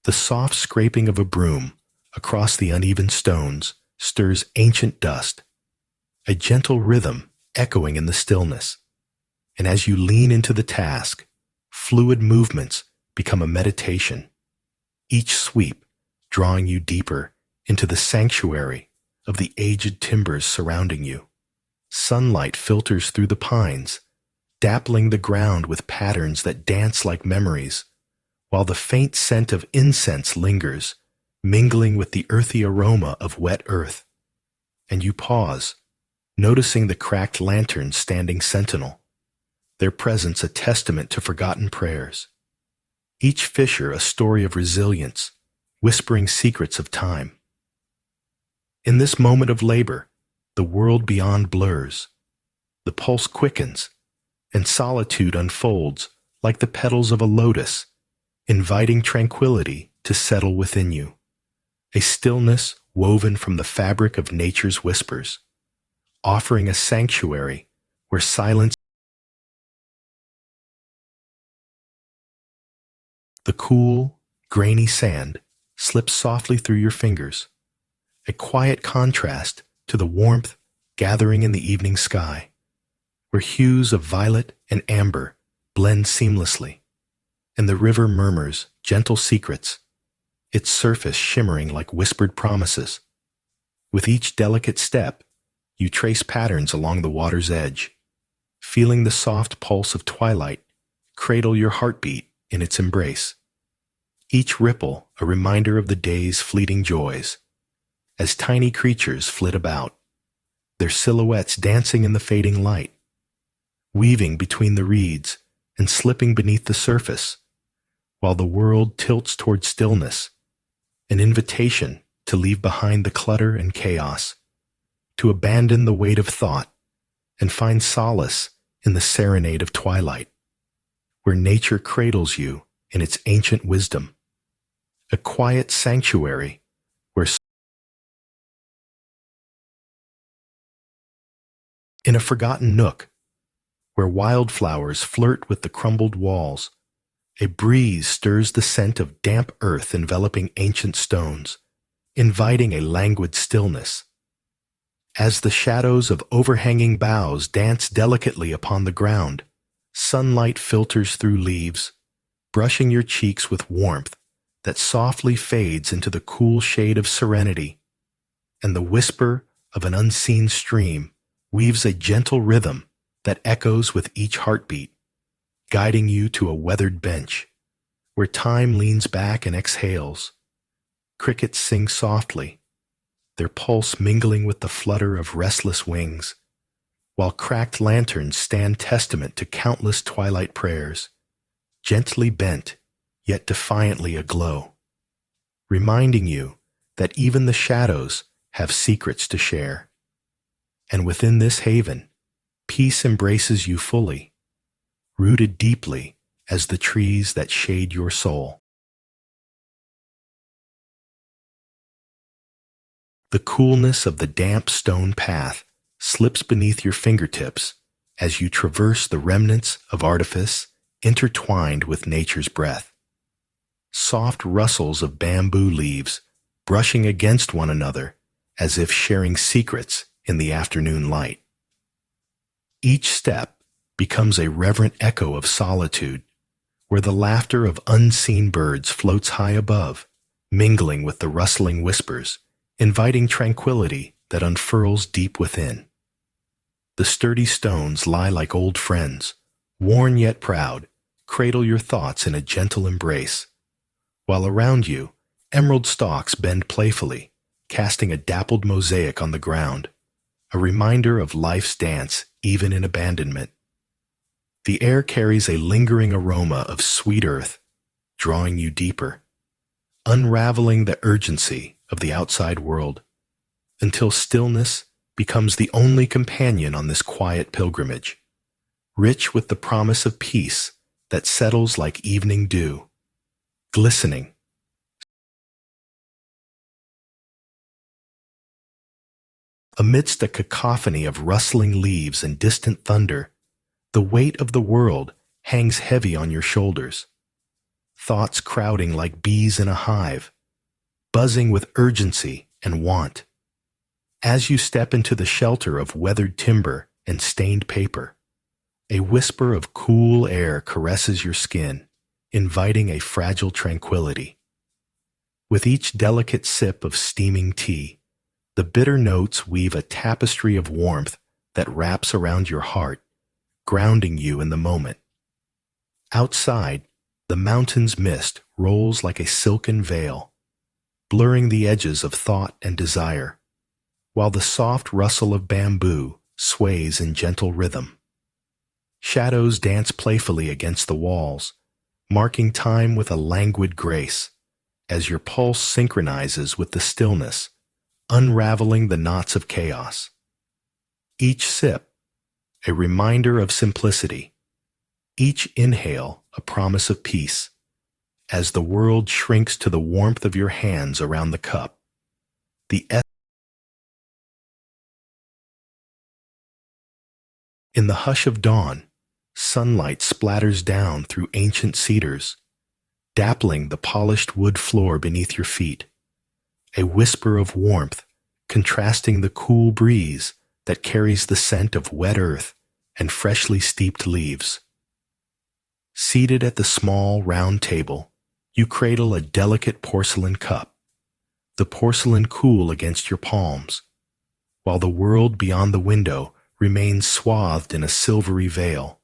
The soft scraping of a broom across the uneven stones stirs ancient dust, a gentle rhythm echoing in the stillness. And as you lean into the task, fluid movements become a meditation, each sweep drawing you deeper into the sanctuary of the aged timbers surrounding you. Sunlight filters through the pines, dappling the ground with patterns that dance like memories, while the faint scent of incense lingers, mingling with the earthy aroma of wet earth. And you pause, noticing the cracked lanterns standing sentinel, their presence a testament to forgotten prayers. Each fissure a story of resilience, whispering secrets of time. In this moment of labor, the world beyond blurs. The pulse quickens, and solitude unfolds like the petals of a lotus, inviting tranquility to settle within you. A stillness woven from the fabric of nature's whispers, offering a sanctuary where silence. The cool, grainy sand slips softly through your fingers, a quiet contrast to the warmth gathering in the evening sky, where hues of violet and amber blend seamlessly, and the river murmurs gentle secrets, its surface shimmering like whispered promises. With each delicate step, you trace patterns along the water's edge, feeling the soft pulse of twilight cradle your heartbeat in its embrace. Each ripple a reminder of the day's fleeting joys, as tiny creatures flit about, their silhouettes dancing in the fading light, weaving between the reeds and slipping beneath the surface, while the world tilts toward stillness, an invitation to leave behind the clutter and chaos, to abandon the weight of thought and find solace in the serenade of twilight, where nature cradles you in its ancient wisdom, a quiet sanctuary where in a forgotten nook, where wildflowers flirt with the crumbled walls, a breeze stirs the scent of damp earth enveloping ancient stones, inviting a languid stillness. As the shadows of overhanging boughs dance delicately upon the ground, sunlight filters through leaves, brushing your cheeks with warmth that softly fades into the cool shade of serenity, and the whisper of an unseen stream weaves a gentle rhythm that echoes with each heartbeat, guiding you to a weathered bench, where time leans back and exhales. Crickets sing softly, their pulse mingling with the flutter of restless wings, while cracked lanterns stand testament to countless twilight prayers, gently bent, yet defiantly aglow, reminding you that even the shadows have secrets to share. And within this haven, peace embraces you fully, rooted deeply as the trees that shade your soul. The coolness of the damp stone path slips beneath your fingertips as you traverse the remnants of artifice intertwined with nature's breath. Soft rustles of bamboo leaves brushing against one another as if sharing secrets in the afternoon light. Each step becomes a reverent echo of solitude, where the laughter of unseen birds floats high above, mingling with the rustling whispers, inviting tranquility that unfurls deep within. The sturdy stones lie like old friends, worn yet proud, cradle your thoughts in a gentle embrace, while around you, emerald stalks bend playfully, casting a dappled mosaic on the ground, a reminder of life's dance even in abandonment. The air carries a lingering aroma of sweet earth, drawing you deeper, unraveling the urgency of the outside world, until stillness becomes the only companion on this quiet pilgrimage, rich with the promise of peace that settles like evening dew, glistening. Amidst a cacophony of rustling leaves and distant thunder, the weight of the world hangs heavy on your shoulders. thoughts crowding like bees in a hive, buzzing with urgency and want. As you step into the shelter of weathered timber and stained paper, a whisper of cool air caresses your skin, inviting a fragile tranquility. With each delicate sip of steaming tea, the bitter notes weave a tapestry of warmth that wraps around your heart, grounding you in the moment. Outside, the mountain's mist rolls like a silken veil, blurring the edges of thought and desire, while the soft rustle of bamboo sways in gentle rhythm. Shadows dance playfully against the walls, marking time with a languid grace, as your pulse synchronizes with the stillness, unraveling the knots of chaos. Each sip, a reminder of simplicity. Each inhale, a promise of peace, as the world shrinks to the warmth of your hands around the cup. In the hush of dawn, sunlight splatters down through ancient cedars, dappling the polished wood floor beneath your feet, a whisper of warmth contrasting the cool breeze that carries the scent of wet earth and freshly steeped leaves. Seated at the small, round table, you cradle a delicate porcelain cup, the porcelain cool against your palms, while the world beyond the window remains swathed in a silvery veil.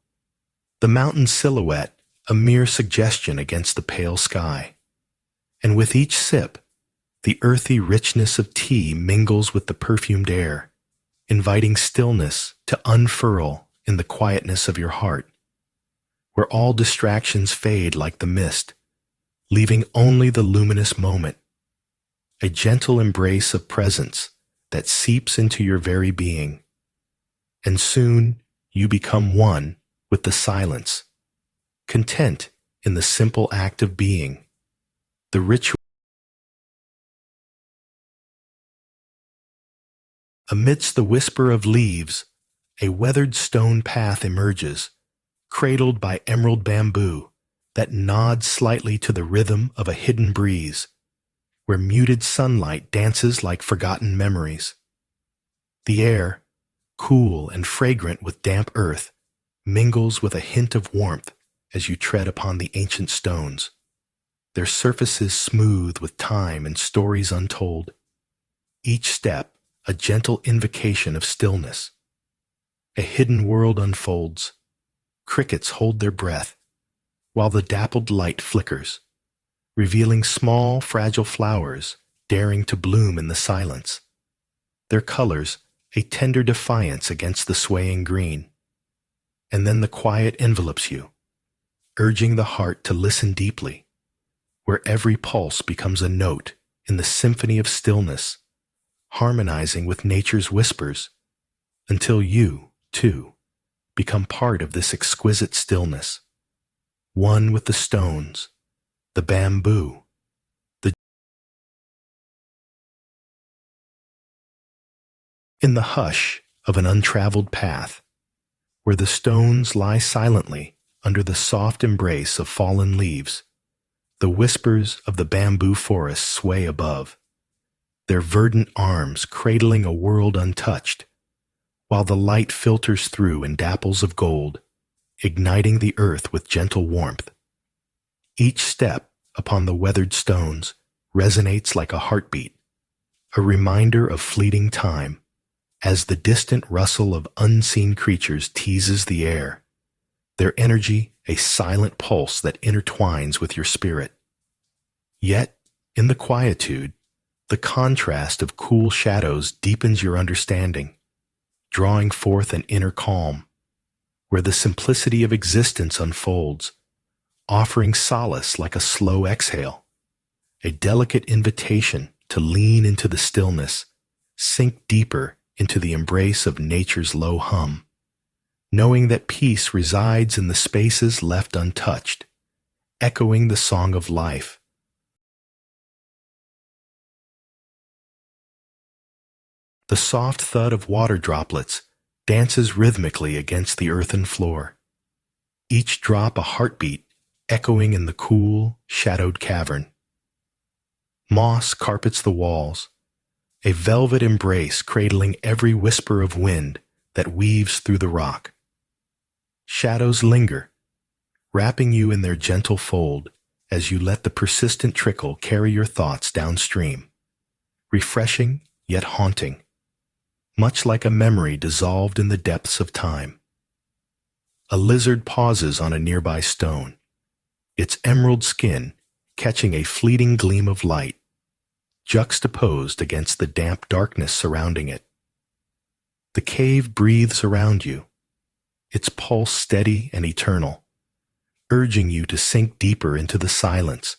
The mountain silhouette, a mere suggestion against the pale sky. And with each sip, the earthy richness of tea mingles with the perfumed air, inviting stillness to unfurl in the quietness of your heart, where all distractions fade like the mist, leaving only the luminous moment, a gentle embrace of presence that seeps into your very being. And soon you become one with the silence, content in the simple act of being, the ritual. Amidst the whisper of leaves, a weathered stone path emerges, cradled by emerald bamboo that nods slightly to the rhythm of a hidden breeze, where muted sunlight dances like forgotten memories. The air, cool and fragrant with damp earth, mingles with a hint of warmth as you tread upon the ancient stones, their surfaces smooth with time and stories untold. Each step a gentle invocation of stillness. A hidden world unfolds. Crickets hold their breath, while the dappled light flickers, revealing small, fragile flowers daring to bloom in the silence. Their colors a tender defiance against the swaying green. And then the quiet envelops you, urging the heart to listen deeply, where every pulse becomes a note in the symphony of stillness, harmonizing with nature's whispers, until you, too, become part of this exquisite stillness, one with the stones, the bamboo, in the hush of an untraveled path, where the stones lie silently under the soft embrace of fallen leaves, the whispers of the bamboo forest sway above, their verdant arms cradling a world untouched, while the light filters through in dapples of gold, igniting the earth with gentle warmth. Each step upon the weathered stones resonates like a heartbeat, a reminder of fleeting time, as the distant rustle of unseen creatures teases the air, their energy a silent pulse that intertwines with your spirit. Yet, in the quietude, the contrast of cool shadows deepens your understanding, drawing forth an inner calm, where the simplicity of existence unfolds, offering solace like a slow exhale, a delicate invitation to lean into the stillness, sink deeper into the embrace of nature's low hum, knowing that peace resides in the spaces left untouched, echoing the song of life. The soft thud of water droplets dances rhythmically against the earthen floor, each drop a heartbeat echoing in the cool, shadowed cavern. Moss carpets the walls, a velvet embrace cradling every whisper of wind that weaves through the rock. Shadows linger, wrapping you in their gentle fold as you let the persistent trickle carry your thoughts downstream, refreshing yet haunting, much like a memory dissolved in the depths of time. A lizard pauses on a nearby stone, its emerald skin catching a fleeting gleam of light, juxtaposed against the damp darkness surrounding it. The cave breathes around you, its pulse steady and eternal, urging you to sink deeper into the silence,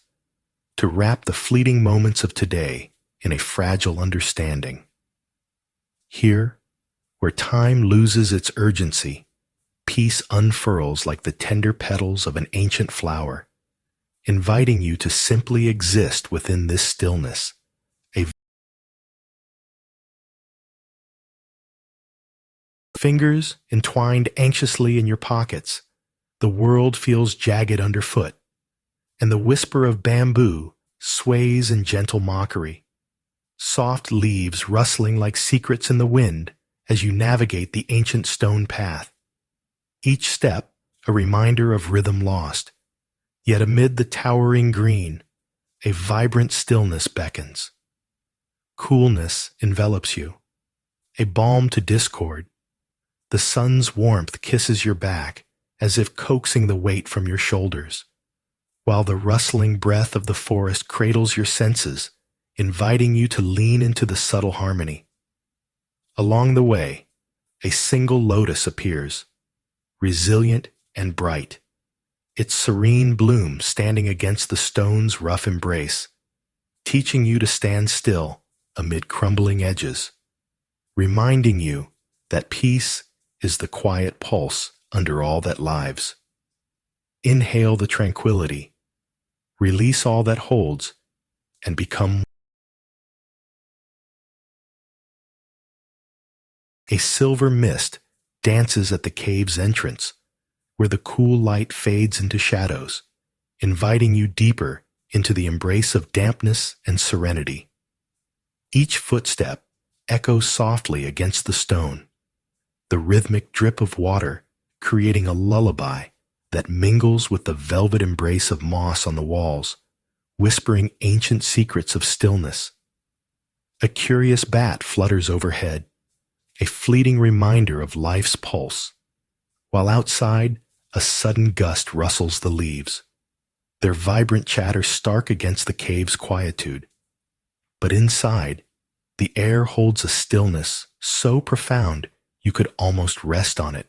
to wrap the fleeting moments of today in a fragile understanding. Here, where time loses its urgency, peace unfurls like the tender petals of an ancient flower, inviting you to simply exist within this stillness. Fingers entwined anxiously in your pockets, the world feels jagged underfoot, and the whisper of bamboo sways in gentle mockery. Soft leaves rustling like secrets in the wind as you navigate the ancient stone path. Each step a reminder of rhythm lost, yet amid the towering green, a vibrant stillness beckons. Coolness envelops you, a balm to discord. The sun's warmth kisses your back as if coaxing the weight from your shoulders, while the rustling breath of the forest cradles your senses, inviting you to lean into the subtle harmony. Along the way, a single lotus appears, resilient and bright, its serene bloom standing against the stone's rough embrace, teaching you to stand still amid crumbling edges, reminding you that peace is the quiet pulse under all that lives. Inhale the tranquility, release all that holds, and become. A silver mist dances at the cave's entrance, where the cool light fades into shadows, inviting you deeper into the embrace of dampness and serenity. Each footstep echoes softly against the stone, the rhythmic drip of water creating a lullaby that mingles with the velvet embrace of moss on the walls, whispering ancient secrets of stillness. A curious bat flutters overhead, a fleeting reminder of life's pulse, while outside a sudden gust rustles the leaves, their vibrant chatter stark against the cave's quietude. But inside, the air holds a stillness so profound you could almost rest on it.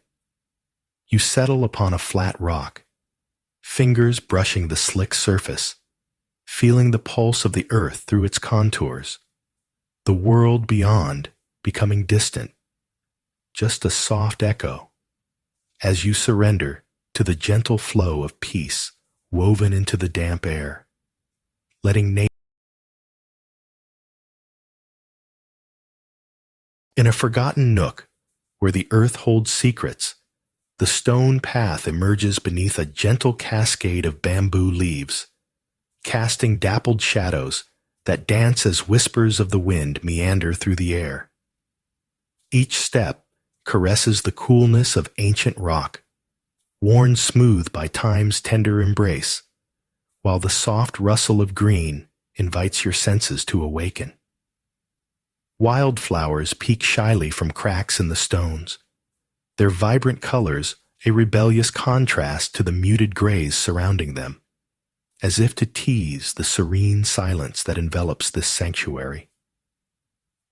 You settle upon a flat rock, fingers brushing the slick surface, feeling the pulse of the earth through its contours, the world beyond becoming distant, just a soft echo, as you surrender to the gentle flow of peace woven into the damp air, letting nature. In a forgotten nook, where the earth holds secrets, the stone path emerges beneath a gentle cascade of bamboo leaves, casting dappled shadows that dance as whispers of the wind meander through the air. Each step caresses the coolness of ancient rock, worn smooth by time's tender embrace, while the soft rustle of green invites your senses to awaken. Wildflowers peek shyly from cracks in the stones, their vibrant colors a rebellious contrast to the muted grays surrounding them, as if to tease the serene silence that envelops this sanctuary.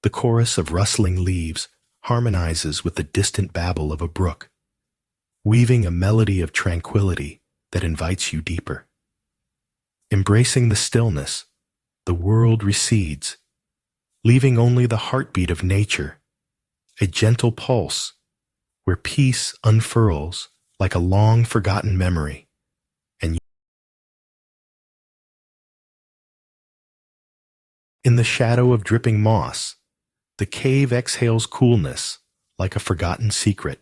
The chorus of rustling leaves harmonizes with the distant babble of a brook, weaving a melody of tranquility that invites you deeper. Embracing the stillness, the world recedes, leaving only the heartbeat of nature, a gentle pulse where peace unfurls like a long-forgotten memory, and in the shadow of dripping moss, the cave exhales coolness like a forgotten secret,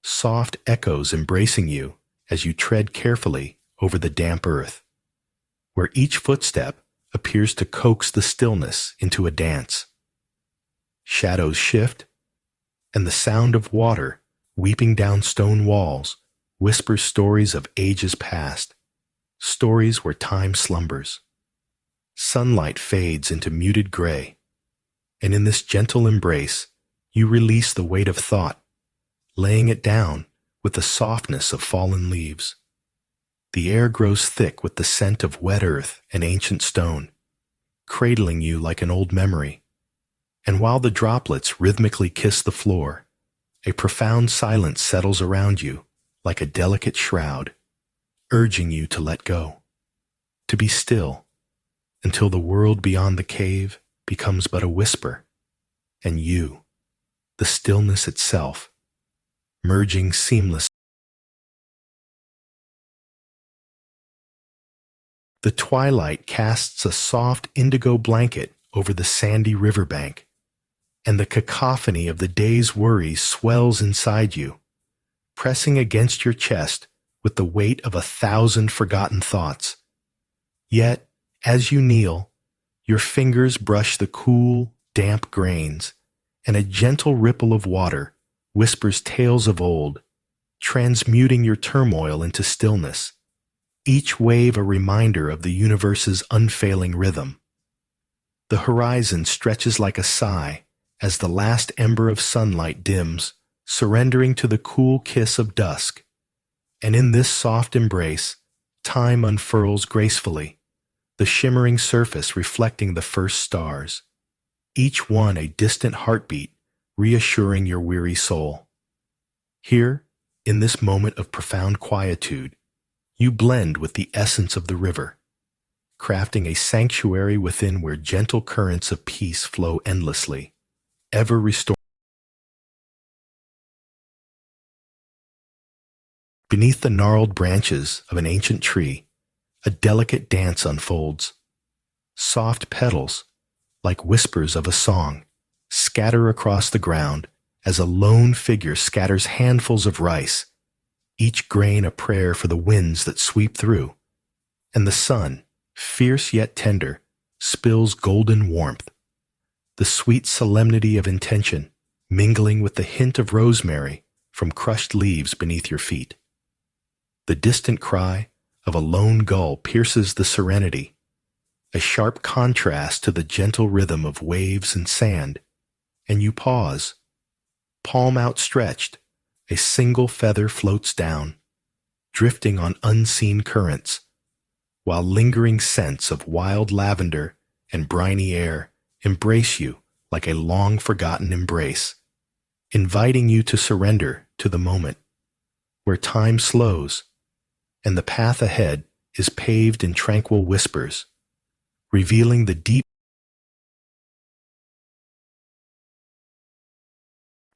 soft echoes embracing you as you tread carefully over the damp earth, where each footstep appears to coax the stillness into a dance. Shadows shift, and the sound of water weeping down stone walls whispers stories of ages past, stories where time slumbers. Sunlight fades into muted gray, and in this gentle embrace, you release the weight of thought, laying it down with the softness of fallen leaves. The air grows thick with the scent of wet earth and ancient stone, cradling you like an old memory. And while the droplets rhythmically kiss the floor, a profound silence settles around you like a delicate shroud, urging you to let go, to be still, until the world beyond the cave becomes but a whisper, and you, the stillness itself, merging seamless. The twilight casts a soft indigo blanket over the sandy riverbank, and the cacophony of the day's worries swells inside you, pressing against your chest with the weight of 1,000 forgotten thoughts. Yet, as you kneel, your fingers brush the cool, damp grains, and a gentle ripple of water whispers tales of old, transmuting your turmoil into stillness, each wave a reminder of the universe's unfailing rhythm. The horizon stretches like a sigh as the last ember of sunlight dims, surrendering to the cool kiss of dusk. And in this soft embrace, time unfurls gracefully, the shimmering surface reflecting the first stars, each one a distant heartbeat reassuring your weary soul. Here, in this moment of profound quietude, you blend with the essence of the river, crafting a sanctuary within where gentle currents of peace flow endlessly, ever restoring. Beneath the gnarled branches of an ancient tree, a delicate dance unfolds. Soft petals, like whispers of a song, scatter across the ground as a lone figure scatters handfuls of rice, each grain a prayer for the winds that sweep through. And the sun, fierce yet tender, spills golden warmth, the sweet solemnity of intention mingling with the hint of rosemary from crushed leaves beneath your feet. The distant cry of a lone gull pierces the serenity, a sharp contrast to the gentle rhythm of waves and sand, and you pause. Palm outstretched, a single feather floats down, drifting on unseen currents, while lingering scents of wild lavender and briny air embrace you like a long-forgotten embrace, inviting you to surrender to the moment, where time slows, and the path ahead is paved in tranquil whispers, revealing the deep.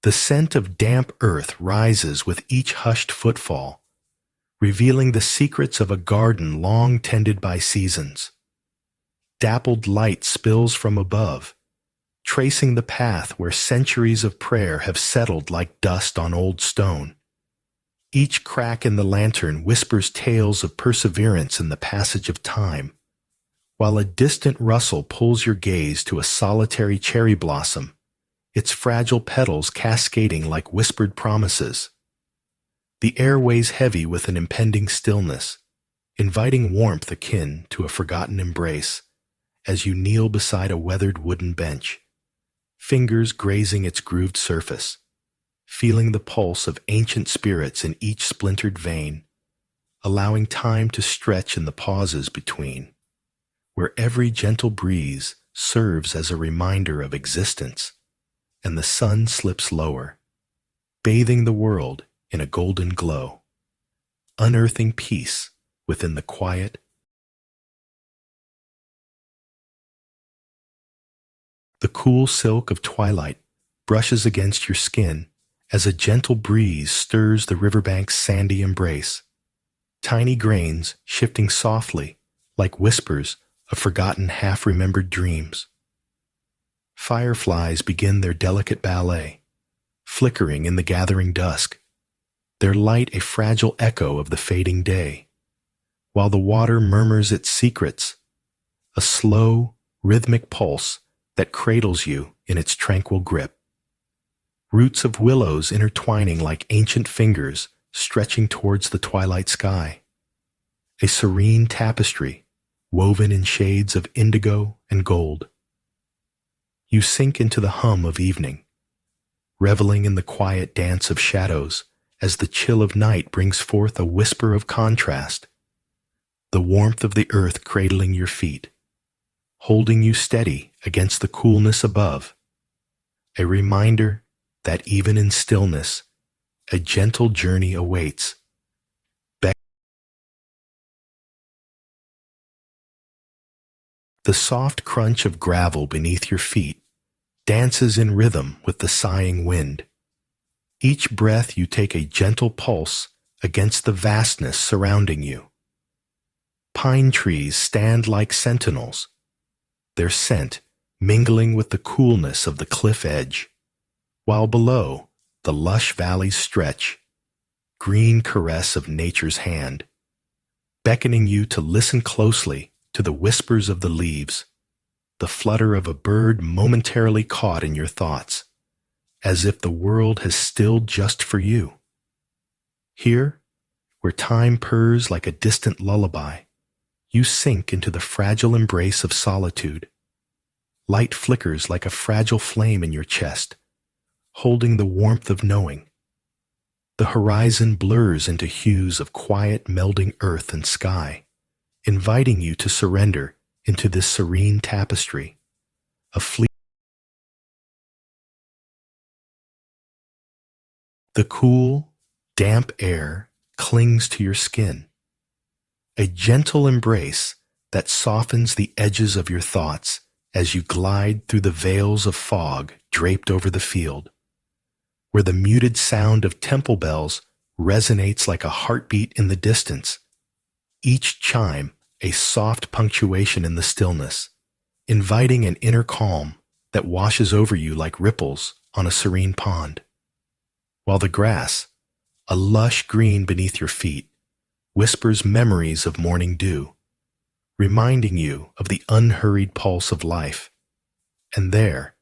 The scent of damp earth rises with each hushed footfall, revealing the secrets of a garden long tended by seasons. Dappled light spills from above, tracing the path where centuries of prayer have settled like dust on old stone. Each crack in the lantern whispers tales of perseverance in the passage of time, while a distant rustle pulls your gaze to a solitary cherry blossom, its fragile petals cascading like whispered promises. The air weighs heavy with an impending stillness, inviting warmth akin to a forgotten embrace, as you kneel beside a weathered wooden bench, fingers grazing its grooved surface, feeling the pulse of ancient spirits in each splintered vein, allowing time to stretch in the pauses between, where every gentle breeze serves as a reminder of existence, and the sun slips lower, bathing the world in a golden glow, unearthing peace within the quiet. The cool silk of twilight brushes against your skin as a gentle breeze stirs the riverbank's sandy embrace, tiny grains shifting softly like whispers of forgotten half-remembered dreams. Fireflies begin their delicate ballet, flickering in the gathering dusk, their light a fragile echo of the fading day, while the water murmurs its secrets, a slow, rhythmic pulse that cradles you in its tranquil grip. Roots of willows intertwining like ancient fingers stretching towards the twilight sky. A serene tapestry woven in shades of indigo and gold. You sink into the hum of evening, reveling in the quiet dance of shadows as the chill of night brings forth a whisper of contrast. The warmth of the earth cradling your feet, holding you steady against the coolness above. A reminder that even in stillness, a gentle journey awaits. The soft crunch of gravel beneath your feet dances in rhythm with the sighing wind. Each breath you take a gentle pulse against the vastness surrounding you. Pine trees stand like sentinels, their scent mingling with the coolness of the cliff edge, while below the lush valleys stretch, green caress of nature's hand, beckoning you to listen closely to the whispers of the leaves, the flutter of a bird momentarily caught in your thoughts, as if the world has stilled just for you. Here, where time purrs like a distant lullaby, you sink into the fragile embrace of solitude. Light flickers like a fragile flame in your chest, holding the warmth of knowing. The horizon blurs into hues of quiet melding earth and sky, inviting you to surrender into this serene tapestry. The cool, damp air clings to your skin, a gentle embrace that softens the edges of your thoughts as you glide through the veils of fog draped over the field, where the muted sound of temple bells resonates like a heartbeat in the distance, each chime a soft punctuation in the stillness, inviting an inner calm that washes over you like ripples on a serene pond. While the grass, a lush green beneath your feet, whispers memories of morning dew, reminding you of the unhurried pulse of life. And there,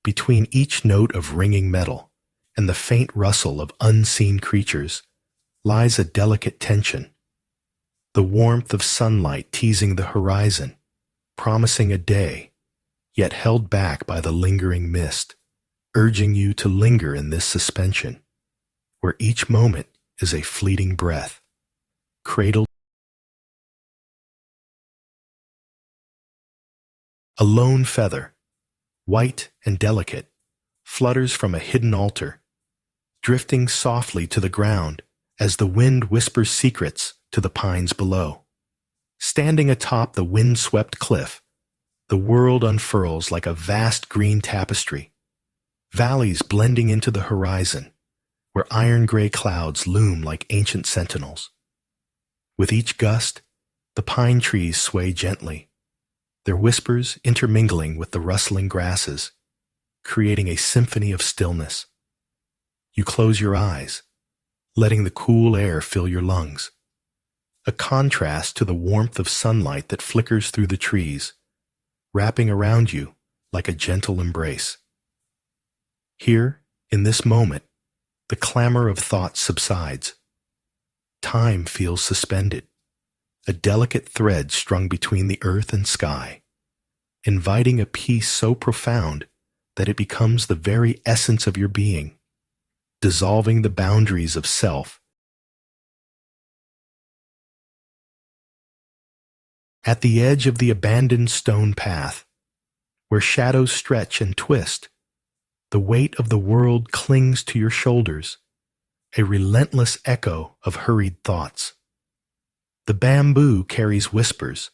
between each note of ringing metal and the faint rustle of unseen creatures, lies a delicate tension. The warmth of sunlight teasing the horizon, promising a day, yet held back by the lingering mist, urging you to linger in this suspension, where each moment is a fleeting breath, cradled. A lone feather, white and delicate, flutters from a hidden altar, drifting softly to the ground as the wind whispers secrets to the pines below. Standing atop the wind-swept cliff, the world unfurls like a vast green tapestry, valleys blending into the horizon, where iron-gray clouds loom like ancient sentinels. With each gust, the pine trees sway gently, their whispers intermingling with the rustling grasses, creating a symphony of stillness. You close your eyes, letting the cool air fill your lungs, a contrast to the warmth of sunlight that flickers through the trees, wrapping around you like a gentle embrace. Here, in this moment, the clamor of thought subsides. Time feels suspended, a delicate thread strung between the earth and sky, inviting a peace so profound that it becomes the very essence of your being, dissolving the boundaries of self. At the edge of the abandoned stone path, where shadows stretch and twist, the weight of the world clings to your shoulders, a relentless echo of hurried thoughts. The bamboo carries whispers,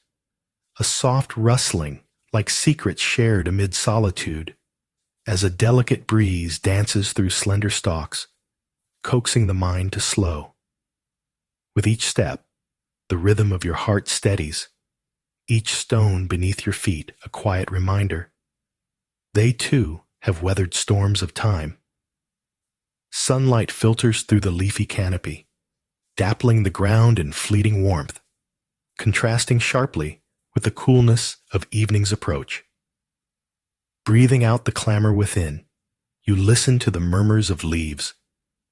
a soft rustling like secrets shared amid solitude, as a delicate breeze dances through slender stalks, coaxing the mind to slow. With each step, the rhythm of your heart steadies, each stone beneath your feet a quiet reminder. They too have weathered storms of time. Sunlight filters through the leafy canopy, dappling the ground in fleeting warmth, contrasting sharply with the coolness of evening's approach. Breathing out the clamor within, you listen to the murmurs of leaves,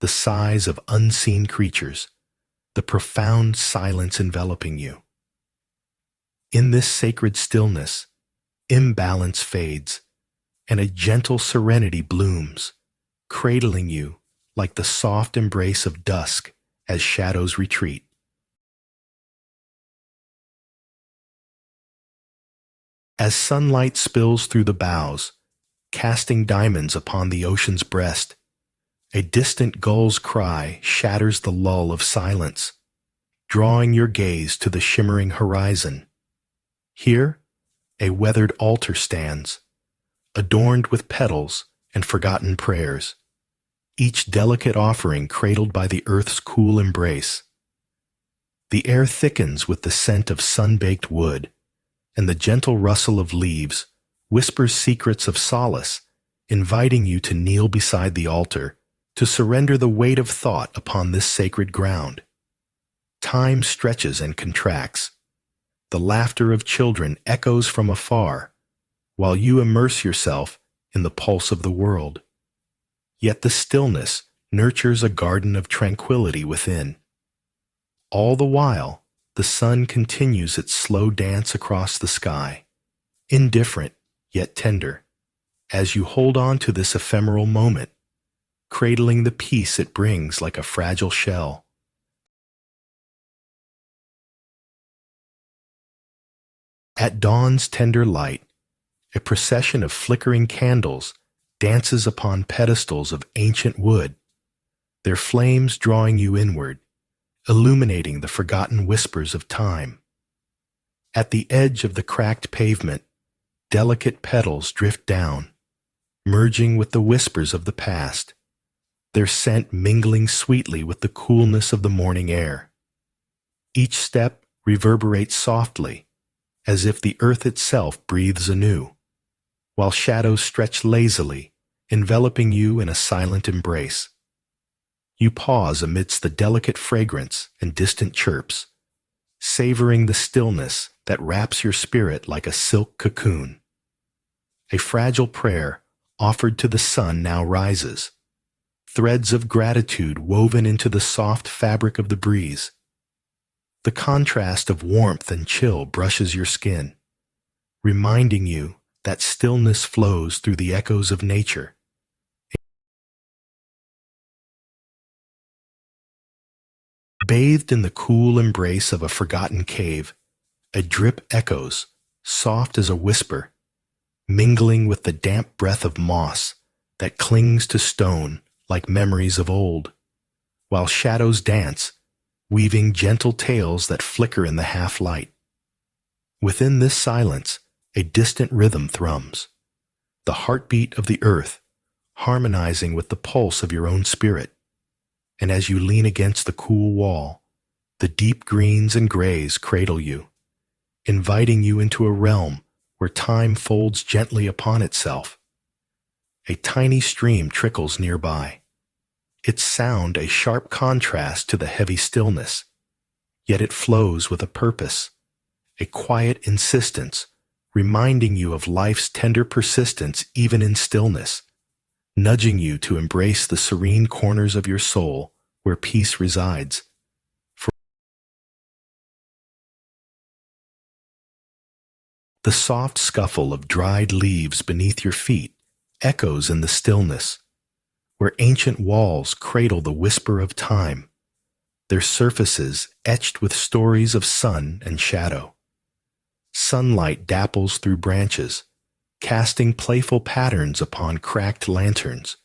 the sighs of unseen creatures, the profound silence enveloping you. In this sacred stillness, imbalance fades, and a gentle serenity blooms, cradling you like the soft embrace of dusk as shadows retreat. As sunlight spills through the boughs, casting diamonds upon the ocean's breast, a distant gull's cry shatters the lull of silence, drawing your gaze to the shimmering horizon. Here, a weathered altar stands, adorned with petals and forgotten prayers, each delicate offering cradled by the earth's cool embrace. The air thickens with the scent of sun-baked wood, and the gentle rustle of leaves whispers secrets of solace, inviting you to kneel beside the altar, to surrender the weight of thought upon this sacred ground. Time stretches and contracts. The laughter of children echoes from afar, while you immerse yourself in the pulse of the world. Yet the stillness nurtures a garden of tranquility within. All the while, the sun continues its slow dance across the sky, indifferent yet tender, as you hold on to this ephemeral moment, cradling the peace it brings like a fragile shell. At dawn's tender light, a procession of flickering candles dances upon pedestals of ancient wood, their flames drawing you inward, illuminating the forgotten whispers of time. At the edge of the cracked pavement, delicate petals drift down, merging with the whispers of the past, their scent mingling sweetly with the coolness of the morning air. Each step reverberates softly, as if the earth itself breathes anew, while shadows stretch lazily, enveloping you in a silent embrace. You pause amidst the delicate fragrance and distant chirps, savoring the stillness that wraps your spirit like a silk cocoon. A fragile prayer offered to the sun now rises, threads of gratitude woven into the soft fabric of the breeze. The contrast of warmth and chill brushes your skin, reminding you that stillness flows through the echoes of nature. Bathed in the cool embrace of a forgotten cave, a drip echoes, soft as a whisper, mingling with the damp breath of moss that clings to stone like memories of old, while shadows dance, weaving gentle tales that flicker in the half-light. Within this silence, a distant rhythm thrums, the heartbeat of the earth, harmonizing with the pulse of your own spirit. And as you lean against the cool wall, the deep greens and grays cradle you, inviting you into a realm where time folds gently upon itself. A tiny stream trickles nearby, its sound a sharp contrast to the heavy stillness, yet it flows with a purpose, a quiet insistence, reminding you of life's tender persistence even in stillness, nudging you to embrace the serene corners of your soul where peace resides. The soft scuffle of dried leaves beneath your feet echoes in the stillness, where ancient walls cradle the whisper of time, their surfaces etched with stories of sun and shadow. Sunlight dapples through branches, casting playful patterns upon cracked lanterns,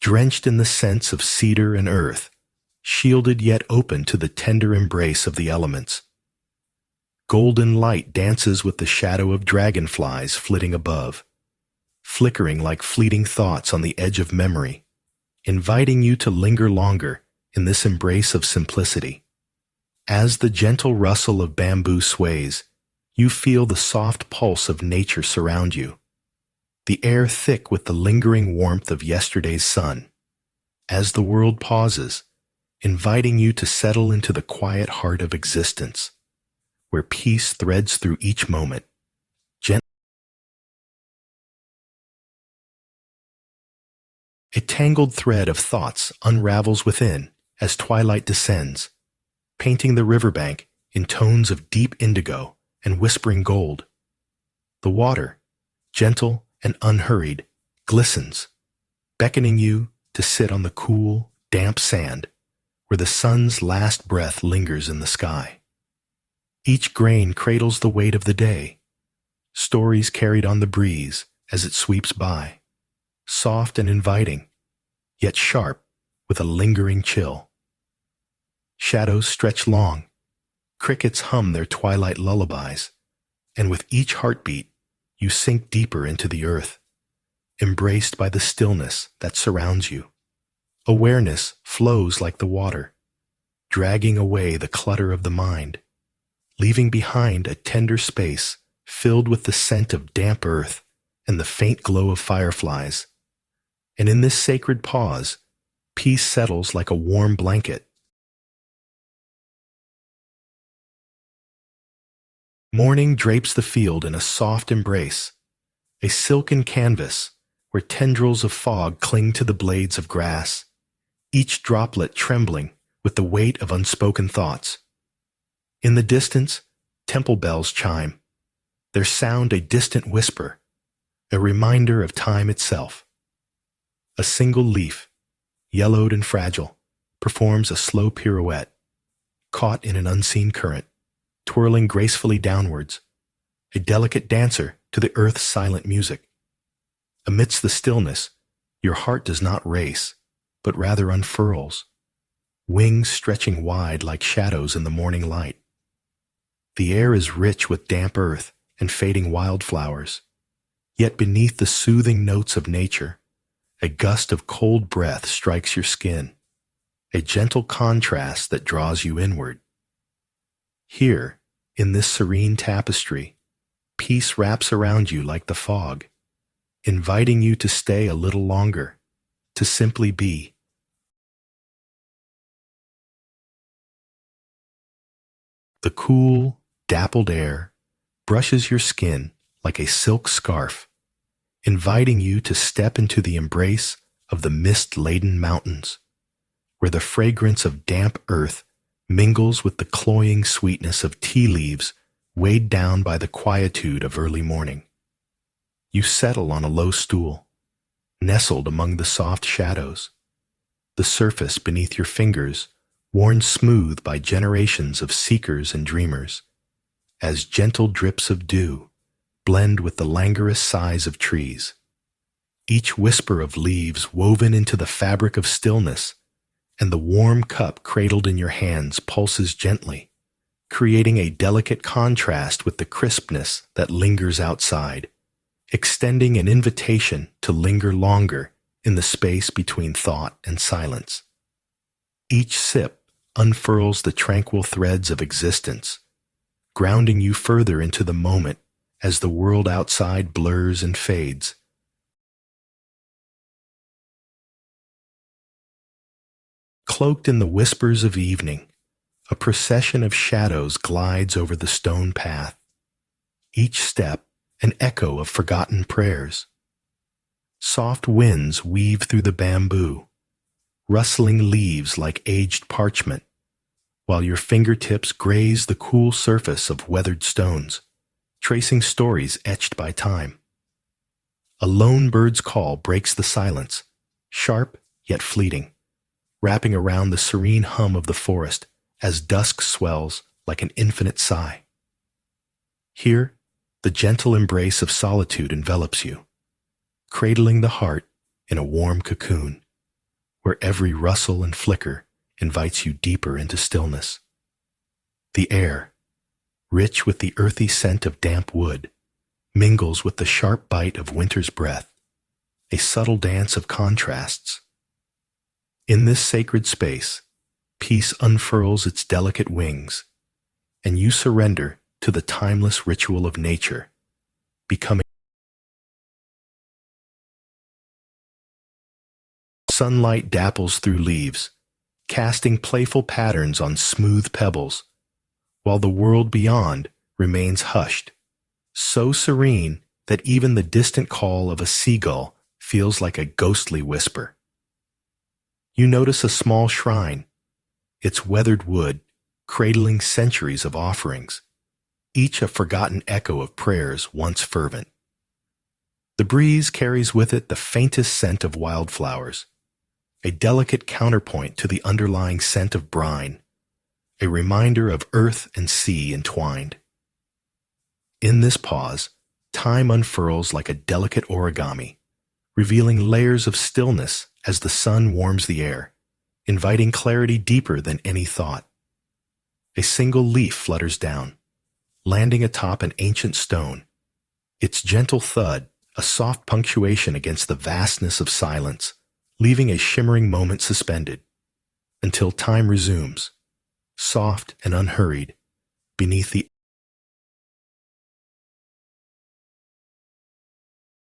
drenched in the scents of cedar and earth, shielded yet open to the tender embrace of the elements. Golden light dances with the shadow of dragonflies flitting above, flickering like fleeting thoughts on the edge of memory, inviting you to linger longer in this embrace of simplicity. As the gentle rustle of bamboo sways, you feel the soft pulse of nature surround you, the air thick with the lingering warmth of yesterday's sun. As the world pauses, inviting you to settle into the quiet heart of existence, where peace threads through each moment. A tangled thread of thoughts unravels within as twilight descends, painting the riverbank in tones of deep indigo and whispering gold. The water, gentle and unhurried, glistens, beckoning you to sit on the cool, damp sand where the sun's last breath lingers in the sky. Each grain cradles the weight of the day, stories carried on the breeze as it sweeps by, soft and inviting, yet sharp with a lingering chill. Shadows stretch long, crickets hum their twilight lullabies, and with each heartbeat you sink deeper into the earth, embraced by the stillness that surrounds you. Awareness flows like the water, dragging away the clutter of the mind, leaving behind a tender space filled with the scent of damp earth and the faint glow of fireflies. And in this sacred pause, peace settles like a warm blanket. Morning drapes the field in a soft embrace, a silken canvas where tendrils of fog cling to the blades of grass, each droplet trembling with the weight of unspoken thoughts. In the distance, temple bells chime, their sound a distant whisper, a reminder of time itself. A single leaf, yellowed and fragile, performs a slow pirouette, caught in an unseen current, twirling gracefully downwards, a delicate dancer to the earth's silent music. Amidst the stillness, your heart does not race, but rather unfurls, wings stretching wide like shadows in the morning light. The air is rich with damp earth and fading wildflowers, yet beneath the soothing notes of nature, a gust of cold breath strikes your skin, a gentle contrast that draws you inward. Here, in this serene tapestry, peace wraps around you like the fog, inviting you to stay a little longer, to simply be. The cool, dappled air brushes your skin like a silk scarf, inviting you to step into the embrace of the mist-laden mountains, where the fragrance of damp earth mingles with the cloying sweetness of tea leaves weighed down by the quietude of early morning. You settle on a low stool, nestled among the soft shadows, the surface beneath your fingers worn smooth by generations of seekers and dreamers, as gentle drips of dew blend with the languorous sighs of trees. Each whisper of leaves woven into the fabric of stillness, and the warm cup cradled in your hands pulses gently, creating a delicate contrast with the crispness that lingers outside, extending an invitation to linger longer in the space between thought and silence. Each sip unfurls the tranquil threads of existence, grounding you further into the moment as the world outside blurs and fades. Cloaked in the whispers of evening, a procession of shadows glides over the stone path, each step an echo of forgotten prayers. Soft winds weave through the bamboo, rustling leaves like aged parchment, while your fingertips graze the cool surface of weathered stones, tracing stories etched by time. A lone bird's call breaks the silence, sharp yet fleeting, wrapping around the serene hum of the forest as dusk swells like an infinite sigh. Here, the gentle embrace of solitude envelops you, cradling the heart in a warm cocoon, where every rustle and flicker invites you deeper into stillness. The air, rich with the earthy scent of damp wood, mingles with the sharp bite of winter's breath, a subtle dance of contrasts. In this sacred space, peace unfurls its delicate wings, and you surrender to the timeless ritual of nature, becoming. Sunlight dapples through leaves, casting playful patterns on smooth pebbles, while the world beyond remains hushed, so serene that even the distant call of a seagull feels like a ghostly whisper. You notice a small shrine, its weathered wood cradling centuries of offerings, each a forgotten echo of prayers once fervent. The breeze carries with it the faintest scent of wildflowers, a delicate counterpoint to the underlying scent of brine, a reminder of earth and sea entwined. In this pause, time unfurls like a delicate origami, revealing layers of stillness as the sun warms the air, inviting clarity deeper than any thought. A single leaf flutters down, landing atop an ancient stone, its gentle thud a soft punctuation against the vastness of silence, leaving a shimmering moment suspended, until time resumes, soft and unhurried, beneath the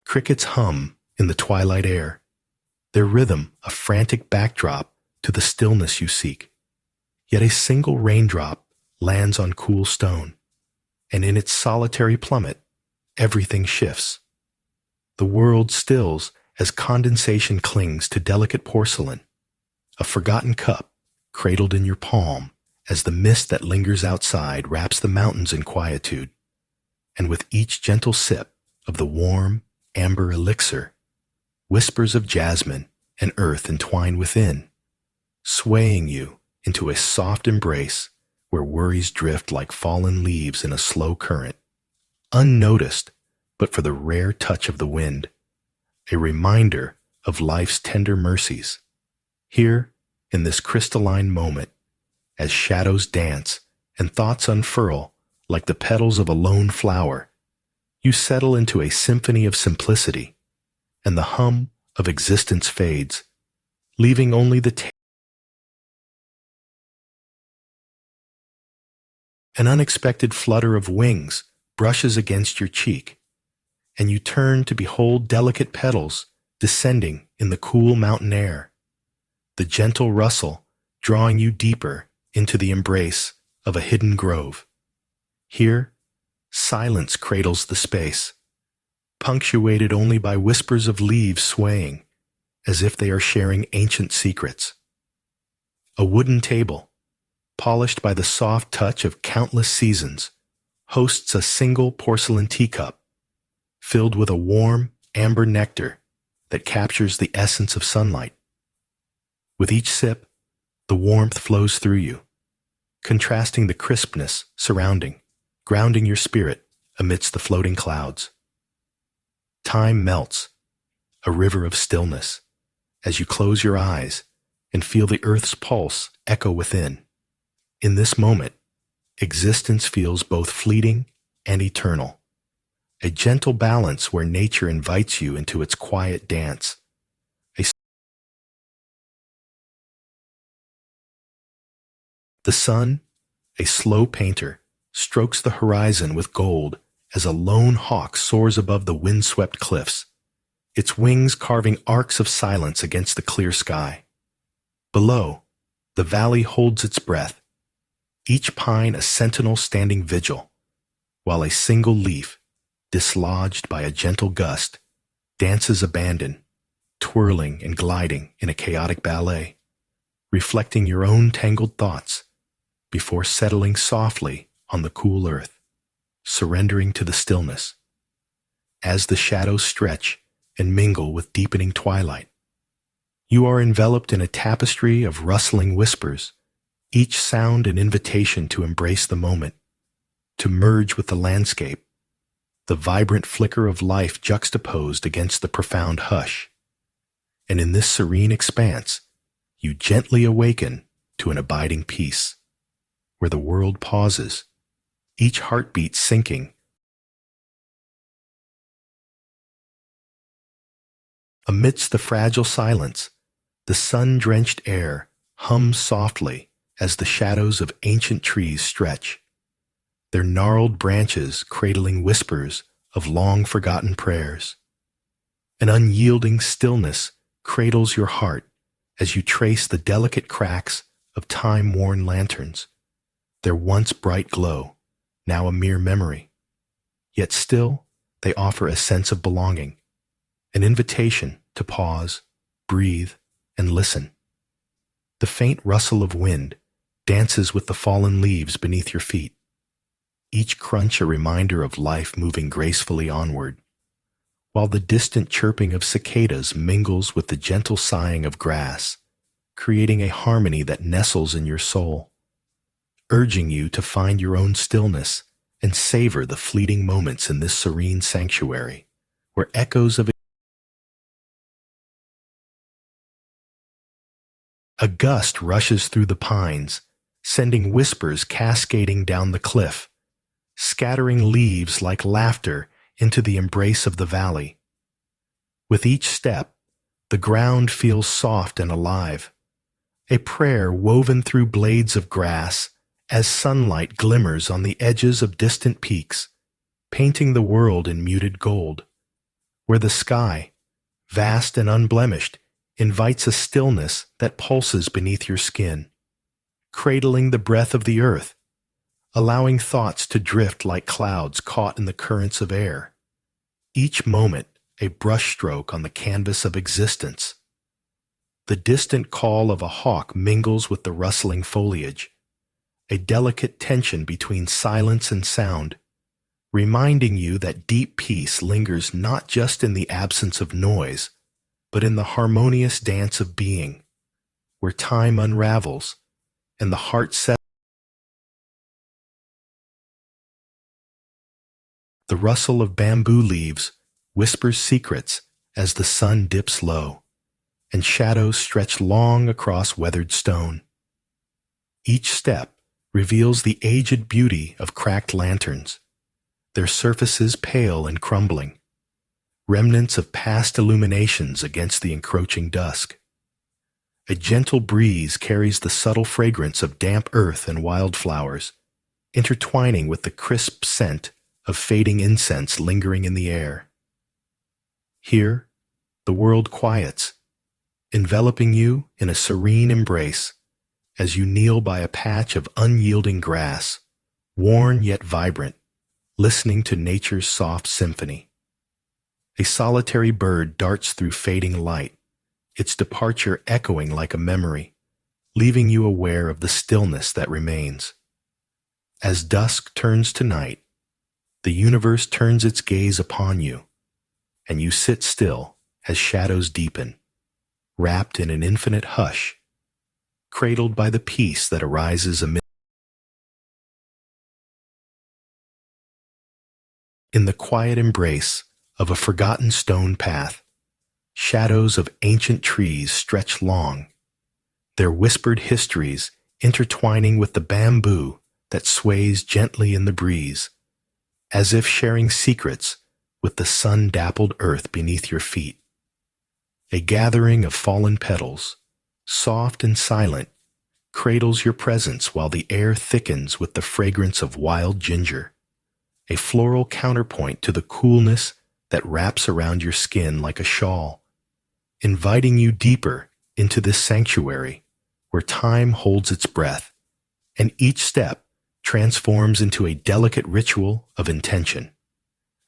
crickets hum in the twilight air, their rhythm a frantic backdrop to the stillness you seek. Yet a single raindrop lands on cool stone, and in its solitary plummet, everything shifts. The world stills as condensation clings to delicate porcelain, a forgotten cup cradled in your palm as the mist that lingers outside wraps the mountains in quietude, and with each gentle sip of the warm, amber elixir, whispers of jasmine and earth entwine within, swaying you into a soft embrace where worries drift like fallen leaves in a slow current, unnoticed but for the rare touch of the wind, a reminder of life's tender mercies. Here, in this crystalline moment, as shadows dance and thoughts unfurl like the petals of a lone flower, you settle into a symphony of simplicity, and the hum of existence fades, leaving only the An unexpected flutter of wings brushes against your cheek, and you turn to behold delicate petals descending in the cool mountain air, the gentle rustle drawing you deeper into the embrace of a hidden grove. Here, silence cradles the space, punctuated only by whispers of leaves swaying, as if they are sharing ancient secrets. A wooden table, polished by the soft touch of countless seasons, hosts a single porcelain teacup, filled with a warm, amber nectar that captures the essence of sunlight. With each sip, the warmth flows through you, contrasting the crispness surrounding, grounding your spirit amidst the floating clouds. Time melts, a river of stillness, as you close your eyes and feel the earth's pulse echo within. In this moment, existence feels both fleeting and eternal, a gentle balance where nature invites you into its quiet dance. The sun, a slow painter, strokes the horizon with gold as a lone hawk soars above the windswept cliffs, its wings carving arcs of silence against the clear sky. Below, the valley holds its breath, each pine a sentinel standing vigil, while a single leaf, dislodged by a gentle gust, dances abandon, twirling and gliding in a chaotic ballet, reflecting your own tangled thoughts before settling softly on the cool earth, surrendering to the stillness. As the shadows stretch and mingle with deepening twilight, you are enveloped in a tapestry of rustling whispers, each sound an invitation to embrace the moment, to merge with the landscape, the vibrant flicker of life juxtaposed against the profound hush. And in this serene expanse, you gently awaken to an abiding peace, where the world pauses, each heartbeat sinking. Amidst the fragile silence, the sun-drenched air hums softly as the shadows of ancient trees stretch, their gnarled branches cradling whispers of long-forgotten prayers. An unyielding stillness cradles your heart as you trace the delicate cracks of time-worn lanterns, their once bright glow now a mere memory. Yet still, they offer a sense of belonging, an invitation to pause, breathe, and listen. The faint rustle of wind dances with the fallen leaves beneath your feet, each crunch a reminder of life moving gracefully onward, while the distant chirping of cicadas mingles with the gentle sighing of grass, creating a harmony that nestles in your soul, urging you to find your own stillness and savor the fleeting moments in this serene sanctuary, where echoes of a gust rushes through the pines, sending whispers cascading down the cliff, scattering leaves like laughter into the embrace of the valley. With each step, the ground feels soft and alive, a prayer woven through blades of grass as sunlight glimmers on the edges of distant peaks, painting the world in muted gold, where the sky, vast and unblemished, invites a stillness that pulses beneath your skin, cradling the breath of the earth, allowing thoughts to drift like clouds caught in the currents of air, each moment a brushstroke on the canvas of existence. The distant call of a hawk mingles with the rustling foliage, a delicate tension between silence and sound, reminding you that deep peace lingers not just in the absence of noise, but in the harmonious dance of being, where time unravels and the heart settles. The rustle of bamboo leaves whispers secrets as the sun dips low, and shadows stretch long across weathered stone. Each step reveals the aged beauty of cracked lanterns, their surfaces pale and crumbling, remnants of past illuminations against the encroaching dusk. A gentle breeze carries the subtle fragrance of damp earth and wildflowers, intertwining with the crisp scent of fading incense lingering in the air. Here, the world quiets, enveloping you in a serene embrace as you kneel by a patch of unyielding grass, worn yet vibrant, listening to nature's soft symphony. A solitary bird darts through fading light, its departure echoing like a memory, leaving you aware of the stillness that remains. As dusk turns to night, the universe turns its gaze upon you, and you sit still as shadows deepen, wrapped in an infinite hush, cradled by the peace that arises amid. In the quiet embrace of a forgotten stone path, shadows of ancient trees stretch long, their whispered histories intertwining with the bamboo that sways gently in the breeze, as if sharing secrets with the sun-dappled earth beneath your feet. A gathering of fallen petals, soft and silent, cradles your presence while the air thickens with the fragrance of wild ginger, a floral counterpoint to the coolness that wraps around your skin like a shawl, inviting you deeper into this sanctuary where time holds its breath, and each step transforms into a delicate ritual of intention,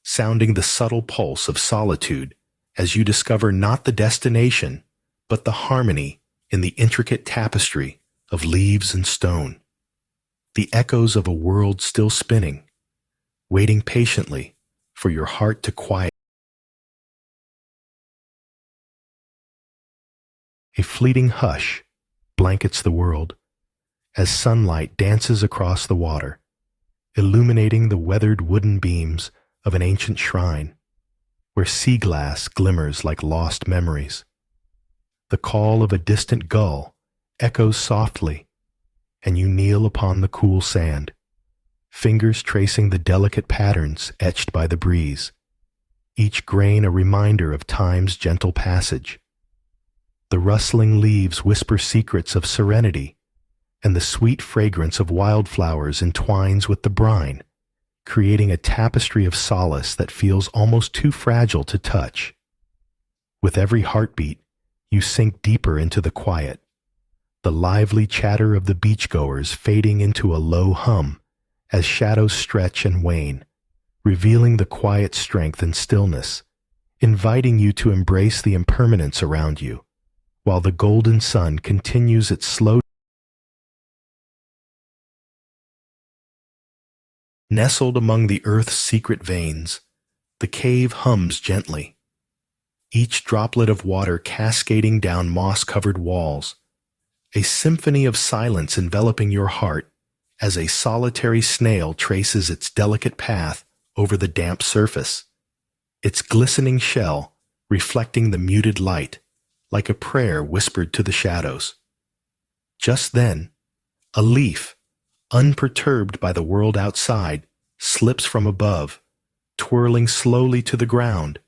sounding the subtle pulse of solitude as you discover not the destination, but the harmony in the intricate tapestry of leaves and stone, the echoes of a world still spinning, waiting patiently for your heart to quiet. A fleeting hush blankets the world as sunlight dances across the water, illuminating the weathered wooden beams of an ancient shrine, where sea glass glimmers like lost memories. The call of a distant gull echoes softly, and you kneel upon the cool sand, fingers tracing the delicate patterns etched by the breeze, each grain a reminder of time's gentle passage. The rustling leaves whisper secrets of serenity, and the sweet fragrance of wildflowers entwines with the brine, creating a tapestry of solace that feels almost too fragile to touch. With every heartbeat, you sink deeper into the quiet, the lively chatter of the beachgoers fading into a low hum as shadows stretch and wane, revealing the quiet strength and stillness, inviting you to embrace the impermanence around you, while the golden sun continues its slow. Nestled among the earth's secret veins, the cave hums gently, each droplet of water cascading down moss-covered walls, a symphony of silence enveloping your heart as a solitary snail traces its delicate path over the damp surface, its glistening shell reflecting the muted light like a prayer whispered to the shadows. Just then, a leaf, unperturbed by the world outside, slips from above, twirling slowly to the ground,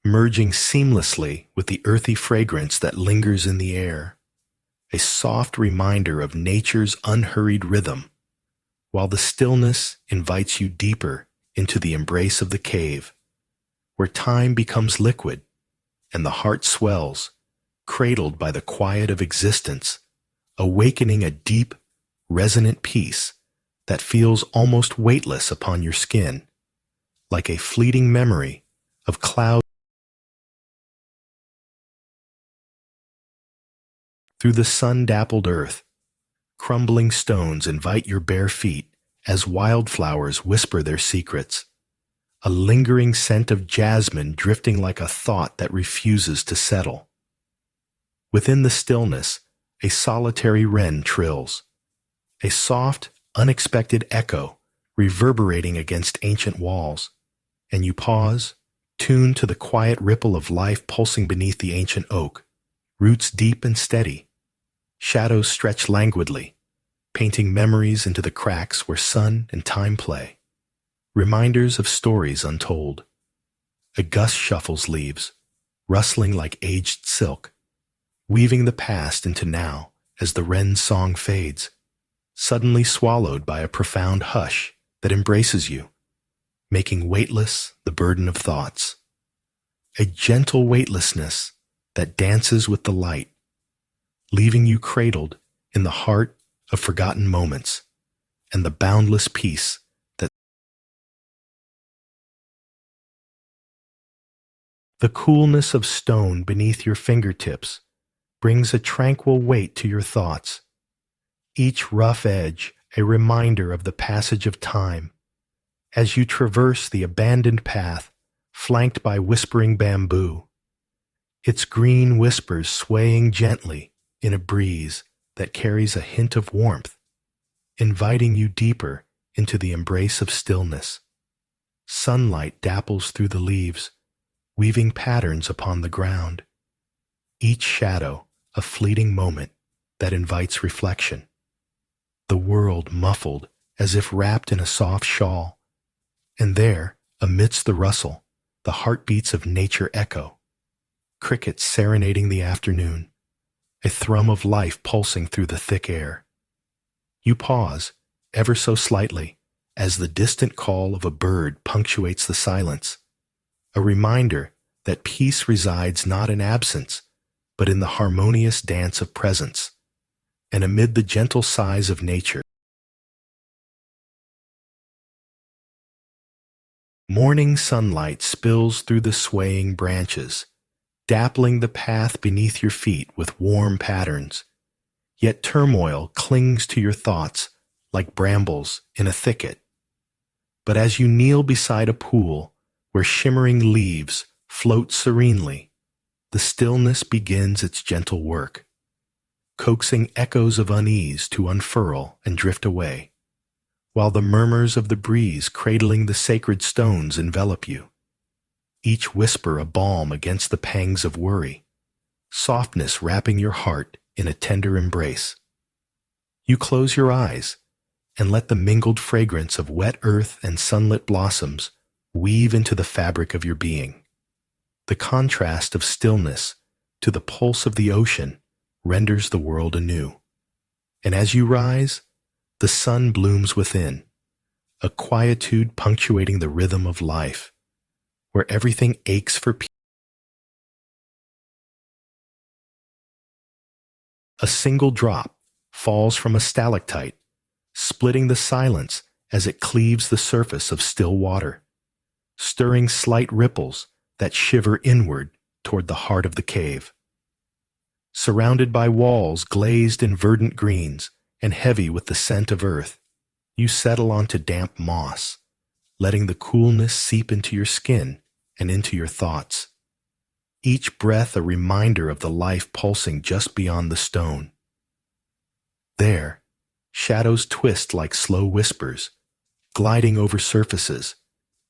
merging seamlessly with the earthy fragrance that lingers in the air, a soft reminder of nature's unhurried rhythm, while the stillness invites you deeper into the embrace of the cave, where time becomes liquid and the heart swells, cradled by the quiet of existence, awakening a deep, resonant peace that feels almost weightless upon your skin, like a fleeting memory of clouds. Through the sun-dappled earth, crumbling stones invite your bare feet as wildflowers whisper their secrets, a lingering scent of jasmine drifting like a thought that refuses to settle. Within the stillness, a solitary wren trills, a soft, unexpected echo reverberating against ancient walls, and you pause, tuned to the quiet ripple of life pulsing beneath the ancient oak, roots deep and steady. Shadows stretch languidly, painting memories into the cracks where sun and time play, reminders of stories untold. A gust shuffles leaves, rustling like aged silk, weaving the past into now as the wren's song fades, suddenly swallowed by a profound hush that embraces you, making weightless the burden of thoughts. A gentle weightlessness that dances with the light, leaving you cradled in the heart of forgotten moments and the boundless peace that the coolness of stone beneath your fingertips brings a tranquil weight to your thoughts, each rough edge a reminder of the passage of time, as you traverse the abandoned path flanked by whispering bamboo, its green whispers swaying gently in a breeze that carries a hint of warmth, inviting you deeper into the embrace of stillness. Sunlight dapples through the leaves, weaving patterns upon the ground, each shadow a fleeting moment that invites reflection. The world muffled as if wrapped in a soft shawl, and there, amidst the rustle, the heartbeats of nature echo, crickets serenading the afternoon, a thrum of life pulsing through the thick air. You pause, ever so slightly, as the distant call of a bird punctuates the silence, a reminder that peace resides not in absence, but in the harmonious dance of presence, and amid the gentle sighs of nature. Morning sunlight spills through the swaying branches, dappling the path beneath your feet with warm patterns, yet turmoil clings to your thoughts like brambles in a thicket. But as you kneel beside a pool where shimmering leaves float serenely, the stillness begins its gentle work, coaxing echoes of unease to unfurl and drift away, while the murmurs of the breeze cradling the sacred stones envelop you, each whisper a balm against the pangs of worry, softness wrapping your heart in a tender embrace. You close your eyes and let the mingled fragrance of wet earth and sunlit blossoms weave into the fabric of your being. The contrast of stillness to the pulse of the ocean renders the world anew. And as you rise, the sun blooms within, a quietude punctuating the rhythm of life, where everything aches for peace. A single drop falls from a stalactite, splitting the silence as it cleaves the surface of still water, stirring slight ripples that shiver inward toward the heart of the cave. Surrounded by walls glazed in verdant greens and heavy with the scent of earth, you settle onto damp moss, letting the coolness seep into your skin and into your thoughts. Each breath a reminder of the life pulsing just beyond the stone. There, shadows twist like slow whispers, gliding over surfaces,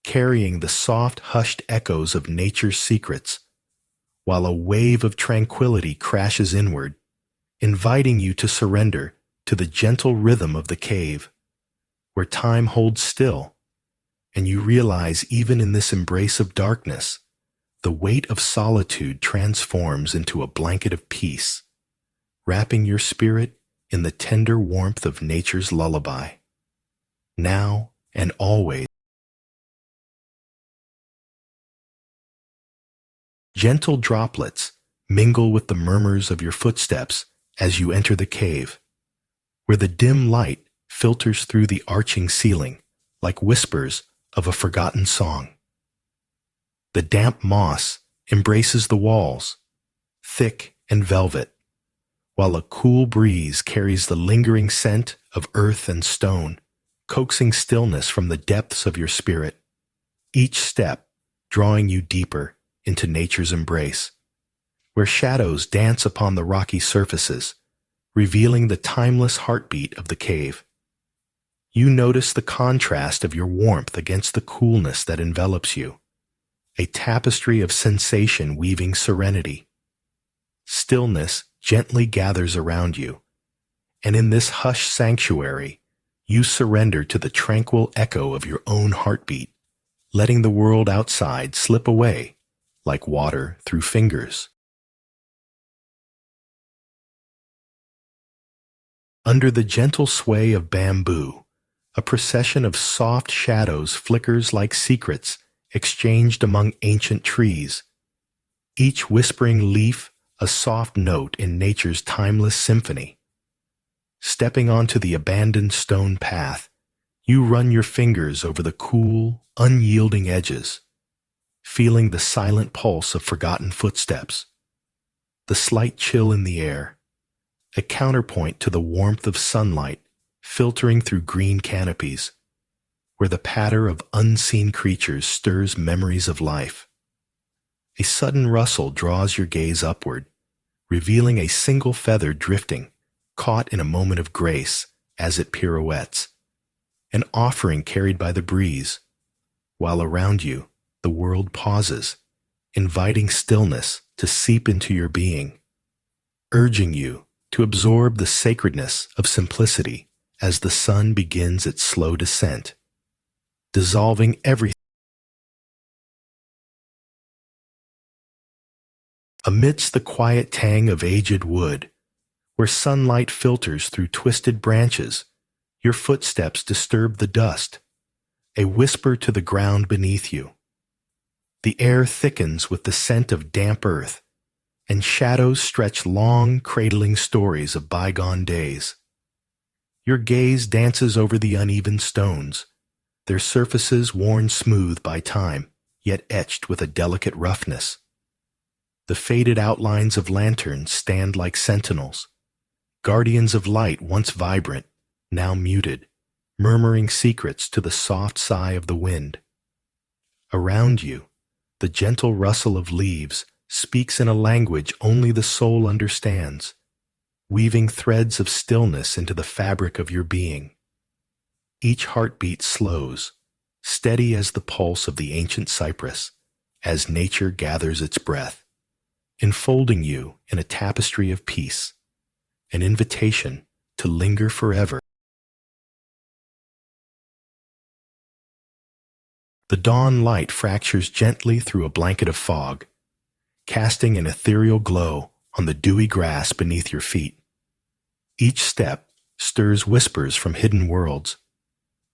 carrying the soft, hushed echoes of nature's secrets, while a wave of tranquility crashes inward, inviting you to surrender to the gentle rhythm of the cave, where time holds still, and you realize even in this embrace of darkness, the weight of solitude transforms into a blanket of peace, wrapping your spirit in the tender warmth of nature's lullaby. Now and always. Gentle droplets mingle with the murmurs of your footsteps as you enter the cave, where the dim light filters through the arching ceiling like whispers of a forgotten song. The damp moss embraces the walls, thick and velvet, while a cool breeze carries the lingering scent of earth and stone, coaxing stillness from the depths of your spirit, each step drawing you deeper into nature's embrace, where shadows dance upon the rocky surfaces, revealing the timeless heartbeat of the cave. You notice the contrast of your warmth against the coolness that envelops you, a tapestry of sensation weaving serenity. Stillness gently gathers around you, and in this hushed sanctuary, you surrender to the tranquil echo of your own heartbeat, letting the world outside slip away like water through fingers. Under the gentle sway of bamboo, a procession of soft shadows flickers like secrets exchanged among ancient trees, each whispering leaf a soft note in nature's timeless symphony. Stepping onto the abandoned stone path, you run your fingers over the cool, unyielding edges, feeling the silent pulse of forgotten footsteps, the slight chill in the air, a counterpoint to the warmth of sunlight filtering through green canopies, where the patter of unseen creatures stirs memories of life. A sudden rustle draws your gaze upward, revealing a single feather drifting, caught in a moment of grace as it pirouettes, an offering carried by the breeze, while around you the world pauses, inviting stillness to seep into your being, urging you to absorb the sacredness of simplicity as the sun begins its slow descent, dissolving everything. Amidst the quiet tang of aged wood, where sunlight filters through twisted branches, your footsteps disturb the dust, a whisper to the ground beneath you. The air thickens with the scent of damp earth, and shadows stretch long, cradling stories of bygone days. Your gaze dances over the uneven stones, their surfaces worn smooth by time, yet etched with a delicate roughness. The faded outlines of lanterns stand like sentinels, guardians of light once vibrant, now muted, murmuring secrets to the soft sigh of the wind. Around you, the gentle rustle of leaves speaks in a language only the soul understands, weaving threads of stillness into the fabric of your being. Each heartbeat slows, steady as the pulse of the ancient cypress, as nature gathers its breath, enfolding you in a tapestry of peace, an invitation to linger forever. The dawn light fractures gently through a blanket of fog, casting an ethereal glow on the dewy grass beneath your feet. Each step stirs whispers from hidden worlds,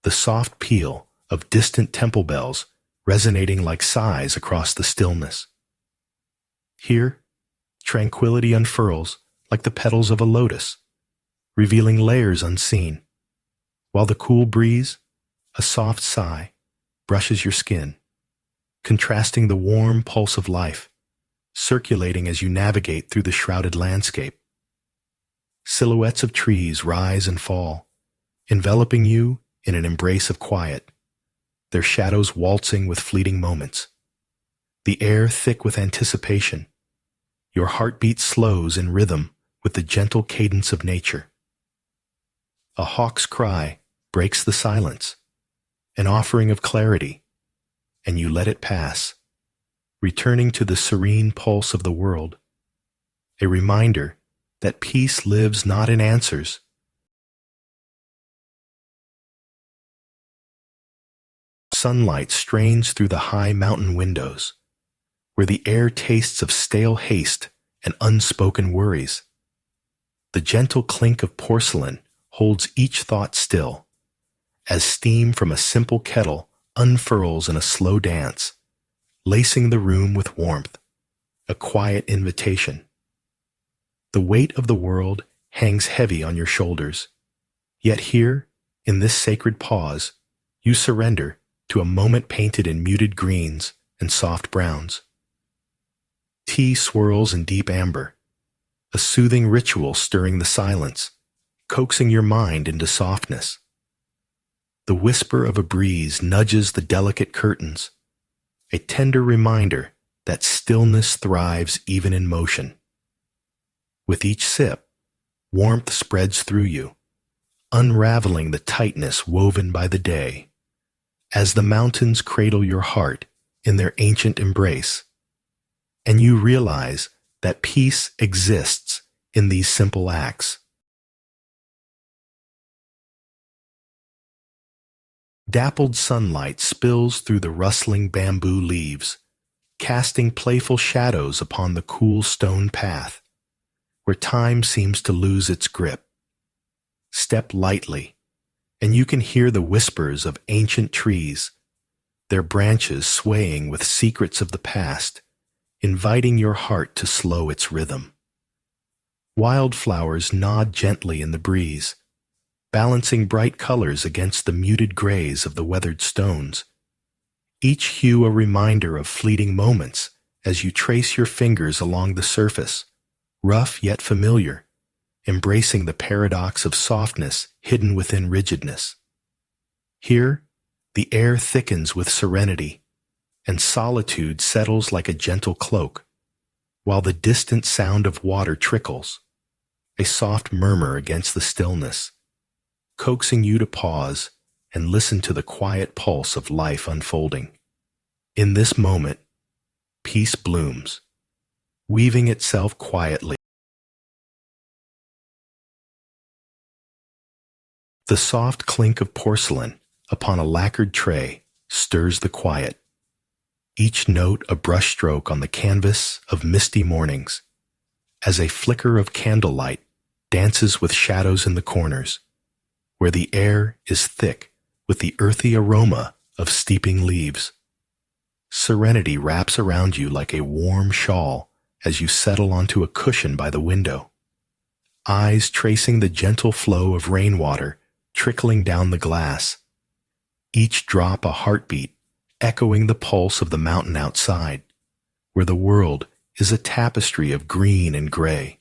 the soft peal of distant temple bells resonating like sighs across the stillness. Here, tranquility unfurls like the petals of a lotus, revealing layers unseen, while the cool breeze, A soft sigh brushes your skin, contrasting the warm pulse of life, circulating as you navigate through the shrouded landscape. Silhouettes of trees rise and fall, enveloping you in an embrace of quiet, their shadows waltzing with fleeting moments. The air thick with anticipation. Your heartbeat slows in rhythm with the gentle cadence of nature. A hawk's cry breaks the silence, an offering of clarity, and you let it pass, returning to the serene pulse of the world, a reminder that peace lives not in answers. Sunlight strains through the high mountain windows, where the air tastes of stale haste and unspoken worries. The gentle clink of porcelain holds each thought still, as steam from a simple kettle unfurls in a slow dance, lacing the room with warmth, a quiet invitation. The weight of the world hangs heavy on your shoulders, yet here, in this sacred pause, you surrender to a moment painted in muted greens and soft browns. Tea swirls in deep amber, a soothing ritual stirring the silence, coaxing your mind into softness. The whisper of a breeze nudges the delicate curtains, a tender reminder that stillness thrives even in motion. With each sip, warmth spreads through you, unraveling the tightness woven by the day, as the mountains cradle your heart in their ancient embrace, and you realize that peace exists in these simple acts. Dappled sunlight spills through the rustling bamboo leaves, casting playful shadows upon the cool stone path, where time seems to lose its grip. Step lightly, and you can hear the whispers of ancient trees, their branches swaying with secrets of the past, inviting your heart to slow its rhythm. Wildflowers nod gently in the breeze, balancing bright colors against the muted grays of the weathered stones, each hue a reminder of fleeting moments as you trace your fingers along the surface, rough yet familiar, embracing the paradox of softness hidden within rigidness. Here, the air thickens with serenity, and solitude settles like a gentle cloak, while the distant sound of water trickles, a soft murmur against the stillness, coaxing you to pause and listen to the quiet pulse of life unfolding. In this moment, peace blooms, weaving itself quietly. The soft clink of porcelain upon a lacquered tray stirs the quiet, each note a brushstroke on the canvas of misty mornings, as a flicker of candlelight dances with shadows in the corners, where the air is thick with the earthy aroma of steeping leaves. Serenity wraps around you like a warm shawl as you settle onto a cushion by the window, eyes tracing the gentle flow of rainwater trickling down the glass, each drop a heartbeat echoing the pulse of the mountain outside, where the world is a tapestry of green and gray,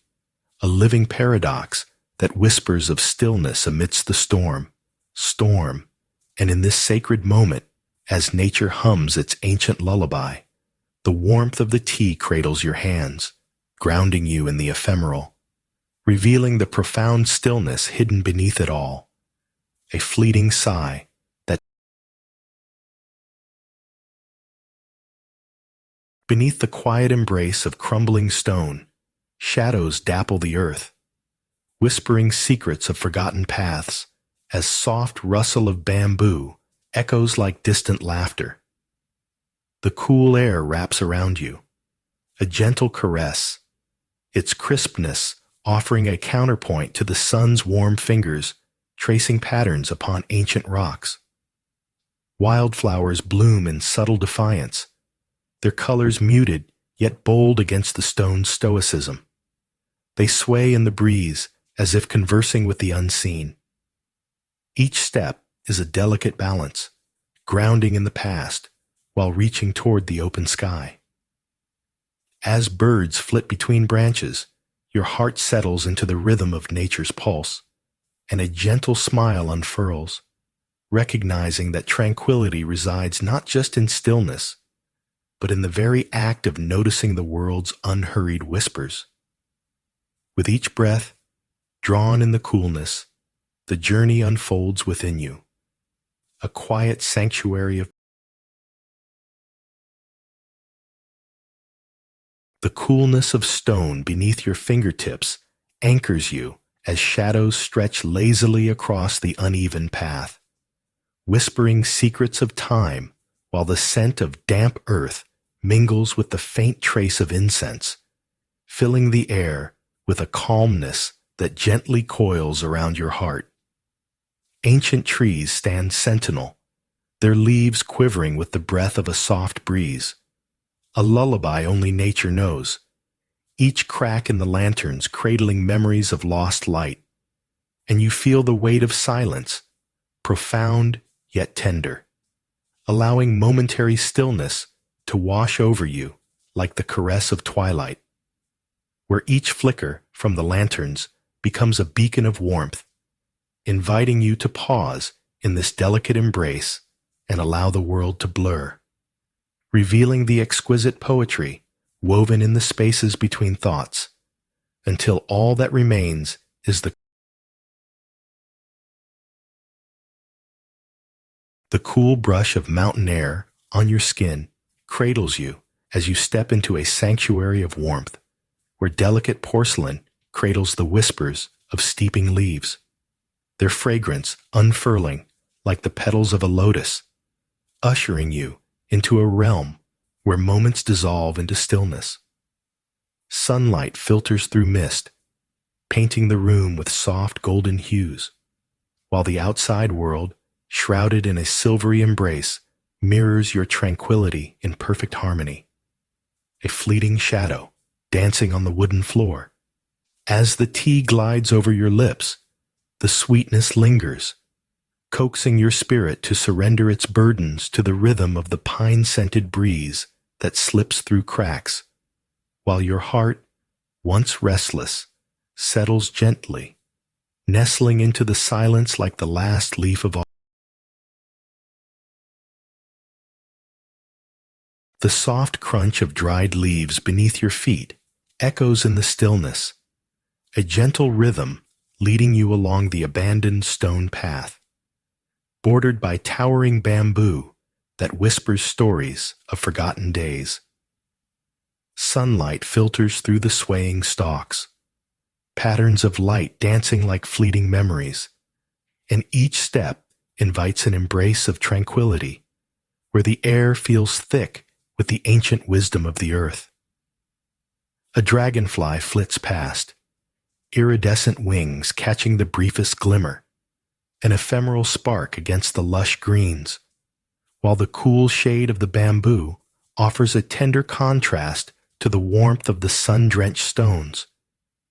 a living paradox that whispers of stillness amidst the storm, and in this sacred moment, as nature hums its ancient lullaby, the warmth of the tea cradles your hands, grounding you in the ephemeral, revealing the profound stillness hidden beneath it all, a fleeting sigh that beneath the quiet embrace of crumbling stone, shadows dapple the earth, whispering secrets of forgotten paths, as soft rustle of bamboo echoes like distant laughter. The cool air wraps around you, a gentle caress, its crispness offering a counterpoint to the sun's warm fingers tracing patterns upon ancient rocks. Wildflowers bloom in subtle defiance, their colors muted yet bold against the stone's stoicism. They sway in the breeze as if conversing with the unseen. Each step is a delicate balance, grounding in the past while reaching toward the open sky. As birds flit between branches, your heart settles into the rhythm of nature's pulse, and a gentle smile unfurls, recognizing that tranquility resides not just in stillness, but in the very act of noticing the world's unhurried whispers. With each breath, drawn in the coolness, the journey unfolds within you, a quiet sanctuary of the coolness of stone beneath your fingertips anchors you as shadows stretch lazily across the uneven path, whispering secrets of time while the scent of damp earth mingles with the faint trace of incense, filling the air with a calmness that gently coils around your heart. Ancient trees stand sentinel, their leaves quivering with the breath of a soft breeze, a lullaby only nature knows, each crack in the lanterns cradling memories of lost light, and you feel the weight of silence, profound yet tender, allowing momentary stillness to wash over you like the caress of twilight, where each flicker from the lanterns becomes a beacon of warmth, inviting you to pause in this delicate embrace and allow the world to blur, revealing the exquisite poetry woven in the spaces between thoughts, until all that remains is the cool brush of mountain air on your skin cradles you as you step into a sanctuary of warmth, where delicate porcelain cradles the whispers of steeping leaves, their fragrance unfurling like the petals of a lotus, ushering you into a realm where moments dissolve into stillness. Sunlight filters through mist, painting the room with soft golden hues, while the outside world, shrouded in a silvery embrace, mirrors your tranquility in perfect harmony. A fleeting shadow dancing on the wooden floor. As the tea glides over your lips, the sweetness lingers, coaxing your spirit to surrender its burdens to the rhythm of the pine-scented breeze that slips through cracks, while your heart, once restless, settles gently, nestling into the silence like the last leaf of autumn. The soft crunch of dried leaves beneath your feet echoes in the stillness, a gentle rhythm leading you along the abandoned stone path, bordered by towering bamboo that whispers stories of forgotten days. Sunlight filters through the swaying stalks, patterns of light dancing like fleeting memories, and each step invites an embrace of tranquility, where the air feels thick with the ancient wisdom of the earth. A dragonfly flits past, iridescent wings catching the briefest glimmer, an ephemeral spark against the lush greens, while the cool shade of the bamboo offers a tender contrast to the warmth of the sun-drenched stones,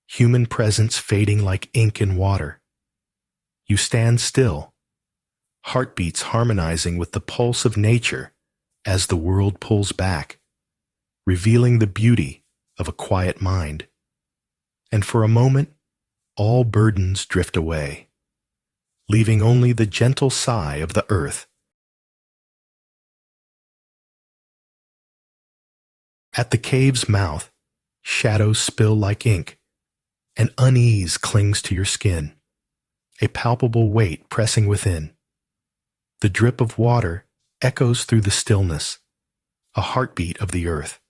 human presence fading like ink in water. You stand still, heartbeats harmonizing with the pulse of nature as the world pulls back, revealing the beauty of a quiet mind. And for a moment, all burdens drift away, leaving only the gentle sigh of the earth. At the cave's mouth, shadows spill like ink, and unease clings to your skin, a palpable weight pressing within. The drip of water echoes through the stillness, a heartbeat of the earth,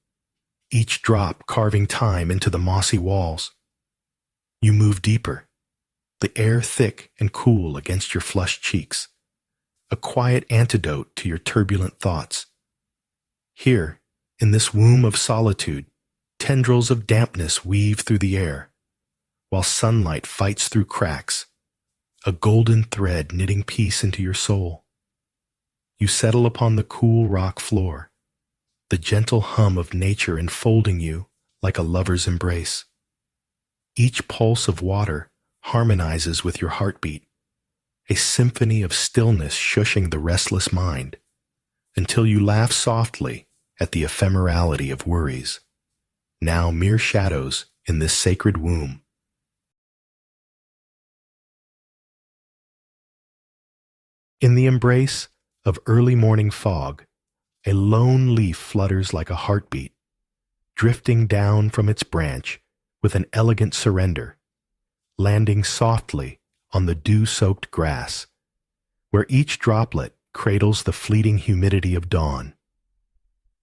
each drop carving time into the mossy walls. You move deeper, the air thick and cool against your flushed cheeks, a quiet antidote to your turbulent thoughts. Here, in this womb of solitude, tendrils of dampness weave through the air, while sunlight fights through cracks, a golden thread knitting peace into your soul. You settle upon the cool rock floor, the gentle hum of nature enfolding you like a lover's embrace. Each pulse of water harmonizes with your heartbeat, a symphony of stillness shushing the restless mind, until you laugh softly at the ephemerality of worries, now mere shadows in this sacred womb. In the embrace of early morning fog, a lone leaf flutters like a heartbeat, drifting down from its branch with an elegant surrender, landing softly on the dew-soaked grass, where each droplet cradles the fleeting humidity of dawn.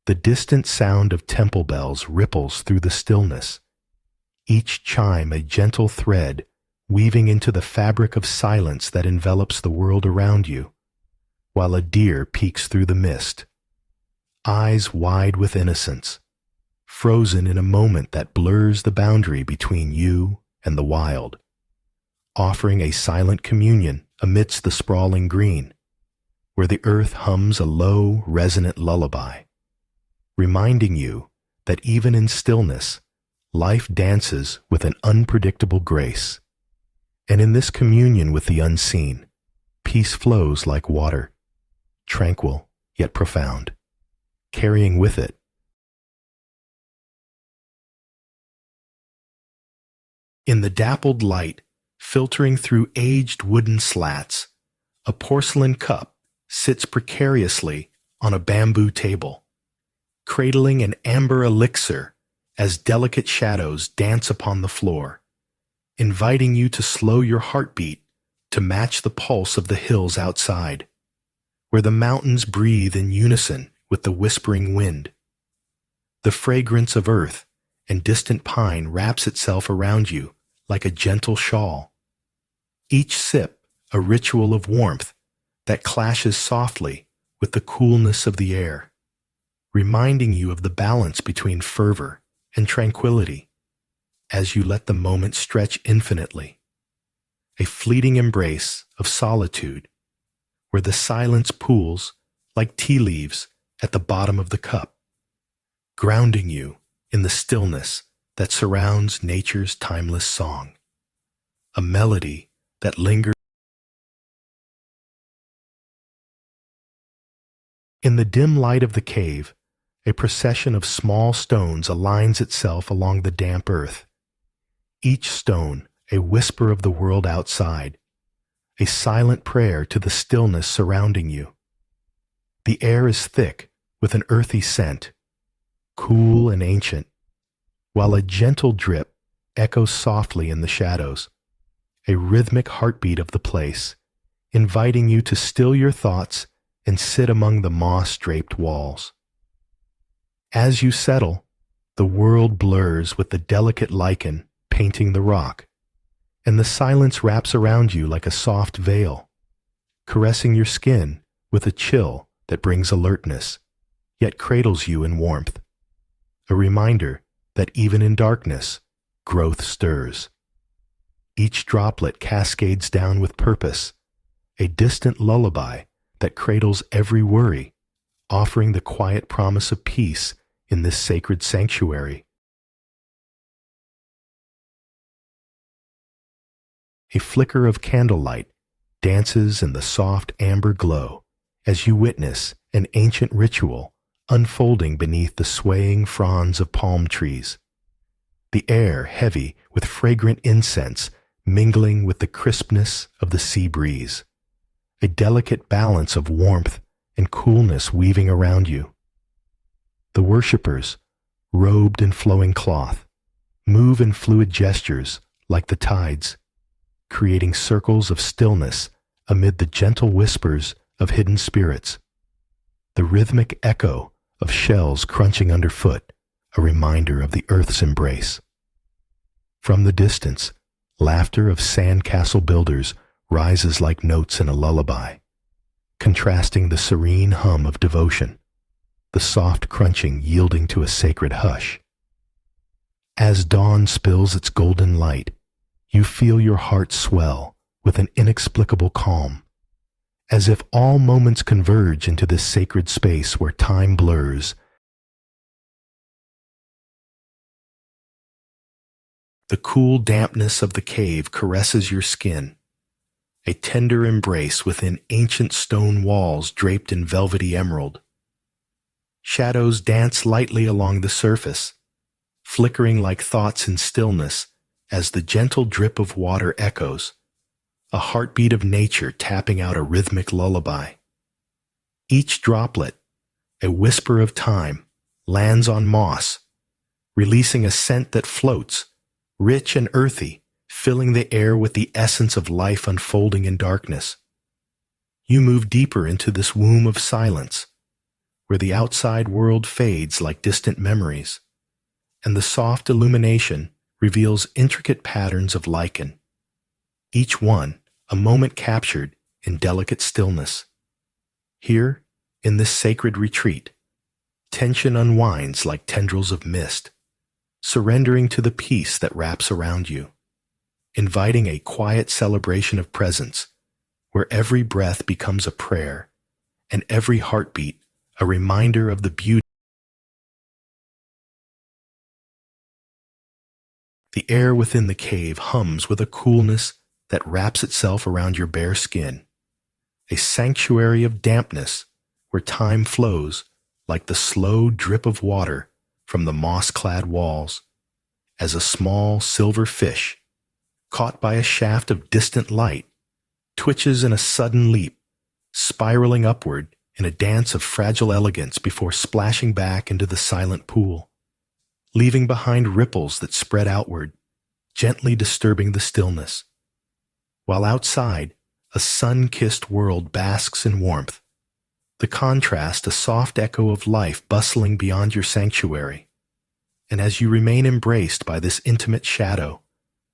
The distant sound of temple bells ripples through the stillness, each chime a gentle thread weaving into the fabric of silence that envelops the world around you, while a deer peeks through the mist, eyes wide with innocence, frozen in a moment that blurs the boundary between you and the wild, offering a silent communion amidst the sprawling green, where the earth hums a low, resonant lullaby, reminding you that even in stillness, life dances with an unpredictable grace. And in this communion with the unseen, peace flows like water, tranquil yet profound, carrying with it in the dappled light filtering through aged wooden slats, a porcelain cup sits precariously on a bamboo table, cradling an amber elixir as delicate shadows dance upon the floor, inviting you to slow your heartbeat to match the pulse of the hills outside, where the mountains breathe in unison with the whispering wind. The fragrance of earth and distant pine wraps itself around you like a gentle shawl, each sip a ritual of warmth that clashes softly with the coolness of the air, reminding you of the balance between fervor and tranquility as you let the moment stretch infinitely, a fleeting embrace of solitude where the silence pools like tea leaves at the bottom of the cup, grounding you in the stillness that surrounds nature's timeless song, a melody that lingers. In the dim light of the cave, a procession of small stones aligns itself along the damp earth, each stone a whisper of the world outside, a silent prayer to the stillness surrounding you. The air is thick with an earthy scent, cool and ancient, while a gentle drip echoes softly in the shadows, a rhythmic heartbeat of the place, inviting you to still your thoughts and sit among the moss-draped walls. As you settle, the world blurs with the delicate lichen painting the rock, and the silence wraps around you like a soft veil, caressing your skin with a chill that brings alertness, yet cradles you in warmth, a reminder that even in darkness, growth stirs. Each droplet cascades down with purpose, a distant lullaby that cradles every worry, offering the quiet promise of peace in this sacred sanctuary. A flicker of candlelight dances in the soft amber glow as you witness an ancient ritual unfolding beneath the swaying fronds of palm trees, the air heavy with fragrant incense mingling with the crispness of the sea breeze, a delicate balance of warmth and coolness weaving around you. The worshippers, robed in flowing cloth, move in fluid gestures like the tides, creating circles of stillness amid the gentle whispers of hidden spirits, the rhythmic echo of shells crunching underfoot, a reminder of the earth's embrace. From the distance, laughter of sandcastle builders rises like notes in a lullaby, contrasting the serene hum of devotion, the soft crunching yielding to a sacred hush. As dawn spills its golden light, you feel your heart swell with an inexplicable calm, as if all moments converge into this sacred space where time blurs. The cool dampness of the cave caresses your skin, a tender embrace within ancient stone walls draped in velvety emerald. Shadows dance lightly along the surface, flickering like thoughts in stillness as the gentle drip of water echoes, a heartbeat of nature tapping out a rhythmic lullaby. Each droplet, a whisper of time, lands on moss, releasing a scent that floats, rich and earthy, filling the air with the essence of life unfolding in darkness. You move deeper into this womb of silence, where the outside world fades like distant memories, and the soft illumination reveals intricate patterns of lichen, each one a moment captured in delicate stillness. Here, in this sacred retreat, tension unwinds like tendrils of mist, surrendering to the peace that wraps around you, inviting a quiet celebration of presence, where every breath becomes a prayer and every heartbeat a reminder of the beauty. The air within the cave hums with a coolness that wraps itself around your bare skin, a sanctuary of dampness where time flows like the slow drip of water from the moss-clad walls, as a small silver fish, caught by a shaft of distant light, twitches in a sudden leap, spiraling upward in a dance of fragile elegance before splashing back into the silent pool, leaving behind ripples that spread outward, gently disturbing the stillness. While outside, a sun-kissed world basks in warmth, the contrast a soft echo of life bustling beyond your sanctuary. And as you remain embraced by this intimate shadow,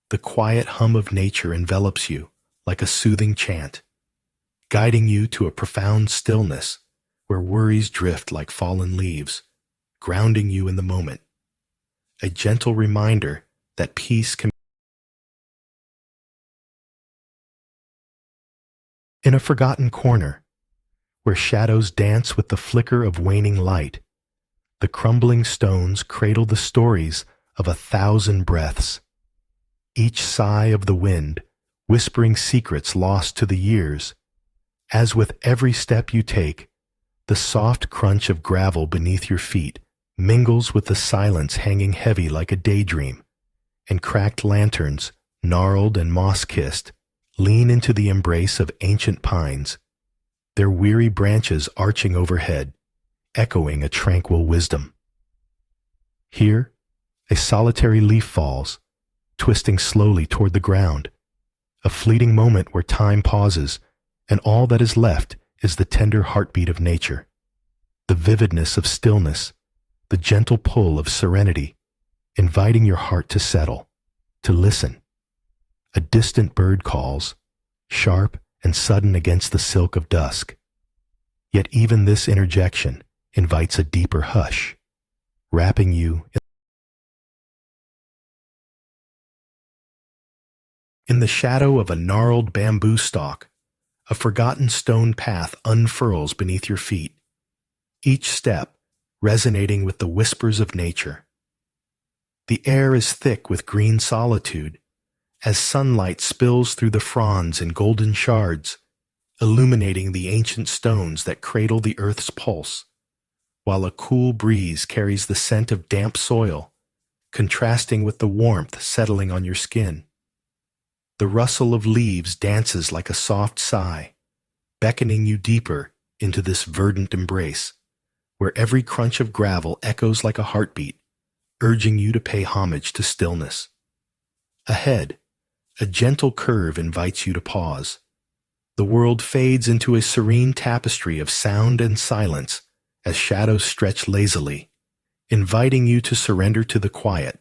the quiet hum of nature envelops you like a soothing chant, guiding you to a profound stillness where worries drift like fallen leaves, grounding you in the moment. A gentle reminder that peace can. In a forgotten corner, where shadows dance with the flicker of waning light, the crumbling stones cradle the stories of 1,000 breaths, each sigh of the wind whispering secrets lost to the years. As with every step you take, the soft crunch of gravel beneath your feet mingles with the silence hanging heavy like a daydream, and cracked lanterns, gnarled and moss-kissed, lean into the embrace of ancient pines, their weary branches arching overhead, echoing a tranquil wisdom. Here, a solitary leaf falls, twisting slowly toward the ground, a fleeting moment where time pauses, and all that is left is the tender heartbeat of nature, the vividness of stillness, the gentle pull of serenity, inviting your heart to settle, to listen. A distant bird calls, sharp and sudden against the silk of dusk. Yet even this interjection invites a deeper hush, wrapping you in the shadow of a gnarled bamboo stalk. A forgotten stone path unfurls beneath your feet, each step resonating with the whispers of nature. The air is thick with green solitude, as sunlight spills through the fronds in golden shards, illuminating the ancient stones that cradle the earth's pulse, while a cool breeze carries the scent of damp soil, contrasting with the warmth settling on your skin. The rustle of leaves dances like a soft sigh, beckoning you deeper into this verdant embrace, where every crunch of gravel echoes like a heartbeat, urging you to pay homage to stillness. Ahead, a gentle curve invites you to pause. The world fades into a serene tapestry of sound and silence as shadows stretch lazily, inviting you to surrender to the quiet,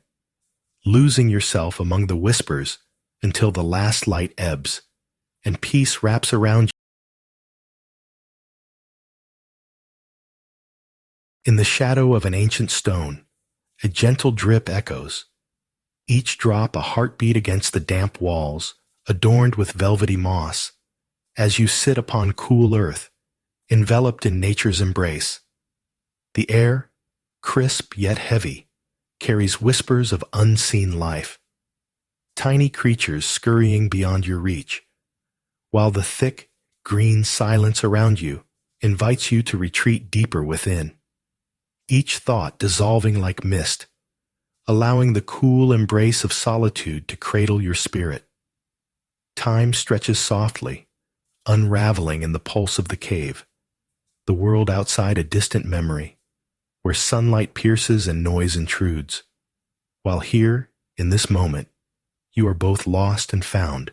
losing yourself among the whispers until the last light ebbs, and peace wraps around you. In the shadow of an ancient stone, a gentle drip echoes, each drop a heartbeat against the damp walls, adorned with velvety moss, as you sit upon cool earth, enveloped in nature's embrace. The air, crisp yet heavy, carries whispers of unseen life, tiny creatures scurrying beyond your reach, while the thick, green silence around you invites you to retreat deeper within, each thought dissolving like mist, allowing the cool embrace of solitude to cradle your spirit. Time stretches softly, unraveling in the pulse of the cave, the world outside a distant memory, where sunlight pierces and noise intrudes, while here, in this moment, you are both lost and found,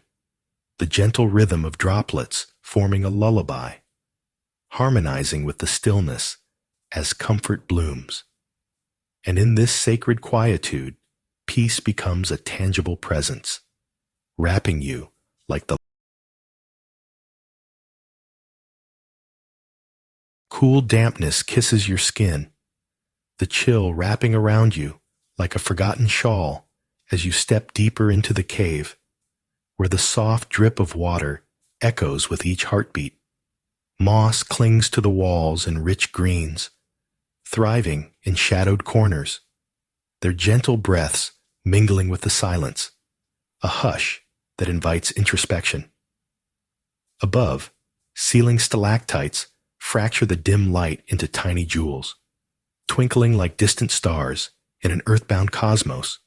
the gentle rhythm of droplets forming a lullaby, harmonizing with the stillness as comfort blooms. And in this sacred quietude, peace becomes a tangible presence, wrapping you like the cool dampness kisses your skin, the chill wrapping around you like a forgotten shawl as you step deeper into the cave, where the soft drip of water echoes with each heartbeat. Moss clings to the walls in rich greens, thriving in shadowed corners, their gentle breaths mingling with the silence, a hush that invites introspection. Above, ceiling stalactites fracture the dim light into tiny jewels, twinkling like distant stars in an earthbound cosmos,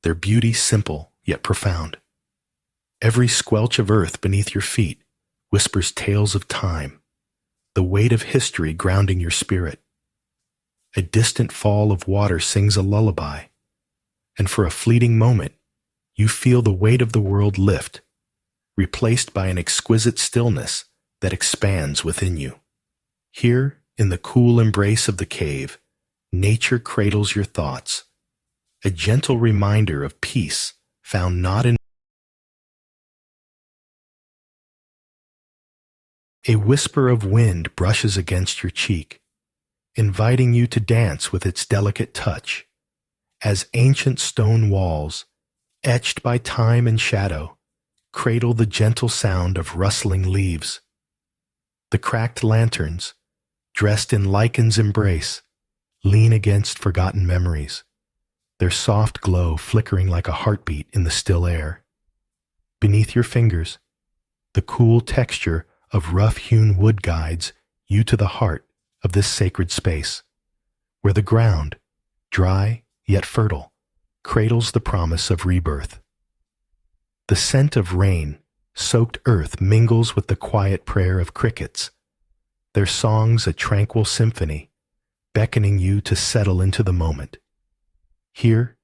their beauty simple yet profound. Every squelch of earth beneath your feet whispers tales of time, the weight of history grounding your spirit. A distant fall of water sings a lullaby, and for a fleeting moment, you feel the weight of the world lift, replaced by an exquisite stillness that expands within you. Here, in the cool embrace of the cave, nature cradles your thoughts, a gentle reminder of peace found not in a whisper of wind brushes against your cheek, inviting you to dance with its delicate touch, as ancient stone walls, etched by time and shadow, cradle the gentle sound of rustling leaves. The cracked lanterns, dressed in lichen's embrace, lean against forgotten memories, their soft glow flickering like a heartbeat in the still air. Beneath your fingers, the cool texture of rough-hewn wood guides you to the heart of this sacred space, where the ground, dry yet fertile, cradles the promise of rebirth. The scent of rain-soaked earth mingles with the quiet prayer of crickets, their songs a tranquil symphony, beckoning you to settle into the moment. Here,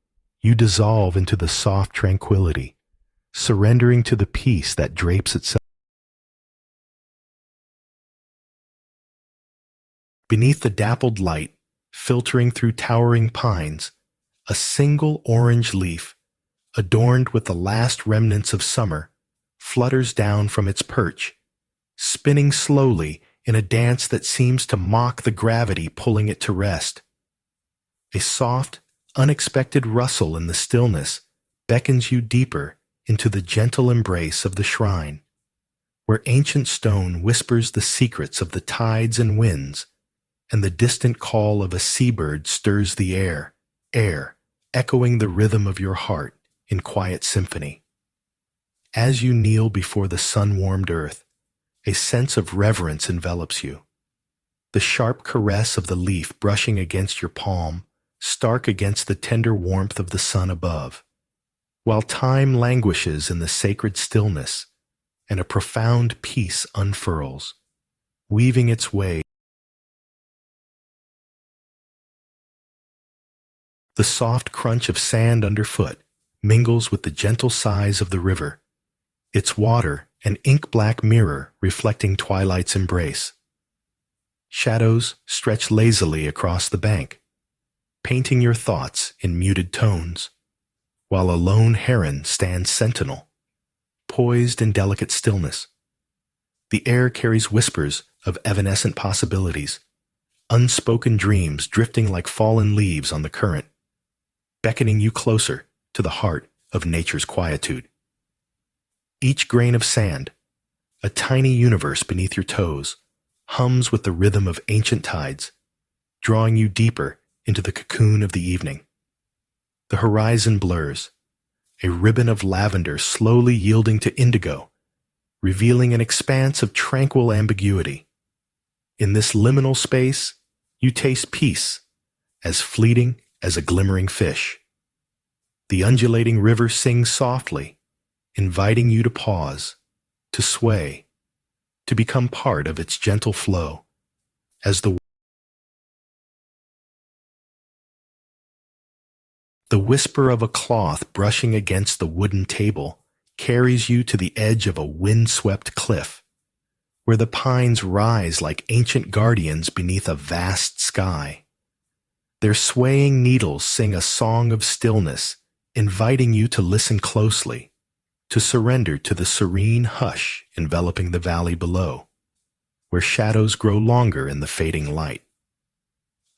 you dissolve into the soft tranquility, surrendering to the peace that drapes itself. Beneath the dappled light, filtering through towering pines, a single orange leaf, adorned with the last remnants of summer, flutters down from its perch, spinning slowly in a dance that seems to mock the gravity pulling it to rest. A soft, unexpected rustle in the stillness beckons you deeper into the gentle embrace of the shrine, where ancient stone whispers the secrets of the tides and winds, and the distant call of a seabird stirs the air, echoing the rhythm of your heart in quiet symphony. As you kneel before the sun-warmed earth, a sense of reverence envelops you. The sharp caress of the leaf brushing against your palm, stark against the tender warmth of the sun above, while time languishes in the sacred stillness, and a profound peace unfurls, weaving its way. The soft crunch of sand underfoot mingles with the gentle sighs of the river, its water an ink-black mirror reflecting twilight's embrace. Shadows stretch lazily across the bank, painting your thoughts in muted tones, while a lone heron stands sentinel, poised in delicate stillness. The air carries whispers of evanescent possibilities, unspoken dreams drifting like fallen leaves on the current, beckoning you closer to the heart of nature's quietude. Each grain of sand, a tiny universe beneath your toes, hums with the rhythm of ancient tides, drawing you deeper into the cocoon of the evening. The horizon blurs, a ribbon of lavender slowly yielding to indigo revealing an expanse of tranquil ambiguity. In this liminal space, you taste peace, as fleeting as a glimmering fish. The undulating river sings softly, inviting you to pause, to sway, to become part of its gentle flow, as the whisper of a cloth brushing against the wooden table carries you to the edge of a wind-swept cliff, where the pines rise like ancient guardians beneath a vast sky. Their swaying needles sing a song of stillness, inviting you to listen closely, to surrender to the serene hush enveloping the valley below, where shadows grow longer in the fading light.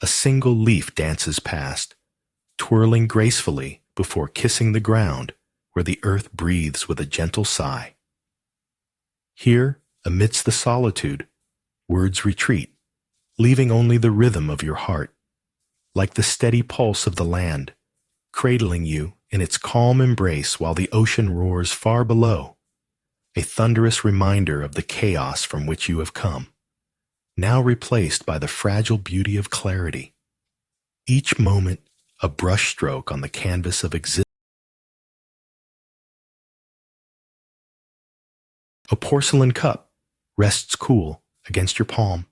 A single leaf dances past, twirling gracefully before kissing the ground where the earth breathes with a gentle sigh. Here, amidst the solitude, words retreat, leaving only the rhythm of your heart, like the steady pulse of the land, cradling you in its calm embrace while the ocean roars far below, a thunderous reminder of the chaos from which you have come, now replaced by the fragile beauty of clarity. Each moment a brushstroke on the canvas of existence. A porcelain cup rests cool against your palm,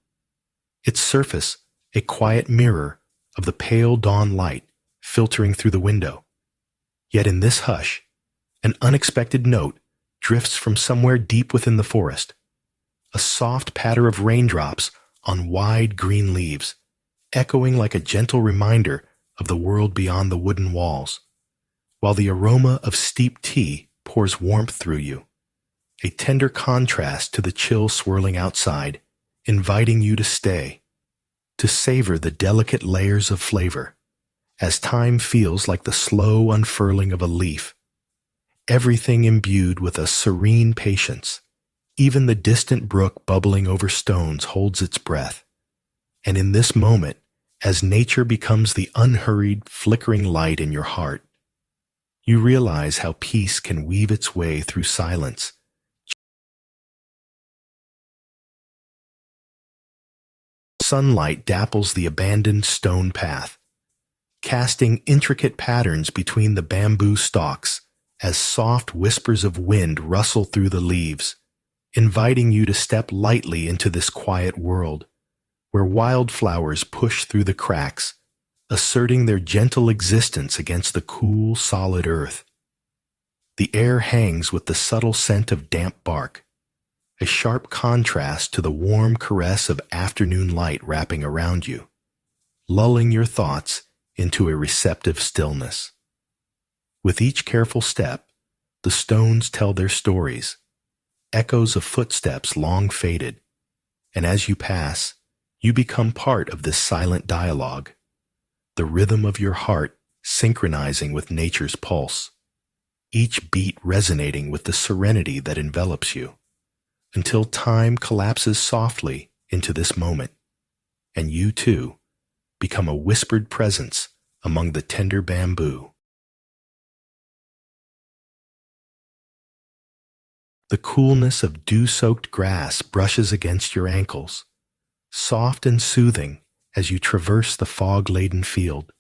its surface a quiet mirror of the pale dawn light filtering through the window. Yet in this hush, an unexpected note drifts from somewhere deep within the forest, a soft patter of raindrops on wide green leaves, echoing like a gentle reminder of the world beyond the wooden walls, while the aroma of steeped tea pours warmth through you, a tender contrast to the chill swirling outside, inviting you to stay, to savor the delicate layers of flavor, as time feels like the slow unfurling of a leaf, everything imbued with a serene patience. Even the distant brook bubbling over stones holds its breath. And in this moment, as nature becomes the unhurried, flickering light in your heart, you realize how peace can weave its way through silence. Sunlight dapples the abandoned stone path, casting intricate patterns between the bamboo stalks as soft whispers of wind rustle through the leaves, inviting you to step lightly into this quiet world, where wildflowers push through the cracks, asserting their gentle existence against the cool, solid earth. The air hangs with the subtle scent of damp bark, a sharp contrast to the warm caress of afternoon light wrapping around you, lulling your thoughts into a receptive stillness. With each careful step, the stones tell their stories, echoes of footsteps long faded, and as you pass, you become part of this silent dialogue, the rhythm of your heart synchronizing with nature's pulse, each beat resonating with the serenity that envelops you, until time collapses softly into this moment, and you too become a whispered presence among the tender bamboo. The coolness of dew-soaked grass brushes against your ankles, soft and soothing as you traverse the fog-laden field,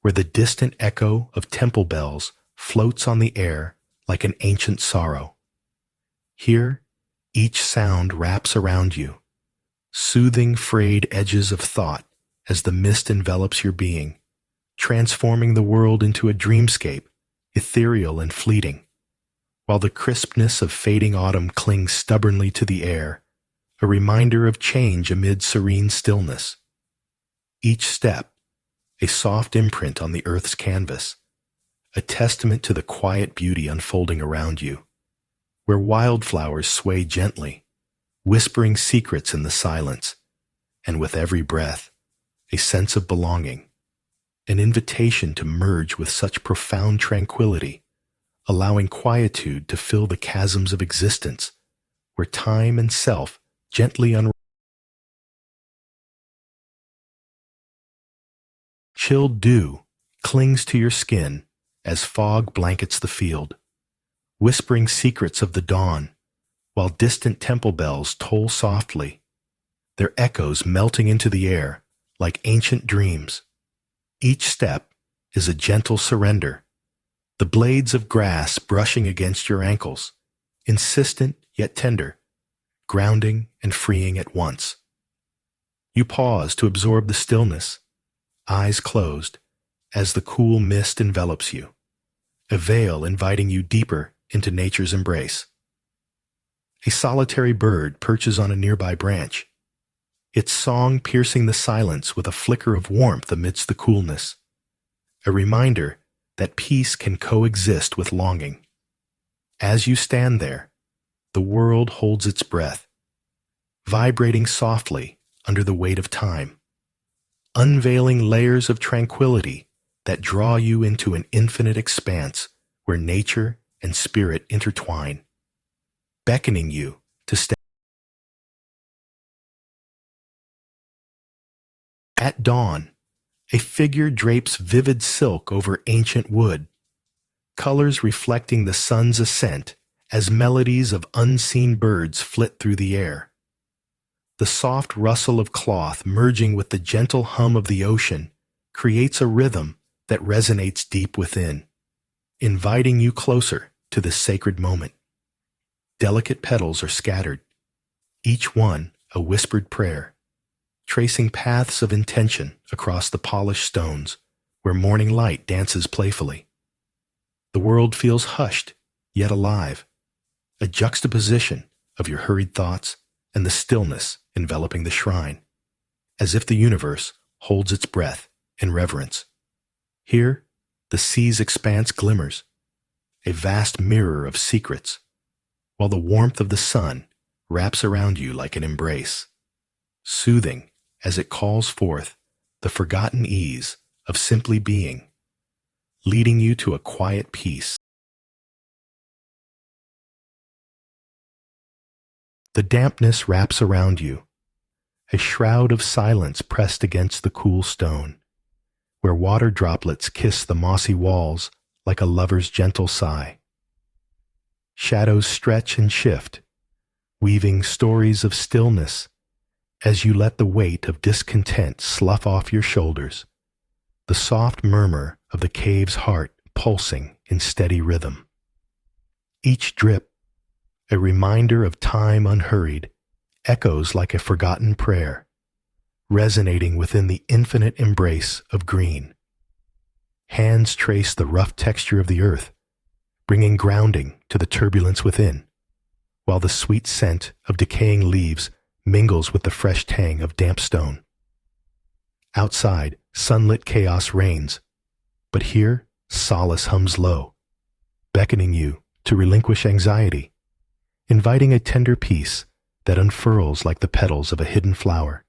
where the distant echo of temple bells floats on the air like an ancient sorrow. Here, each sound wraps around you, soothing frayed edges of thought as the mist envelops your being, transforming the world into a dreamscape, ethereal and fleeting, while the crispness of fading autumn clings stubbornly to the air, a reminder of change amid serene stillness. Each step, a soft imprint on the earth's canvas, a testament to the quiet beauty unfolding around you, where wildflowers sway gently, whispering secrets in the silence, and with every breath, a sense of belonging, an invitation to merge with such profound tranquility, allowing quietude to fill the chasms of existence, where time and self gently unravel. Chilled dew clings to your skin as fog blankets the field, whispering secrets of the dawn, while distant temple bells toll softly, their echoes melting into the air like ancient dreams. Each step is a gentle surrender, the blades of grass brushing against your ankles, insistent yet tender, grounding and freeing at once. You pause to absorb the stillness, eyes closed, as the cool mist envelops you, a veil inviting you deeper into nature's embrace. A solitary bird perches on a nearby branch, its song piercing the silence with a flicker of warmth amidst the coolness, a reminder that peace can coexist with longing. As you stand there, the world holds its breath, vibrating softly under the weight of time, unveiling layers of tranquility that draw you into an infinite expanse where nature and spirit intertwine, beckoning you to step. At dawn, a figure drapes vivid silk over ancient wood, colors reflecting the sun's ascent as melodies of unseen birds flit through the air. The soft rustle of cloth merging with the gentle hum of the ocean creates a rhythm that resonates deep within, inviting you closer to the sacred moment. Delicate petals are scattered, each one a whispered prayer, tracing paths of intention across the polished stones where morning light dances playfully. The world feels hushed, yet alive, a juxtaposition of your hurried thoughts and the stillness enveloping the shrine, as if the universe holds its breath in reverence. Here, the sea's expanse glimmers, a vast mirror of secrets, while the warmth of the sun wraps around you like an embrace, soothing as it calls forth the forgotten ease of simply being, leading you to a quiet peace. The dampness wraps around you, a shroud of silence pressed against the cool stone, where water droplets kiss the mossy walls like a lover's gentle sigh. Shadows stretch and shift, weaving stories of stillness as you let the weight of discontent slough off your shoulders, the soft murmur of the cave's heart pulsing in steady rhythm. Each drip, a reminder of time unhurried, echoes like a forgotten prayer, resonating within the infinite embrace of green. Hands trace the rough texture of the earth, bringing grounding to the turbulence within, while the sweet scent of decaying leaves mingles with the fresh tang of damp stone. Outside, sunlit chaos reigns, but here, solace hums low, beckoning you to relinquish anxiety, inviting a tender peace that unfurls like the petals of a hidden flower.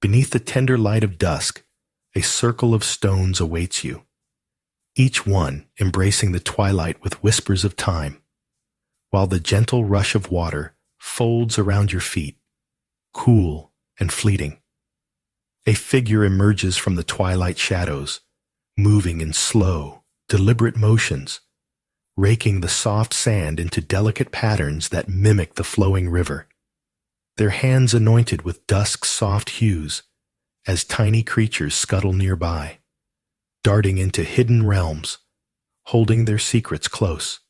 Beneath the tender light of dusk, a circle of stones awaits you, each one embracing the twilight with whispers of time, while the gentle rush of water folds around your feet, cool and fleeting. A figure emerges from the twilight shadows, moving in slow, deliberate motions, raking the soft sand into delicate patterns that mimic the flowing river, their hands anointed with dusk's soft hues as tiny creatures scuttle nearby, darting into hidden realms, holding their secrets close.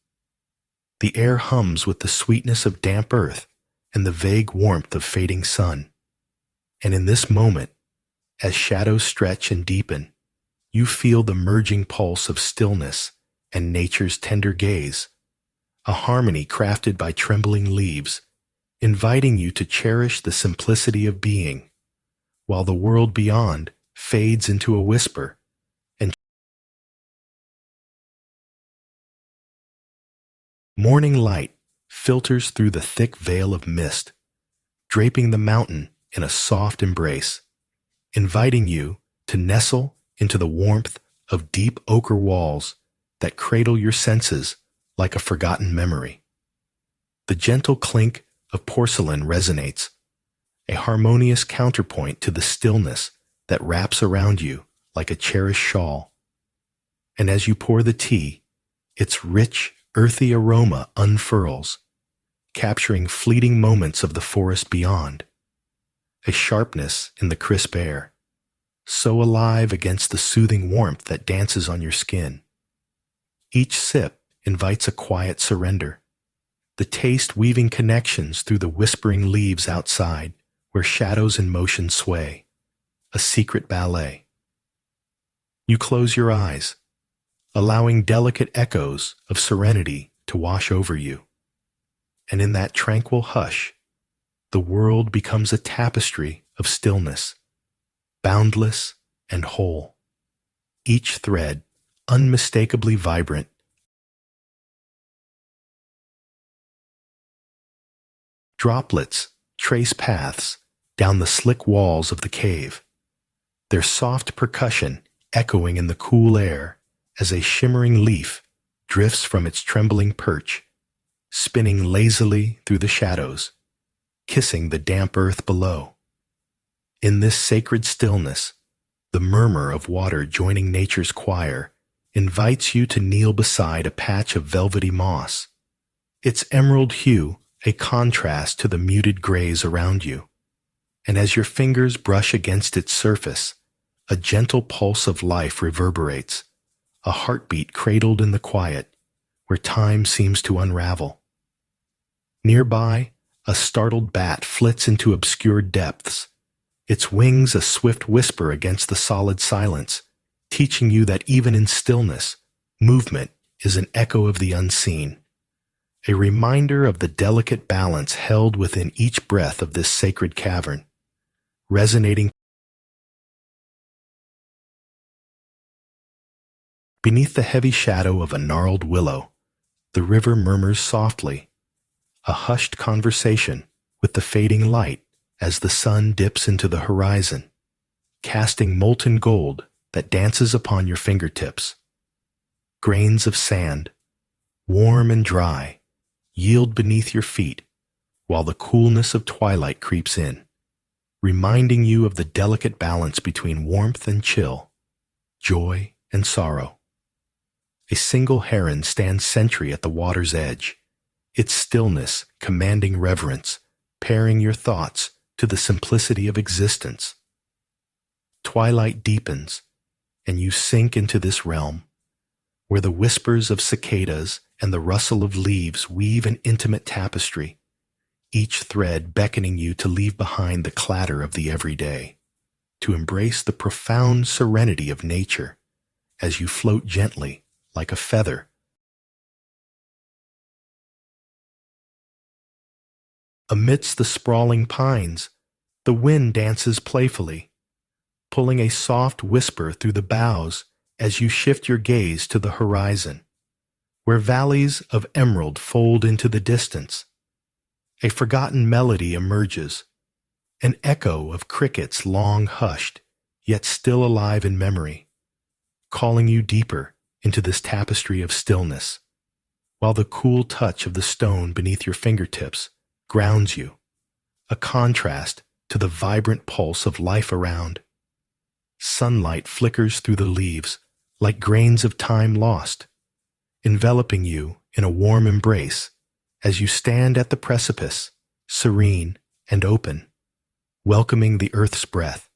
The air hums with the sweetness of damp earth and the vague warmth of fading sun. And in this moment, as shadows stretch and deepen, you feel the merging pulse of stillness and nature's tender gaze, a harmony crafted by trembling leaves, inviting you to cherish the simplicity of being, while the world beyond fades into a whisper and morning light filters through the thick veil of mist, draping the mountain in a soft embrace, inviting you to nestle into the warmth of deep ochre walls that cradle your senses like a forgotten memory. The gentle clink of porcelain resonates, a harmonious counterpoint to the stillness that wraps around you like a cherished shawl. And as you pour the tea, its rich, earthy aroma unfurls, capturing fleeting moments of the forest beyond, a sharpness in the crisp air, so alive against the soothing warmth that dances on your skin. Each sip invites a quiet surrender, the taste weaving connections through the whispering leaves outside where shadows and motion sway, a secret ballet. You close your eyes, allowing delicate echoes of serenity to wash over you. And in that tranquil hush, the world becomes a tapestry of stillness, boundless and whole, each thread unmistakably vibrant. Droplets trace paths down the slick walls of the cave, their soft percussion echoing in the cool air as a shimmering leaf drifts from its trembling perch, spinning lazily through the shadows, kissing the damp earth below. In this sacred stillness, the murmur of water joining nature's choir invites you to kneel beside a patch of velvety moss, its emerald hue a contrast to the muted grays around you. And as your fingers brush against its surface, a gentle pulse of life reverberates, a heartbeat cradled in the quiet, where time seems to unravel. Nearby, a startled bat flits into obscured depths, its wings a swift whisper against the solid silence, teaching you that even in stillness, movement is an echo of the unseen, a reminder of the delicate balance held within each breath of this sacred cavern, resonating. Beneath the heavy shadow of a gnarled willow, the river murmurs softly, a hushed conversation with the fading light as the sun dips into the horizon, casting molten gold that dances upon your fingertips. Grains of sand, warm and dry, yield beneath your feet, while the coolness of twilight creeps in, reminding you of the delicate balance between warmth and chill, joy and sorrow. A single heron stands sentry at the water's edge, its stillness commanding reverence, pairing your thoughts to the simplicity of existence. Twilight deepens, and you sink into this realm, where the whispers of cicadas and the rustle of leaves weave an intimate tapestry, each thread beckoning you to leave behind the clatter of the everyday, to embrace the profound serenity of nature as you float gently like a feather. Amidst the sprawling pines, the wind dances playfully, pulling a soft whisper through the boughs as you shift your gaze to the horizon, where valleys of emerald fold into the distance. A forgotten melody emerges, an echo of crickets long hushed, yet still alive in memory, calling you deeper into this tapestry of stillness, while the cool touch of the stone beneath your fingertips grounds you, a contrast to the vibrant pulse of life around. Sunlight flickers through the leaves like grains of time lost, enveloping you in a warm embrace as you stand at the precipice, serene and open, welcoming the earth's breath.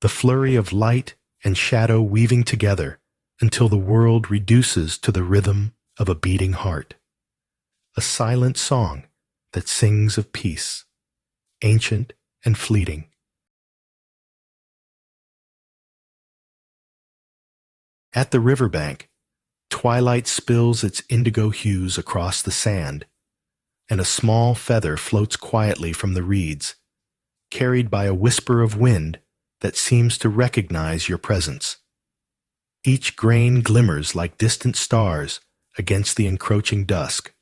The flurry of light and shadow weaving together until the world reduces to the rhythm of a beating heart. A silent song that sings of peace, ancient and fleeting. At the riverbank, twilight spills its indigo hues across the sand, and a small feather floats quietly from the reeds, carried by a whisper of wind that seems to recognize your presence. Each grain glimmers like distant stars against the encroaching dusk,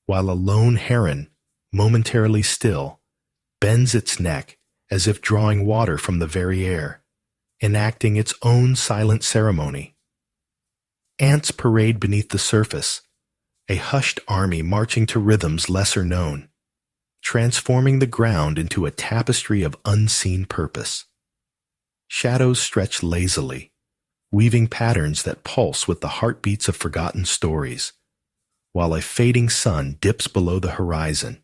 while a lone heron, momentarily still, bends its neck as if drawing water from the very air, enacting its own silent ceremony. Ants parade beneath the surface, a hushed army marching to rhythms lesser known, transforming the ground into a tapestry of unseen purpose. Shadows stretch lazily, weaving patterns that pulse with the heartbeats of forgotten stories, while a fading sun dips below the horizon,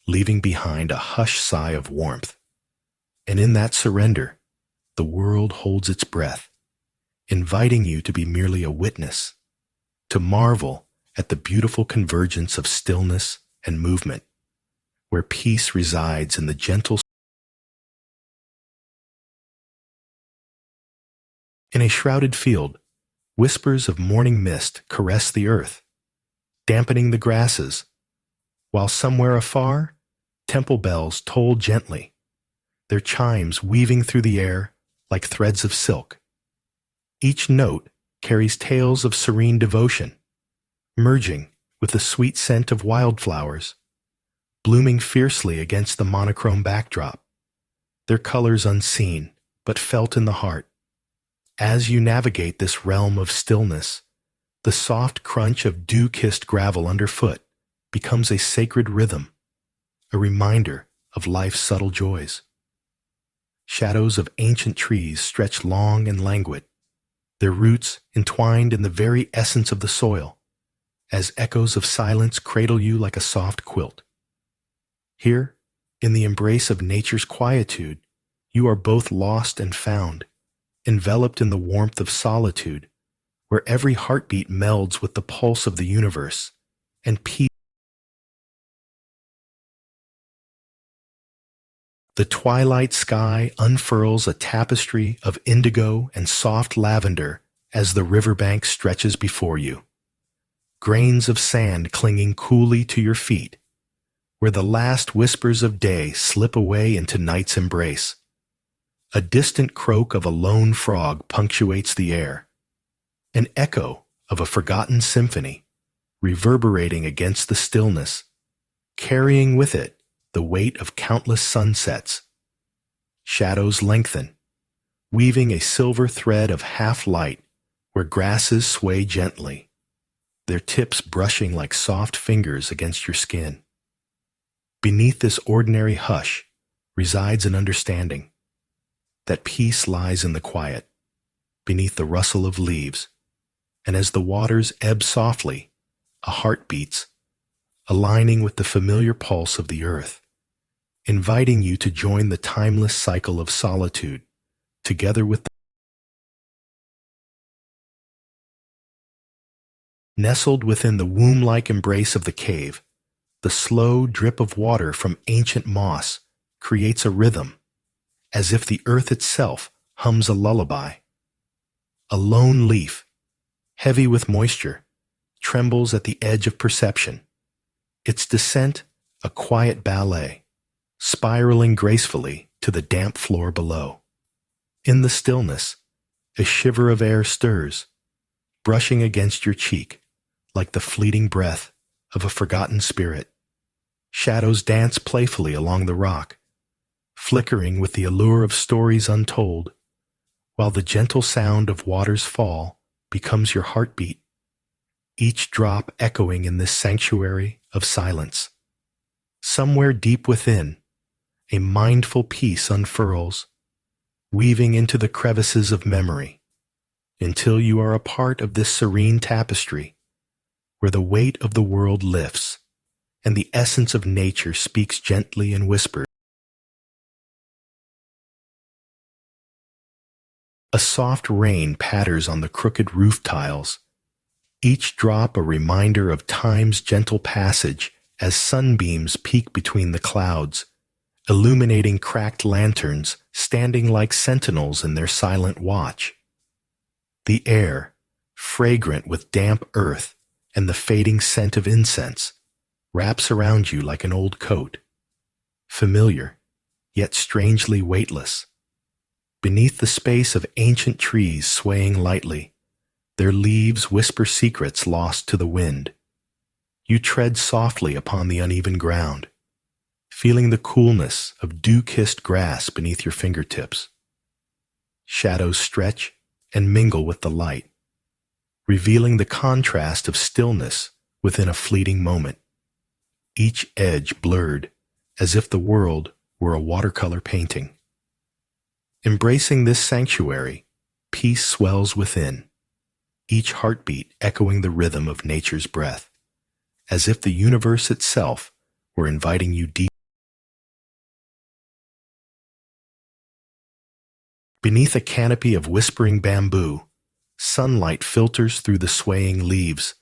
leaving behind a hushed sigh of warmth. And in that surrender, the world holds its breath, inviting you to be merely a witness, to marvel at the beautiful convergence of stillness and movement, where peace resides in the gentle. In a shrouded field, whispers of morning mist caress the earth, dampening the grasses, while somewhere afar, temple bells toll gently, their chimes weaving through the air like threads of silk. Each note carries tales of serene devotion, merging with the sweet scent of wildflowers, blooming fiercely against the monochrome backdrop, their colors unseen but felt in the heart. As you navigate this realm of stillness, the soft crunch of dew-kissed gravel underfoot becomes a sacred rhythm, a reminder of life's subtle joys. Shadows of ancient trees stretch long and languid, their roots entwined in the very essence of the soil, as echoes of silence cradle you like a soft quilt. Here, in the embrace of nature's quietude, you are both lost and found, enveloped in the warmth of solitude, where every heartbeat melds with the pulse of the universe, and peace. The twilight sky unfurls a tapestry of indigo and soft lavender as the riverbank stretches before you, grains of sand clinging coolly to your feet, where the last whispers of day slip away into night's embrace. A distant croak of a lone frog punctuates the air, an echo of a forgotten symphony, reverberating against the stillness, carrying with it the weight of countless sunsets. Shadows lengthen, weaving a silver thread of half-light where grasses sway gently, their tips brushing like soft fingers against your skin. Beneath this ordinary hush resides an understanding that peace lies in the quiet, beneath the rustle of leaves, and as the waters ebb softly, a heart beats, aligning with the familiar pulse of the earth, inviting you to join the timeless cycle of solitude, together with the nestled within the womb-like embrace of the cave. The slow drip of water from ancient moss creates a rhythm, as if the earth itself hums a lullaby. A lone leaf, heavy with moisture, trembles at the edge of perception, its descent a quiet ballet, spiraling gracefully to the damp floor below. In the stillness, a shiver of air stirs, brushing against your cheek like the fleeting breath of a forgotten spirit. Shadows dance playfully along the rock, flickering with the allure of stories untold, while the gentle sound of water's fall becomes your heartbeat, each drop echoing in this sanctuary of silence. Somewhere deep within, a mindful peace unfurls, weaving into the crevices of memory, until you are a part of this serene tapestry, where the weight of the world lifts, and the essence of nature speaks gently in whispers. A soft rain patters on the crooked roof tiles, each drop a reminder of time's gentle passage as sunbeams peek between the clouds, illuminating cracked lanterns standing like sentinels in their silent watch. The air, fragrant with damp earth and the fading scent of incense, wraps around you like an old coat, familiar, yet strangely weightless. Beneath the space of ancient trees swaying lightly, their leaves whisper secrets lost to the wind. You tread softly upon the uneven ground, feeling the coolness of dew-kissed grass beneath your fingertips. Shadows stretch and mingle with the light, revealing the contrast of stillness within a fleeting moment, each edge blurred as if the world were a watercolor painting. Embracing this sanctuary, peace swells within, each heartbeat echoing the rhythm of nature's breath, as if the universe itself were inviting you deep. Beneath a canopy of whispering bamboo, sunlight filters through the swaying leaves,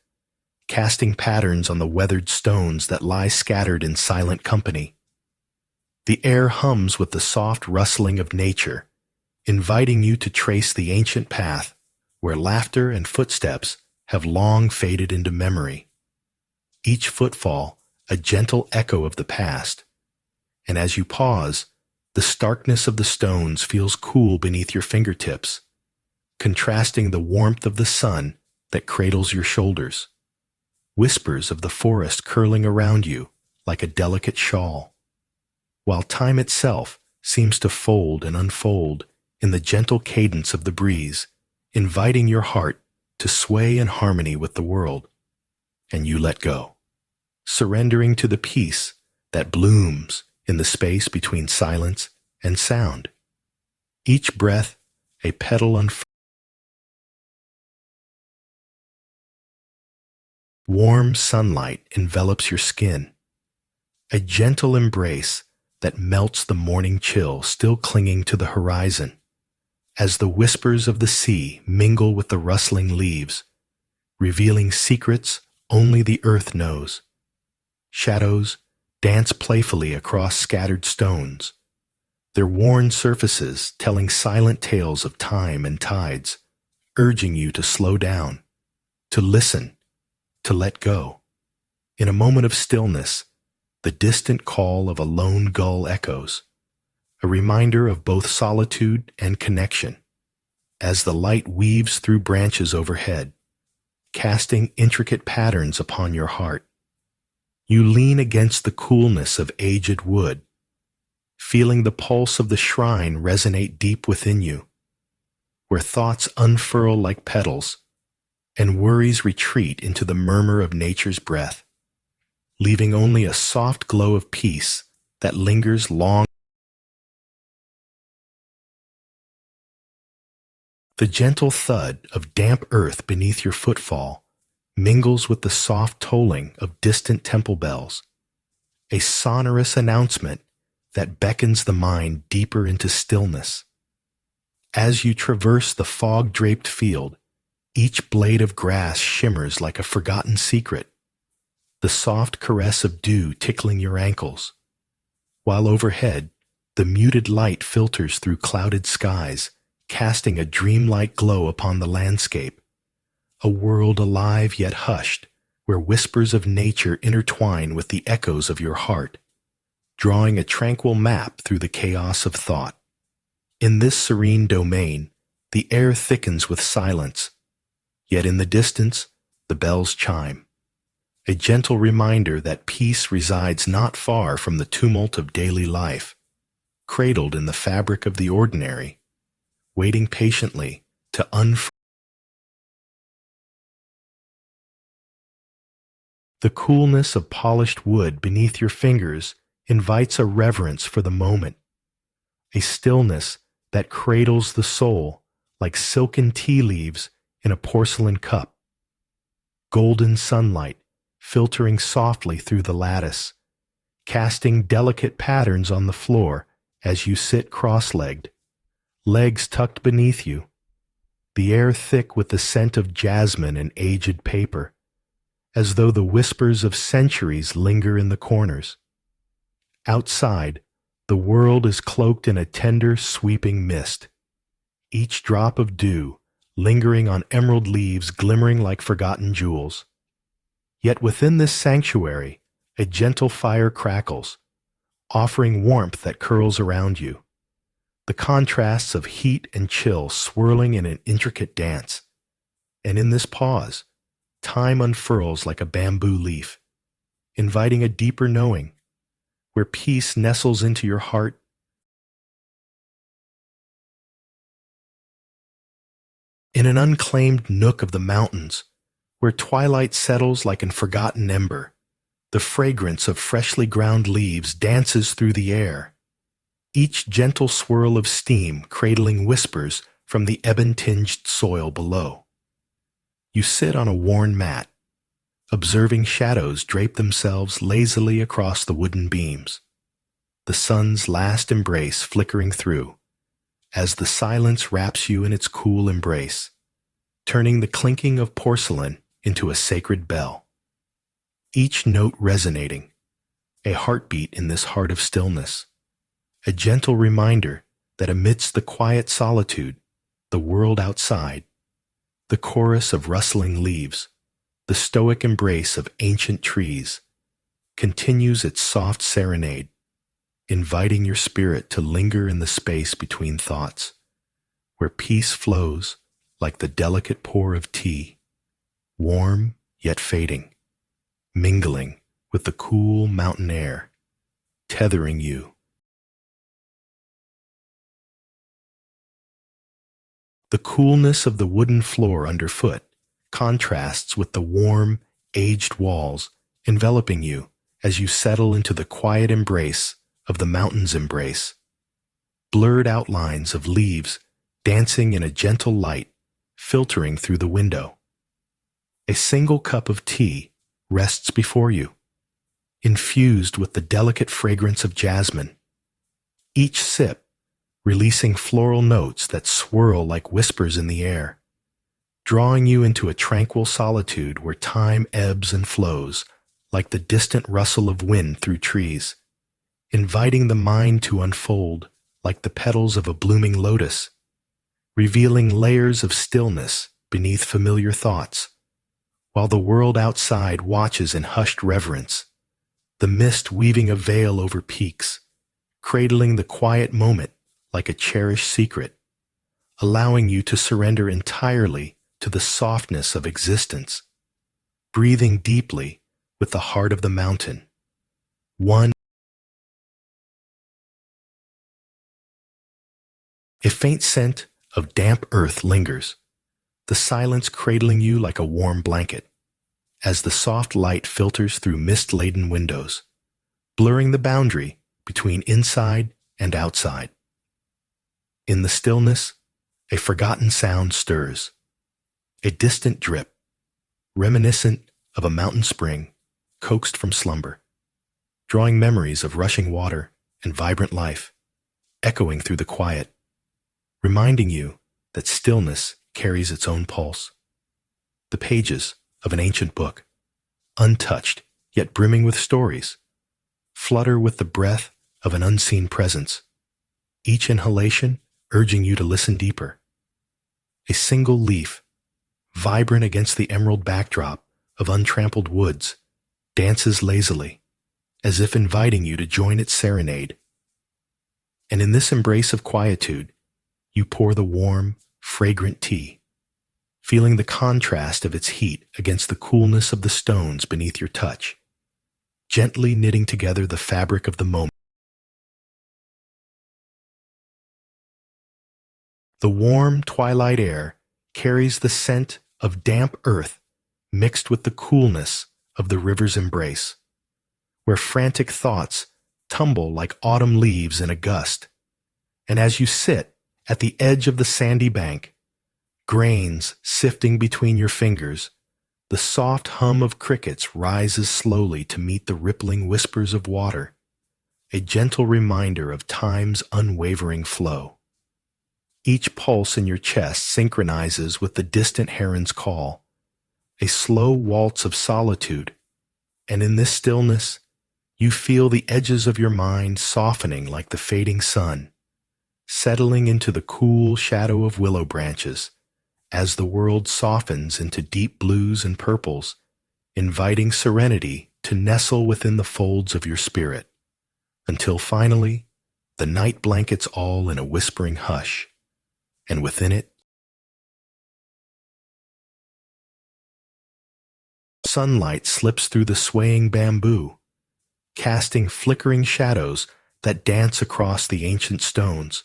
casting patterns on the weathered stones that lie scattered in silent company. The air hums with the soft rustling of nature, inviting you to trace the ancient path where laughter and footsteps have long faded into memory. Each footfall a gentle echo of the past, and as you pause, the starkness of the stones feels cool beneath your fingertips, contrasting the warmth of the sun that cradles your shoulders, whispers of the forest curling around you like a delicate shawl, while time itself seems to fold and unfold in the gentle cadence of the breeze, inviting your heart to sway in harmony with the world. And you let go, surrendering to the peace that blooms in the space between silence and sound. Each breath, a petal unfurled. Warm sunlight envelops your skin, a gentle embrace that melts the morning chill still clinging to the horizon, as the whispers of the sea mingle with the rustling leaves, revealing secrets only the earth knows. Shadows dance playfully across scattered stones, their worn surfaces telling silent tales of time and tides, urging you to slow down, to listen, to let go. In a moment of stillness, the distant call of a lone gull echoes, a reminder of both solitude and connection, as the light weaves through branches overhead, casting intricate patterns upon your heart. You lean against the coolness of aged wood, feeling the pulse of the shrine resonate deep within you, where thoughts unfurl like petals and worries retreat into the murmur of nature's breath, leaving only a soft glow of peace that lingers long. The gentle thud of damp earth beneath your footfall mingles with the soft tolling of distant temple bells, a sonorous announcement that beckons the mind deeper into stillness. As you traverse the fog-draped field, each blade of grass shimmers like a forgotten secret, the soft caress of dew tickling your ankles, while overhead, the muted light filters through clouded skies, casting a dreamlike glow upon the landscape, a world alive yet hushed, where whispers of nature intertwine with the echoes of your heart, drawing a tranquil map through the chaos of thought. In this serene domain, the air thickens with silence, yet in the distance, the bells chime, a gentle reminder that peace resides not far from the tumult of daily life, cradled in the fabric of the ordinary, waiting patiently to unfurl. The coolness of polished wood beneath your fingers invites a reverence for the moment, a stillness that cradles the soul like silken tea leaves in a porcelain cup. Golden sunlight filtering softly through the lattice, casting delicate patterns on the floor as you sit cross-legged, legs tucked beneath you, the air thick with the scent of jasmine and aged paper, as though the whispers of centuries linger in the corners. Outside, the world is cloaked in a tender, sweeping mist, each drop of dew lingering on emerald leaves glimmering like forgotten jewels. Yet within this sanctuary, a gentle fire crackles, offering warmth that curls around you, the contrasts of heat and chill swirling in an intricate dance. And in this pause, time unfurls like a bamboo leaf, inviting a deeper knowing, where peace nestles into your heart. In an unclaimed nook of the mountains, where twilight settles like an forgotten ember, the fragrance of freshly ground leaves dances through the air, each gentle swirl of steam cradling whispers from the ebon-tinged soil below. You sit on a worn mat, observing shadows drape themselves lazily across the wooden beams, the sun's last embrace flickering through, as the silence wraps you in its cool embrace, turning the clinking of porcelain into a sacred bell. Each note resonating, a heartbeat in this heart of stillness, a gentle reminder that amidst the quiet solitude, the world outside, the chorus of rustling leaves, the stoic embrace of ancient trees, continues its soft serenade, inviting your spirit to linger in the space between thoughts, where peace flows like the delicate pour of tea, warm yet fading, mingling with the cool mountain air, tethering you. The coolness of the wooden floor underfoot contrasts with the warm, aged walls enveloping you as you settle into the quiet embrace of the mountain's embrace. Blurred outlines of leaves dancing in a gentle light filtering through the window. A single cup of tea rests before you, infused with the delicate fragrance of jasmine. Each sip releasing floral notes that swirl like whispers in the air, drawing you into a tranquil solitude where time ebbs and flows like the distant rustle of wind through trees, inviting the mind to unfold like the petals of a blooming lotus, revealing layers of stillness beneath familiar thoughts, while the world outside watches in hushed reverence, the mist weaving a veil over peaks, cradling the quiet moment like a cherished secret, allowing you to surrender entirely to the softness of existence, breathing deeply with the heart of the mountain. One. A faint scent of damp earth lingers, the silence cradling you like a warm blanket, as the soft light filters through mist-laden windows, blurring the boundary between inside and outside. In the stillness, a forgotten sound stirs, a distant drip, reminiscent of a mountain spring coaxed from slumber, drawing memories of rushing water and vibrant life, echoing through the quiet, reminding you that stillness carries its own pulse. The pages of an ancient book, untouched yet brimming with stories, flutter with the breath of an unseen presence, each inhalation urging you to listen deeper. A single leaf, vibrant against the emerald backdrop of untrampled woods, dances lazily, as if inviting you to join its serenade. And in this embrace of quietude, you pour the warm, fragrant tea, feeling the contrast of its heat against the coolness of the stones beneath your touch, gently knitting together the fabric of the moment. The warm twilight air carries the scent of damp earth mixed with the coolness of the river's embrace, where frantic thoughts tumble like autumn leaves in a gust. And as you sit at the edge of the sandy bank, grains sifting between your fingers, the soft hum of crickets rises slowly to meet the rippling whispers of water, a gentle reminder of time's unwavering flow. Each pulse in your chest synchronizes with the distant heron's call, a slow waltz of solitude, and in this stillness, you feel the edges of your mind softening like the fading sun, settling into the cool shadow of willow branches as the world softens into deep blues and purples, inviting serenity to nestle within the folds of your spirit, until finally, the night blankets all in a whispering hush, and within it, sunlight slips through the swaying bamboo, casting flickering shadows that dance across the ancient stones,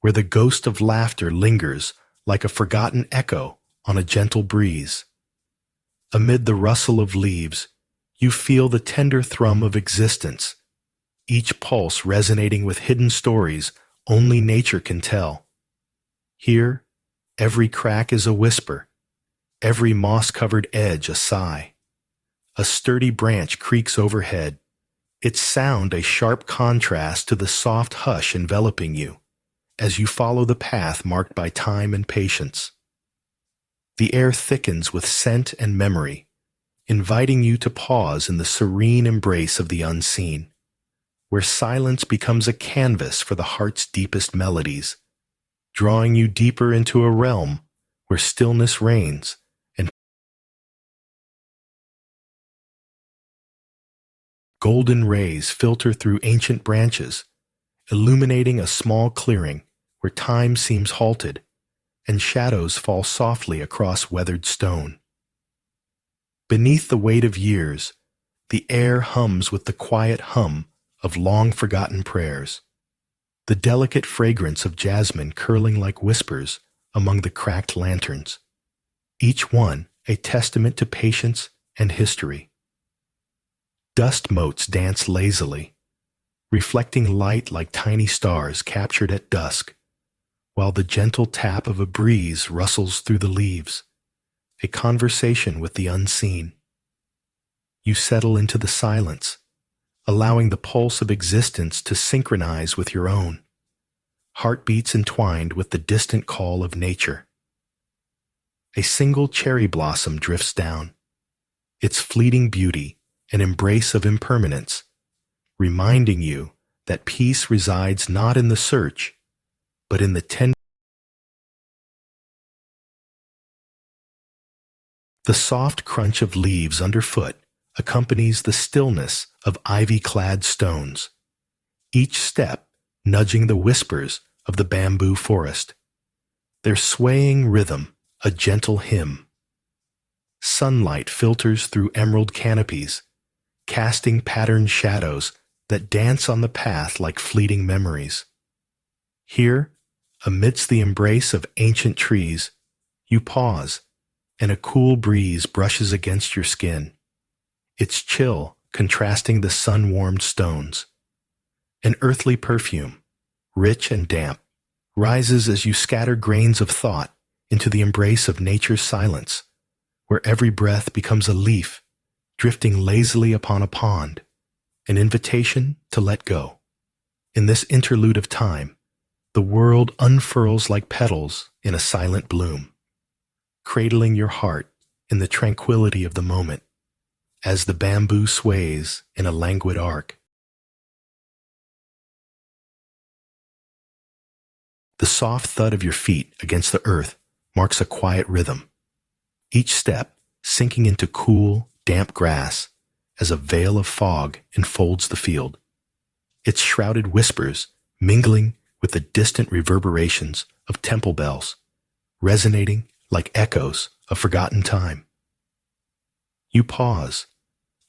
where the ghost of laughter lingers like a forgotten echo on a gentle breeze. Amid the rustle of leaves, you feel the tender thrum of existence, each pulse resonating with hidden stories only nature can tell. Here, every crack is a whisper, every moss-covered edge a sigh. A sturdy branch creaks overhead, its sound a sharp contrast to the soft hush enveloping you as you follow the path marked by time and patience. The air thickens with scent and memory, inviting you to pause in the serene embrace of the unseen, where silence becomes a canvas for the heart's deepest melodies, drawing you deeper into a realm where stillness reigns and golden rays filter through ancient branches, illuminating a small clearing where time seems halted and shadows fall softly across weathered stone. Beneath the weight of years, the air hums with the quiet hum of long-forgotten prayers, the delicate fragrance of jasmine curling like whispers among the cracked lanterns, each one a testament to patience and history. Dust motes dance lazily, reflecting light like tiny stars captured at dusk, while the gentle tap of a breeze rustles through the leaves, a conversation with the unseen. You settle into the silence, allowing the pulse of existence to synchronize with your own, heartbeats entwined with the distant call of nature. A single cherry blossom drifts down, its fleeting beauty an embrace of impermanence, reminding you that peace resides not in the search, but in the tender. The soft crunch of leaves underfoot accompanies the stillness of ivy-clad stones, each step nudging the whispers of the bamboo forest, their swaying rhythm a gentle hymn. Sunlight filters through emerald canopies, casting patterned shadows that dance on the path like fleeting memories. Here, amidst the embrace of ancient trees, you pause, and a cool breeze brushes against your skin, its chill contrasting the sun-warmed stones. An earthly perfume, rich and damp, rises as you scatter grains of thought into the embrace of nature's silence, where every breath becomes a leaf drifting lazily upon a pond, an invitation to let go. In this interlude of time, the world unfurls like petals in a silent bloom, cradling your heart in the tranquility of the moment as the bamboo sways in a languid arc. The soft thud of your feet against the earth marks a quiet rhythm, each step sinking into cool, damp grass as a veil of fog enfolds the field, its shrouded whispers mingling with the distant reverberations of temple bells, resonating like echoes of forgotten time. You pause,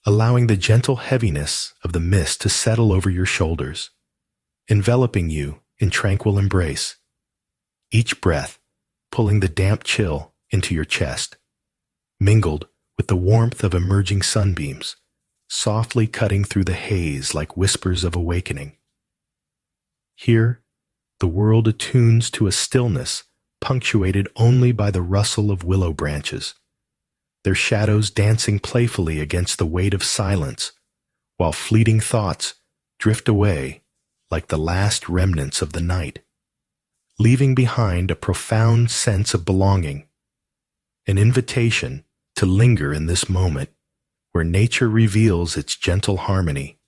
allowing the gentle heaviness of the mist to settle over your shoulders, enveloping you in tranquil embrace, each breath pulling the damp chill into your chest, mingled with the warmth of emerging sunbeams, softly cutting through the haze like whispers of awakening. Here, the world attunes to a stillness punctuated only by the rustle of willow branches, their shadows dancing playfully against the weight of silence, while fleeting thoughts drift away like the last remnants of the night, leaving behind a profound sense of belonging, an invitation to linger in this moment where nature reveals its gentle harmony.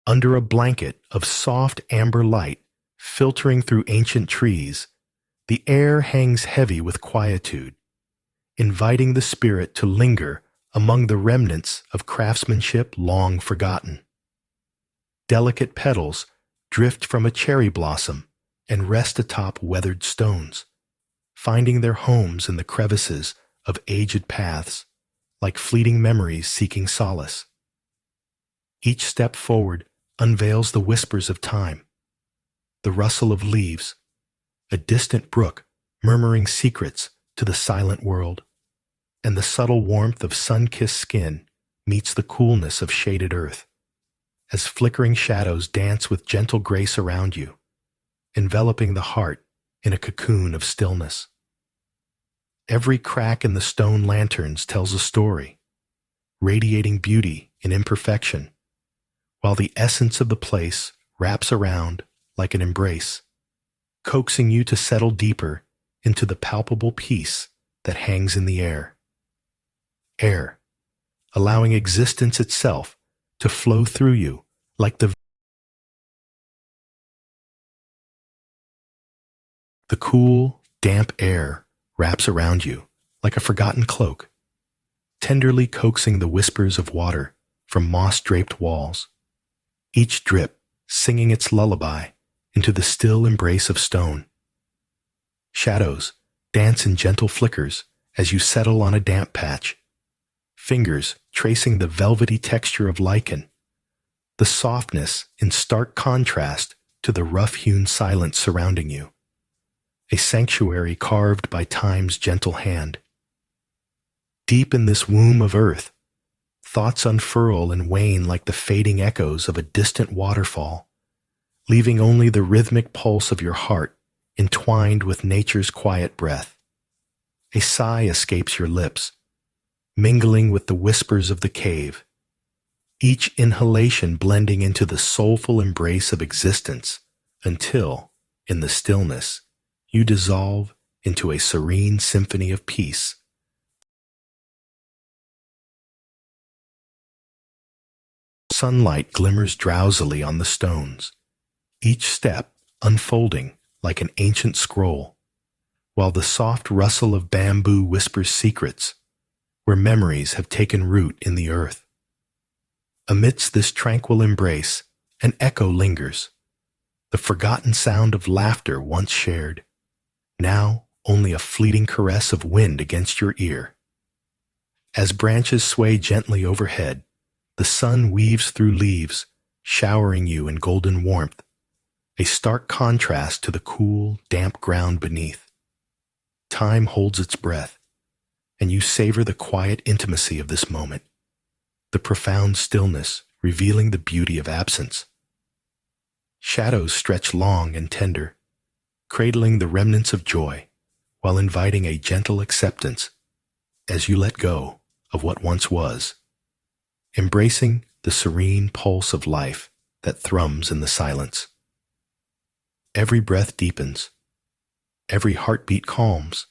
Under a blanket of soft amber light filtering through ancient trees, the air hangs heavy with quietude, inviting the spirit to linger among the remnants of craftsmanship long forgotten. Delicate petals drift from a cherry blossom and rest atop weathered stones, finding their homes in the crevices of aged paths, like fleeting memories seeking solace. Each step forward unveils the whispers of time, the rustle of leaves, a distant brook murmuring secrets to the silent world, and the subtle warmth of sun-kissed skin meets the coolness of shaded earth, as flickering shadows dance with gentle grace around you, enveloping the heart in a cocoon of stillness. Every crack in the stone lanterns tells a story, radiating beauty in imperfection, while the essence of the place wraps around like an embrace, coaxing you to settle deeper into the palpable peace that hangs in the air. Air, allowing existence itself to flow through you like the cool, damp air wraps around you like a forgotten cloak, tenderly coaxing the whispers of water from moss-draped walls, each drip singing its lullaby into the still embrace of stone. Shadows dance in gentle flickers as you settle on a damp patch, fingers tracing the velvety texture of lichen, the softness in stark contrast to the rough-hewn silence surrounding you, a sanctuary carved by time's gentle hand. Deep in this womb of earth, thoughts unfurl and wane like the fading echoes of a distant waterfall, leaving only the rhythmic pulse of your heart entwined with nature's quiet breath. A sigh escapes your lips, mingling with the whispers of the cave, each inhalation blending into the soulful embrace of existence until, in the stillness, you dissolve into a serene symphony of peace. Sunlight glimmers drowsily on the stones, each step unfolding like an ancient scroll, while the soft rustle of bamboo whispers secrets where memories have taken root in the earth. Amidst this tranquil embrace, an echo lingers, the forgotten sound of laughter once shared, now only a fleeting caress of wind against your ear. As branches sway gently overhead, the sun weaves through leaves, showering you in golden warmth, a stark contrast to the cool, damp ground beneath. Time holds its breath, and you savor the quiet intimacy of this moment, the profound stillness revealing the beauty of absence. Shadows stretch long and tender, cradling the remnants of joy, while inviting a gentle acceptance as you let go of what once was, embracing the serene pulse of life that thrums in the silence. Every breath deepens, every heartbeat calms,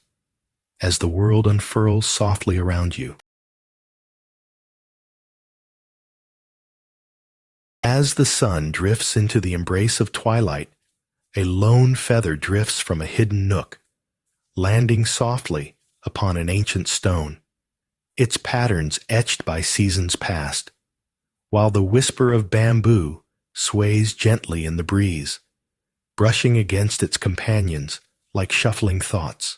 as the world unfurls softly around you. As the sun drifts into the embrace of twilight, a lone feather drifts from a hidden nook, landing softly upon an ancient stone, its patterns etched by seasons past, while the whisper of bamboo sways gently in the breeze, brushing against its companions like shuffling thoughts.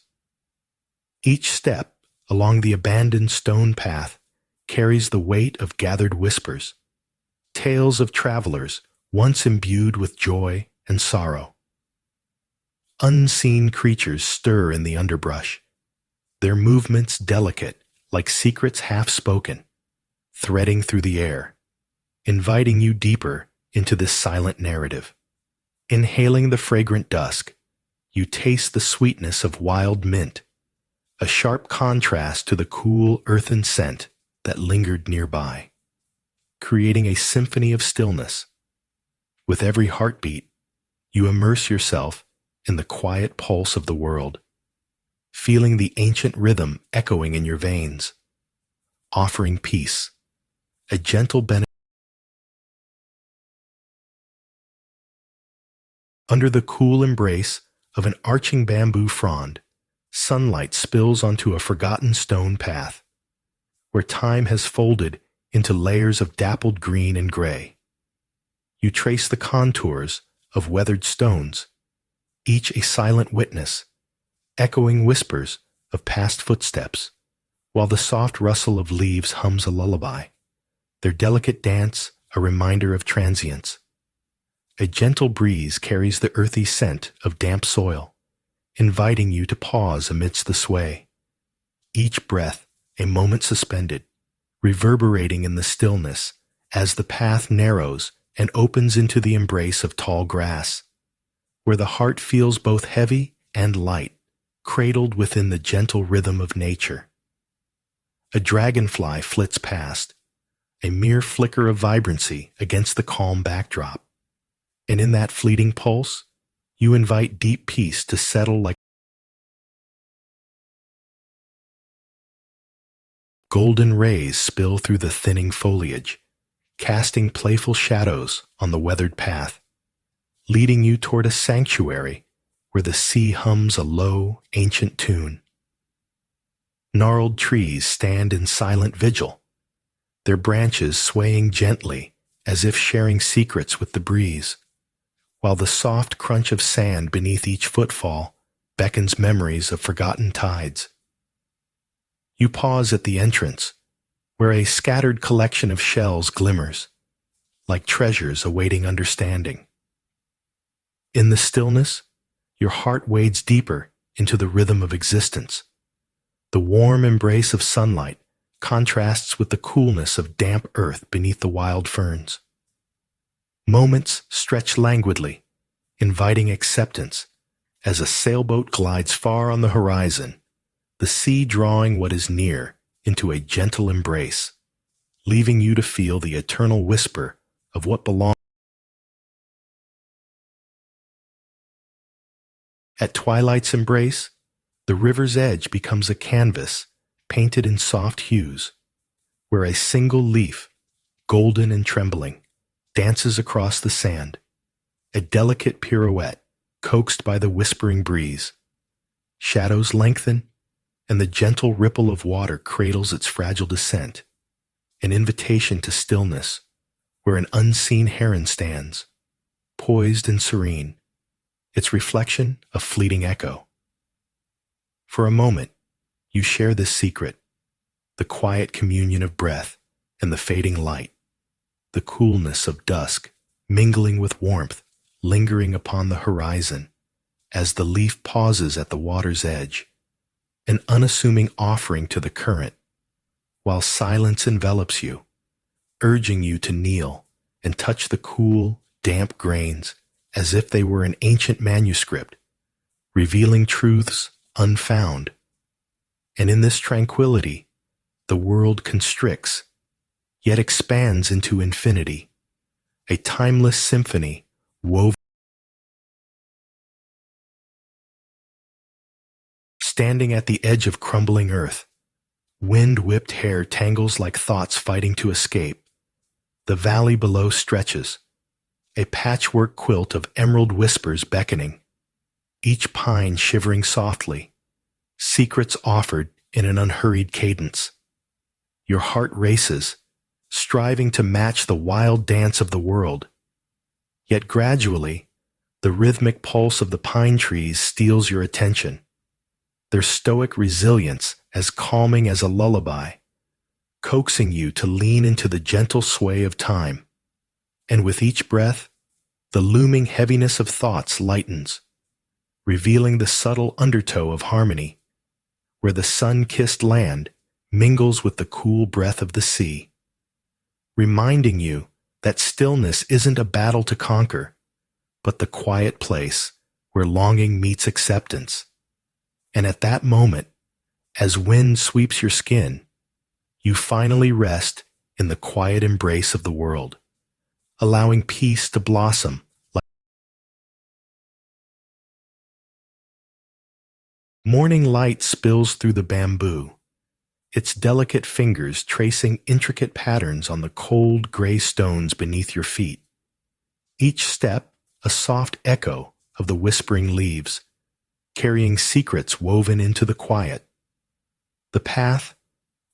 Each step along the abandoned stone path carries the weight of gathered whispers, tales of travelers once imbued with joy and sorrow. Unseen creatures stir in the underbrush, their movements delicate like secrets half-spoken, threading through the air, inviting you deeper into this silent narrative. Inhaling the fragrant dusk, you taste the sweetness of wild mint, a sharp contrast to the cool earthen scent that lingered nearby, creating a symphony of stillness. With every heartbeat, you immerse yourself in the quiet pulse of the world, feeling the ancient rhythm echoing in your veins, offering peace, a gentle benediction. Under the cool embrace of an arching bamboo frond, sunlight spills onto a forgotten stone path, where time has folded into layers of dappled green and gray. You trace the contours of weathered stones, each a silent witness, echoing whispers of past footsteps, while the soft rustle of leaves hums a lullaby, their delicate dance a reminder of transience. A gentle breeze carries the earthy scent of damp soil, inviting you to pause amidst the sway. Each breath a moment suspended, reverberating in the stillness as the path narrows and opens into the embrace of tall grass, where the heart feels both heavy and light, cradled within the gentle rhythm of nature. A dragonfly flits past, a mere flicker of vibrancy against the calm backdrop, and in that fleeting pulse, you invite deep peace to settle like golden rays spill through the thinning foliage, casting playful shadows on the weathered path, leading you toward a sanctuary where the sea hums a low, ancient tune. Gnarled trees stand in silent vigil, their branches swaying gently as if sharing secrets with the breeze, while the soft crunch of sand beneath each footfall beckons memories of forgotten tides. You pause at the entrance, where a scattered collection of shells glimmers, like treasures awaiting understanding. In the stillness, your heart wades deeper into the rhythm of existence. The warm embrace of sunlight contrasts with the coolness of damp earth beneath the wild ferns. Moments stretch languidly, inviting acceptance, as a sailboat glides far on the horizon, the sea drawing what is near into a gentle embrace, leaving you to feel the eternal whisper of what belongs. At twilight's embrace, the river's edge becomes a canvas painted in soft hues, where a single leaf, golden and trembling, dances across the sand, a delicate pirouette coaxed by the whispering breeze. Shadows lengthen, and the gentle ripple of water cradles its fragile descent, an invitation to stillness, where an unseen heron stands, poised and serene, its reflection a fleeting echo. For a moment, you share this secret, the quiet communion of breath and the fading light, the coolness of dusk mingling with warmth lingering upon the horizon as the leaf pauses at the water's edge, an unassuming offering to the current, while silence envelops you, urging you to kneel and touch the cool, damp grains as if they were an ancient manuscript, revealing truths unfound. And in this tranquility, the world constricts, yet expands into infinity, a timeless symphony woven. Standing at the edge of crumbling earth, wind-whipped hair tangles like thoughts fighting to escape. The valley below stretches, a patchwork quilt of emerald whispers beckoning, each pine shivering softly, secrets offered in an unhurried cadence. Your heart races, striving to match the wild dance of the world. Yet gradually, the rhythmic pulse of the pine trees steals your attention, their stoic resilience as calming as a lullaby, coaxing you to lean into the gentle sway of time. And with each breath, the looming heaviness of thoughts lightens, revealing the subtle undertow of harmony, where the sun-kissed land mingles with the cool breath of the sea, reminding you that stillness isn't a battle to conquer, but the quiet place where longing meets acceptance. And at that moment, as wind sweeps your skin, you finally rest in the quiet embrace of the world, allowing peace to blossom like morning light spills through the bamboo, its delicate fingers tracing intricate patterns on the cold gray stones beneath your feet. Each step a soft echo of the whispering leaves, carrying secrets woven into the quiet. The path,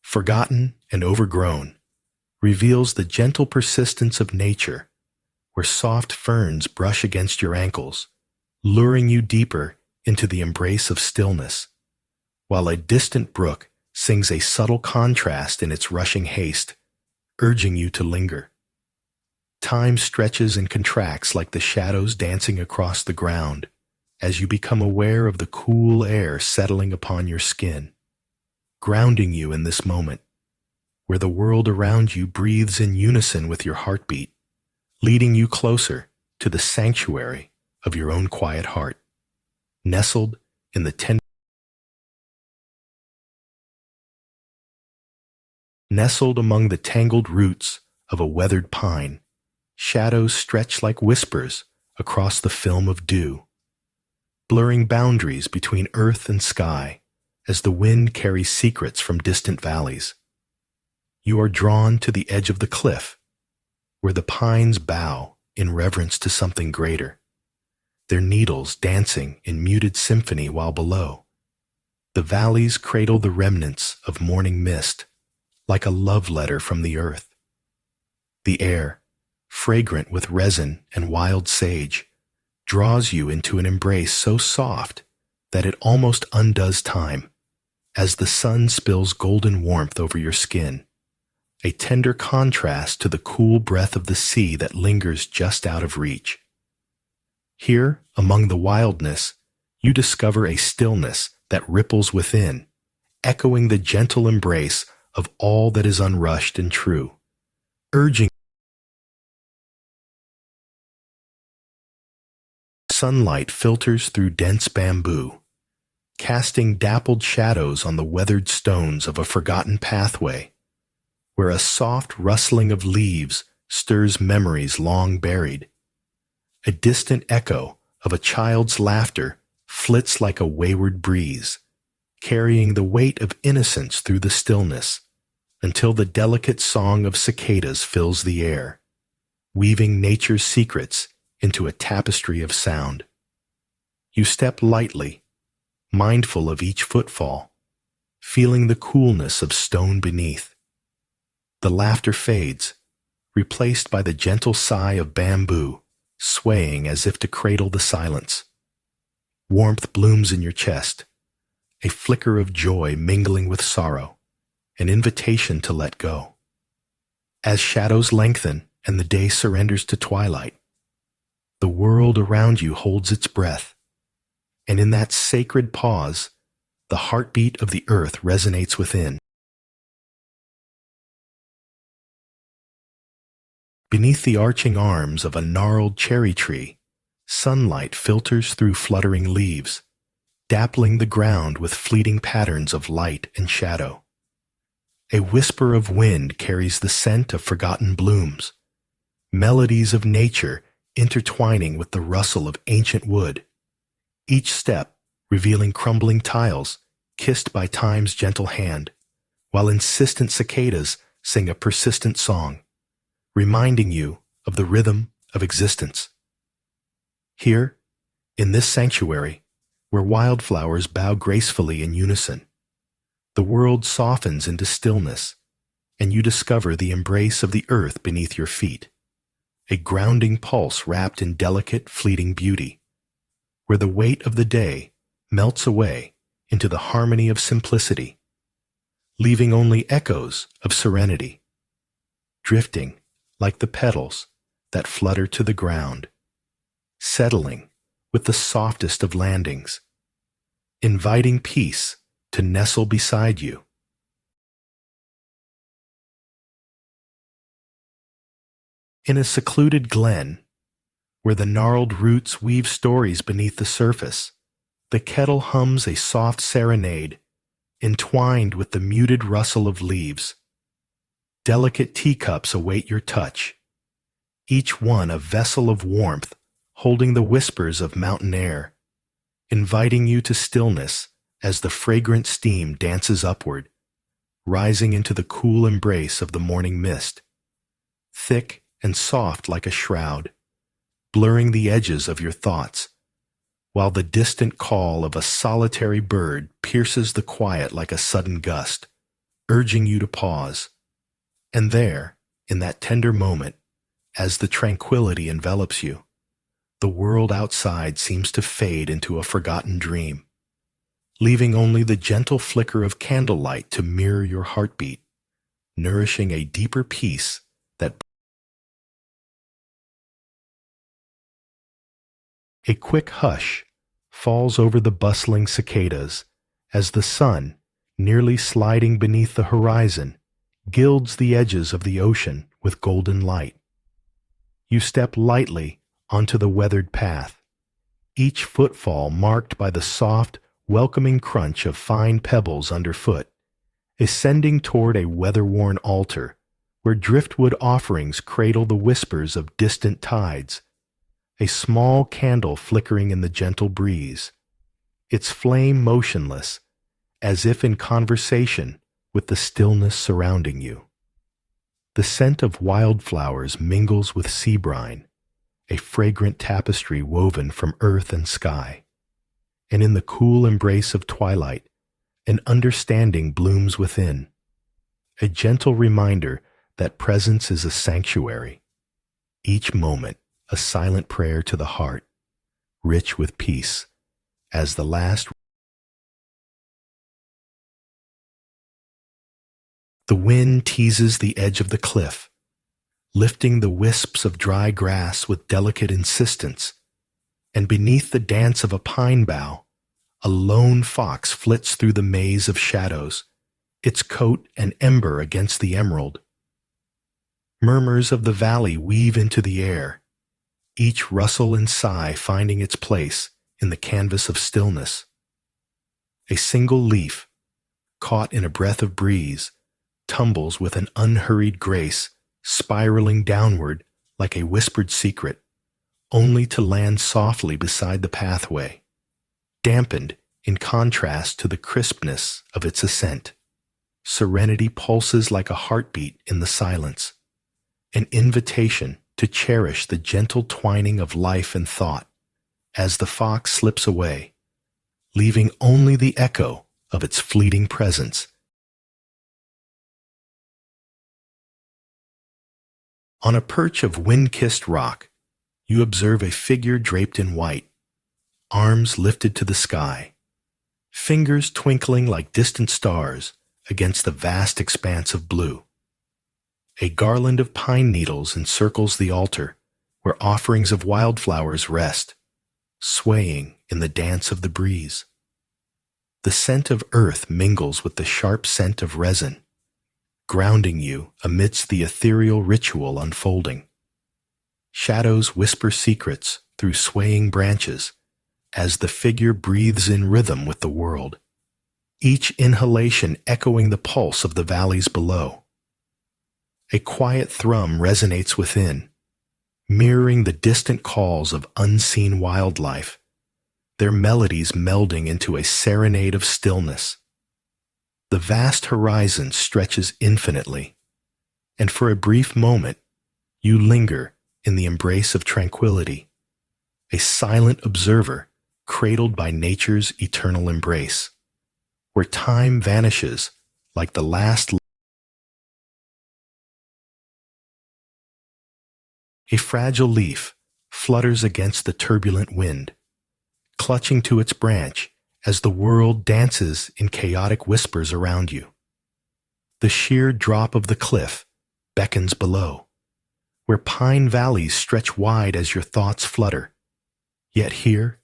forgotten and overgrown, reveals the gentle persistence of nature, where soft ferns brush against your ankles, luring you deeper into the embrace of stillness, while a distant brook sings a subtle contrast in its rushing haste, urging you to linger. Time stretches and contracts like the shadows dancing across the ground, as you become aware of the cool air settling upon your skin, grounding you in this moment, where the world around you breathes in unison with your heartbeat, leading you closer to the sanctuary of your own quiet heart, nestled in the nestled among the tangled roots of a weathered pine. Shadows stretch like whispers across the film of dew, blurring boundaries between earth and sky as the wind carries secrets from distant valleys. You are drawn to the edge of the cliff, where the pines bow in reverence to something greater, their needles dancing in muted symphony while below. The valleys cradle the remnants of morning mist, like a love letter from the earth. The air, fragrant with resin and wild sage, draws you into an embrace so soft that it almost undoes time, as the sun spills golden warmth over your skin, a tender contrast to the cool breath of the sea that lingers just out of reach. Here, among the wildness, you discover a stillness that ripples within, echoing the gentle embrace of all that is unrushed and true, urging sunlight filters through dense bamboo, casting dappled shadows on the weathered stones of a forgotten pathway, where a soft rustling of leaves stirs memories long buried. A distant echo of a child's laughter flits like a wayward breeze, carrying the weight of innocence through the stillness, until the delicate song of cicadas fills the air, weaving nature's secrets into a tapestry of sound. You step lightly, mindful of each footfall, feeling the coolness of stone beneath. The laughter fades, replaced by the gentle sigh of bamboo, swaying as if to cradle the silence. Warmth blooms in your chest, a flicker of joy mingling with sorrow, an invitation to let go. As shadows lengthen and the day surrenders to twilight, the world around you holds its breath, and in that sacred pause, the heartbeat of the earth resonates within. Beneath the arching arms of a gnarled cherry tree, sunlight filters through fluttering leaves, dappling the ground with fleeting patterns of light and shadow. A whisper of wind carries the scent of forgotten blooms, melodies of nature intertwining with the rustle of ancient wood, each step revealing crumbling tiles kissed by time's gentle hand, while insistent cicadas sing a persistent song, reminding you of the rhythm of existence. Here, in this sanctuary, where wildflowers bow gracefully in unison, the world softens into stillness, and you discover the embrace of the earth beneath your feet, a grounding pulse wrapped in delicate, fleeting beauty, where the weight of the day melts away into the harmony of simplicity, leaving only echoes of serenity, drifting like the petals that flutter to the ground, settling with the softest of landings, inviting peace to nestle beside you. In a secluded glen, where the gnarled roots weave stories beneath the surface, the kettle hums a soft serenade, entwined with the muted rustle of leaves. Delicate teacups await your touch, each one a vessel of warmth holding the whispers of mountain air, inviting you to stillness as the fragrant steam dances upward, rising into the cool embrace of the morning mist, thick and soft like a shroud, blurring the edges of your thoughts, while the distant call of a solitary bird pierces the quiet like a sudden gust, urging you to pause. And there, in that tender moment, as the tranquility envelops you, the world outside seems to fade into a forgotten dream, leaving only the gentle flicker of candlelight to mirror your heartbeat, nourishing a deeper peace that a quick hush falls over the bustling cicadas as the sun, nearly sliding beneath the horizon, gilds the edges of the ocean with golden light. You step lightly onto the weathered path, each footfall marked by the soft, welcoming crunch of fine pebbles underfoot, ascending toward a weather-worn altar where driftwood offerings cradle the whispers of distant tides, a small candle flickering in the gentle breeze, its flame motionless, as if in conversation with the stillness surrounding you. The scent of wildflowers mingles with sea brine, a fragrant tapestry woven from earth and sky, and in the cool embrace of twilight, an understanding blooms within, a gentle reminder that presence is a sanctuary, each moment a silent prayer to the heart, rich with peace, as the last. The wind teases the edge of the cliff, lifting the wisps of dry grass with delicate insistence, and beneath the dance of a pine bough, a lone fox flits through the maze of shadows, its coat an ember against the emerald. Murmurs of the valley weave into the air, each rustle and sigh finding its place in the canvas of stillness. A single leaf, caught in a breath of breeze, tumbles with an unhurried grace, spiraling downward like a whispered secret, only to land softly beside the pathway, dampened in contrast to the crispness of its ascent. Serenity pulses like a heartbeat in the silence, an invitation to cherish the gentle twining of life and thought as the fox slips away, leaving only the echo of its fleeting presence. On a perch of wind-kissed rock, you observe a figure draped in white, arms lifted to the sky, fingers twinkling like distant stars against the vast expanse of blue. A garland of pine needles encircles the altar, where offerings of wildflowers rest, swaying in the dance of the breeze. The scent of earth mingles with the sharp scent of resin, grounding you amidst the ethereal ritual unfolding. Shadows whisper secrets through swaying branches as the figure breathes in rhythm with the world, each inhalation echoing the pulse of the valleys below. A quiet thrum resonates within, mirroring the distant calls of unseen wildlife, their melodies melding into a serenade of stillness. The vast horizon stretches infinitely, and for a brief moment, you linger in the embrace of tranquility, a silent observer cradled by nature's eternal embrace, where time vanishes like the last. A fragile leaf flutters against the turbulent wind, clutching to its branch as the world dances in chaotic whispers around you. The sheer drop of the cliff beckons below, where pine valleys stretch wide as your thoughts flutter. Yet here,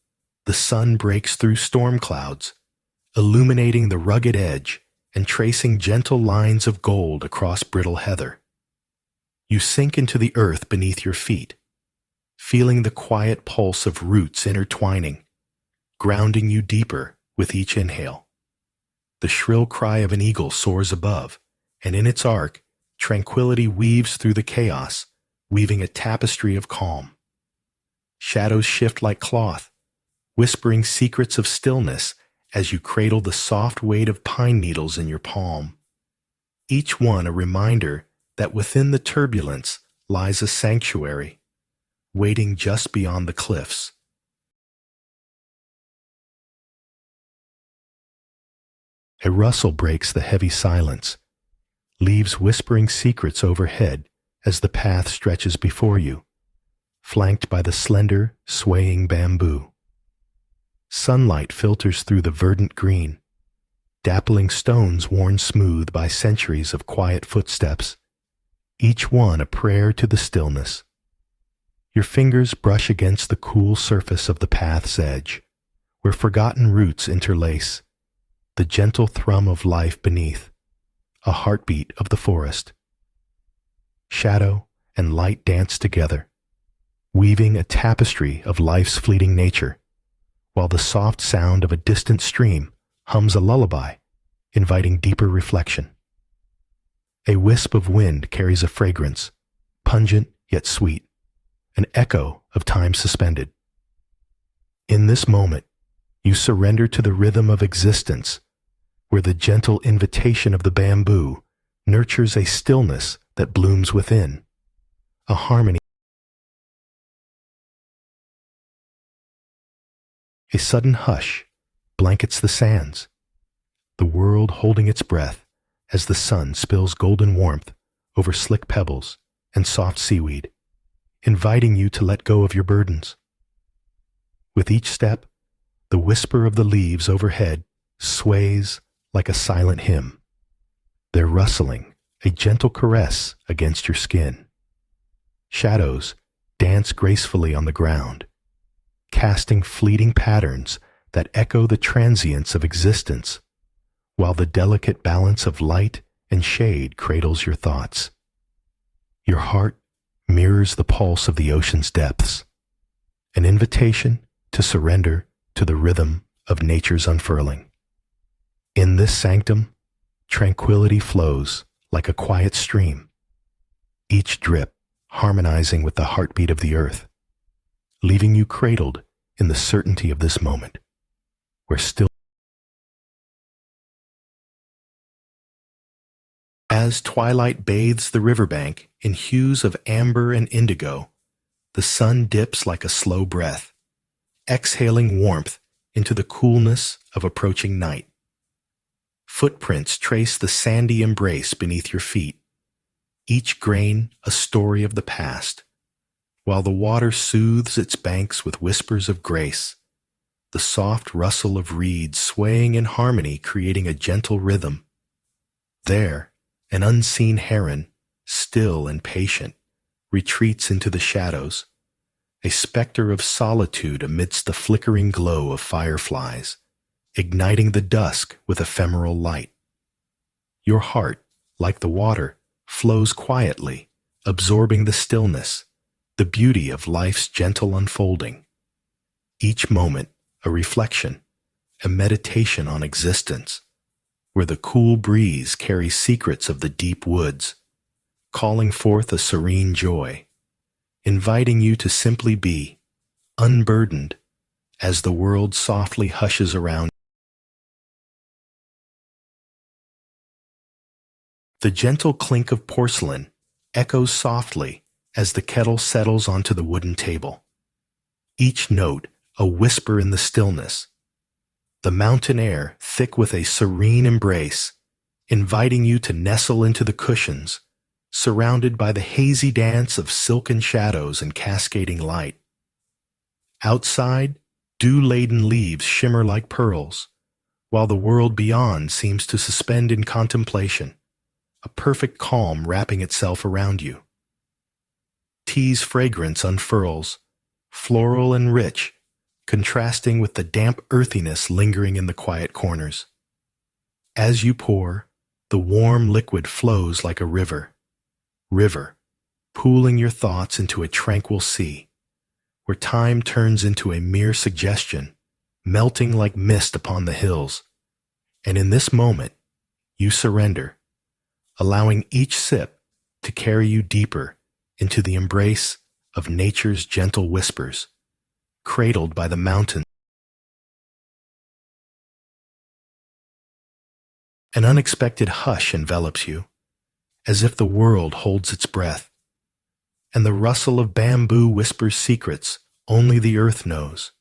the sun breaks through storm clouds, illuminating the rugged edge and tracing gentle lines of gold across brittle heather. You sink into the earth beneath your feet, feeling the quiet pulse of roots intertwining, grounding you deeper with each inhale. The shrill cry of an eagle soars above, and in its arc, tranquility weaves through the chaos, weaving a tapestry of calm. Shadows shift like cloth, whispering secrets of stillness as you cradle the soft weight of pine needles in your palm, each one a reminder that within the turbulence lies a sanctuary, waiting just beyond the cliffs. A rustle breaks the heavy silence, leaves whispering secrets overhead as the path stretches before you, flanked by the slender, swaying bamboo. Sunlight filters through the verdant green, dappling stones worn smooth by centuries of quiet footsteps, each one a prayer to the stillness. Your fingers brush against the cool surface of the path's edge, where forgotten roots interlace, the gentle thrum of life beneath, a heartbeat of the forest. Shadow and light dance together, weaving a tapestry of life's fleeting nature, while the soft sound of a distant stream hums a lullaby, inviting deeper reflection. A wisp of wind carries a fragrance, pungent yet sweet, an echo of time suspended. In this moment, you surrender to the rhythm of existence, where the gentle invitation of the bamboo nurtures a stillness that blooms within, a harmony. A sudden hush blankets the sands, the world holding its breath as the sun spills golden warmth over slick pebbles and soft seaweed, inviting you to let go of your burdens. With each step, the whisper of the leaves overhead sways like a silent hymn, their rustling a gentle caress against your skin. Shadows dance gracefully on the ground, casting fleeting patterns that echo the transience of existence, while the delicate balance of light and shade cradles your thoughts. Your heart mirrors the pulse of the ocean's depths, an invitation to surrender to the rhythm of nature's unfurling. In this sanctum, tranquility flows like a quiet stream, each drip harmonizing with the heartbeat of the earth, leaving you cradled in the certainty of this moment, where still. As twilight bathes the riverbank in hues of amber and indigo, the sun dips like a slow breath, exhaling warmth into the coolness of approaching night. Footprints trace the sandy embrace beneath your feet, each grain a story of the past, while the water soothes its banks with whispers of grace, the soft rustle of reeds swaying in harmony creating a gentle rhythm. There, an unseen heron, still and patient, retreats into the shadows, a specter of solitude amidst the flickering glow of fireflies, igniting the dusk with ephemeral light. Your heart, like the water, flows quietly, absorbing the stillness, the beauty of life's gentle unfolding. Each moment a reflection, a meditation on existence, where the cool breeze carries secrets of the deep woods, calling forth a serene joy, inviting you to simply be, unburdened, as the world softly hushes around. The gentle clink of porcelain echoes softly as the kettle settles onto the wooden table, each note a whisper in the stillness, the mountain air thick with a serene embrace, inviting you to nestle into the cushions, surrounded by the hazy dance of silken shadows and cascading light. Outside, dew-laden leaves shimmer like pearls, while the world beyond seems to suspend in contemplation, a perfect calm wrapping itself around you. Tea's fragrance unfurls, floral and rich, contrasting with the damp earthiness lingering in the quiet corners. As you pour, the warm liquid flows like a river, pooling your thoughts into a tranquil sea, where time turns into a mere suggestion, melting like mist upon the hills. And in this moment, you surrender, allowing each sip to carry you deeper into the embrace of nature's gentle whispers, cradled by the mountain. An unexpected hush envelops you, as if the world holds its breath, and the rustle of bamboo whispers secrets only the earth knows.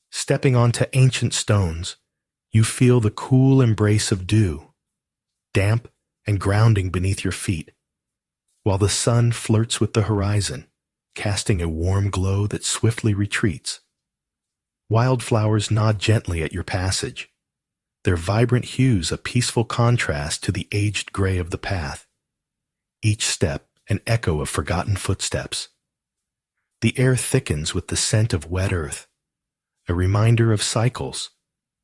Stepping onto ancient stones, you feel the cool embrace of dew, damp and grounding beneath your feet, while the sun flirts with the horizon, casting a warm glow that swiftly retreats. Wildflowers nod gently at your passage, their vibrant hues a peaceful contrast to the aged gray of the path. Each step an echo of forgotten footsteps. The air thickens with the scent of wet earth, a reminder of cycles,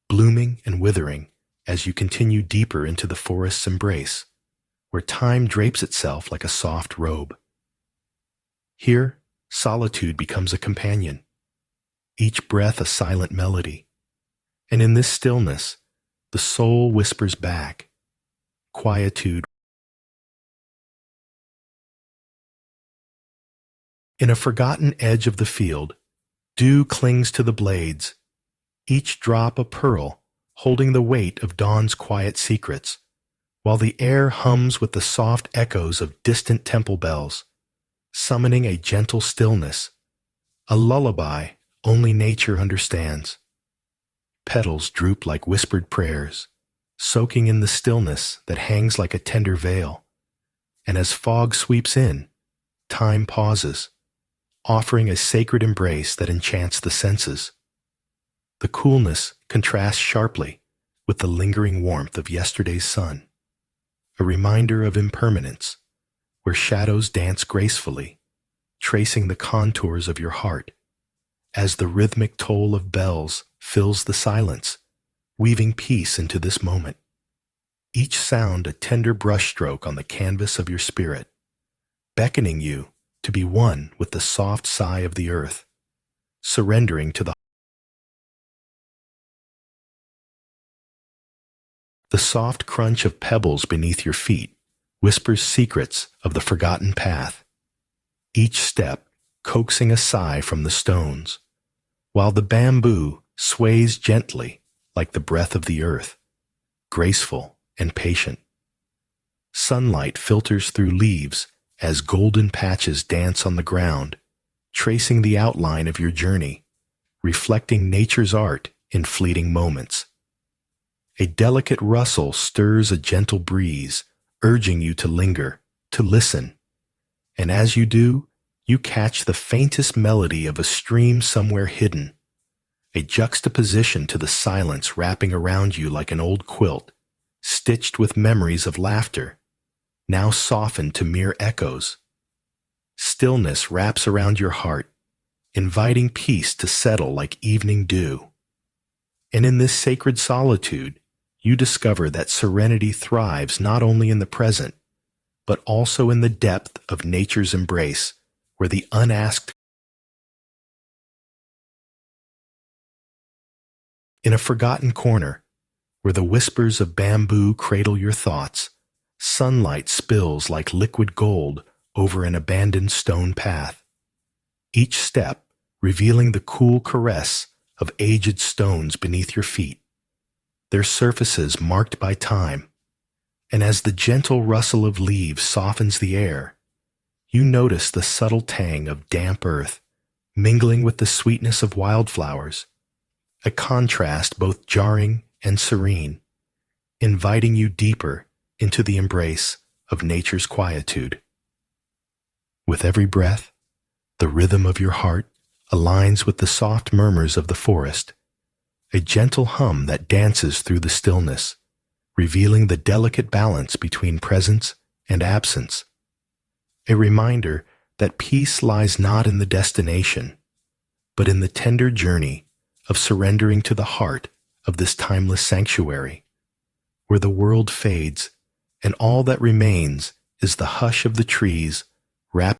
blooming and withering as you continue deeper into the forest's embrace, where time drapes itself like a soft robe. Here, solitude becomes a companion, each breath a silent melody. And in this stillness, the soul whispers back, quietude. In a forgotten edge of the field, dew clings to the blades, each drop a pearl, holding the weight of dawn's quiet secrets, while the air hums with the soft echoes of distant temple bells, summoning a gentle stillness, a lullaby only nature understands. Petals droop like whispered prayers, soaking in the stillness that hangs like a tender veil. And as fog sweeps in, time pauses, offering a sacred embrace that enchants the senses. The coolness contrasts sharply with the lingering warmth of yesterday's sun, a reminder of impermanence, where shadows dance gracefully, tracing the contours of your heart, as the rhythmic toll of bells fills the silence, weaving peace into this moment. Each sound a tender brushstroke on the canvas of your spirit, beckoning you to be one with the soft sigh of the earth, surrendering to the soft crunch of pebbles beneath your feet whispers secrets of the forgotten path, each step coaxing a sigh from the stones, while the bamboo sways gently like the breath of the earth, graceful and patient. Sunlight filters through leaves as golden patches dance on the ground, tracing the outline of your journey, reflecting nature's art in fleeting moments. A delicate rustle stirs a gentle breeze, urging you to linger, to listen. And as you do, you catch the faintest melody of a stream somewhere hidden, a juxtaposition to the silence wrapping around you like an old quilt, stitched with memories of laughter, now softened to mere echoes. Stillness wraps around your heart, inviting peace to settle like evening dew. And in this sacred solitude, you discover that serenity thrives not only in the present, but also in the depth of nature's embrace, where the unasked. In a forgotten corner, where the whispers of bamboo cradle your thoughts, sunlight spills like liquid gold over an abandoned stone path, each step revealing the cool caress of aged stones beneath your feet, their surfaces marked by time. And as the gentle rustle of leaves softens the air, you notice the subtle tang of damp earth mingling with the sweetness of wildflowers, a contrast both jarring and serene, inviting you deeper into the embrace of nature's quietude. With every breath, the rhythm of your heart aligns with the soft murmurs of the forest, a gentle hum that dances through the stillness, revealing the delicate balance between presence and absence, a reminder that peace lies not in the destination, but in the tender journey of surrendering to the heart of this timeless sanctuary, where the world fades and all that remains is the hush of the trees wrapped.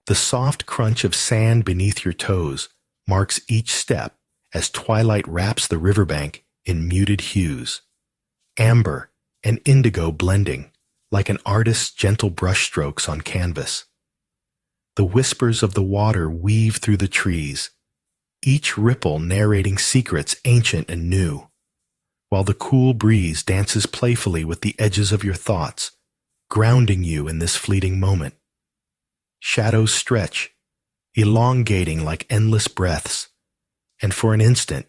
The soft crunch of sand beneath your toes marks each step as twilight wraps the riverbank in muted hues, amber and indigo blending like an artist's gentle brushstrokes on canvas. The whispers of the water weave through the trees, each ripple narrating secrets ancient and new, while the cool breeze dances playfully with the edges of your thoughts, grounding you in this fleeting moment. Shadows stretch, elongating like endless breaths, and for an instant,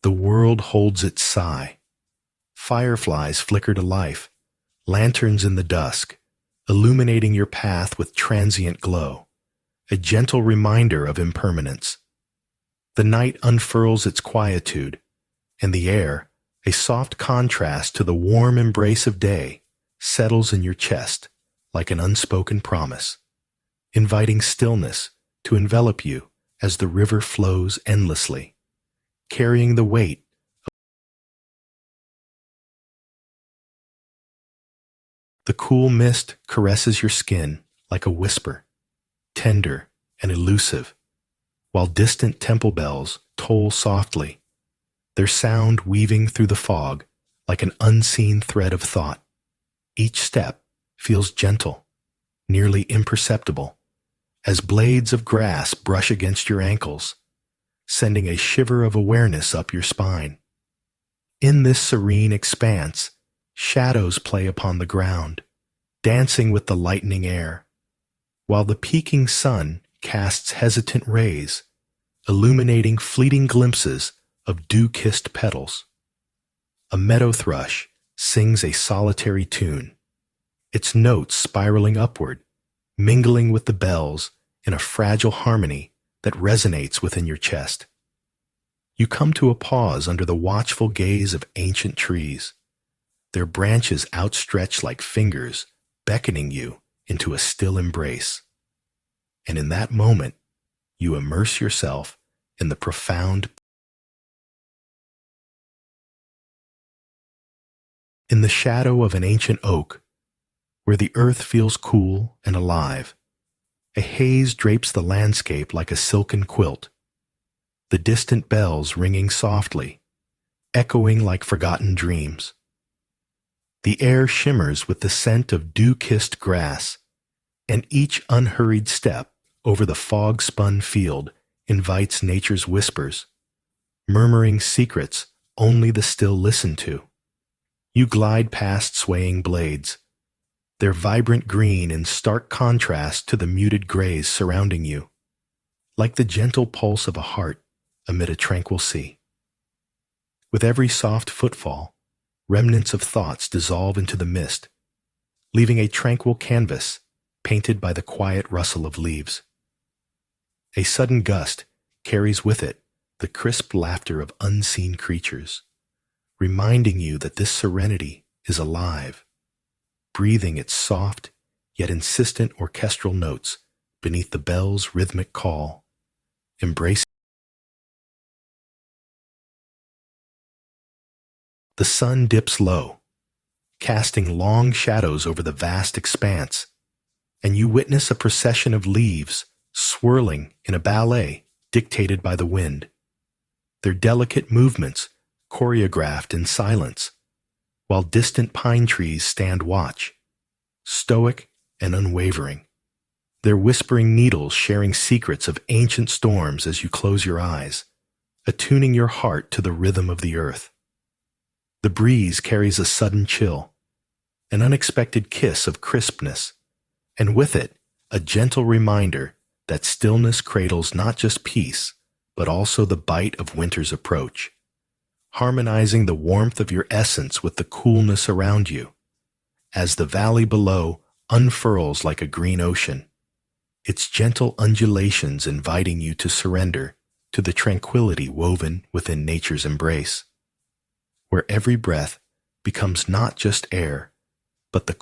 the world holds its sigh. Fireflies flicker to life, lanterns in the dusk, illuminating your path with transient glow, a gentle reminder of impermanence. The night unfurls its quietude, and the air, a soft contrast to the warm embrace of day, settles in your chest like an unspoken promise, inviting stillness to envelop you as the river flows endlessly, carrying the weight. The cool mist caresses your skin like a whisper, tender and elusive, while distant temple bells toll softly, their sound weaving through the fog like an unseen thread of thought. Each step feels gentle, nearly imperceptible, as blades of grass brush against your ankles, sending a shiver of awareness up your spine. In this serene expanse, shadows play upon the ground, dancing with the lightening air, while the peaking sun casts hesitant rays, illuminating fleeting glimpses of dew-kissed petals. A meadow thrush sings a solitary tune, its notes spiraling upward, mingling with the bells in a fragile harmony that resonates within your chest. You come to a pause under the watchful gaze of ancient trees, their branches outstretched like fingers, beckoning you into a still embrace. And in that moment, you immerse yourself in the profound. In the shadow of an ancient oak, where the earth feels cool and alive, a haze drapes the landscape like a silken quilt, the distant bells ringing softly, echoing like forgotten dreams. The air shimmers with the scent of dew-kissed grass, and each unhurried step over the fog-spun field invites nature's whispers, murmuring secrets only the still listen to. You glide past swaying blades, their vibrant green in stark contrast to the muted grays surrounding you, like the gentle pulse of a heart amid a tranquil sea. With every soft footfall, remnants of thoughts dissolve into the mist, leaving a tranquil canvas painted by the quiet rustle of leaves. A sudden gust carries with it the crisp laughter of unseen creatures, reminding you that this serenity is alive, breathing its soft yet insistent orchestral notes beneath the bell's rhythmic call, embracing. The sun dips low, casting long shadows over the vast expanse, and you witness a procession of leaves swirling in a ballet dictated by the wind, their delicate movements choreographed in silence, while distant pine trees stand watch, stoic and unwavering, their whispering needles sharing secrets of ancient storms as you close your eyes, attuning your heart to the rhythm of the earth. The breeze carries a sudden chill, an unexpected kiss of crispness, and with it, a gentle reminder that stillness cradles not just peace, but also the bite of winter's approach, harmonizing the warmth of your essence with the coolness around you, as the valley below unfurls like a green ocean, its gentle undulations inviting you to surrender to the tranquility woven within nature's embrace, where every breath becomes not just air, but the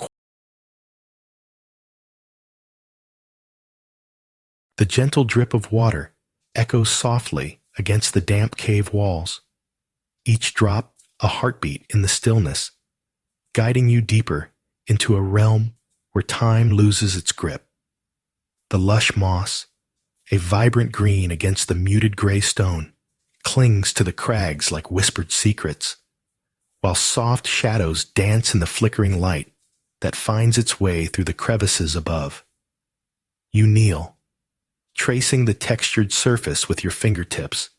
gentle drip of water echoes softly against the damp cave walls, each drop a heartbeat in the stillness, guiding you deeper into a realm where time loses its grip. The lush moss, a vibrant green against the muted gray stone, clings to the crags like whispered secrets, while soft shadows dance in the flickering light that finds its way through the crevices above. You kneel, tracing the textured surface with your fingertips,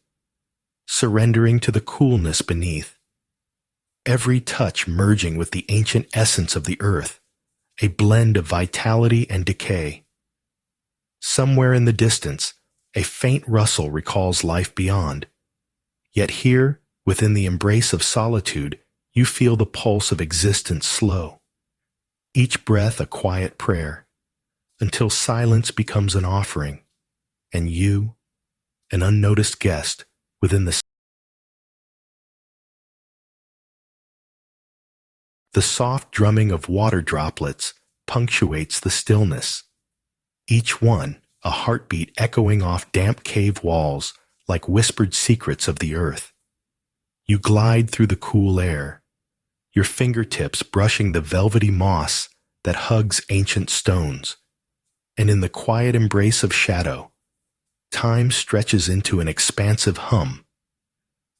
surrendering to the coolness beneath, every touch merging with the ancient essence of the earth, a blend of vitality and decay. Somewhere in the distance, a faint rustle recalls life beyond, yet here, within the embrace of solitude, you feel the pulse of existence slow, each breath a quiet prayer, until silence becomes an offering, and you, an unnoticed guest within the soft drumming of water droplets punctuates the stillness, each one a heartbeat echoing off damp cave walls like whispered secrets of the earth. You glide through the cool air, your fingertips brushing the velvety moss that hugs ancient stones, and in the quiet embrace of shadow, time stretches into an expansive hum,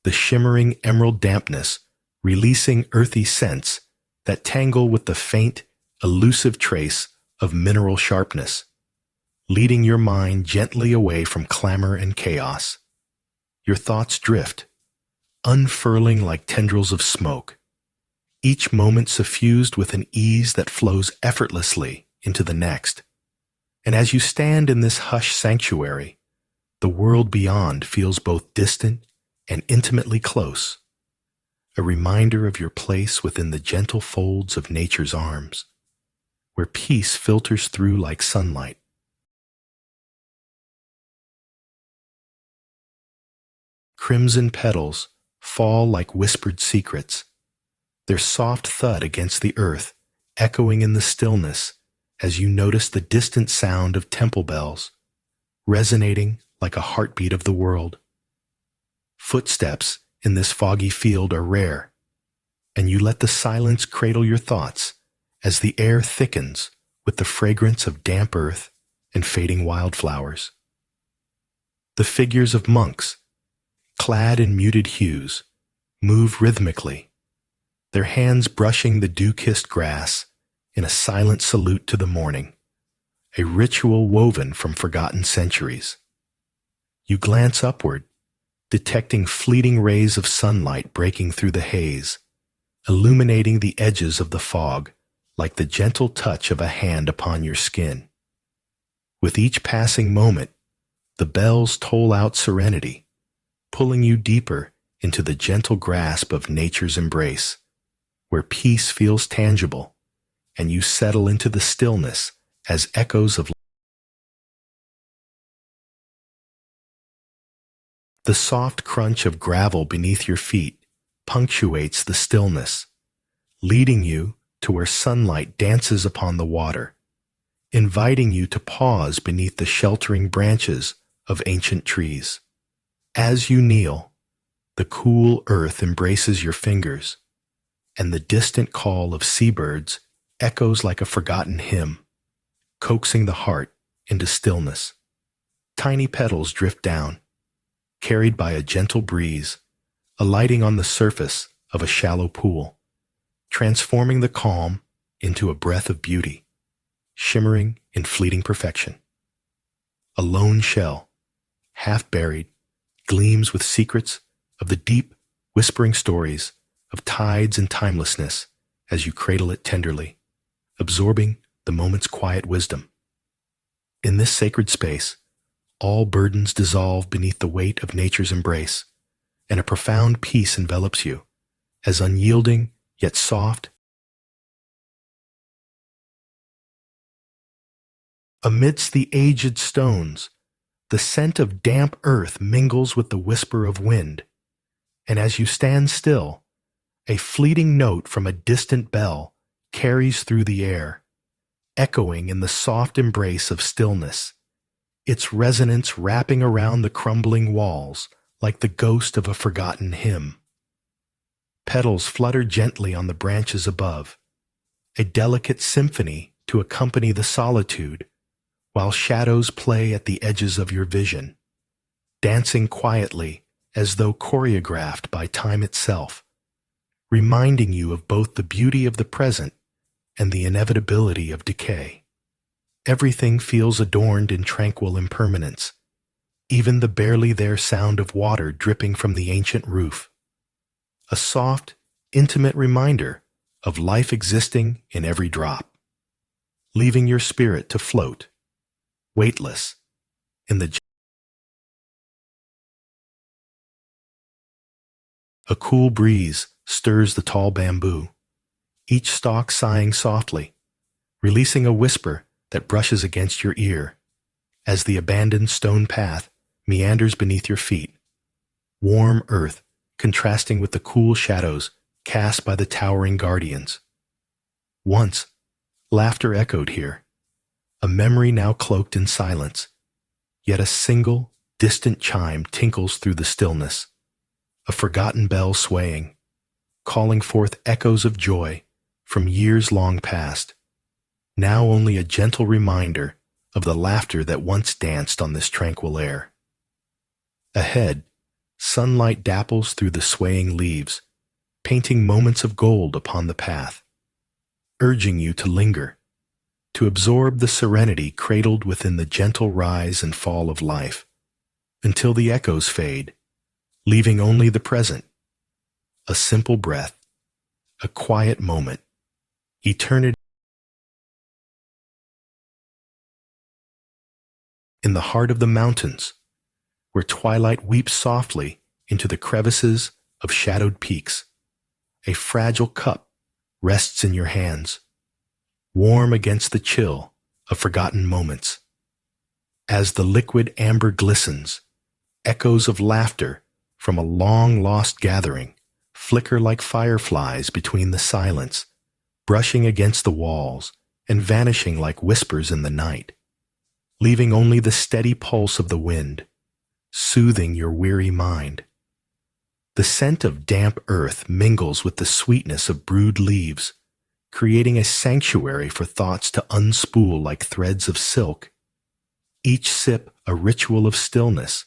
the shimmering emerald dampness releasing earthy scents that tangle with the faint, elusive trace of mineral sharpness, leading your mind gently away from clamor and chaos. Your thoughts drift, unfurling like tendrils of smoke, each moment suffused with an ease that flows effortlessly into the next. And as you stand in this hushed sanctuary, the world beyond feels both distant and intimately close, a reminder of your place within the gentle folds of nature's arms, where peace filters through like sunlight. Crimson petals fall like whispered secrets, their soft thud against the earth echoing in the stillness as you notice the distant sound of temple bells, resonating like a heartbeat of the world. Footsteps in this foggy field are rare, and you let the silence cradle your thoughts as the air thickens with the fragrance of damp earth and fading wildflowers. The figures of monks, clad in muted hues, move rhythmically, their hands brushing the dew-kissed grass in a silent salute to the morning, a ritual woven from forgotten centuries. You glance upward, detecting fleeting rays of sunlight breaking through the haze, illuminating the edges of the fog like the gentle touch of a hand upon your skin. With each passing moment, the bells toll out serenity, pulling you deeper into the gentle grasp of nature's embrace, where peace feels tangible, and you settle into the stillness as echoes of the soft crunch of gravel beneath your feet punctuates the stillness, leading you to where sunlight dances upon the water, inviting you to pause beneath the sheltering branches of ancient trees. As you kneel, the cool earth embraces your fingers, and the distant call of seabirds echoes like a forgotten hymn, coaxing the heart into stillness. Tiny petals drift down, carried by a gentle breeze, alighting on the surface of a shallow pool, transforming the calm into a breath of beauty, shimmering in fleeting perfection. A lone shell, half buried, gleams with secrets of the deep, whispering stories of tides and timelessness as you cradle it tenderly, absorbing the moment's quiet wisdom. In this sacred space, all burdens dissolve beneath the weight of nature's embrace, and a profound peace envelops you, as unyielding yet soft. Amidst the aged stones, the scent of damp earth mingles with the whisper of wind, and as you stand still, a fleeting note from a distant bell carries through the air, echoing in the soft embrace of stillness, its resonance wrapping around the crumbling walls like the ghost of a forgotten hymn. Petals flutter gently on the branches above, a delicate symphony to accompany the solitude, while shadows play at the edges of your vision, dancing quietly as though choreographed by time itself, reminding you of both the beauty of the present and the inevitability of decay. Everything feels adorned in tranquil impermanence, even the barely there sound of water dripping from the ancient roof. A soft, intimate reminder of life existing in every drop, leaving your spirit to float, weightless, in the A cool breeze stirs the tall bamboo, each stalk sighing softly, releasing a whisper that brushes against your ear as the abandoned stone path meanders beneath your feet, warm earth contrasting with the cool shadows cast by the towering guardians. Once, laughter echoed here, a memory now cloaked in silence, yet a single, distant chime tinkles through the stillness, a forgotten bell swaying, calling forth echoes of joy from years long past. now only a gentle reminder of the laughter that once danced on this tranquil air. Ahead, sunlight dapples through the swaying leaves, painting moments of gold upon the path, urging you to linger, to absorb the serenity cradled within the gentle rise and fall of life, until the echoes fade, leaving only the present, a simple breath, a quiet moment, eternity. In the heart of the mountains, where twilight weeps softly into the crevices of shadowed peaks, a fragile cup rests in your hands, warm against the chill of forgotten moments. As the liquid amber glistens, echoes of laughter from a long-lost gathering flicker like fireflies between the silence, brushing against the walls and vanishing like whispers in the night, leaving only the steady pulse of the wind, soothing your weary mind. The scent of damp earth mingles with the sweetness of brewed leaves, creating a sanctuary for thoughts to unspool like threads of silk, each sip a ritual of stillness,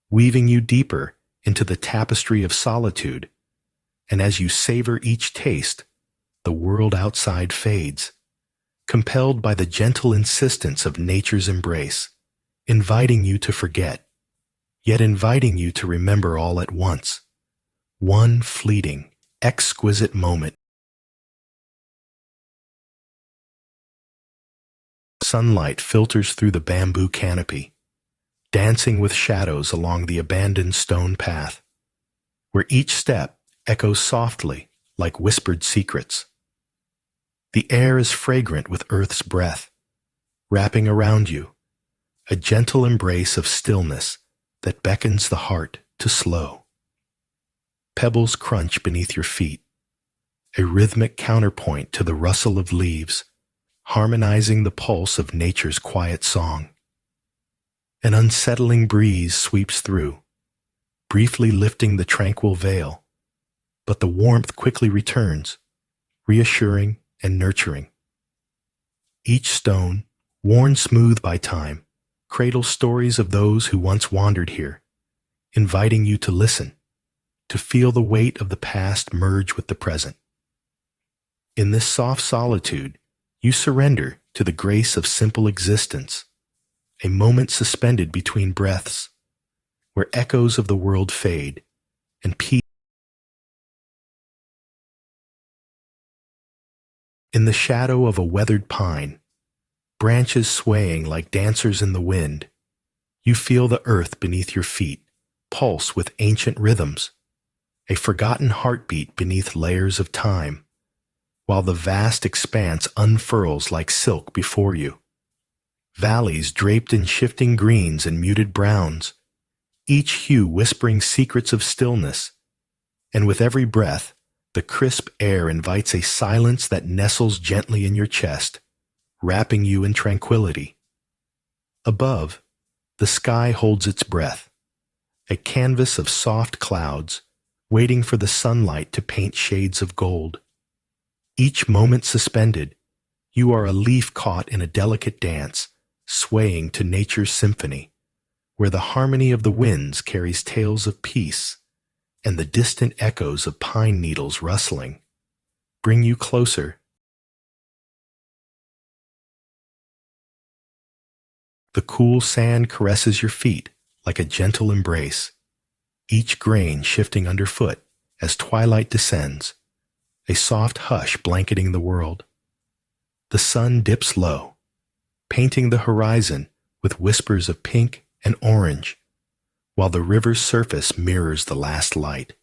weaving you deeper into the tapestry of solitude. And as you savor each taste, the world outside fades, compelled by the gentle insistence of nature's embrace, inviting you to forget, yet inviting you to remember all at once, one fleeting, exquisite moment. Sunlight filters through the bamboo canopy, dancing with shadows along the abandoned stone path, where each step echoes softly like whispered secrets. The air is fragrant with earth's breath, wrapping around you, a gentle embrace of stillness that beckons the heart to slow. Pebbles crunch beneath your feet, a rhythmic counterpoint to the rustle of leaves, harmonizing the pulse of nature's quiet song. An unsettling breeze sweeps through, briefly lifting the tranquil veil, but the warmth quickly returns, reassuring and nurturing. Each stone, worn smooth by time, cradles stories of those who once wandered here, inviting you to listen, to feel the weight of the past merge with the present. In this soft solitude, you surrender to the grace of simple existence, a moment suspended between breaths, where echoes of the world fade and peace. In the shadow of a weathered pine, branches swaying like dancers in the wind, you feel the earth beneath your feet pulse with ancient rhythms, a forgotten heartbeat beneath layers of time, while the vast expanse unfurls like silk before you. Valleys draped in shifting greens and muted browns, each hue whispering secrets of stillness, and with every breath, the crisp air invites a silence that nestles gently in your chest, wrapping you in tranquility. Above, the sky holds its breath, a canvas of soft clouds, waiting for the sunlight to paint shades of gold. Each moment suspended, you are a leaf caught in a delicate dance, swaying to nature's symphony, where the harmony of the winds carries tales of peace, and the distant echoes of pine needles rustling bring you closer. The cool sand caresses your feet like a gentle embrace, each grain shifting underfoot as twilight descends, a soft hush blanketing the world. The sun dips low, painting the horizon with whispers of pink and orange, while the river's surface mirrors the last light,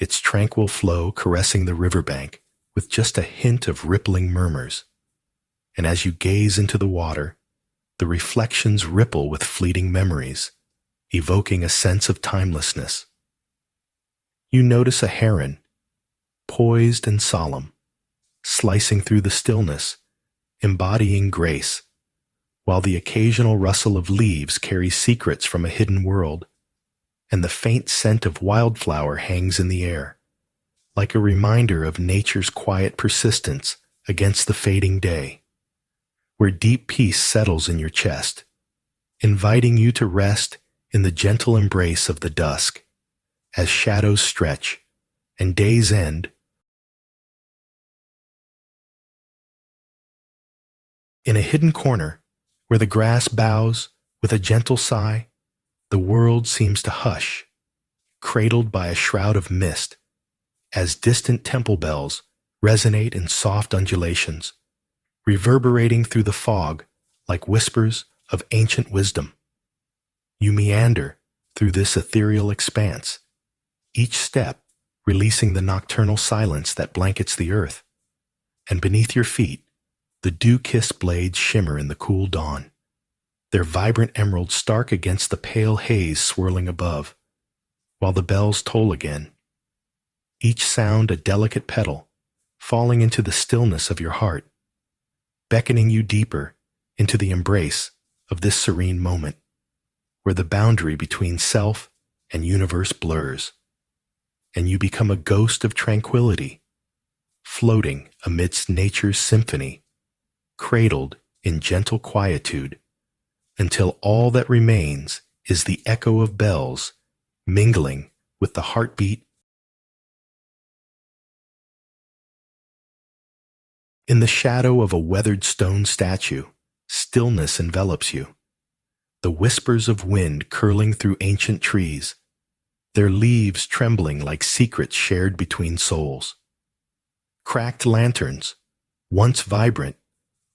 its tranquil flow caressing the riverbank with just a hint of rippling murmurs. And as you gaze into the water, the reflections ripple with fleeting memories, evoking a sense of timelessness. You notice a heron, poised and solemn, slicing through the stillness, embodying grace, while the occasional rustle of leaves carries secrets from a hidden world, and the faint scent of wildflower hangs in the air, like a reminder of nature's quiet persistence against the fading day. where deep peace settles in your chest, inviting you to rest in the gentle embrace of the dusk as shadows stretch and days end. In a hidden corner, where the grass bows with a gentle sigh, the world seems to hush, cradled by a shroud of mist, as distant temple bells resonate in soft undulations, reverberating through the fog like whispers of ancient wisdom. You meander through this ethereal expanse, each step releasing the nocturnal silence that blankets the earth, and beneath your feet, the dew-kissed blades shimmer in the cool dawn, their vibrant emeralds stark against the pale haze swirling above, while the bells toll again, each sound a delicate petal falling into the stillness of your heart, beckoning you deeper into the embrace of this serene moment, where the boundary between self and universe blurs, and you become a ghost of tranquility, floating amidst nature's symphony, cradled in gentle quietude, until all that remains is the echo of bells mingling with the heartbeat. In the shadow of a weathered stone statue, stillness envelops you. The whispers of wind curling through ancient trees, their leaves trembling like secrets shared between souls. Cracked lanterns, once vibrant,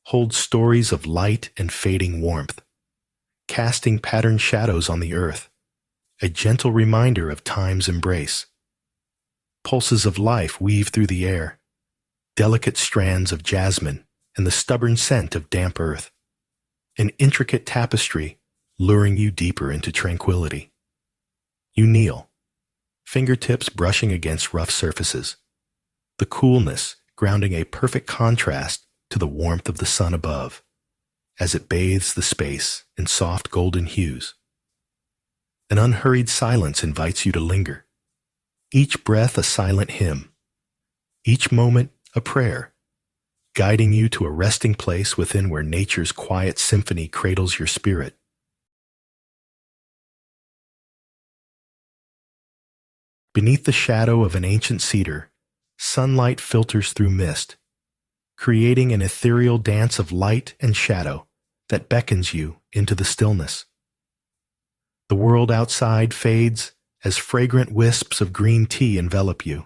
hold stories of light and fading warmth, casting patterned shadows on the earth, a gentle reminder of time's embrace. Pulses of life weave through the air, delicate strands of jasmine and the stubborn scent of damp earth, an intricate tapestry luring you deeper into tranquility. You kneel, fingertips brushing against rough surfaces, the coolness grounding a perfect contrast to the warmth of the sun above, as it bathes the space in soft golden hues. An unhurried silence invites you to linger, each breath a silent hymn, each moment a prayer, guiding you to a resting place within where nature's quiet symphony cradles your spirit. Beneath the shadow of an ancient cedar, sunlight filters through mist, creating an ethereal dance of light and shadow that beckons you into the stillness. The world outside fades as fragrant wisps of green tea envelop you,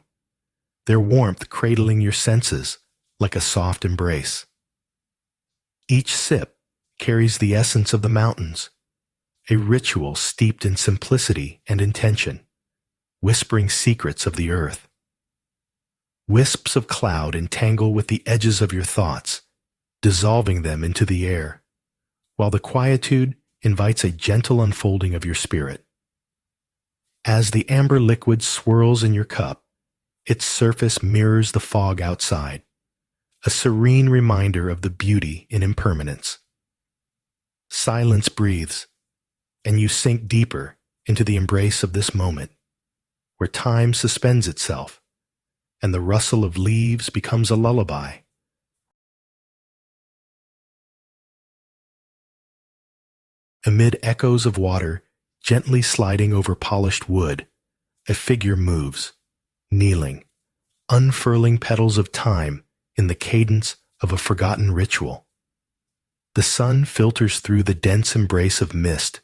their warmth cradling your senses like a soft embrace. Each sip carries the essence of the mountains, a ritual steeped in simplicity and intention, whispering secrets of the earth. Wisps of cloud entangle with the edges of your thoughts, dissolving them into the air, while the quietude invites a gentle unfolding of your spirit. As the amber liquid swirls in your cup, its surface mirrors the fog outside, a serene reminder of the beauty in impermanence. Silence breathes, and you sink deeper into the embrace of this moment, where time suspends itself, and the rustle of leaves becomes a lullaby. Amid echoes of water gently sliding over polished wood, a figure moves, kneeling, unfurling petals of time in the cadence of a forgotten ritual. The sun filters through the dense embrace of mist,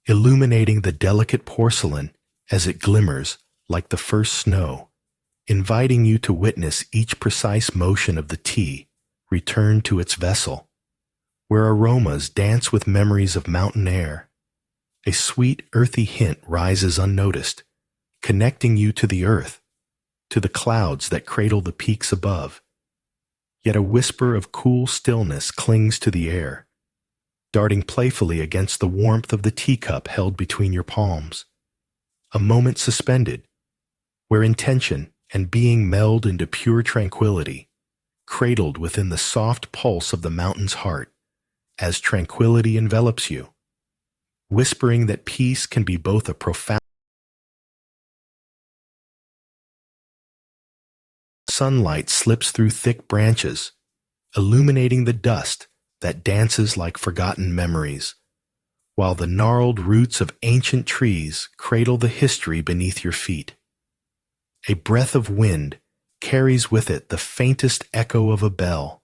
illuminating the delicate porcelain as it glimmers like the first snow, inviting you to witness each precise motion of the tea return to its vessel, where aromas dance with memories of mountain air. A sweet, earthy hint rises unnoticed, connecting you to the earth, to the clouds that cradle the peaks above. Yet a whisper of cool stillness clings to the air, darting playfully against the warmth of the teacup held between your palms. A moment suspended, where intention and being meld into pure tranquility, cradled within the soft pulse of the mountain's heart, as tranquility envelops you, whispering that peace can be both a profound. Sunlight slips through thick branches, illuminating the dust that dances like forgotten memories, while the gnarled roots of ancient trees cradle the history beneath your feet. A breath of wind carries with it the faintest echo of a bell,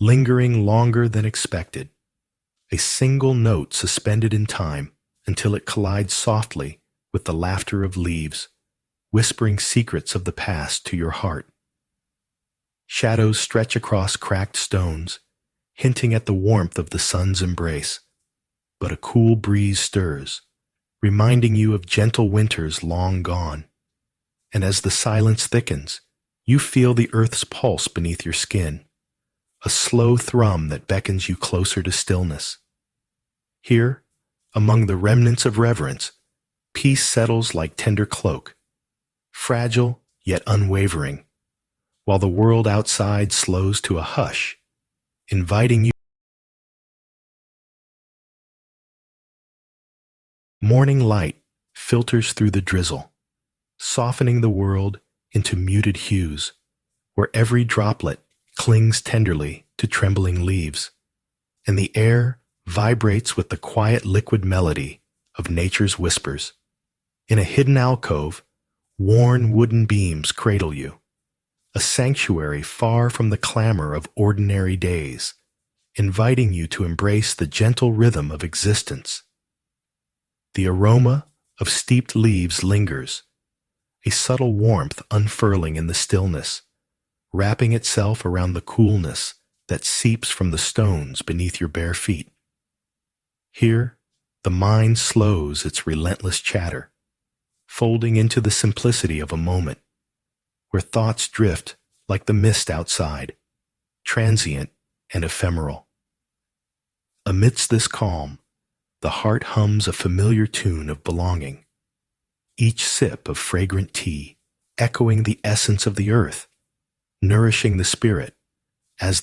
lingering longer than expected, a single note suspended in time until it collides softly with the laughter of leaves, whispering secrets of the past to your heart. Shadows stretch across cracked stones, hinting at the warmth of the sun's embrace, but a cool breeze stirs, reminding you of gentle winters long gone. And as the silence thickens, you feel the earth's pulse beneath your skin, a slow thrum that beckons you closer to stillness. Here, among the remnants of reverence, peace settles like tender cloak, fragile yet unwavering, while the world outside slows to a hush, inviting you. Morning light filters through the drizzle, softening the world into muted hues, where every droplet clings tenderly to trembling leaves, and the air vibrates with the quiet liquid melody of nature's whispers. In a hidden alcove, worn wooden beams cradle you, a sanctuary far from the clamor of ordinary days, inviting you to embrace the gentle rhythm of existence. The aroma of steeped leaves lingers, a subtle warmth unfurling in the stillness, wrapping itself around the coolness that seeps from the stones beneath your bare feet. Here, the mind slows its relentless chatter, folding into the simplicity of a moment, where thoughts drift like the mist outside, transient and ephemeral. Amidst this calm, the heart hums a familiar tune of belonging, each sip of fragrant tea echoing the essence of the earth, nourishing the spirit as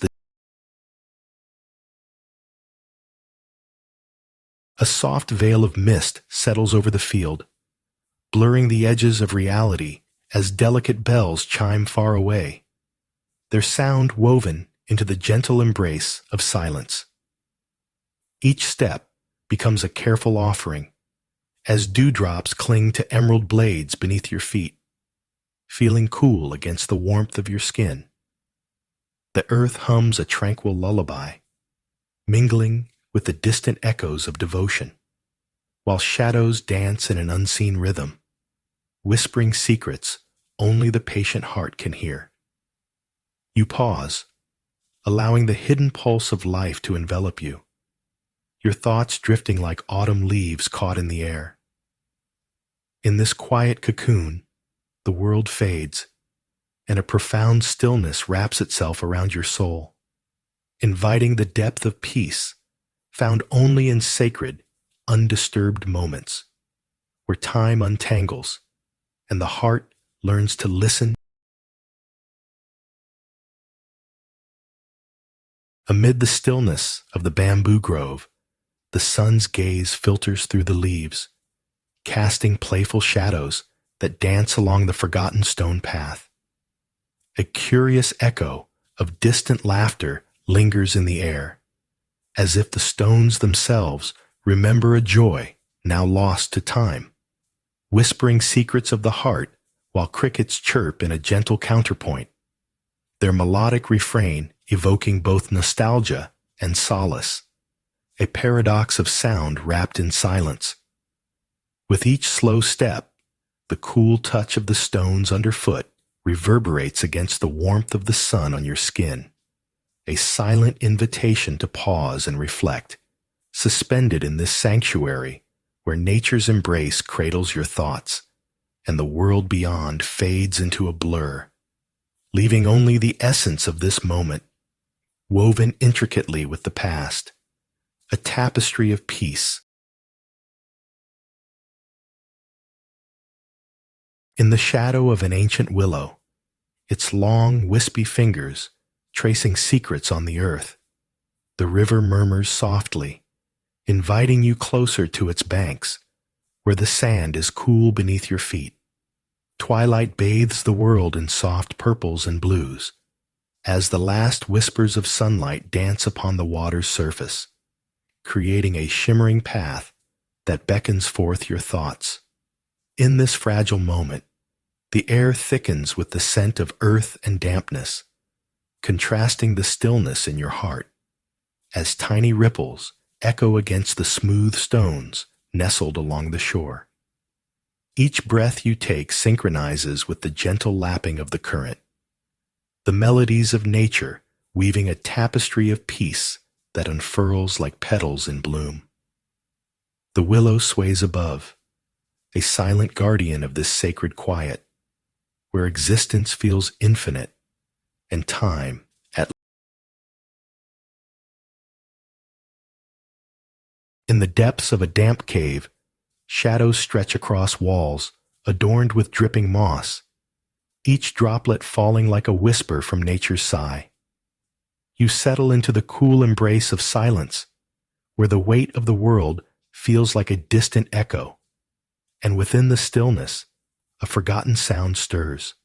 a soft veil of mist settles over the field, blurring the edges of reality as delicate bells chime far away, their sound woven into the gentle embrace of silence. Each step becomes a careful offering, as dewdrops cling to emerald blades beneath your feet, feeling cool against the warmth of your skin. The earth hums a tranquil lullaby, mingling with the distant echoes of devotion, while shadows dance in an unseen rhythm, whispering secrets only the patient heart can hear. You pause, allowing the hidden pulse of life to envelop you, your thoughts drifting like autumn leaves caught in the air. In this quiet cocoon, the world fades, and a profound stillness wraps itself around your soul, inviting the depth of peace found only in sacred, undisturbed moments, where time untangles and the heart learns to listen. Amid the stillness of the bamboo grove, the sun's gaze filters through the leaves, casting playful shadows that dance along the forgotten stone path. A curious echo of distant laughter lingers in the air, as if the stones themselves remember a joy now lost to time, whispering secrets of the heart while crickets chirp in a gentle counterpoint, their melodic refrain evoking both nostalgia and solace, a paradox of sound wrapped in silence. With each slow step, the cool touch of the stones underfoot reverberates against the warmth of the sun on your skin, a silent invitation to pause and reflect, suspended in this sanctuary where nature's embrace cradles your thoughts, and the world beyond fades into a blur, leaving only the essence of this moment, woven intricately with the past, a tapestry of peace. In the shadow of an ancient willow, its long, wispy fingers tracing secrets on the earth, the river murmurs softly, inviting you closer to its banks, where the sand is cool beneath your feet. Twilight bathes the world in soft purples and blues, as the last whispers of sunlight dance upon the water's surface, creating a shimmering path that beckons forth your thoughts. In this fragile moment, the air thickens with the scent of earth and dampness, contrasting the stillness in your heart, as tiny ripples echo against the smooth stones nestled along the shore. Each breath you take synchronizes with the gentle lapping of the current, the melodies of nature weaving a tapestry of peace that unfurls like petals in bloom. The willow sways above, a silent guardian of this sacred quiet, where existence feels infinite and time at. In the depths of a damp cave, shadows stretch across walls adorned with dripping moss, each droplet falling like a whisper from nature's sigh. You settle into the cool embrace of silence, where the weight of the world feels like a distant echo, and within the stillness, a forgotten sound stirs.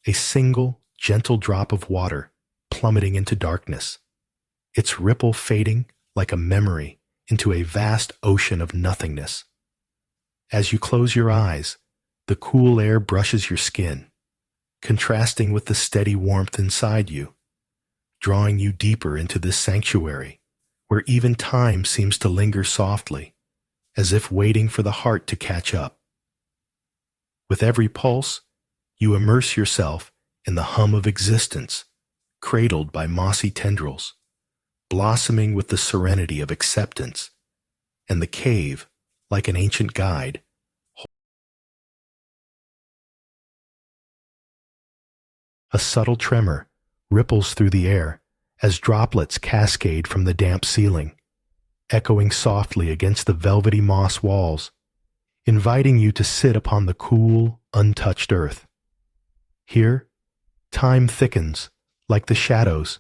A single, gentle drop of water plummeting into darkness, its ripple fading like a memory into a vast ocean of nothingness. As you close your eyes, the cool air brushes your skin, contrasting with the steady warmth inside you, drawing you deeper into this sanctuary, where even time seems to linger softly, as if waiting for the heart to catch up. With every pulse, you immerse yourself in the hum of existence, cradled by mossy tendrils, blossoming with the serenity of acceptance, and the cave, like an ancient guide. A subtle tremor ripples through the air as droplets cascade from the damp ceiling, echoing softly against the velvety moss walls, inviting you to sit upon the cool, untouched earth. Here, time thickens like the shadows,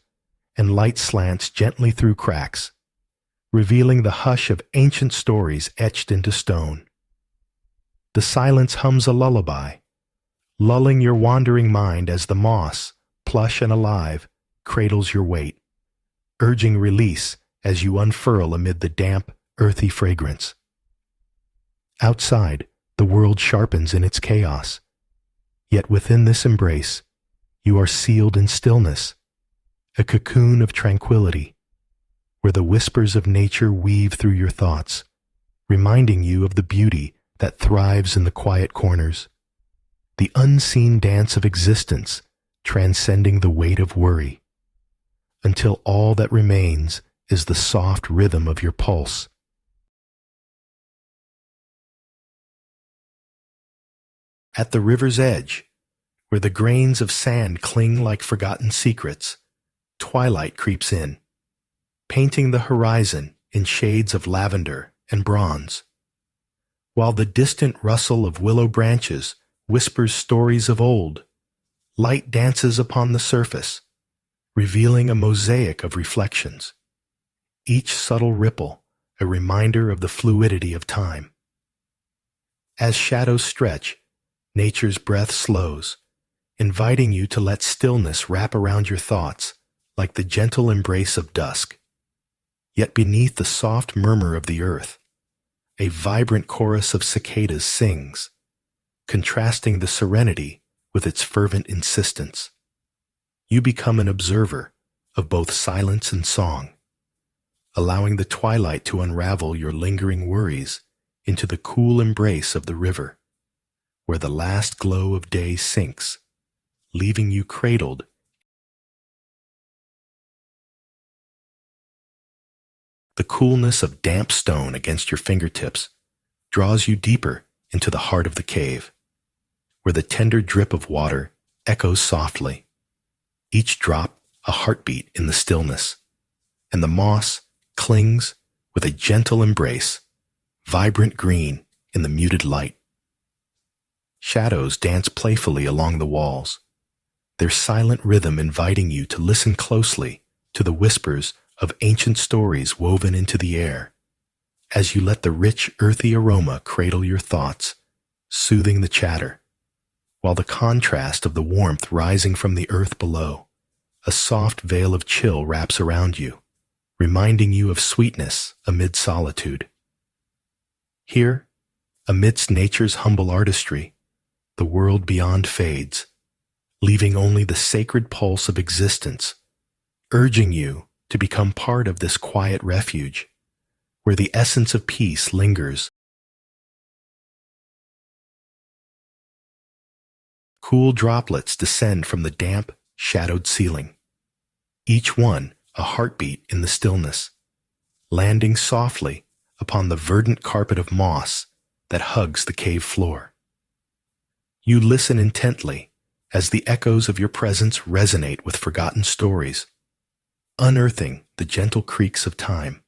and light slants gently through cracks, revealing the hush of ancient stories etched into stone. The silence hums a lullaby, lulling your wandering mind as the moss, plush and alive, cradles your weight, urging release as you unfurl amid the damp, earthy fragrance. Outside, the world sharpens in its chaos, yet within this embrace, you are sealed in stillness, a cocoon of tranquility, where the whispers of nature weave through your thoughts, reminding you of the beauty that thrives in the quiet corners, the unseen dance of existence transcending the weight of worry, until all that remains is the soft rhythm of your pulse. At the river's edge, where the grains of sand cling like forgotten secrets, twilight creeps in, painting the horizon in shades of lavender and bronze, while the distant rustle of willow branches whispers stories of old. Light dances upon the surface, revealing a mosaic of reflections, each subtle ripple a reminder of the fluidity of time. As shadows stretch, nature's breath slows, inviting you to let stillness wrap around your thoughts like the gentle embrace of dusk. Yet beneath the soft murmur of the earth, a vibrant chorus of cicadas sings, contrasting the serenity with its fervent insistence. You become an observer of both silence and song, allowing the twilight to unravel your lingering worries into the cool embrace of the river, where the last glow of day sinks, leaving you cradled. The coolness of damp stone against your fingertips draws you deeper into the heart of the cave, where the tender drip of water echoes softly, each drop a heartbeat in the stillness, and the moss clings with a gentle embrace, vibrant green in the muted light. Shadows dance playfully along the walls, their silent rhythm inviting you to listen closely to the whispers of ancient stories woven into the air, as you let the rich earthy aroma cradle your thoughts, soothing the chatter, while the contrast of the warmth rising from the earth below a soft veil of chill wraps around you, reminding you of sweetness amid solitude. Here, amidst nature's humble artistry, the world beyond fades, leaving only the sacred pulse of existence, urging you to become part of this quiet refuge, where the essence of peace lingers. Cool droplets descend from the damp, shadowed ceiling, each one a heartbeat in the stillness, landing softly upon the verdant carpet of moss that hugs the cave floor. You listen intently as the echoes of your presence resonate with forgotten stories, unearthing the gentle creaks of time,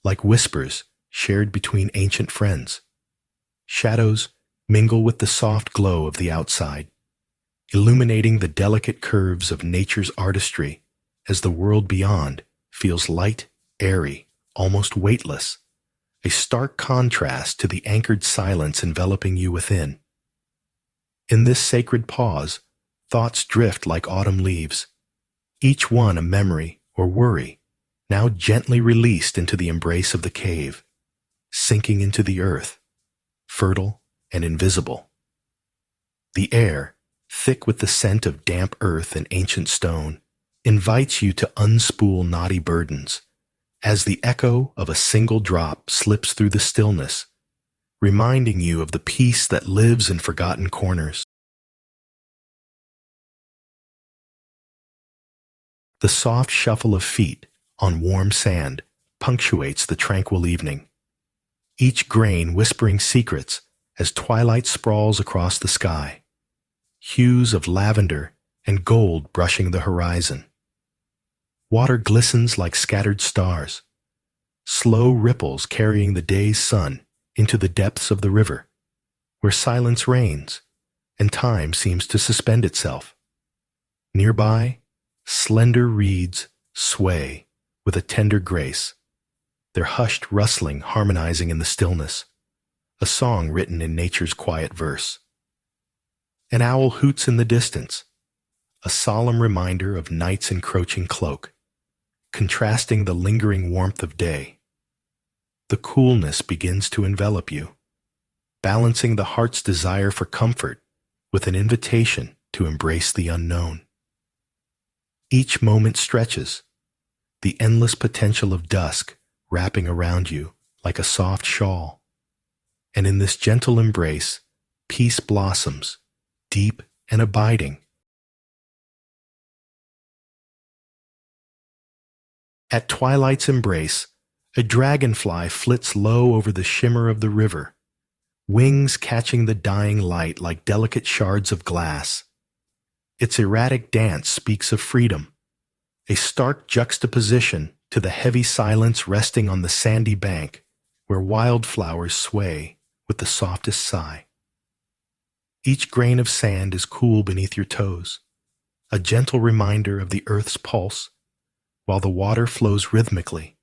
like whispers shared between ancient friends. Shadows mingle with the soft glow of the outside, illuminating the delicate curves of nature's artistry as the world beyond feels light, airy, almost weightless, a stark contrast to the anchored silence enveloping you within. In this sacred pause, thoughts drift like autumn leaves, each one a memory or worry, now gently released into the embrace of the cave, sinking into the earth, fertile and invisible. The air, thick with the scent of damp earth and ancient stone, invites you to unspool knotty burdens, as the echo of a single drop slips through the stillness, reminding you of the peace that lives in forgotten corners. The soft shuffle of feet on warm sand punctuates the tranquil evening, each grain whispering secrets as twilight sprawls across the sky, hues of lavender and gold brushing the horizon. Water glistens like scattered stars, slow ripples carrying the day's sun into the depths of the river, where silence reigns and time seems to suspend itself. Nearby, slender reeds sway with a tender grace, their hushed rustling harmonizing in the stillness, a song written in nature's quiet verse. An owl hoots in the distance, a solemn reminder of night's encroaching cloak, contrasting the lingering warmth of day. The coolness begins to envelop you, balancing the heart's desire for comfort with an invitation to embrace the unknown. Each moment stretches, the endless potential of dusk wrapping around you like a soft shawl. And in this gentle embrace, peace blossoms, deep and abiding. At twilight's embrace, a dragonfly flits low over the shimmer of the river, wings catching the dying light like delicate shards of glass. Its erratic dance speaks of freedom, a stark juxtaposition to the heavy silence resting on the sandy bank where wildflowers sway with the softest sigh. Each grain of sand is cool beneath your toes, a gentle reminder of the earth's pulse, while the water flows rhythmically,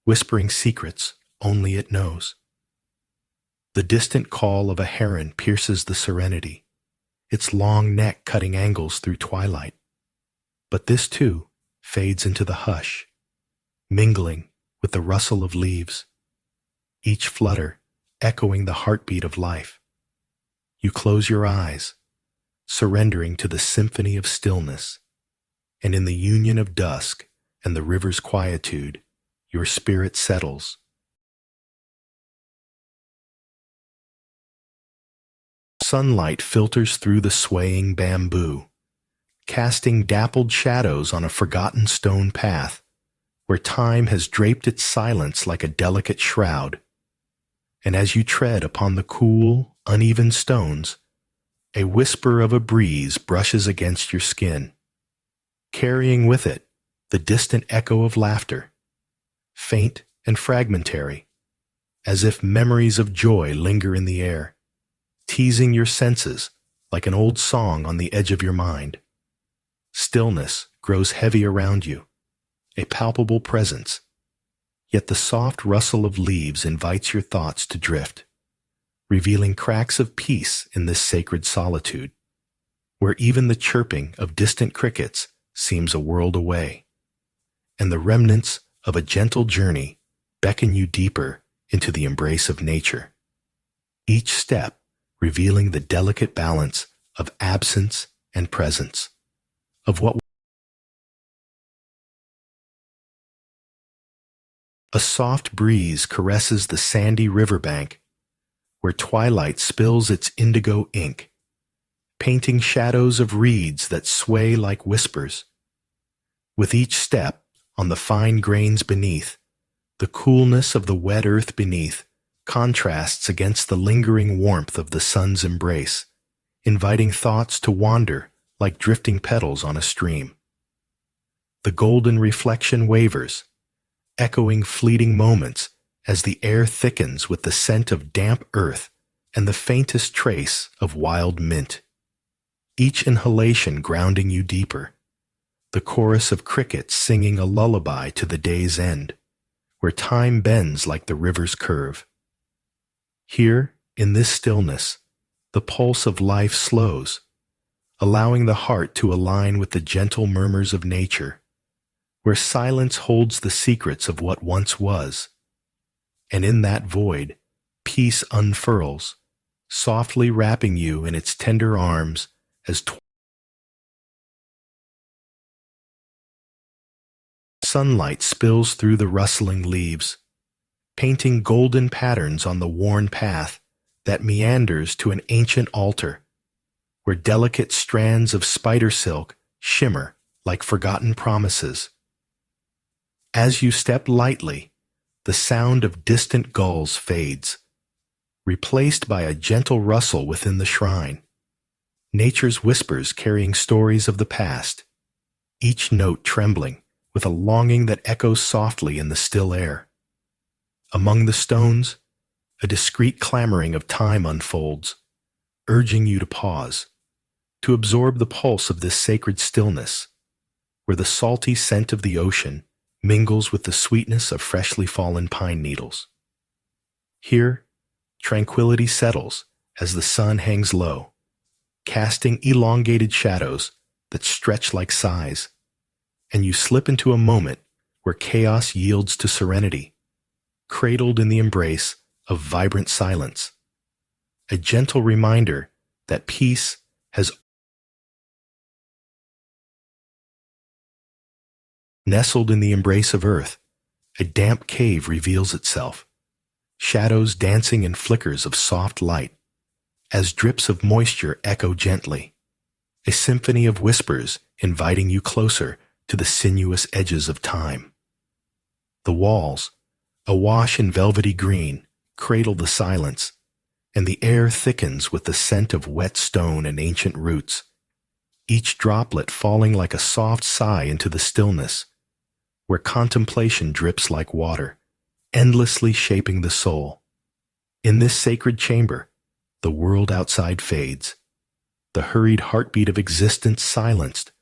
whispering secrets only it knows. The distant call of a heron pierces the serenity, its long neck cutting angles through twilight. But this too fades into the hush, mingling with the rustle of leaves, each flutter echoing the heartbeat of life. You close your eyes, surrendering to the symphony of stillness, and in the union of dusk and the river's quietude, your spirit settles. Sunlight filters through the swaying bamboo, casting dappled shadows on a forgotten stone path, where time has draped its silence like a delicate shroud. And as you tread upon the cool, uneven stones, a whisper of a breeze brushes against your skin, carrying with it the distant echo of laughter, faint and fragmentary, as if memories of joy linger in the air, teasing your senses like an old song on the edge of your mind. Stillness grows heavy around you, a palpable presence, yet the soft rustle of leaves invites your thoughts to drift, revealing cracks of peace in this sacred solitude, where even the chirping of distant crickets seems a world away, and the remnants of a gentle journey beckon you deeper into the embrace of nature, each step revealing the delicate balance of absence and presence, of what a soft breeze caresses the sandy riverbank, where twilight spills its indigo ink, painting shadows of reeds that sway like whispers. With each step on the fine grains beneath, the coolness of the wet earth beneath contrasts against the lingering warmth of the sun's embrace, inviting thoughts to wander like drifting petals on a stream. The golden reflection wavers, echoing fleeting moments as the air thickens with the scent of damp earth and the faintest trace of wild mint. Each inhalation grounding you deeper, the chorus of crickets singing a lullaby to the day's end, where time bends like the river's curve. Here, in this stillness, the pulse of life slows, allowing the heart to align with the gentle murmurs of nature, where silence holds the secrets of what once was. And in that void, peace unfurls, softly wrapping you in its tender arms as sunlight spills through the rustling leaves, painting golden patterns on the worn path that meanders to an ancient altar, where delicate strands of spider silk shimmer like forgotten promises. As you step lightly, the sound of distant gulls fades, replaced by a gentle rustle within the shrine, nature's whispers carrying stories of the past, each note trembling with a longing that echoes softly in the still air. Among the stones, a discreet clamoring of time unfolds, urging you to pause, to absorb the pulse of this sacred stillness, where the salty scent of the ocean mingles with the sweetness of freshly fallen pine needles. Here, tranquility settles as the sun hangs low, casting elongated shadows that stretch like sighs, and you slip into a moment where chaos yields to serenity, cradled in the embrace of vibrant silence, a gentle reminder that peace has nestled in the embrace of earth. A damp cave reveals itself, shadows dancing in flickers of soft light, as drips of moisture echo gently, a symphony of whispers inviting you closer to the sinuous edges of time. The walls, awash in velvety green, cradle the silence, and the air thickens with the scent of wet stone and ancient roots, each droplet falling like a soft sigh into the stillness, where contemplation drips like water, endlessly shaping the soul. In this sacred chamber, the world outside fades, the hurried heartbeat of existence silenced,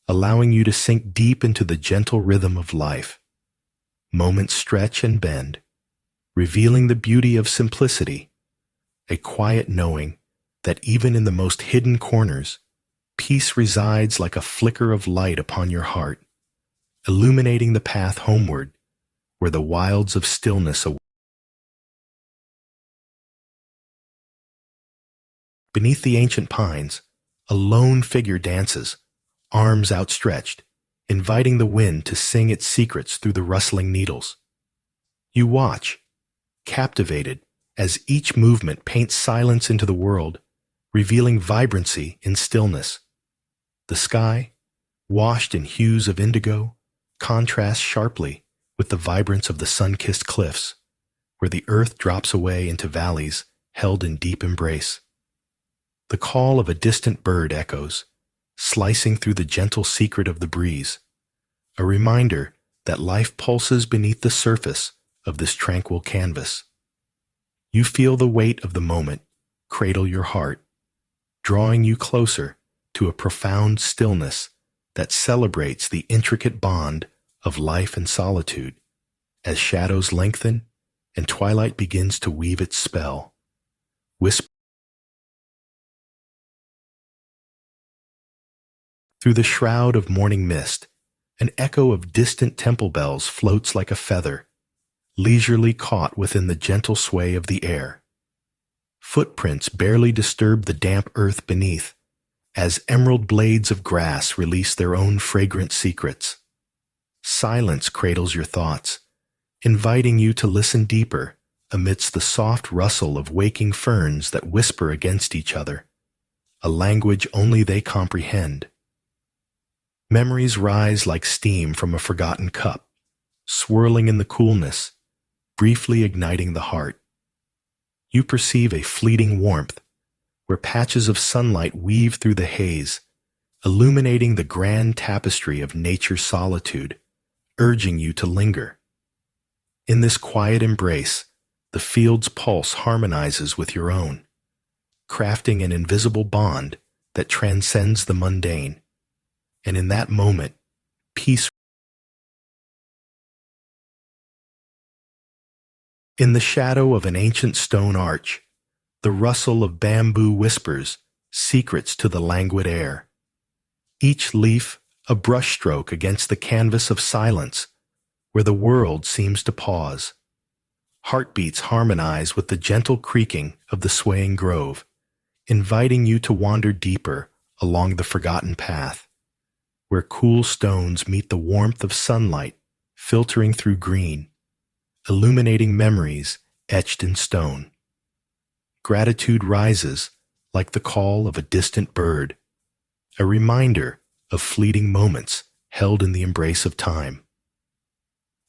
allowing you to sink deep into the gentle rhythm of life. Moments stretch and bend, revealing the beauty of simplicity, a quiet knowing that even in the most hidden corners, peace resides like a flicker of light upon your heart, illuminating the path homeward, where the wilds of stillness await. Beneath the ancient pines, a lone figure dances, arms outstretched, inviting the wind to sing its secrets through the rustling needles. You watch, captivated, as each movement paints silence into the world, revealing vibrancy in stillness. The sky, washed in hues of indigo, contrasts sharply with the vibrance of the sun-kissed cliffs, where the earth drops away into valleys held in deep embrace. The call of a distant bird echoes, slicing through the gentle secret of the breeze, a reminder that life pulses beneath the surface of this tranquil canvas. You feel the weight of the moment cradle your heart, drawing you closer to a profound stillness that celebrates the intricate bond of life and solitude, as shadows lengthen and twilight begins to weave its spell. Whisper Through the shroud of morning mist, an echo of distant temple bells floats like a feather, leisurely caught within the gentle sway of the air. Footprints barely disturb the damp earth beneath, as emerald blades of grass release their own fragrant secrets. Silence cradles your thoughts, inviting you to listen deeper amidst the soft rustle of waking ferns that whisper against each other, a language only they comprehend. Memories rise like steam from a forgotten cup, swirling in the coolness, briefly igniting the heart. You perceive a fleeting warmth, where patches of sunlight weave through the haze, illuminating the grand tapestry of nature's solitude, urging you to linger. In this quiet embrace, the field's pulse harmonizes with your own, crafting an invisible bond that transcends the mundane. And in that moment, peace. In the shadow of an ancient stone arch, the rustle of bamboo whispers secrets to the languid air. Each leaf a brushstroke against the canvas of silence, where the world seems to pause. Heartbeats harmonize with the gentle creaking of the swaying grove, inviting you to wander deeper along the forgotten path, where cool stones meet the warmth of sunlight filtering through green, illuminating memories etched in stone. Gratitude rises like the call of a distant bird, a reminder of fleeting moments held in the embrace of time.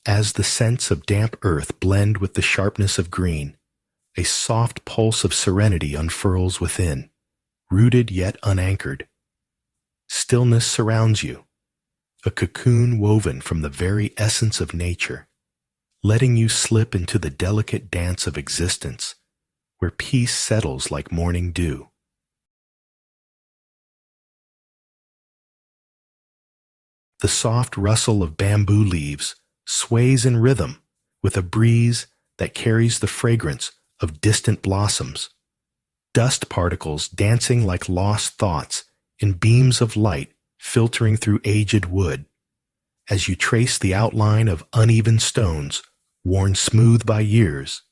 As the scents of damp earth blend with the sharpness of green, a soft pulse of serenity unfurls within, rooted yet unanchored. Stillness surrounds you, a cocoon woven from the very essence of nature, letting you slip into the delicate dance of existence, where peace settles like morning dew. The soft rustle of bamboo leaves sways in rhythm with a breeze that carries the fragrance of distant blossoms, dust particles dancing like lost thoughts in beams of light filtering through aged wood, as you trace the outline of uneven stones worn smooth by years,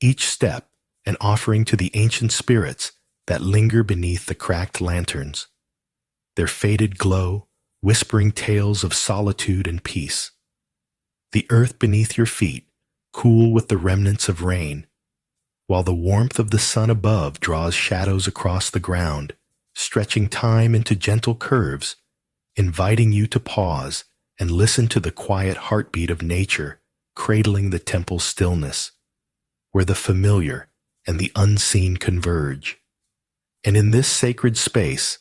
each step an offering to the ancient spirits that linger beneath the cracked lanterns, their faded glow whispering tales of solitude and peace. The earth beneath your feet cool with the remnants of rain, while the warmth of the sun above draws shadows across the ground, stretching time into gentle curves, inviting you to pause and listen to the quiet heartbeat of nature cradling the temple's stillness, where the familiar and the unseen converge. And in this sacred space,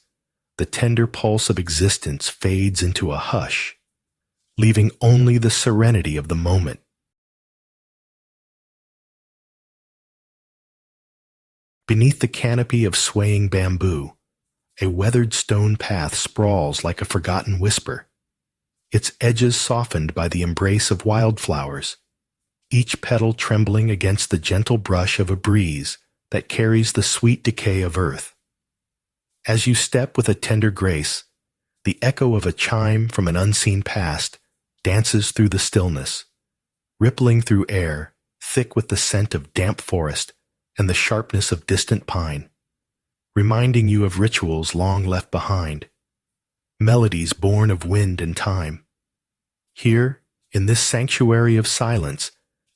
the tender pulse of existence fades into a hush, leaving only the serenity of the moment. Beneath the canopy of swaying bamboo, a weathered stone path sprawls like a forgotten whisper, its edges softened by the embrace of wildflowers, each petal trembling against the gentle brush of a breeze that carries the sweet decay of earth. As you step with a tender grace, the echo of a chime from an unseen past dances through the stillness, rippling through air thick with the scent of damp forest and the sharpness of distant pine, reminding you of rituals long left behind, melodies born of wind and time. Here, in this sanctuary of silence,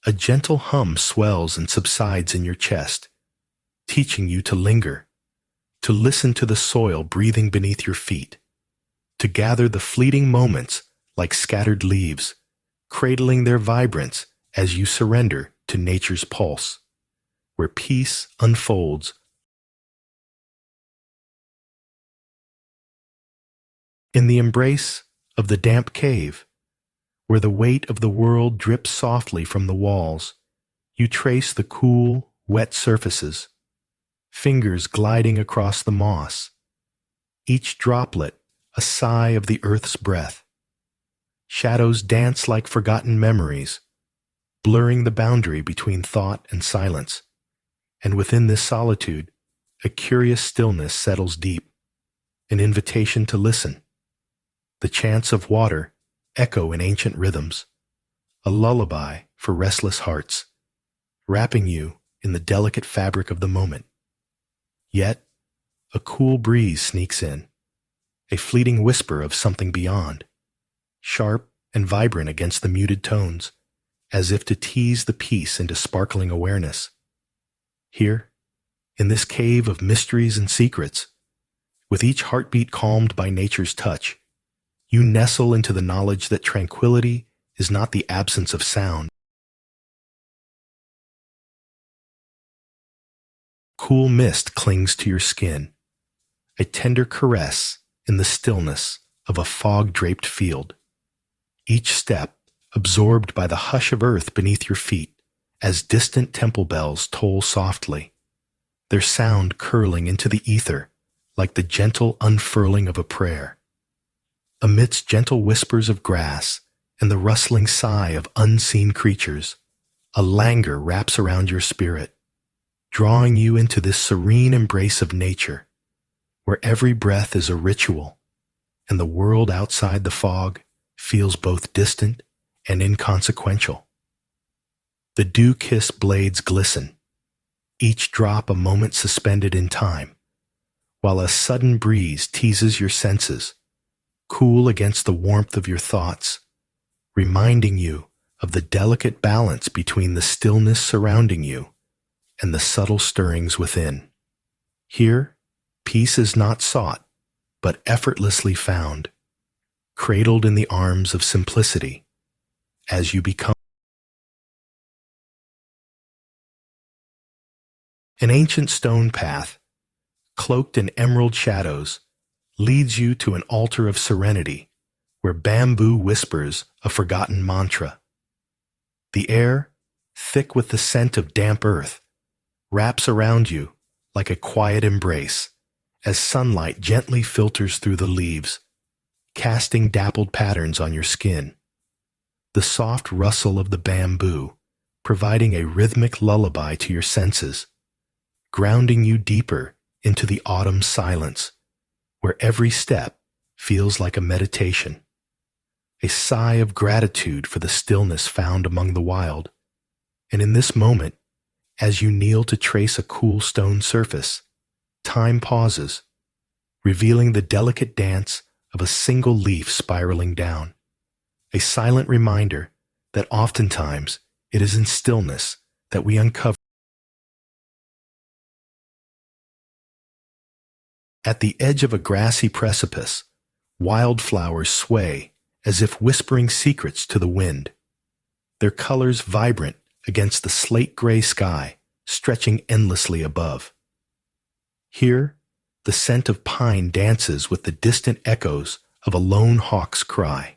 a gentle hum swells and subsides in your chest, teaching you to linger, to listen to the soil breathing beneath your feet, to gather the fleeting moments like scattered leaves, cradling their vibrance as you surrender to nature's pulse, where peace unfolds. In the embrace of the damp cave, where the weight of the world drips softly from the walls, you trace the cool, wet surfaces, fingers gliding across the moss, each droplet a sigh of the earth's breath. Shadows dance like forgotten memories, blurring the boundary between thought and silence, and within this solitude, a curious stillness settles deep, an invitation to listen, The chants of water echo in ancient rhythms, a lullaby for restless hearts, wrapping you in the delicate fabric of the moment. Yet, a cool breeze sneaks in, a fleeting whisper of something beyond, sharp and vibrant against the muted tones, as if to tease the peace into sparkling awareness. Here, in this cave of mysteries and secrets, with each heartbeat calmed by nature's touch, you nestle into the knowledge that tranquility is not the absence of sound. Cool mist clings to your skin, a tender caress in the stillness of a fog-draped field. Each step absorbed by the hush of earth beneath your feet as distant temple bells toll softly, their sound curling into the ether like the gentle unfurling of a prayer. Amidst gentle whispers of grass and the rustling sigh of unseen creatures, a languor wraps around your spirit, drawing you into this serene embrace of nature, where every breath is a ritual, and the world outside the fog feels both distant and inconsequential. The dew-kissed blades glisten, each drop a moment suspended in time, while a sudden breeze teases your senses, cool against the warmth of your thoughts, reminding you of the delicate balance between the stillness surrounding you and the subtle stirrings within. Here, peace is not sought, but effortlessly found, cradled in the arms of simplicity, as you become. An ancient stone path, cloaked in emerald shadows, leads you to an altar of serenity, where bamboo whispers a forgotten mantra. The air, thick with the scent of damp earth, wraps around you like a quiet embrace as sunlight gently filters through the leaves, casting dappled patterns on your skin. The soft rustle of the bamboo, providing a rhythmic lullaby to your senses, grounding you deeper into the autumn silence, where every step feels like a meditation. A sigh of gratitude for the stillness found among the wild. And in this moment, as you kneel to trace a cool stone surface, time pauses, revealing the delicate dance of a single leaf spiraling down, a silent reminder that oftentimes it is in stillness that we uncover. At the edge of a grassy precipice, wildflowers sway as if whispering secrets to the wind, their colors vibrant against the slate-gray sky stretching endlessly above. Here, the scent of pine dances with the distant echoes of a lone hawk's cry,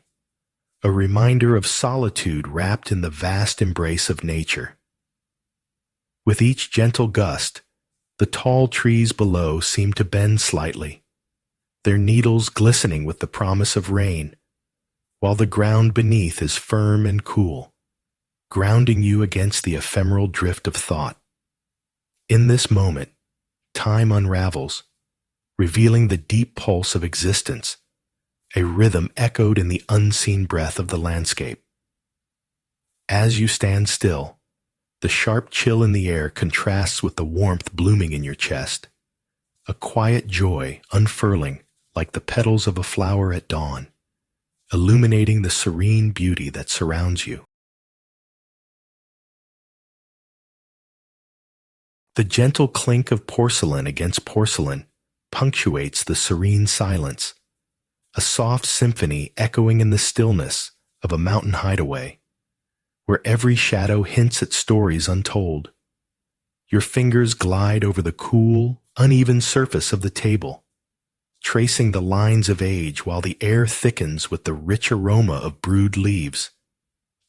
a reminder of solitude wrapped in the vast embrace of nature. With each gentle gust, the tall trees below seem to bend slightly, their needles glistening with the promise of rain, while the ground beneath is firm and cool, grounding you against the ephemeral drift of thought. In this moment, time unravels, revealing the deep pulse of existence, a rhythm echoed in the unseen breath of the landscape. As you stand still, the sharp chill in the air contrasts with the warmth blooming in your chest, a quiet joy unfurling like the petals of a flower at dawn, illuminating the serene beauty that surrounds you. The gentle clink of porcelain against porcelain punctuates the serene silence, a soft symphony echoing in the stillness of a mountain hideaway, where every shadow hints at stories untold. Your fingers glide over the cool, uneven surface of the table, tracing the lines of age while the air thickens with the rich aroma of brewed leaves,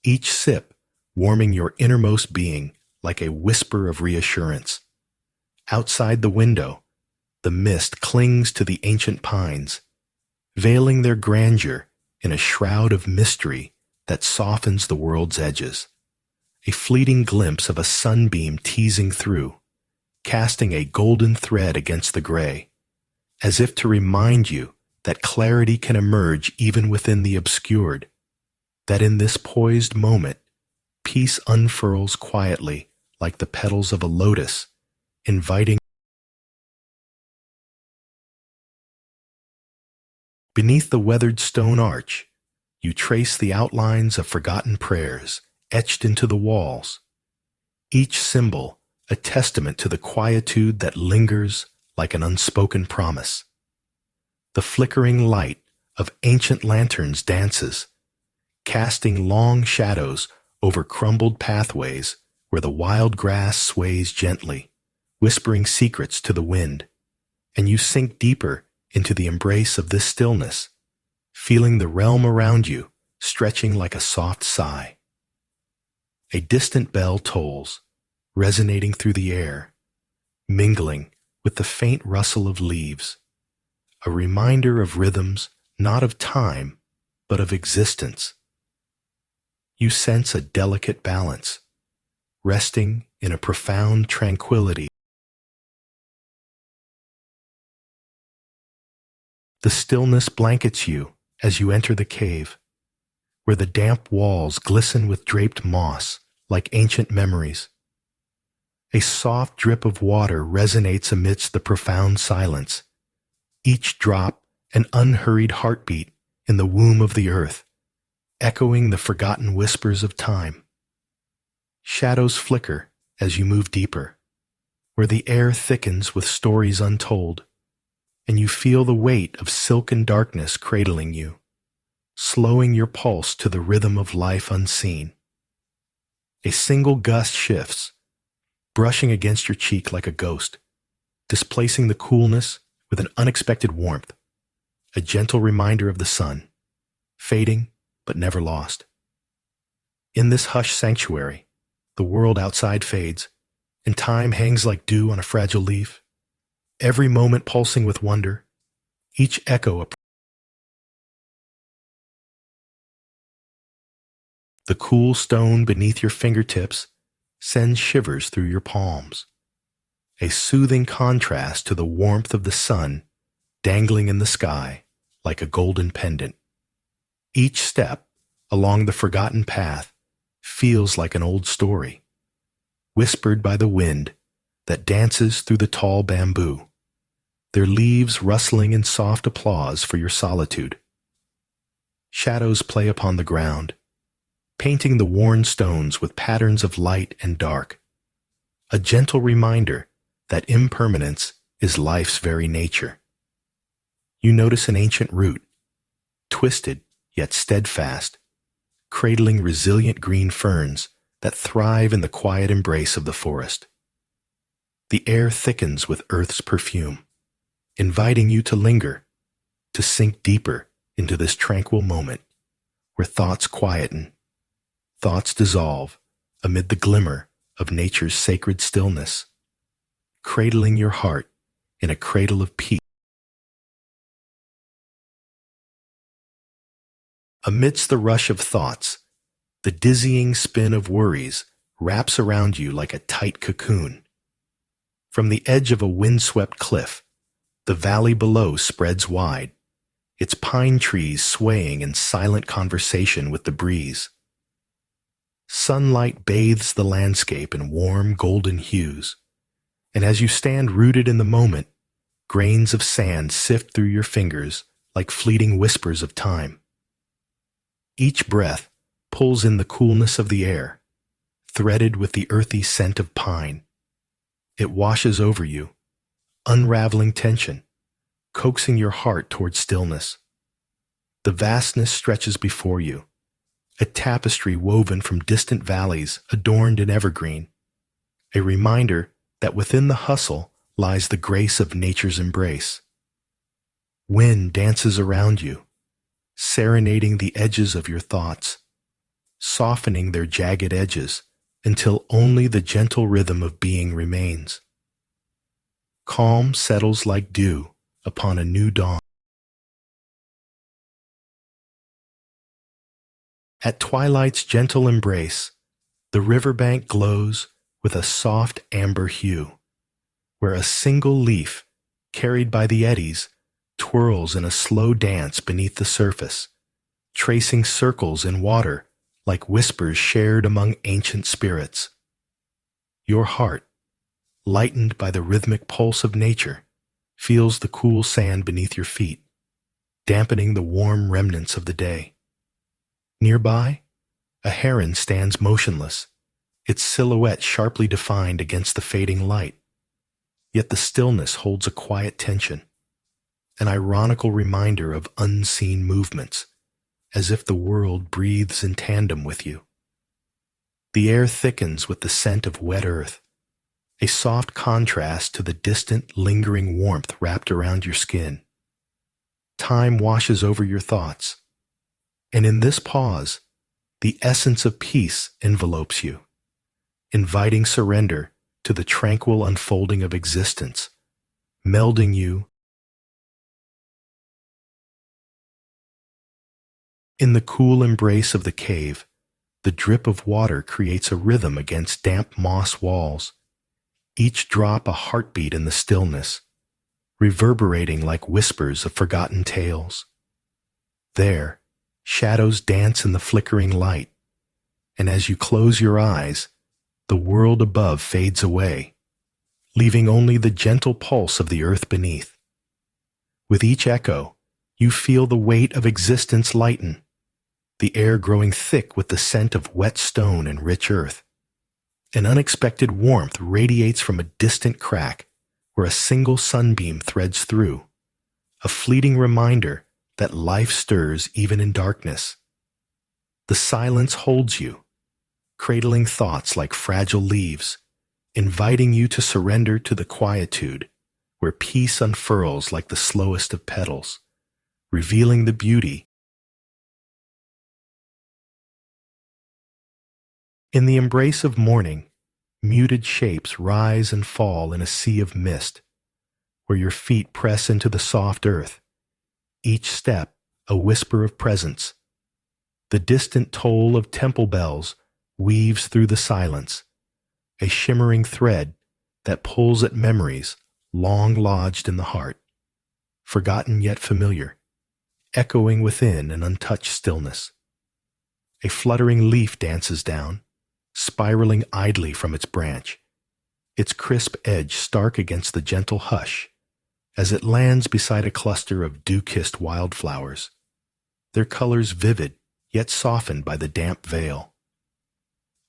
each sip warming your innermost being like a whisper of reassurance. Outside the window, the mist clings to the ancient pines, veiling their grandeur in a shroud of mystery that softens the world's edges. A fleeting glimpse of a sunbeam teasing through, casting a golden thread against the gray, as if to remind you that clarity can emerge even within the obscured, that in this poised moment, peace unfurls quietly like the petals of a lotus, inviting. Beneath the weathered stone arch, you trace the outlines of forgotten prayers etched into the walls, each symbol a testament to the quietude that lingers like an unspoken promise. The flickering light of ancient lanterns dances, casting long shadows over crumbled pathways where the wild grass sways gently, whispering secrets to the wind, and you sink deeper into the embrace of this stillness, feeling the realm around you stretching like a soft sigh. A distant bell tolls, resonating through the air, mingling with the faint rustle of leaves, a reminder of rhythms not of time, but of existence. You sense a delicate balance, resting in a profound tranquility. The stillness blankets you as you enter the cave, where the damp walls glisten with draped moss like ancient memories. A soft drip of water resonates amidst the profound silence, each drop an unhurried heartbeat in the womb of the earth, echoing the forgotten whispers of time. Shadows flicker as you move deeper, where the air thickens with stories untold, and you feel the weight of silken darkness cradling you, slowing your pulse to the rhythm of life unseen. A single gust shifts, brushing against your cheek like a ghost, displacing the coolness with an unexpected warmth, a gentle reminder of the sun, fading but never lost. In this hushed sanctuary, the world outside fades, and time hangs like dew on a fragile leaf, every moment pulsing with wonder, each echo a. The cool stone beneath your fingertips sends shivers through your palms, a soothing contrast to the warmth of the sun dangling in the sky like a golden pendant. Each step along the forgotten path feels like an old story, whispered by the wind that dances through the tall bamboo, their leaves rustling in soft applause for your solitude. Shadows play upon the ground, painting the worn stones with patterns of light and dark, a gentle reminder that impermanence is life's very nature. You notice an ancient root, twisted yet steadfast, cradling resilient green ferns that thrive in the quiet embrace of the forest. The air thickens with earth's perfume, inviting you to linger, to sink deeper into this tranquil moment where thoughts quieten, thoughts dissolve amid the glimmer of nature's sacred stillness, cradling your heart in a cradle of peace. Amidst the rush of thoughts, the dizzying spin of worries wraps around you like a tight cocoon. From the edge of a windswept cliff, the valley below spreads wide, its pine trees swaying in silent conversation with the breeze. Sunlight bathes the landscape in warm golden hues, and as you stand rooted in the moment, grains of sand sift through your fingers like fleeting whispers of time. Each breath pulls in the coolness of the air, threaded with the earthy scent of pine. It washes over you, unraveling tension, coaxing your heart toward stillness. The vastness stretches before you, a tapestry woven from distant valleys adorned in evergreen, a reminder that within the hustle lies the grace of nature's embrace. Wind dances around you, serenading the edges of your thoughts, softening their jagged edges until only the gentle rhythm of being remains. Calm settles like dew upon a new dawn. At twilight's gentle embrace, the riverbank glows with a soft amber hue, where a single leaf, carried by the eddies, twirls in a slow dance beneath the surface, tracing circles in water like whispers shared among ancient spirits. Your heart, lightened by the rhythmic pulse of nature, feels the cool sand beneath your feet, dampening the warm remnants of the day. Nearby, a heron stands motionless, its silhouette sharply defined against the fading light. Yet the stillness holds a quiet tension, an ironical reminder of unseen movements, as if the world breathes in tandem with you. The air thickens with the scent of wet earth, a soft contrast to the distant, lingering warmth wrapped around your skin. Time washes over your thoughts, and in this pause, the essence of peace envelopes you, inviting surrender to the tranquil unfolding of existence, melding you. In the cool embrace of the cave, the drip of water creates a rhythm against damp moss walls, each drop a heartbeat in the stillness, reverberating like whispers of forgotten tales. There, shadows dance in the flickering light, and as you close your eyes, the world above fades away, leaving only the gentle pulse of the earth beneath. With each echo, you feel the weight of existence lighten, the air growing thick with the scent of wet stone and rich earth. An unexpected warmth radiates from a distant crack where a single sunbeam threads through, a fleeting reminder that life stirs even in darkness. The silence holds you, cradling thoughts like fragile leaves, inviting you to surrender to the quietude where peace unfurls like the slowest of petals, revealing the beauty. In the embrace of morning, muted shapes rise and fall in a sea of mist, where your feet press into the soft earth, each step a whisper of presence. The distant toll of temple bells weaves through the silence, a shimmering thread that pulls at memories long lodged in the heart, forgotten yet familiar, echoing within an untouched stillness. A fluttering leaf dances down, spiraling idly from its branch, its crisp edge stark against the gentle hush, as it lands beside a cluster of dew-kissed wildflowers, their colors vivid yet softened by the damp veil.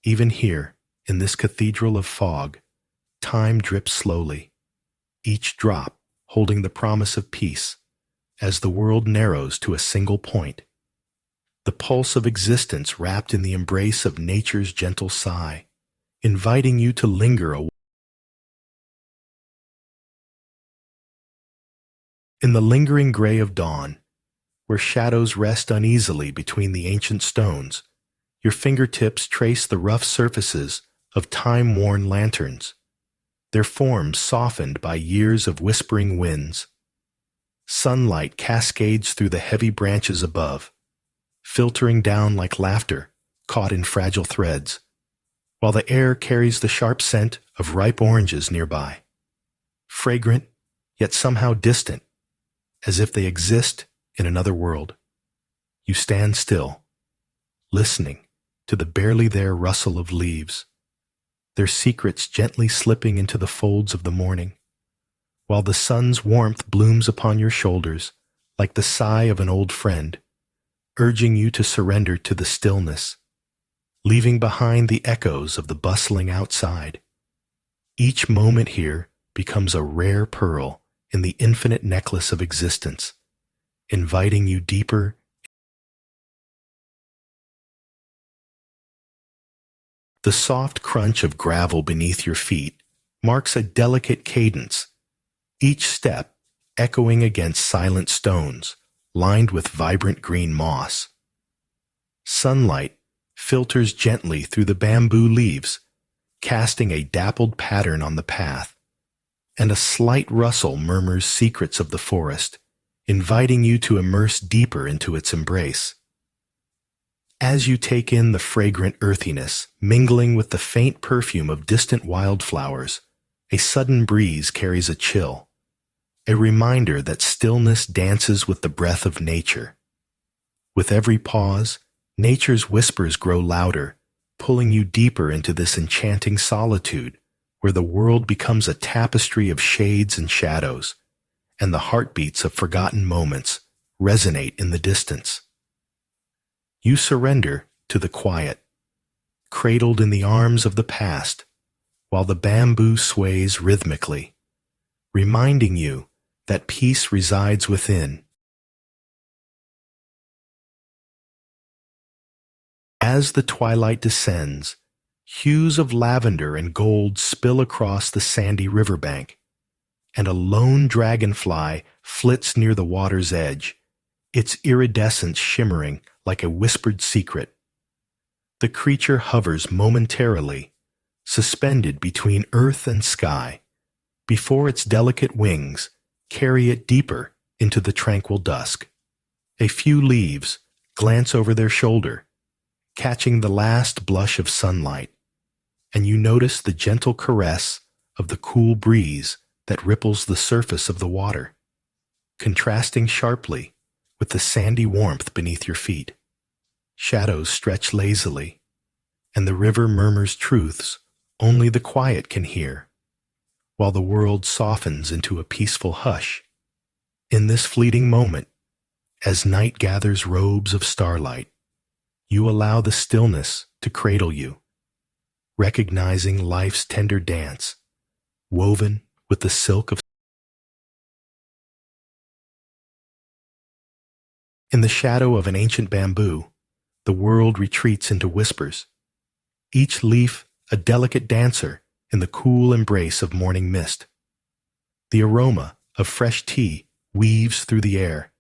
Even here, in this cathedral of fog, time drips slowly, each drop holding the promise of peace, as the world narrows to a single point. The pulse of existence wrapped in the embrace of nature's gentle sigh, inviting you to linger in the lingering gray of dawn, where shadows rest uneasily between the ancient stones. Your fingertips trace the rough surfaces of time-worn lanterns, their forms softened by years of whispering winds. Sunlight cascades through the heavy branches above, filtering down like laughter caught in fragile threads, while the air carries the sharp scent of ripe oranges nearby, fragrant yet somehow distant, as if they exist in another world. You stand still, listening to the barely there rustle of leaves, their secrets gently slipping into the folds of the morning, while the sun's warmth blooms upon your shoulders like the sigh of an old friend, urging you to surrender to the stillness, leaving behind the echoes of the bustling outside. Each moment here becomes a rare pearl in the infinite necklace of existence, inviting you deeper. The soft crunch of gravel beneath your feet marks a delicate cadence, each step echoing against silent stones lined with vibrant green moss. Sunlight filters gently through the bamboo leaves, casting a dappled pattern on the path, and a slight rustle murmurs secrets of the forest, inviting you to immerse deeper into its embrace. As you take in the fragrant earthiness mingling with the faint perfume of distant wildflowers, a sudden breeze carries a chill, a reminder that stillness dances with the breath of nature. With every pause, nature's whispers grow louder, pulling you deeper into this enchanting solitude where the world becomes a tapestry of shades and shadows, and the heartbeats of forgotten moments resonate in the distance. You surrender to the quiet, cradled in the arms of the past, while the bamboo sways rhythmically, reminding you that peace resides within. As the twilight descends, hues of lavender and gold spill across the sandy riverbank, and a lone dragonfly flits near the water's edge, its iridescence shimmering like a whispered secret. The creature hovers momentarily, suspended between earth and sky, before its delicate wings carry it deeper into the tranquil dusk. A few leaves glance over their shoulder, catching the last blush of sunlight, and you notice the gentle caress of the cool breeze that ripples the surface of the water, contrasting sharply with the sandy warmth beneath your feet. Shadows stretch lazily, and the river murmurs truths only the quiet can hear, while the world softens into a peaceful hush. In this fleeting moment, as night gathers robes of starlight, you allow the stillness to cradle you, recognizing life's tender dance, woven with the silk of. In the shadow of an ancient bamboo, the world retreats into whispers, each leaf a delicate dancer in the cool embrace of morning mist. The aroma of fresh tea weaves through the air,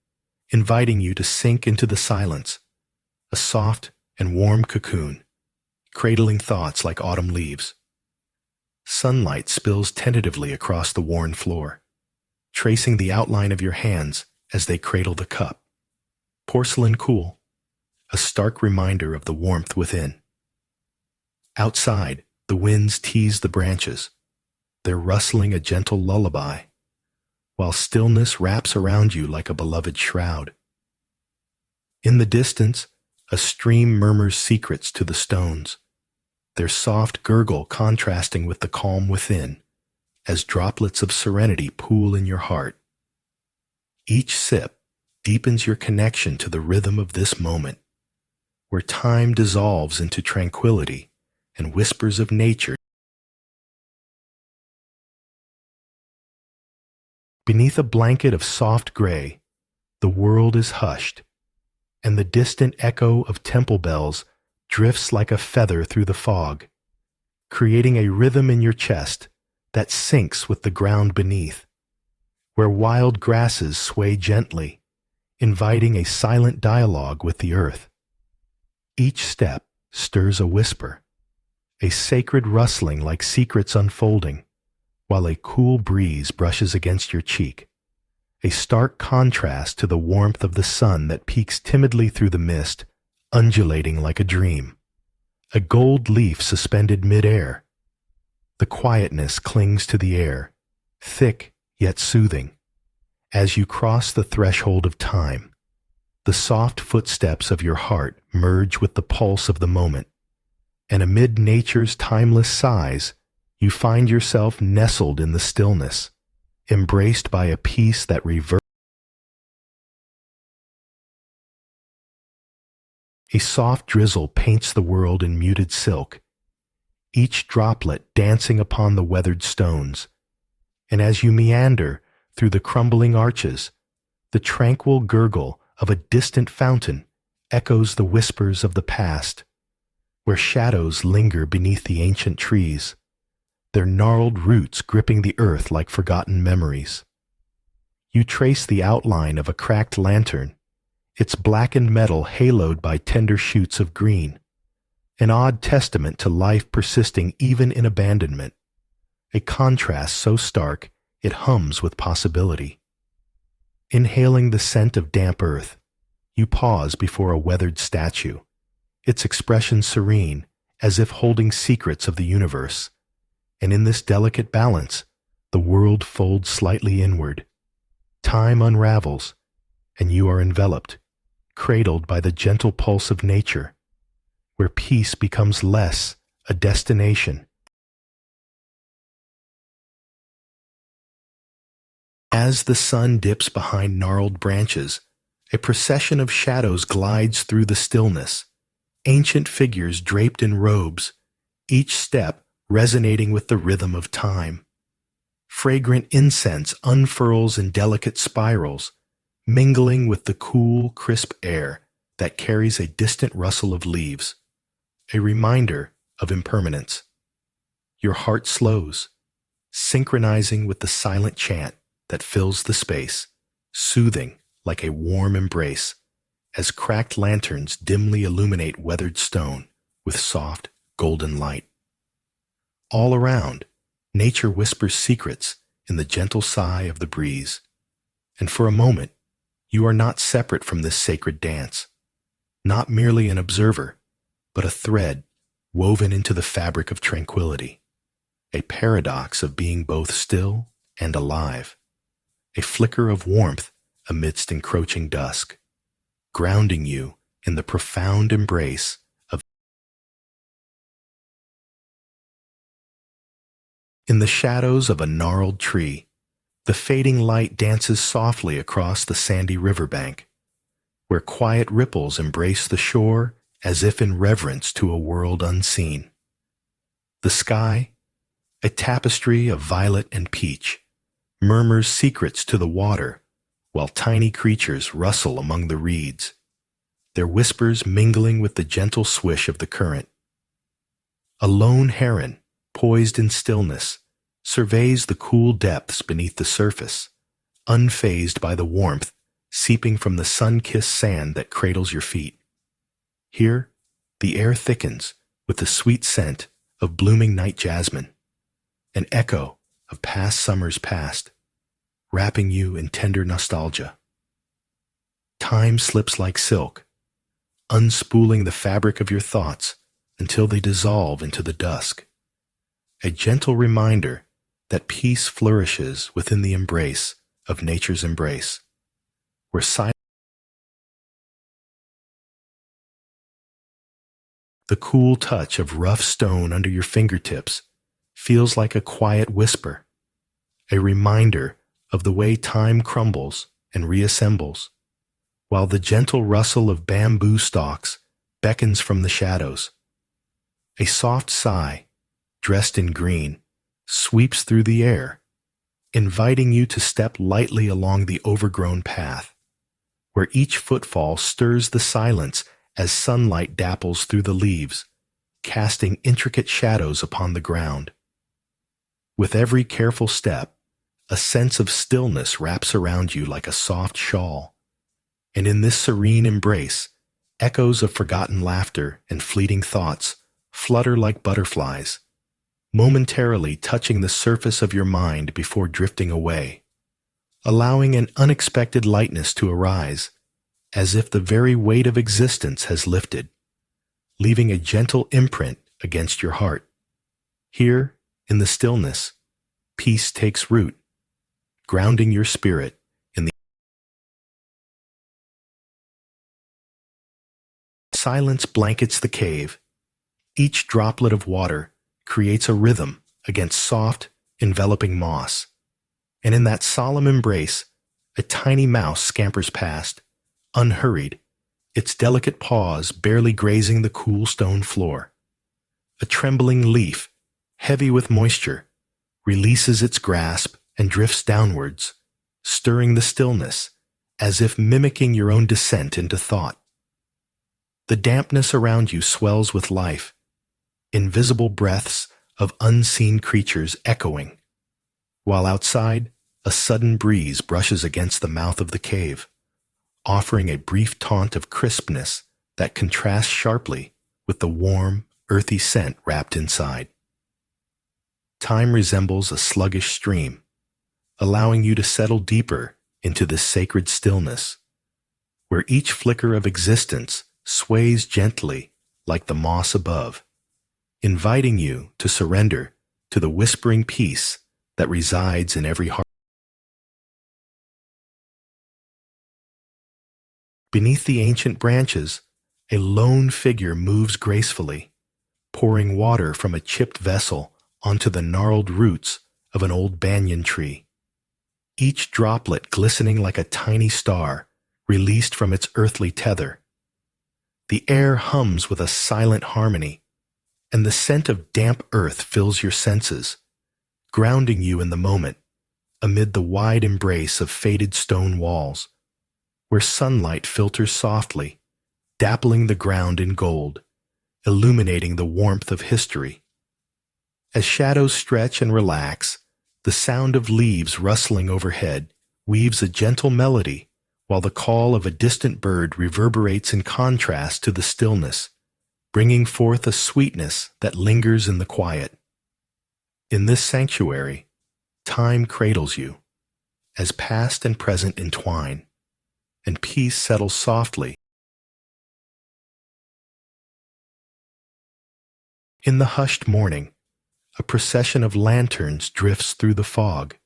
inviting you to sink into the silence, a soft and warm cocoon, cradling thoughts like autumn leaves. Sunlight spills tentatively across the worn floor, tracing the outline of your hands as they cradle the cup. Porcelain cool, a stark reminder of the warmth within. Outside, the winds tease the branches, their rustling a gentle lullaby, while stillness wraps around you like a beloved shroud. In the distance, a stream murmurs secrets to the stones, their soft gurgle contrasting with the calm within, as droplets of serenity pool in your heart. Each sip deepens your connection to the rhythm of this moment, where time dissolves into tranquility and whispers of nature. Beneath a blanket of soft gray, the world is hushed, and the distant echo of temple bells drifts like a feather through the fog, creating a rhythm in your chest that syncs with the ground beneath, where wild grasses sway gently, inviting a silent dialogue with the earth. Each step stirs a whisper, a sacred rustling like secrets unfolding, while a cool breeze brushes against your cheek, a stark contrast to the warmth of the sun that peeks timidly through the mist, undulating like a dream, a gold leaf suspended mid-air. The quietness clings to the air, thick yet soothing. As you cross the threshold of time, the soft footsteps of your heart merge with the pulse of the moment, and amid nature's timeless sighs, you find yourself nestled in the stillness, embraced by a peace that reverberates. A soft drizzle paints the world in muted silk, each droplet dancing upon the weathered stones, and as you meander through the crumbling arches, the tranquil gurgle of a distant fountain echoes the whispers of the past, where shadows linger beneath the ancient trees, their gnarled roots gripping the earth like forgotten memories. You trace the outline of a cracked lantern, its blackened metal haloed by tender shoots of green, an odd testament to life persisting even in abandonment, a contrast so stark it hums with possibility. Inhaling the scent of damp earth, you pause before a weathered statue, its expression serene, as if holding secrets of the universe. And in this delicate balance, the world folds slightly inward, Time unravels, and you are enveloped, cradled by the gentle pulse of nature, where peace becomes less a destination. As the sun dips behind gnarled branches, a procession of shadows glides through the stillness, ancient figures draped in robes, each step resonating with the rhythm of time. Fragrant incense unfurls in delicate spirals, mingling with the cool, crisp air that carries a distant rustle of leaves, a reminder of impermanence. Your heart slows, synchronizing with the silent chant that fills the space, soothing like a warm embrace, as cracked lanterns dimly illuminate weathered stone with soft, golden light. All around, nature whispers secrets in the gentle sigh of the breeze, and for a moment, you are not separate from this sacred dance, not merely an observer, but a thread woven into the fabric of tranquility, a paradox of being both still and alive, a flicker of warmth amidst encroaching dusk, grounding you in the profound embrace of. In the shadows of a gnarled tree, the fading light dances softly across the sandy riverbank, where quiet ripples embrace the shore as if in reverence to a world unseen. The sky, a tapestry of violet and peach, murmurs secrets to the water, while tiny creatures rustle among the reeds, their whispers mingling with the gentle swish of the current. A lone heron, poised in stillness, surveys the cool depths beneath the surface, unfazed by the warmth seeping from the sun-kissed sand that cradles your feet. Here, the air thickens with the sweet scent of blooming night jasmine, an echo of past summers past, wrapping you in tender nostalgia. Time slips like silk, unspooling the fabric of your thoughts until they dissolve into the dusk, a gentle reminder that peace flourishes within the embrace of nature's embrace, where silence. The cool touch of rough stone under your fingertips feels like a quiet whisper, a reminder of the way time crumbles and reassembles, while the gentle rustle of bamboo stalks beckons from the shadows. A soft sigh, dressed in green, sweeps through the air, inviting you to step lightly along the overgrown path, where each footfall stirs the silence as sunlight dapples through the leaves, casting intricate shadows upon the ground. With every careful step, a sense of stillness wraps around you like a soft shawl, and in this serene embrace, echoes of forgotten laughter and fleeting thoughts flutter like butterflies, momentarily touching the surface of your mind before drifting away, allowing an unexpected lightness to arise, as if the very weight of existence has lifted, leaving a gentle imprint against your heart. Here, in the stillness, peace takes root, grounding your spirit in the silence blankets the cave. Each droplet of water creates a rhythm against soft, enveloping moss, and in that solemn embrace, a tiny mouse scampers past, unhurried, its delicate paws barely grazing the cool stone floor. A trembling leaf, heavy with moisture, releases its grasp and drifts downwards, stirring the stillness, as if mimicking your own descent into thought. The dampness around you swells with life, invisible breaths of unseen creatures echoing, while outside, a sudden breeze brushes against the mouth of the cave, offering a brief taunt of crispness that contrasts sharply with the warm, earthy scent wrapped inside. Time resembles a sluggish stream, allowing you to settle deeper into this sacred stillness, where each flicker of existence sways gently like the moss above, inviting you to surrender to the whispering peace that resides in every heart. Beneath the ancient branches, a lone figure moves gracefully, pouring water from a chipped vessel onto the gnarled roots of an old banyan tree. Each droplet glistening like a tiny star released from its earthly tether. The air hums with a silent harmony, and the scent of damp earth fills your senses, grounding you in the moment amid the wide embrace of faded stone walls, where sunlight filters softly, dappling the ground in gold, illuminating the warmth of history. As shadows stretch and relax, the sound of leaves rustling overhead weaves a gentle melody, while the call of a distant bird reverberates in contrast to the stillness, bringing forth a sweetness that lingers in the quiet. In this sanctuary, time cradles you, as past and present entwine, and peace settles softly. In the hushed morning, a procession of lanterns drifts through the fog,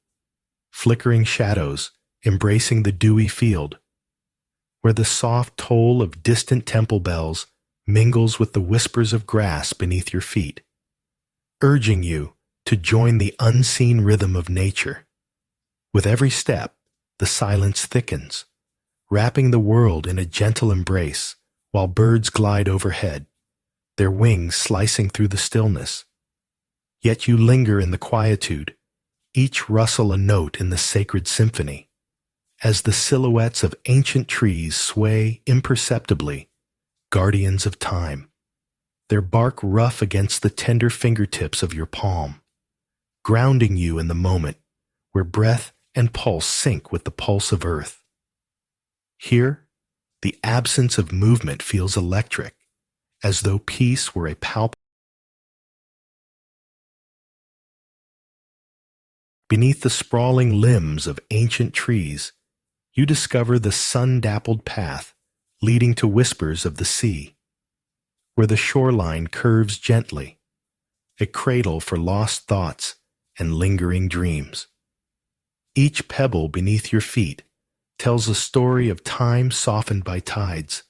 flickering shadows embracing the dewy field, where the soft toll of distant temple bells mingles with the whispers of grass beneath your feet, urging you to join the unseen rhythm of nature. With every step, the silence thickens, wrapping the world in a gentle embrace while birds glide overhead, their wings slicing through the stillness. Yet you linger in the quietude, each rustle a note in the sacred symphony, as the silhouettes of ancient trees sway imperceptibly, guardians of time, their bark rough against the tender fingertips of your palm, grounding you in the moment where breath and pulse sync with the pulse of earth. Here, the absence of movement feels electric, as though peace were a palpable. Beneath the sprawling limbs of ancient trees, you discover the sun-dappled path leading to whispers of the sea, where the shoreline curves gently, a cradle for lost thoughts and lingering dreams. Each pebble beneath your feet tells a story of time softened by tides,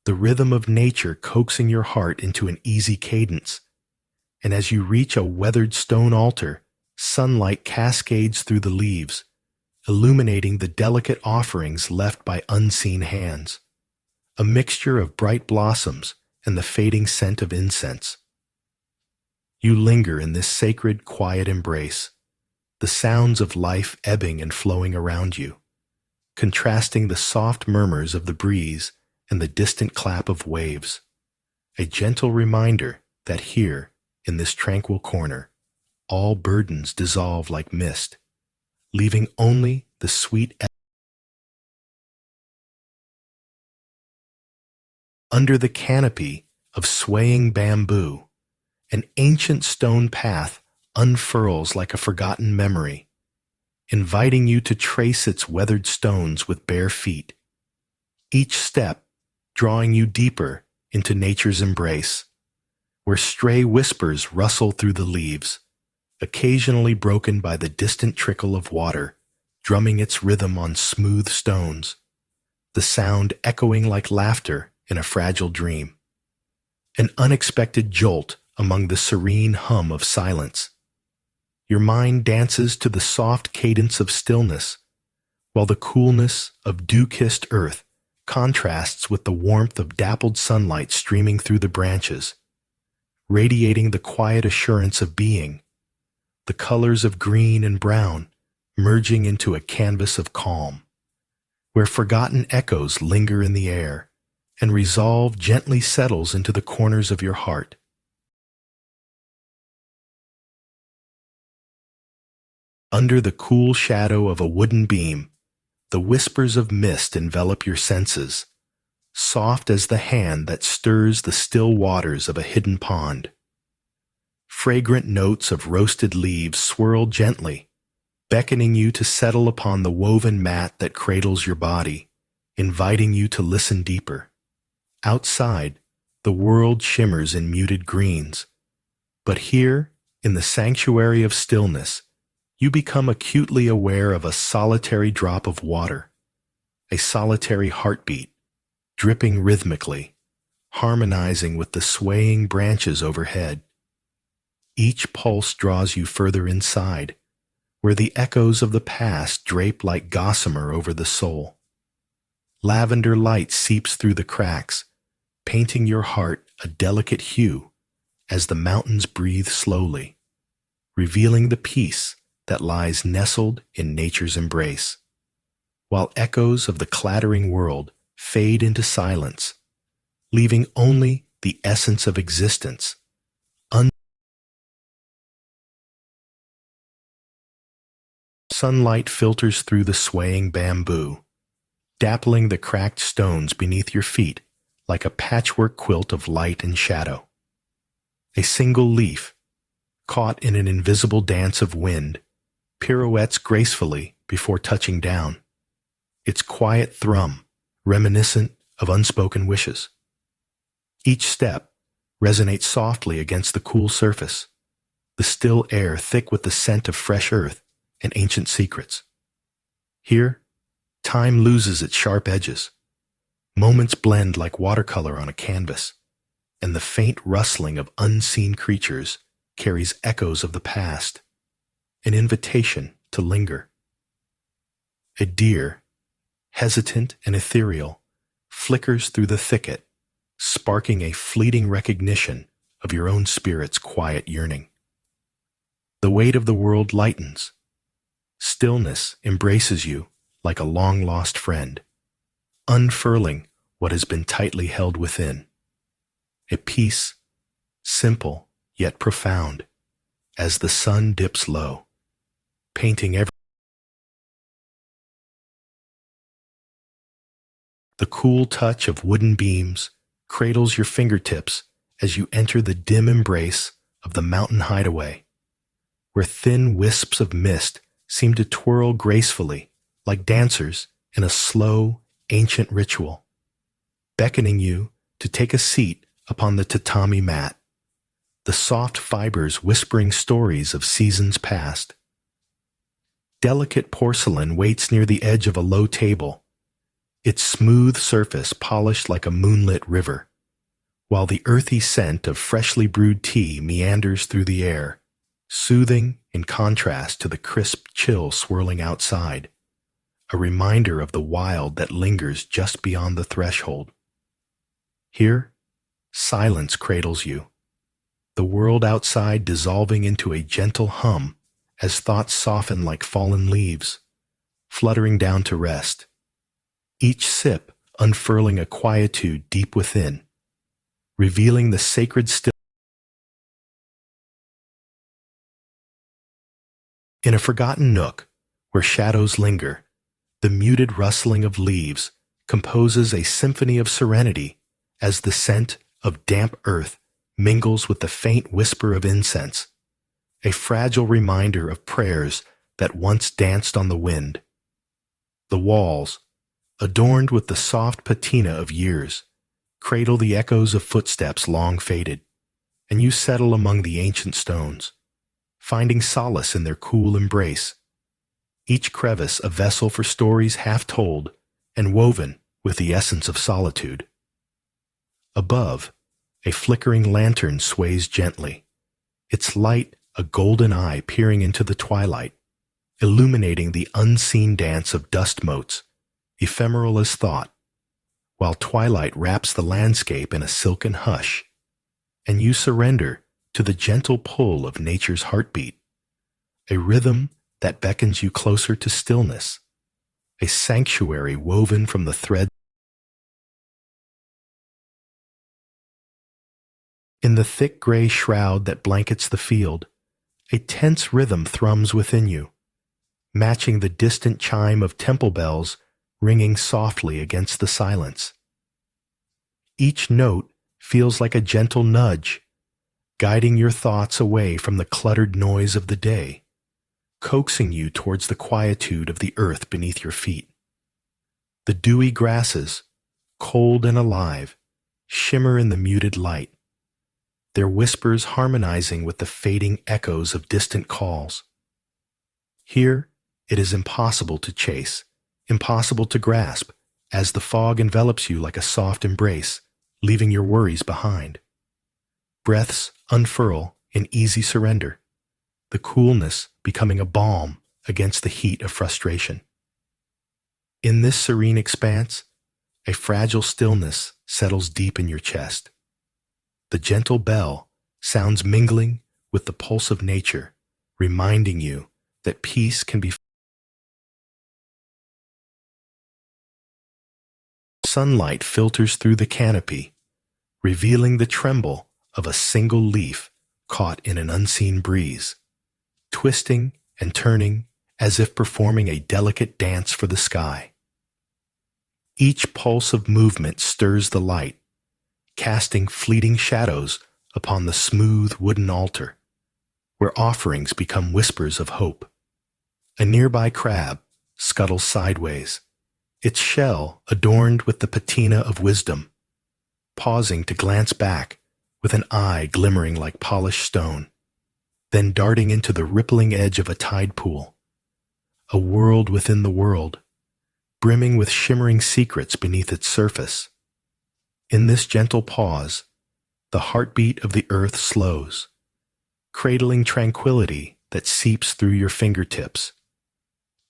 the rhythm of nature coaxing your heart into an easy cadence, and as you reach a weathered stone altar, sunlight cascades through the leaves, illuminating the delicate offerings left by unseen hands, a mixture of bright blossoms and the fading scent of incense. You linger in this sacred, quiet embrace, the sounds of life ebbing and flowing around you, contrasting the soft murmurs of the breeze and the distant clap of waves, a gentle reminder that here, in this tranquil corner, all burdens dissolve like mist, leaving only the sweet. Under the canopy of swaying bamboo, an ancient stone path unfurls like a forgotten memory, inviting you to trace its weathered stones with bare feet, each step drawing you deeper into nature's embrace, where stray whispers rustle through the leaves, occasionally broken by the distant trickle of water drumming its rhythm on smooth stones, the sound echoing like laughter in a fragile dream. An unexpected jolt among the serene hum of silence. Your mind dances to the soft cadence of stillness, while the coolness of dew-kissed earth contrasts with the warmth of dappled sunlight streaming through the branches, radiating the quiet assurance of being, the colors of green and brown merging into a canvas of calm, where forgotten echoes linger in the air, and resolve gently settles into the corners of your heart. Under the cool shadow of a wooden beam, the whispers of mist envelop your senses, soft as the hand that stirs the still waters of a hidden pond. Fragrant notes of roasted leaves swirl gently, beckoning you to settle upon the woven mat that cradles your body, inviting you to listen deeper. Outside, the world shimmers in muted greens, but here, in the sanctuary of stillness, you become acutely aware of a solitary drop of water, a solitary heartbeat, dripping rhythmically, harmonizing with the swaying branches overhead. Each pulse draws you further inside, where the echoes of the past drape like gossamer over the soul. Lavender light seeps through the cracks, painting your heart a delicate hue as the mountains breathe slowly, revealing the peace that lies nestled in nature's embrace, while echoes of the clattering world fade into silence, leaving only the essence of existence. Sunlight filters through the swaying bamboo, dappling the cracked stones beneath your feet like a patchwork quilt of light and shadow. A single leaf, caught in an invisible dance of wind, pirouettes gracefully before touching down, its quiet thrum reminiscent of unspoken wishes. Each step resonates softly against the cool surface, the still air thick with the scent of fresh earth and ancient secrets. Here, time loses its sharp edges. Moments blend like watercolor on a canvas, and the faint rustling of unseen creatures carries echoes of the past, an invitation to linger. A deer, hesitant and ethereal, flickers through the thicket, sparking a fleeting recognition of your own spirit's quiet yearning. The weight of the world lightens. Stillness embraces you like a long-lost friend, unfurling what has been tightly held within. A peace, simple yet profound, as the sun dips low, painting every. The cool touch of wooden beams cradles your fingertips as you enter the dim embrace of the mountain hideaway, where thin wisps of mist seem to twirl gracefully like dancers in a slow, ancient ritual, beckoning you to take a seat upon the tatami mat, the soft fibers whispering stories of seasons past. Delicate porcelain waits near the edge of a low table, its smooth surface polished like a moonlit river, while the earthy scent of freshly brewed tea meanders through the air, soothing in contrast to the crisp chill swirling outside, a reminder of the wild that lingers just beyond the threshold. Here, silence cradles you, the world outside dissolving into a gentle hum as thoughts soften like fallen leaves, fluttering down to rest, each sip unfurling a quietude deep within, revealing the sacred stillness. In a forgotten nook where shadows linger, the muted rustling of leaves composes a symphony of serenity as the scent of damp earth mingles with the faint whisper of incense, a fragile reminder of prayers that once danced on the wind. The walls, adorned with the soft patina of years, cradle the echoes of footsteps long faded, and you settle among the ancient stones, finding solace in their cool embrace, each crevice a vessel for stories half told and woven with the essence of solitude. Above, a flickering lantern sways gently, its light a golden eye peering into the twilight, illuminating the unseen dance of dust motes, ephemeral as thought, while twilight wraps the landscape in a silken hush, and you surrender to the gentle pull of nature's heartbeat, a rhythm that beckons you closer to stillness, a sanctuary woven from the thread. In the thick gray shroud that blankets the field, a tense rhythm thrums within you, matching the distant chime of temple bells ringing softly against the silence. Each note feels like a gentle nudge, guiding your thoughts away from the cluttered noise of the day, coaxing you towards the quietude of the earth beneath your feet. The dewy grasses, cold and alive, shimmer in the muted light, their whispers harmonizing with the fading echoes of distant calls. Here, it is impossible to chase, impossible to grasp, as the fog envelops you like a soft embrace, leaving your worries behind. Breaths unfurl in easy surrender, the coolness becoming a balm against the heat of frustration. In this serene expanse, a fragile stillness settles deep in your chest. The gentle bell sounds mingling with the pulse of nature, reminding you that peace can be found. Sunlight filters through the canopy, revealing the tremble of a single leaf caught in an unseen breeze, twisting and turning as if performing a delicate dance for the sky. Each pulse of movement stirs the light, casting fleeting shadows upon the smooth wooden altar, where offerings become whispers of hope. A nearby crab scuttles sideways, its shell adorned with the patina of wisdom, pausing to glance back with an eye glimmering like polished stone, then darting into the rippling edge of a tide pool, a world within the world, brimming with shimmering secrets beneath its surface. In this gentle pause, the heartbeat of the earth slows, cradling tranquility that seeps through your fingertips,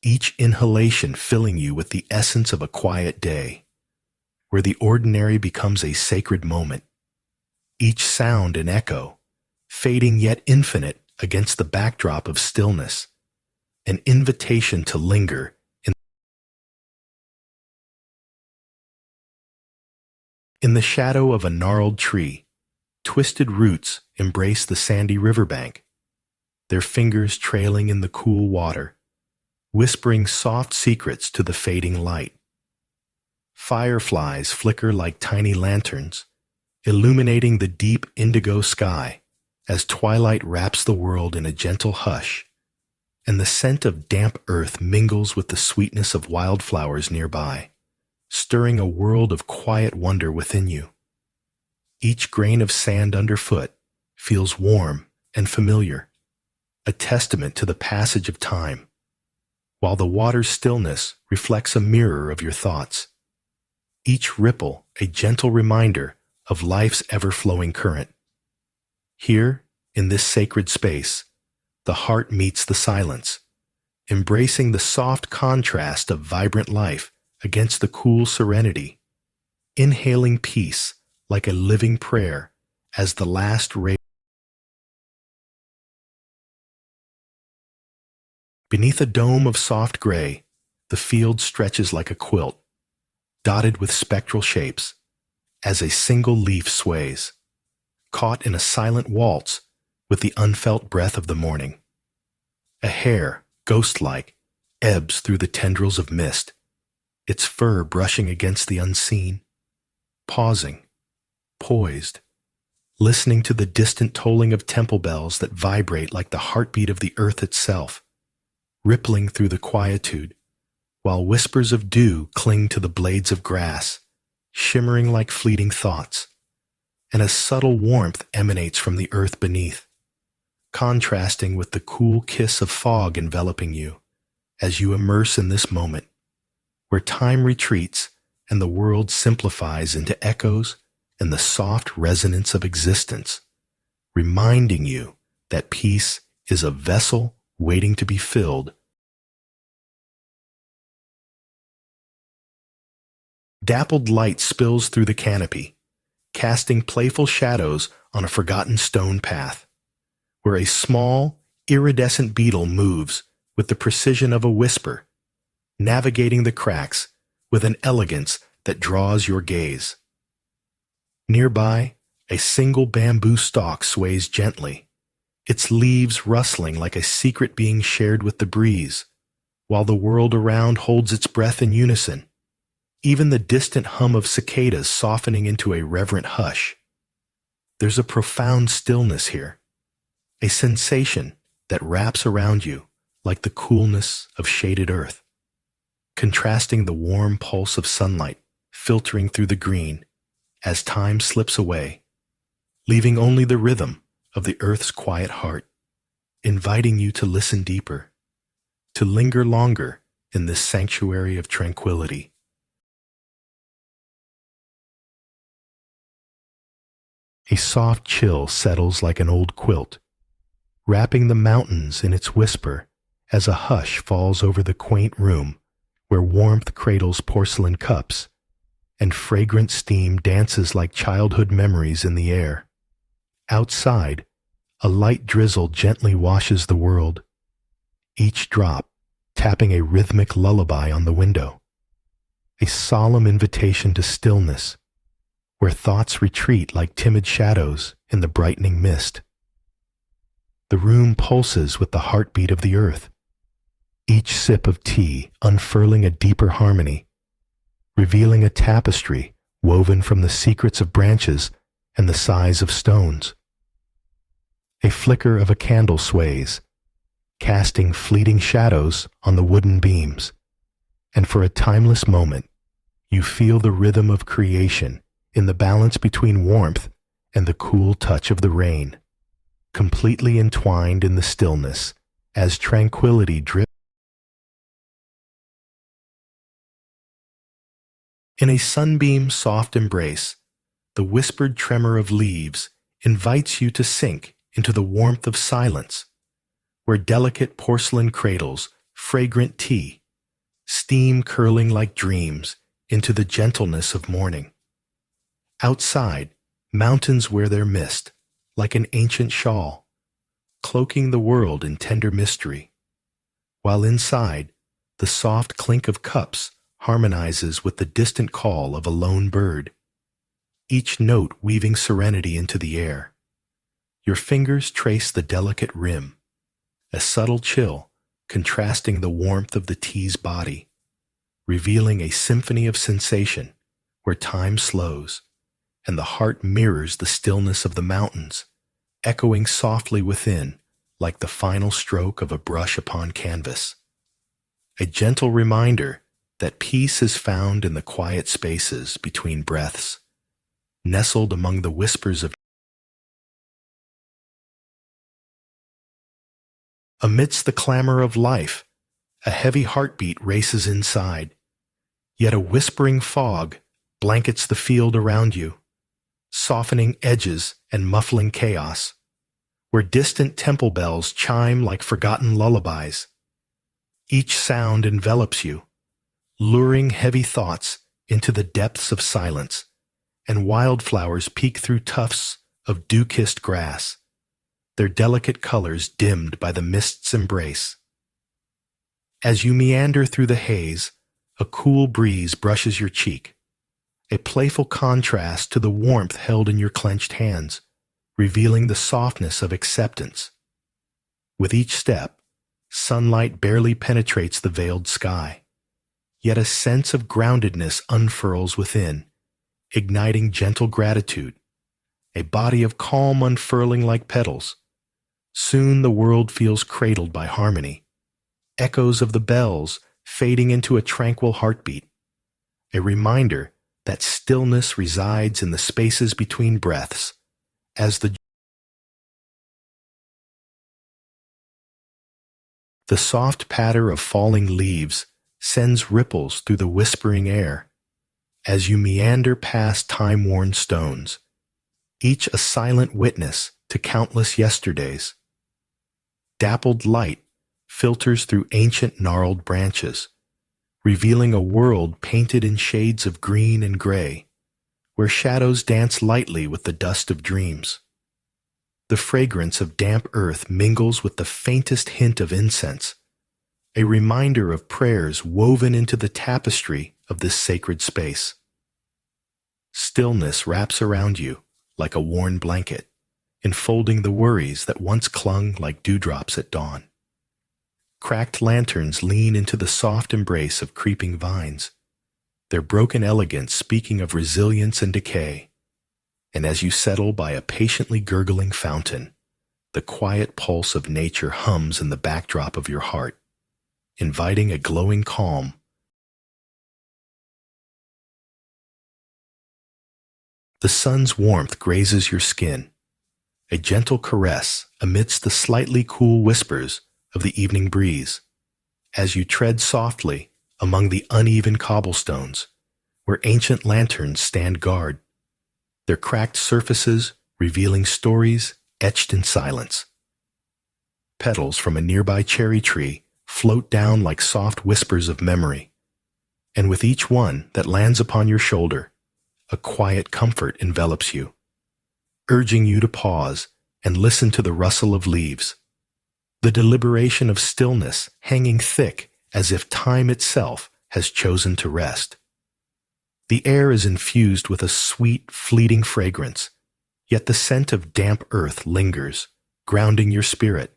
each inhalation filling you with the essence of a quiet day, where the ordinary becomes a sacred moment, each sound an echo, fading yet infinite against the backdrop of stillness, an invitation to linger in the shadow of a gnarled tree. Twisted roots embrace the sandy riverbank, their fingers trailing in the cool water, whispering soft secrets to the fading light. Fireflies flicker like tiny lanterns, illuminating the deep indigo sky as twilight wraps the world in a gentle hush, and the scent of damp earth mingles with the sweetness of wildflowers nearby, stirring a world of quiet wonder within you. Each grain of sand underfoot feels warm and familiar, a testament to the passage of time, while the water's stillness reflects a mirror of your thoughts, each ripple a gentle reminder of life's ever-flowing current. Here, in this sacred space, the heart meets the silence, embracing the soft contrast of vibrant life against the cool serenity, inhaling peace like a living prayer as the last ray. Beneath a dome of soft gray, the field stretches like a quilt, dotted with spectral shapes, as a single leaf sways, caught in a silent waltz with the unfelt breath of the morning. A hare, ghost-like, ebbs through the tendrils of mist, its fur brushing against the unseen, pausing, poised, listening to the distant tolling of temple bells that vibrate like the heartbeat of the earth itself, rippling through the quietude, while whispers of dew cling to the blades of grass, shimmering like fleeting thoughts, and a subtle warmth emanates from the earth beneath, contrasting with the cool kiss of fog enveloping you as you immerse in this moment, where time retreats and the world simplifies into echoes and the soft resonance of existence, reminding you that peace is a vessel waiting to be filled. Dappled light spills through the canopy, casting playful shadows on a forgotten stone path, where a small, iridescent beetle moves with the precision of a whisper, navigating the cracks with an elegance that draws your gaze. Nearby, a single bamboo stalk sways gently, its leaves rustling like a secret being shared with the breeze, while the world around holds its breath in unison, even the distant hum of cicadas softening into a reverent hush. There's a profound stillness here, a sensation that wraps around you like the coolness of shaded earth, contrasting the warm pulse of sunlight filtering through the green as time slips away, leaving only the rhythm of the earth's quiet heart, inviting you to listen deeper, to linger longer in this sanctuary of tranquility. A soft chill settles like an old quilt, wrapping the mountains in its whisper as a hush falls over the quaint room where warmth cradles porcelain cups and fragrant steam dances like childhood memories in the air. Outside, a light drizzle gently washes the world, each drop tapping a rhythmic lullaby on the window, a solemn invitation to stillness, where thoughts retreat like timid shadows in the brightening mist. The room pulses with the heartbeat of the earth, each sip of tea unfurling a deeper harmony, revealing a tapestry woven from the secrets of branches and the sighs of stones. A flicker of a candle sways, casting fleeting shadows on the wooden beams, and for a timeless moment, you feel the rhythm of creation in the balance between warmth and the cool touch of the rain, completely entwined in the stillness as tranquility drifts. In a sunbeam's soft embrace, the whispered tremor of leaves invites you to sink into the warmth of silence, where delicate porcelain cradles fragrant tea, steam curling like dreams into the gentleness of morning. Outside, mountains wear their mist like an ancient shawl, cloaking the world in tender mystery, while inside, the soft clink of cups harmonizes with the distant call of a lone bird, each note weaving serenity into the air. Your fingers trace the delicate rim, a subtle chill contrasting the warmth of the tea's body, revealing a symphony of sensation where time slows and the heart mirrors the stillness of the mountains, echoing softly within like the final stroke of a brush upon canvas. A gentle reminder that peace is found in the quiet spaces between breaths, nestled among the whispers of. Amidst the clamor of life, a heavy heartbeat races inside, yet a whispering fog blankets the field around you, softening edges and muffling chaos, where distant temple bells chime like forgotten lullabies. Each sound envelops you, luring heavy thoughts into the depths of silence, and wildflowers peek through tufts of dew-kissed grass, their delicate colors dimmed by the mist's embrace. As you meander through the haze, a cool breeze brushes your cheek, a playful contrast to the warmth held in your clenched hands, revealing the softness of acceptance. With each step, sunlight barely penetrates the veiled sky, yet a sense of groundedness unfurls within, igniting gentle gratitude, a body of calm unfurling like petals. Soon the world feels cradled by harmony, echoes of the bells fading into a tranquil heartbeat, a reminder that stillness resides in the spaces between breaths, as the soft patter of falling leaves sends ripples through the whispering air, as you meander past time-worn stones, each a silent witness to countless yesterdays. Dappled light filters through ancient gnarled branches, revealing a world painted in shades of green and gray, where shadows dance lightly with the dust of dreams. The fragrance of damp earth mingles with the faintest hint of incense, a reminder of prayers woven into the tapestry of this sacred space. Stillness wraps around you like a worn blanket, enfolding the worries that once clung like dewdrops at dawn. Cracked lanterns lean into the soft embrace of creeping vines, their broken elegance speaking of resilience and decay. And as you settle by a patiently gurgling fountain, the quiet pulse of nature hums in the backdrop of your heart, inviting a glowing calm. The sun's warmth grazes your skin, a gentle caress amidst the slightly cool whispers of the evening breeze, as you tread softly among the uneven cobblestones where ancient lanterns stand guard, their cracked surfaces revealing stories etched in silence. Petals from a nearby cherry tree float down like soft whispers of memory, and with each one that lands upon your shoulder, a quiet comfort envelops you, urging you to pause and listen to the rustle of leaves, the deliberation of stillness hanging thick as if time itself has chosen to rest. The air is infused with a sweet, fleeting fragrance, yet the scent of damp earth lingers, grounding your spirit,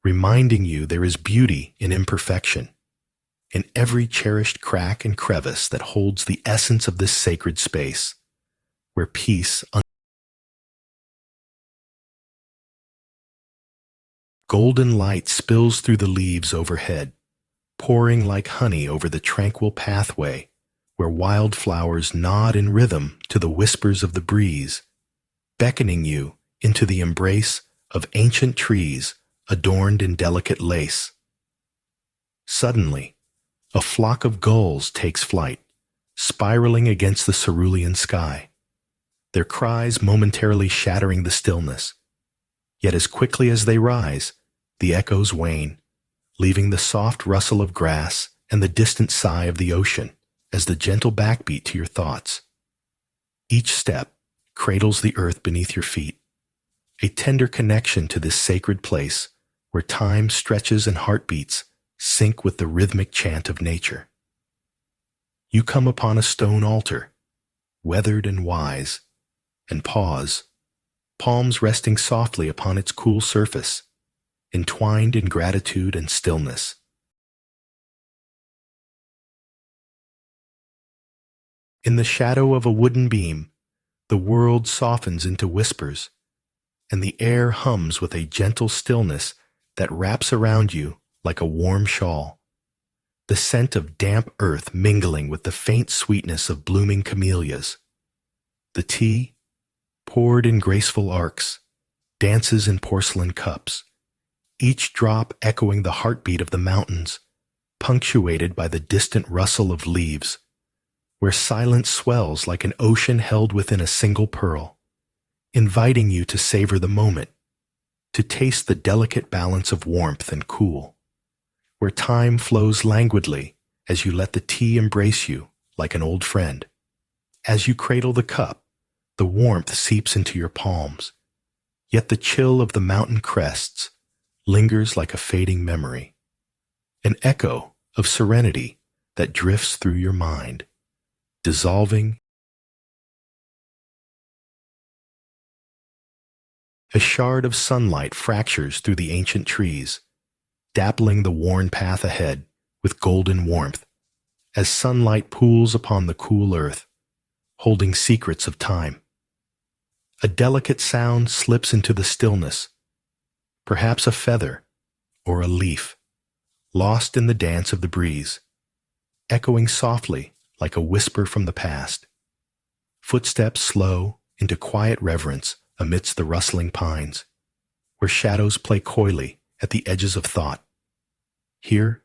reminding you there is beauty in imperfection, in every cherished crack and crevice that holds the essence of this sacred space, where peace. Golden light spills through the leaves overhead, pouring like honey over the tranquil pathway where wildflowers nod in rhythm to the whispers of the breeze, beckoning you into the embrace of ancient trees adorned in delicate lace. Suddenly, a flock of gulls takes flight, spiraling against the cerulean sky, their cries momentarily shattering the stillness. Yet as quickly as they rise, the echoes wane, leaving the soft rustle of grass and the distant sigh of the ocean as the gentle backbeat to your thoughts. Each step cradles the earth beneath your feet, a tender connection to this sacred place where time stretches and heartbeats sync with the rhythmic chant of nature. You come upon a stone altar, weathered and wise, and pause, palms resting softly upon its cool surface, entwined in gratitude and stillness. In the shadow of a wooden beam, the world softens into whispers, and the air hums with a gentle stillness that wraps around you like a warm shawl, the scent of damp earth mingling with the faint sweetness of blooming camellias. The tea, poured in graceful arcs, dances in porcelain cups, each drop echoing the heartbeat of the mountains, punctuated by the distant rustle of leaves, where silence swells like an ocean held within a single pearl, inviting you to savor the moment, to taste the delicate balance of warmth and cool, where time flows languidly as you let the tea embrace you like an old friend. As you cradle the cup, the warmth seeps into your palms, yet the chill of the mountain crests lingers like a fading memory, an echo of serenity that drifts through your mind, dissolving. A shard of sunlight fractures through the ancient trees, dappling the worn path ahead with golden warmth, as sunlight pools upon the cool earth, holding secrets of time. A delicate sound slips into the stillness, perhaps a feather or a leaf, lost in the dance of the breeze, echoing softly like a whisper from the past. Footsteps slow into quiet reverence amidst the rustling pines, where shadows play coyly at the edges of thought. Here,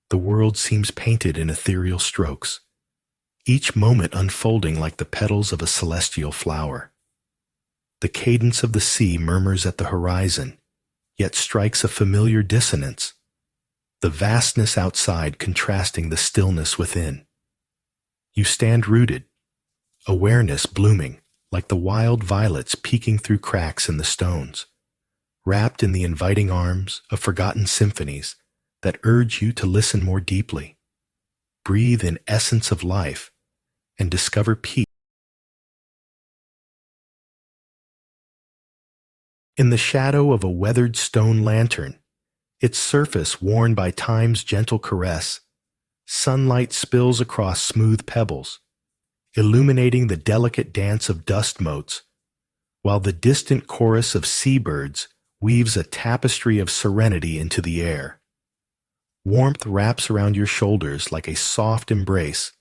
the world seems painted in ethereal strokes, each moment unfolding like the petals of a celestial flower. The cadence of the sea murmurs at the horizon, yet strikes a familiar dissonance, the vastness outside contrasting the stillness within. You stand rooted, awareness blooming like the wild violets peeking through cracks in the stones, wrapped in the inviting arms of forgotten symphonies that urge you to listen more deeply, breathe in essence of life, and discover peace. In the shadow of a weathered stone lantern, its surface worn by time's gentle caress, sunlight spills across smooth pebbles, illuminating the delicate dance of dust motes, while the distant chorus of seabirds weaves a tapestry of serenity into the air. Warmth wraps around your shoulders like a soft embrace,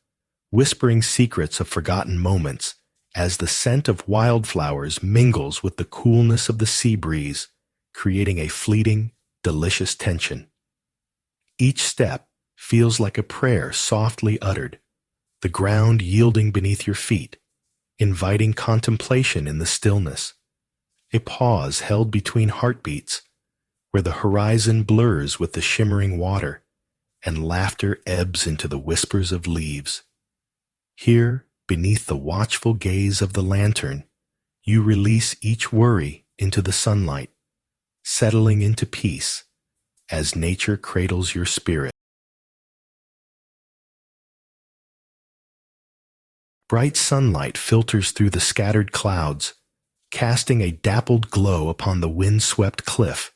whispering secrets of forgotten moments as the scent of wildflowers mingles with the coolness of the sea breeze, creating a fleeting, delicious tension. Each step feels like a prayer softly uttered, the ground yielding beneath your feet, inviting contemplation in the stillness, a pause held between heartbeats, where the horizon blurs with the shimmering water and laughter ebbs into the whispers of leaves. Here, beneath the watchful gaze of the lantern, you release each worry into the sunlight, settling into peace as nature cradles your spirit. Bright sunlight filters through the scattered clouds, casting a dappled glow upon the wind-swept cliff,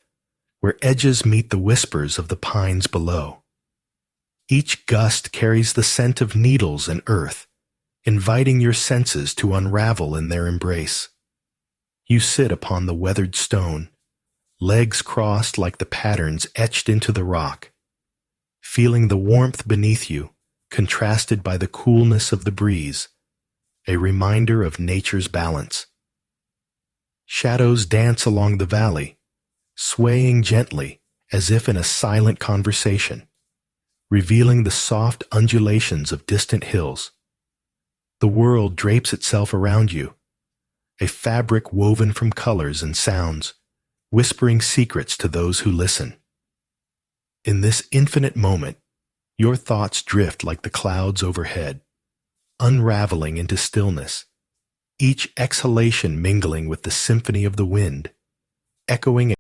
where edges meet the whispers of the pines below. Each gust carries the scent of needles and earth, inviting your senses to unravel in their embrace. You sit upon the weathered stone, legs crossed like the patterns etched into the rock, feeling the warmth beneath you, contrasted by the coolness of the breeze, a reminder of nature's balance. Shadows dance along the valley, swaying gently as if in a silent conversation, revealing the soft undulations of distant hills. The world drapes itself around you, a fabric woven from colors and sounds, whispering secrets to those who listen. In this infinite moment, your thoughts drift like the clouds overhead, unraveling into stillness, each exhalation mingling with the symphony of the wind, echoing.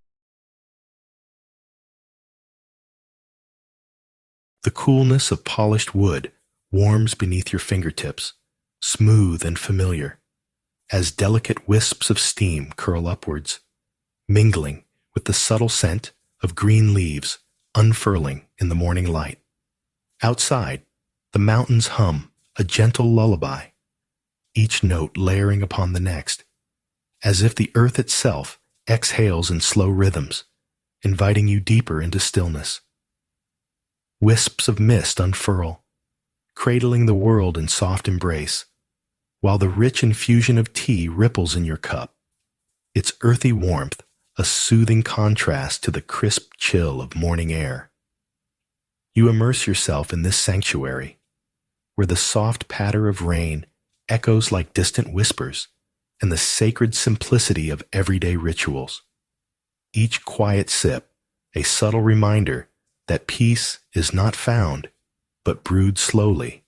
The coolness of polished wood warms beneath your fingertips, smooth and familiar, as delicate wisps of steam curl upwards, mingling with the subtle scent of green leaves unfurling in the morning light. Outside, the mountains hum a gentle lullaby, each note layering upon the next, as if the earth itself exhales in slow rhythms, inviting you deeper into stillness. Wisps of mist unfurl, cradling the world in soft embrace, while the rich infusion of tea ripples in your cup, its earthy warmth a soothing contrast to the crisp chill of morning air. You immerse yourself in this sanctuary, where the soft patter of rain echoes like distant whispers, and the sacred simplicity of everyday rituals. Each quiet sip, a subtle reminder that peace is not found, but brewed slowly,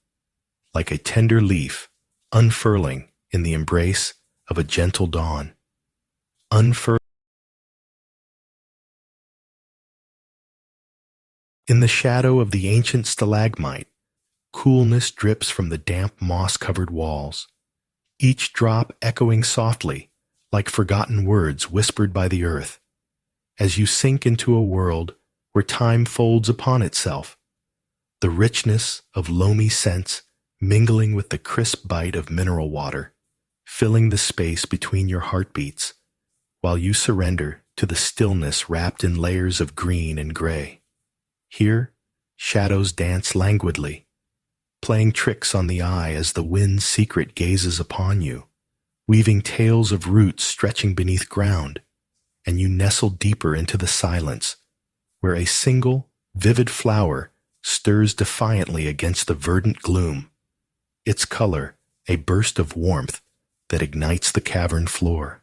like a tender leaf unfurling in the embrace of a gentle dawn. In the shadow of the ancient stalagmite, coolness drips from the damp moss-covered walls, each drop echoing softly like forgotten words whispered by the earth, as you sink into a world where time folds upon itself, the richness of loamy scents mingling with the crisp bite of mineral water, filling the space between your heartbeats, while you surrender to the stillness wrapped in layers of green and gray. Here, shadows dance languidly, playing tricks on the eye as the wind's secret gazes upon you, weaving tales of roots stretching beneath ground, and you nestle deeper into the silence, where a single, vivid flower stirs defiantly against the verdant gloom, its color a burst of warmth that ignites the cavern floor.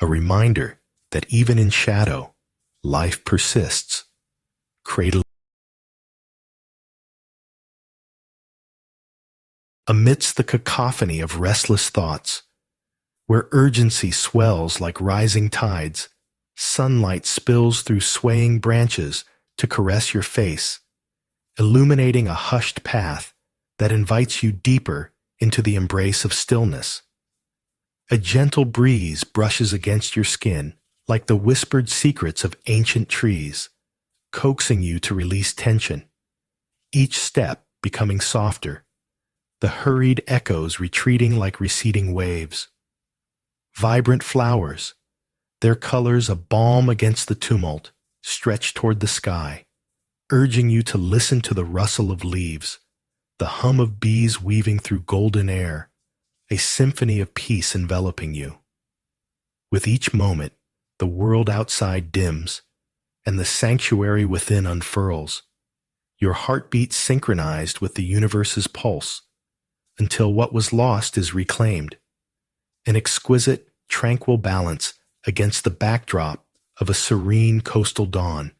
A reminder that even in shadow, life persists, cradling. Amidst the cacophony of restless thoughts, where urgency swells like rising tides, sunlight spills through swaying branches to caress your face, illuminating a hushed path that invites you deeper into the embrace of stillness. A gentle breeze brushes against your skin like the whispered secrets of ancient trees, coaxing you to release tension, each step becoming softer, the hurried echoes retreating like receding waves. Vibrant flowers, their colors a balm against the tumult, stretch toward the sky, urging you to listen to the rustle of leaves, the hum of bees weaving through golden air, a symphony of peace enveloping you. With each moment, the world outside dims, and the sanctuary within unfurls, your heartbeat synchronized with the universe's pulse, until what was lost is reclaimed, an exquisite, tranquil balance against the backdrop of a serene coastal dawn,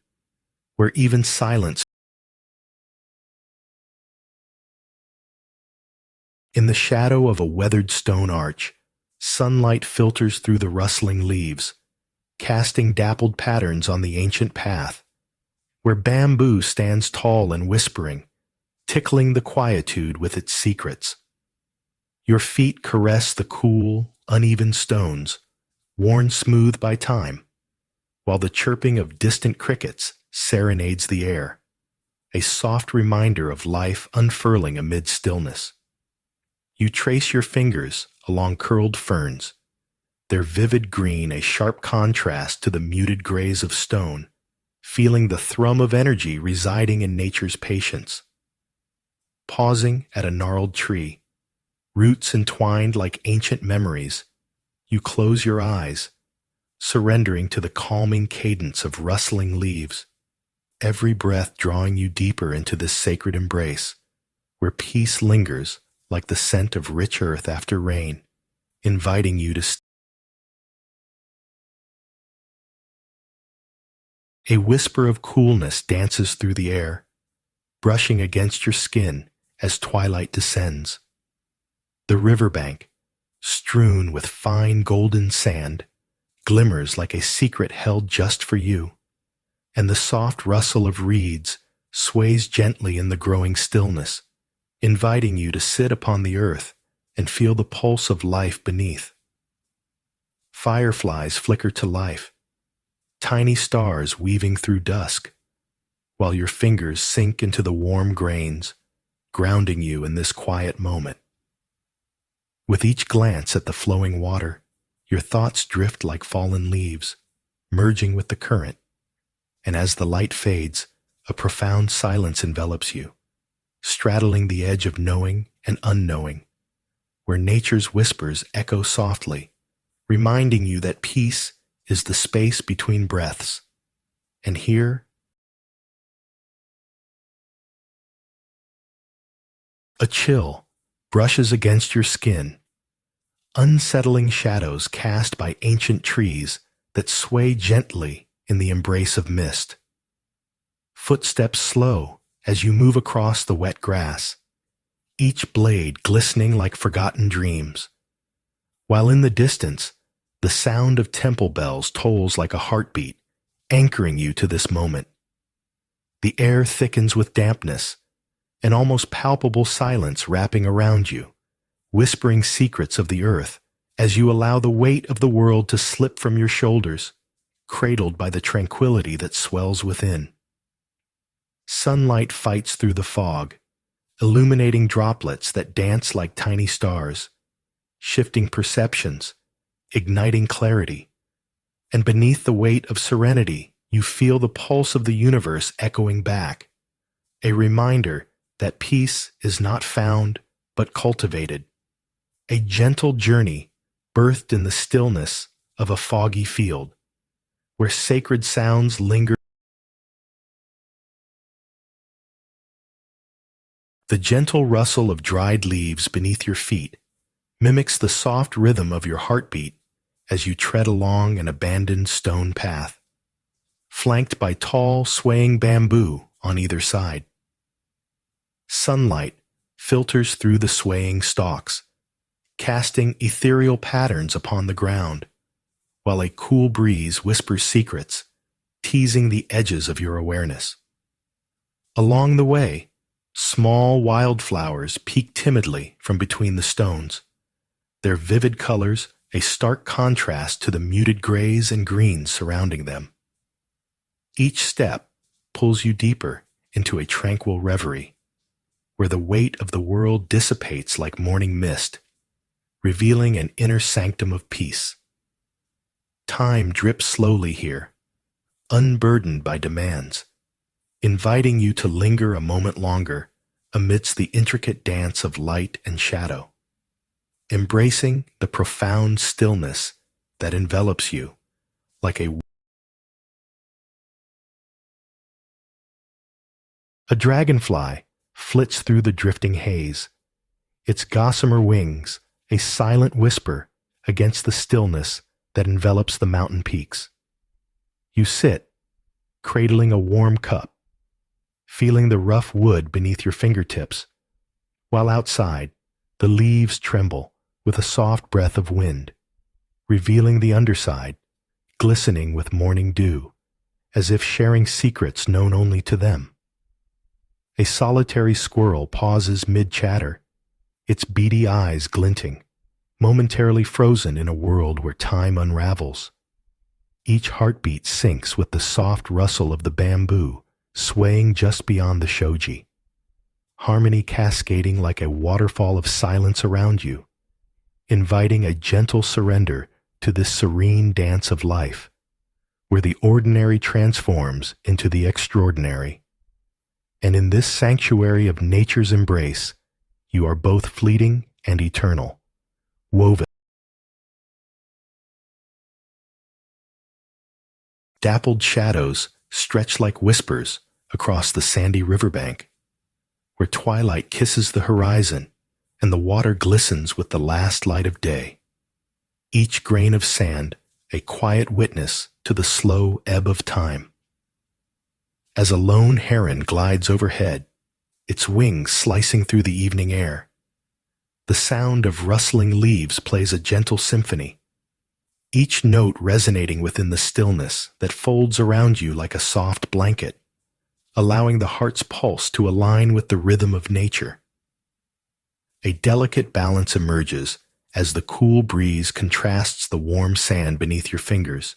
where even silence. In the shadow of a weathered stone arch, sunlight filters through the rustling leaves, casting dappled patterns on the ancient path, where bamboo stands tall and whispering, tickling the quietude with its secrets. Your feet caress the cool, uneven stones, worn smooth by time, while the chirping of distant crickets serenades the air, a soft reminder of life unfurling amid stillness. You trace your fingers along curled ferns, their vivid green a sharp contrast to the muted grays of stone, feeling the thrum of energy residing in nature's patience. Pausing at a gnarled tree, roots entwined like ancient memories, you close your eyes, surrendering to the calming cadence of rustling leaves, every breath drawing you deeper into this sacred embrace, where peace lingers like the scent of rich earth after rain, inviting you to A whisper of coolness dances through the air, brushing against your skin as twilight descends. The riverbank, strewn with fine golden sand, glimmers like a secret held just for you, and the soft rustle of reeds sways gently in the growing stillness, inviting you to sit upon the earth and feel the pulse of life beneath. Fireflies flicker to life, tiny stars weaving through dusk, while your fingers sink into the warm grains, grounding you in this quiet moment. With each glance at the flowing water, your thoughts drift like fallen leaves, merging with the current, and as the light fades, a profound silence envelops you, straddling the edge of knowing and unknowing, where nature's whispers echo softly, reminding you that peace is the space between breaths. And here, a chill brushes against your skin, unsettling shadows cast by ancient trees that sway gently in the embrace of mist. Footsteps slow as you move across the wet grass, each blade glistening like forgotten dreams, while in the distance, the sound of temple bells tolls like a heartbeat, anchoring you to this moment. The air thickens with dampness, an almost palpable silence wrapping around you, whispering secrets of the earth as you allow the weight of the world to slip from your shoulders, cradled by the tranquility that swells within. Sunlight fights through the fog, illuminating droplets that dance like tiny stars, shifting perceptions, igniting clarity, and beneath the weight of serenity, you feel the pulse of the universe echoing back, a reminder that peace is not found but cultivated, a gentle journey birthed in the stillness of a foggy field, where sacred sounds linger. The gentle rustle of dried leaves beneath your feet mimics the soft rhythm of your heartbeat as you tread along an abandoned stone path, flanked by tall, swaying bamboo on either side. Sunlight filters through the swaying stalks, casting ethereal patterns upon the ground, while a cool breeze whispers secrets, teasing the edges of your awareness. Along the way, small wildflowers peek timidly from between the stones, their vivid colors a stark contrast to the muted grays and greens surrounding them. Each step pulls you deeper into a tranquil reverie, where the weight of the world dissipates like morning mist, revealing an inner sanctum of peace. Time drips slowly here, unburdened by demands, inviting you to linger a moment longer amidst the intricate dance of light and shadow, embracing the profound stillness that envelops you like a dragonfly flits through the drifting haze, its gossamer wings a silent whisper against the stillness that envelops the mountain peaks. You sit, cradling a warm cup, feeling the rough wood beneath your fingertips, while outside, the leaves tremble with a soft breath of wind, revealing the underside, glistening with morning dew, as if sharing secrets known only to them. A solitary squirrel pauses mid-chatter, its beady eyes glinting, momentarily frozen in a world where time unravels. Each heartbeat syncs with the soft rustle of the bamboo swaying just beyond the shoji, harmony cascading like a waterfall of silence around you, inviting a gentle surrender to this serene dance of life, where the ordinary transforms into the extraordinary. And in this sanctuary of nature's embrace, you are both fleeting and eternal, woven. Dappled shadows stretch like whispers across the sandy riverbank, where twilight kisses the horizon and the water glistens with the last light of day. Each grain of sand a quiet witness to the slow ebb of time. As a lone heron glides overhead, its wings slicing through the evening air, the sound of rustling leaves plays a gentle symphony, each note resonating within the stillness that folds around you like a soft blanket, allowing the heart's pulse to align with the rhythm of nature. A delicate balance emerges as the cool breeze contrasts the warm sand beneath your fingers,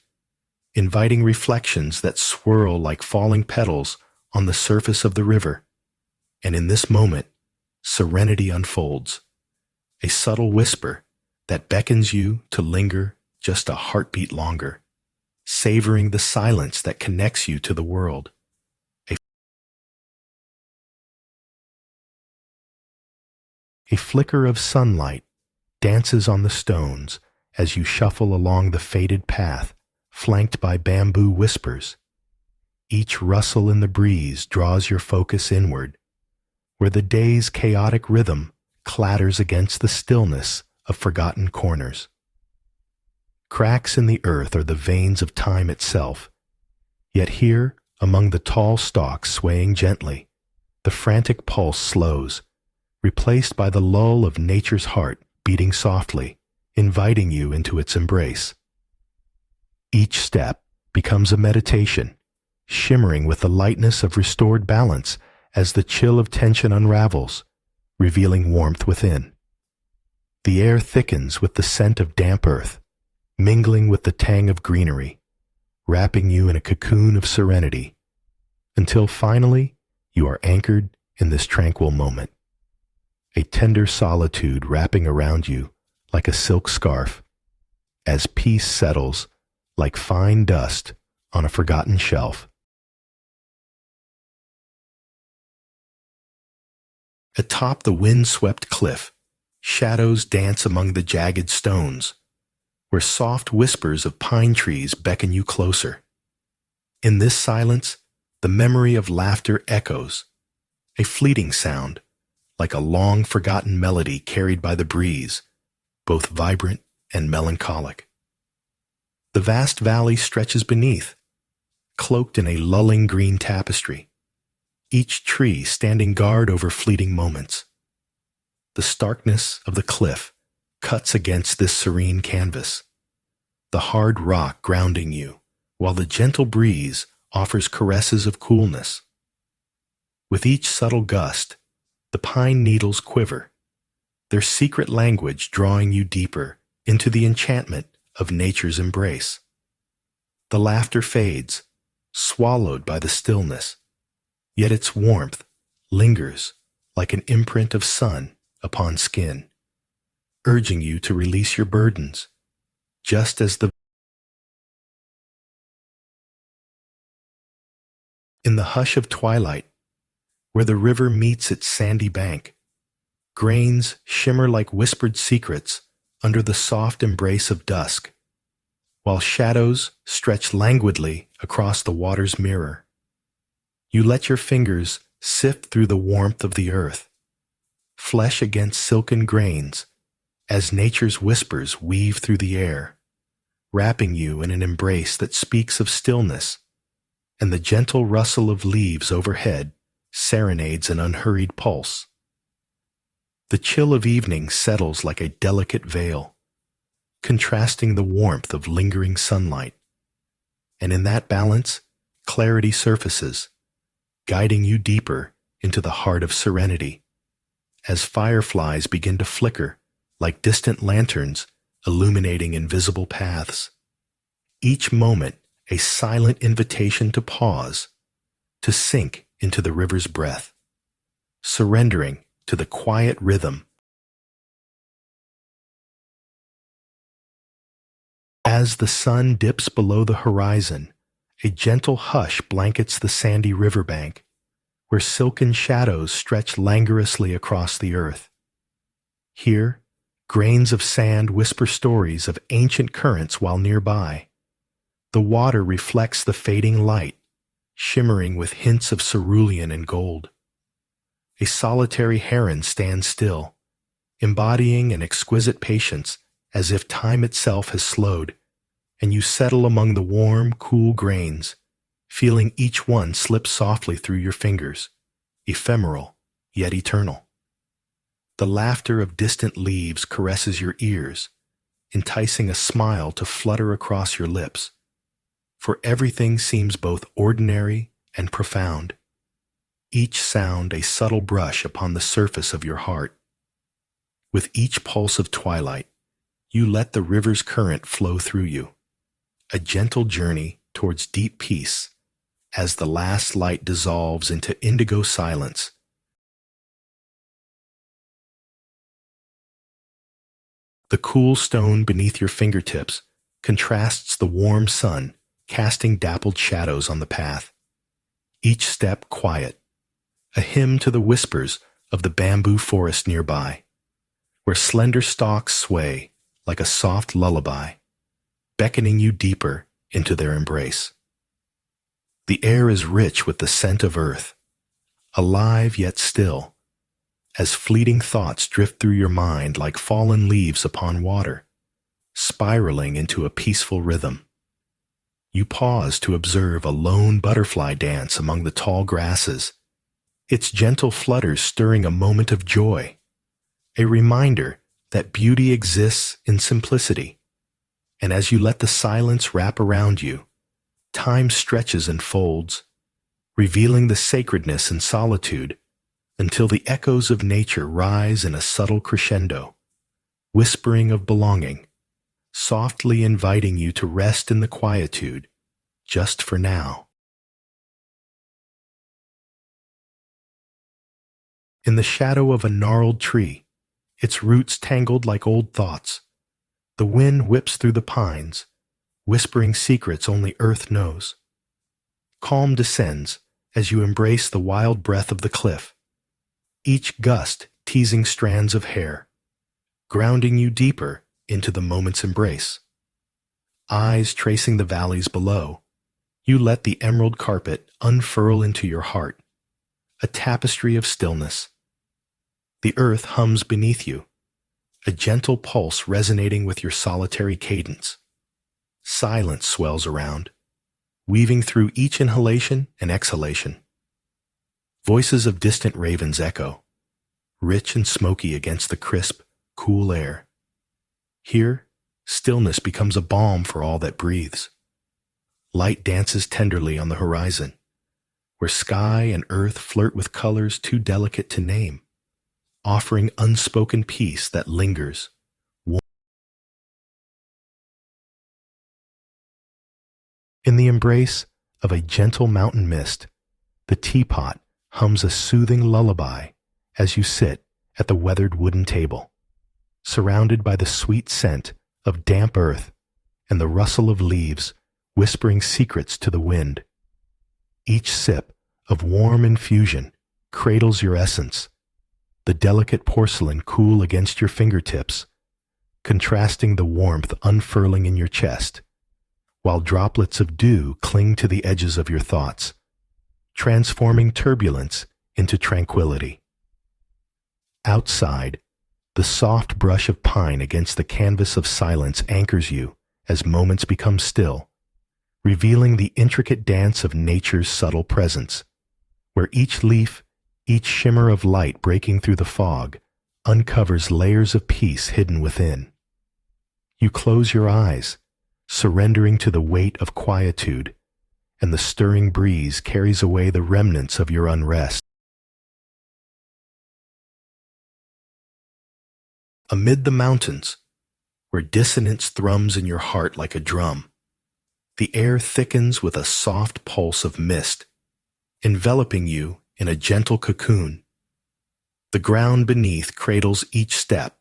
inviting reflections that swirl like falling petals on the surface of the river. And in this moment, serenity unfolds, a subtle whisper that beckons you to linger just a heartbeat longer, savoring the silence that connects you to the world. A flicker of sunlight dances on the stones as you shuffle along the faded path, flanked by bamboo whispers. Each rustle in the breeze draws your focus inward, where the day's chaotic rhythm clatters against the stillness of forgotten corners. Cracks in the earth are the veins of time itself, yet here, among the tall stalks swaying gently, the frantic pulse slows, replaced by the lull of nature's heart beating softly, inviting you into its embrace. Each step becomes a meditation, shimmering with the lightness of restored balance as the chill of tension unravels, revealing warmth within. The air thickens with the scent of damp earth, mingling with the tang of greenery, wrapping you in a cocoon of serenity, until finally you are anchored in this tranquil moment. A tender solitude wrapping around you like a silk scarf, as peace settles like fine dust on a forgotten shelf. Atop the wind-swept cliff, shadows dance among the jagged stones, where soft whispers of pine trees beckon you closer. In this silence, the memory of laughter echoes, a fleeting sound, like a long-forgotten melody carried by the breeze, both vibrant and melancholic. The vast valley stretches beneath, cloaked in a lulling green tapestry, each tree standing guard over fleeting moments. The starkness of the cliff cuts against this serene canvas, the hard rock grounding you, while the gentle breeze offers caresses of coolness. With each subtle gust, the pine needles quiver, their secret language drawing you deeper into the enchantment of nature's embrace. The laughter fades, swallowed by the stillness, yet its warmth lingers like an imprint of sun upon skin, urging you to release your burdens, just as in the hush of twilight, where the river meets its sandy bank, grains shimmer like whispered secrets under the soft embrace of dusk, while shadows stretch languidly across the water's mirror. You let your fingers sift through the warmth of the earth, flesh against silken grains, as nature's whispers weave through the air, wrapping you in an embrace that speaks of stillness, and the gentle rustle of leaves overhead serenades an unhurried pulse. The chill of evening settles like a delicate veil, contrasting the warmth of lingering sunlight, and in that balance, clarity surfaces, guiding you deeper into the heart of serenity, as fireflies begin to flicker like distant lanterns illuminating invisible paths. Each moment a silent invitation to pause, to sink into the river's breath, surrendering to the quiet rhythm. As the sun dips below the horizon, a gentle hush blankets the sandy riverbank, where silken shadows stretch languorously across the earth. Here, grains of sand whisper stories of ancient currents while nearby. The water reflects the fading light, shimmering with hints of cerulean and gold. A solitary heron stands still, embodying an exquisite patience as if time itself has slowed, and you settle among the warm, cool grains, feeling each one slip softly through your fingers, ephemeral yet eternal. The laughter of distant leaves caresses your ears, enticing a smile to flutter across your lips, for everything seems both ordinary and profound, each sound a subtle brush upon the surface of your heart. With each pulse of twilight, you let the river's current flow through you, a gentle journey towards deep peace as the last light dissolves into indigo silence. The cool stone beneath your fingertips contrasts the warm sun, casting dappled shadows on the path. Each step quiet, a hymn to the whispers of the bamboo forest nearby, where slender stalks sway like a soft lullaby, beckoning you deeper into their embrace. The air is rich with the scent of earth, alive yet still, as fleeting thoughts drift through your mind like fallen leaves upon water, spiraling into a peaceful rhythm. You pause to observe a lone butterfly dance among the tall grasses, its gentle flutters stirring a moment of joy, a reminder that beauty exists in simplicity. And as you let the silence wrap around you, time stretches and folds, revealing the sacredness in solitude until the echoes of nature rise in a subtle crescendo, whispering of belonging, softly inviting you to rest in the quietude, just for now. In the shadow of a gnarled tree, its roots tangled like old thoughts, the wind whips through the pines, whispering secrets only earth knows. Calm descends as you embrace the wild breath of the cliff, each gust teasing strands of hair, grounding you deeper into the moment's embrace. Eyes tracing the valleys below, you let the emerald carpet unfurl into your heart, a tapestry of stillness. The earth hums beneath you, a gentle pulse resonating with your solitary cadence. Silence swells around, weaving through each inhalation and exhalation. Voices of distant ravens echo, rich and smoky against the crisp, cool air. Here, stillness becomes a balm for all that breathes. Light dances tenderly on the horizon, where sky and earth flirt with colors too delicate to name, offering unspoken peace that lingers. In the embrace of a gentle mountain mist, the teapot hums a soothing lullaby as you sit at the weathered wooden table, surrounded by the sweet scent of damp earth and the rustle of leaves whispering secrets to the wind. Each sip of warm infusion cradles your essence, the delicate porcelain cool against your fingertips, contrasting the warmth unfurling in your chest, while droplets of dew cling to the edges of your thoughts, transforming turbulence into tranquility. Outside, the soft brush of pine against the canvas of silence anchors you as moments become still, revealing the intricate dance of nature's subtle presence, where each leaf, each shimmer of light breaking through the fog, uncovers layers of peace hidden within. You close your eyes, surrendering to the weight of quietude, and the stirring breeze carries away the remnants of your unrest. Amid the mountains, where dissonance thrums in your heart like a drum, the air thickens with a soft pulse of mist, enveloping you in a gentle cocoon. The ground beneath cradles each step,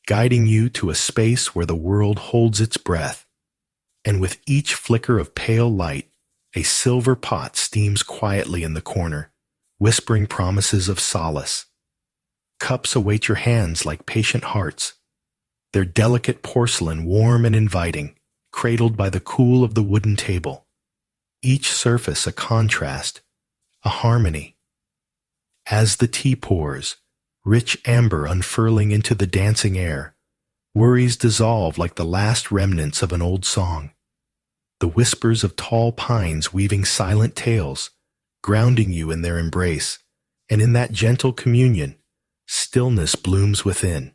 guiding you to a space where the world holds its breath, and with each flicker of pale light, a silver pot steams quietly in the corner, whispering promises of solace. Cups await your hands like patient hearts, their delicate porcelain warm and inviting, cradled by the cool of the wooden table. Each surface a contrast, a harmony. As the tea pours, rich amber unfurling into the dancing air, worries dissolve like the last remnants of an old song. The whispers of tall pines weaving silent tales, grounding you in their embrace, and in that gentle communion, stillness blooms within,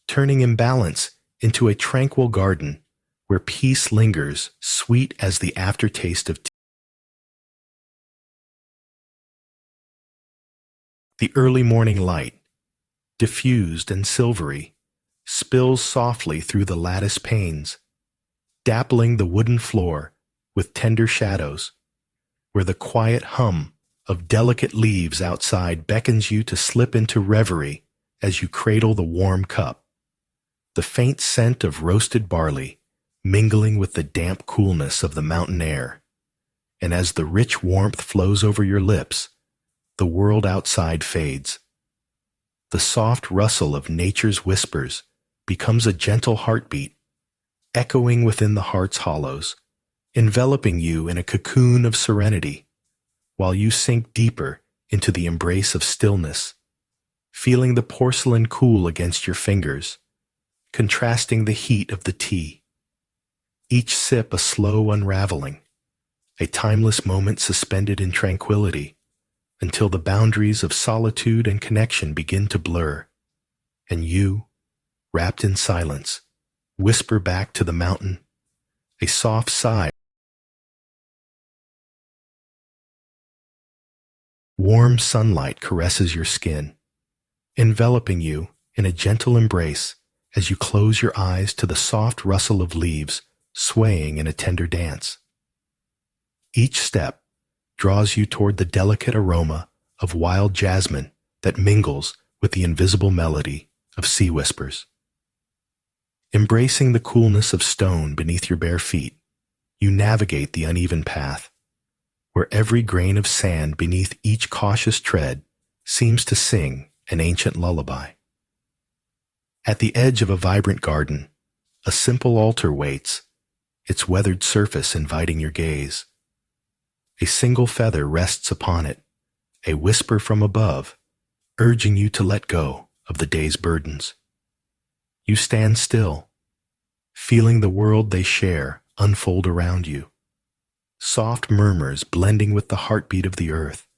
turning imbalance into a tranquil garden where peace lingers, sweet as the aftertaste of tea. The early morning light, diffused and silvery, spills softly through the lattice panes, dappling the wooden floor with tender shadows, where the quiet hum of delicate leaves outside beckons you to slip into reverie as you cradle the warm cup. The faint scent of roasted barley mingling with the damp coolness of the mountain air, and as the rich warmth flows over your lips, the world outside fades. The soft rustle of nature's whispers becomes a gentle heartbeat, echoing within the heart's hollows, enveloping you in a cocoon of serenity, while you sink deeper into the embrace of stillness, feeling the porcelain cool against your fingers, contrasting the heat of the tea. Each sip a slow unraveling, a timeless moment suspended in tranquility, until the boundaries of solitude and connection begin to blur, and you, wrapped in silence, whisper back to the mountain, a soft sigh. Warm sunlight caresses your skin, enveloping you in a gentle embrace as you close your eyes to the soft rustle of leaves swaying in a tender dance. Each step draws you toward the delicate aroma of wild jasmine that mingles with the invisible melody of sea whispers. Embracing the coolness of stone beneath your bare feet, you navigate the uneven path, where every grain of sand beneath each cautious tread seems to sing an ancient lullaby. At the edge of a vibrant garden, a simple altar waits, its weathered surface inviting your gaze. A single feather rests upon it, a whisper from above, urging you to let go of the day's burdens. You stand still, feeling the world they share unfold around you. Soft murmurs blending with the heartbeat of the earth,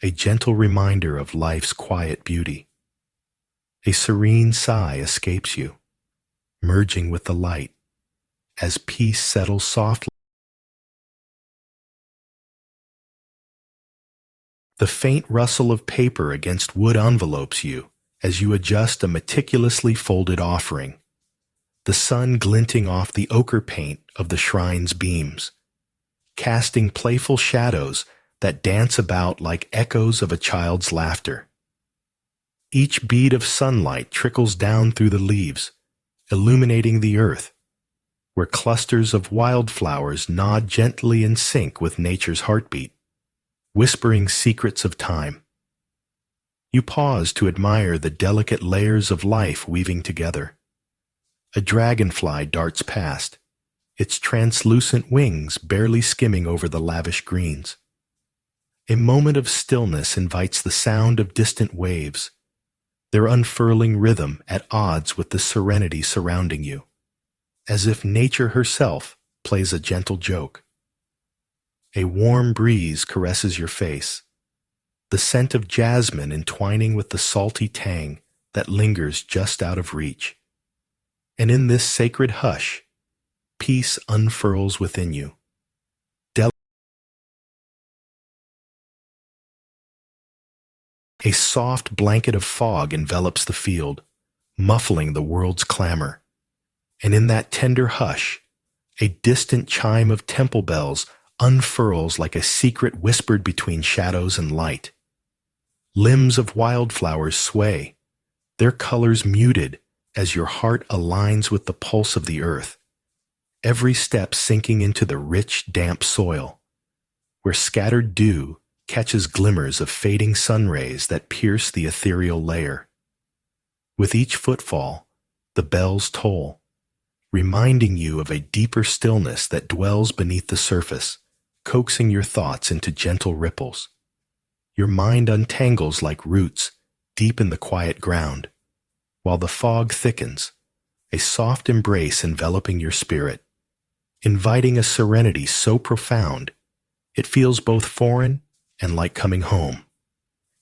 a gentle reminder of life's quiet beauty. A serene sigh escapes you, merging with the light, as peace settles softly. The faint rustle of paper against wood envelopes you as you adjust a meticulously folded offering, the sun glinting off the ochre paint of the shrine's beams, casting playful shadows that dance about like echoes of a child's laughter. Each bead of sunlight trickles down through the leaves, illuminating the earth, where clusters of wildflowers nod gently in sync with nature's heartbeat, whispering secrets of time. You pause to admire the delicate layers of life weaving together. A dragonfly darts past, its translucent wings barely skimming over the lavish greens. A moment of stillness invites the sound of distant waves, their unfurling rhythm at odds with the serenity surrounding you. as if nature herself plays a gentle joke. A warm breeze caresses your face, the scent of jasmine entwining with the salty tang that lingers just out of reach. And in this sacred hush, peace unfurls within you. A soft blanket of fog envelops the field, muffling the world's clamor. And in that tender hush, a distant chime of temple bells unfurls like a secret whispered between shadows and light. Limbs of wildflowers sway, their colors muted as your heart aligns with the pulse of the earth, every step sinking into the rich, damp soil, where scattered dew catches glimmers of fading sun rays that pierce the ethereal layer. With each footfall, the bells toll, reminding you of a deeper stillness that dwells beneath the surface, coaxing your thoughts into gentle ripples. Your mind untangles like roots deep in the quiet ground, while the fog thickens, a soft embrace enveloping your spirit, inviting a serenity so profound it feels both foreign and like coming home,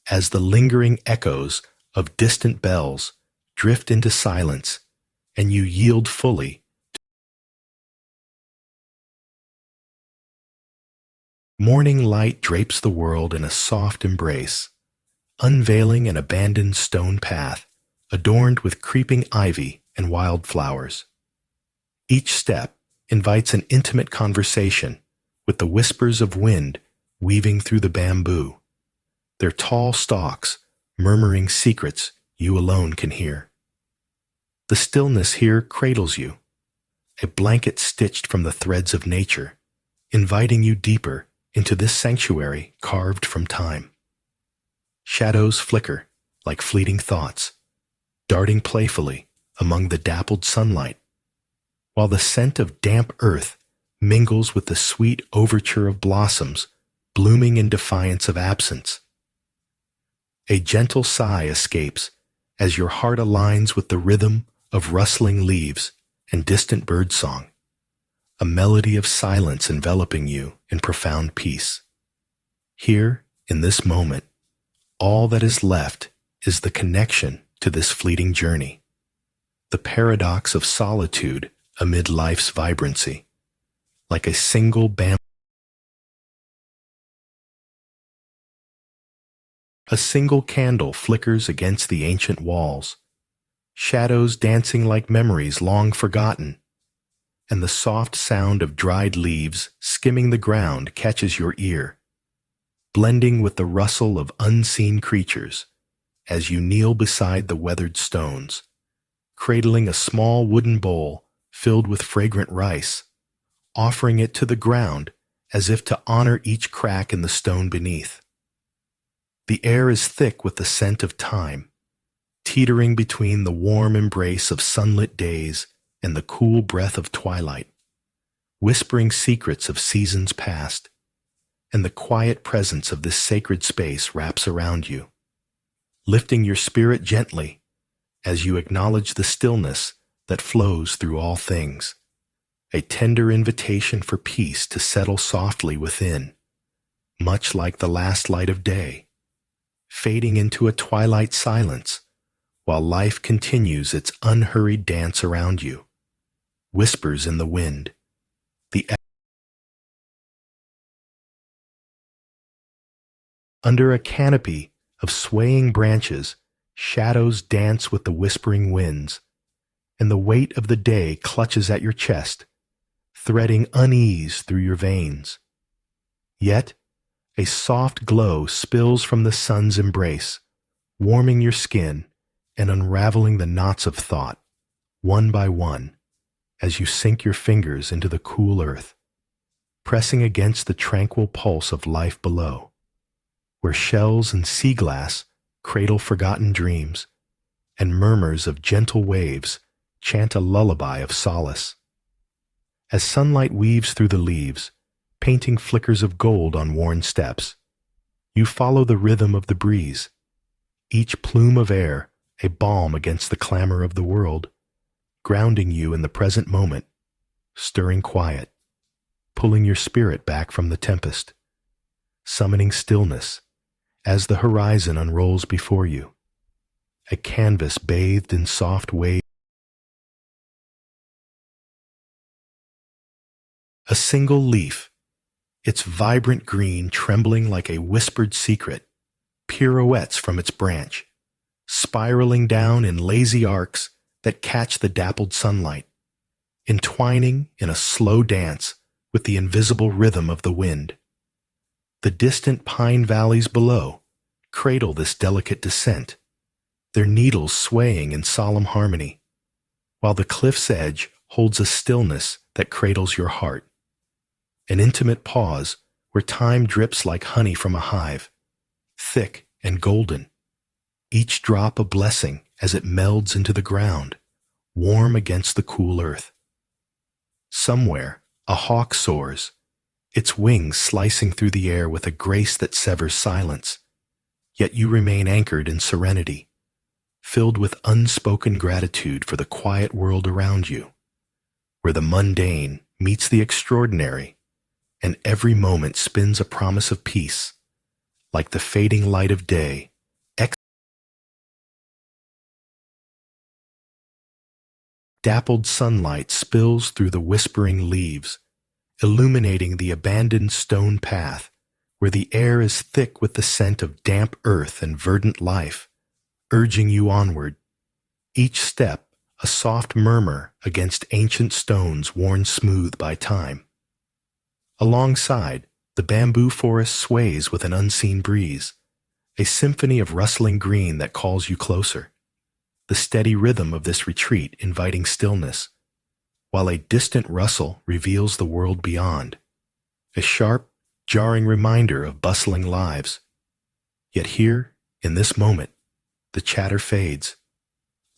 as the lingering echoes of distant bells drift into silence and you yield fully. Morning light drapes the world in a soft embrace, unveiling an abandoned stone path adorned with creeping ivy and wildflowers. Each step invites an intimate conversation with the whispers of wind weaving through the bamboo, their tall stalks murmuring secrets you alone can hear. The stillness here cradles you, a blanket stitched from the threads of nature, inviting you deeper into this sanctuary carved from time. Shadows flicker like fleeting thoughts, darting playfully among the dappled sunlight, while the scent of damp earth mingles with the sweet overture of blossoms blooming in defiance of absence. A gentle sigh escapes as your heart aligns with the rhythm of rustling leaves and distant birdsong, a melody of silence enveloping you in profound peace. Here, in this moment, all that is left is the connection to this fleeting journey, the paradox of solitude amid life's vibrancy, like a single A single candle flickers against the ancient walls, shadows dancing like memories long forgotten, and the soft sound of dried leaves skimming the ground catches your ear, blending with the rustle of unseen creatures as you kneel beside the weathered stones, cradling a small wooden bowl filled with fragrant rice, offering it to the ground as if to honor each crack in the stone beneath. The air is thick with the scent of time, teetering between the warm embrace of sunlit days and the cool breath of twilight, whispering secrets of seasons past, and the quiet presence of this sacred space wraps around you, lifting your spirit gently as you acknowledge the stillness that flows through all things, a tender invitation for peace to settle softly within, much like the last light of day, fading into a twilight silence while life continues its unhurried dance around you. Whispers in the wind, under a canopy of swaying branches, shadows dance with the whispering winds, and the weight of the day clutches at your chest, threading unease through your veins. Yet, a soft glow spills from the sun's embrace, warming your skin and unraveling the knots of thought, one by one, as you sink your fingers into the cool earth, pressing against the tranquil pulse of life below, where shells and sea glass cradle forgotten dreams, and murmurs of gentle waves chant a lullaby of solace. As sunlight weaves through the leaves, painting flickers of gold on worn steps, you follow the rhythm of the breeze, each plume of air a balm against the clamor of the world, grounding you in the present moment stirring quiet, pulling your spirit back from the tempest, summoning stillness as the horizon unrolls before you, a canvas bathed in soft waves. A single leaf, its vibrant green trembling like a whispered secret, pirouettes from its branch, spiraling down in lazy arcs that catch the dappled sunlight, entwining in a slow dance with the invisible rhythm of the wind. The distant pine valleys below cradle this delicate descent, their needles swaying in solemn harmony, while the cliff's edge holds a stillness that cradles your heart. An intimate pause where time drips like honey from a hive, thick and golden, each drop a blessing as it melds into the ground, warm against the cool earth. Somewhere, a hawk soars, its wings slicing through the air with a grace that severs silence, yet you remain anchored in serenity, filled with unspoken gratitude for the quiet world around you, where the mundane meets the extraordinary, and every moment spins a promise of peace, like the fading light of day. Dappled sunlight spills through the whispering leaves, illuminating the abandoned stone path, where the air is thick with the scent of damp earth and verdant life, urging you onward, each step a soft murmur against ancient stones worn smooth by time. Alongside, the bamboo forest sways with an unseen breeze, a symphony of rustling green that calls you closer, the steady rhythm of this retreat inviting stillness, while a distant rustle reveals the world beyond, a sharp, jarring reminder of bustling lives. Yet here, in this moment, the chatter fades,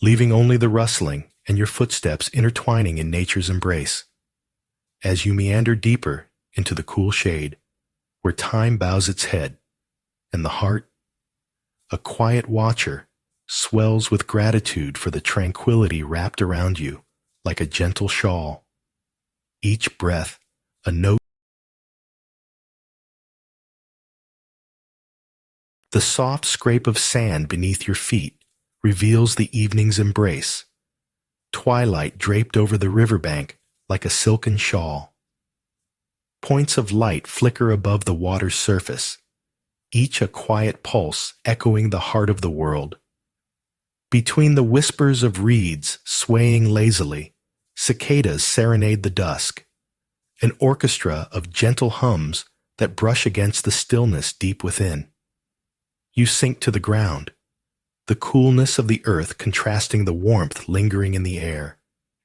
leaving only the rustling and your footsteps intertwining in nature's embrace. As you meander deeper into the cool shade, where time bows its head, and the heart, a quiet watcher, swells with gratitude for the tranquility wrapped around you like a gentle shawl. Each breath, a note. The soft scrape of sand beneath your feet reveals the evening's embrace, twilight draped over the riverbank like a silken shawl. Points of light flicker above the water's surface, each a quiet pulse echoing the heart of the world. Between the whispers of reeds swaying lazily, cicadas serenade the dusk, an orchestra of gentle hums that brush against the stillness deep within. You sink to the ground, the coolness of the earth contrasting the warmth lingering in the air,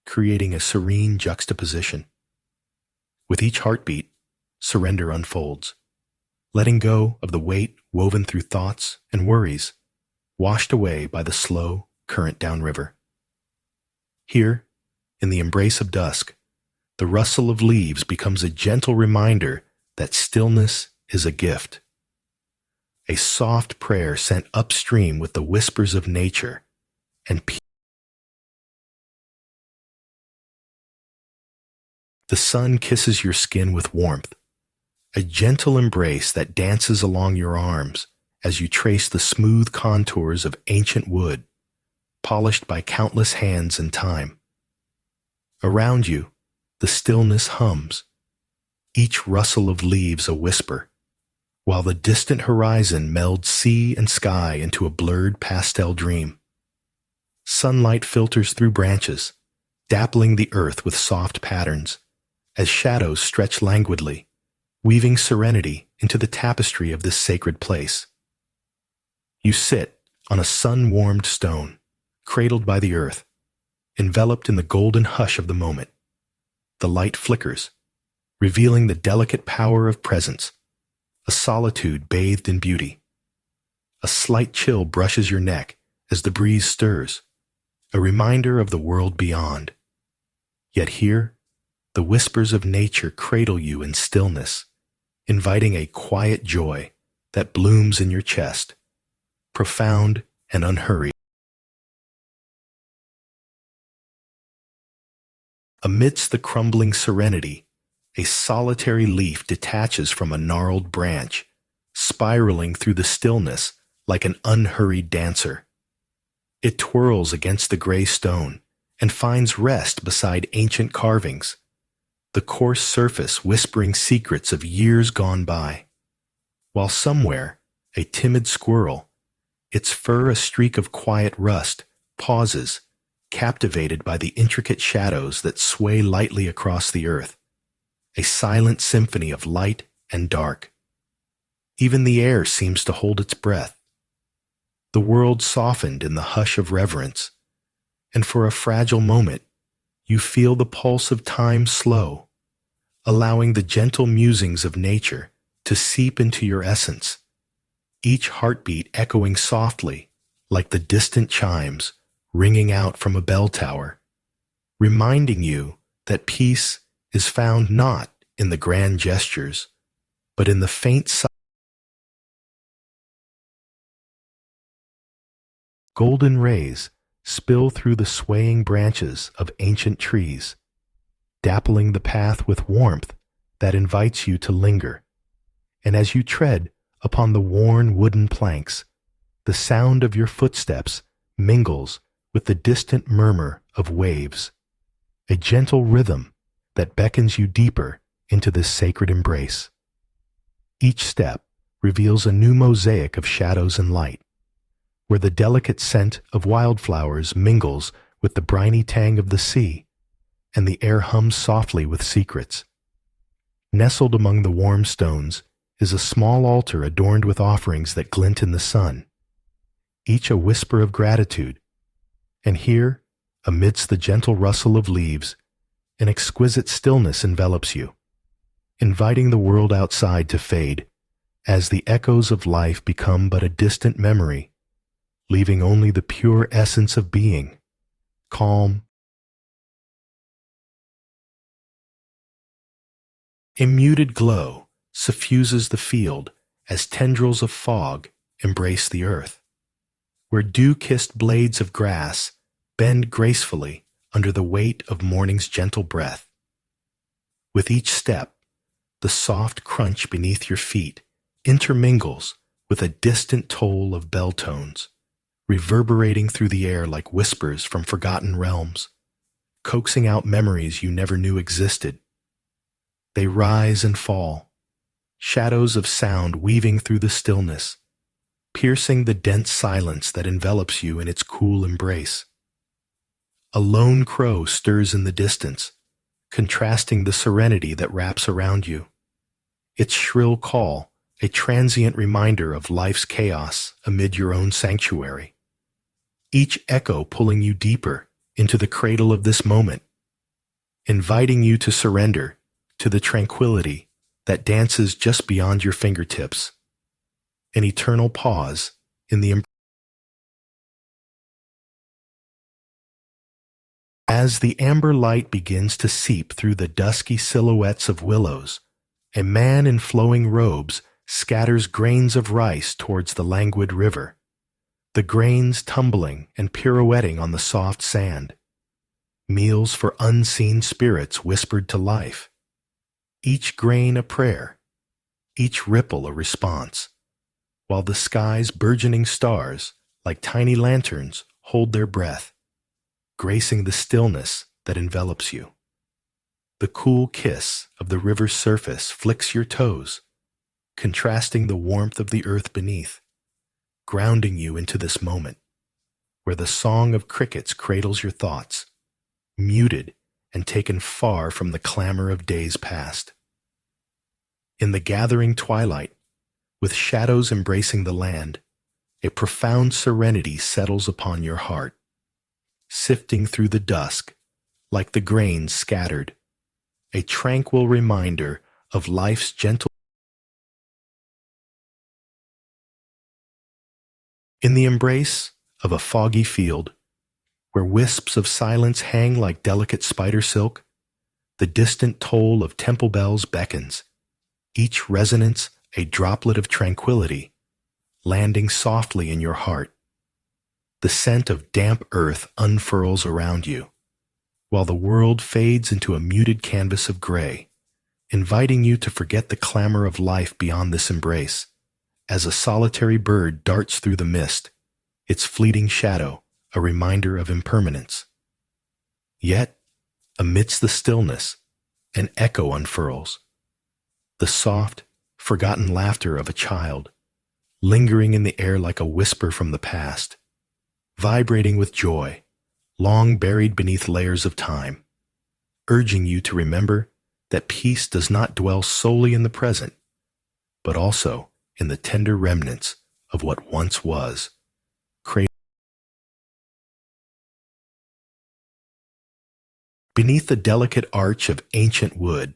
creating a serene juxtaposition. With each heartbeat, surrender unfolds, letting go of the weight woven through thoughts and worries, washed away by the slow current downriver. Here, in the embrace of dusk, the rustle of leaves becomes a gentle reminder that stillness is a gift, a soft prayer sent upstream with the whispers of nature and peace. The sun kisses your skin with warmth, a gentle embrace that dances along your arms as you trace the smooth contours of ancient wood, polished by countless hands and time. Around you, the stillness hums, each rustle of leaves a whisper, while the distant horizon melds sea and sky into a blurred pastel dream. Sunlight filters through branches, dappling the earth with soft patterns, as shadows stretch languidly, weaving serenity into the tapestry of this sacred place. You sit on a sun-warmed stone, cradled by the earth, enveloped in the golden hush of the moment. The light flickers, revealing the delicate power of presence, a solitude bathed in beauty. A slight chill brushes your neck as the breeze stirs, a reminder of the world beyond. Yet here, the whispers of nature cradle you in stillness, inviting a quiet joy that blooms in your chest, profound and unhurried. Amidst the crumbling serenity, a solitary leaf detaches from a gnarled branch, spiraling through the stillness like an unhurried dancer. It twirls against the gray stone and finds rest beside ancient carvings, the coarse surface whispering secrets of years gone by. While somewhere, a timid squirrel, its fur a streak of quiet rust, pauses, captivated by the intricate shadows that sway lightly across the earth, a silent symphony of light and dark. Even the air seems to hold its breath. The world softened in the hush of reverence, and for a fragile moment, you feel the pulse of time slow, allowing the gentle musings of nature to seep into your essence, each heartbeat echoing softly like the distant chimes ringing out from a bell tower, reminding you that peace is found not in the grand gestures, but in the faint golden rays spill through the swaying branches of ancient trees, dappling the path with warmth that invites you to linger. And as you tread upon the worn wooden planks, the sound of your footsteps mingles with the distant murmur of waves, a gentle rhythm that beckons you deeper into this sacred embrace. Each step reveals a new mosaic of shadows and light, where the delicate scent of wildflowers mingles with the briny tang of the sea, and the air hums softly with secrets. Nestled among the warm stones is a small altar adorned with offerings that glint in the sun, each a whisper of gratitude. And here, amidst the gentle rustle of leaves, an exquisite stillness envelops you, inviting the world outside to fade, as the echoes of life become but a distant memory, leaving only the pure essence of being, calm. A muted glow suffuses the field as tendrils of fog embrace the earth, where dew-kissed blades of grass bend gracefully under the weight of morning's gentle breath. With each step, the soft crunch beneath your feet intermingles with a distant toll of bell tones, reverberating through the air like whispers from forgotten realms, coaxing out memories you never knew existed. They rise and fall, shadows of sound weaving through the stillness, piercing the dense silence that envelops you in its cool embrace. A lone crow stirs in the distance, contrasting the serenity that wraps around you. Its shrill call, a transient reminder of life's chaos amid your own sanctuary. Each echo pulling you deeper into the cradle of this moment, inviting you to surrender to the tranquility that dances just beyond your fingertips. An eternal pause in the As the amber light begins to seep through the dusky silhouettes of willows, a man in flowing robes scatters grains of rice towards the languid river, the grains tumbling and pirouetting on the soft sand. Meals for unseen spirits whispered to life, each grain a prayer, each ripple a response, while the sky's burgeoning stars, like tiny lanterns, hold their breath, gracing the stillness that envelops you. The cool kiss of the river's surface flicks your toes, contrasting the warmth of the earth beneath, grounding you into this moment, where the song of crickets cradles your thoughts, muted and taken far from the clamor of days past. In the gathering twilight, with shadows embracing the land, a profound serenity settles upon your heart, sifting through the dusk like the grains scattered, a tranquil reminder of life's gentle. In the embrace of a foggy field, where wisps of silence hang like delicate spider silk, the distant toll of temple bells beckons, each resonance a droplet of tranquility, landing softly in your heart. The scent of damp earth unfurls around you, while the world fades into a muted canvas of gray, inviting you to forget the clamor of life beyond this embrace, as a solitary bird darts through the mist, its fleeting shadow a reminder of impermanence. Yet, amidst the stillness, an echo unfurls, the soft, forgotten laughter of a child, lingering in the air like a whisper from the past, vibrating with joy, long buried beneath layers of time, urging you to remember that peace does not dwell solely in the present, but also in the tender remnants of what once was. Beneath the delicate arch of ancient wood,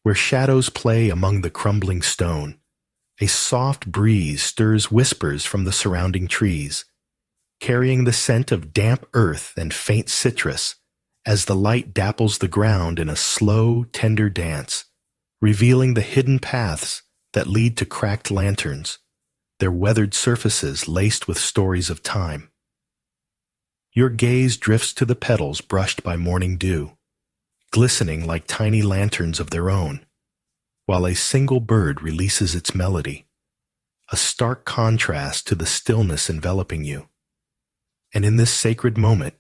where shadows play among the crumbling stone, a soft breeze stirs whispers from the surrounding trees, carrying the scent of damp earth and faint citrus as the light dapples the ground in a slow, tender dance, revealing the hidden paths that lead to cracked lanterns, their weathered surfaces laced with stories of time. Your gaze drifts to the petals brushed by morning dew, glistening like tiny lanterns of their own, while a single bird releases its melody, a stark contrast to the stillness enveloping you. And in this sacred moment,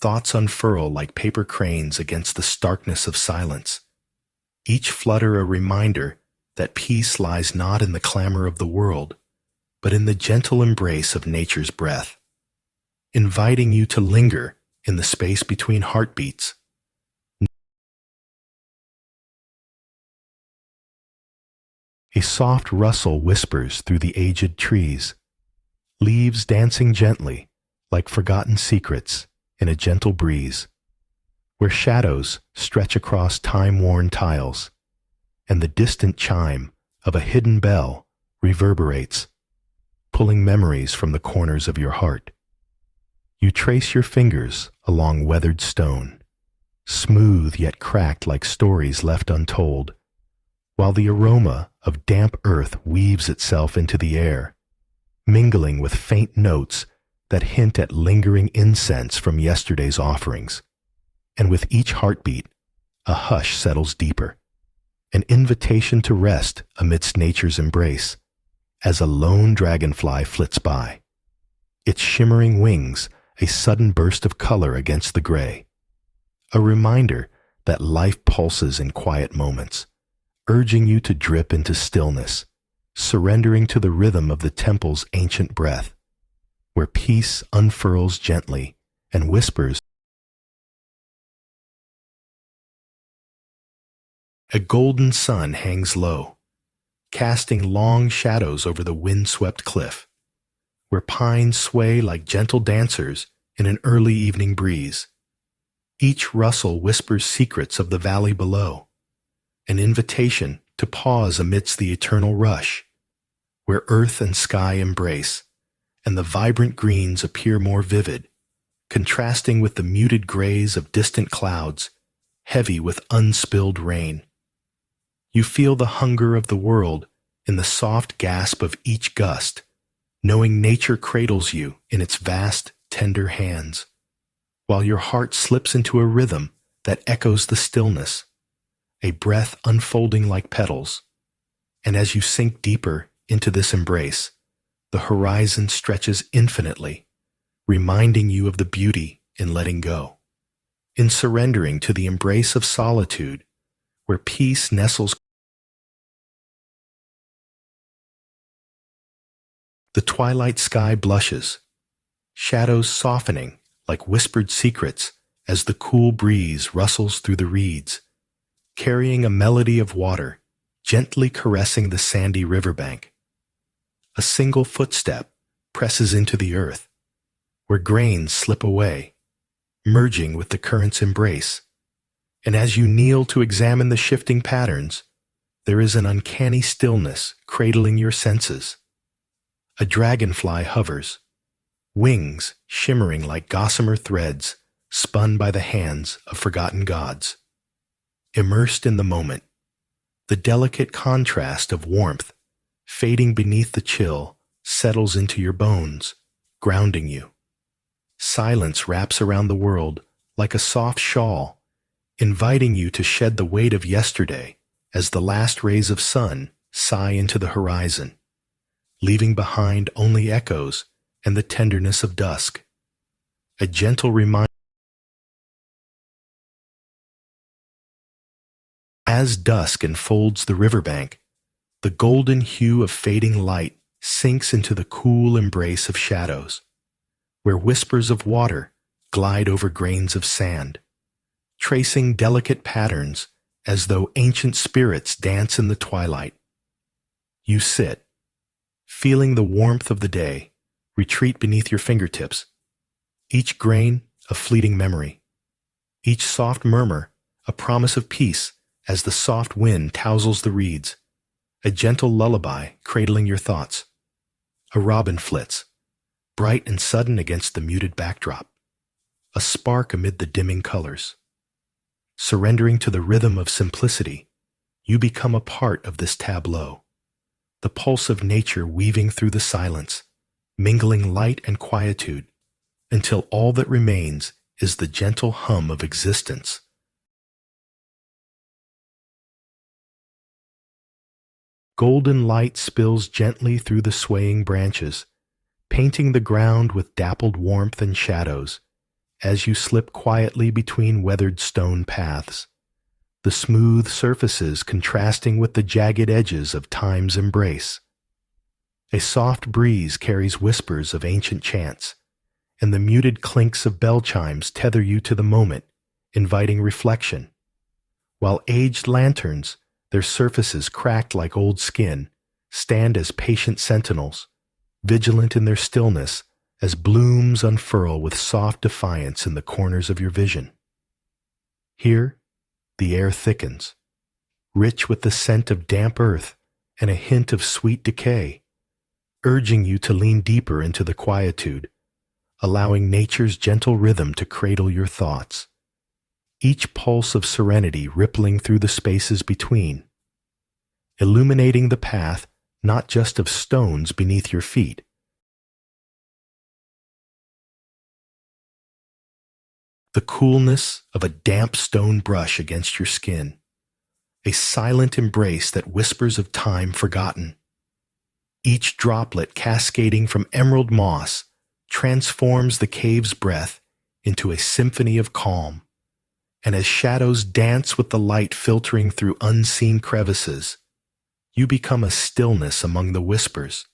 thoughts unfurl like paper cranes against the starkness of silence, each flutter a reminder that peace lies not in the clamor of the world, but in the gentle embrace of nature's breath, inviting you to linger in the space between heartbeats. A soft rustle whispers through the aged trees, leaves dancing gently like forgotten secrets in a gentle breeze, where shadows stretch across time-worn tiles, and the distant chime of a hidden bell reverberates, pulling memories from the corners of your heart. You trace your fingers along weathered stone, smooth yet cracked like stories left untold, while the aroma of damp earth weaves itself into the air, mingling with faint notes that hint at lingering incense from yesterday's offerings. And with each heartbeat, a hush settles deeper, an invitation to rest amidst nature's embrace, as a lone dragonfly flits by, its shimmering wings a sudden burst of color against the gray, a reminder that life pulses in quiet moments, urging you to drip into stillness, surrendering to the rhythm of the temple's ancient breath, where peace unfurls gently and whispers. A golden sun hangs low, casting long shadows over the wind-swept cliff, where pines sway like gentle dancers in an early evening breeze. Each rustle whispers secrets of the valley below, an invitation to pause amidst the eternal rush, where earth and sky embrace, and the vibrant greens appear more vivid, contrasting with the muted grays of distant clouds, heavy with unspilled rain. You feel the hunger of the world in the soft gasp of each gust, knowing nature cradles you in its vast, tender hands, while your heart slips into a rhythm that echoes the stillness, a breath unfolding like petals. And as you sink deeper into this embrace, the horizon stretches infinitely, reminding you of the beauty in letting go, in surrendering to the embrace of solitude, where peace nestles. The twilight sky blushes, shadows softening like whispered secrets as the cool breeze rustles through the reeds, carrying a melody of water, gently caressing the sandy riverbank. A single footstep presses into the earth, where grains slip away, merging with the current's embrace. And as you kneel to examine the shifting patterns, there is an uncanny stillness cradling your senses. A dragonfly hovers, wings shimmering like gossamer threads spun by the hands of forgotten gods. Immersed in the moment, the delicate contrast of warmth fading beneath the chill settles into your bones, grounding you. Silence wraps around the world like a soft shawl, inviting you to shed the weight of yesterday as the last rays of sun sigh into the horizon, leaving behind only echoes and the tenderness of dusk. A gentle reminder. As dusk enfolds the riverbank, the golden hue of fading light sinks into the cool embrace of shadows, where whispers of water glide over grains of sand, tracing delicate patterns as though ancient spirits dance in the twilight. You sit, feeling the warmth of the day retreat beneath your fingertips, each grain a fleeting memory, each soft murmur a promise of peace as the soft wind tousles the reeds, a gentle lullaby cradling your thoughts. A robin flits, bright and sudden against the muted backdrop, a spark amid the dimming colors. Surrendering to the rhythm of simplicity, you become a part of this tableau, the pulse of nature weaving through the silence, mingling light and quietude, until all that remains is the gentle hum of existence. Golden light spills gently through the swaying branches, painting the ground with dappled warmth and shadows, as you slip quietly between weathered stone paths, the smooth surfaces contrasting with the jagged edges of time's embrace. A soft breeze carries whispers of ancient chants, and the muted clinks of bell chimes tether you to the moment, inviting reflection, while aged lanterns, their surfaces cracked like old skin, stand as patient sentinels, vigilant in their stillness as blooms unfurl with soft defiance in the corners of your vision. Here, the air thickens, rich with the scent of damp earth and a hint of sweet decay, urging you to lean deeper into the quietude, allowing nature's gentle rhythm to cradle your thoughts, each pulse of serenity rippling through the spaces between, illuminating the path not just of stones beneath your feet, the coolness of a damp stone brush against your skin, a silent embrace that whispers of time forgotten. Each droplet cascading from emerald moss transforms the cave's breath into a symphony of calm, and as shadows dance with the light filtering through unseen crevices, you become a stillness among the whispers,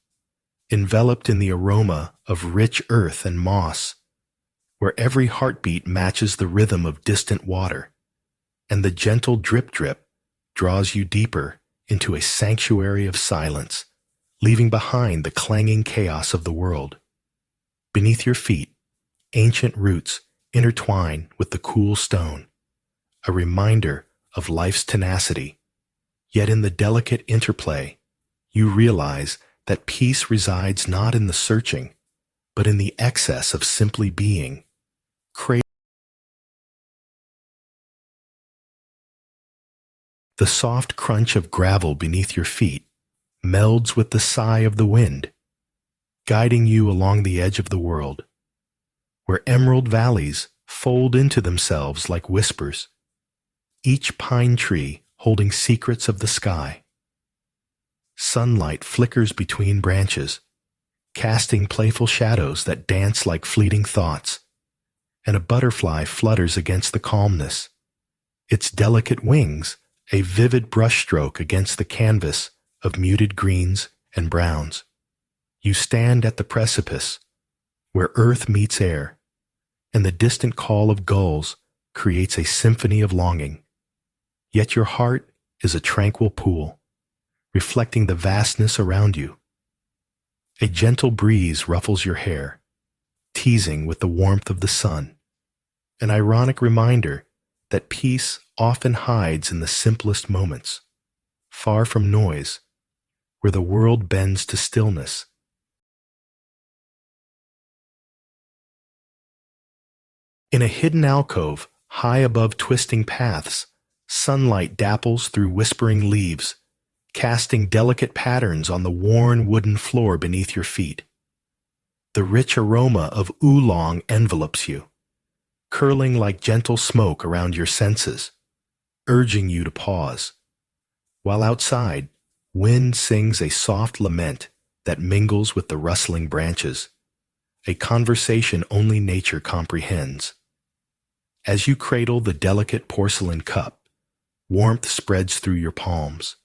enveloped in the aroma of rich earth and moss, where every heartbeat matches the rhythm of distant water, and the gentle drip-drip draws you deeper into a sanctuary of silence, leaving behind the clanging chaos of the world. Beneath your feet, ancient roots intertwine with the cool stone, a reminder of life's tenacity. Yet in the delicate interplay, you realize that peace resides not in the searching, but in the excess of simply being. The soft crunch of gravel beneath your feet melds with the sigh of the wind, guiding you along the edge of the world, where emerald valleys fold into themselves like whispers, each pine tree holding secrets of the sky. Sunlight flickers between branches, casting playful shadows that dance like fleeting thoughts, and a butterfly flutters against the calmness, its delicate wings a vivid brushstroke against the canvas of muted greens and browns. You stand at the precipice, where earth meets air, and the distant call of gulls creates a symphony of longing. Yet your heart is a tranquil pool, reflecting the vastness around you. A gentle breeze ruffles your hair, teasing with the warmth of the sun, an ironic reminder that peace often hides in the simplest moments, far from noise, where the world bends to stillness. In a hidden alcove, high above twisting paths, sunlight dapples through whispering leaves, casting delicate patterns on the worn wooden floor beneath your feet. The rich aroma of oolong envelops you, curling like gentle smoke around your senses, urging you to pause. While outside, wind sings a soft lament that mingles with the rustling branches, a conversation only nature comprehends. As you cradle the delicate porcelain cup, warmth spreads through your palms,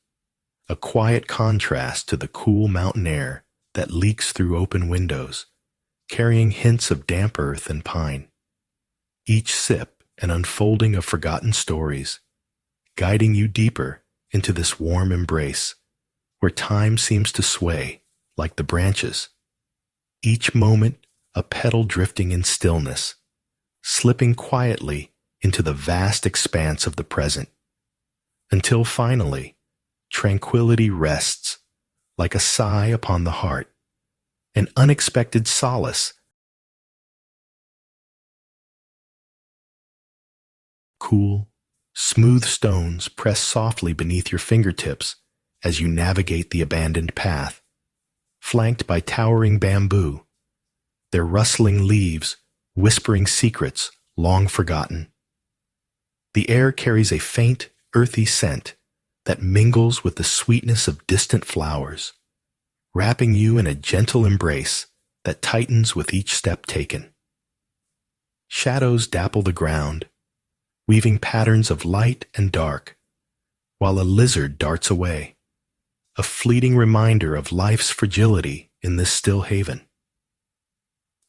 a quiet contrast to the cool mountain air that leaks through open windows, carrying hints of damp earth and pine. Each sip an unfolding of forgotten stories, guiding you deeper into this warm embrace, where time seems to sway like the branches. Each moment a petal drifting in stillness, slipping quietly into the vast expanse of the present, until finally, tranquility rests like a sigh upon the heart, an unexpected solace. Cool, smooth stones press softly beneath your fingertips as you navigate the abandoned path, flanked by towering bamboo, their rustling leaves whispering secrets long forgotten. The air carries a faint, earthy scent that mingles with the sweetness of distant flowers, wrapping you in a gentle embrace that tightens with each step taken. Shadows dapple the ground, weaving patterns of light and dark, while a lizard darts away, a fleeting reminder of life's fragility in this still haven.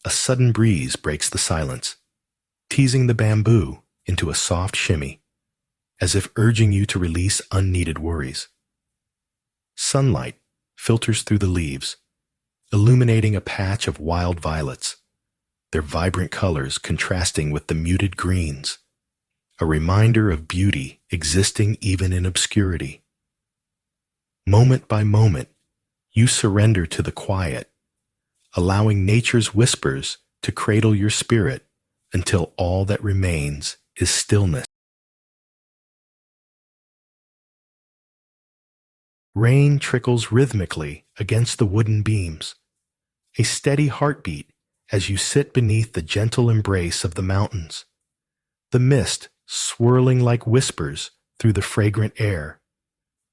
A sudden breeze breaks the silence, teasing the bamboo into a soft shimmy, as if urging you to release unneeded worries. Sunlight filters through the leaves, illuminating a patch of wild violets, their vibrant colors contrasting with the muted greens, a reminder of beauty existing even in obscurity. Moment by moment, you surrender to the quiet, allowing nature's whispers to cradle your spirit until all that remains is stillness. Rain trickles rhythmically against the wooden beams, a steady heartbeat as you sit beneath the gentle embrace of the mountains, the mist swirling like whispers through the fragrant air,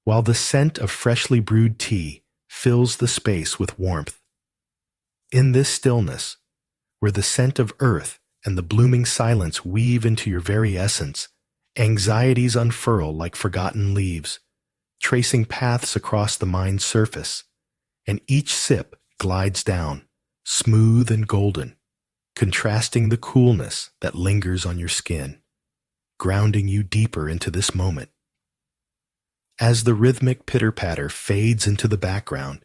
while the scent of freshly brewed tea fills the space with warmth. In this stillness, where the scent of earth and the blooming silence weave into your very essence, anxieties unfurl like forgotten leaves, tracing paths across the mind's surface, and each sip glides down, smooth and golden, contrasting the coolness that lingers on your skin, grounding you deeper into this moment. As the rhythmic pitter-patter fades into the background,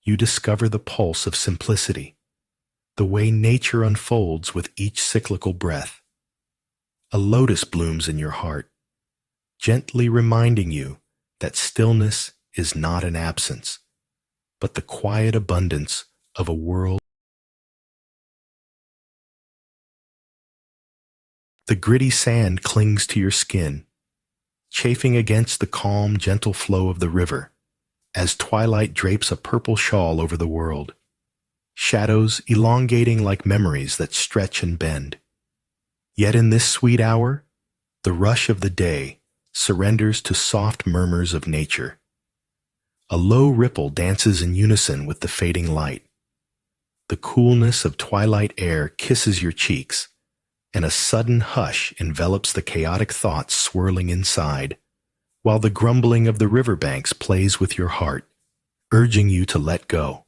you discover the pulse of simplicity, the way nature unfolds with each cyclical breath. A lotus blooms in your heart, gently reminding you that stillness is not an absence, but the quiet abundance of a world. The gritty sand clings to your skin, chafing against the calm, gentle flow of the river, as twilight drapes a purple shawl over the world, shadows elongating like memories that stretch and bend. Yet in this sweet hour, the rush of the day surrenders to soft murmurs of nature. A low ripple dances in unison with the fading light. The coolness of twilight air kisses your cheeks, and a sudden hush envelops the chaotic thoughts swirling inside, while the grumbling of the riverbanks plays with your heart, urging you to let go.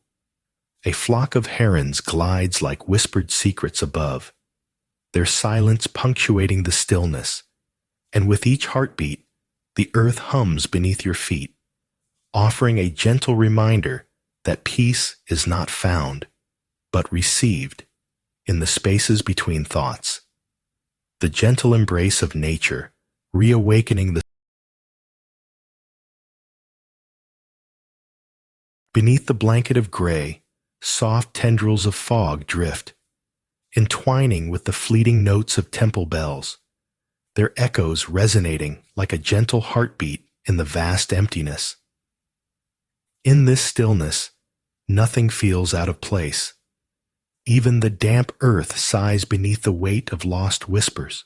A flock of herons glides like whispered secrets above, their silence punctuating the stillness, and with each heartbeat, the earth hums beneath your feet, offering a gentle reminder that peace is not found, but received in the spaces between thoughts. The gentle embrace of nature, reawakening the beneath the blanket of gray, soft tendrils of fog drift, entwining with the fleeting notes of temple bells, their echoes resonating like a gentle heartbeat in the vast emptiness. In this stillness, nothing feels out of place. Even the damp earth sighs beneath the weight of lost whispers.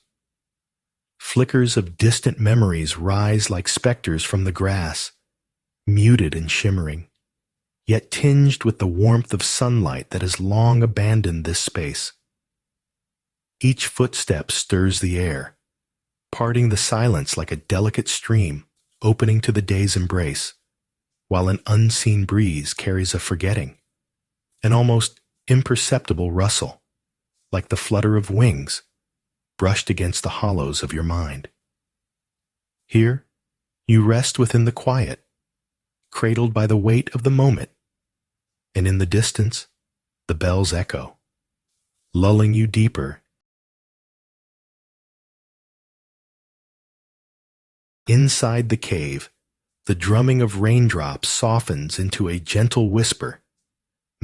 Flickers of distant memories rise like specters from the grass, muted and shimmering, yet tinged with the warmth of sunlight that has long abandoned this space. Each footstep stirs the air, parting the silence like a delicate stream opening to the day's embrace, while an unseen breeze carries a forgetting, an almost imperceptible rustle, like the flutter of wings, brushed against the hollows of your mind. Here, you rest within the quiet, cradled by the weight of the moment, and in the distance, the bells echo, lulling you deeper. Inside the cave, the drumming of raindrops softens into a gentle whisper,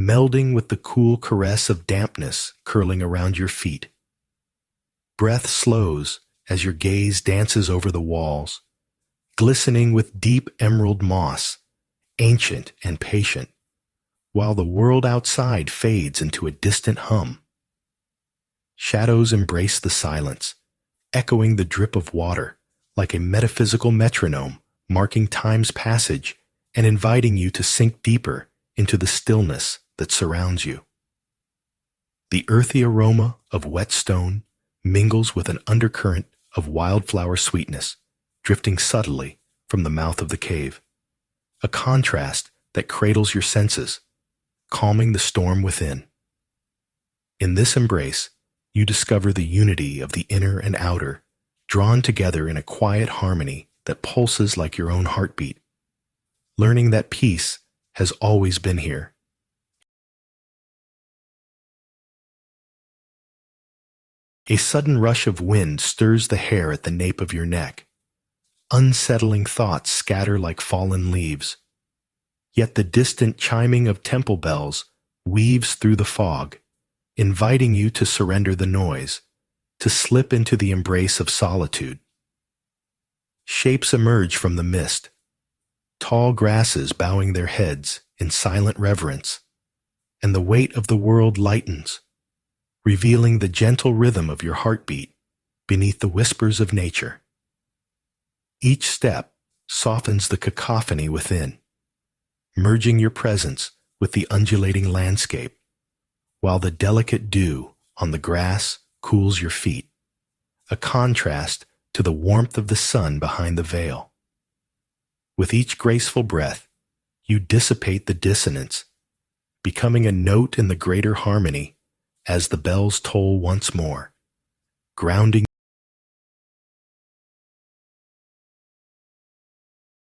melding with the cool caress of dampness curling around your feet. Breath slows as your gaze dances over the walls, glistening with deep emerald moss, ancient and patient, while the world outside fades into a distant hum. Shadows embrace the silence, echoing the drip of water like a metaphysical metronome marking time's passage and inviting you to sink deeper into the stillness that surrounds you. The earthy aroma of wet stone mingles with an undercurrent of wildflower sweetness, drifting subtly from the mouth of the cave, a contrast that cradles your senses, calming the storm within. In this embrace, you discover the unity of the inner and outer, drawn together in a quiet harmony that pulses like your own heartbeat, learning that peace has always been here. A sudden rush of wind stirs the hair at the nape of your neck. Unsettling thoughts scatter like fallen leaves. Yet the distant chiming of temple bells weaves through the fog, inviting you to surrender the noise, to slip into the embrace of solitude. Shapes emerge from the mist, tall grasses bowing their heads in silent reverence, and the weight of the world lightens, revealing the gentle rhythm of your heartbeat beneath the whispers of nature. Each step softens the cacophony within, merging your presence with the undulating landscape, while the delicate dew on the grass cools your feet, a contrast to the warmth of the sun behind the veil. With each graceful breath, you dissipate the dissonance, becoming a note in the greater harmony as the bells toll once more, grounding.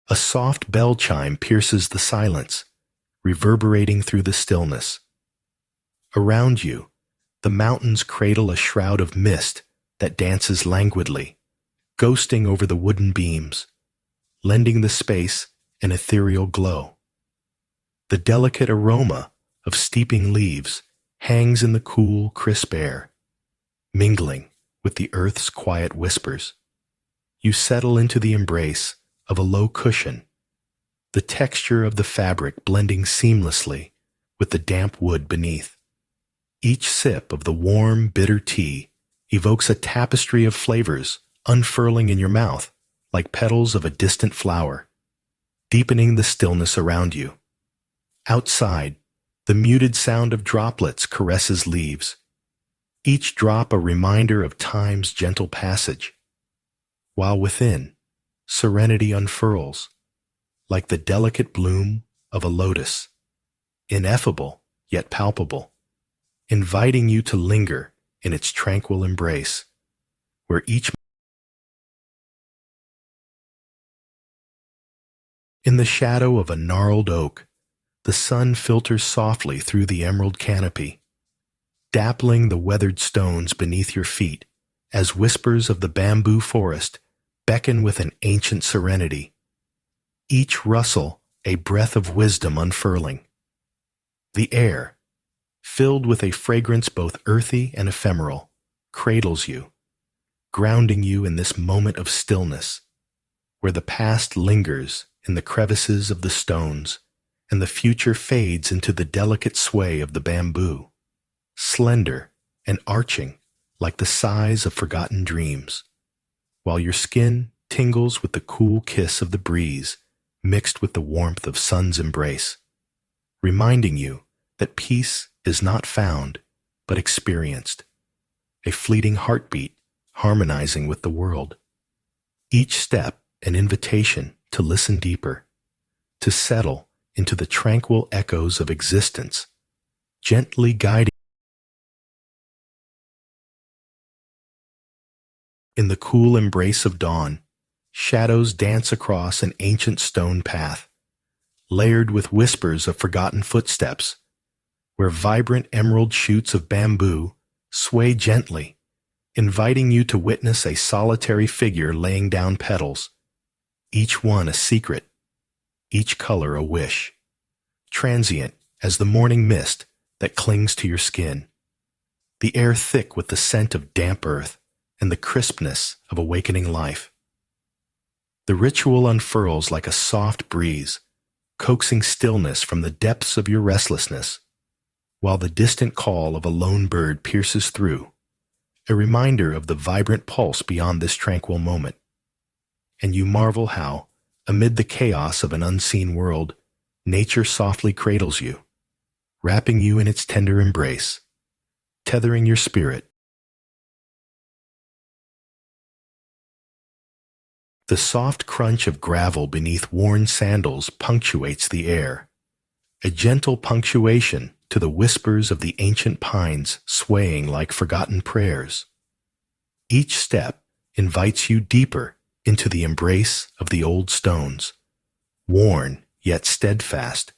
A soft bell chime pierces the silence, reverberating through the stillness. Around you, the mountains cradle a shroud of mist that dances languidly, ghosting over the wooden beams, lending the space an ethereal glow. The delicate aroma of steeping leaves hangs in the cool, crisp air, mingling with the earth's quiet whispers. You settle into the embrace of a low cushion, the texture of the fabric blending seamlessly with the damp wood beneath. Each sip of the warm, bitter tea evokes a tapestry of flavors unfurling in your mouth like petals of a distant flower, deepening the stillness around you. Outside, the muted sound of droplets caresses leaves, each drop a reminder of time's gentle passage, while within, serenity unfurls, like the delicate bloom of a lotus, ineffable yet palpable, inviting you to linger in its tranquil embrace, where each. In the shadow of a gnarled oak, the sun filters softly through the emerald canopy, dappling the weathered stones beneath your feet as whispers of the bamboo forest beckon with an ancient serenity, each rustle a breath of wisdom unfurling. The air, filled with a fragrance both earthy and ephemeral, cradles you, grounding you in this moment of stillness, where the past lingers in the crevices of the stones and the future fades into the delicate sway of the bamboo, slender and arching like the size of forgotten dreams, while your skin tingles with the cool kiss of the breeze mixed with the warmth of sun's embrace, reminding you that peace is not found but experienced, a fleeting heartbeat harmonizing with the world. Each step an invitation to listen deeper, to settle into the tranquil echoes of existence, gently guiding. In the cool embrace of dawn, shadows dance across an ancient stone path, layered with whispers of forgotten footsteps, where vibrant emerald shoots of bamboo sway gently, inviting you to witness a solitary figure laying down petals, each one a secret, each color a wish, transient as the morning mist that clings to your skin, the air thick with the scent of damp earth and the crispness of awakening life. The ritual unfurls like a soft breeze, coaxing stillness from the depths of your restlessness, while the distant call of a lone bird pierces through, a reminder of the vibrant pulse beyond this tranquil moment. And you marvel how, amid the chaos of an unseen world, nature softly cradles you, wrapping you in its tender embrace, tethering your spirit. The soft crunch of gravel beneath worn sandals punctuates the air, a gentle punctuation to the whispers of the ancient pines swaying like forgotten prayers. Each step invites you deeper into the embrace of the old stones, worn yet steadfast,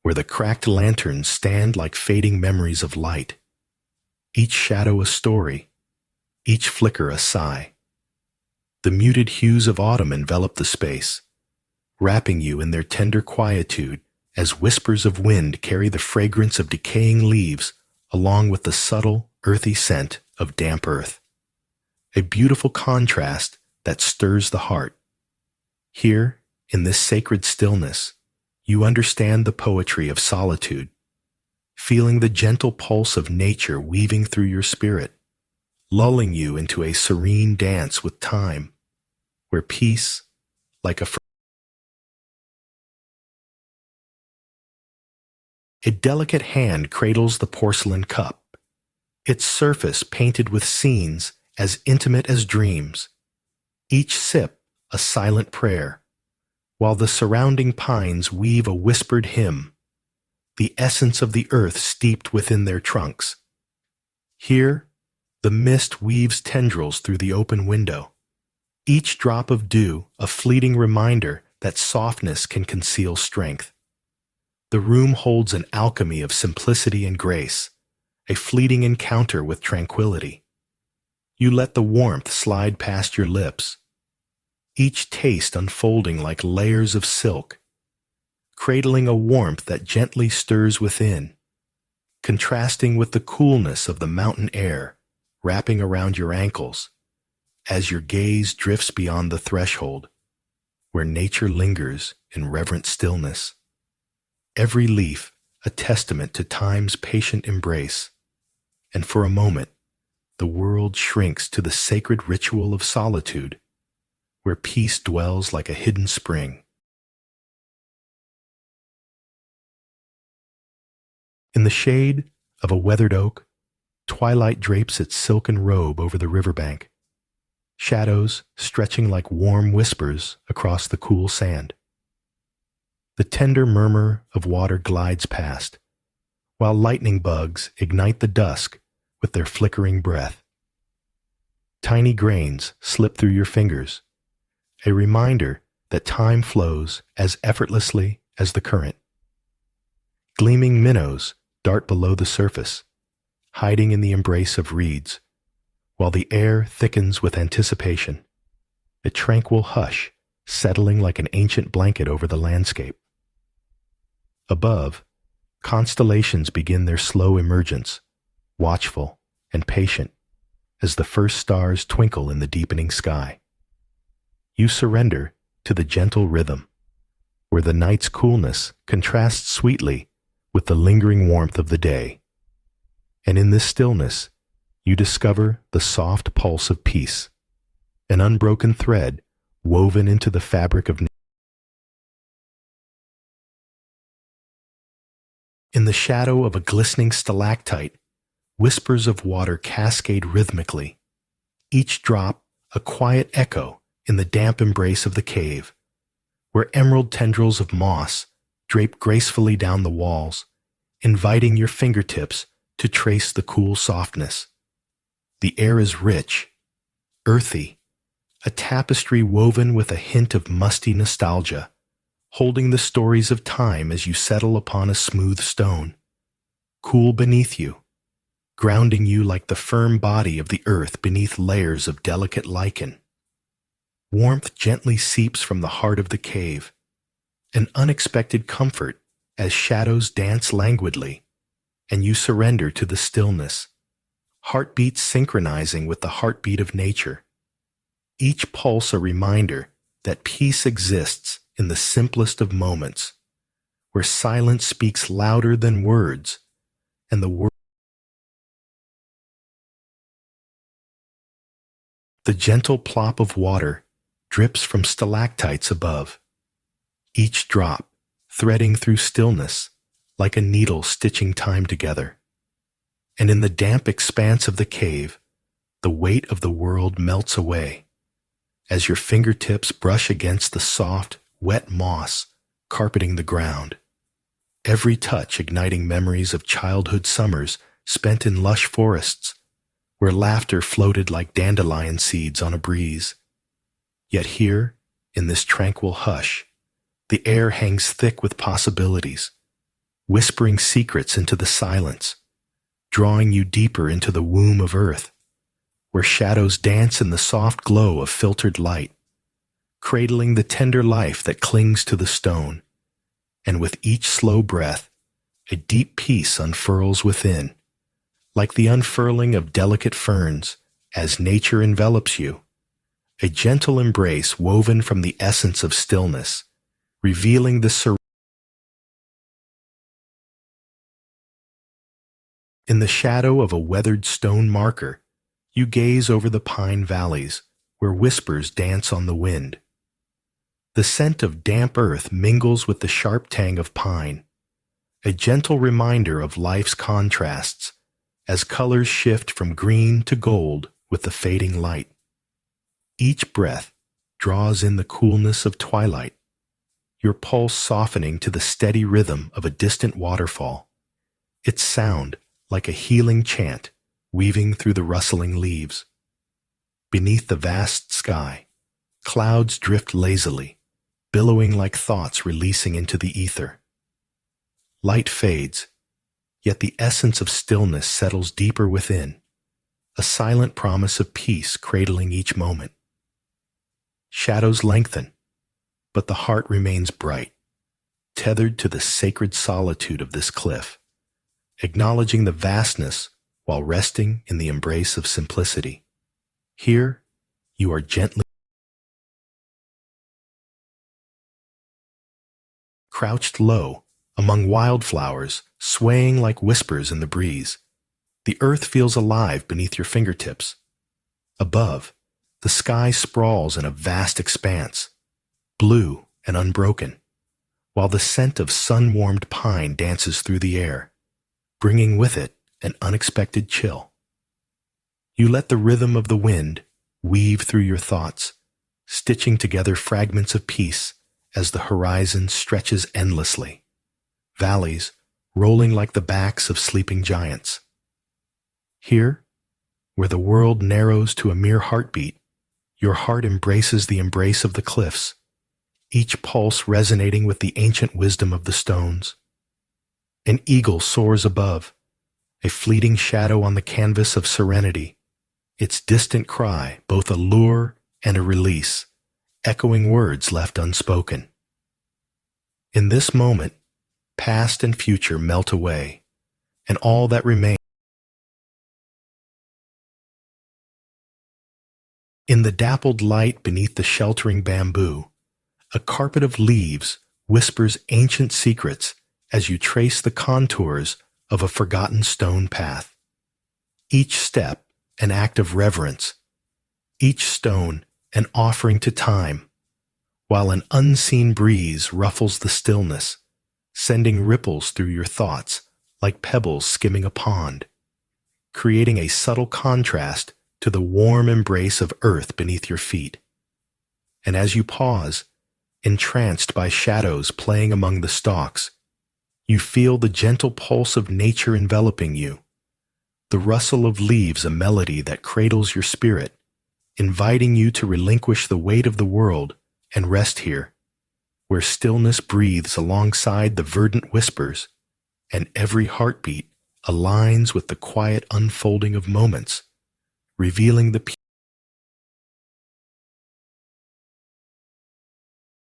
where the cracked lanterns stand like fading memories of light, each shadow a story, each flicker a sigh. The muted hues of autumn envelop the space, wrapping you in their tender quietude as whispers of wind carry the fragrance of decaying leaves along with the subtle, earthy scent of damp earth. A beautiful contrast that stirs the heart. Here, in this sacred stillness, you understand the poetry of solitude, feeling the gentle pulse of nature weaving through your spirit, lulling you into a serene dance with time, where peace, like a delicate hand cradles the porcelain cup, its surface painted with scenes as intimate as dreams, each sip a silent prayer, while the surrounding pines weave a whispered hymn, the essence of the earth steeped within their trunks. Here, the mist weaves tendrils through the open window, each drop of dew a fleeting reminder that softness can conceal strength. The room holds an alchemy of simplicity and grace, a fleeting encounter with tranquility. You let the warmth slide past your lips, each taste unfolding like layers of silk, cradling a warmth that gently stirs within, contrasting with the coolness of the mountain air wrapping around your ankles as your gaze drifts beyond the threshold, where nature lingers in reverent stillness. Every leaf a testament to time's patient embrace, and for a moment, the world shrinks to the sacred ritual of solitude, where peace dwells like a hidden spring. In the shade of a weathered oak, twilight drapes its silken robe over the riverbank, shadows stretching like warm whispers across the cool sand. The tender murmur of water glides past, while lightning bugs ignite the dusk with their flickering breath. Tiny grains slip through your fingers, a reminder that time flows as effortlessly as the current. Gleaming minnows dart below the surface, hiding in the embrace of reeds, while the air thickens with anticipation, a tranquil hush settling like an ancient blanket over the landscape. Above, constellations begin their slow emergence, watchful and patient, as the first stars twinkle in the deepening sky. You surrender to the gentle rhythm, where the night's coolness contrasts sweetly with the lingering warmth of the day. And in this stillness, you discover the soft pulse of peace, an unbroken thread woven into the fabric of nature. In the shadow of a glistening stalactite, whispers of water cascade rhythmically, each drop a quiet echo in the damp embrace of the cave, where emerald tendrils of moss drape gracefully down the walls, inviting your fingertips to trace the cool softness. The air is rich, earthy, a tapestry woven with a hint of musty nostalgia, holding the stories of time as you settle upon a smooth stone, cool beneath you, grounding you like the firm body of the earth beneath layers of delicate lichen. Warmth gently seeps from the heart of the cave, an unexpected comfort as shadows dance languidly, and you surrender to the stillness, heartbeats synchronizing with the heartbeat of nature. Each pulse a reminder that peace exists in the simplest of moments, where silence speaks louder than words, and the gentle plop of water drips from stalactites above, each drop threading through stillness like a needle stitching time together. And in the damp expanse of the cave, the weight of the world melts away as your fingertips brush against the soft, wet moss carpeting the ground, every touch igniting memories of childhood summers spent in lush forests, where laughter floated like dandelion seeds on a breeze. Yet here, in this tranquil hush, the air hangs thick with possibilities, whispering secrets into the silence, drawing you deeper into the womb of earth, where shadows dance in the soft glow of filtered light, cradling the tender life that clings to the stone. And with each slow breath, a deep peace unfurls within, like the unfurling of delicate ferns as nature envelops you, a gentle embrace woven from the essence of stillness, revealing the In the shadow of a weathered stone marker, you gaze over the pine valleys where whispers dance on the wind. The scent of damp earth mingles with the sharp tang of pine, a gentle reminder of life's contrasts as colors shift from green to gold with the fading light. Each breath draws in the coolness of twilight, your pulse softening to the steady rhythm of a distant waterfall, its sound like a healing chant weaving through the rustling leaves. Beneath the vast sky, clouds drift lazily, billowing like thoughts releasing into the ether. Light fades, yet the essence of stillness settles deeper within, a silent promise of peace cradling each moment. Shadows lengthen, but the heart remains bright, tethered to the sacred solitude of this cliff, acknowledging the vastness while resting in the embrace of simplicity. Here, you are gently crouched low among wildflowers, swaying like whispers in the breeze. The earth feels alive beneath your fingertips. Above, the sky sprawls in a vast expanse, blue and unbroken, while the scent of sun-warmed pine dances through the air, bringing with it an unexpected chill. You let the rhythm of the wind weave through your thoughts, stitching together fragments of peace as the horizon stretches endlessly, valleys rolling like the backs of sleeping giants. Here, where the world narrows to a mere heartbeat, your heart embraces the embrace of the cliffs, each pulse resonating with the ancient wisdom of the stones. An eagle soars above, a fleeting shadow on the canvas of serenity, its distant cry both a lure and a release, echoing words left unspoken. In this moment, past and future melt away, and all that remains. In the dappled light beneath the sheltering bamboo, a carpet of leaves whispers ancient secrets as you trace the contours of a forgotten stone path. Each step an act of reverence, each stone an offering to time, while an unseen breeze ruffles the stillness, sending ripples through your thoughts like pebbles skimming a pond, creating a subtle contrast to the warm embrace of earth beneath your feet. And as you pause, entranced by shadows playing among the stalks, you feel the gentle pulse of nature enveloping you, the rustle of leaves a melody that cradles your spirit, inviting you to relinquish the weight of the world and rest here, where stillness breathes alongside the verdant whispers, and every heartbeat aligns with the quiet unfolding of moments, revealing the peace.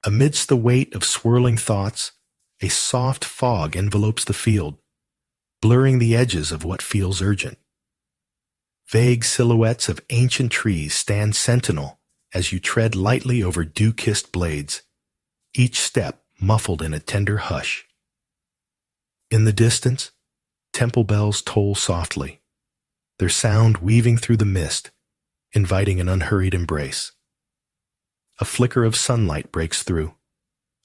Amidst the weight of swirling thoughts, a soft fog envelopes the field, blurring the edges of what feels urgent. Vague silhouettes of ancient trees stand sentinel as you tread lightly over dew-kissed blades, each step muffled in a tender hush. In the distance, temple bells toll softly, their sound weaving through the mist, inviting an unhurried embrace. A flicker of sunlight breaks through,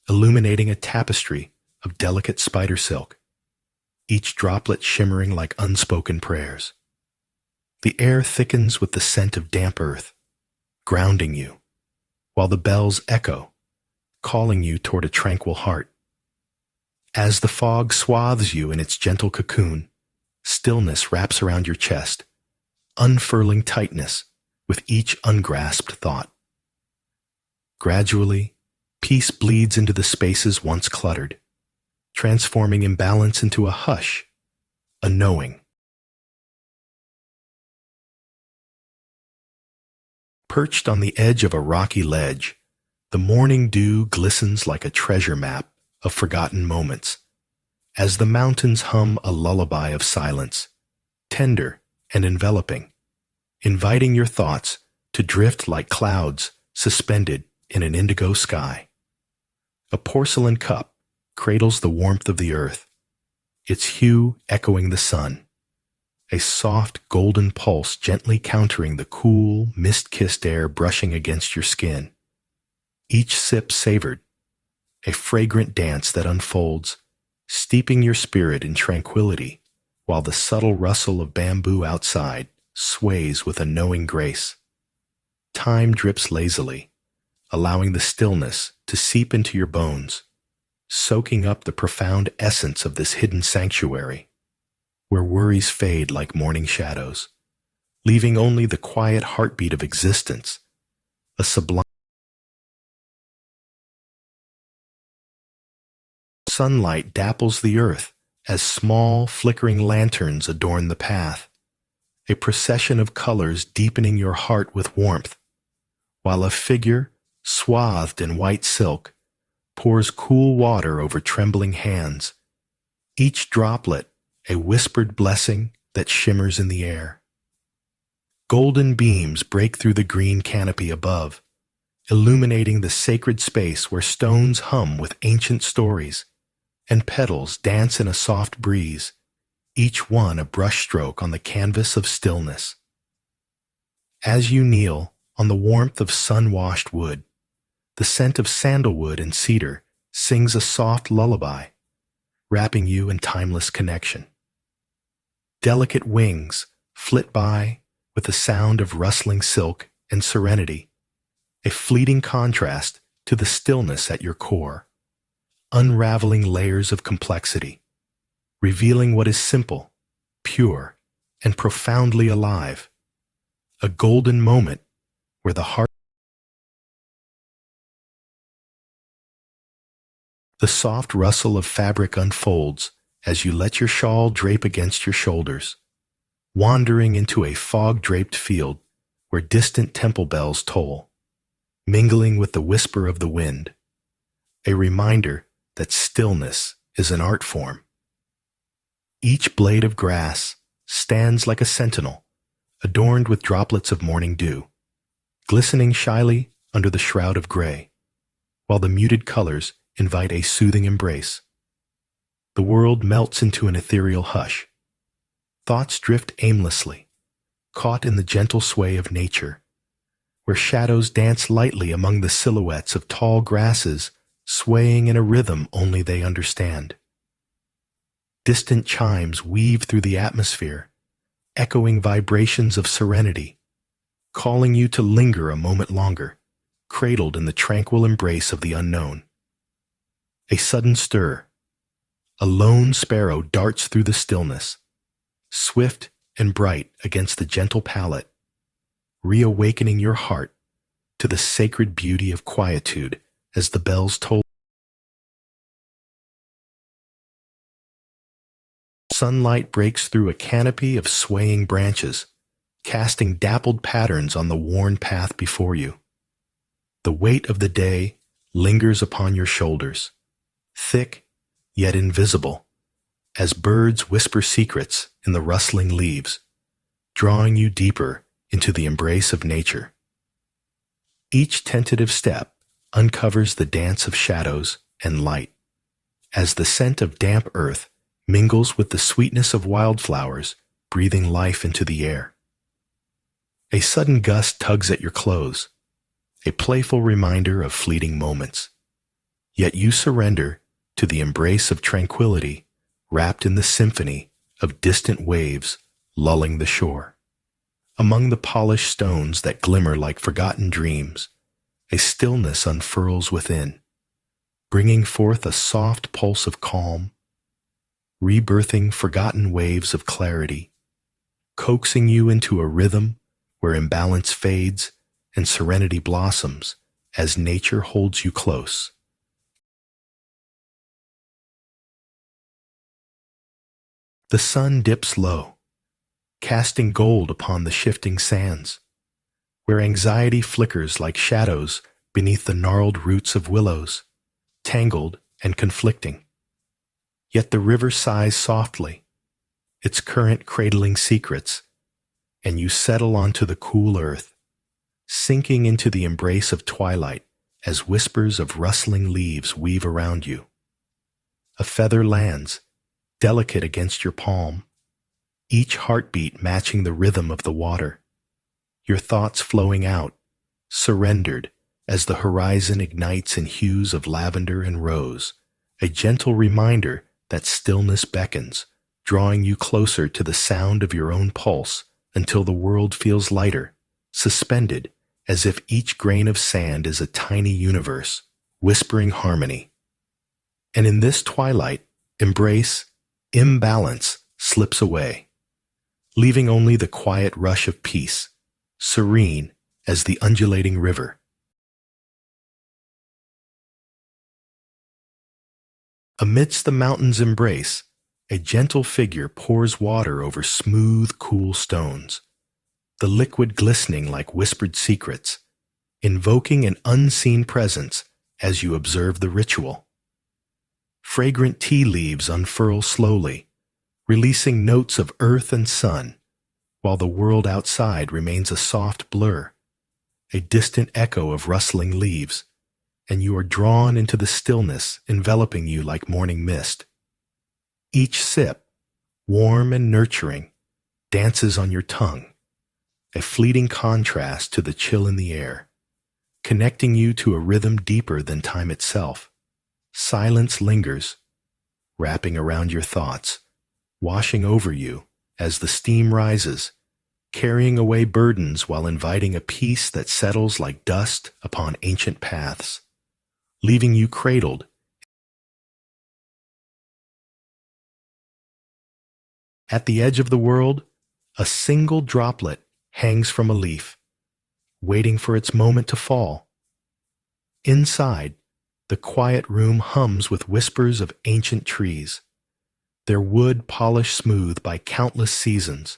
illuminating a tapestry of delicate spider silk, each droplet shimmering like unspoken prayers. The air thickens with the scent of damp earth, grounding you, while the bells echo, calling you toward a tranquil heart. As the fog swathes you in its gentle cocoon, stillness wraps around your chest, unfurling tightness with each ungrasped thought. Gradually, peace bleeds into the spaces once cluttered, transforming imbalance into a hush, a knowing. Perched on the edge of a rocky ledge, the morning dew glistens like a treasure map of forgotten moments, as the mountains hum a lullaby of silence, tender and enveloping, inviting your thoughts to drift like clouds suspended in an indigo sky. A porcelain cup cradles the warmth of the earth, its hue echoing the sun, a soft golden pulse gently countering the cool, mist-kissed air brushing against your skin. Each sip savored, a fragrant dance that unfolds, steeping your spirit in tranquility, while the subtle rustle of bamboo outside sways with a knowing grace. Time drips lazily, allowing the stillness to seep into your bones, soaking up the profound essence of this hidden sanctuary, where worries fade like morning shadows, leaving only the quiet heartbeat of existence, a sublime. Sunlight dapples the earth as small, flickering lanterns adorn the path, a procession of colors deepening your heart with warmth, while a figure, swathed in white silk, pours cool water over trembling hands, each droplet a whispered blessing that shimmers in the air. Golden beams break through the green canopy above, illuminating the sacred space where stones hum with ancient stories, and petals dance in a soft breeze, each one a brushstroke on the canvas of stillness. As you kneel on the warmth of sun-washed wood, the scent of sandalwood and cedar sings a soft lullaby, wrapping you in timeless connection. Delicate wings flit by with the sound of rustling silk and serenity, a fleeting contrast to the stillness at your core, unraveling layers of complexity, revealing what is simple, pure, and profoundly alive, a golden moment where the heart. The soft rustle of fabric unfolds as you let your shawl drape against your shoulders, wandering into a fog-draped field where distant temple bells toll, mingling with the whisper of the wind, a reminder that stillness is an art form. Each blade of grass stands like a sentinel, adorned with droplets of morning dew, glistening shyly under the shroud of gray, while the muted colors invite a soothing embrace. The world melts into an ethereal hush. Thoughts drift aimlessly, caught in the gentle sway of nature, where shadows dance lightly among the silhouettes of tall grasses swaying in a rhythm only they understand. Distant chimes weave through the atmosphere, echoing vibrations of serenity, calling you to linger a moment longer, cradled in the tranquil embrace of the unknown. A sudden stir. A lone sparrow darts through the stillness, swift and bright against the gentle palette, reawakening your heart to the sacred beauty of quietude as the bells toll. Sunlight breaks through a canopy of swaying branches, casting dappled patterns on the worn path before you. The weight of the day lingers upon your shoulders, thick yet invisible, as birds whisper secrets in the rustling leaves, drawing you deeper into the embrace of nature. Each tentative step uncovers the dance of shadows and light, as the scent of damp earth mingles with the sweetness of wildflowers, breathing life into the air. A sudden gust tugs at your clothes, a playful reminder of fleeting moments. Yet you surrender to the embrace of tranquility, wrapped in the symphony of distant waves lulling the shore. Among the polished stones that glimmer like forgotten dreams, a stillness unfurls within, bringing forth a soft pulse of calm, rebirthing forgotten waves of clarity, coaxing you into a rhythm where imbalance fades and serenity blossoms as nature holds you close. The sun dips low, casting gold upon the shifting sands, where anxiety flickers like shadows beneath the gnarled roots of willows, tangled and conflicting. Yet the river sighs softly, its current cradling secrets, and you settle onto the cool earth, sinking into the embrace of twilight as whispers of rustling leaves weave around you. A feather lands, delicate against your palm, each heartbeat matching the rhythm of the water, your thoughts flowing out, surrendered as the horizon ignites in hues of lavender and rose, a gentle reminder that stillness beckons, drawing you closer to the sound of your own pulse until the world feels lighter, suspended as if each grain of sand is a tiny universe, whispering harmony. And in this twilight, embrace, imbalance slips away, leaving only the quiet rush of peace, serene as the undulating river. Amidst the mountain's embrace, a gentle figure pours water over smooth, cool stones, the liquid glistening like whispered secrets, invoking an unseen presence as you observe the ritual. Fragrant tea leaves unfurl slowly, releasing notes of earth and sun, while the world outside remains a soft blur, a distant echo of rustling leaves, and you are drawn into the stillness enveloping you like morning mist. Each sip, warm and nurturing, dances on your tongue, a fleeting contrast to the chill in the air, connecting you to a rhythm deeper than time itself. Silence lingers, wrapping around your thoughts, washing over you as the steam rises, carrying away burdens while inviting a peace that settles like dust upon ancient paths, leaving you cradled. At the edge of the world, a single droplet hangs from a leaf, waiting for its moment to fall. Inside, the quiet room hums with whispers of ancient trees, their wood polished smooth by countless seasons,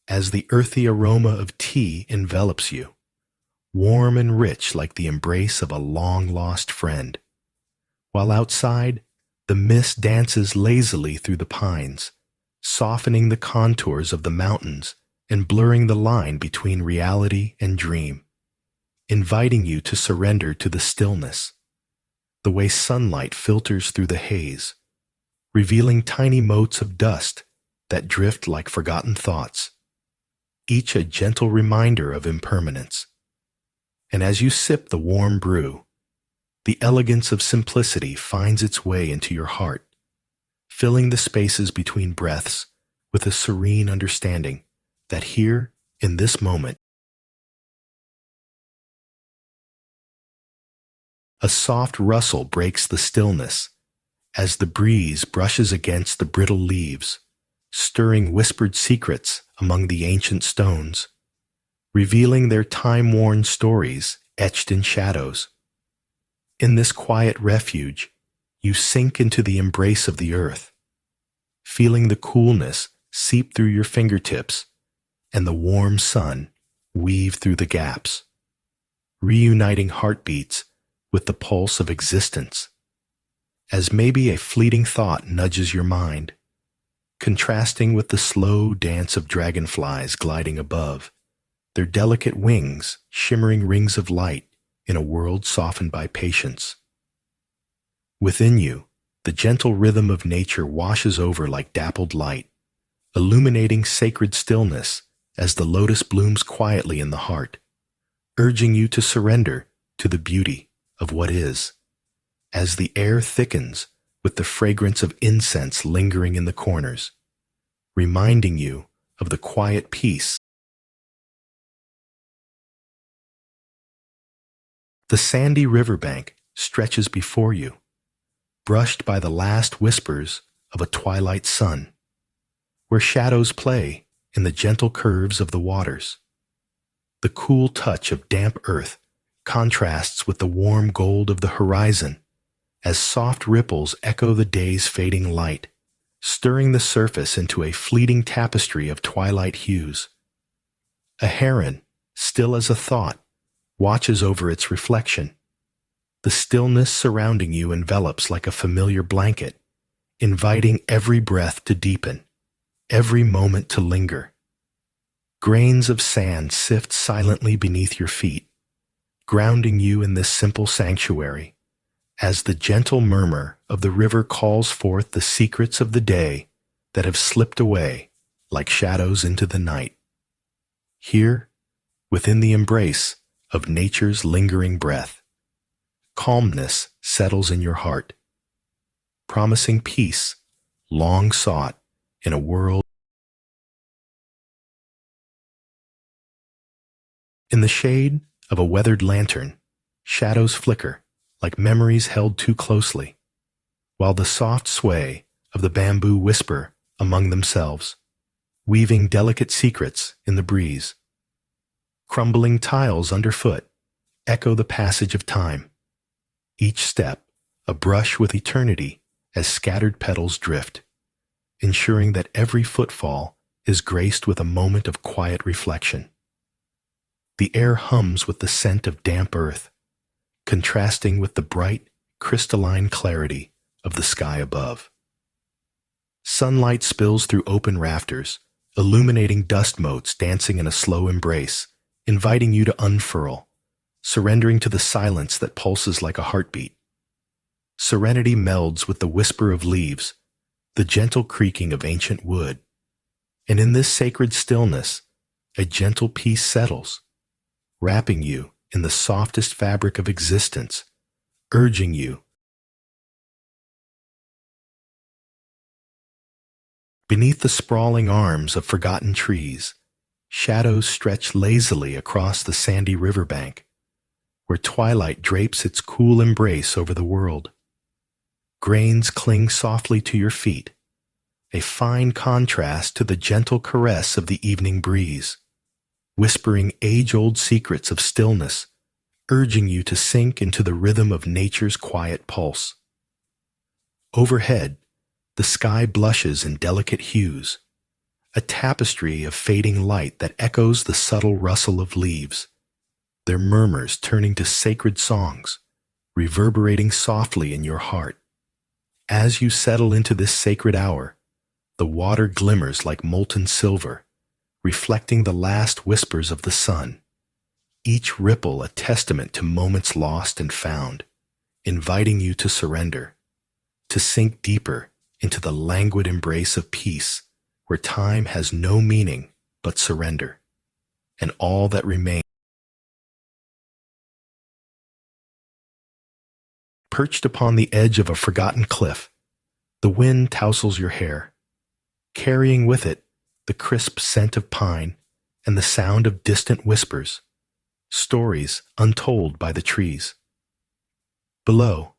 as the earthy aroma of tea envelops you, warm and rich like the embrace of a long-lost friend. While outside, the mist dances lazily through the pines, softening the contours of the mountains and blurring the line between reality and dream, inviting you to surrender to the stillness, the way sunlight filters through the haze, revealing tiny motes of dust that drift like forgotten thoughts. each a gentle reminder of impermanence. And as you sip the warm brew, the elegance of simplicity finds its way into your heart, filling the spaces between breaths with a serene understanding that here, in this moment, a soft rustle breaks the stillness as the breeze brushes against the brittle leaves, stirring whispered secrets among the ancient stones, revealing their time-worn stories etched in shadows. In this quiet refuge, you sink into the embrace of the earth, feeling the coolness seep through your fingertips and the warm sun weave through the gaps, reuniting heartbeats with the pulse of existence. As maybe a fleeting thought nudges your mind, contrasting with the slow dance of dragonflies gliding above, their delicate wings shimmering rings of light in a world softened by patience. Within you, the gentle rhythm of nature washes over like dappled light, illuminating sacred stillness as the lotus blooms quietly in the heart, urging you to surrender to the beauty of what is. As the air thickens with the fragrance of incense lingering in the corners, reminding you of the quiet peace. The sandy riverbank stretches before you, brushed by the last whispers of a twilight sun, where shadows play in the gentle curves of the waters. The cool touch of damp earth contrasts with the warm gold of the horizon, as soft ripples echo the day's fading light, stirring the surface into a fleeting tapestry of twilight hues. A heron, still as a thought, watches over its reflection. The stillness surrounding you envelops like a familiar blanket, inviting every breath to deepen, every moment to linger. Grains of sand sift silently beneath your feet, grounding you in this simple sanctuary, as the gentle murmur of the river calls forth the secrets of the day that have slipped away like shadows into the night. Here, within the embrace of nature's lingering breath, calmness settles in your heart, promising peace long sought in a world. In the shade of a weathered lantern, shadows flicker like memories held too closely, while the soft sway of the bamboo whisper among themselves, weaving delicate secrets in the breeze. Crumbling tiles underfoot echo the passage of time, each step a brush with eternity as scattered petals drift, ensuring that every footfall is graced with a moment of quiet reflection. The air hums with the scent of damp earth, contrasting with the bright, crystalline clarity of the sky above. Sunlight spills through open rafters, illuminating dust motes dancing in a slow embrace, inviting you to unfurl, surrendering to the silence that pulses like a heartbeat. Serenity melds with the whisper of leaves, the gentle creaking of ancient wood, and in this sacred stillness, a gentle peace settles, wrapping you in the softest fabric of existence, urging you. Beneath the sprawling arms of forgotten trees, shadows stretch lazily across the sandy riverbank, where twilight drapes its cool embrace over the world. Grains cling softly to your feet, a fine contrast to the gentle caress of the evening breeze, whispering age-old secrets of stillness, urging you to sink into the rhythm of nature's quiet pulse. Overhead, the sky blushes in delicate hues, a tapestry of fading light that echoes the subtle rustle of leaves, their murmurs turning to sacred songs, reverberating softly in your heart. As you settle into this sacred hour, the water glimmers like molten silver, reflecting the last whispers of the sun, each ripple a testament to moments lost and found, inviting you to surrender, to sink deeper into the languid embrace of peace, where time has no meaning but surrender. and all that remains. Perched upon the edge of a forgotten cliff, the wind tousles your hair, carrying with it the crisp scent of pine and the sound of distant whispers, stories untold by the trees. Below,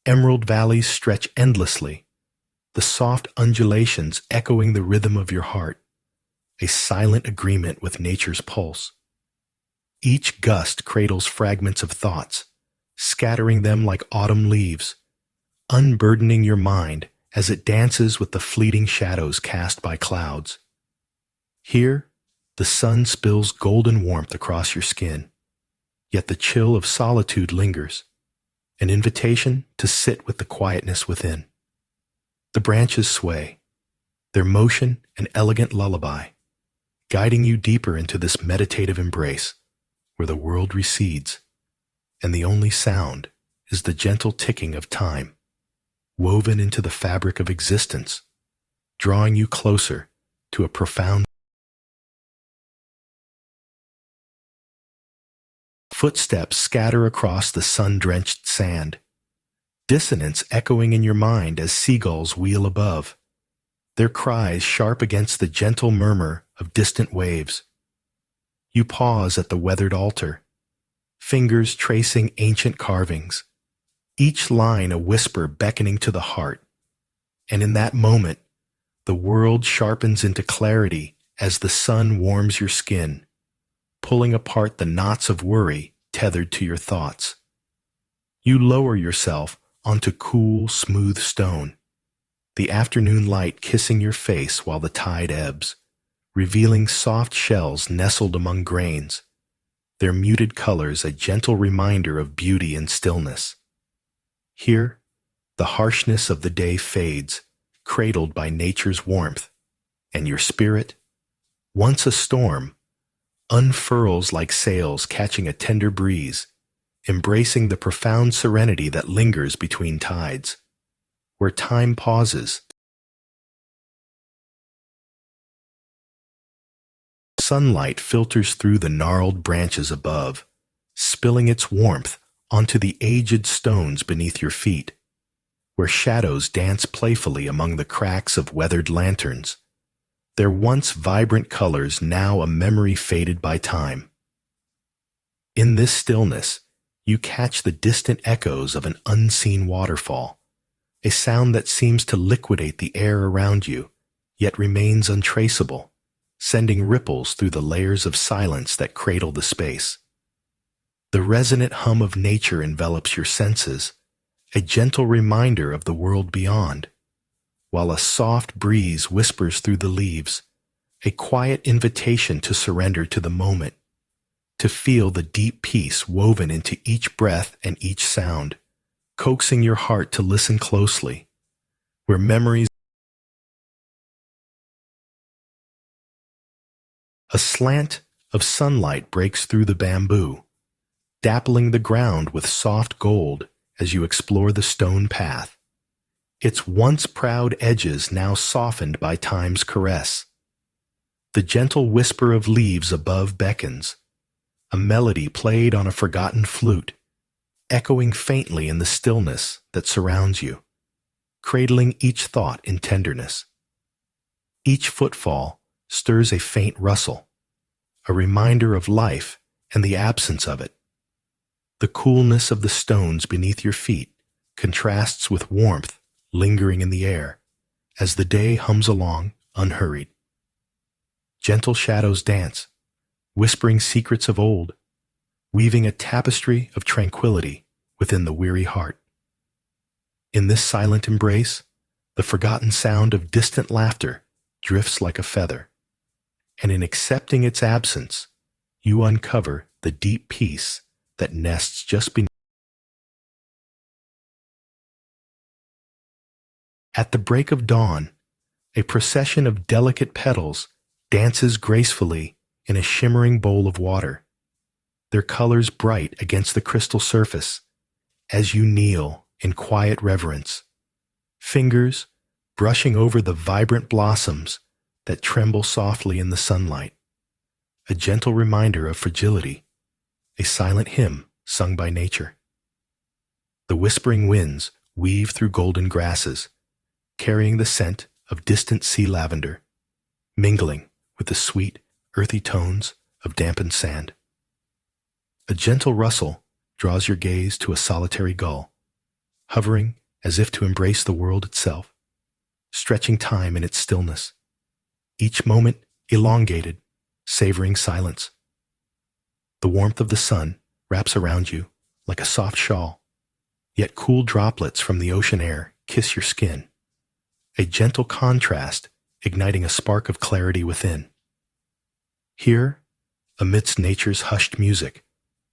emerald valleys stretch endlessly, the soft undulations echoing the rhythm of your heart, a silent agreement with nature's pulse. Each gust cradles fragments of thoughts, scattering them like autumn leaves, unburdening your mind as it dances with the fleeting shadows cast by clouds. Here, the sun spills golden warmth across your skin, yet the chill of solitude lingers, an invitation to sit with the quietness within. The branches sway, their motion an elegant lullaby, guiding you deeper into this meditative embrace where the world recedes, and the only sound is the gentle ticking of time, woven into the fabric of existence, drawing you closer to a profound. Footsteps scatter across the sun-drenched sand, dissonance echoing in your mind as seagulls wheel above, their cries sharp against the gentle murmur of distant waves. You pause at the weathered altar, fingers tracing ancient carvings, each line a whisper beckoning to the heart, and in that moment, the world sharpens into clarity as the sun warms your skin, pulling apart the knots of worry tethered to your thoughts. You lower yourself onto cool, smooth stone, the afternoon light kissing your face while the tide ebbs, revealing soft shells nestled among grains, their muted colors a gentle reminder of beauty and stillness. Here, the harshness of the day fades, cradled by nature's warmth, and your spirit, once a storm, unfurls like sails catching a tender breeze, embracing the profound serenity that lingers between tides, where time pauses. Sunlight filters through the gnarled branches above, spilling its warmth onto the aged stones beneath your feet, where shadows dance playfully among the cracks of weathered lanterns, their once vibrant colors now a memory faded by time. In this stillness, you catch the distant echoes of an unseen waterfall, a sound that seems to liquidate the air around you, yet remains untraceable, sending ripples through the layers of silence that cradle the space. The resonant hum of nature envelops your senses, a gentle reminder of the world beyond, while a soft breeze whispers through the leaves, a quiet invitation to surrender to the moment, to feel the deep peace woven into each breath and each sound, coaxing your heart to listen closely, where memories. A slant of sunlight breaks through the bamboo, dappling the ground with soft gold as you explore the stone path, its once proud edges now softened by time's caress. The gentle whisper of leaves above beckons, a melody played on a forgotten flute, echoing faintly in the stillness that surrounds you, cradling each thought in tenderness. Each footfall stirs a faint rustle, a reminder of life and the absence of it. The coolness of the stones beneath your feet contrasts with warmth lingering in the air as the day hums along unhurried. Gentle shadows dance, whispering secrets of old, weaving a tapestry of tranquility within the weary heart. In this silent embrace, the forgotten sound of distant laughter drifts like a feather, and in accepting its absence, you uncover the deep peace that nests just beneath. At the break of dawn, a procession of delicate petals dances gracefully in a shimmering bowl of water, their colors bright against the crystal surface as you kneel in quiet reverence, fingers brushing over the vibrant blossoms that tremble softly in the sunlight, a gentle reminder of fragility, a silent hymn sung by nature. The whispering winds weave through golden grasses, carrying the scent of distant sea lavender, mingling with the sweet, earthy tones of dampened sand. A gentle rustle draws your gaze to a solitary gull, hovering as if to embrace the world itself, stretching time in its stillness, each moment elongated, savoring silence. The warmth of the sun wraps around you like a soft shawl, yet cool droplets from the ocean air kiss your skin, a gentle contrast igniting a spark of clarity within. Here, amidst nature's hushed music,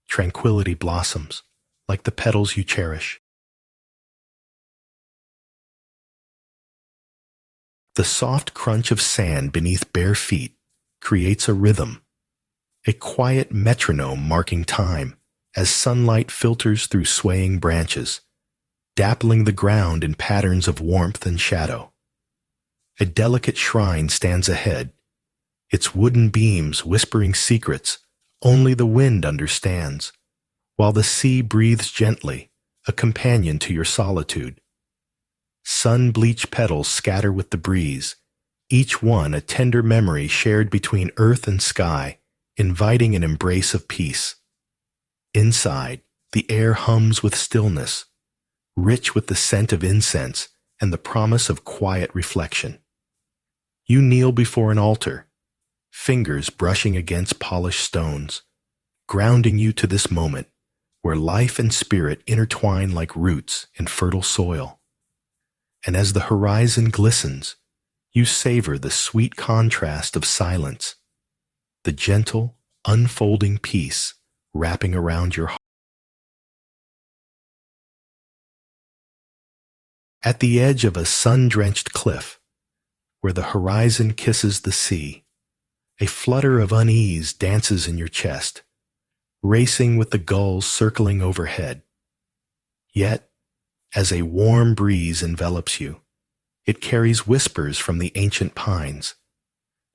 tranquility blossoms like the petals you cherish. The soft crunch of sand beneath bare feet creates a rhythm, a quiet metronome marking time as sunlight filters through swaying branches, dappling the ground in patterns of warmth and shadow. A delicate shrine stands ahead, its wooden beams whispering secrets only the wind understands, while the sea breathes gently, a companion to your solitude. Sun-bleached petals scatter with the breeze, each one a tender memory shared between earth and sky, inviting an embrace of peace. Inside, the air hums with stillness, rich with the scent of incense and the promise of quiet reflection. You kneel before an altar, fingers brushing against polished stones, grounding you to this moment where life and spirit intertwine like roots in fertile soil. And as the horizon glistens, you savor the sweet contrast of silence, the gentle, unfolding peace wrapping around your heart. At the edge of a sun-drenched cliff, where the horizon kisses the sea, a flutter of unease dances in your chest, racing with the gulls circling overhead. Yet, as a warm breeze envelops you, it carries whispers from the ancient pines,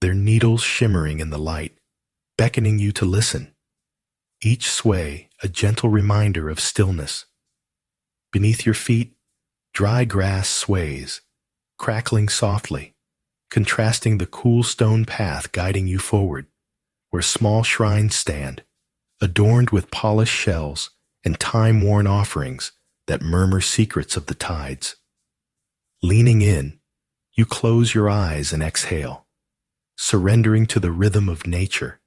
their needles shimmering in the light, beckoning you to listen. Each sway a gentle reminder of stillness. Beneath your feet, dry grass sways, crackling softly, contrasting the cool stone path guiding you forward, where small shrines stand, adorned with polished shells and time-worn offerings that murmur secrets of the tides. Leaning in, you close your eyes and exhale, surrendering to the rhythm of nature,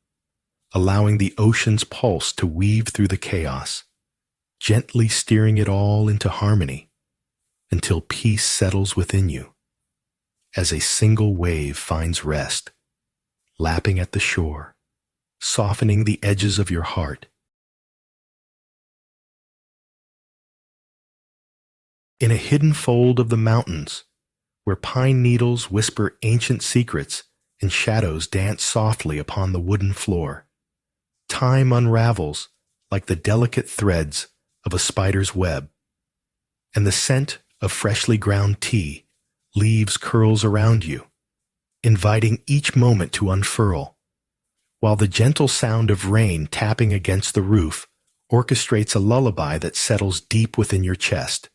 allowing the ocean's pulse to weave through the chaos, gently steering it all into harmony until peace settles within you, as a single wave finds rest, lapping at the shore, softening the edges of your heart. In a hidden fold of the mountains, where pine needles whisper ancient secrets and shadows dance softly upon the wooden floor, time unravels like the delicate threads of a spider's web, and the scent of freshly ground tea leaves curls around you, inviting each moment to unfurl, while the gentle sound of rain tapping against the roof orchestrates a lullaby that settles deep within your chest.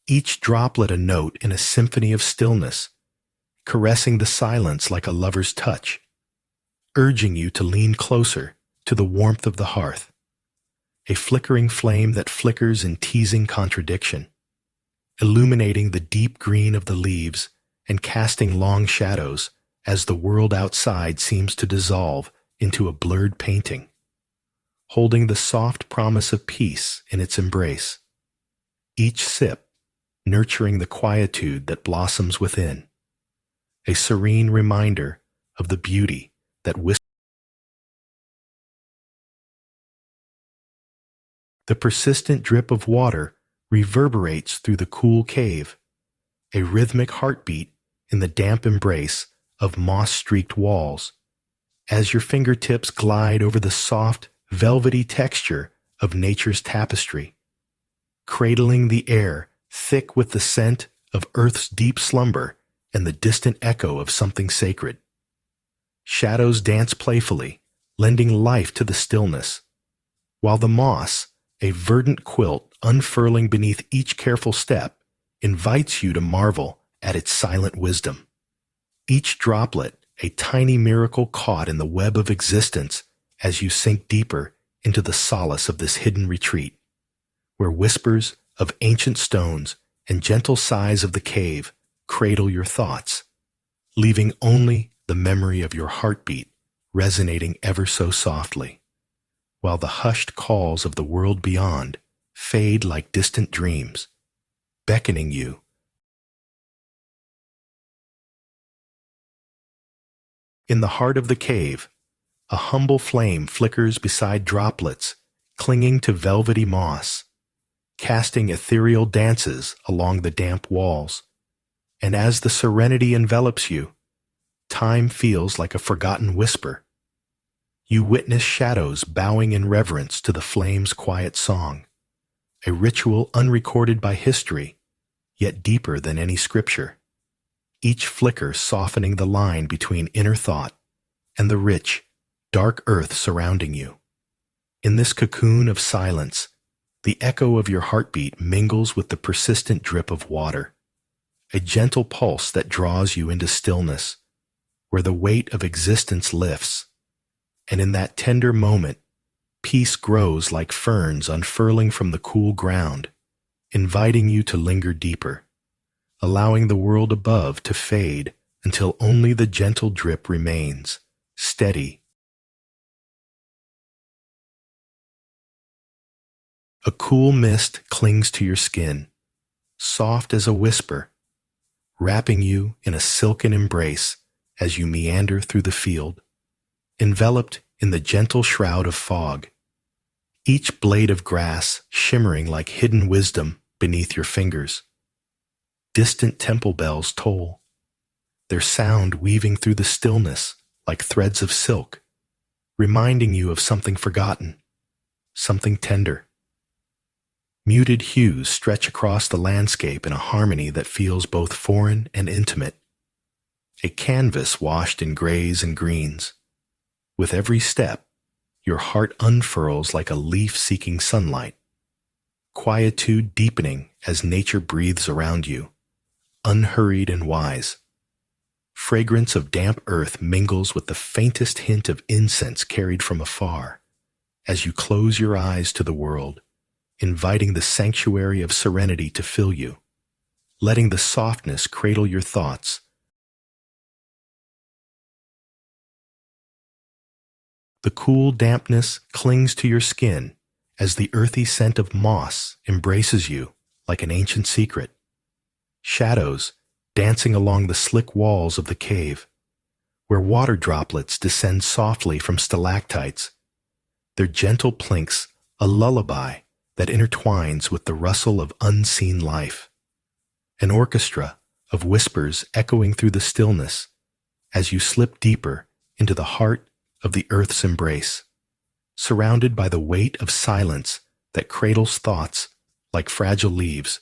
Each droplet a note in a symphony of stillness, caressing the silence like a lover's touch, urging you to lean closer to the warmth of the hearth, a flickering flame that flickers in teasing contradiction, illuminating the deep green of the leaves and casting long shadows as the world outside seems to dissolve into a blurred painting, holding the soft promise of peace in its embrace. Each sip nurturing the quietude that blossoms within, a serene reminder of the beauty that whispers. The persistent drip of water reverberates through the cool cave, a rhythmic heartbeat in the damp embrace of moss-streaked walls, as your fingertips glide over the soft, velvety texture of nature's tapestry, cradling the air thick with the scent of earth's deep slumber and the distant echo of something sacred. Shadows dance playfully lending life to the stillness, while the moss, a verdant quilt unfurling beneath each careful step, invites you to marvel at its silent wisdom. Each droplet, a tiny miracle caught in the web of existence as you sink deeper into the solace of this hidden retreat, where whispers of ancient stones and gentle sighs of the cave cradle your thoughts, leaving only the memory of your heartbeat resonating ever so softly, while the hushed calls of the world beyond fade like distant dreams, beckoning you. In the heart of the cave, a humble flame flickers beside droplets clinging to velvety moss, casting ethereal dances along the damp walls. And as the serenity envelops you, time feels like a forgotten whisper. You witness shadows bowing in reverence to the flame's quiet song, a ritual unrecorded by history, yet deeper than any scripture, each flicker softening the line between inner thought and the rich, dark earth surrounding you. In this cocoon of silence, the echo of your heartbeat mingles with the persistent drip of water, a gentle pulse that draws you into stillness, where the weight of existence lifts. And in that tender moment, peace grows like ferns unfurling from the cool ground, inviting you to linger deeper, allowing the world above to fade until only the gentle drip remains, steady. A cool mist clings to your skin, soft as a whisper, wrapping you in a silken embrace as you meander through the field, enveloped in the gentle shroud of fog, each blade of grass shimmering like hidden wisdom beneath your fingers. Distant temple bells toll, their sound weaving through the stillness like threads of silk, reminding you of something forgotten, something tender. Muted hues stretch across the landscape in a harmony that feels both foreign and intimate, a canvas washed in grays and greens. With every step, your heart unfurls like a leaf seeking sunlight, quietude deepening as nature breathes around you, unhurried and wise. Fragrance of damp earth mingles with the faintest hint of incense carried from afar as you close your eyes to the world, inviting the sanctuary of serenity to fill you, letting the softness cradle your thoughts. The cool dampness clings to your skin as the earthy scent of moss embraces you like an ancient secret. Shadows dancing along the slick walls of the cave, where water droplets descend softly from stalactites, their gentle plinks a lullaby that intertwines with the rustle of unseen life. An orchestra of whispers echoing through the stillness as you slip deeper into the heart of the earth's embrace, surrounded by the weight of silence that cradles thoughts like fragile leaves.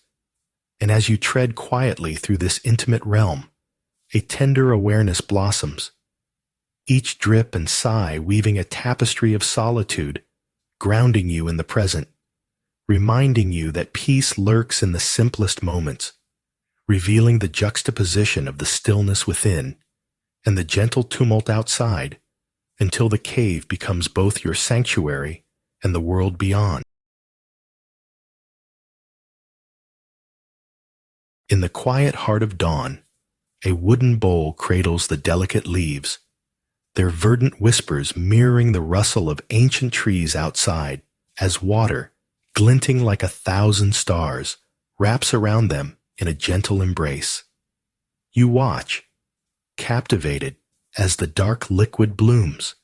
And as you tread quietly through this intimate realm, a tender awareness blossoms, each drip and sigh weaving a tapestry of solitude, grounding you in the present, reminding you that peace lurks in the simplest moments, revealing the juxtaposition of the stillness within and the gentle tumult outside, until the cave becomes both your sanctuary and the world beyond. In the quiet heart of dawn, a wooden bowl cradles the delicate leaves, their verdant whispers mirroring the rustle of ancient trees outside, as water, glinting like 1,000 stars, wraps around them in a gentle embrace. You watch, captivated, as the dark liquid blooms,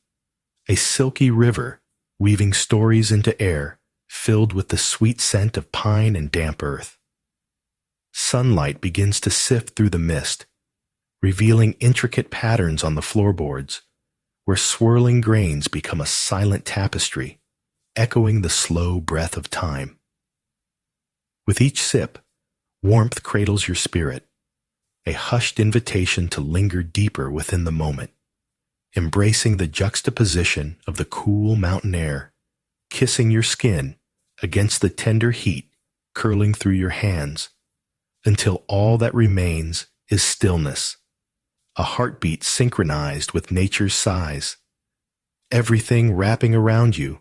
a silky river weaving stories into air filled with the sweet scent of pine and damp earth. Sunlight begins to sift through the mist, revealing intricate patterns on the floorboards, where swirling grains become a silent tapestry, echoing the slow breath of time. With each sip, warmth cradles your spirit, a hushed invitation to linger deeper within the moment, embracing the juxtaposition of the cool mountain air, kissing your skin against the tender heat curling through your hands, until all that remains is stillness, a heartbeat synchronized with nature's sighs, everything wrapping around you.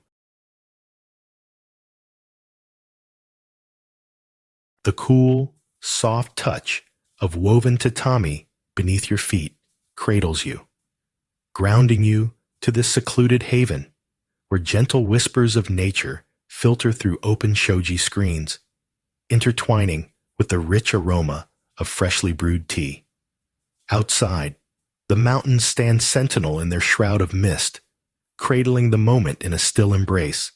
The cool, soft touch of woven tatami beneath your feet cradles you, grounding you to this secluded haven where gentle whispers of nature filter through open shoji screens, intertwining with the rich aroma of freshly brewed tea. Outside, the mountains stand sentinel in their shroud of mist, cradling the moment in a still embrace,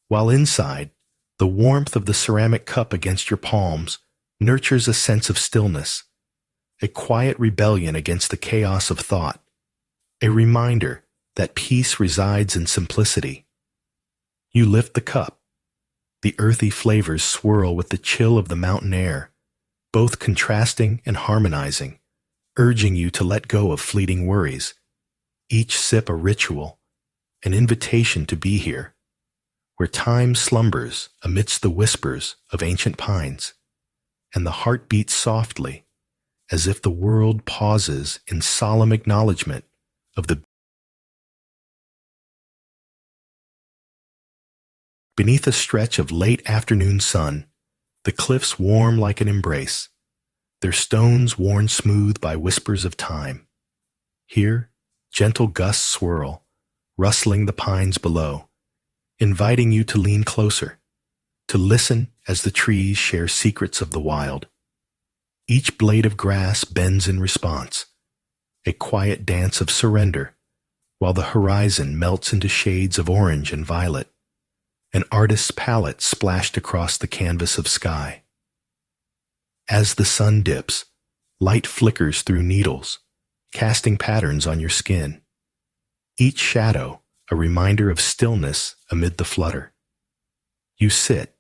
while inside, the warmth of the ceramic cup against your palms nurtures a sense of stillness, a quiet rebellion against the chaos of thought, a reminder that peace resides in simplicity. You lift the cup. The earthy flavors swirl with the chill of the mountain air, both contrasting and harmonizing, urging you to let go of fleeting worries, each sip a ritual, an invitation to be here, where time slumbers amidst the whispers of ancient pines, and the heart beats softly, as if the world pauses in solemn acknowledgement of the Beneath a stretch of late afternoon sun, the cliffs warm like an embrace, their stones worn smooth by whispers of time. Here, gentle gusts swirl, rustling the pines below, inviting you to lean closer, to listen as the trees share secrets of the wild. Each blade of grass bends in response, a quiet dance of surrender, while the horizon melts into shades of orange and violet, an artist's palette splashed across the canvas of sky. As the sun dips, light flickers through needles, casting patterns on your skin. Each shadow, a reminder of stillness amid the flutter. You sit,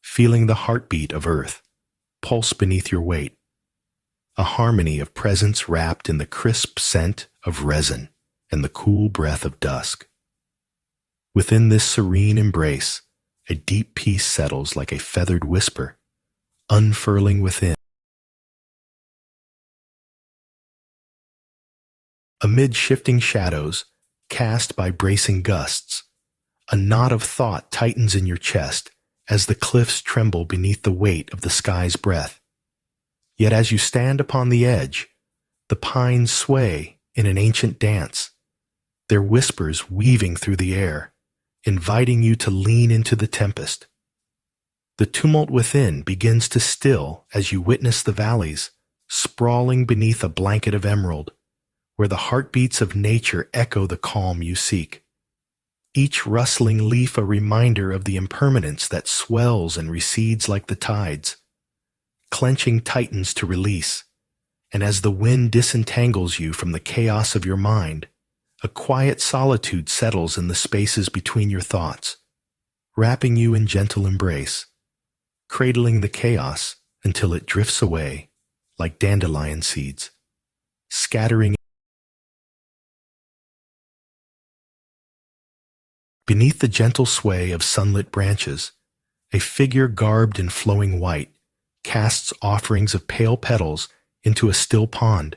feeling the heartbeat of earth, pulse beneath your weight, a harmony of presence wrapped in the crisp scent of resin and the cool breath of dusk. Within this serene embrace, a deep peace settles like a feathered whisper, unfurling within. Amid shifting shadows, cast by bracing gusts, a knot of thought tightens in your chest as the cliffs tremble beneath the weight of the sky's breath. Yet as you stand upon the edge, the pines sway in an ancient dance, their whispers weaving through the air, inviting you to lean into the tempest. The tumult within begins to still as you witness the valleys, sprawling beneath a blanket of emerald, where the heartbeats of nature echo the calm you seek. Each rustling leaf a reminder of the impermanence that swells and recedes like the tides. Clenching tightens to release, and as the wind disentangles you from the chaos of your mind, a quiet solitude settles in the spaces between your thoughts, wrapping you in gentle embrace, cradling the chaos until it drifts away like dandelion seeds, scattering. Beneath the gentle sway of sunlit branches, a figure garbed in flowing white casts offerings of pale petals into a still pond,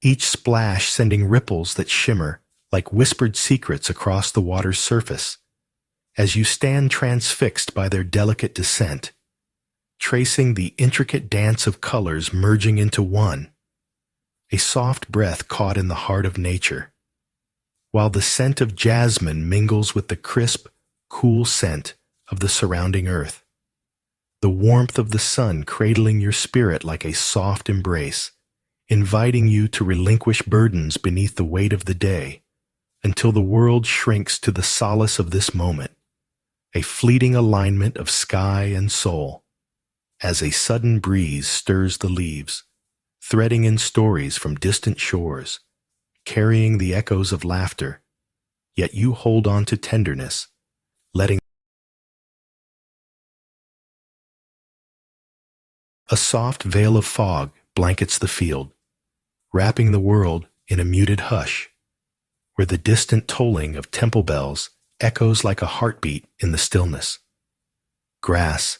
each splash sending ripples that shimmer like whispered secrets across the water's surface, as you stand transfixed by their delicate descent, tracing the intricate dance of colors merging into one, a soft breath caught in the heart of nature, while the scent of jasmine mingles with the crisp, cool scent of the surrounding earth, the warmth of the sun cradling your spirit like a soft embrace, inviting you to relinquish burdens beneath the weight of the day, until the world shrinks to the solace of this moment, a fleeting alignment of sky and soul, as a sudden breeze stirs the leaves, threading in stories from distant shores, carrying the echoes of laughter, yet you hold on to tenderness, letting a soft veil of fog blankets the field, wrapping the world in a muted hush, where the distant tolling of temple bells echoes like a heartbeat in the stillness. Grass,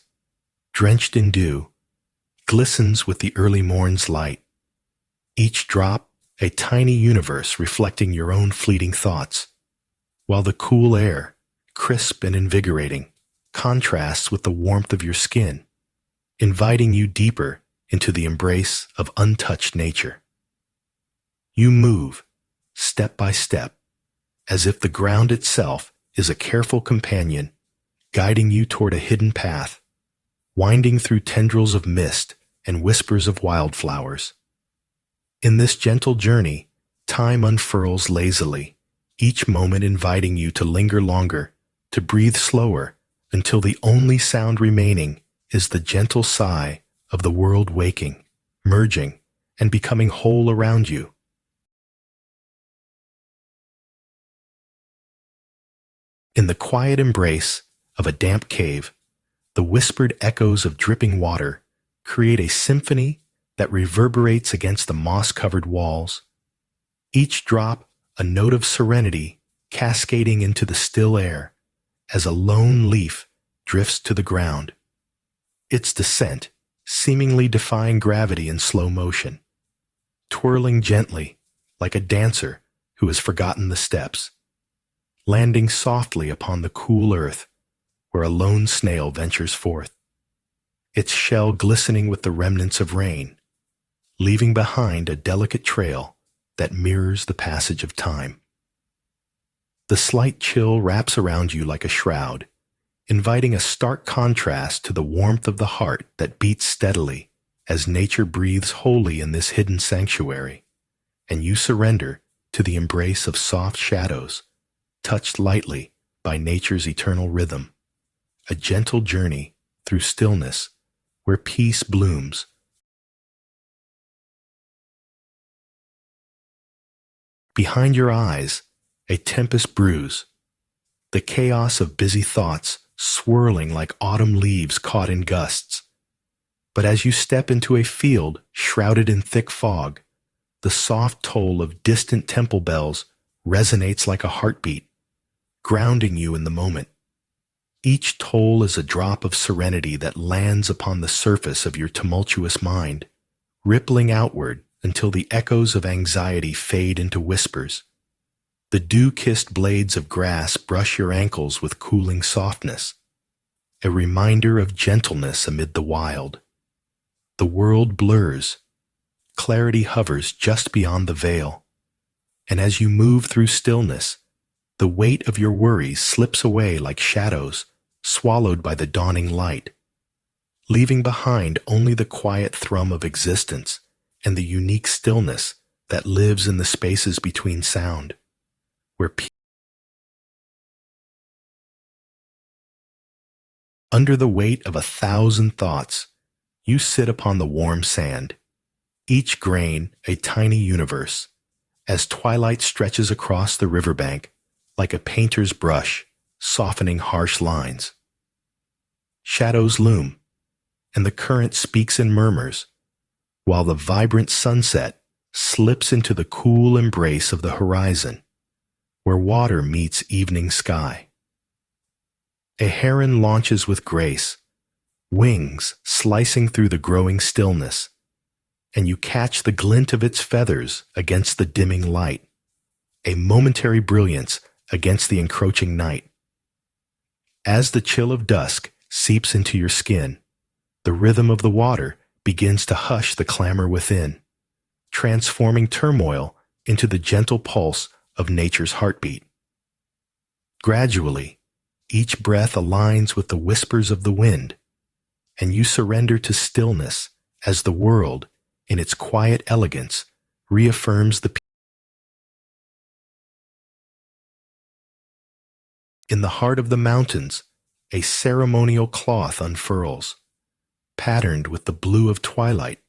drenched in dew, glistens with the early morn's light. Each drop a tiny universe reflecting your own fleeting thoughts, while the cool air, crisp and invigorating, contrasts with the warmth of your skin, inviting you deeper into the embrace of untouched nature. You move, step by step, as if the ground itself is a careful companion, guiding you toward a hidden path, winding through tendrils of mist and whispers of wildflowers. In this gentle journey, time unfurls lazily, each moment inviting you to linger longer, to breathe slower, until the only sound remaining is the gentle sigh of the world waking, merging, and becoming whole around you. In the quiet embrace of a damp cave, the whispered echoes of dripping water create a symphony that reverberates against the moss-covered walls, each drop a note of serenity cascading into the still air as a lone leaf drifts to the ground, its descent seemingly defying gravity in slow motion, twirling gently like a dancer who has forgotten the steps, landing softly upon the cool earth where a lone snail ventures forth, its shell glistening with the remnants of rain, leaving behind a delicate trail that mirrors the passage of time. The slight chill wraps around you like a shroud, inviting a stark contrast to the warmth of the heart that beats steadily as nature breathes wholly in this hidden sanctuary, and you surrender to the embrace of soft shadows, touched lightly by nature's eternal rhythm, a gentle journey through stillness where peace blooms. Behind your eyes, a tempest brews, the chaos of busy thoughts swirling like autumn leaves caught in gusts. But as you step into a field shrouded in thick fog, the soft toll of distant temple bells resonates like a heartbeat, grounding you in the moment. Each toll is a drop of serenity that lands upon the surface of your tumultuous mind, rippling outward until the echoes of anxiety fade into whispers. The dew-kissed blades of grass brush your ankles with cooling softness, a reminder of gentleness amid the wild. The world blurs, clarity hovers just beyond the veil, and as you move through stillness, the weight of your worries slips away like shadows swallowed by the dawning light, leaving behind only the quiet thrum of existence and the unique stillness that lives in the spaces between sound, where under the weight of 1,000 thoughts, you sit upon the warm sand, each grain a tiny universe, as twilight stretches across the riverbank like a painter's brush, softening harsh lines. Shadows loom, and the current speaks in murmurs, while the vibrant sunset slips into the cool embrace of the horizon, where water meets evening sky. A heron launches with grace, wings slicing through the growing stillness, and you catch the glint of its feathers against the dimming light, a momentary brilliance against the encroaching night. As the chill of dusk seeps into your skin, the rhythm of the water begins to hush the clamor within, transforming turmoil into the gentle pulse of nature's heartbeat. Gradually, each breath aligns with the whispers of the wind, and you surrender to stillness as the world, in its quiet elegance, reaffirms the peace. In the heart of the mountains, a ceremonial cloth unfurls, patterned with the blue of twilight.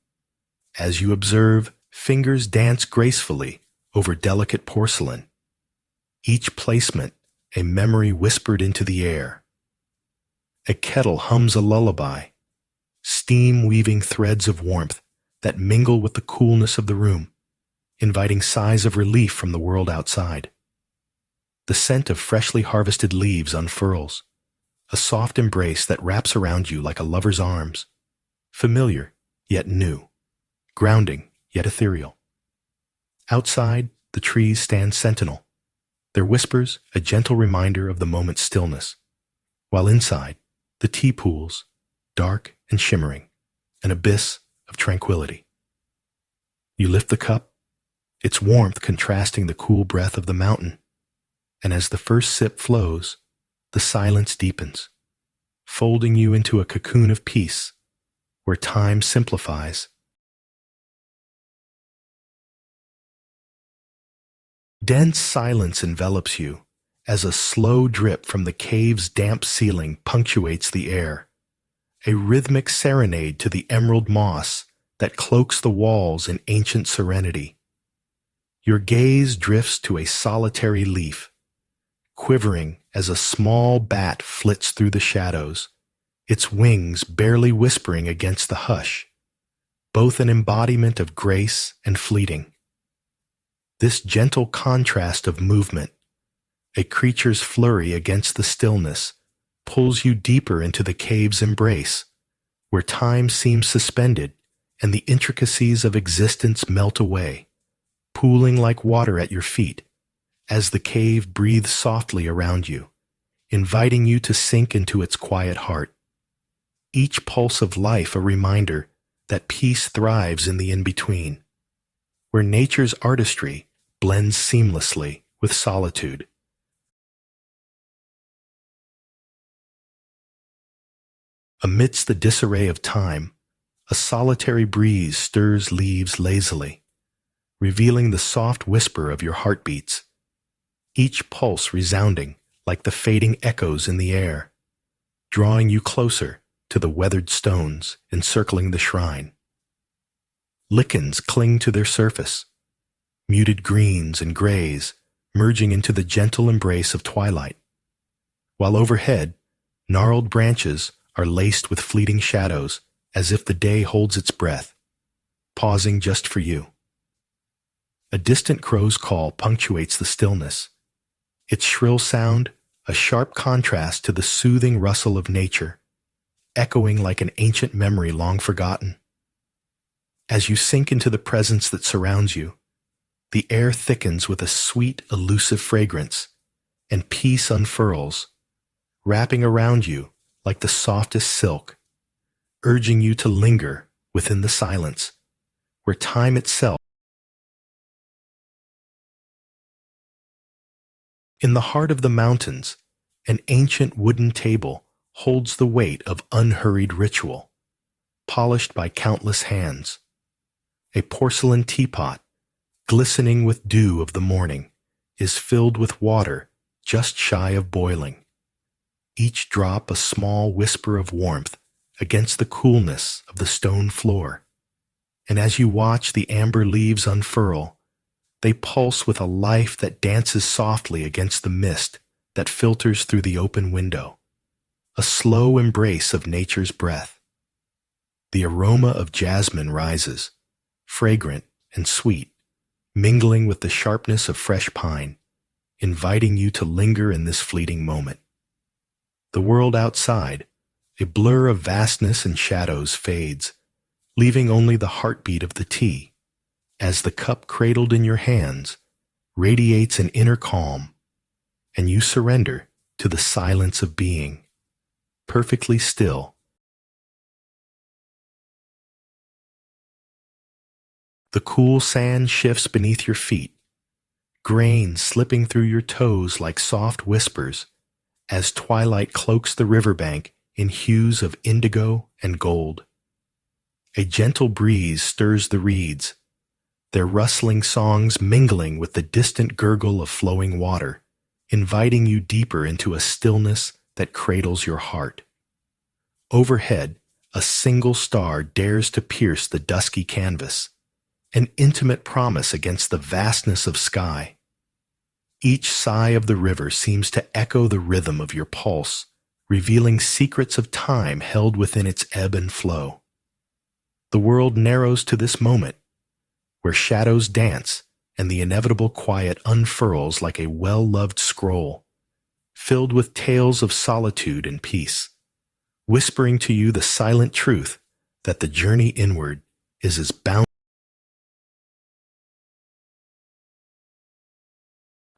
As you observe, fingers dance gracefully over delicate porcelain, each placement a memory whispered into the air. A kettle hums a lullaby, steam weaving threads of warmth that mingle with the coolness of the room, inviting sighs of relief from the world outside. The scent of freshly harvested leaves unfurls, a soft embrace that wraps around you like a lover's arms, familiar yet new, grounding yet ethereal. Outside, the trees stand sentinel, their whispers a gentle reminder of the moment's stillness, while inside, the tea pools, dark and shimmering, an abyss of tranquility. You lift the cup, its warmth contrasting the cool breath of the mountain, and as the first sip flows, the silence deepens, folding you into a cocoon of peace where time simplifies. Dense silence envelops you as a slow drip from the cave's damp ceiling punctuates the air, a rhythmic serenade to the emerald moss that cloaks the walls in ancient serenity. Your gaze drifts to a solitary leaf, quivering as a small bat flits through the shadows, its wings barely whispering against the hush, both an embodiment of grace and fleeting. This gentle contrast of movement, a creature's flurry against the stillness, pulls you deeper into the cave's embrace, where time seems suspended and the intricacies of existence melt away, pooling like water at your feet, as the cave breathes softly around you, inviting you to sink into its quiet heart. Each pulse of life a reminder that peace thrives in the in-between, where nature's artistry blends seamlessly with solitude. Amidst the disarray of time, a solitary breeze stirs leaves lazily, revealing the soft whisper of your heartbeats, each pulse resounding like the fading echoes in the air, drawing you closer to the weathered stones encircling the shrine. Lichens cling to their surface, muted greens and grays merging into the gentle embrace of twilight, while overhead, gnarled branches are laced with fleeting shadows as if the day holds its breath, pausing just for you. A distant crow's call punctuates the stillness, its shrill sound a sharp contrast to the soothing rustle of nature, echoing like an ancient memory long forgotten. As you sink into the presence that surrounds you, the air thickens with a sweet, elusive fragrance, and peace unfurls, wrapping around you like the softest silk, urging you to linger within the silence, where time itself. In the heart of the mountains, an ancient wooden table holds the weight of unhurried ritual, polished by countless hands. A porcelain teapot, glistening with dew of the morning, is filled with water just shy of boiling, each drop a small whisper of warmth against the coolness of the stone floor. And as you watch the amber leaves unfurl, they pulse with a life that dances softly against the mist that filters through the open window, a slow embrace of nature's breath. The aroma of jasmine rises, fragrant and sweet, mingling with the sharpness of fresh pine, inviting you to linger in this fleeting moment. The world outside, a blur of vastness and shadows, fades, leaving only the heartbeat of the tea, as the cup cradled in your hands radiates an inner calm, and you surrender to the silence of being, perfectly still. The cool sand shifts beneath your feet, grain slipping through your toes like soft whispers, as twilight cloaks the riverbank in hues of indigo and gold. A gentle breeze stirs the reeds, their rustling songs mingling with the distant gurgle of flowing water, inviting you deeper into a stillness that cradles your heart. Overhead, a single star dares to pierce the dusky canvas, an intimate promise against the vastness of sky. Each sigh of the river seems to echo the rhythm of your pulse, revealing secrets of time held within its ebb and flow. The world narrows to this moment, where shadows dance and the inevitable quiet unfurls like a well-loved scroll, filled with tales of solitude and peace, whispering to you the silent truth that the journey inward is as bound.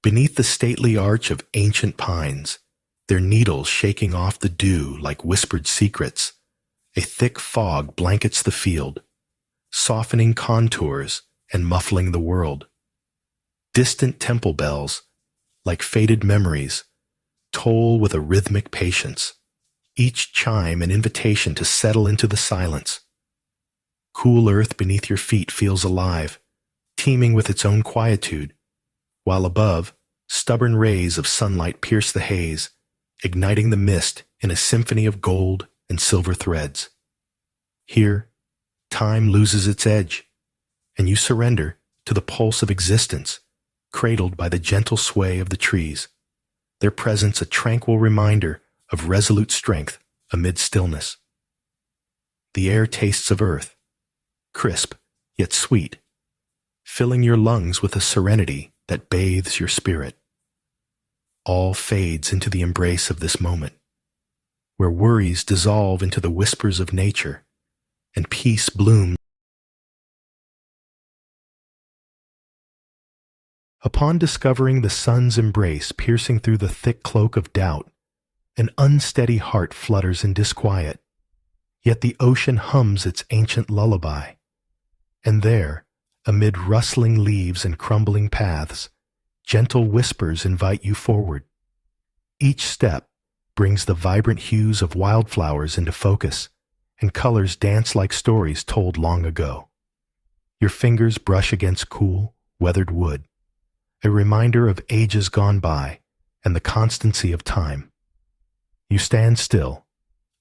Beneath the stately arch of ancient pines, their needles shaking off the dew like whispered secrets, a thick fog blankets the field, softening contours and muffling the world. Distant temple bells, like faded memories, toll with a rhythmic patience, each chime an invitation to settle into the silence. Cool earth beneath your feet feels alive, teeming with its own quietude, while above, stubborn rays of sunlight pierce the haze, igniting the mist in a symphony of gold and silver threads. Here, time loses its edge, and you surrender to the pulse of existence, cradled by the gentle sway of the trees, their presence a tranquil reminder of resolute strength amid stillness. The air tastes of earth, crisp yet sweet, filling your lungs with a serenity that bathes your spirit. All fades into the embrace of this moment, where worries dissolve into the whispers of nature, and peace blooms. Upon discovering the sun's embrace piercing through the thick cloak of doubt, an unsteady heart flutters in disquiet, yet the ocean hums its ancient lullaby. And there, amid rustling leaves and crumbling paths, gentle whispers invite you forward. Each step brings the vibrant hues of wildflowers into focus, and colors dance like stories told long ago. Your fingers brush against cool, weathered wood, a reminder of ages gone by and the constancy of time. You stand still,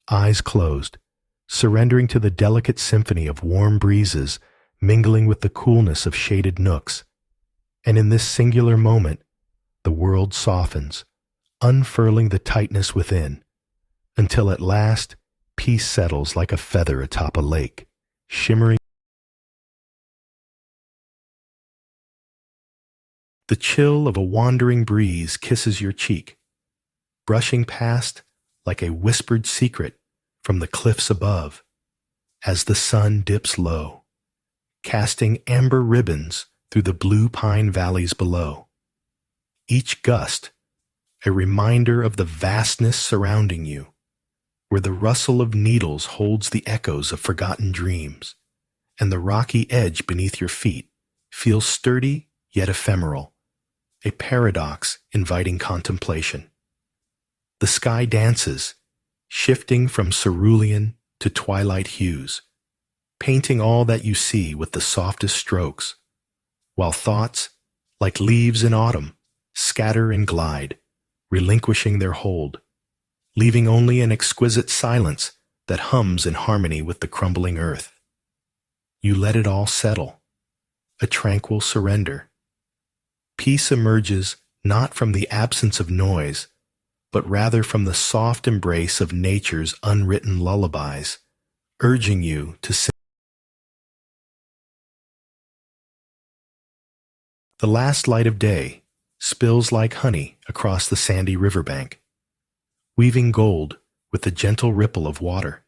eyes closed, surrendering to the delicate symphony of warm breezes mingling with the coolness of shaded nooks. And in this singular moment, the world softens, unfurling the tightness within, until at last peace settles like a feather atop a lake, shimmering. The chill of a wandering breeze kisses your cheek, brushing past like a whispered secret from the cliffs above, as the sun dips low, casting amber ribbons through the blue pine valleys below. Each gust, a reminder of the vastness surrounding you, where the rustle of needles holds the echoes of forgotten dreams, and the rocky edge beneath your feet feels sturdy yet ephemeral, a paradox inviting contemplation. The sky dances, shifting from cerulean to twilight hues, painting all that you see with the softest strokes, while thoughts, like leaves in autumn, scatter and glide, relinquishing their hold, leaving only an exquisite silence that hums in harmony with the crumbling earth. You let it all settle, a tranquil surrender. Peace emerges not from the absence of noise, but rather from the soft embrace of nature's unwritten lullabies, urging you to sing. The last light of day spills like honey across the sandy riverbank, weaving gold with the gentle ripple of water.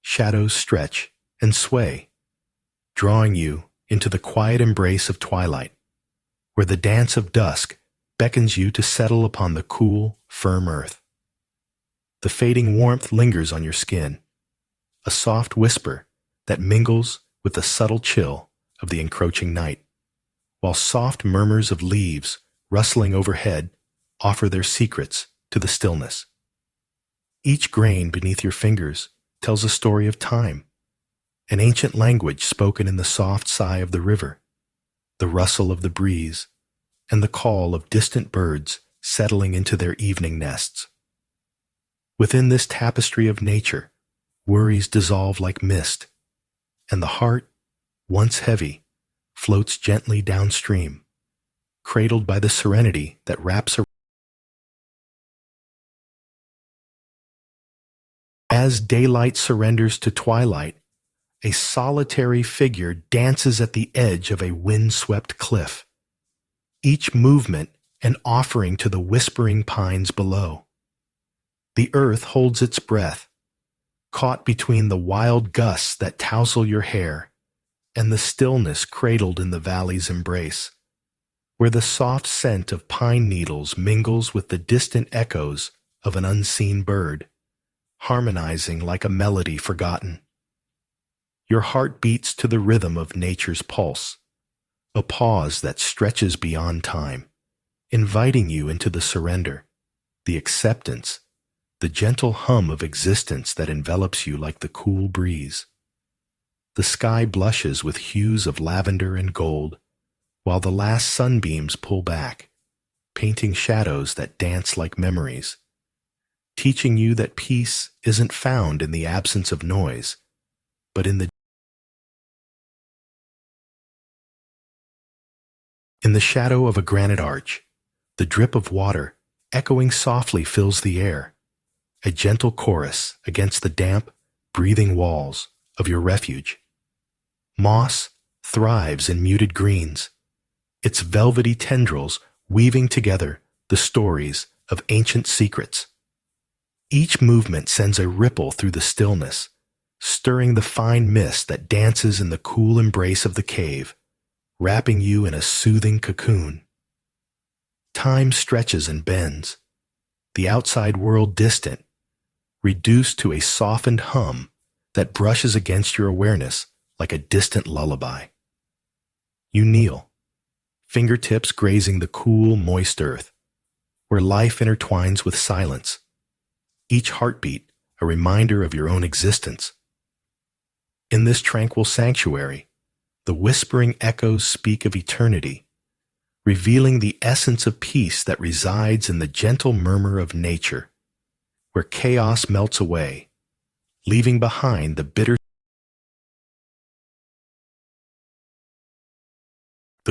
Shadows stretch and sway, drawing you into the quiet embrace of twilight, where the dance of dusk beckons you to settle upon the cool, firm earth. The fading warmth lingers on your skin, a soft whisper that mingles with the subtle chill of the encroaching night, while soft murmurs of leaves rustling overhead offer their secrets to the stillness. Each grain beneath your fingers tells a story of time, an ancient language spoken in the soft sigh of the river, the rustle of the breeze, and the call of distant birds settling into their evening nests. Within this tapestry of nature, worries dissolve like mist, and the heart, once heavy, floats gently downstream, cradled by the serenity that wraps around. As daylight surrenders to twilight, a solitary figure dances at the edge of a wind-swept cliff, each movement an offering to the whispering pines below. The earth holds its breath, caught between the wild gusts that tousle your hair and the stillness cradled in the valley's embrace, where the soft scent of pine needles mingles with the distant echoes of an unseen bird, harmonizing like a melody forgotten. Your heart beats to the rhythm of nature's pulse, a pause that stretches beyond time, inviting you into the surrender, the acceptance, the gentle hum of existence that envelops you like the cool breeze. The sky blushes with hues of lavender and gold, while the last sunbeams pull back, painting shadows that dance like memories, teaching you that peace isn't found in the absence of noise, but in the shadow of a granite arch. The drip of water, echoing softly, fills the air, a gentle chorus against the damp, breathing walls of your refuge. Moss thrives in muted greens, its velvety tendrils weaving together the stories of ancient secrets. Each movement sends a ripple through the stillness, stirring the fine mist that dances in the cool embrace of the cave, wrapping you in a soothing cocoon. Time stretches and bends, the outside world distant, reduced to a softened hum that brushes against your awareness like a distant lullaby. You kneel, fingertips grazing the cool, moist earth, where life intertwines with silence, each heartbeat a reminder of your own existence. In this tranquil sanctuary, the whispering echoes speak of eternity, revealing the essence of peace that resides in the gentle murmur of nature, where chaos melts away, leaving behind the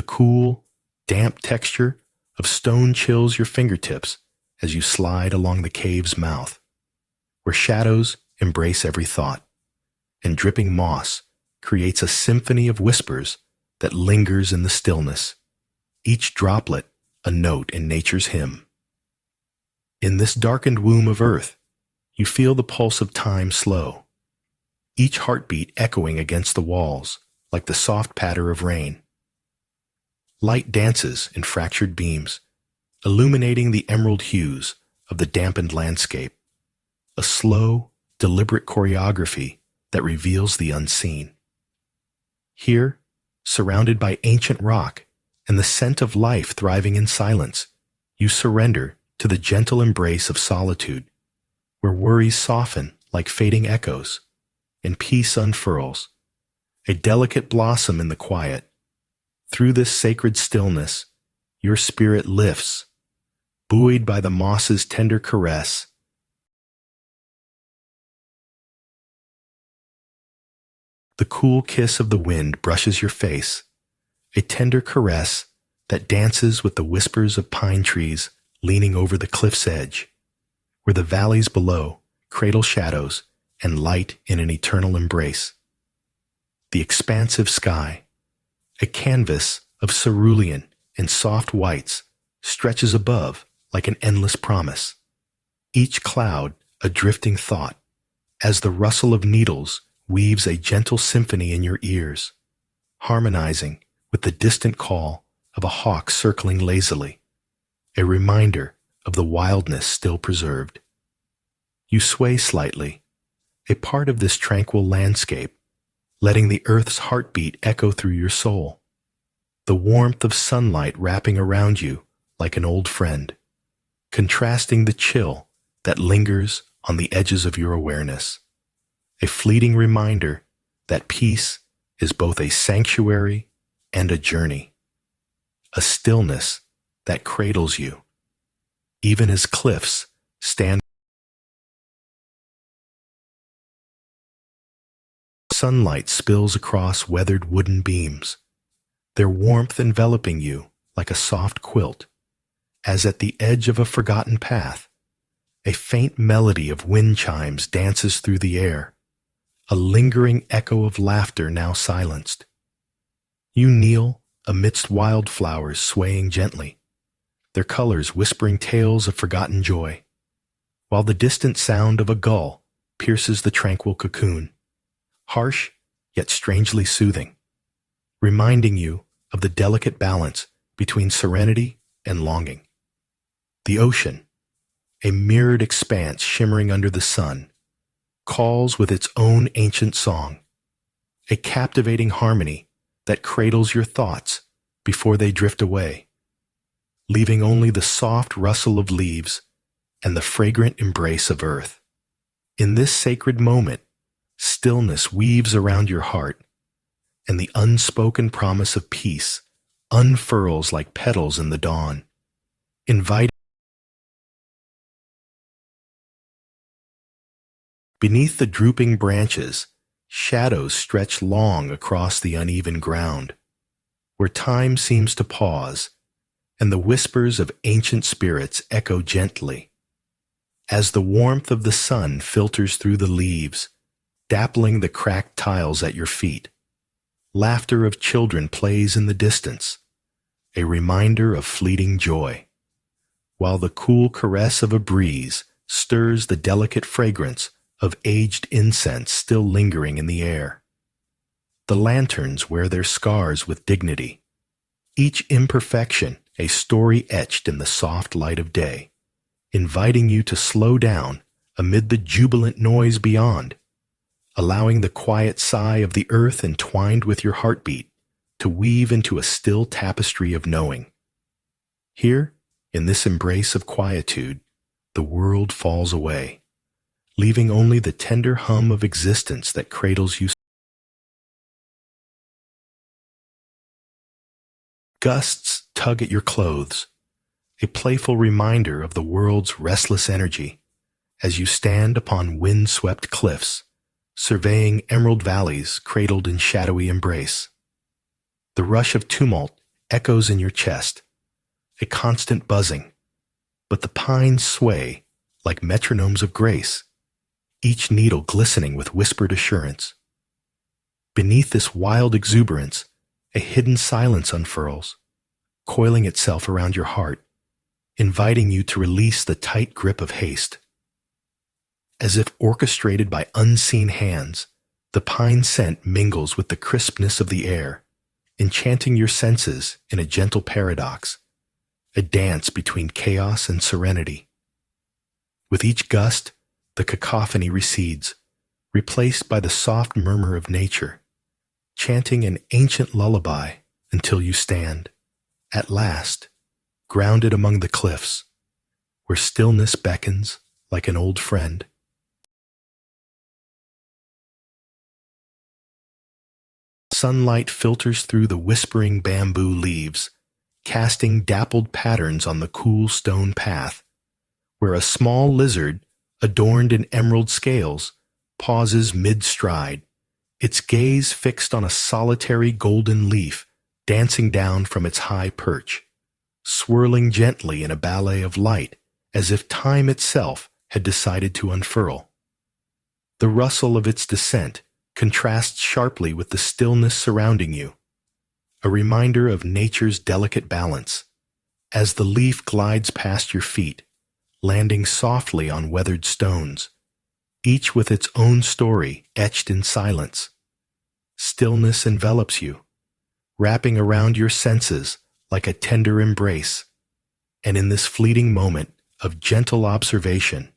cool, damp texture of stone chills your fingertips as you slide along the cave's mouth, where shadows embrace every thought, and dripping moss creates a symphony of whispers that lingers in the stillness, each droplet a note in nature's hymn. In this darkened womb of earth, you feel the pulse of time slow, each heartbeat echoing against the walls like the soft patter of rain. Light dances in fractured beams, illuminating the emerald hues of the dampened landscape, a slow, deliberate choreography that reveals the unseen. Here, surrounded by ancient rock and the scent of life thriving in silence, you surrender to the gentle embrace of solitude, where worries soften like fading echoes, and peace unfurls, a delicate blossom in the quiet. Through this sacred stillness, your spirit lifts, buoyed by the moss's tender caress. The cool kiss of the wind brushes your face, a tender caress that dances with the whispers of pine trees leaning over the cliff's edge, where the valleys below cradle shadows and light in an eternal embrace. The expansive sky, a canvas of cerulean and soft whites, stretches above like an endless promise, each cloud a drifting thought, as the rustle of needles weaves a gentle symphony in your ears, harmonizing with the distant call of a hawk circling lazily, a reminder of the wildness still preserved. You sway slightly, a part of this tranquil landscape, letting the earth's heartbeat echo through your soul, the warmth of sunlight wrapping around you like an old friend, contrasting the chill that lingers on the edges of your awareness, a fleeting reminder that peace is both a sanctuary and a journey, a stillness that cradles you, even as cliffs stand. Sunlight spills across weathered wooden beams, their warmth enveloping you like a soft quilt, as at the edge of a forgotten path, a faint melody of wind chimes dances through the air, a lingering echo of laughter now silenced. You kneel amidst wildflowers swaying gently, their colors whispering tales of forgotten joy, while the distant sound of a gull pierces the tranquil cocoon, harsh yet strangely soothing, reminding you of the delicate balance between serenity and longing. The ocean, a mirrored expanse shimmering under the sun, calls with its own ancient song, a captivating harmony that cradles your thoughts before they drift away, leaving only the soft rustle of leaves and the fragrant embrace of earth. In this sacred moment, stillness weaves around your heart, and the unspoken promise of peace unfurls like petals in the dawn, inviting. Beneath the drooping branches, shadows stretch long across the uneven ground, where time seems to pause, and the whispers of ancient spirits echo gently. As the warmth of the sun filters through the leaves, dappling the cracked tiles at your feet, laughter of children plays in the distance, a reminder of fleeting joy, while the cool caress of a breeze stirs the delicate fragrance of aged incense still lingering in the air. The lanterns wear their scars with dignity, each imperfection a story etched in the soft light of day, inviting you to slow down amid the jubilant noise beyond, allowing the quiet sigh of the earth entwined with your heartbeat to weave into a still tapestry of knowing. Here, in this embrace of quietude, the world falls away, leaving only the tender hum of existence that cradles you. Gusts tug at your clothes, a playful reminder of the world's restless energy, as you stand upon wind-swept cliffs, surveying emerald valleys cradled in shadowy embrace. The rush of tumult echoes in your chest, a constant buzzing, but the pines sway like metronomes of grace, each needle glistening with whispered assurance. Beneath this wild exuberance, a hidden silence unfurls, coiling itself around your heart, inviting you to release the tight grip of haste. As if orchestrated by unseen hands, the pine scent mingles with the crispness of the air, enchanting your senses in a gentle paradox, a dance between chaos and serenity. With each gust, the cacophony recedes, replaced by the soft murmur of nature, chanting an ancient lullaby until you stand, at last, grounded among the cliffs, where stillness beckons like an old friend. Sunlight filters through the whispering bamboo leaves, casting dappled patterns on the cool stone path, where a small lizard, adorned in emerald scales, pauses mid-stride, its gaze fixed on a solitary golden leaf dancing down from its high perch, swirling gently in a ballet of light as if time itself had decided to unfurl. The rustle of its descent contrasts sharply with the stillness surrounding you, a reminder of nature's delicate balance, as the leaf glides past your feet, landing softly on weathered stones, each with its own story etched in silence. Stillness envelops you, wrapping around your senses like a tender embrace, and in this fleeting moment of gentle observation,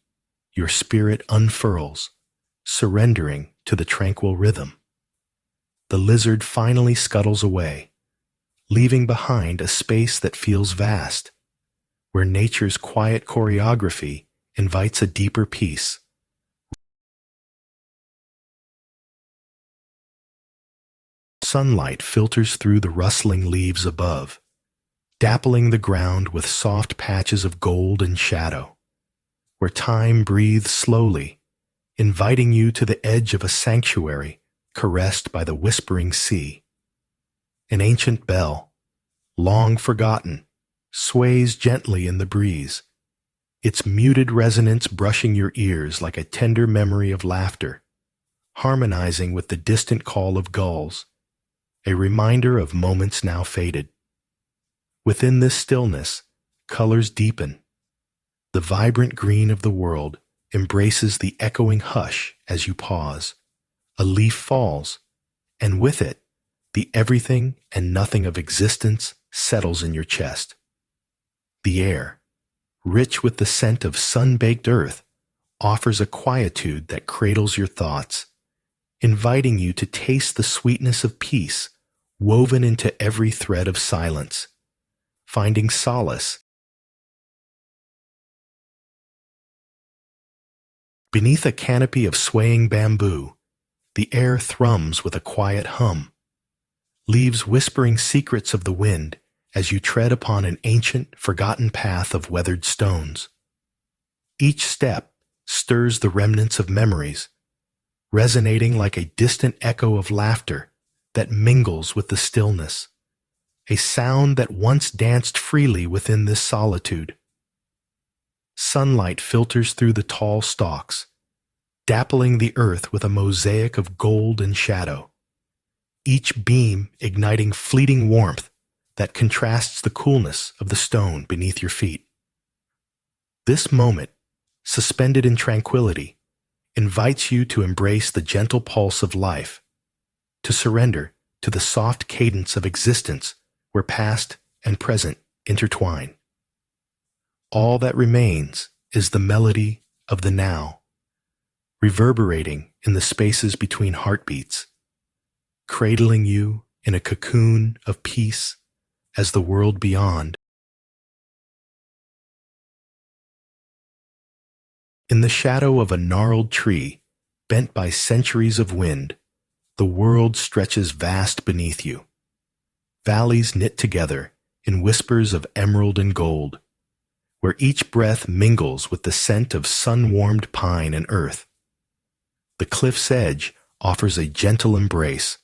your spirit unfurls, surrendering to the tranquil rhythm. The lizard finally scuttles away, leaving behind a space that feels vast, where nature's quiet choreography invites a deeper peace. Sunlight filters through the rustling leaves above, dappling the ground with soft patches of gold and shadow, where time breathes slowly, inviting you to the edge of a sanctuary caressed by the whispering sea. An ancient bell, long forgotten, sways gently in the breeze, its muted resonance brushing your ears like a tender memory of laughter, harmonizing with the distant call of gulls, a reminder of moments now faded. Within this stillness, colors deepen. The vibrant green of the world embraces the echoing hush as you pause. A leaf falls, and with it, the everything and nothing of existence settles in your chest. The air, rich with the scent of sun-baked earth, offers a quietude that cradles your thoughts, inviting you to taste the sweetness of peace woven into every thread of silence, finding solace beneath a canopy of swaying bamboo. The air thrums with a quiet hum, leaves whispering secrets of the wind as you tread upon an ancient, forgotten path of weathered stones. Each step stirs the remnants of memories, resonating like a distant echo of laughter that mingles with the stillness, a sound that once danced freely within this solitude. Sunlight filters through the tall stalks, dappling the earth with a mosaic of gold and shadow, each beam igniting fleeting warmth that contrasts the coolness of the stone beneath your feet. This moment, suspended in tranquility, invites you to embrace the gentle pulse of life, to surrender to the soft cadence of existence where past and present intertwine. All that remains is the melody of the now, reverberating in the spaces between heartbeats, cradling you in a cocoon of peace as the world beyond. In the shadow of a gnarled tree, bent by centuries of wind, the world stretches vast beneath you. Valleys knit together in whispers of emerald and gold, where each breath mingles with the scent of sun-warmed pine and earth. The cliff's edge offers a gentle embrace,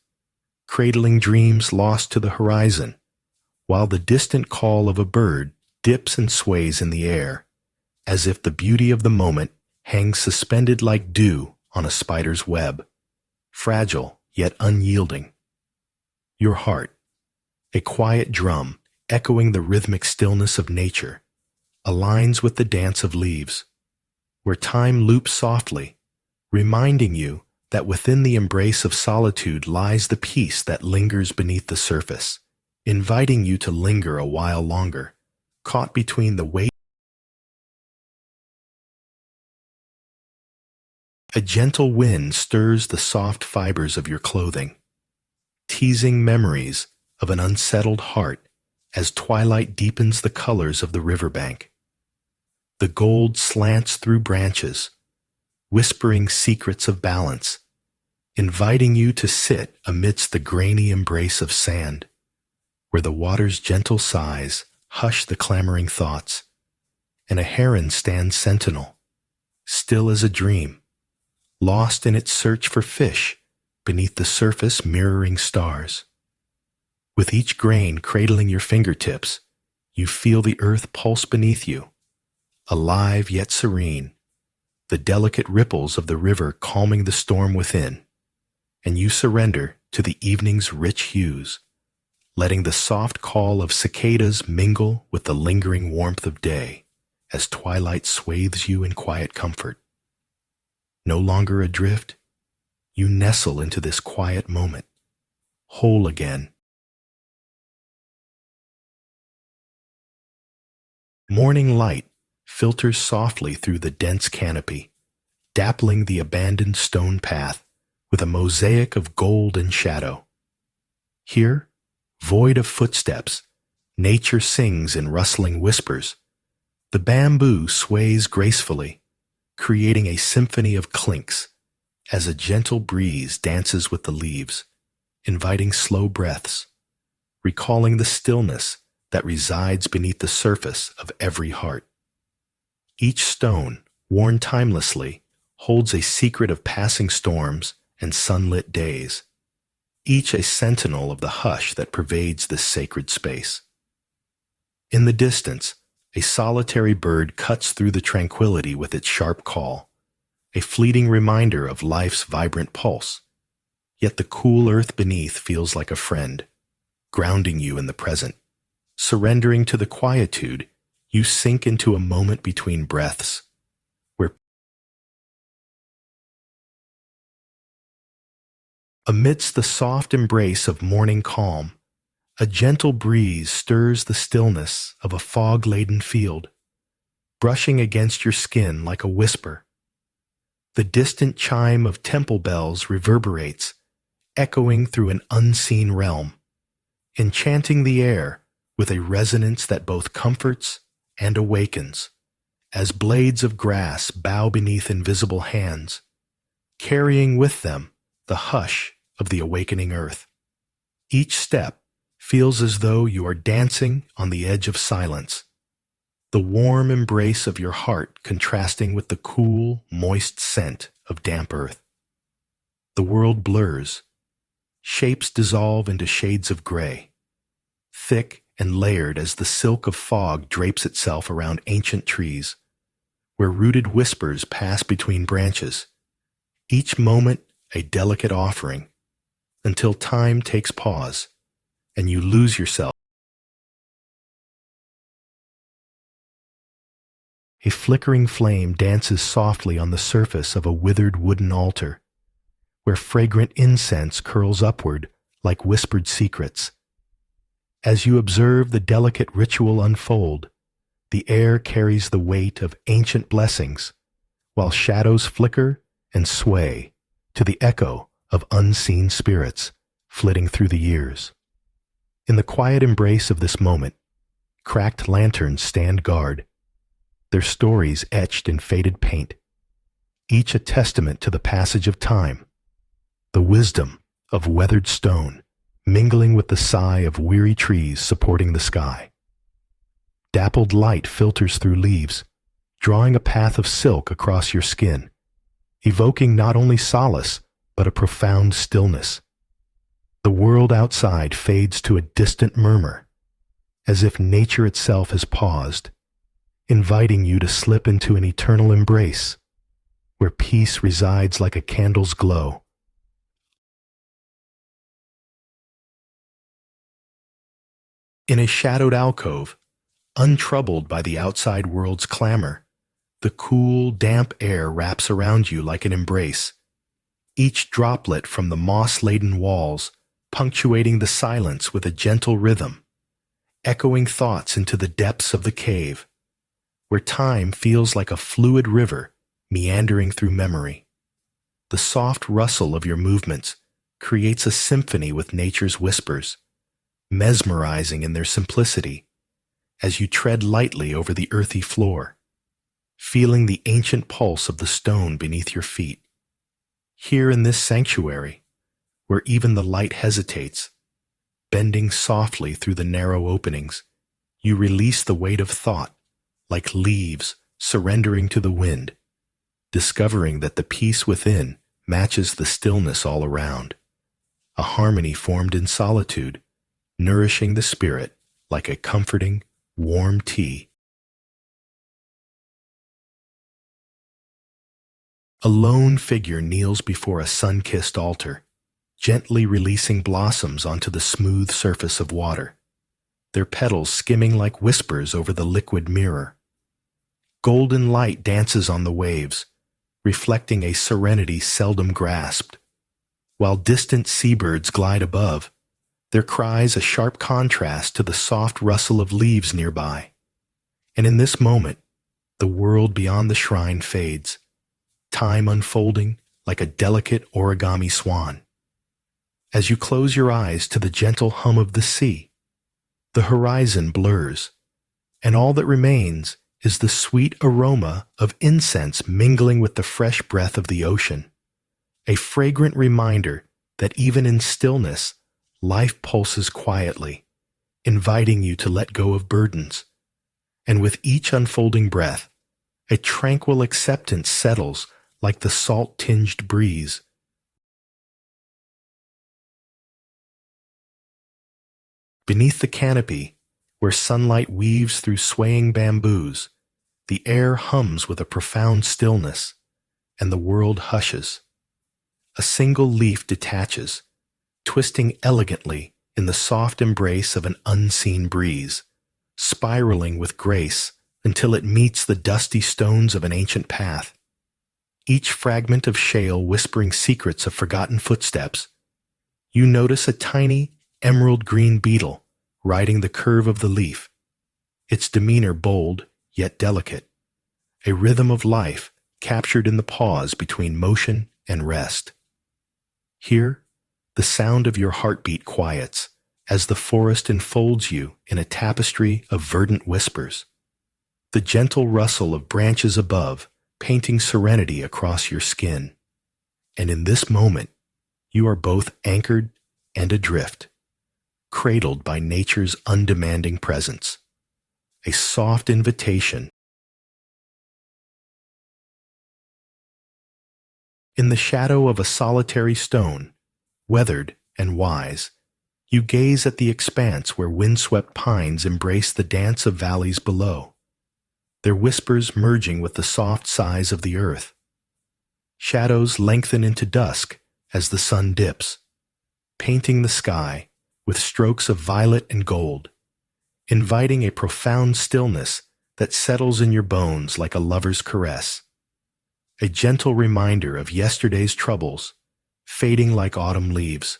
cradling dreams lost to the horizon, while the distant call of a bird dips and sways in the air, as if the beauty of the moment hangs suspended like dew on a spider's web, fragile yet unyielding. Your heart, a quiet drum echoing the rhythmic stillness of nature, aligns with the dance of leaves, where time loops softly, reminding you that within the embrace of solitude lies the peace that lingers beneath the surface, inviting you to linger a while longer, caught between the weight. A gentle wind stirs the soft fibers of your clothing, teasing memories of an unsettled heart as twilight deepens the colors of the riverbank. The gold slants through branches, whispering secrets of balance, inviting you to sit amidst the grainy embrace of sand, where the water's gentle sighs hush the clamoring thoughts, and a heron stands sentinel, still as a dream, lost in its search for fish beneath the surface mirroring stars. With each grain cradling your fingertips, you feel the earth pulse beneath you, alive yet serene, the delicate ripples of the river calming the storm within, and you surrender to the evening's rich hues, letting the soft call of cicadas mingle with the lingering warmth of day as twilight swathes you in quiet comfort. No longer adrift, you nestle into this quiet moment, whole again. Morning light filters softly through the dense canopy, dappling the abandoned stone path with a mosaic of gold and shadow. Here, void of footsteps, nature sings in rustling whispers. The bamboo sways gracefully, creating a symphony of clinks as a gentle breeze dances with the leaves, inviting slow breaths, recalling the stillness that resides beneath the surface of every heart. Each stone, worn timelessly, holds a secret of passing storms and sunlit days, each a sentinel of the hush that pervades this sacred space. In the distance, a solitary bird cuts through the tranquility with its sharp call, a fleeting reminder of life's vibrant pulse. Yet the cool earth beneath feels like a friend, grounding you in the present. Surrendering to the quietude, you sink into a moment between breaths, where amidst the soft embrace of morning calm, a gentle breeze stirs the stillness of a fog-laden field, brushing against your skin like a whisper. The distant chime of temple bells reverberates, echoing through an unseen realm, enchanting the air with a resonance that both comforts and awakens, as blades of grass bow beneath invisible hands, carrying with them the hush of the awakening earth. Each step feels as though you are dancing on the edge of silence, the warm embrace of your heart contrasting with the cool, moist scent of damp earth. The world blurs. Shapes dissolve into shades of gray, thick and layered as the silk of fog drapes itself around ancient trees, where rooted whispers pass between branches, each moment a delicate offering, until time takes pause, and you lose yourself. A flickering flame dances softly on the surface of a withered wooden altar, where fragrant incense curls upward like whispered secrets. As you observe the delicate ritual unfold, the air carries the weight of ancient blessings, while shadows flicker and sway to the echo of unseen spirits flitting through the years. In the quiet embrace of this moment, cracked lanterns stand guard, their stories etched in faded paint, each a testament to the passage of time, the wisdom of weathered stone mingling with the sigh of weary trees supporting the sky. Dappled light filters through leaves, drawing a path of silk across your skin, evoking not only solace, but a profound stillness. The world outside fades to a distant murmur, as if nature itself has paused, inviting you to slip into an eternal embrace, where peace resides like a candle's glow. In a shadowed alcove, untroubled by the outside world's clamor, the cool, damp air wraps around you like an embrace, each droplet from the moss-laden walls punctuating the silence with a gentle rhythm, echoing thoughts into the depths of the cave, where time feels like a fluid river meandering through memory. The soft rustle of your movements creates a symphony with nature's whispers, mesmerizing in their simplicity as you tread lightly over the earthy floor, feeling the ancient pulse of the stone beneath your feet. Here in this sanctuary, where even the light hesitates, bending softly through the narrow openings, you release the weight of thought, like leaves surrendering to the wind, discovering that the peace within matches the stillness all around, a harmony formed in solitude, nourishing the spirit like a comforting, warm tea. A lone figure kneels before a sun-kissed altar, gently releasing blossoms onto the smooth surface of water, their petals skimming like whispers over the liquid mirror. Golden light dances on the waves, reflecting a serenity seldom grasped, while distant seabirds glide above, their cries a sharp contrast to the soft rustle of leaves nearby. And in this moment, the world beyond the shrine fades, time unfolding like a delicate origami swan. As you close your eyes to the gentle hum of the sea, the horizon blurs, and all that remains is the sweet aroma of incense mingling with the fresh breath of the ocean, a fragrant reminder that even in stillness, life pulses quietly, inviting you to let go of burdens. And with each unfolding breath, a tranquil acceptance settles like the salt-tinged breeze. Beneath the canopy, where sunlight weaves through swaying bamboos, the air hums with a profound stillness, and the world hushes. A single leaf detaches, twisting elegantly in the soft embrace of an unseen breeze, spiraling with grace until it meets the dusty stones of an ancient path. Each fragment of shale whispering secrets of forgotten footsteps. You notice a tiny, emerald-green beetle riding the curve of the leaf, its demeanor bold yet delicate, a rhythm of life captured in the pause between motion and rest. Here, the sound of your heartbeat quiets as the forest enfolds you in a tapestry of verdant whispers. The gentle rustle of branches above painting serenity across your skin. And in this moment, you are both anchored and adrift, cradled by nature's undemanding presence, a soft invitation. In the shadow of a solitary stone, weathered and wise, you gaze at the expanse where windswept pines embrace the dance of valleys below, their whispers merging with the soft sighs of the earth. Shadows lengthen into dusk as the sun dips, painting the sky with strokes of violet and gold, inviting a profound stillness that settles in your bones like a lover's caress, a gentle reminder of yesterday's troubles, fading like autumn leaves.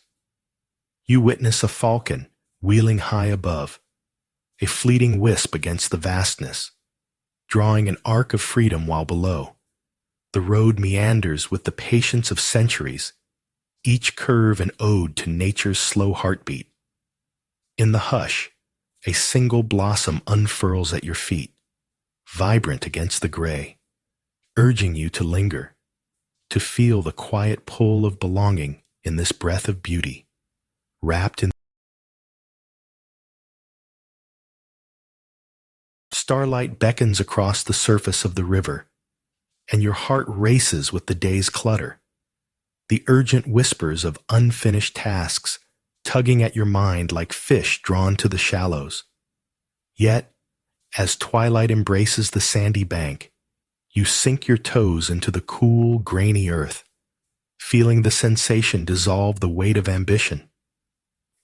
You witness a falcon wheeling high above, a fleeting wisp against the vastness, drawing an arc of freedom while below. The road meanders with the patience of centuries, each curve an ode to nature's slow heartbeat. In the hush, a single blossom unfurls at your feet, vibrant against the gray, urging you to linger, to feel the quiet pull of belonging in this breath of beauty, wrapped in starlight beckons across the surface of the river, and your heart races with the day's clutter, the urgent whispers of unfinished tasks tugging at your mind like fish drawn to the shallows. Yet, as twilight embraces the sandy bank, you sink your toes into the cool, grainy earth, feeling the sensation dissolve the weight of ambition.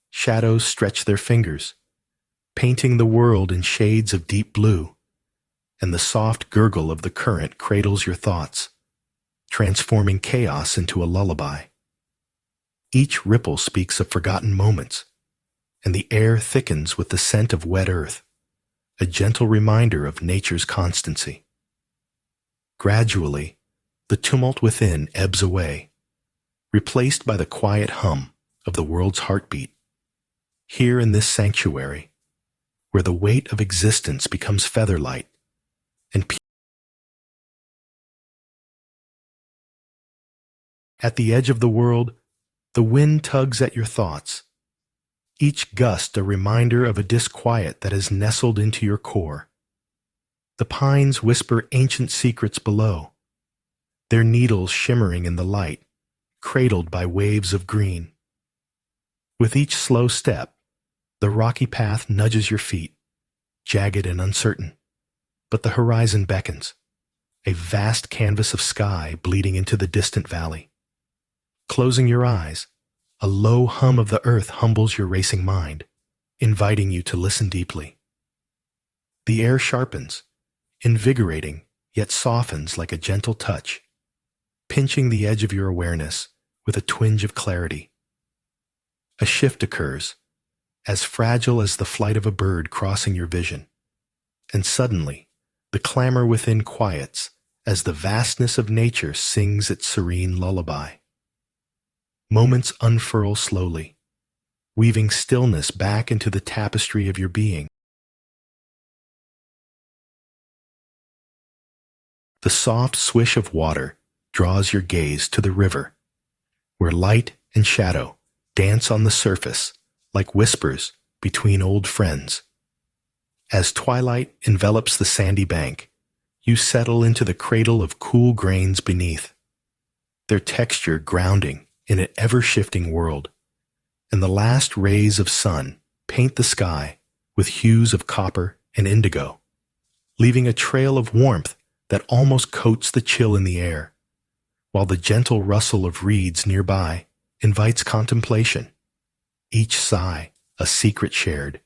Shadows stretch their fingers, painting the world in shades of deep blue, and the soft gurgle of the current cradles your thoughts, transforming chaos into a lullaby. Each ripple speaks of forgotten moments, and the air thickens with the scent of wet earth, a gentle reminder of nature's constancy. Gradually, the tumult within ebbs away, replaced by the quiet hum of the world's heartbeat. Here in this sanctuary, where the weight of existence becomes featherlight, and at the edge of the world, the wind tugs at your thoughts, each gust a reminder of a disquiet that has nestled into your core. The pines whisper ancient secrets below, their needles shimmering in the light, cradled by waves of green. With each slow step, the rocky path nudges your feet, jagged and uncertain, but the horizon beckons, a vast canvas of sky bleeding into the distant valley. Closing your eyes, a low hum of the earth humbles your racing mind, inviting you to listen deeply. The air sharpens, invigorating, yet softens like a gentle touch, pinching the edge of your awareness with a twinge of clarity. A shift occurs, as fragile as the flight of a bird crossing your vision, and suddenly, the clamor within quiets as the vastness of nature sings its serene lullaby. Moments unfurl slowly, weaving stillness back into the tapestry of your being. The soft swish of water draws your gaze to the river, where light and shadow dance on the surface like whispers between old friends. As twilight envelops the sandy bank, you settle into the cradle of cool grains beneath, their texture grounding in an ever-shifting world, and the last rays of sun paint the sky with hues of copper and indigo, leaving a trail of warmth that almost coats the chill in the air, while the gentle rustle of reeds nearby invites contemplation, each sigh a secret shared.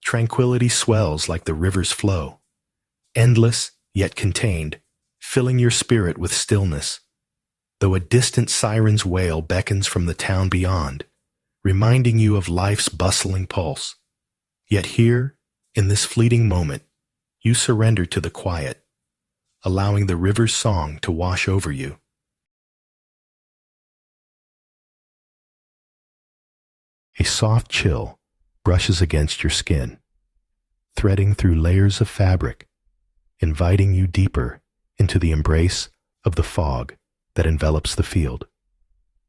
Tranquility swells like the river's flow, endless yet contained, filling your spirit with stillness, though a distant siren's wail beckons from the town beyond, reminding you of life's bustling pulse. Yet here, in this fleeting moment, you surrender to the quiet, allowing the river's song to wash over you. A soft chill brushes against your skin, threading through layers of fabric, inviting you deeper into the embrace of the fog that envelops the field.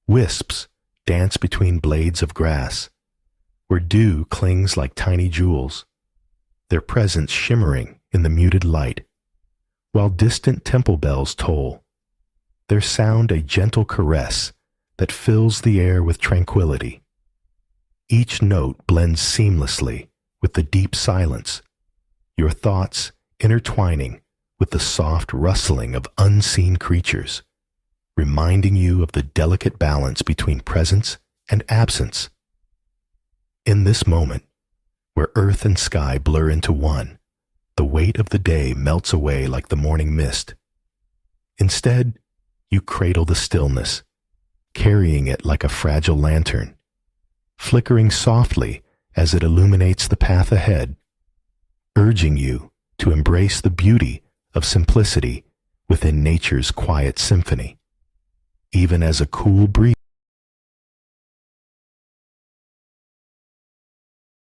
Wisps dance between blades of grass, where dew clings like tiny jewels, their presence shimmering in the muted light, while distant temple bells toll, their sound a gentle caress that fills the air with tranquility. Each note blends seamlessly with the deep silence, your thoughts intertwining with the soft rustling of unseen creatures, reminding you of the delicate balance between presence and absence. In this moment, where earth and sky blur into one, the weight of the day melts away like the morning mist. Instead, you cradle the stillness, carrying it like a fragile lantern, flickering softly as it illuminates the path ahead, urging you to embrace the beauty of simplicity within nature's quiet symphony, even as a cool breeze.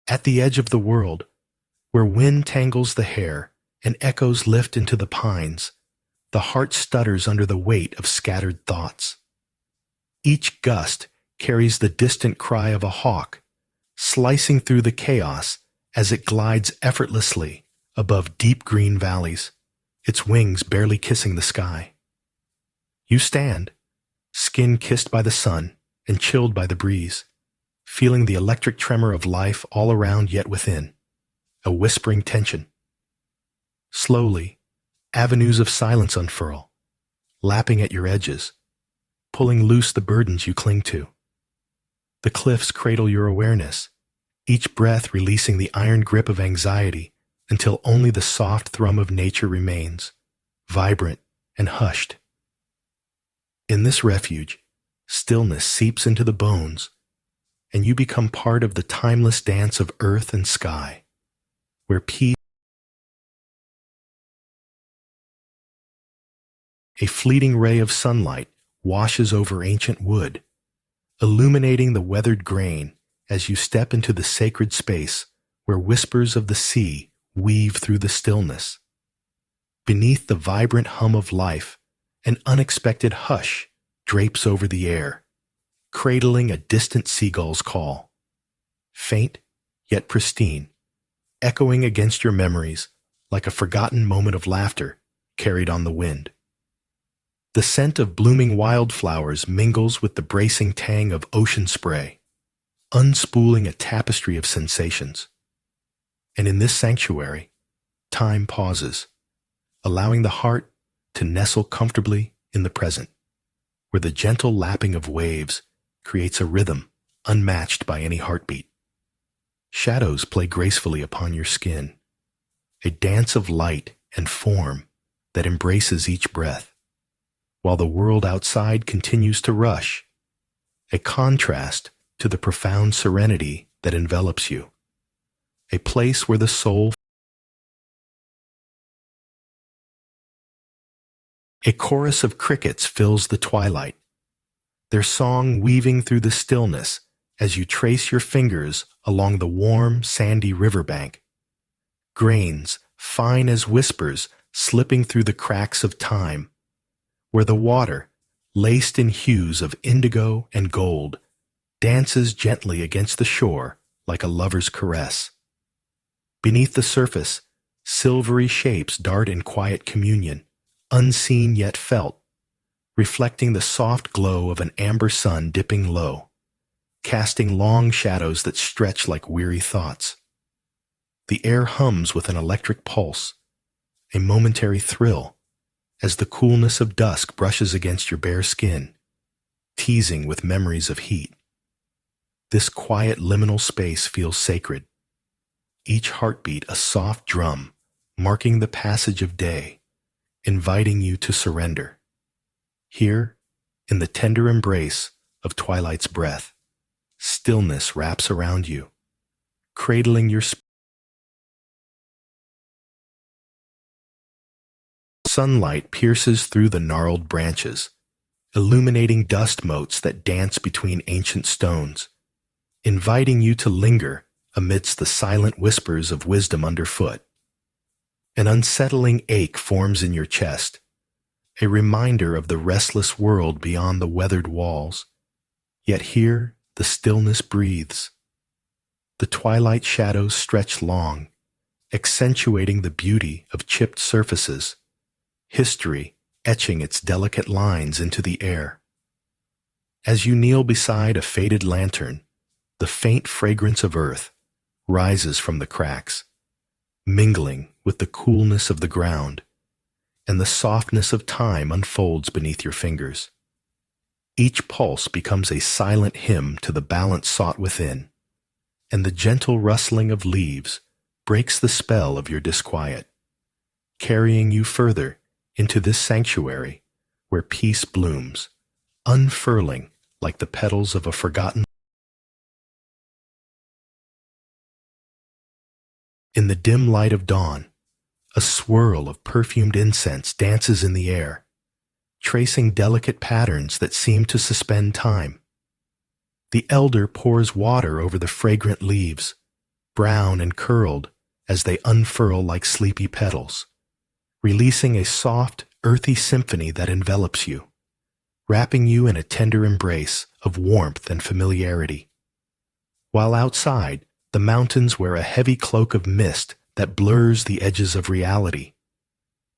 At the edge of the world, where wind tangles the hair and echoes lift into the pines, the heart stutters under the weight of scattered thoughts. Each gust carries the distant cry of a hawk, slicing through the chaos as it glides effortlessly above deep green valleys, its wings barely kissing the sky. You stand, skin kissed by the sun and chilled by the breeze, feeling the electric tremor of life all around yet within, a whispering tension. Slowly, avenues of silence unfurl, lapping at your edges, pulling loose the burdens you cling to. The cliffs cradle your awareness, each breath releasing the iron grip of anxiety until only the soft thrum of nature remains, vibrant and hushed. In this refuge, stillness seeps into the bones, and you become part of the timeless dance of earth and sky, where peace, a fleeting ray of sunlight washes over ancient wood, illuminating the weathered grain as you step into the sacred space where whispers of the sea weave through the stillness. Beneath the vibrant hum of life, an unexpected hush drapes over the air, cradling a distant seagull's call. Faint, yet pristine, echoing against your memories like a forgotten moment of laughter carried on the wind. The scent of blooming wildflowers mingles with the bracing tang of ocean spray, unspooling a tapestry of sensations. And in this sanctuary, time pauses, allowing the heart to nestle comfortably in the present, where the gentle lapping of waves creates a rhythm unmatched by any heartbeat. Shadows play gracefully upon your skin, a dance of light and form that embraces each breath, while the world outside continues to rush, a contrast to the profound serenity that envelops you, a place where the soul. A chorus of crickets fills the twilight, their song weaving through the stillness as you trace your fingers along the warm, sandy riverbank. Grains, fine as whispers, slipping through the cracks of time, where the water, laced in hues of indigo and gold, dances gently against the shore like a lover's caress. Beneath the surface, silvery shapes dart in quiet communion, unseen yet felt, reflecting the soft glow of an amber sun dipping low, casting long shadows that stretch like weary thoughts. The air hums with an electric pulse, a momentary thrill, as the coolness of dusk brushes against your bare skin, teasing with memories of heat. This quiet liminal space feels sacred, each heartbeat a soft drum, marking the passage of day, inviting you to surrender. Here, in the tender embrace of twilight's breath, stillness wraps around you, cradling your spirit. Sunlight pierces through the gnarled branches, illuminating dust motes that dance between ancient stones, inviting you to linger amidst the silent whispers of wisdom underfoot. An unsettling ache forms in your chest, a reminder of the restless world beyond the weathered walls. Yet here the stillness breathes. The twilight shadows stretch long, accentuating the beauty of chipped surfaces, history etching its delicate lines into the air. As you kneel beside a faded lantern, the faint fragrance of earth rises from the cracks, mingling with the coolness of the ground, and the softness of time unfolds beneath your fingers. Each pulse becomes a silent hymn to the balance sought within, and the gentle rustling of leaves breaks the spell of your disquiet, carrying you further into this sanctuary where peace blooms, unfurling like the petals of a forgotten. In the dim light of dawn, a swirl of perfumed incense dances in the air, tracing delicate patterns that seem to suspend time. The elder pours water over the fragrant leaves, brown and curled as they unfurl like sleepy petals, releasing a soft, earthy symphony that envelops you, wrapping you in a tender embrace of warmth and familiarity. While outside, the mountains wear a heavy cloak of mist that blurs the edges of reality,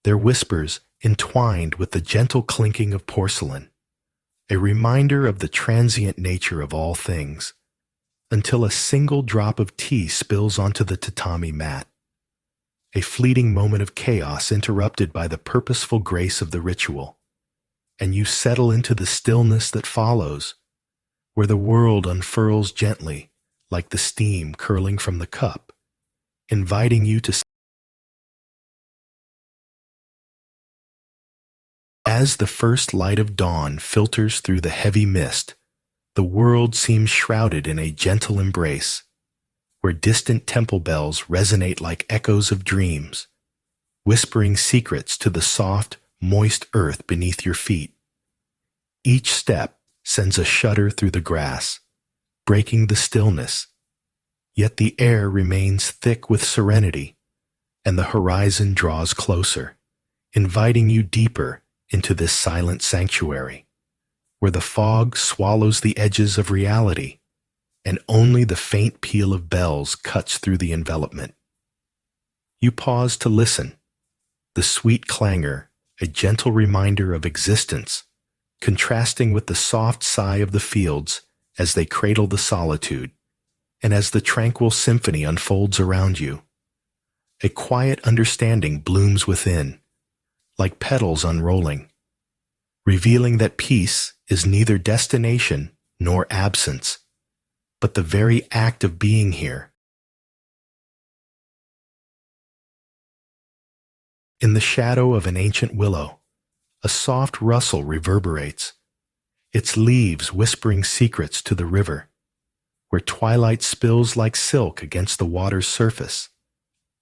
their whispers entwined with the gentle clinking of porcelain, a reminder of the transient nature of all things, until a single drop of tea spills onto the tatami mat, a fleeting moment of chaos interrupted by the purposeful grace of the ritual, and you settle into the stillness that follows, where the world unfurls gently like the steam curling from the cup, inviting you to. As the first light of dawn filters through the heavy mist, the world seems shrouded in a gentle embrace, where distant temple bells resonate like echoes of dreams, whispering secrets to the soft, moist earth beneath your feet. Each step sends a shudder through the grass, breaking the stillness, yet the air remains thick with serenity, and the horizon draws closer, inviting you deeper into this silent sanctuary, where the fog swallows the edges of reality, and only the faint peal of bells cuts through the envelopment. You pause to listen, the sweet clangor a gentle reminder of existence, contrasting with the soft sigh of the fields as they cradle the solitude, and as the tranquil symphony unfolds around you. A quiet understanding blooms within, like petals unrolling, revealing that peace is neither destination nor absence, but the very act of being here. In the shadow of an ancient willow, a soft rustle reverberates, its leaves whispering secrets to the river, where twilight spills like silk against the water's surface,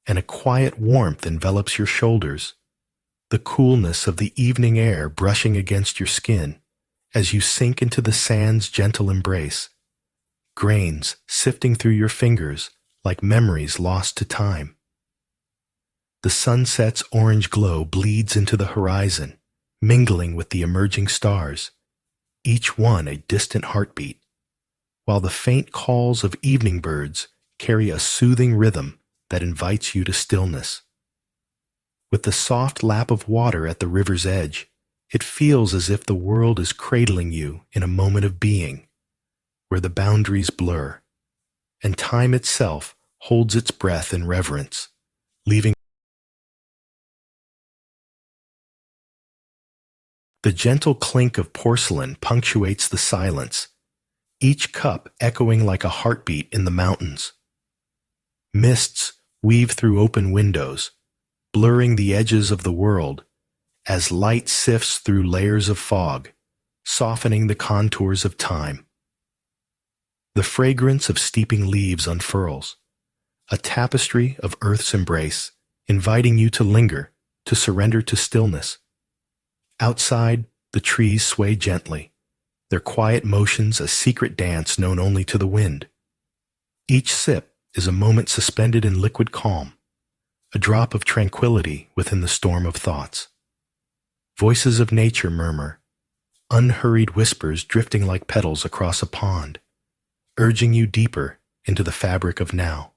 and a quiet warmth envelops your shoulders, the coolness of the evening air brushing against your skin as you sink into the sand's gentle embrace, grains sifting through your fingers like memories lost to time. The sunset's orange glow bleeds into the horizon, mingling with the emerging stars, each one a distant heartbeat, while the faint calls of evening birds carry a soothing rhythm that invites you to stillness. With the soft lap of water at the river's edge, it feels as if the world is cradling you in a moment of being, where the boundaries blur, and time itself holds its breath in reverence, leaving The gentle clink of porcelain punctuates the silence, each cup echoing like a heartbeat in the mountains. Mists weave through open windows, blurring the edges of the world as light sifts through layers of fog, softening the contours of time. The fragrance of steeping leaves unfurls, a tapestry of earth's embrace, inviting you to linger, to surrender to stillness. Outside, the trees sway gently, their quiet motions a secret dance known only to the wind. Each sip is a moment suspended in liquid calm, a drop of tranquility within the storm of thoughts. Voices of nature murmur, unhurried whispers drifting like petals across a pond, urging you deeper into the fabric of now.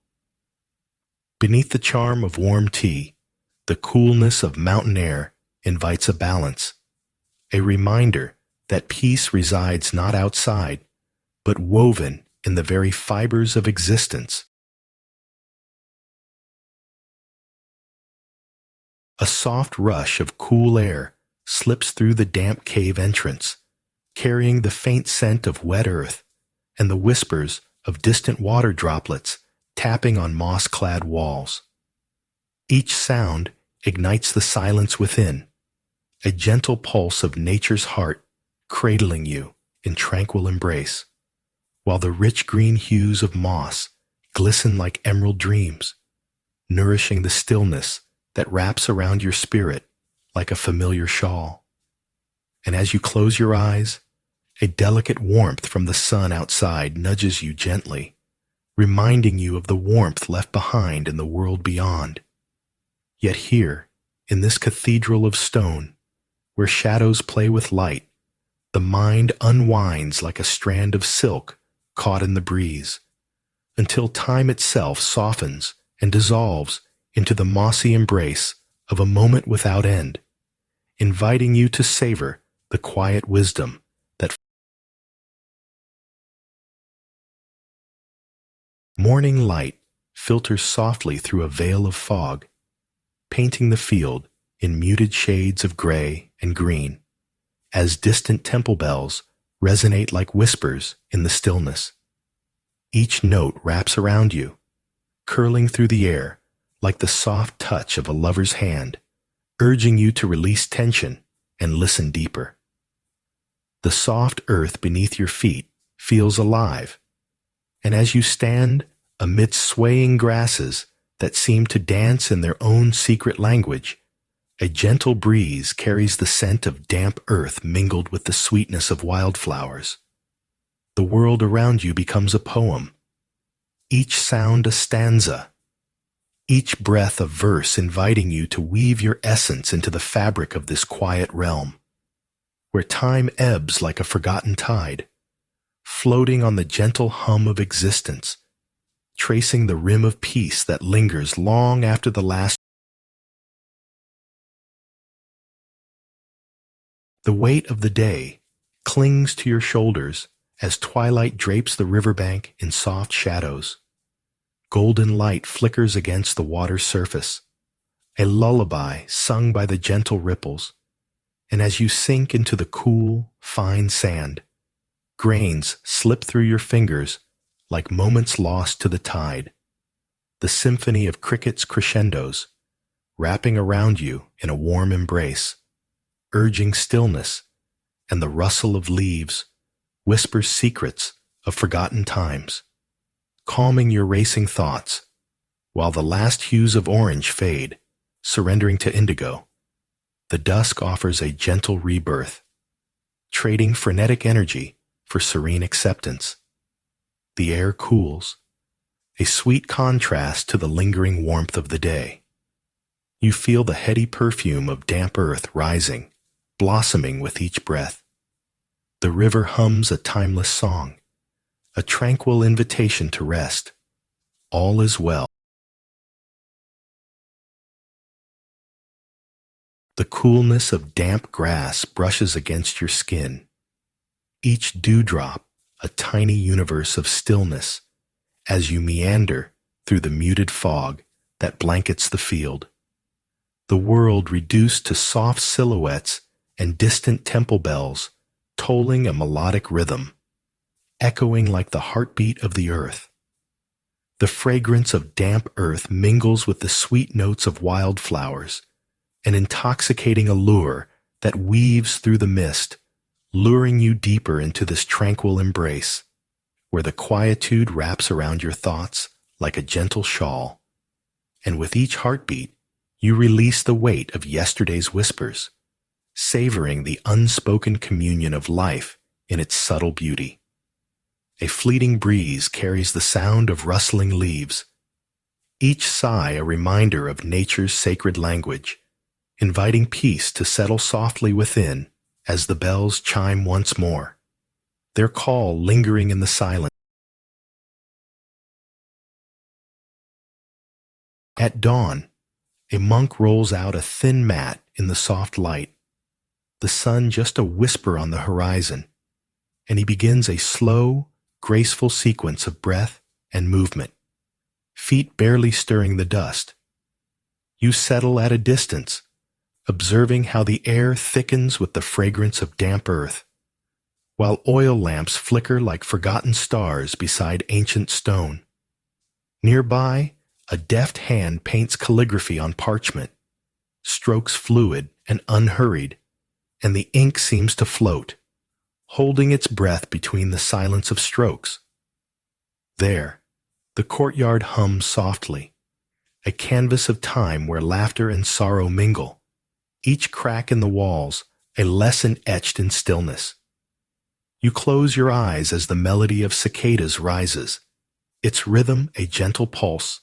Beneath the charm of warm tea, the coolness of mountain air invites a balance, a reminder that peace resides not outside, but woven in the very fibers of existence. A soft rush of cool air slips through the damp cave entrance, carrying the faint scent of wet earth and the whispers of distant water droplets tapping on moss-clad walls. Each sound ignites the silence within, a gentle pulse of nature's heart cradling you in tranquil embrace, while the rich green hues of moss glisten like emerald dreams, nourishing the stillness that wraps around your spirit like a familiar shawl. And as you close your eyes, a delicate warmth from the sun outside nudges you gently, reminding you of the warmth left behind in the world beyond. Yet here, in this cathedral of stone, where shadows play with light, the mind unwinds like a strand of silk caught in the breeze, until time itself softens and dissolves into the mossy embrace of a moment without end, inviting you to savor the quiet wisdom that morning light filters softly through a veil of fog, painting the field in muted shades of gray and green, as distant temple bells resonate like whispers in the stillness. Each note wraps around you, curling through the air like the soft touch of a lover's hand, urging you to release tension and listen deeper. The soft earth beneath your feet feels alive, and as you stand amidst swaying grasses that seem to dance in their own secret language, a gentle breeze carries the scent of damp earth mingled with the sweetness of wildflowers. The world around you becomes a poem, each sound a stanza, each breath a verse inviting you to weave your essence into the fabric of this quiet realm, where time ebbs like a forgotten tide, floating on the gentle hum of existence, tracing the rim of peace that lingers long after the last. The weight of the day clings to your shoulders as twilight drapes the riverbank in soft shadows. Golden light flickers against the water's surface, a lullaby sung by the gentle ripples, and as you sink into the cool, fine sand, grains slip through your fingers like moments lost to the tide, the symphony of crickets' crescendos, wrapping around you in a warm embrace, urging stillness, and the rustle of leaves whispers secrets of forgotten times, calming your racing thoughts, while the last hues of orange fade, surrendering to indigo. The dusk offers a gentle rebirth, trading frenetic energy for serene acceptance. The air cools, a sweet contrast to the lingering warmth of the day. You feel the heady perfume of damp earth rising, blossoming with each breath. The river hums a timeless song, a tranquil invitation to rest. All is well. The coolness of damp grass brushes against your skin, each dewdrop a tiny universe of stillness as you meander through the muted fog that blankets the field. The world reduced to soft silhouettes and distant temple bells tolling a melodic rhythm, echoing like the heartbeat of the earth. The fragrance of damp earth mingles with the sweet notes of wildflowers, an intoxicating allure that weaves through the mist, luring you deeper into this tranquil embrace, where the quietude wraps around your thoughts like a gentle shawl. And with each heartbeat, you release the weight of yesterday's whispers, savoring the unspoken communion of life in its subtle beauty. A fleeting breeze carries the sound of rustling leaves, each sigh a reminder of nature's sacred language, inviting peace to settle softly within as the bells chime once more, their call lingering in the silence. At dawn, a monk rolls out a thin mat in the soft light, the sun just a whisper on the horizon, and he begins a slow, graceful sequence of breath and movement, feet barely stirring the dust. You settle at a distance, observing how the air thickens with the fragrance of damp earth, while oil lamps flicker like forgotten stars beside ancient stone. Nearby, a deft hand paints calligraphy on parchment, strokes fluid and unhurried, and the ink seems to float, holding its breath between the silence of strokes. There, the courtyard hums softly, a canvas of time where laughter and sorrow mingle, each crack in the walls a lesson etched in stillness. You close your eyes as the melody of cicadas rises, its rhythm a gentle pulse,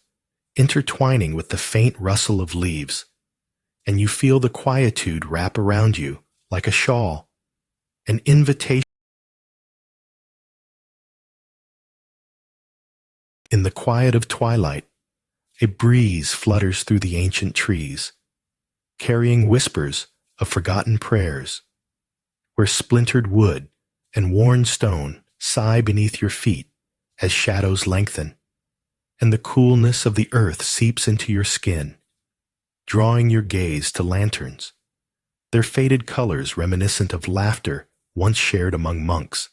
intertwining with the faint rustle of leaves, and you feel the quietude wrap around you like a shawl, an invitation. In the quiet of twilight, a breeze flutters through the ancient trees, carrying whispers of forgotten prayers, where splintered wood and worn stone sigh beneath your feet as shadows lengthen, and the coolness of the earth seeps into your skin, drawing your gaze to lanterns, their faded colors reminiscent of laughter once shared among monks.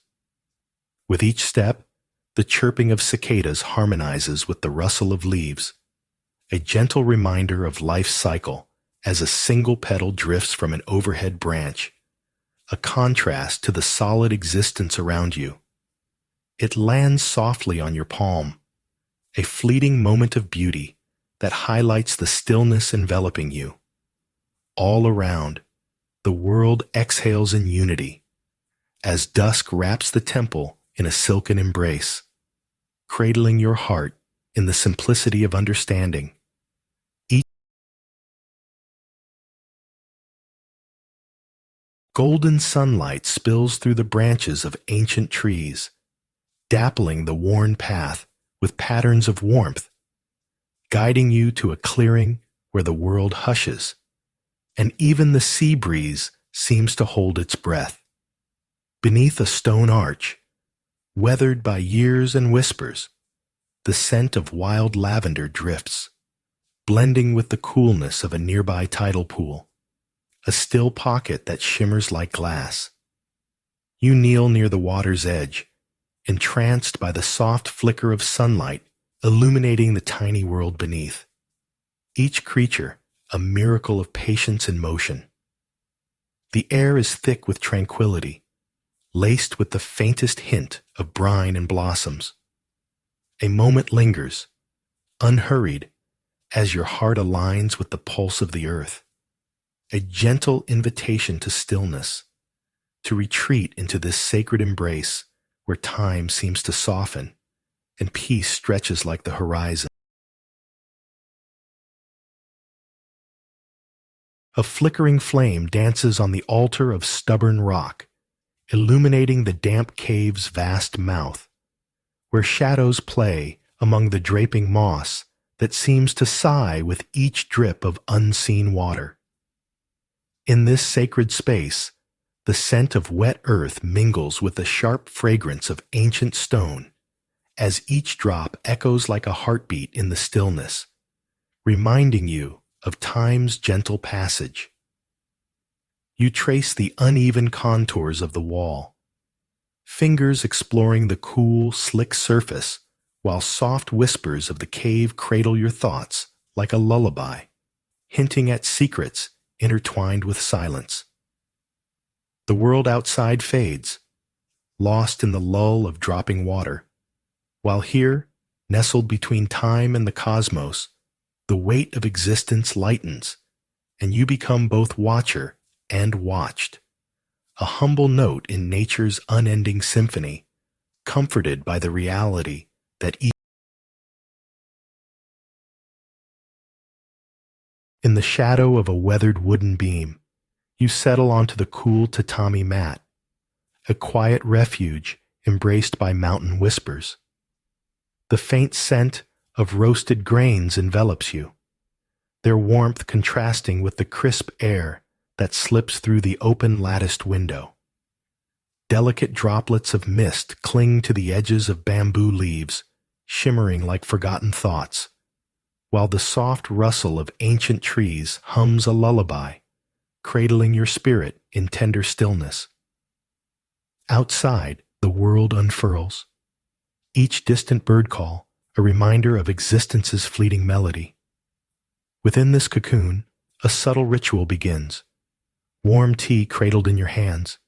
With each step, the chirping of cicadas harmonizes with the rustle of leaves, a gentle reminder of life's cycle as a single petal drifts from an overhead branch, a contrast to the solid existence around you. It lands softly on your palm, a fleeting moment of beauty that highlights the stillness enveloping you. All around, the world exhales in unity, as dusk wraps the temple in a silken embrace, cradling your heart in the simplicity of understanding. Each golden sunlight spills through the branches of ancient trees, dappling the worn path with patterns of warmth, guiding you to a clearing where the world hushes, and even the sea breeze seems to hold its breath. Beneath a stone arch, weathered by years and whispers, the scent of wild lavender drifts, blending with the coolness of a nearby tidal pool, a still pocket that shimmers like glass. You kneel near the water's edge, entranced by the soft flicker of sunlight illuminating the tiny world beneath, each creature a miracle of patience and motion. The air is thick with tranquility, laced with the faintest hint of brine and blossoms. A moment lingers, unhurried, as your heart aligns with the pulse of the earth, a gentle invitation to stillness, to retreat into this sacred embrace where time seems to soften and peace stretches like the horizon. A flickering flame dances on the altar of stubborn rock, illuminating the damp cave's vast mouth, where shadows play among the draping moss that seems to sigh with each drip of unseen water. In this sacred space, the scent of wet earth mingles with the sharp fragrance of ancient stone, as each drop echoes like a heartbeat in the stillness, reminding you of time's gentle passage. You trace the uneven contours of the wall, fingers exploring the cool, slick surface, while soft whispers of the cave cradle your thoughts like a lullaby, hinting at secrets intertwined with silence. The world outside fades, lost in the lull of dropping water, while here, nestled between time and the cosmos, the weight of existence lightens, and you become both watcher and watched, a humble note in nature's unending symphony, comforted by the reality that in the shadow of a weathered wooden beam, you settle onto the cool tatami mat, a quiet refuge embraced by mountain whispers. The faint scent of roasted grains envelops you, their warmth contrasting with the crisp air that slips through the open latticed window. Delicate droplets of mist cling to the edges of bamboo leaves, shimmering like forgotten thoughts, while the soft rustle of ancient trees hums a lullaby, cradling your spirit in tender stillness. Outside, the world unfurls, each distant bird call a reminder of existence's fleeting melody. Within this cocoon, a subtle ritual begins. Warm tea cradled in your hands,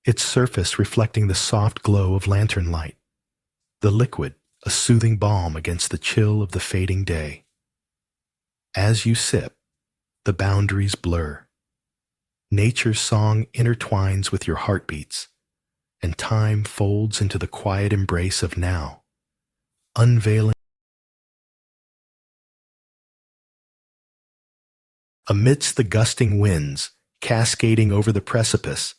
its surface reflecting the soft glow of lantern light, the liquid a soothing balm against the chill of the fading day. As you sip, the boundaries blur. Nature's song intertwines with your heartbeats, and time folds into the quiet embrace of now, unveiling. Amidst the gusting winds, cascading over the precipice,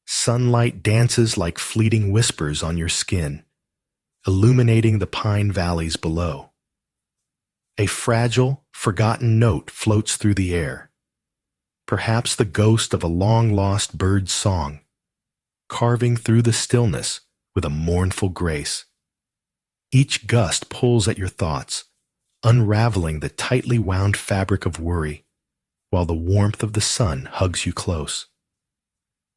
sunlight dances like fleeting whispers on your skin, illuminating the pine valleys below. A fragile, forgotten note floats through the air, perhaps the ghost of a long-lost bird's song, carving through the stillness with a mournful grace. Each gust pulls at your thoughts, unraveling the tightly wound fabric of worry, while the warmth of the sun hugs you close.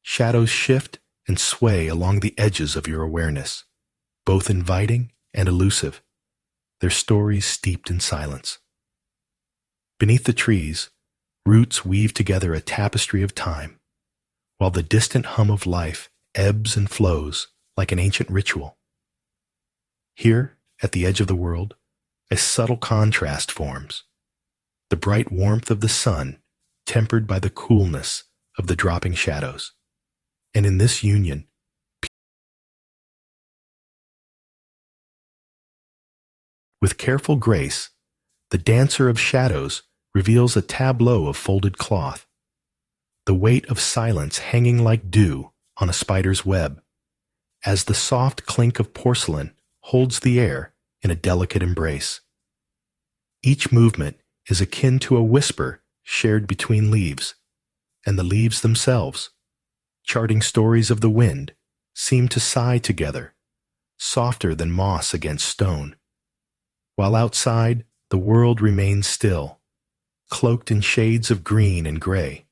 Shadows shift and sway along the edges of your awareness, both inviting and elusive, their stories steeped in silence. Beneath the trees, roots weave together a tapestry of time, while the distant hum of life ebbs and flows like an ancient ritual. Here, at the edge of the world, a subtle contrast forms, the bright warmth of the sun tempered by the coolness of the dropping shadows. And in this union, with careful grace, the dancer of shadows reveals a tableau of folded cloth, the weight of silence hanging like dew on a spider's web, as the soft clink of porcelain holds the air in a delicate embrace. Each movement is akin to a whisper shared between leaves, and the leaves themselves, charting stories of the wind, seem to sigh together, softer than moss against stone. While outside, the world remains still, cloaked in shades of green and gray,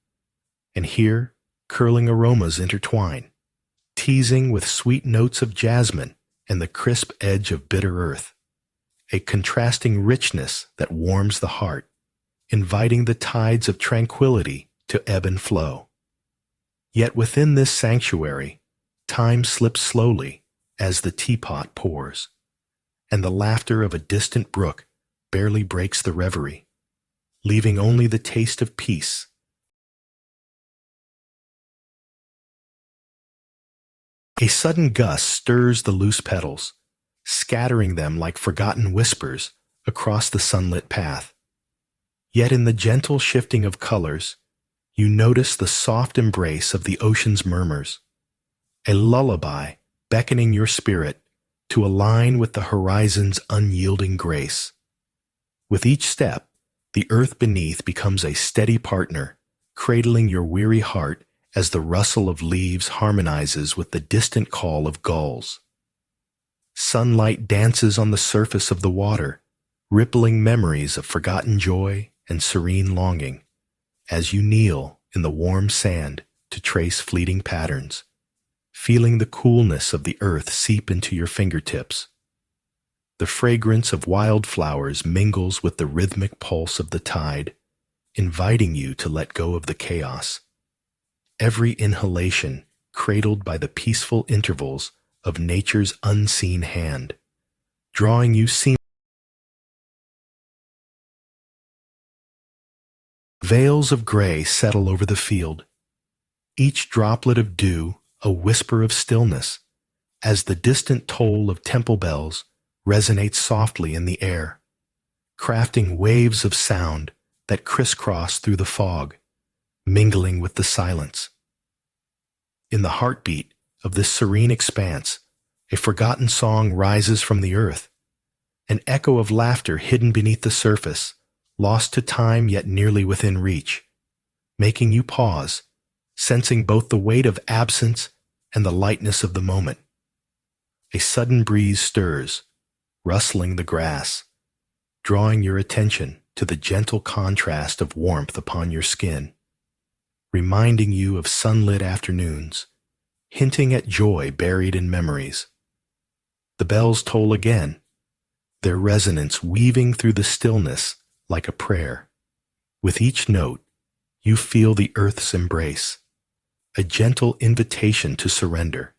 and here, curling aromas intertwine, teasing with sweet notes of jasmine and the crisp edge of bitter earth, a contrasting richness that warms the heart, inviting the tides of tranquility to ebb and flow. Yet within this sanctuary, time slips slowly as the teapot pours, and the laughter of a distant brook barely breaks the reverie, leaving only the taste of peace. A sudden gust stirs the loose petals, scattering them like forgotten whispers across the sunlit path. Yet in the gentle shifting of colors, you notice the soft embrace of the ocean's murmurs, a lullaby beckoning your spirit to align with the horizon's unyielding grace. With each step, the earth beneath becomes a steady partner, cradling your weary heart as the rustle of leaves harmonizes with the distant call of gulls. Sunlight dances on the surface of the water, rippling memories of forgotten joy and serene longing, as you kneel in the warm sand, to trace fleeting patterns, feeling the coolness of the earth seep into your fingertips. The fragrance of wildflowers mingles with the rhythmic pulse of the tide, inviting you to let go of the chaos. Every inhalation cradled by the peaceful intervals of nature's unseen hand, drawing you seamlessly. Veils of gray settle over the field, each droplet of dew a whisper of stillness, as the distant toll of temple bells resonates softly in the air, crafting waves of sound that crisscross through the fog, mingling with the silence. In the heartbeat of this serene expanse, a forgotten song rises from the earth, an echo of laughter hidden beneath the surface, lost to time yet nearly within reach, making you pause, sensing both the weight of absence and the lightness of the moment. A sudden breeze stirs, rustling the grass, drawing your attention to the gentle contrast of warmth upon your skin, reminding you of sunlit afternoons, hinting at joy buried in memories. The bells toll again, their resonance weaving through the stillness like a prayer. With each note, you feel the earth's embrace, a gentle invitation to surrender.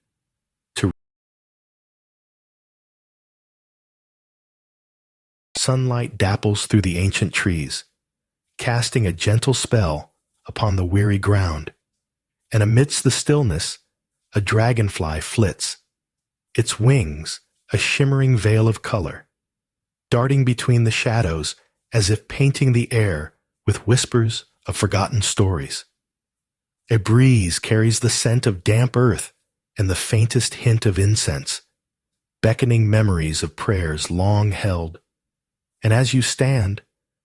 Sunlight dapples through the ancient trees, casting a gentle spell upon the weary ground, and amidst the stillness, a dragonfly flits, its wings a shimmering veil of color, darting between the shadows as if painting the air with whispers of forgotten stories. A breeze carries the scent of damp earth and the faintest hint of incense, beckoning memories of prayers long held. And as you stand,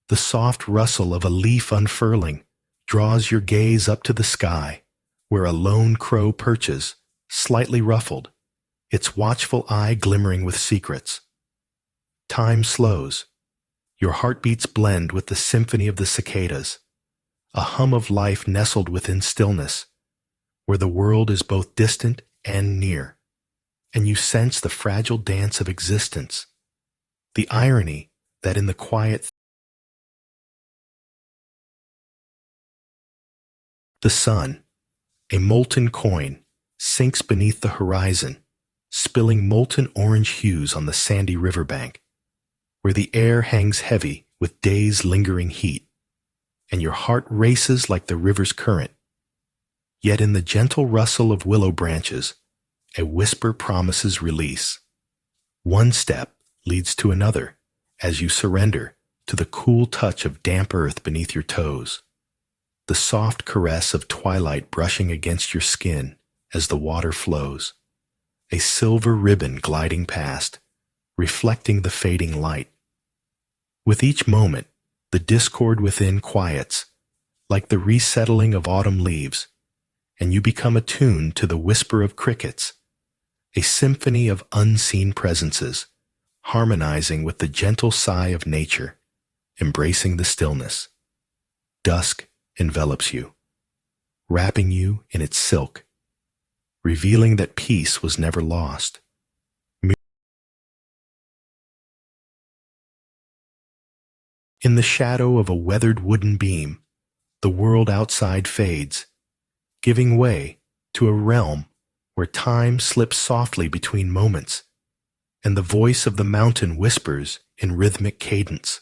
the soft rustle of a leaf unfurling draws your gaze up to the sky, where a lone crow perches, slightly ruffled, its watchful eye glimmering with secrets. Time slows. Your heartbeats blend with the symphony of the cicadas, a hum of life nestled within stillness, where the world is both distant and near, and you sense the fragile dance of existence, the irony that in the quiet the sun, a molten coin, sinks beneath the horizon, spilling molten orange hues on the sandy riverbank, where the air hangs heavy with day's lingering heat, and your heart races like the river's current. Yet in the gentle rustle of willow branches, a whisper promises release. One step leads to another as you surrender to the cool touch of damp earth beneath your toes, the soft caress of twilight brushing against your skin as the water flows, a silver ribbon gliding past, reflecting the fading light. With each moment, the discord within quiets, like the resettling of autumn leaves, and you become attuned to the whisper of crickets, a symphony of unseen presences, harmonizing with the gentle sigh of nature, embracing the stillness. Dusk envelops you, wrapping you in its silk, revealing that peace was never lost. In the shadow of a weathered wooden beam, the world outside fades, giving way to a realm where time slips softly between moments, and the voice of the mountain whispers in rhythmic cadence.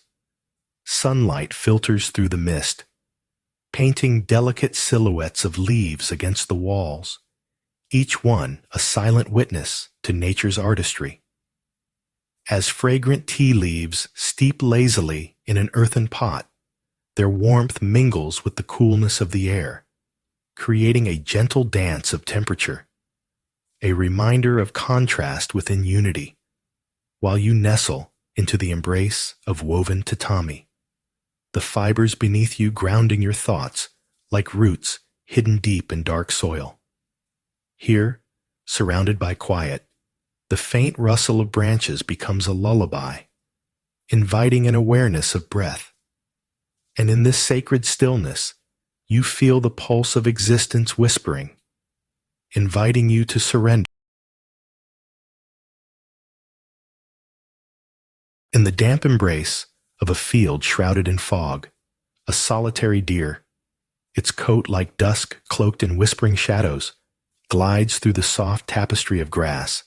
Sunlight filters through the mist, painting delicate silhouettes of leaves against the walls, each one a silent witness to nature's artistry. As fragrant tea leaves steep lazily in an earthen pot, their warmth mingles with the coolness of the air, creating a gentle dance of temperature, a reminder of contrast within unity, while you nestle into the embrace of woven tatami, the fibers beneath you grounding your thoughts like roots hidden deep in dark soil. Here, surrounded by quiet, the faint rustle of branches becomes a lullaby, inviting an awareness of breath. And in this sacred stillness, you feel the pulse of existence whispering, inviting you to surrender. In the damp embrace of a field shrouded in fog, a solitary deer, its coat like dusk cloaked in whispering shadows, glides through the soft tapestry of grass,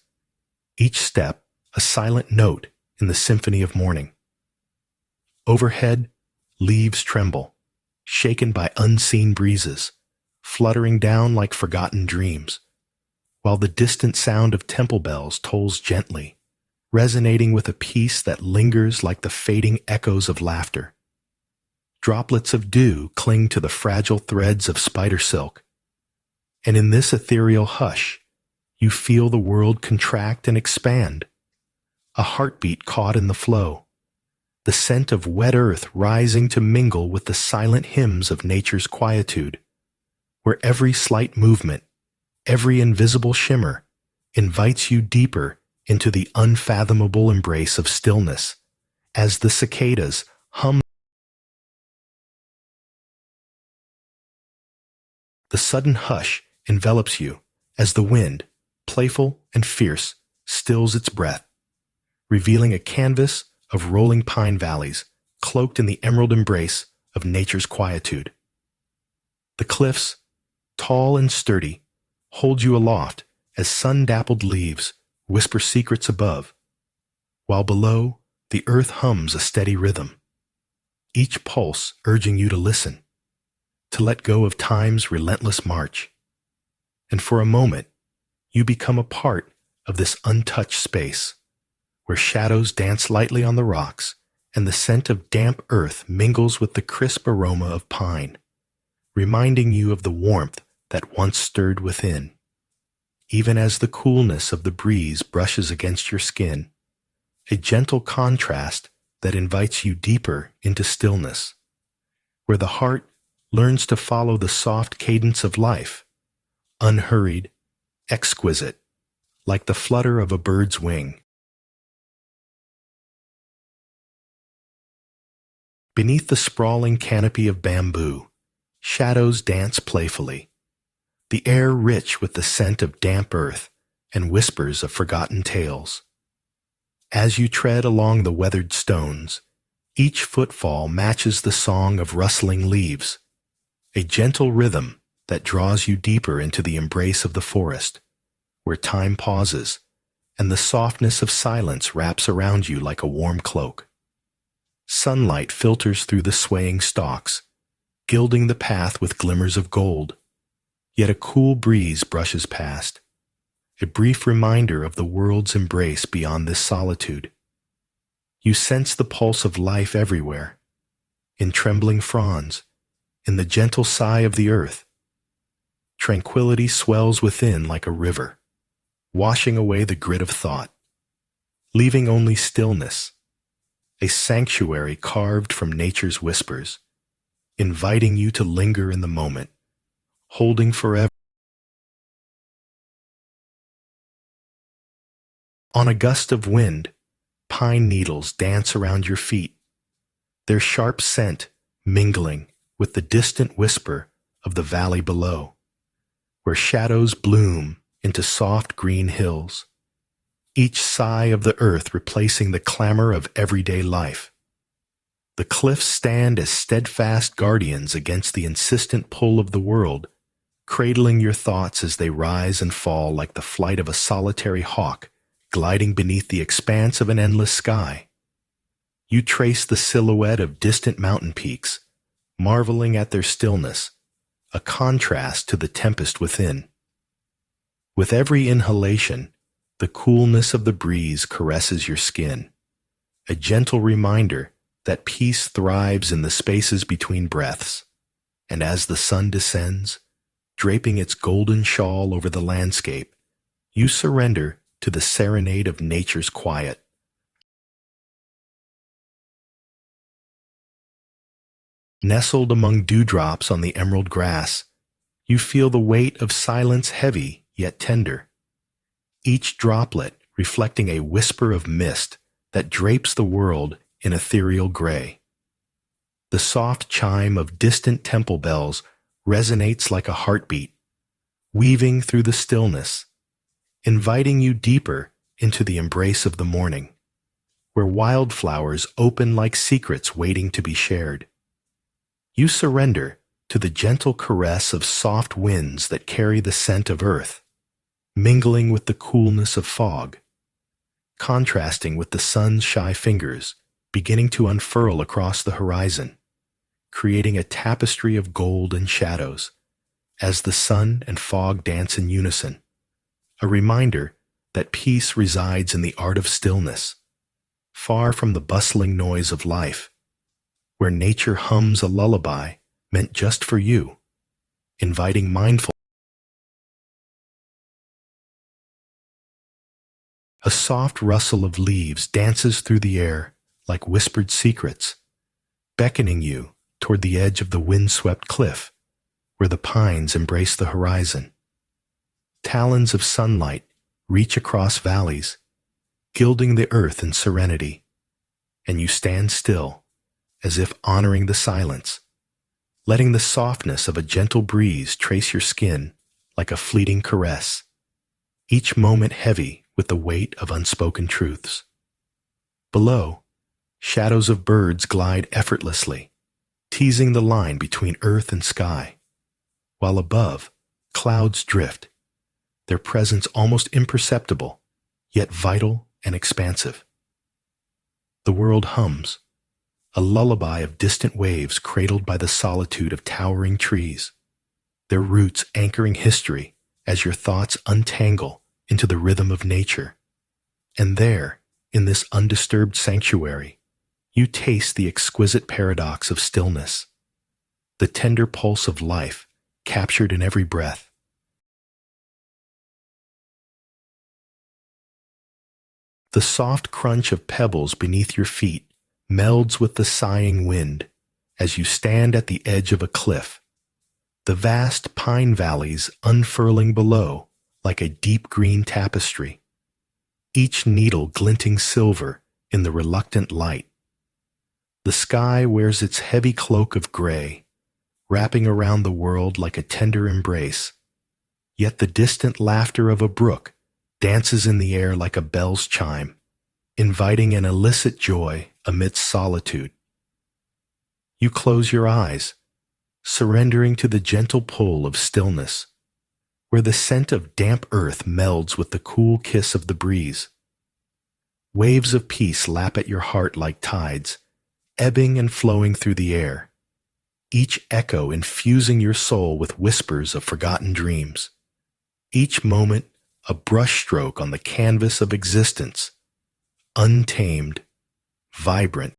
each step a silent note in the symphony of morning. Overhead, leaves tremble, shaken by unseen breezes, fluttering down like forgotten dreams, while the distant sound of temple bells tolls gently, resonating with a peace that lingers like the fading echoes of laughter. Droplets of dew cling to the fragile threads of spider silk, and in this ethereal hush, you feel the world contract and expand, a heartbeat caught in the flow, the scent of wet earth rising to mingle with the silent hymns of nature's quietude, where every slight movement, every invisible shimmer, invites you deeper into the unfathomable embrace of stillness, as the cicadas hum. The sudden hush envelops you as the wind, playful and fierce, stills its breath, revealing a canvas of rolling pine valleys cloaked in the emerald embrace of nature's quietude. The cliffs, tall and sturdy, hold you aloft as sun-dappled leaves whisper secrets above, while below the earth hums a steady rhythm, each pulse urging you to listen, to let go of time's relentless march. And for a moment, you become a part of this untouched space, where shadows dance lightly on the rocks and the scent of damp earth mingles with the crisp aroma of pine, reminding you of the warmth that once stirred within. Even as the coolness of the breeze brushes against your skin, a gentle contrast that invites you deeper into stillness, where the heart learns to follow the soft cadence of life, unhurried, exquisite, like the flutter of a bird's wing. Beneath the sprawling canopy of bamboo, shadows dance playfully, the air rich with the scent of damp earth and whispers of forgotten tales. As you tread along the weathered stones, each footfall matches the song of rustling leaves, a gentle rhythm that draws you deeper into the embrace of the forest, where time pauses and the softness of silence wraps around you like a warm cloak. Sunlight filters through the swaying stalks, gilding the path with glimmers of gold, yet a cool breeze brushes past, a brief reminder of the world's embrace beyond this solitude. You sense the pulse of life everywhere, in trembling fronds, in the gentle sigh of the earth. Tranquility swells within like a river, washing away the grit of thought, leaving only stillness, a sanctuary carved from nature's whispers, inviting you to linger in the moment, holding forever. On a gust of wind, pine needles dance around your feet, their sharp scent mingling with the distant whisper of the valley below, where shadows bloom into soft green hills, each sigh of the earth replacing the clamor of everyday life. The cliffs stand as steadfast guardians against the insistent pull of the world, cradling your thoughts as they rise and fall like the flight of a solitary hawk gliding beneath the expanse of an endless sky. You trace the silhouette of distant mountain peaks, marveling at their stillness, a contrast to the tempest within. With every inhalation, the coolness of the breeze caresses your skin, a gentle reminder that peace thrives in the spaces between breaths. And as the sun descends, draping its golden shawl over the landscape, you surrender to the serenade of nature's quiet. Nestled among dewdrops on the emerald grass, you feel the weight of silence heavy yet tender, each droplet reflecting a whisper of mist that drapes the world in ethereal gray. The soft chime of distant temple bells resonates like a heartbeat, weaving through the stillness, inviting you deeper into the embrace of the morning, where wildflowers open like secrets waiting to be shared. You surrender to the gentle caress of soft winds that carry the scent of earth, mingling with the coolness of fog, contrasting with the sun's shy fingers beginning to unfurl across the horizon, creating a tapestry of gold and shadows as the sun and fog dance in unison, a reminder that peace resides in the art of stillness, far from the bustling noise of life, where nature hums a lullaby meant just for you, inviting mindfulness. A soft rustle of leaves dances through the air like whispered secrets, beckoning you toward the edge of the windswept cliff where the pines embrace the horizon. Talons of sunlight reach across valleys, gilding the earth in serenity, and you stand still, as if honoring the silence, letting the softness of a gentle breeze trace your skin like a fleeting caress, each moment heavy with the weight of unspoken truths. Below, shadows of birds glide effortlessly, teasing the line between earth and sky, while above, clouds drift, their presence almost imperceptible, yet vital and expansive. The world hums, a lullaby of distant waves cradled by the solitude of towering trees, their roots anchoring history as your thoughts untangle into the rhythm of nature. And there, in this undisturbed sanctuary, you taste the exquisite paradox of stillness, the tender pulse of life captured in every breath. The soft crunch of pebbles beneath your feet melds with the sighing wind as you stand at the edge of a cliff, the vast pine valleys unfurling below like a deep green tapestry, each needle glinting silver in the reluctant light. The sky wears its heavy cloak of gray, wrapping around the world like a tender embrace, yet the distant laughter of a brook dances in the air like a bell's chime, inviting an illicit joy amidst solitude. You close your eyes, surrendering to the gentle pull of stillness, where the scent of damp earth melds with the cool kiss of the breeze. Waves of peace lap at your heart like tides, ebbing and flowing through the air, each echo infusing your soul with whispers of forgotten dreams, each moment a brushstroke on the canvas of existence, untamed, vibrant.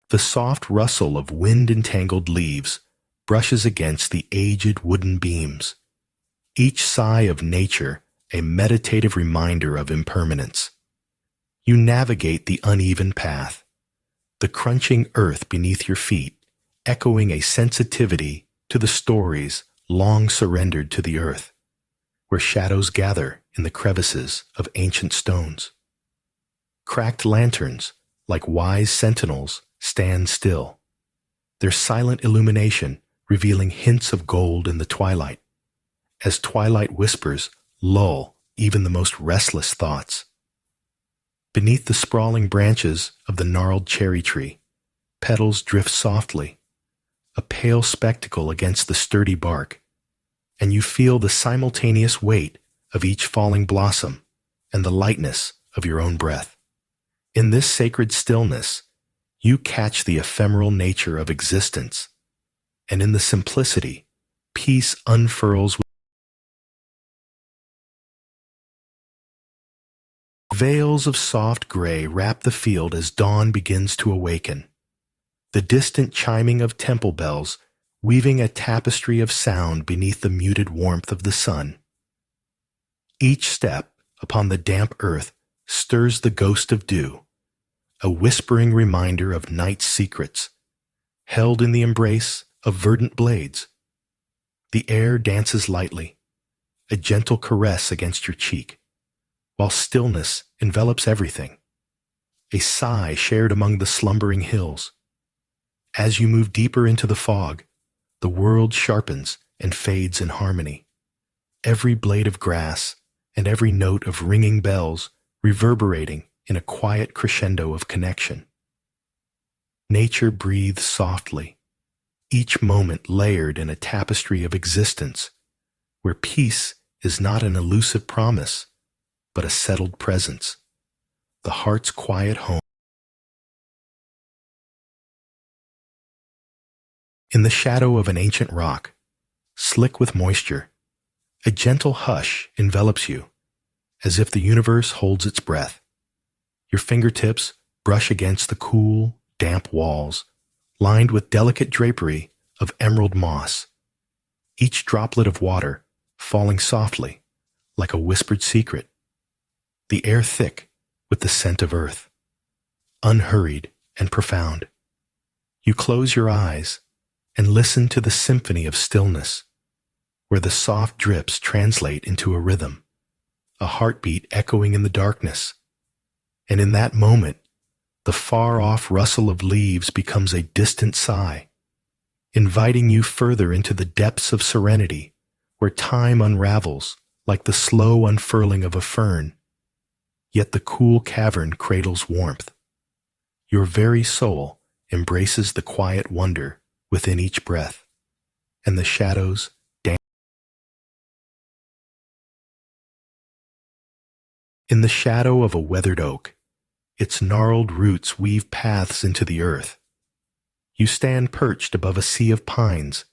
The soft rustle of wind-entangled leaves brushes against the aged wooden beams, each sigh of nature a meditative reminder of impermanence. You navigate the uneven path, the crunching earth beneath your feet, echoing a sensitivity to the stories long surrendered to the earth, where shadows gather in the crevices of ancient stones. Cracked lanterns, like wise sentinels, stand still, their silent illumination revealing hints of gold in the twilight, as twilight whispers lull even the most restless thoughts. Beneath the sprawling branches of the gnarled cherry tree, petals drift softly, a pale spectacle against the sturdy bark, and you feel the simultaneous weight of each falling blossom and the lightness of your own breath. In this sacred stillness, you catch the ephemeral nature of existence, and in the simplicity, peace unfurls. Veils of soft gray wrap the field as dawn begins to awaken, the distant chiming of temple bells weaving a tapestry of sound beneath the muted warmth of the sun. Each step upon the damp earth stirs the ghost of dew, a whispering reminder of night's secrets, held in the embrace of verdant blades. The air dances lightly, a gentle caress against your cheek, while stillness envelops everything, a sigh shared among the slumbering hills, As you move deeper into the fog, the world sharpens and fades in harmony. Every blade of grass and every note of ringing bells reverberating in a quiet crescendo of connection. Nature breathes softly, each moment layered in a tapestry of existence, where peace is not an elusive promise, but a settled presence, the heart's quiet home. In the shadow of an ancient rock, slick with moisture, a gentle hush envelops you, as if the universe holds its breath. Your fingertips brush against the cool, damp walls, lined with delicate drapery of emerald moss, each droplet of water falling softly, like a whispered secret. The air thick with the scent of earth, unhurried and profound. You close your eyes and listen to the symphony of stillness, where the soft drips translate into a rhythm, a heartbeat echoing in the darkness. And in that moment, the far-off rustle of leaves becomes a distant sigh, inviting you further into the depths of serenity, where time unravels like the slow unfurling of a fern, yet the cool cavern cradles warmth. Your very soul embraces the quiet wonder within each breath, and the shadows dance. In the shadow of a weathered oak, its gnarled roots weave paths into the earth. You stand perched above a sea of pines,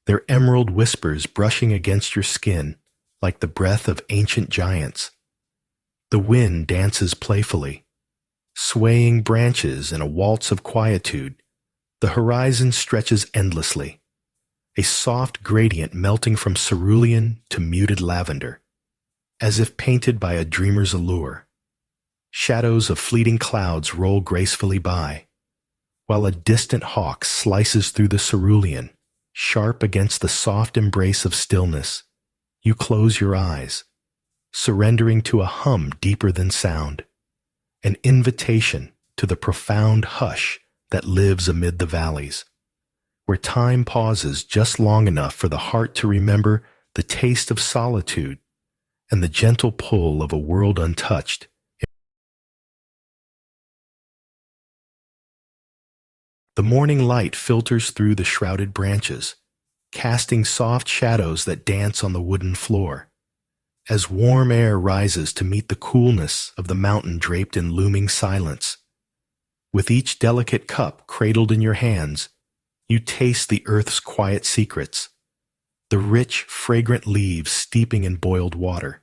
their emerald whispers brushing against your skin like the breath of ancient giants. The wind dances playfully, swaying branches in a waltz of quietude. The horizon stretches endlessly, a soft gradient melting from cerulean to muted lavender, as if painted by a dreamer's allure. Shadows of fleeting clouds roll gracefully by, while a distant hawk slices through the cerulean, sharp against the soft embrace of stillness. You close your eyes, surrendering to a hum deeper than sound, an invitation to the profound hush that lives amid the valleys, where time pauses just long enough for the heart to remember the taste of solitude and the gentle pull of a world untouched. The morning light filters through the shrouded branches, casting soft shadows that dance on the wooden floor, as warm air rises to meet the coolness of the mountain draped in looming silence. With each delicate cup cradled in your hands, you taste the earth's quiet secrets, the rich, fragrant leaves steeping in boiled water,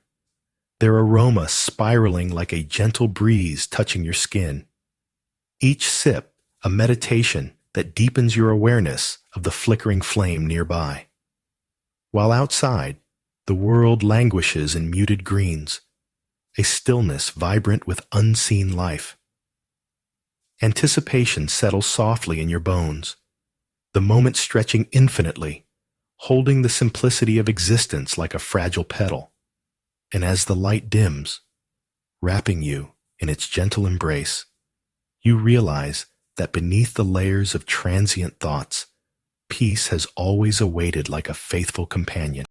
their aroma spiraling like a gentle breeze touching your skin. Each sip a meditation that deepens your awareness of the flickering flame nearby. While outside, the world languishes in muted greens, a stillness vibrant with unseen life. Anticipation settles softly in your bones, the moment stretching infinitely, holding the simplicity of existence like a fragile petal. And as the light dims, wrapping you in its gentle embrace, you realize that beneath the layers of transient thoughts, peace has always awaited like a faithful companion.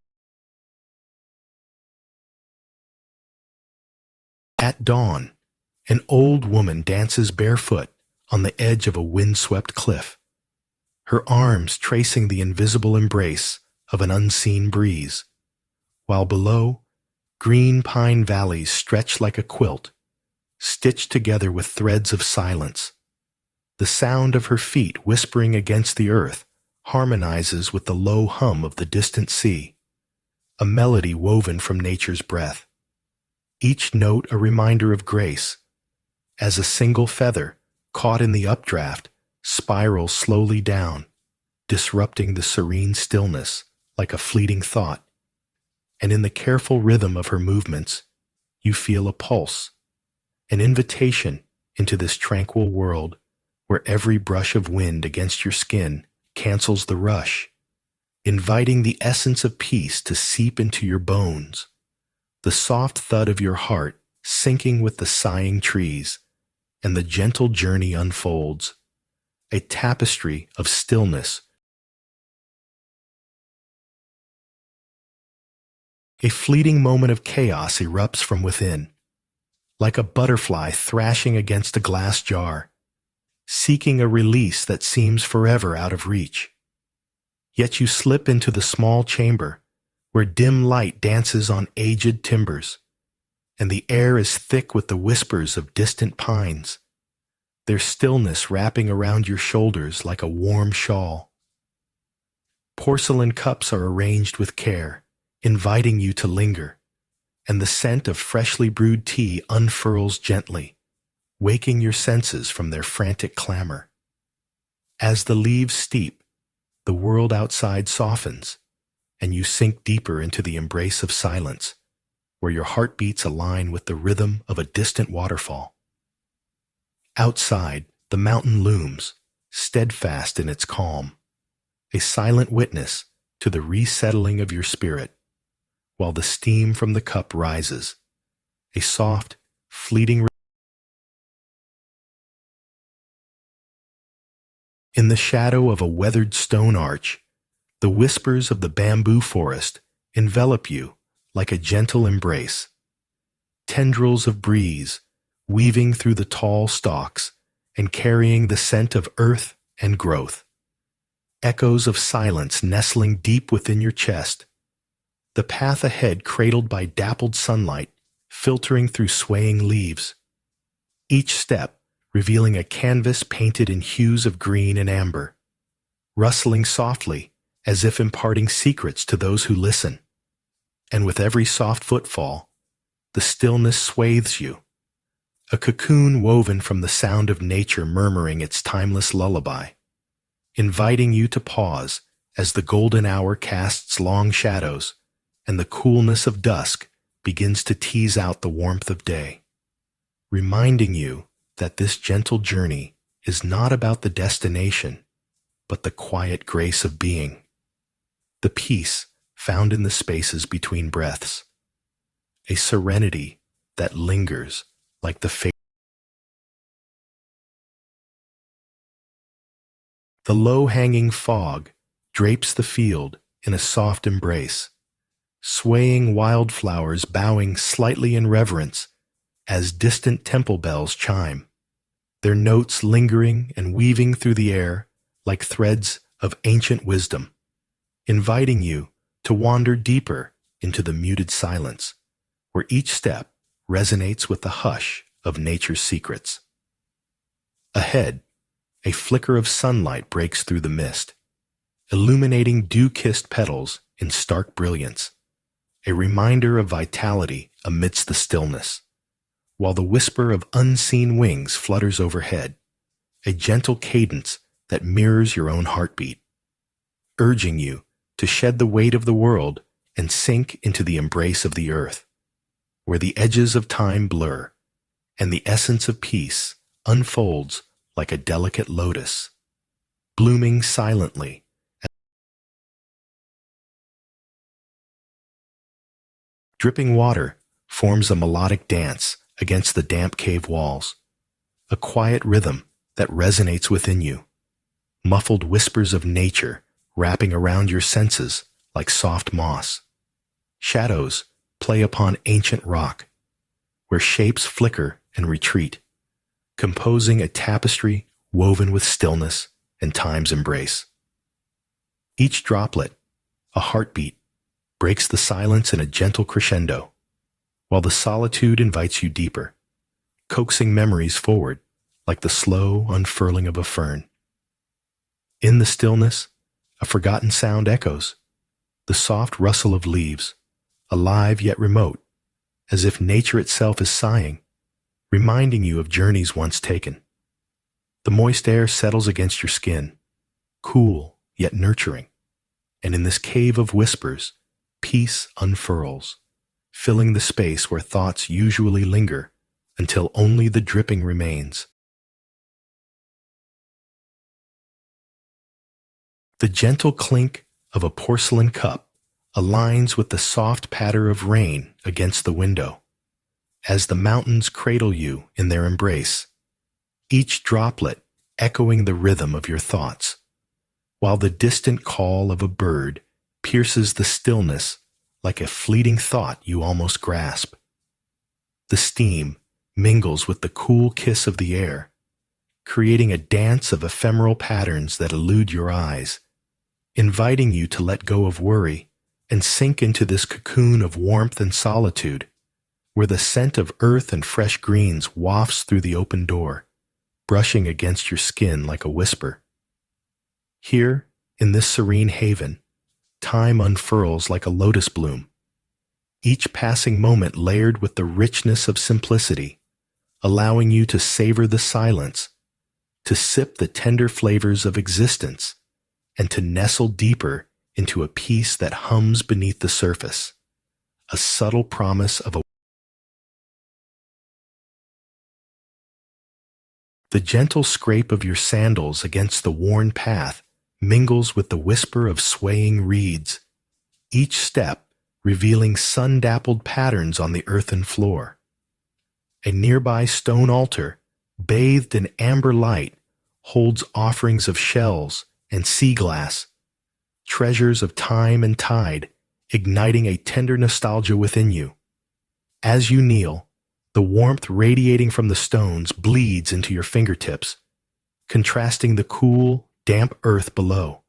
At dawn, an old woman dances barefoot on the edge of a windswept cliff, her arms tracing the invisible embrace of an unseen breeze, while below, green pine valleys stretch like a quilt, stitched together with threads of silence. The sound of her feet whispering against the earth harmonizes with the low hum of the distant sea, a melody woven from nature's breath. Each note a reminder of grace, as a single feather, caught in the updraft, spirals slowly down, disrupting the serene stillness like a fleeting thought. And in the careful rhythm of her movements, you feel a pulse, an invitation into this tranquil world where every brush of wind against your skin cancels the rush, inviting the essence of peace to seep into your bones, the soft thud of your heart sinking with the sighing trees, and the gentle journey unfolds, a tapestry of stillness. A fleeting moment of chaos erupts from within, like a butterfly thrashing against a glass jar, seeking a release that seems forever out of reach. Yet you slip into the small chamber, where dim light dances on aged timbers, and the air is thick with the whispers of distant pines, their stillness wrapping around your shoulders like a warm shawl. Porcelain cups are arranged with care, inviting you to linger, and the scent of freshly brewed tea unfurls gently, waking your senses from their frantic clamor. As the leaves steep, the world outside softens, and you sink deeper into the embrace of silence, where your heartbeats align with the rhythm of a distant waterfall. Outside, the mountain looms, steadfast in its calm, a silent witness to the resettling of your spirit, while the steam from the cup rises, a soft, fleeting. In the shadow of a weathered stone arch, the whispers of the bamboo forest envelop you like a gentle embrace. Tendrils of breeze weaving through the tall stalks and carrying the scent of earth and growth. Echoes of silence nestling deep within your chest. The path ahead cradled by dappled sunlight filtering through swaying leaves. Each step revealing a canvas painted in hues of green and amber, rustling softly as if imparting secrets to those who listen. And with every soft footfall, the stillness swathes you, a cocoon woven from the sound of nature murmuring its timeless lullaby, inviting you to pause as the golden hour casts long shadows and the coolness of dusk begins to tease out the warmth of day, reminding you that this gentle journey is not about the destination, but the quiet grace of being, the peace found in the spaces between breaths, a serenity that lingers like the fate. The low-hanging fog drapes the field in a soft embrace, swaying wildflowers bowing slightly in reverence as distant temple bells chime, their notes lingering and weaving through the air like threads of ancient wisdom, inviting you to wander deeper into the muted silence, where each step resonates with the hush of nature's secrets. Ahead, a flicker of sunlight breaks through the mist, illuminating dew-kissed petals in stark brilliance, a reminder of vitality amidst the stillness, while the whisper of unseen wings flutters overhead, a gentle cadence that mirrors your own heartbeat, urging you to shed the weight of the world and sink into the embrace of the earth, where the edges of time blur and the essence of peace unfolds like a delicate lotus, blooming silently. Dripping water forms a melodic dance against the damp cave walls, a quiet rhythm that resonates within you, muffled whispers of nature wrapping around your senses like soft moss. Shadows play upon ancient rock, where shapes flicker and retreat, composing a tapestry woven with stillness and time's embrace. Each droplet, a heartbeat, breaks the silence in a gentle crescendo, while the solitude invites you deeper, coaxing memories forward like the slow unfurling of a fern. In the stillness, a forgotten sound echoes, the soft rustle of leaves, alive yet remote, as if nature itself is sighing, reminding you of journeys once taken. The moist air settles against your skin, cool yet nurturing, and in this cave of whispers, peace unfurls, filling the space where thoughts usually linger until only the dripping remains. The gentle clink of a porcelain cup aligns with the soft patter of rain against the window, as the mountains cradle you in their embrace, each droplet echoing the rhythm of your thoughts, while the distant call of a bird pierces the stillness like a fleeting thought you almost grasp. The steam mingles with the cool kiss of the air, creating a dance of ephemeral patterns that elude your eyes, inviting you to let go of worry and sink into this cocoon of warmth and solitude, where the scent of earth and fresh greens wafts through the open door, brushing against your skin like a whisper. Here, in this serene haven, time unfurls like a lotus bloom, each passing moment layered with the richness of simplicity, allowing you to savor the silence, to sip the tender flavors of existence, and to nestle deeper into a peace that hums beneath the surface, a subtle promise of a The gentle scrape of your sandals against the worn path mingles with the whisper of swaying reeds, each step revealing sun-dappled patterns on the earthen floor. A nearby stone altar, bathed in amber light, holds offerings of shells and sea glass, treasures of time and tide, igniting a tender nostalgia within you. As you kneel, the warmth radiating from the stones bleeds into your fingertips, contrasting the cool, damp earth below,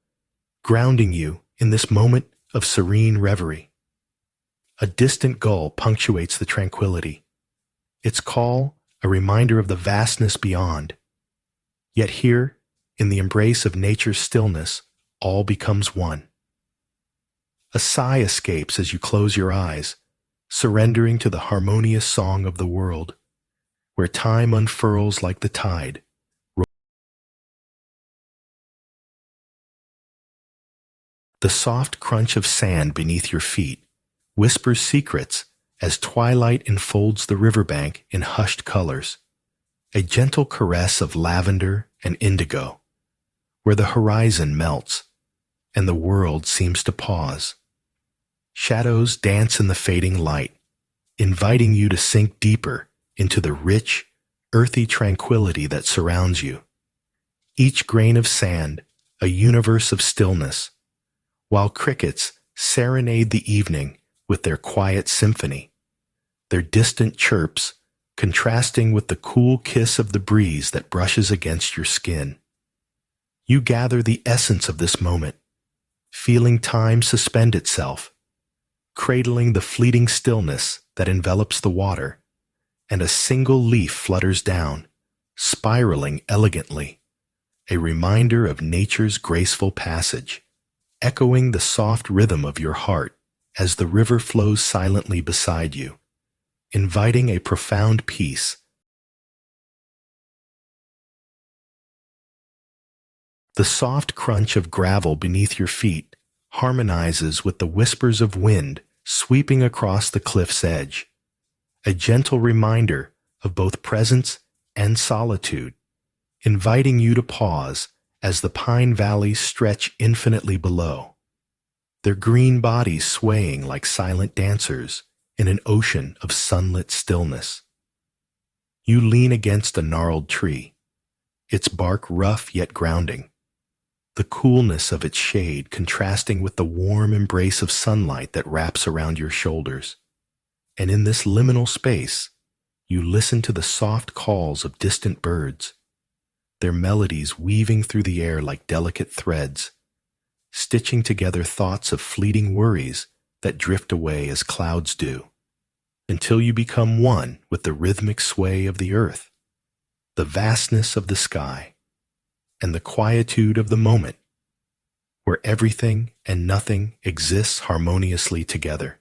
grounding you in this moment of serene reverie. A distant gull punctuates the tranquility, its call a reminder of the vastness beyond. Yet here, in the embrace of nature's stillness, all becomes one. A sigh escapes as you close your eyes, surrendering to the harmonious song of the world, where time unfurls like the tide. The soft crunch of sand beneath your feet whispers secrets as twilight enfolds the riverbank in hushed colors, a gentle caress of lavender and indigo, where the horizon melts and the world seems to pause. Shadows dance in the fading light, inviting you to sink deeper into the rich, earthy tranquility that surrounds you. Each grain of sand, a universe of stillness, while crickets serenade the evening with their quiet symphony, their distant chirps contrasting with the cool kiss of the breeze that brushes against your skin. You gather the essence of this moment, feeling time suspend itself, cradling the fleeting stillness that envelops the water, and a single leaf flutters down, spiraling elegantly, a reminder of nature's graceful passage, echoing the soft rhythm of your heart as the river flows silently beside you, inviting a profound peace. The soft crunch of gravel beneath your feet harmonizes with the whispers of wind sweeping across the cliff's edge, a gentle reminder of both presence and solitude, inviting you to pause as the pine valleys stretch infinitely below, their green bodies swaying like silent dancers in an ocean of sunlit stillness. You lean against a gnarled tree, its bark rough yet grounding, the coolness of its shade contrasting with the warm embrace of sunlight that wraps around your shoulders. And in this liminal space, you listen to the soft calls of distant birds, their melodies weaving through the air like delicate threads, stitching together thoughts of fleeting worries that drift away as clouds do, until you become one with the rhythmic sway of the earth, the vastness of the sky, and the quietude of the moment, where everything and nothing exists harmoniously together,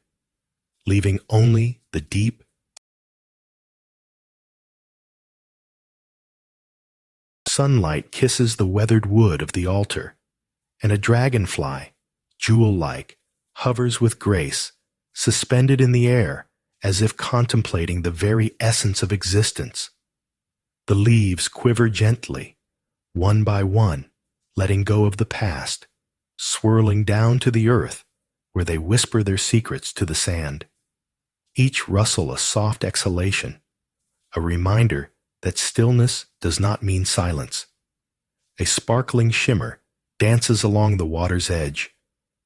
leaving only the deep sunlight kisses the weathered wood of the altar, and a dragonfly, jewel-like, hovers with grace, suspended in the air as if contemplating the very essence of existence. The leaves quiver gently, one by one, letting go of the past, swirling down to the earth where they whisper their secrets to the sand. Each rustle a soft exhalation, a reminder that stillness does not mean silence, A sparkling shimmer dances along the water's edge,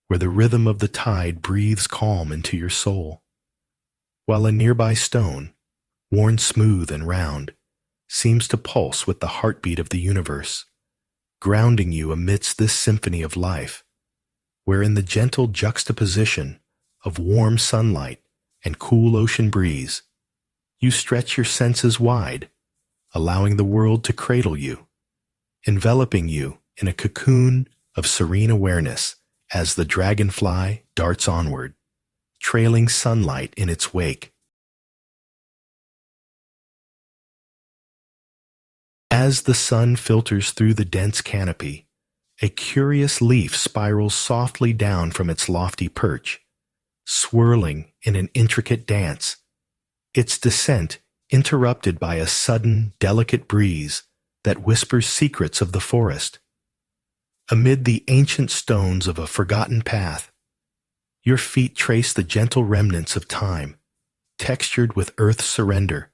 where the rhythm of the tide breathes calm into your soul, while a nearby stone, worn smooth and round, seems to pulse with the heartbeat of the universe, grounding you amidst this symphony of life, where in the gentle juxtaposition of warm sunlight and cool ocean breeze, you stretch your senses wide, allowing the world to cradle you, enveloping you in a cocoon of serene awareness as the dragonfly darts onward, trailing sunlight in its wake. As the sun filters through the dense canopy, a curious leaf spirals softly down from its lofty perch, swirling in an intricate dance, its descent interrupted by a sudden, delicate breeze that whispers secrets of the forest. Amid the ancient stones of a forgotten path, your feet trace the gentle remnants of time, textured with earth's surrender,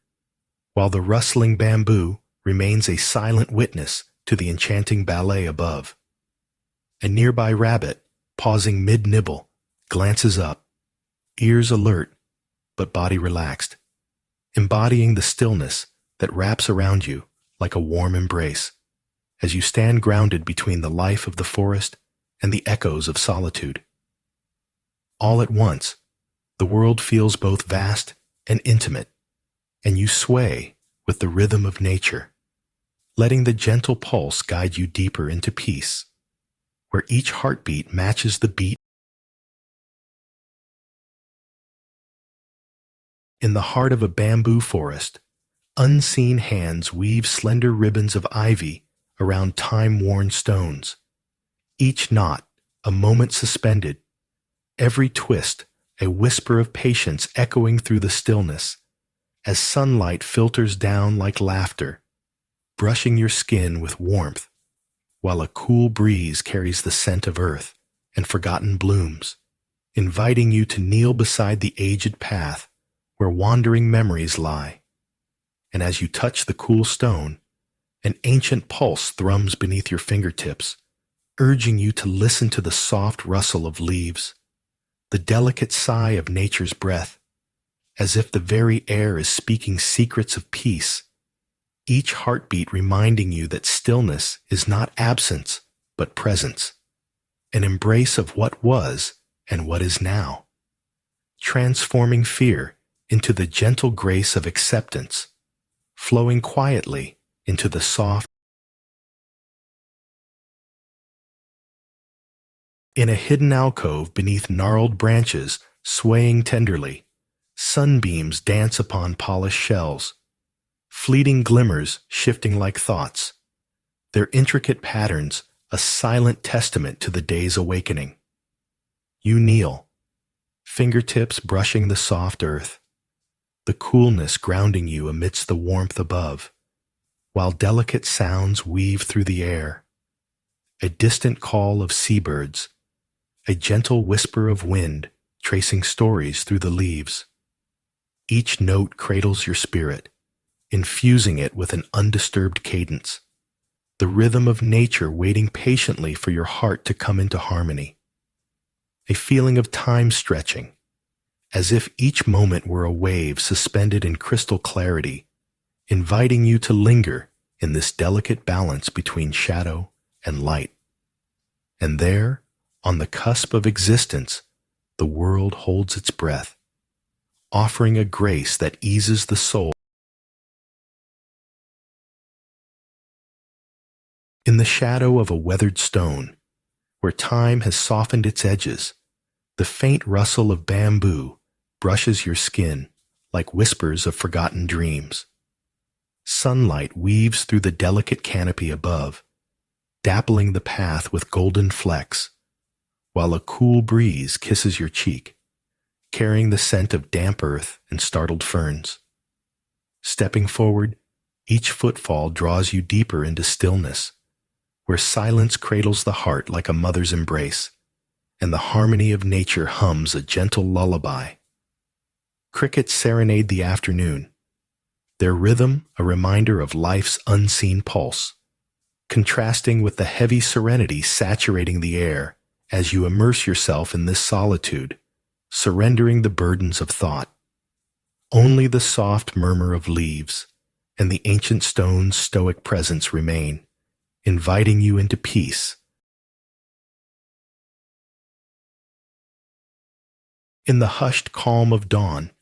while the rustling bamboo remains a silent witness to the enchanting ballet above. A nearby rabbit, pausing mid-nibble, glances up, ears alert, but body relaxed, embodying the stillness that wraps around you like a warm embrace, as you stand grounded between the life of the forest and the echoes of solitude. All at once, the world feels both vast and intimate, and you sway with the rhythm of nature, letting the gentle pulse guide you deeper into peace, where each heartbeat matches the beat. In the heart of a bamboo forest, unseen hands weave slender ribbons of ivy around time-worn stones, each knot a moment suspended, every twist a whisper of patience echoing through the stillness, as sunlight filters down like laughter, brushing your skin with warmth, while a cool breeze carries the scent of earth and forgotten blooms, inviting you to kneel beside the aged path where wandering memories lie. And as you touch the cool stone, an ancient pulse thrums beneath your fingertips, urging you to listen to the soft rustle of leaves, the delicate sigh of nature's breath, as if the very air is speaking secrets of peace, each heartbeat reminding you that stillness is not absence, but presence, an embrace of what was and what is now, transforming fear into the gentle grace of acceptance, flowing quietly into the soft. In a hidden alcove beneath gnarled branches swaying tenderly, sunbeams dance upon polished shells, fleeting glimmers shifting like thoughts, their intricate patterns a silent testament to the day's awakening. You kneel, fingertips brushing the soft earth, the coolness grounding you amidst the warmth above, while delicate sounds weave through the air, a distant call of seabirds, a gentle whisper of wind tracing stories through the leaves. Each note cradles your spirit, infusing it with an undisturbed cadence, the rhythm of nature waiting patiently for your heart to come into harmony. A feeling of time stretching, as if each moment were a wave suspended in crystal clarity, inviting you to linger in this delicate balance between shadow and light. And there, on the cusp of existence, the world holds its breath, offering a grace that eases the soul. In the shadow of a weathered stone, where time has softened its edges, the faint rustle of bamboo brushes your skin like whispers of forgotten dreams. Sunlight weaves through the delicate canopy above, dappling the path with golden flecks, while a cool breeze kisses your cheek, carrying the scent of damp earth and startled ferns. Stepping forward, each footfall draws you deeper into stillness, where silence cradles the heart like a mother's embrace, and the harmony of nature hums a gentle lullaby. Crickets serenade the afternoon, their rhythm a reminder of life's unseen pulse, contrasting with the heavy serenity saturating the air as you immerse yourself in this solitude, surrendering the burdens of thought. Only the soft murmur of leaves and the ancient stone's stoic presence remain, inviting you into peace. In the hushed calm of dawn,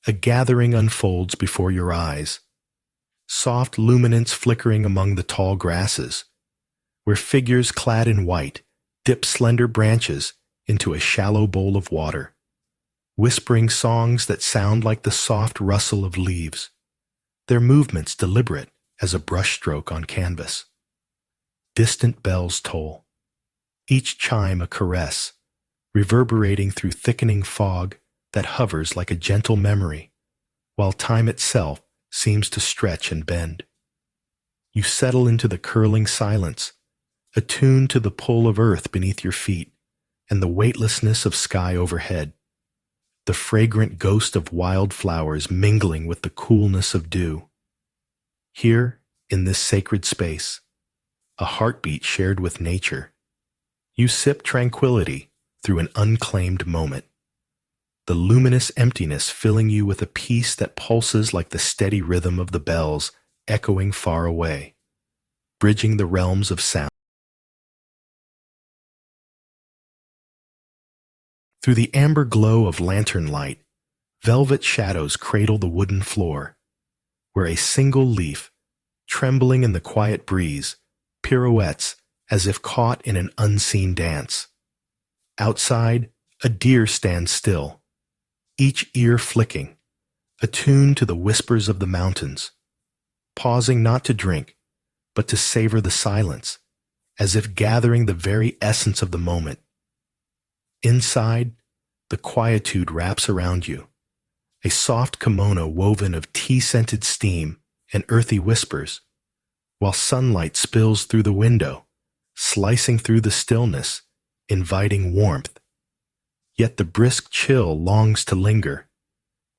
a gathering unfolds before your eyes, soft luminance flickering among the tall grasses, where figures clad in white dip slender branches into a shallow bowl of water, whispering songs that sound like the soft rustle of leaves, their movements deliberate as a brushstroke on canvas. Distant bells toll, each chime a caress, reverberating through thickening fog that hovers like a gentle memory, while time itself seems to stretch and bend. You settle into the curling silence, attuned to the pull of earth beneath your feet and the weightlessness of sky overhead, the fragrant ghost of wild flowers mingling with the coolness of dew. Here, in this sacred space, a heartbeat shared with nature, you sip tranquility through an unclaimed moment, the luminous emptiness filling you with a peace that pulses like the steady rhythm of the bells echoing far away, bridging the realms of sound. Through the amber glow of lantern light, velvet shadows cradle the wooden floor, where a single leaf, trembling in the quiet breeze, pirouettes as if caught in an unseen dance. Outside, a deer stands still, each ear flicking, attuned to the whispers of the mountains, pausing not to drink, but to savor the silence, as if gathering the very essence of the moment. Inside, the quietude wraps around you, a soft kimono woven of tea-scented steam and earthy whispers, while sunlight spills through the window, slicing through the stillness, inviting warmth. Yet the brisk chill longs to linger,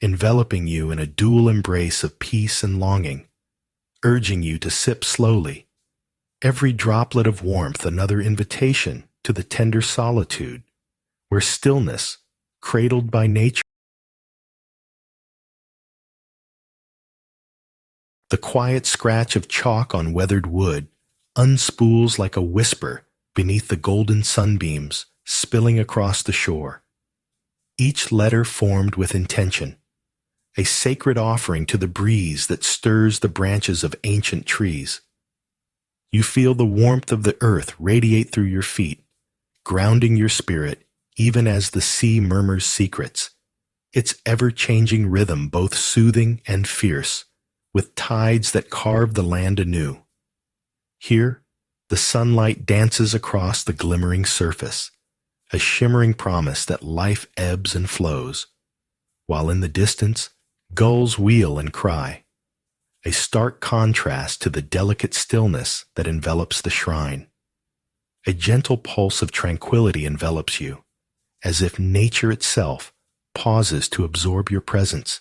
enveloping you in a dual embrace of peace and longing, urging you to sip slowly, every droplet of warmth another invitation to the tender solitude, where stillness, cradled by nature. The quiet scratch of chalk on weathered wood unspools like a whisper beneath the golden sunbeams spilling across the shore. Each letter formed with intention, a sacred offering to the breeze that stirs the branches of ancient trees. You feel the warmth of the earth radiate through your feet, grounding your spirit even as the sea murmurs secrets, its ever-changing rhythm both soothing and fierce, with tides that carve the land anew. Here, the sunlight dances across the glimmering surface, a shimmering promise that life ebbs and flows, while in the distance, gulls wheel and cry, a stark contrast to the delicate stillness that envelops the shrine. A gentle pulse of tranquility envelops you, as if nature itself pauses to absorb your presence,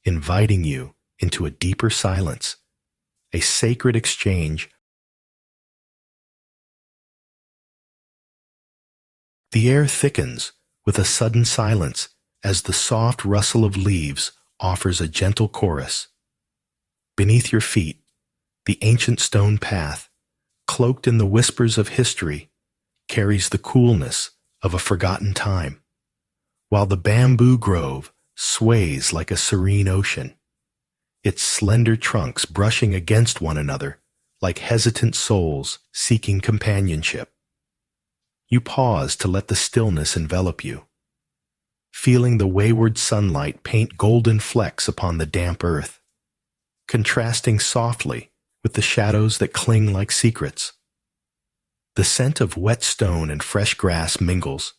inviting you into a deeper silence, a sacred exchange. The air thickens with a sudden silence as the soft rustle of leaves offers a gentle chorus. Beneath your feet, the ancient stone path, cloaked in the whispers of history, carries the coolness of a forgotten time, while the bamboo grove sways like a serene ocean, its slender trunks brushing against one another like hesitant souls seeking companionship. You pause to let the stillness envelop you, feeling the wayward sunlight paint golden flecks upon the damp earth, contrasting softly with the shadows that cling like secrets. The scent of wet stone and fresh grass mingles,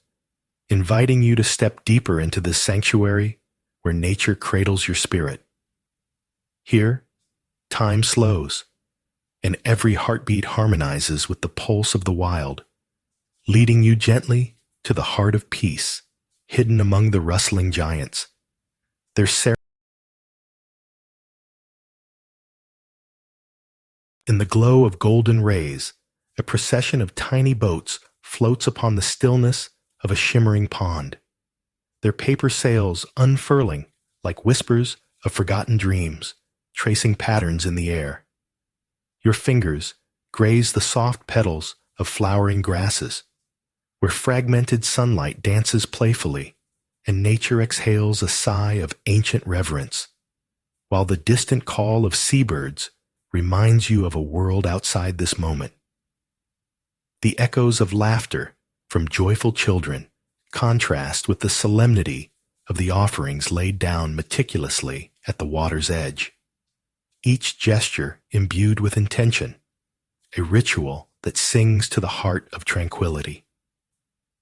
inviting you to step deeper into this sanctuary where nature cradles your spirit. Here, time slows, and every heartbeat harmonizes with the pulse of the wild, leading you gently to the heart of peace, hidden among the rustling giants. Their In the glow of golden rays, a procession of tiny boats floats upon the stillness of a shimmering pond, their paper sails unfurling like whispers of forgotten dreams, tracing patterns in the air. Your fingers graze the soft petals of flowering grasses, where fragmented sunlight dances playfully, and nature exhales a sigh of ancient reverence, while the distant call of seabirds reminds you of a world outside this moment. The echoes of laughter from joyful children contrast with the solemnity of the offerings laid down meticulously at the water's edge, each gesture imbued with intention, a ritual that sings to the heart of tranquility.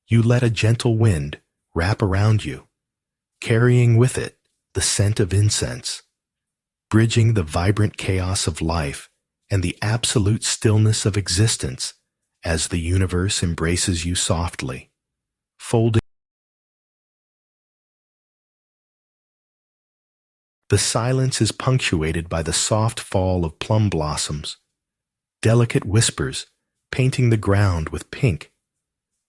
You let a gentle wind wrap around you, carrying with it the scent of incense, bridging the vibrant chaos of life and the absolute stillness of existence as the universe embraces you softly, folding. The silence is punctuated by the soft fall of plum blossoms, delicate whispers painting the ground with pink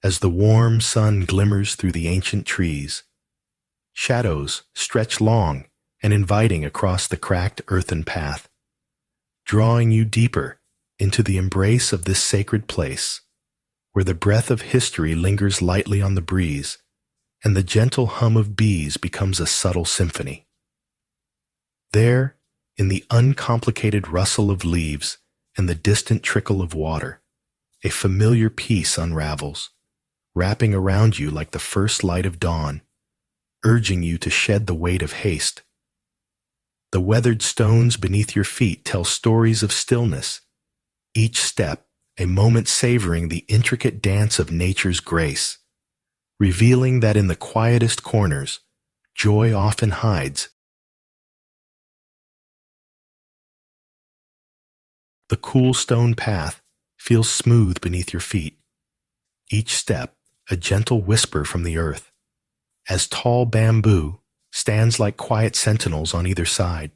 as the warm sun glimmers through the ancient trees. Shadows stretch long and inviting across the cracked earthen path, drawing you deeper into the embrace of this sacred place, where the breath of history lingers lightly on the breeze, and the gentle hum of bees becomes a subtle symphony. There, in the uncomplicated rustle of leaves and the distant trickle of water, a familiar peace unravels, wrapping around you like the first light of dawn, urging you to shed the weight of haste. The weathered stones beneath your feet tell stories of stillness, each step a moment savoring the intricate dance of nature's grace, revealing that in the quietest corners, joy often hides. The cool stone path feels smooth beneath your feet, each step a gentle whisper from the earth, as tall bamboo stands like quiet sentinels on either side,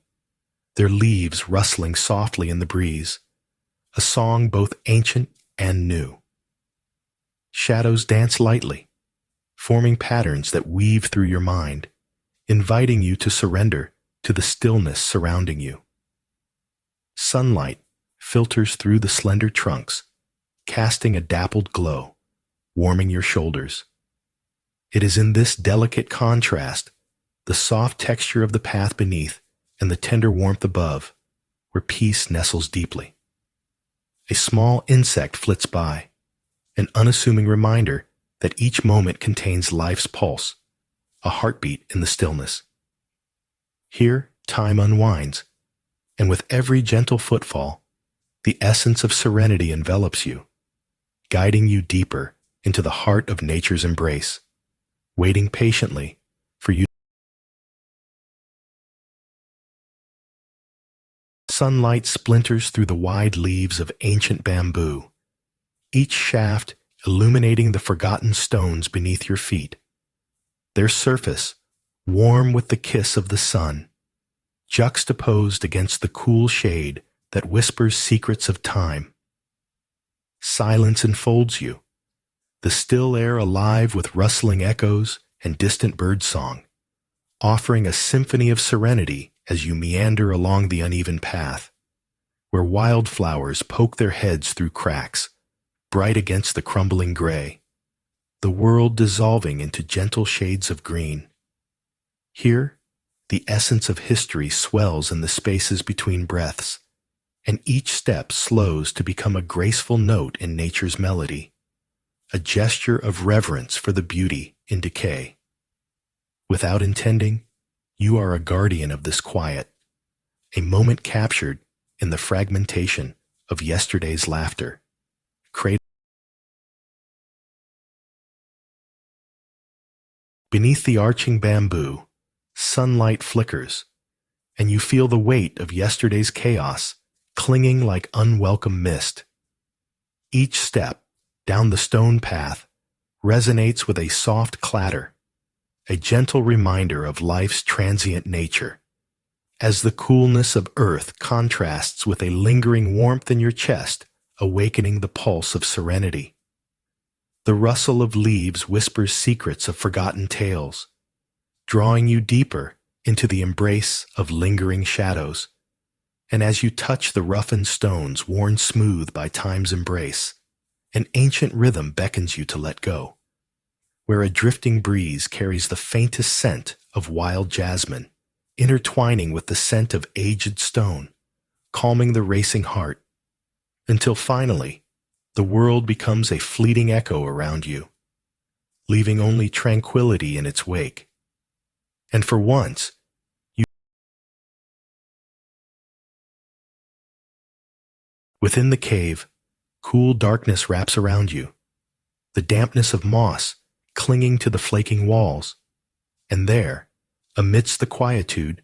their leaves rustling softly in the breeze, a song both ancient and new. Shadows dance lightly, forming patterns that weave through your mind, inviting you to surrender to the stillness surrounding you. Sunlight filters through the slender trunks, casting a dappled glow, warming your shoulders. It is in this delicate contrast, the soft texture of the path beneath and the tender warmth above, where peace nestles deeply. A small insect flits by, an unassuming reminder that each moment contains life's pulse, a heartbeat in the stillness. Here, time unwinds, and with every gentle footfall, the essence of serenity envelops you, guiding you deeper into the heart of nature's embrace, waiting patiently for you. Sunlight splinters through the wide leaves of ancient bamboo, each shaft illuminating the forgotten stones beneath your feet, their surface warm with the kiss of the sun, juxtaposed against the cool shade that whispers secrets of time. Silence enfolds you, the still air alive with rustling echoes and distant birdsong, offering a symphony of serenity as you meander along the uneven path, where wildflowers poke their heads through cracks, bright against the crumbling gray, the world dissolving into gentle shades of green. Here, the essence of history swells in the spaces between breaths, and each step slows to become a graceful note in nature's melody, a gesture of reverence for the beauty in decay. Without intending, you are a guardian of this quiet, a moment captured in the fragmentation of yesterday's laughter. Beneath the arching bamboo, sunlight flickers, and you feel the weight of yesterday's chaos clinging like unwelcome mist. Each step down the stone path resonates with a soft clatter, a gentle reminder of life's transient nature, as the coolness of earth contrasts with a lingering warmth in your chest, awakening the pulse of serenity. The rustle of leaves whispers secrets of forgotten tales, drawing you deeper into the embrace of lingering shadows. And as you touch the roughened stones worn smooth by time's embrace, an ancient rhythm beckons you to let go, where a drifting breeze carries the faintest scent of wild jasmine, intertwining with the scent of aged stone, calming the racing heart, until finally, the world becomes a fleeting echo around you, leaving only tranquility in its wake. And for once, within the cave, cool darkness wraps around you, the dampness of moss clinging to the flaking walls, and there, amidst the quietude,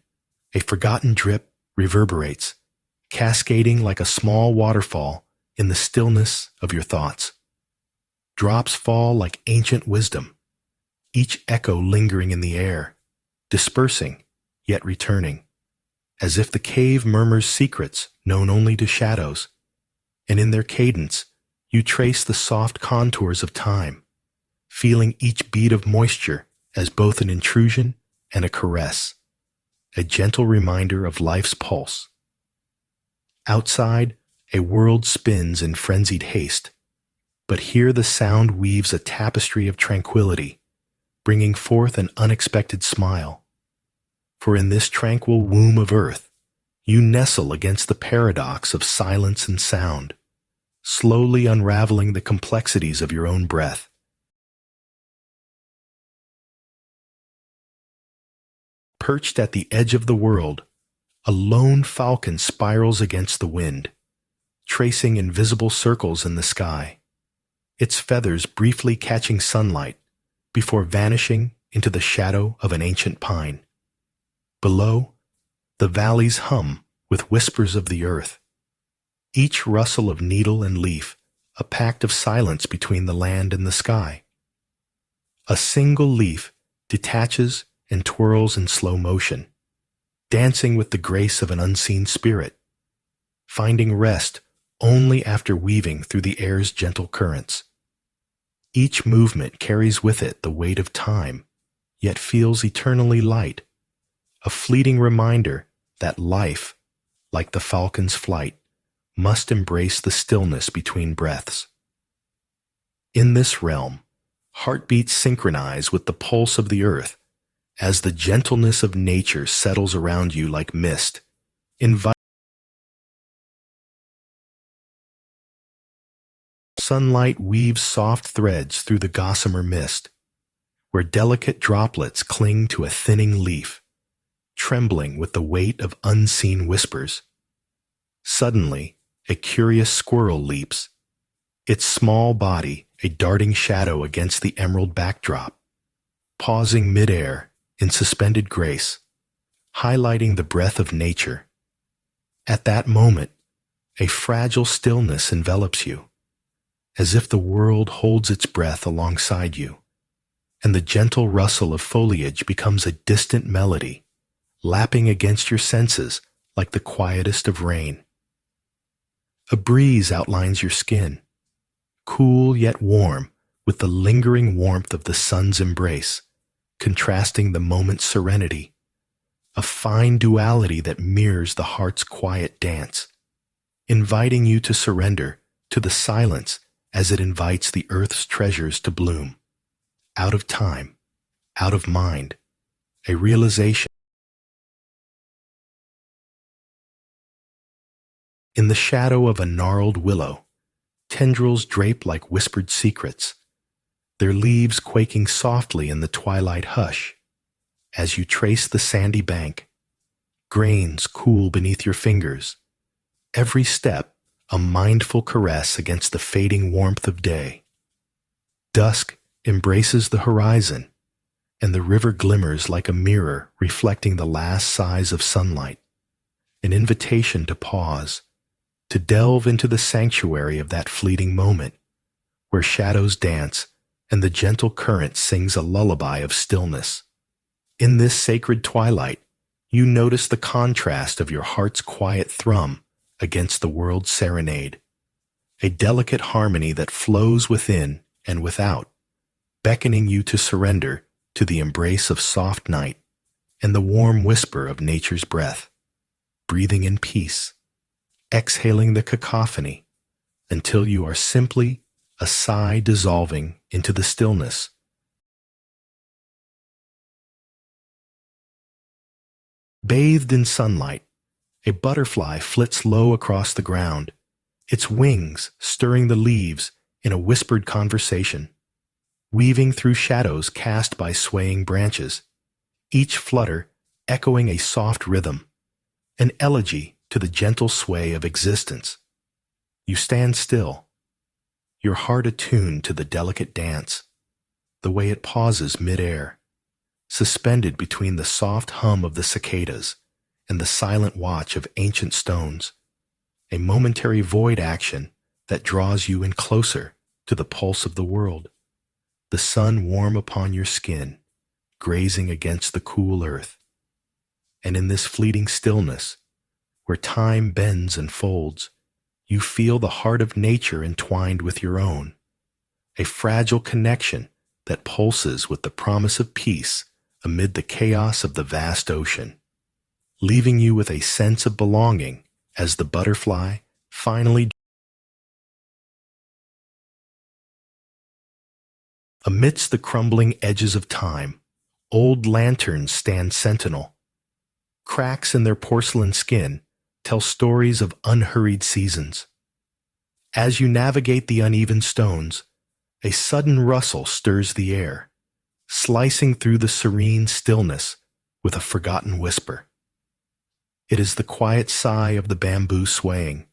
a forgotten drip reverberates, cascading like a small waterfall in the stillness of your thoughts. Drops fall like ancient wisdom, each echo lingering in the air, dispersing, yet returning, as if the cave murmurs secrets known only to shadows, and in their cadence you trace the soft contours of time, feeling each bead of moisture as both an intrusion and a caress, a gentle reminder of life's pulse. Outside, a world spins in frenzied haste, but here the sound weaves a tapestry of tranquility, bringing forth an unexpected smile. For in this tranquil womb of earth, you nestle against the paradox of silence and sound, slowly unraveling the complexities of your own breath. Perched at the edge of the world, a lone falcon spirals against the wind, tracing invisible circles in the sky, its feathers briefly catching sunlight before vanishing into the shadow of an ancient pine. Below, the valleys hum with whispers of the earth, each rustle of needle and leaf a pact of silence between the land and the sky. A single leaf detaches and twirls in slow motion, dancing with the grace of an unseen spirit, finding rest only after weaving through the air's gentle currents. Each movement carries with it the weight of time, yet feels eternally light, a fleeting reminder that life, like the falcon's flight, must embrace the stillness between breaths. In this realm, heartbeats synchronize with the pulse of the earth as the gentleness of nature settles around you like mist, inviting sunlight weaves soft threads through the gossamer mist, where delicate droplets cling to a thinning leaf, trembling with the weight of unseen whispers. Suddenly, a curious squirrel leaps, its small body a darting shadow against the emerald backdrop, pausing midair in suspended grace, highlighting the breath of nature. At that moment, a fragile stillness envelops you, as if the world holds its breath alongside you, and the gentle rustle of foliage becomes a distant melody, lapping against your senses like the quietest of rain. A breeze outlines your skin, cool yet warm with the lingering warmth of the sun's embrace, contrasting the moment's serenity, a fine duality that mirrors the heart's quiet dance, inviting you to surrender to the silence as it invites the earth's treasures to bloom, out of time, out of mind, a realization. In the shadow of a gnarled willow, tendrils drape like whispered secrets, their leaves quaking softly in the twilight hush. As you trace the sandy bank, grains cool beneath your fingers, every step a mindful caress against the fading warmth of day. Dusk embraces the horizon, and the river glimmers like a mirror reflecting the last sighs of sunlight, an invitation to pause, to delve into the sanctuary of that fleeting moment, where shadows dance and the gentle current sings a lullaby of stillness. In this sacred twilight, You notice the contrast of your heart's quiet thrum against the world's serenade, a delicate harmony that flows within and without, beckoning you to surrender to the embrace of soft night and the warm whisper of nature's breath, breathing in peace, exhaling the cacophony until you are simply a sigh dissolving into the stillness. Bathed in sunlight, a butterfly flits low across the ground, its wings stirring the leaves in a whispered conversation, weaving through shadows cast by swaying branches, each flutter echoing a soft rhythm, an elegy to the gentle sway of existence. You stand still, your heart attuned to the delicate dance, the way it pauses mid-air, suspended between the soft hum of the cicadas and the silent watch of ancient stones, a momentary void action that draws you in closer to the pulse of the world, the sun warm upon your skin, grazing against the cool earth. And in this fleeting stillness, where time bends and folds, you feel the heart of nature entwined with your own, a fragile connection that pulses with the promise of peace amid the chaos of the vast ocean, leaving you with a sense of belonging as the butterfly finally. Amidst the crumbling edges of time, old lanterns stand sentinel. Cracks in their porcelain skin tell stories of unhurried seasons. As you navigate the uneven stones, a sudden rustle stirs the air, slicing through the serene stillness with a forgotten whisper. It is the quiet sigh of the bamboo swaying,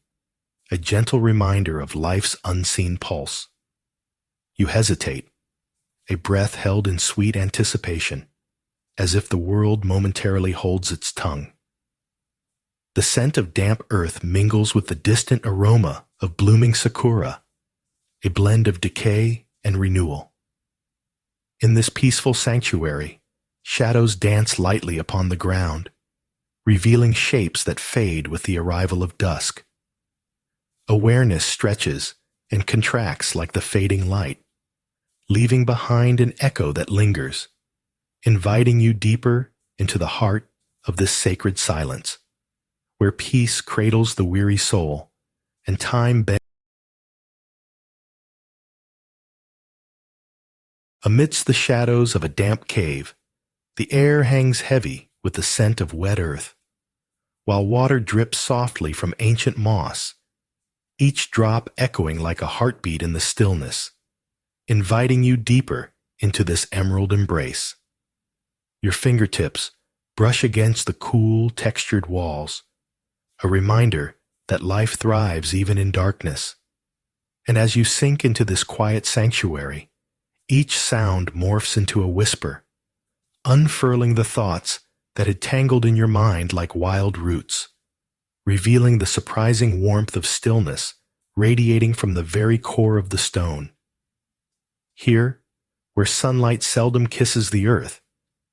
a gentle reminder of life's unseen pulse. You hesitate, a breath held in sweet anticipation, as if the world momentarily holds its tongue. The scent of damp earth mingles with the distant aroma of blooming sakura, a blend of decay and renewal. In this peaceful sanctuary, shadows dance lightly upon the ground, revealing shapes that fade with the arrival of dusk. Awareness stretches and contracts like the fading light, leaving behind an echo that lingers, inviting you deeper into the heart of this sacred silence, where peace cradles the weary soul and time bends. Amidst the shadows of a damp cave, the air hangs heavy with the scent of wet earth, while water drips softly from ancient moss, each drop echoing like a heartbeat in the stillness, inviting you deeper into this emerald embrace. Your fingertips brush against the cool, textured walls, a reminder that life thrives even in darkness. And as you sink into this quiet sanctuary, each sound morphs into a whisper, unfurling the thoughts that had tangled in your mind like wild roots, revealing the surprising warmth of stillness radiating from the very core of the stone. Here, where sunlight seldom kisses the earth,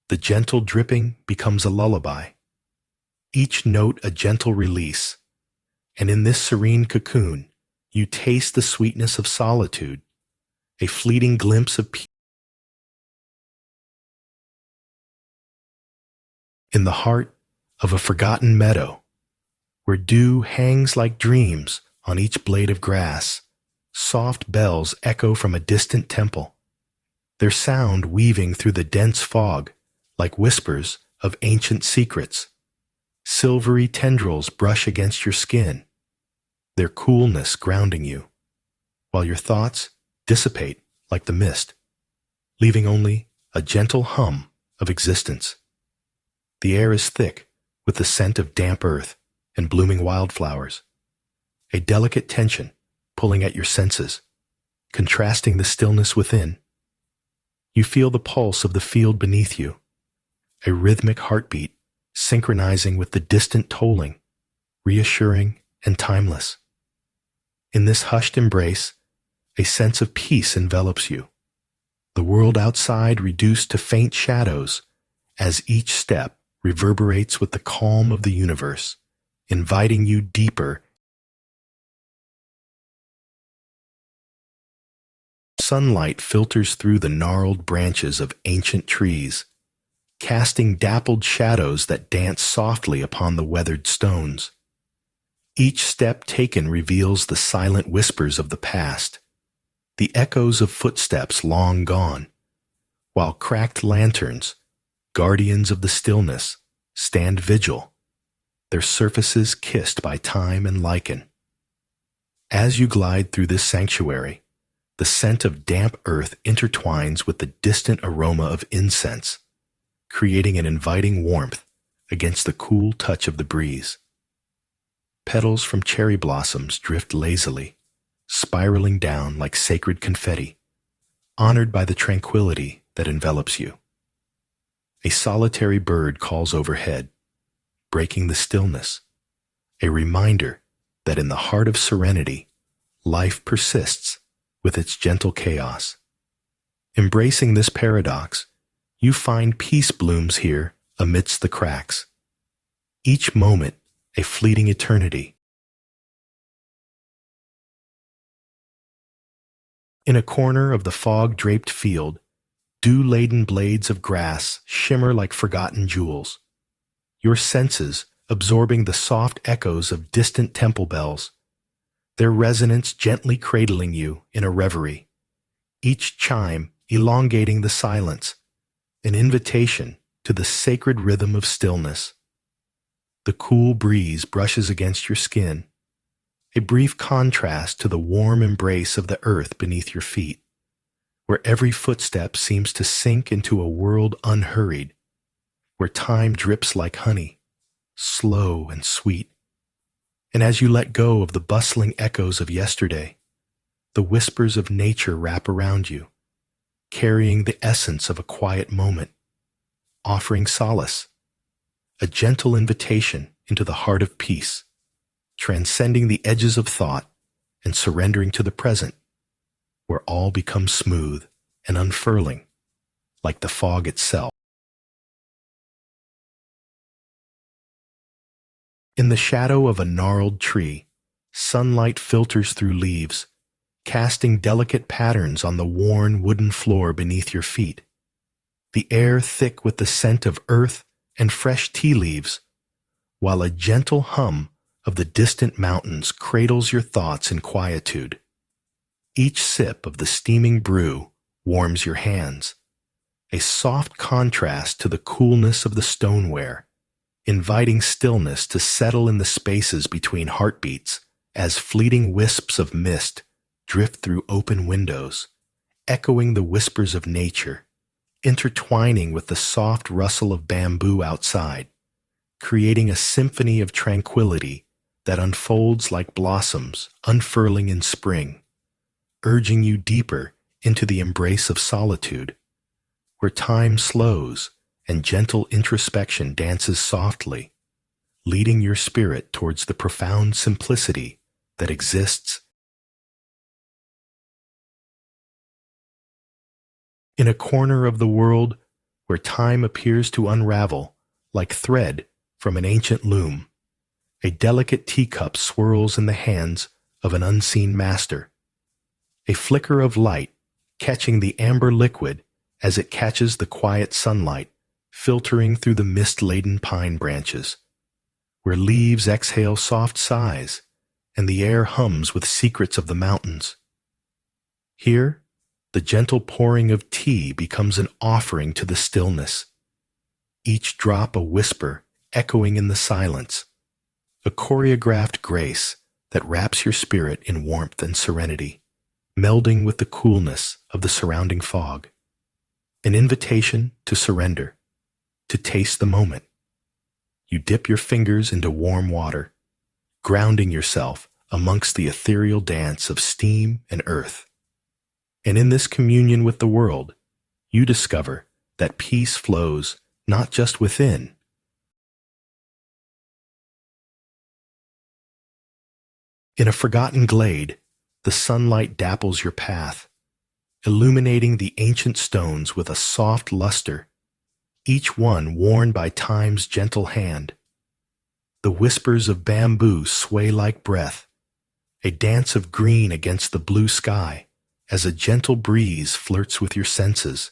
the gentle dripping becomes a lullaby, each note a gentle release, and in this serene cocoon, you taste the sweetness of solitude, a fleeting glimpse of peace. In the heart of a forgotten meadow, where dew hangs like dreams on each blade of grass, soft bells echo from a distant temple, their sound weaving through the dense fog like whispers of ancient secrets. Silvery tendrils brush against your skin, their coolness grounding you, while your thoughts dissipate like the mist, leaving only a gentle hum of existence. The air is thick with the scent of damp earth and blooming wildflowers, a delicate tension pulling at your senses, contrasting the stillness within. You feel the pulse of the field beneath you, a rhythmic heartbeat synchronizing with the distant tolling, reassuring and timeless. In this hushed embrace, a sense of peace envelops you, the world outside reduced to faint shadows as each step reverberates with the calm of the universe, inviting you deeper. Sunlight filters through the gnarled branches of ancient trees, casting dappled shadows that dance softly upon the weathered stones. Each step taken reveals the silent whispers of the past, the echoes of footsteps long gone, while cracked lanterns, guardians of the stillness, stand vigil, their surfaces kissed by time and lichen. As you glide through this sanctuary, the scent of damp earth intertwines with the distant aroma of incense, creating an inviting warmth against the cool touch of the breeze. Petals from cherry blossoms drift lazily, spiraling down like sacred confetti, honored by the tranquility that envelops you. A solitary bird calls overhead, breaking the stillness, a reminder that in the heart of serenity, life persists with its gentle chaos. Embracing this paradox, you find peace blooms here amidst the cracks, each moment a fleeting eternity. In a corner of the fog-draped field, dew-laden blades of grass shimmer like forgotten jewels, your senses absorbing the soft echoes of distant temple bells, their resonance gently cradling you in a reverie, each chime elongating the silence, an invitation to the sacred rhythm of stillness. The cool breeze brushes against your skin, a brief contrast to the warm embrace of the earth beneath your feet, where every footstep seems to sink into a world unhurried, where time drips like honey, slow and sweet. And as you let go of the bustling echoes of yesterday, the whispers of nature wrap around you, carrying the essence of a quiet moment, offering solace, a gentle invitation into the heart of peace, transcending the edges of thought and surrendering to the present, where all becomes smooth and unfurling, like the fog itself. In the shadow of a gnarled tree, sunlight filters through leaves, casting delicate patterns on the worn wooden floor beneath your feet. The air thick with the scent of earth and fresh tea leaves, while a gentle hum of the distant mountains cradles your thoughts in quietude. Each sip of the steaming brew warms your hands, a soft contrast to the coolness of the stoneware, inviting stillness to settle in the spaces between heartbeats as fleeting wisps of mist drift through open windows, echoing the whispers of nature, intertwining with the soft rustle of bamboo outside, creating a symphony of tranquility that unfolds like blossoms unfurling in spring, urging you deeper into the embrace of solitude, where time slows and gentle introspection dances softly, leading your spirit towards the profound simplicity that exists in a corner of the world where time appears to unravel like thread from an ancient loom. A delicate teacup swirls in the hands of an unseen master, a flicker of light catching the amber liquid as it catches the quiet sunlight filtering through the mist-laden pine branches, where leaves exhale soft sighs and the air hums with secrets of the mountains. Here, the gentle pouring of tea becomes an offering to the stillness, each drop a whisper echoing in the silence, a choreographed grace that wraps your spirit in warmth and serenity, melding with the coolness of the surrounding fog. An invitation to surrender, to taste the moment. You dip your fingers into warm water, grounding yourself amongst the ethereal dance of steam and earth. And in this communion with the world, you discover that peace flows not just within. In a forgotten glade, the sunlight dapples your path, illuminating the ancient stones with a soft luster, each one worn by time's gentle hand. The whispers of bamboo sway like breath, a dance of green against the blue sky, as a gentle breeze flirts with your senses,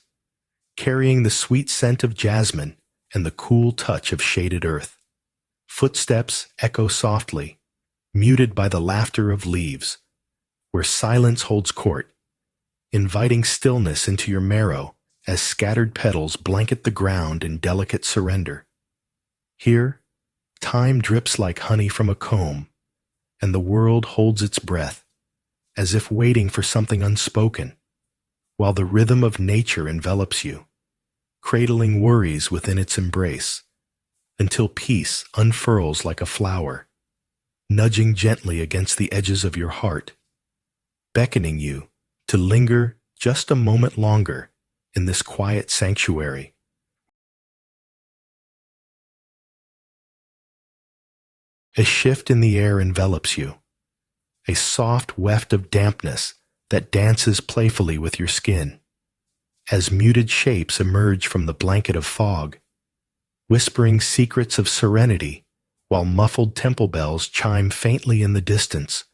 carrying the sweet scent of jasmine and the cool touch of shaded earth. Footsteps echo softly, muted by the laughter of leaves, where silence holds court, inviting stillness into your marrow as scattered petals blanket the ground in delicate surrender. Here, time drips like honey from a comb, and the world holds its breath, as if waiting for something unspoken, while the rhythm of nature envelops you, cradling worries within its embrace, until peace unfurls like a flower, nudging gently against the edges of your heart, beckoning you to linger just a moment longer in this quiet sanctuary. A shift in the air envelops you, a soft weft of dampness that dances playfully with your skin, as muted shapes emerge from the blanket of fog, whispering secrets of serenity while muffled temple bells chime faintly in the distance,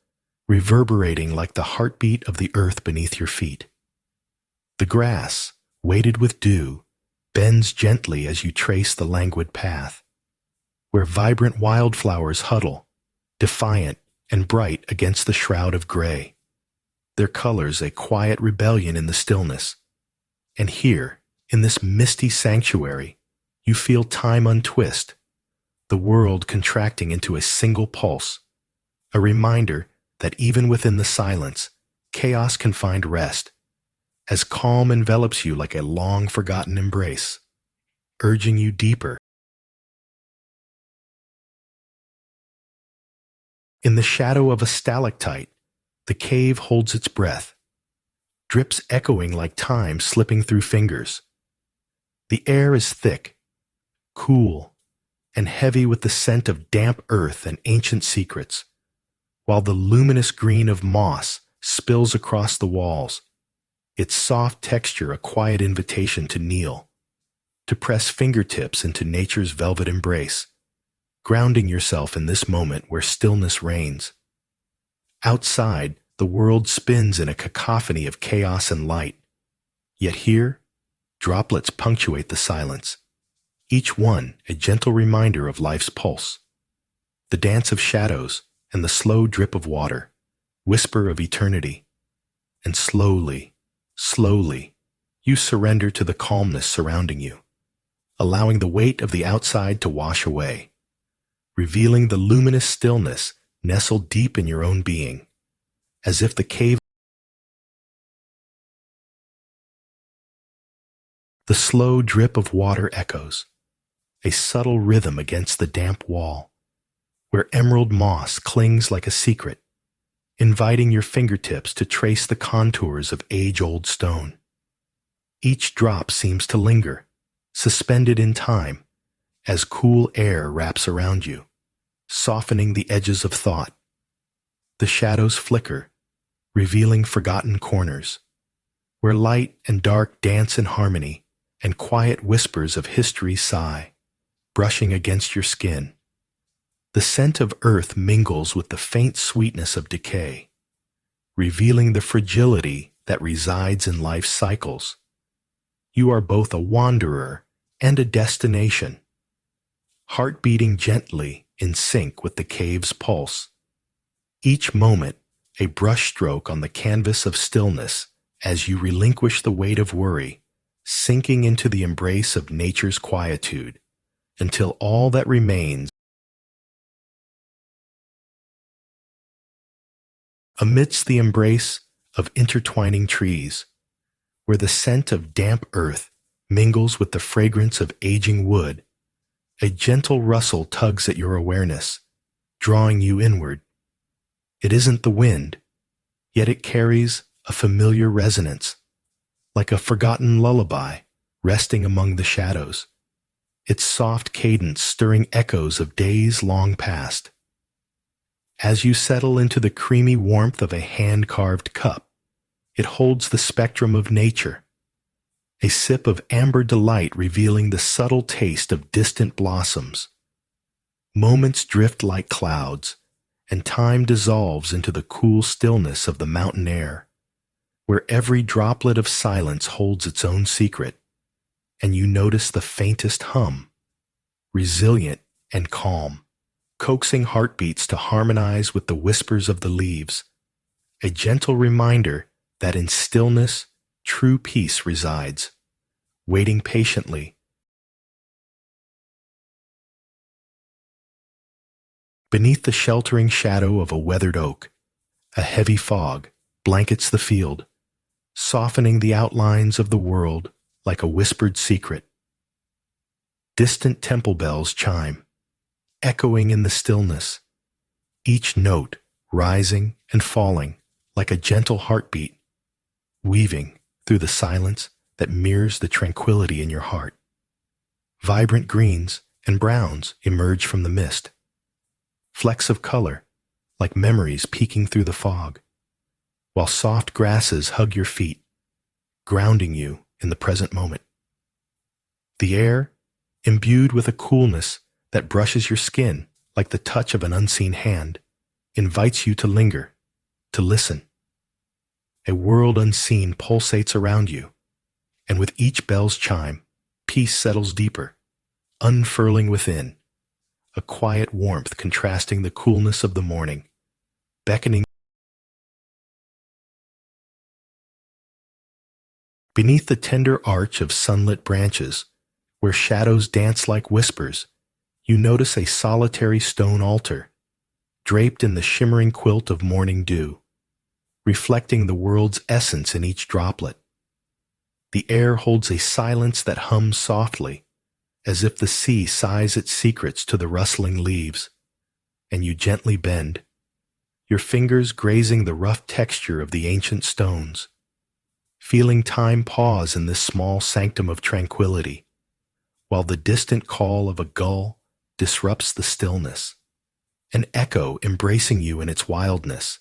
reverberating like the heartbeat of the earth beneath your feet. The grass, weighted with dew, bends gently as you trace the languid path, where vibrant wildflowers huddle, defiant and bright against the shroud of gray, their colors a quiet rebellion in the stillness. And here, in this misty sanctuary, you feel time untwist, the world contracting into a single pulse, a reminder that even within the silence, chaos can find rest, as calm envelops you like a long-forgotten embrace, urging you deeper. In the shadow of a stalactite, the cave holds its breath, drips echoing like time slipping through fingers. The air is thick, cool, and heavy with the scent of damp earth and ancient secrets, while the luminous green of moss spills across the walls, its soft texture a quiet invitation to kneel, to press fingertips into nature's velvet embrace, grounding yourself in this moment where stillness reigns. Outside, the world spins in a cacophony of chaos and light. Yet here, droplets punctuate the silence, each one a gentle reminder of life's pulse. The dance of shadows and the slow drip of water, whisper of eternity. And slowly, slowly, you surrender to the calmness surrounding you, allowing the weight of the outside to wash away, revealing the luminous stillness nestled deep in your own being, as if the cave. The slow drip of water echoes, a subtle rhythm against the damp wall, where emerald moss clings like a secret, inviting your fingertips to trace the contours of age-old stone. Each drop seems to linger, suspended in time, as cool air wraps around you, softening the edges of thought. The shadows flicker, revealing forgotten corners, where light and dark dance in harmony, and quiet whispers of history sigh, brushing against your skin. The scent of earth mingles with the faint sweetness of decay, revealing the fragility that resides in life's cycles. You are both a wanderer and a destination, heart beating gently in sync with the cave's pulse. Each moment, a brushstroke on the canvas of stillness as you relinquish the weight of worry, sinking into the embrace of nature's quietude, until all that remains. Amidst the embrace of intertwining trees, where the scent of damp earth mingles with the fragrance of aging wood, a gentle rustle tugs at your awareness, drawing you inward. It isn't the wind, yet it carries a familiar resonance, like a forgotten lullaby resting among the shadows, its soft cadence stirring echoes of days long past. As you settle into the creamy warmth of a hand-carved cup, it holds the spectrum of nature, a sip of amber delight revealing the subtle taste of distant blossoms. Moments drift like clouds, and time dissolves into the cool stillness of the mountain air, where every droplet of silence holds its own secret, and you notice the faintest hum, resilient and calm, coaxing heartbeats to harmonize with the whispers of the leaves, a gentle reminder that in stillness, true peace resides, waiting patiently. Beneath the sheltering shadow of a weathered oak, a heavy fog blankets the field, softening the outlines of the world like a whispered secret. Distant temple bells chime, echoing in the stillness, each note rising and falling like a gentle heartbeat, weaving through the silence that mirrors the tranquility in your heart. Vibrant greens and browns emerge from the mist, flecks of color like memories peeking through the fog, while soft grasses hug your feet, grounding you in the present moment. The air, imbued with a coolness that brushes your skin like the touch of an unseen hand, invites you to linger, to listen. A world unseen pulsates around you, and with each bell's chime, peace settles deeper, unfurling within, a quiet warmth contrasting the coolness of the morning, beckoning. Beneath the tender arch of sunlit branches, where shadows dance like whispers, you notice a solitary stone altar, draped in the shimmering quilt of morning dew, reflecting the world's essence in each droplet. The air holds a silence that hums softly, as if the sea sighs its secrets to the rustling leaves, and you gently bend, your fingers grazing the rough texture of the ancient stones, feeling time pause in this small sanctum of tranquility, while the distant call of a gull disrupts the stillness, an echo embracing you in its wildness,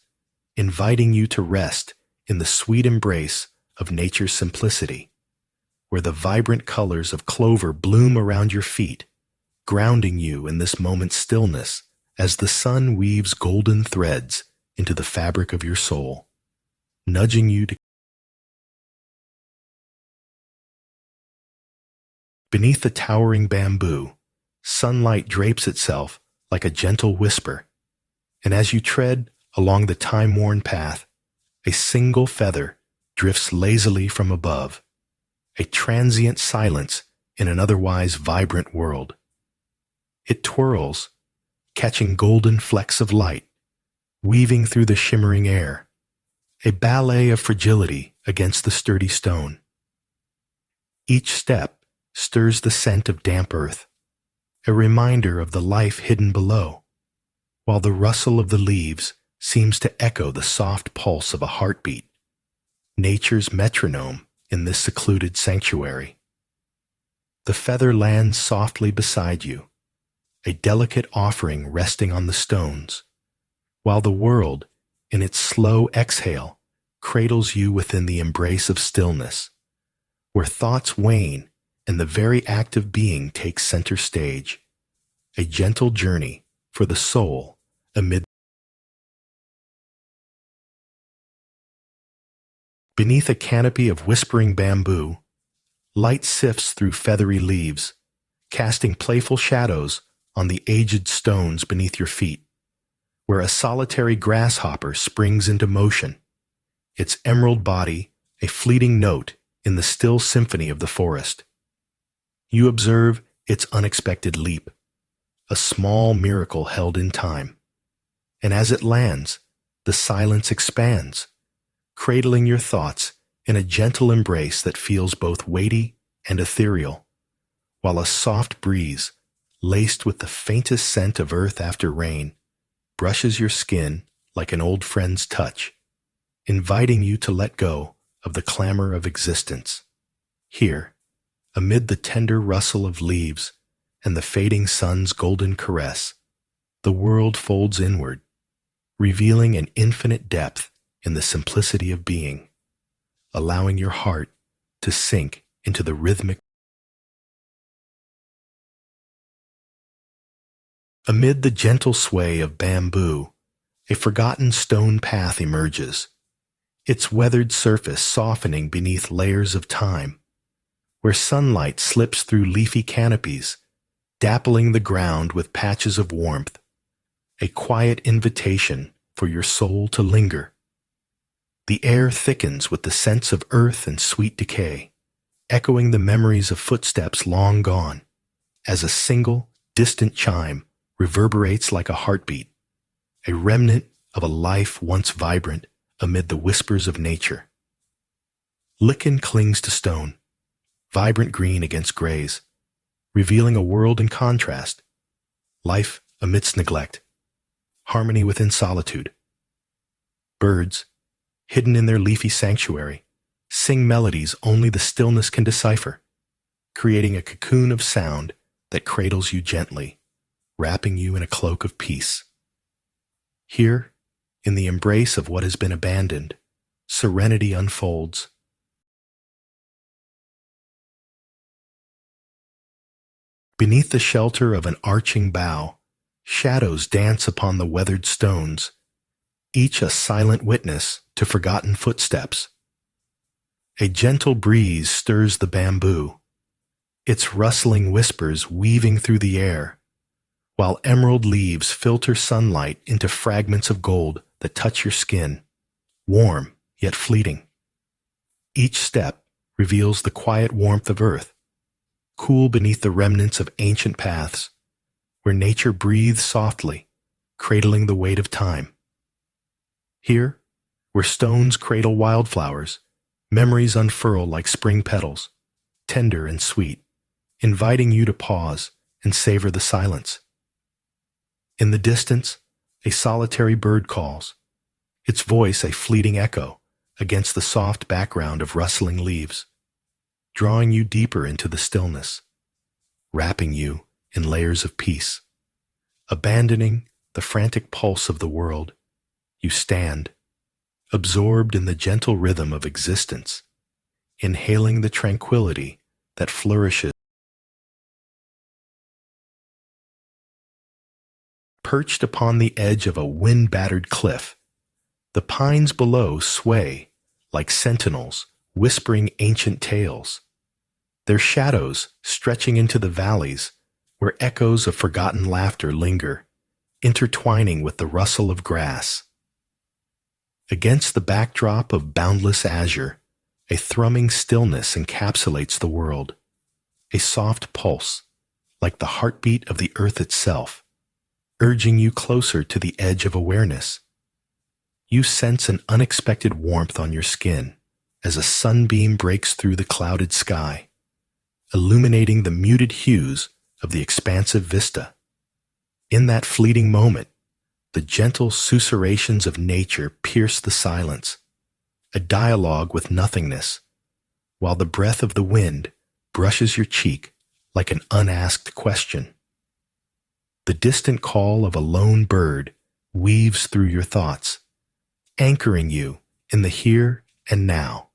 inviting you to rest in the sweet embrace of nature's simplicity, where the vibrant colors of clover bloom around your feet, grounding you in this moment's stillness as the sun weaves golden threads into the fabric of your soul, nudging you to. Beneath the towering bamboo, sunlight drapes itself like a gentle whisper, and as you tread along the time-worn path, a single feather drifts lazily from above, a transient silence in an otherwise vibrant world. It twirls, catching golden flecks of light, weaving through the shimmering air, a ballet of fragility against the sturdy stone. Each step stirs the scent of damp earth, a reminder of the life hidden below, while the rustle of the leaves seems to echo the soft pulse of a heartbeat, nature's metronome in this secluded sanctuary. The feather lands softly beside you, a delicate offering resting on the stones, while the world, in its slow exhale, cradles you within the embrace of stillness, where thoughts wane and the very act of being takes center stage, a gentle journey for the soul amid. Beneath a canopy of whispering bamboo, light sifts through feathery leaves, casting playful shadows on the aged stones beneath your feet, where a solitary grasshopper springs into motion, its emerald body a fleeting note in the still symphony of the forest. You observe its unexpected leap, a small miracle held in time, and as it lands, the silence expands, cradling your thoughts in a gentle embrace that feels both weighty and ethereal, while a soft breeze, laced with the faintest scent of earth after rain, brushes your skin like an old friend's touch, inviting you to let go of the clamor of existence. Here, amid the tender rustle of leaves and the fading sun's golden caress, the world folds inward, revealing an infinite depth in the simplicity of being, allowing your heart to sink into the rhythmic. Amid the gentle sway of bamboo, a forgotten stone path emerges, its weathered surface softening beneath layers of time, where sunlight slips through leafy canopies, dappling the ground with patches of warmth, a quiet invitation for your soul to linger. The air thickens with the scents of earth and sweet decay, echoing the memories of footsteps long gone, as a single, distant chime reverberates like a heartbeat, a remnant of a life once vibrant amid the whispers of nature. Lichen clings to stone, vibrant green against grays, revealing a world in contrast, life amidst neglect, harmony within solitude. Birds, hidden in their leafy sanctuary, sing melodies only the stillness can decipher, creating a cocoon of sound that cradles you gently, wrapping you in a cloak of peace. Here, in the embrace of what has been abandoned, serenity unfolds. Beneath the shelter of an arching bough, shadows dance upon the weathered stones, each a silent witness to forgotten footsteps. A gentle breeze stirs the bamboo, its rustling whispers weaving through the air, while emerald leaves filter sunlight into fragments of gold that touch your skin, warm yet fleeting. Each step reveals the quiet warmth of earth, cool beneath the remnants of ancient paths, where nature breathes softly, cradling the weight of time. Here, where stones cradle wildflowers, memories unfurl like spring petals, tender and sweet, inviting you to pause and savor the silence. In the distance, a solitary bird calls, its voice a fleeting echo against the soft background of rustling leaves, drawing you deeper into the stillness, wrapping you in layers of peace. Abandoning the frantic pulse of the world, you stand, absorbed in the gentle rhythm of existence, inhaling the tranquility that flourishes. Perched upon the edge of a wind-battered cliff, the pines below sway like sentinels whispering ancient tales, their shadows stretching into the valleys where echoes of forgotten laughter linger, intertwining with the rustle of grass. Against the backdrop of boundless azure, a thrumming stillness encapsulates the world, a soft pulse, like the heartbeat of the earth itself, urging you closer to the edge of awareness. You sense an unexpected warmth on your skin as a sunbeam breaks through the clouded sky, illuminating the muted hues of the expansive vista. In that fleeting moment, the gentle susurrations of nature pierce the silence, a dialogue with nothingness, while the breath of the wind brushes your cheek like an unasked question. The distant call of a lone bird weaves through your thoughts, anchoring you in the here and now,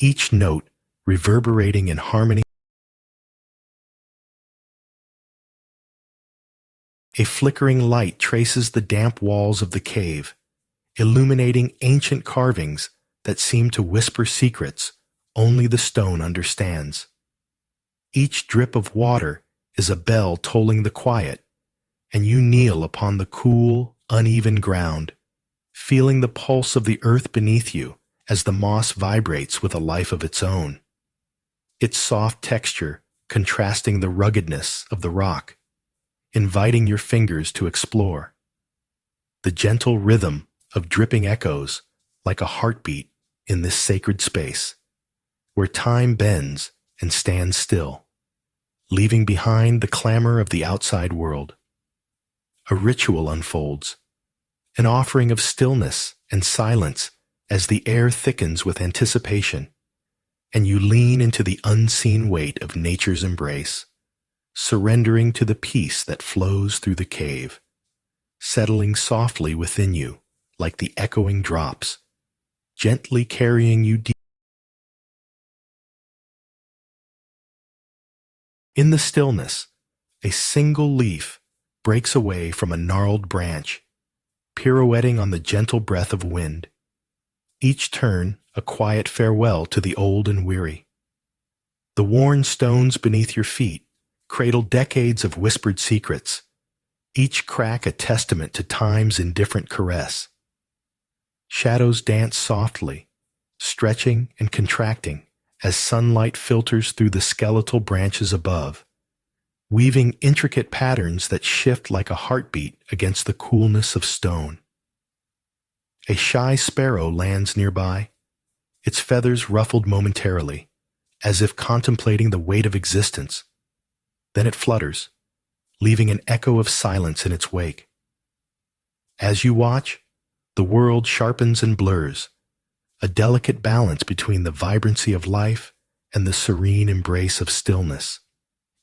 each note reverberating in harmony. A flickering light traces the damp walls of the cave, illuminating ancient carvings that seem to whisper secrets only the stone understands. Each drip of water is a bell tolling the quiet, and you kneel upon the cool, uneven ground, feeling the pulse of the earth beneath you as the moss vibrates with a life of its own, its soft texture contrasting the ruggedness of the rock, inviting your fingers to explore. The gentle rhythm of dripping echoes like a heartbeat in this sacred space, where time bends and stands still, leaving behind the clamor of the outside world. A ritual unfolds, an offering of stillness and silence as the air thickens with anticipation, and you lean into the unseen weight of nature's embrace, surrendering to the peace that flows through the cave, settling softly within you like the echoing drops, gently carrying you deep. In the stillness, a single leaf breaks away from a gnarled branch, pirouetting on the gentle breath of wind, each turn a quiet farewell to the old and weary. The worn stones beneath your feet cradle decades of whispered secrets, each crack a testament to time's indifferent caress. Shadows dance softly, stretching and contracting as sunlight filters through the skeletal branches above, weaving intricate patterns that shift like a heartbeat against the coolness of stone. A shy sparrow lands nearby, its feathers ruffled momentarily, as if contemplating the weight of existence. Then it flutters, leaving an echo of silence in its wake. As you watch, the world sharpens and blurs, a delicate balance between the vibrancy of life and the serene embrace of stillness.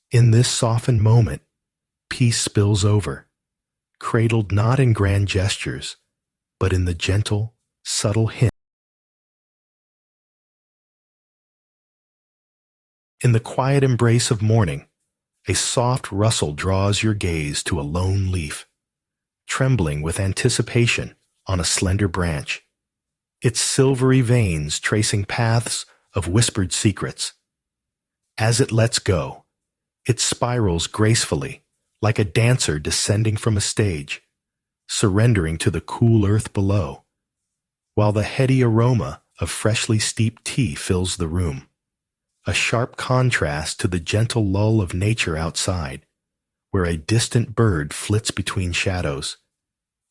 In this softened moment, peace spills over, cradled not in grand gestures, but in the gentle, subtle hint. In the quiet embrace of morning, a soft rustle draws your gaze to a lone leaf, trembling with anticipation on a slender branch, its silvery veins tracing paths of whispered secrets. As it lets go, it spirals gracefully, like a dancer descending from a stage, surrendering to the cool earth below, while the heady aroma of freshly steeped tea fills the room, a sharp contrast to the gentle lull of nature outside, where a distant bird flits between shadows,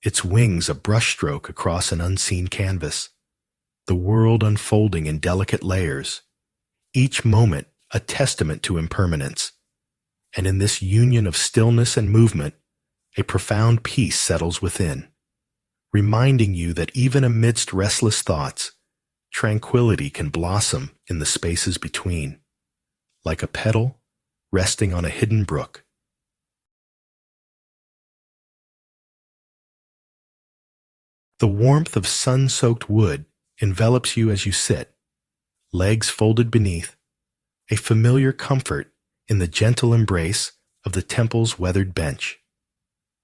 its wings a brushstroke across an unseen canvas, the world unfolding in delicate layers, each moment a testament to impermanence. And in this union of stillness and movement, a profound peace settles within, reminding you that even amidst restless thoughts, tranquility can blossom in the spaces between, like a petal resting on a hidden brook. The warmth of sun-soaked wood envelops you as you sit, legs folded beneath, a familiar comfort in the gentle embrace of the temple's weathered bench,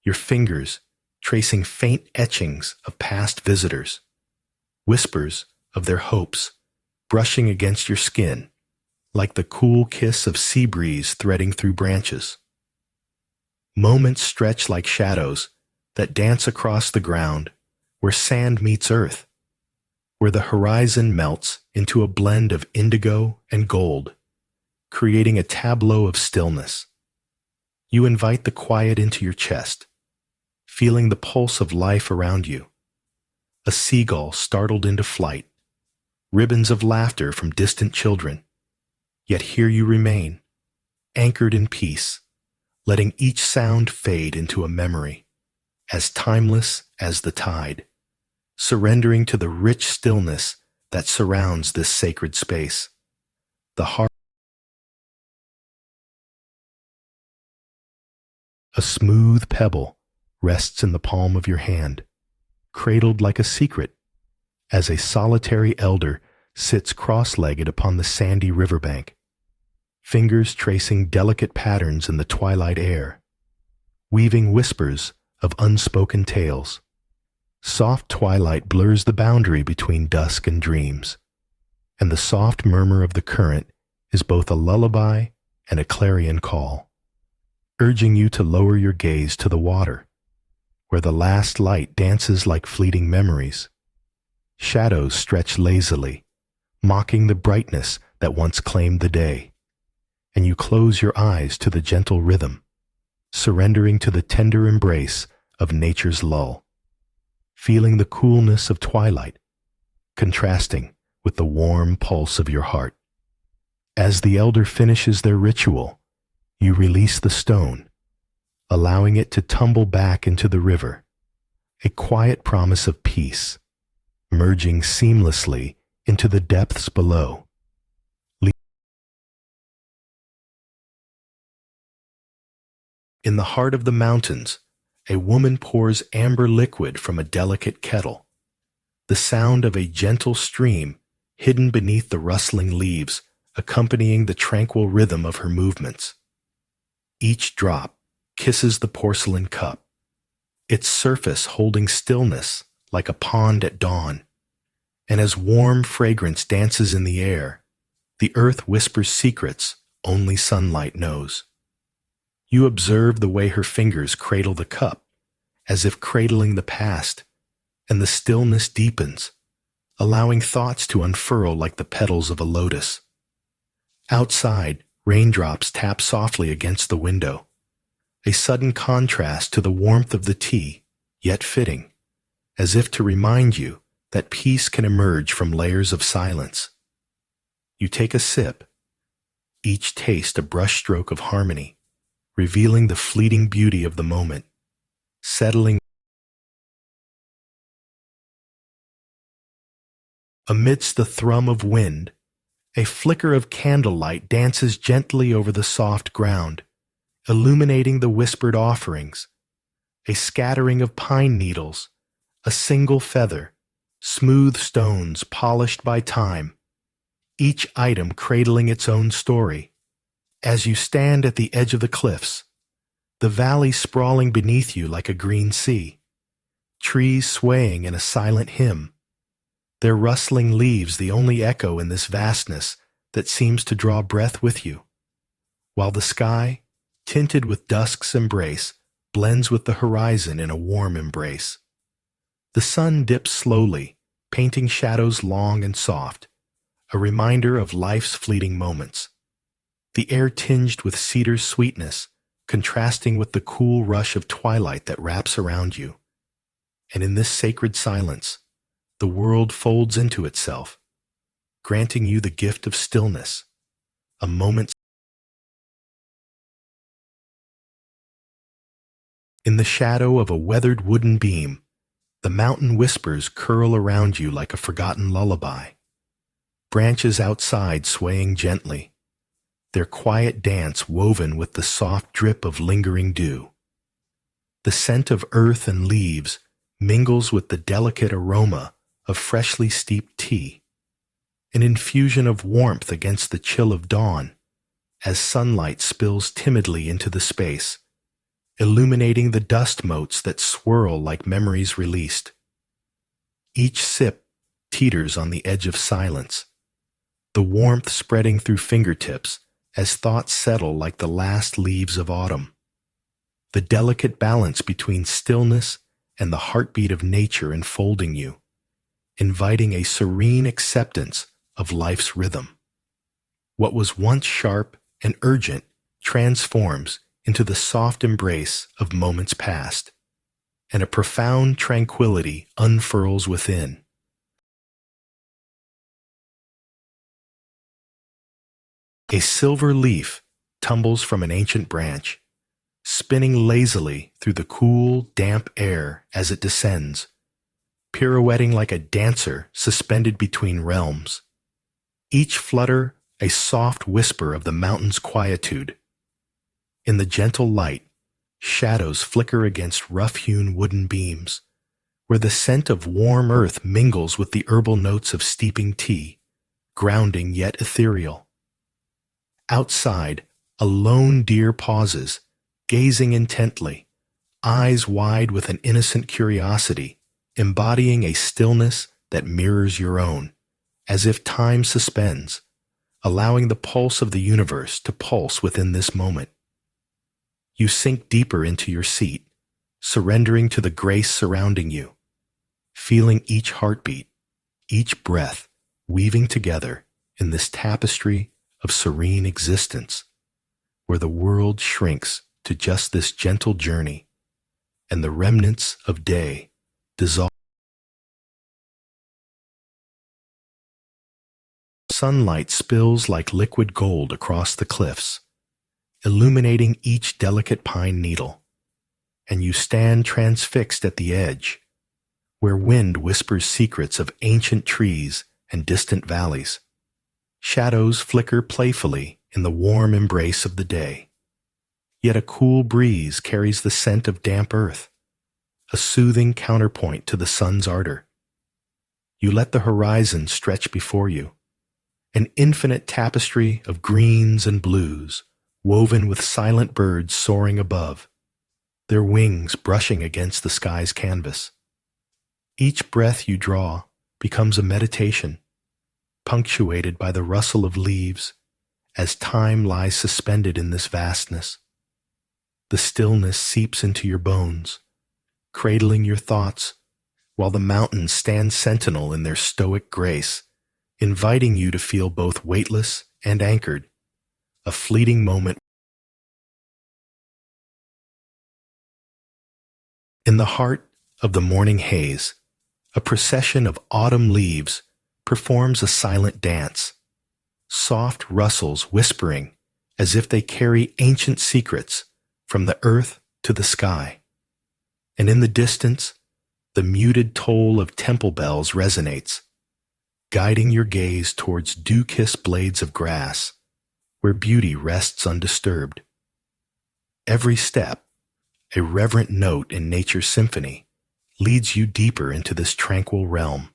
your fingers tracing faint etchings of past visitors, whispers of their hopes brushing against your skin like the cool kiss of sea breeze threading through branches. Moments stretch like shadows that dance across the ground where sand meets earth, where the horizon melts into a blend of indigo and gold, creating a tableau of stillness. You invite the quiet into your chest, feeling the pulse of life around you. A seagull startled into flight, ribbons of laughter from distant children. Yet here you remain, anchored in peace, letting each sound fade into a memory, as timeless as the tide, surrendering to the rich stillness that surrounds this sacred space. The heart. A smooth pebble rests in the palm of your hand, cradled like a secret, as a solitary elder sits cross-legged upon the sandy riverbank, fingers tracing delicate patterns in the twilight air, weaving whispers of unspoken tales. Soft twilight blurs the boundary between dusk and dreams, and the soft murmur of the current is both a lullaby and a clarion call, urging you to lower your gaze to the water, where the last light dances like fleeting memories. Shadows stretch lazily, mocking the brightness that once claimed the day, and you close your eyes to the gentle rhythm, surrendering to the tender embrace of nature's lull, feeling the coolness of twilight, contrasting with the warm pulse of your heart. As the elder finishes their ritual, you release the stone, allowing it to tumble back into the river, a quiet promise of peace, merging seamlessly into the depths below. In the heart of the mountains, a woman pours amber liquid from a delicate kettle, the sound of a gentle stream hidden beneath the rustling leaves, accompanying the tranquil rhythm of her movements. Each drop kisses the porcelain cup, its surface holding stillness like a pond at dawn. And as warm fragrance dances in the air, the earth whispers secrets only sunlight knows. You observe the way her fingers cradle the cup, as if cradling the past, and the stillness deepens, allowing thoughts to unfurl like the petals of a lotus. Outside, raindrops tap softly against the window, a sudden contrast to the warmth of the tea, yet fitting, as if to remind you that peace can emerge from layers of silence. You take a sip, each taste a brushstroke of harmony, revealing the fleeting beauty of the moment, settling. Amidst the thrum of wind, a flicker of candlelight dances gently over the soft ground, illuminating the whispered offerings, a scattering of pine needles, a single feather, smooth stones polished by time, each item cradling its own story. As you stand at the edge of the cliffs, the valley sprawling beneath you like a green sea, trees swaying in a silent hymn, their rustling leaves the only echo in this vastness that seems to draw breath with you, while the sky, tinted with dusk's embrace, blends with the horizon in a warm embrace. The sun dips slowly, painting shadows long and soft, a reminder of life's fleeting moments. The air tinged with cedar's sweetness, contrasting with the cool rush of twilight that wraps around you. And in this sacred silence, the world folds into itself, granting you the gift of stillness, a moment. In the shadow of a weathered wooden beam, the mountain whispers curl around you like a forgotten lullaby. Branches outside swaying gently, their quiet dance woven with the soft drip of lingering dew. The scent of earth and leaves mingles with the delicate aroma of freshly steeped tea, an infusion of warmth against the chill of dawn as sunlight spills timidly into the space, illuminating the dust motes that swirl like memories released. Each sip teeters on the edge of silence, the warmth spreading through fingertips as thoughts settle like the last leaves of autumn. The delicate balance between stillness and the heartbeat of nature enfolding you, inviting a serene acceptance of life's rhythm. What was once sharp and urgent transforms into the soft embrace of moments past, and a profound tranquility unfurls within. A silver leaf tumbles from an ancient branch, spinning lazily through the cool, damp air as it descends, pirouetting like a dancer suspended between realms. Each flutter a soft whisper of the mountain's quietude. In the gentle light, shadows flicker against rough-hewn wooden beams, where the scent of warm earth mingles with the herbal notes of steeping tea, grounding yet ethereal. Outside, a lone deer pauses, gazing intently, eyes wide with an innocent curiosity, embodying a stillness that mirrors your own, as if time suspends, allowing the pulse of the universe to pulse within this moment. You sink deeper into your seat, surrendering to the grace surrounding you, feeling each heartbeat, each breath weaving together in this tapestry of serene existence, where the world shrinks to just this gentle journey, and the remnants of day dissolve. Sunlight spills like liquid gold across the cliffs, illuminating each delicate pine needle, and you stand transfixed at the edge, where wind whispers secrets of ancient trees and distant valleys. Shadows flicker playfully in the warm embrace of the day, yet a cool breeze carries the scent of damp earth, a soothing counterpoint to the sun's ardor. You let the horizon stretch before you, an infinite tapestry of greens and blues, woven with silent birds soaring above, their wings brushing against the sky's canvas. Each breath you draw becomes a meditation, punctuated by the rustle of leaves as time lies suspended in this vastness. The stillness seeps into your bones, cradling your thoughts, while the mountains stand sentinel in their stoic grace, inviting you to feel both weightless and anchored, a fleeting moment. In the heart of the morning haze, a procession of autumn leaves performs a silent dance, soft rustles whispering as if they carry ancient secrets from the earth to the sky. And in the distance, the muted toll of temple bells resonates, guiding your gaze towards dew-kissed blades of grass, where beauty rests undisturbed. Every step, a reverent note in nature's symphony, leads you deeper into this tranquil realm,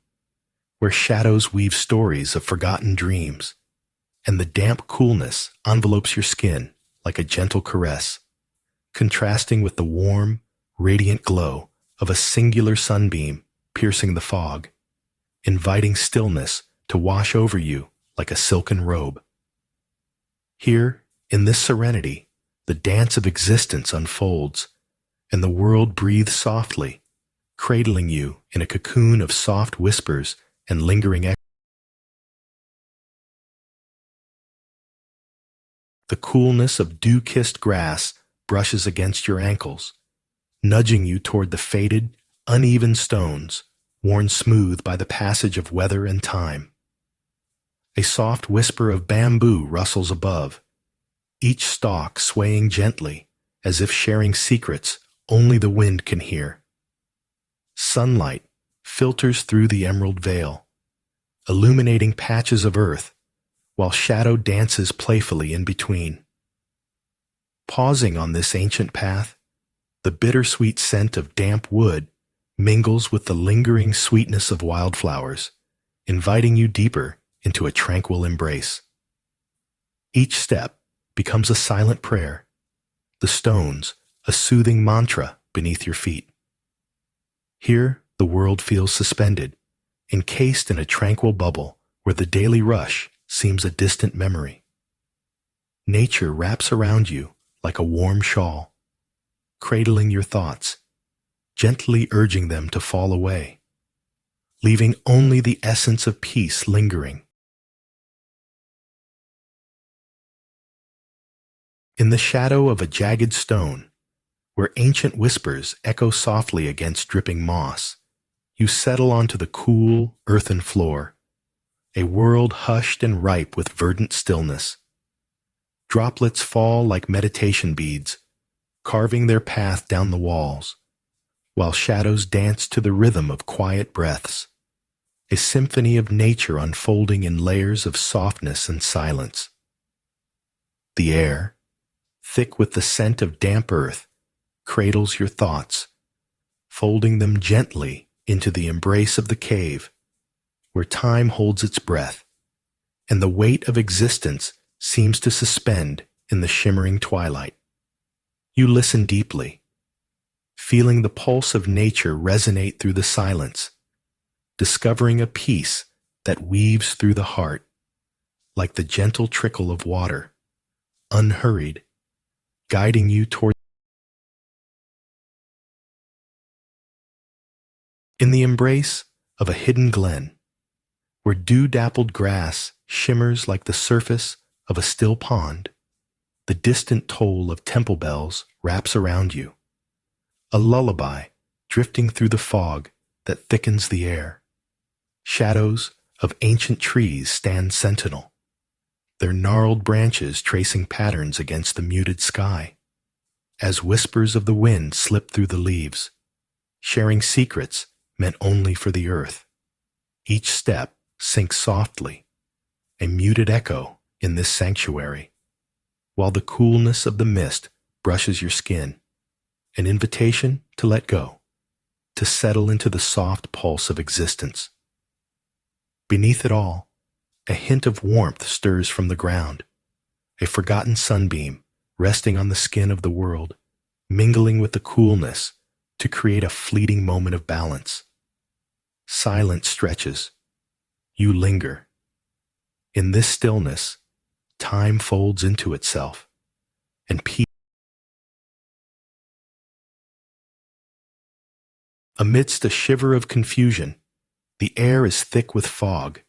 where shadows weave stories of forgotten dreams, and the damp coolness envelopes your skin like a gentle caress, contrasting with the warm, radiant glow of a singular sunbeam piercing the fog, inviting stillness to wash over you like a silken robe. Here, in this serenity, the dance of existence unfolds, and the world breathes softly, cradling you in a cocoon of soft whispers and lingering echoes. The coolness of dew-kissed grass brushes against your ankles, nudging you toward the faded, uneven stones worn smooth by the passage of weather and time. A soft whisper of bamboo rustles above, each stalk swaying gently as if sharing secrets only the wind can hear. Sunlight filters through the emerald veil, illuminating patches of earth, while shadow dances playfully in between. Pausing on this ancient path, the bittersweet scent of damp wood mingles with the lingering sweetness of wildflowers, inviting you deeper into a tranquil embrace. Each step becomes a silent prayer, the stones a soothing mantra beneath your feet. Here, the world feels suspended, encased in a tranquil bubble where the daily rush seems a distant memory. Nature wraps around you like a warm shawl, cradling your thoughts, gently urging them to fall away, leaving only the essence of peace lingering. In the shadow of a jagged stone, where ancient whispers echo softly against dripping moss, you settle onto the cool, earthen floor, a world hushed and ripe with verdant stillness. Droplets fall like meditation beads, carving their path down the walls, while shadows dance to the rhythm of quiet breaths, a symphony of nature unfolding in layers of softness and silence. The air, thick with the scent of damp earth, cradles your thoughts, folding them gently into the embrace of the cave, where time holds its breath, and the weight of existence seems to suspend in the shimmering twilight. You listen deeply, feeling the pulse of nature resonate through the silence, discovering a peace that weaves through the heart, like the gentle trickle of water, unhurried, guiding you toward. In the embrace of a hidden glen, where dew-dappled grass shimmers like the surface of a still pond, the distant toll of temple bells wraps around you, a lullaby drifting through the fog that thickens the air. Shadows of ancient trees stand sentinel, their gnarled branches tracing patterns against the muted sky, as whispers of the wind slip through the leaves, sharing secrets meant only for the earth. Each step sinks softly, a muted echo in this sanctuary, while the coolness of the mist brushes your skin, an invitation to let go, to settle into the soft pulse of existence. Beneath it all, a hint of warmth stirs from the ground, a forgotten sunbeam resting on the skin of the world, mingling with the coolness to create a fleeting moment of balance. Silence stretches. You linger. In this stillness, time folds into itself, and peace. Amidst a shiver of confusion, the air is thick with fog,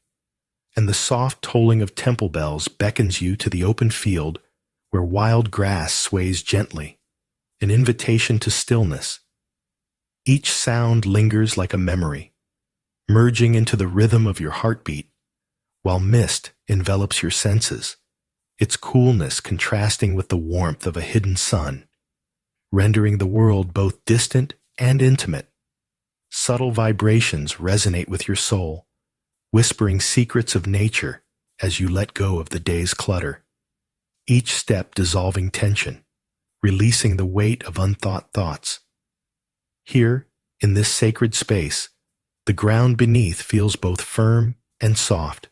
and the soft tolling of temple bells beckons you to the open field where wild grass sways gently, an invitation to stillness. Each sound lingers like a memory, merging into the rhythm of your heartbeat, while mist envelops your senses, its coolness contrasting with the warmth of a hidden sun, rendering the world both distant and intimate. Subtle vibrations resonate with your soul, whispering secrets of nature as you let go of the day's clutter, each step dissolving tension, releasing the weight of unthought thoughts. Here, in this sacred space, the ground beneath feels both firm and soft,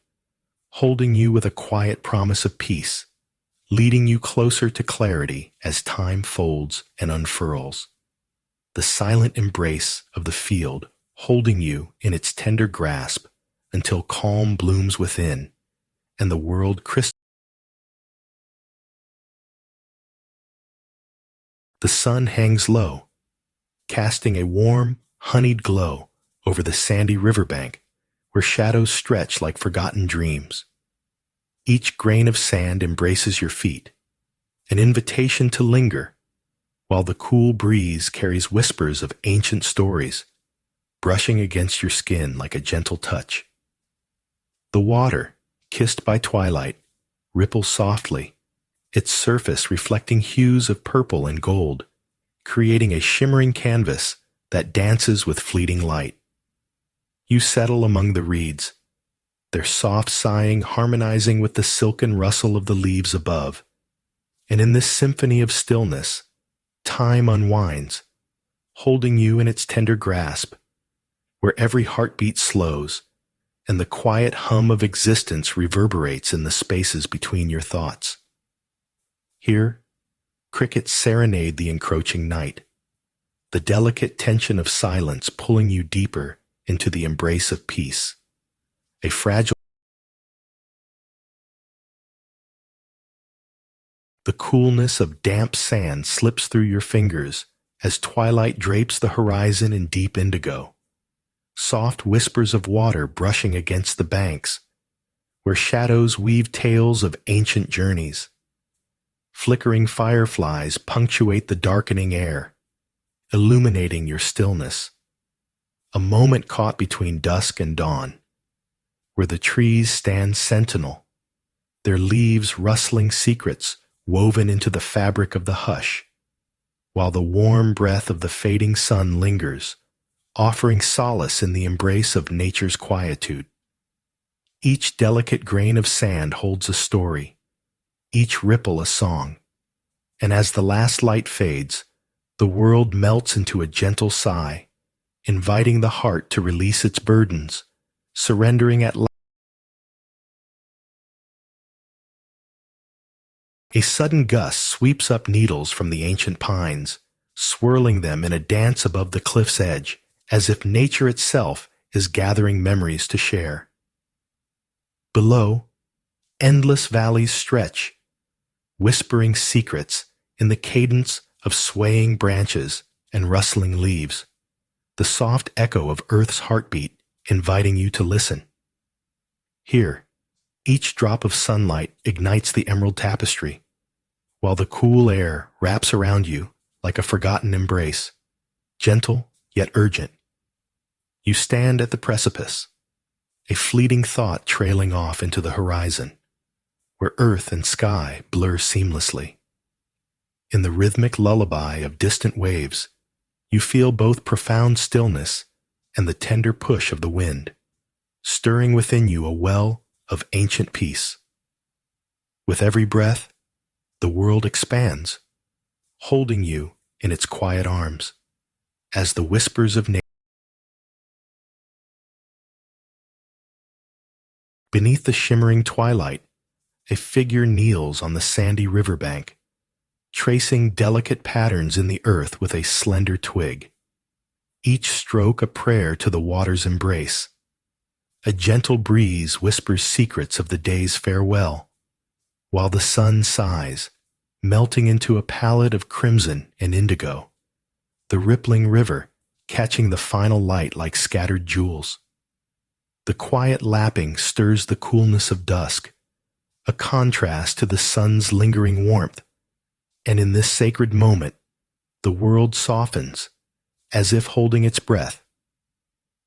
holding you with a quiet promise of peace, leading you closer to clarity as time folds and unfurls. The silent embrace of the field holding you in its tender grasp until calm blooms within and the world crystallizes. The sun hangs low, casting a warm, honeyed glow over the sandy riverbank where shadows stretch like forgotten dreams. Each grain of sand embraces your feet, an invitation to linger, while the cool breeze carries whispers of ancient stories, brushing against your skin like a gentle touch. The water, kissed by twilight, ripples softly, its surface reflecting hues of purple and gold, creating a shimmering canvas that dances with fleeting light. You settle among the reeds, their soft sighing harmonizing with the silken rustle of the leaves above, and in this symphony of stillness, time unwinds, holding you in its tender grasp, where every heartbeat slows, and the quiet hum of existence reverberates in the spaces between your thoughts. Here, crickets serenade the encroaching night, the delicate tension of silence pulling you deeper into the embrace of peace. A fragile. The coolness of damp sand slips through your fingers as twilight drapes the horizon in deep indigo. Soft whispers of water brushing against the banks, where shadows weave tales of ancient journeys. Flickering fireflies punctuate the darkening air, illuminating your stillness. A moment caught between dusk and dawn, where the trees stand sentinel, their leaves rustling secrets woven into the fabric of the hush, while the warm breath of the fading sun lingers, offering solace in the embrace of nature's quietude. Each delicate grain of sand holds a story, each ripple a song, and as the last light fades, the world melts into a gentle sigh, inviting the heart to release its burdens, surrendering at last. A sudden gust sweeps up needles from the ancient pines, swirling them in a dance above the cliff's edge, as if nature itself is gathering memories to share. Below, endless valleys stretch, whispering secrets in the cadence of swaying branches and rustling leaves, the soft echo of Earth's heartbeat inviting you to listen. Here, each drop of sunlight ignites the emerald tapestry, while the cool air wraps around you like a forgotten embrace, gentle yet urgent. You stand at the precipice, a fleeting thought trailing off into the horizon, where earth and sky blur seamlessly. In the rhythmic lullaby of distant waves, you feel both profound stillness and the tender push of the wind, stirring within you a well of ancient peace. With every breath, the world expands, holding you in its quiet arms, as the whispers of nature. Beneath the shimmering twilight, a figure kneels on the sandy riverbank, tracing delicate patterns in the earth with a slender twig. Each stroke a prayer to the water's embrace. A gentle breeze whispers secrets of the day's farewell, while the sun sighs, melting into a palette of crimson and indigo. The rippling river catching the final light like scattered jewels. The quiet lapping stirs the coolness of dusk, a contrast to the sun's lingering warmth, and in this sacred moment, the world softens, as if holding its breath.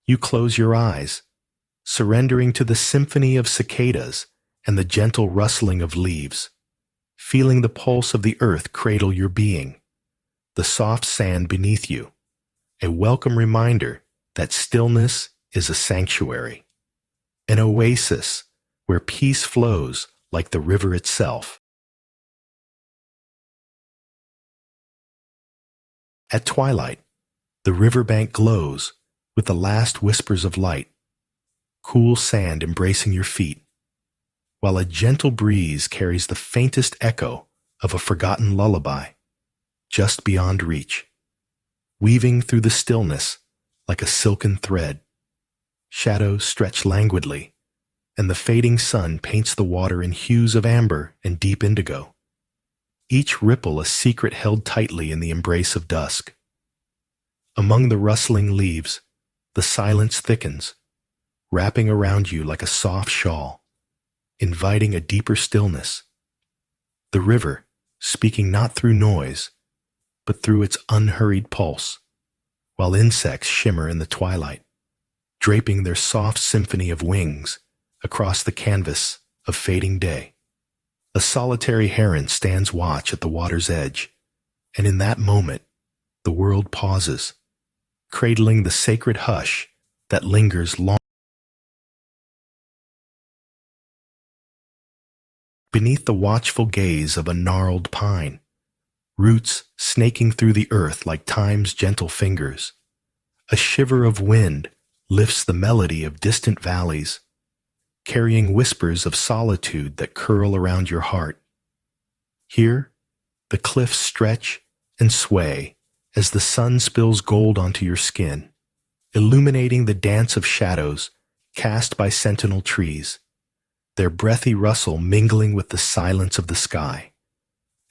You close your eyes, surrendering to the symphony of cicadas and the gentle rustling of leaves, feeling the pulse of the earth cradle your being, the soft sand beneath you, a welcome reminder that stillness is a sanctuary, an oasis where peace flows like the river itself. At twilight, the riverbank glows with the last whispers of light, cool sand embracing your feet, while a gentle breeze carries the faintest echo of a forgotten lullaby just beyond reach, weaving through the stillness like a silken thread. Shadows stretch languidly, and the fading sun paints the water in hues of amber and deep indigo, each ripple a secret held tightly in the embrace of dusk. Among the rustling leaves, the silence thickens, wrapping around you like a soft shawl, inviting a deeper stillness. The river, speaking not through noise, but through its unhurried pulse, while insects shimmer in the twilight, draping their soft symphony of wings across the canvas of fading day. A solitary heron stands watch at the water's edge, and in that moment, the world pauses, cradling the sacred hush that lingers long. Beneath the watchful gaze of a gnarled pine, roots snaking through the earth like time's gentle fingers, a shiver of wind lifts the melody of distant valleys, carrying whispers of solitude that curl around your heart. Here, the cliffs stretch and sway as the sun spills gold onto your skin, illuminating the dance of shadows cast by sentinel trees, their breathy rustle mingling with the silence of the sky,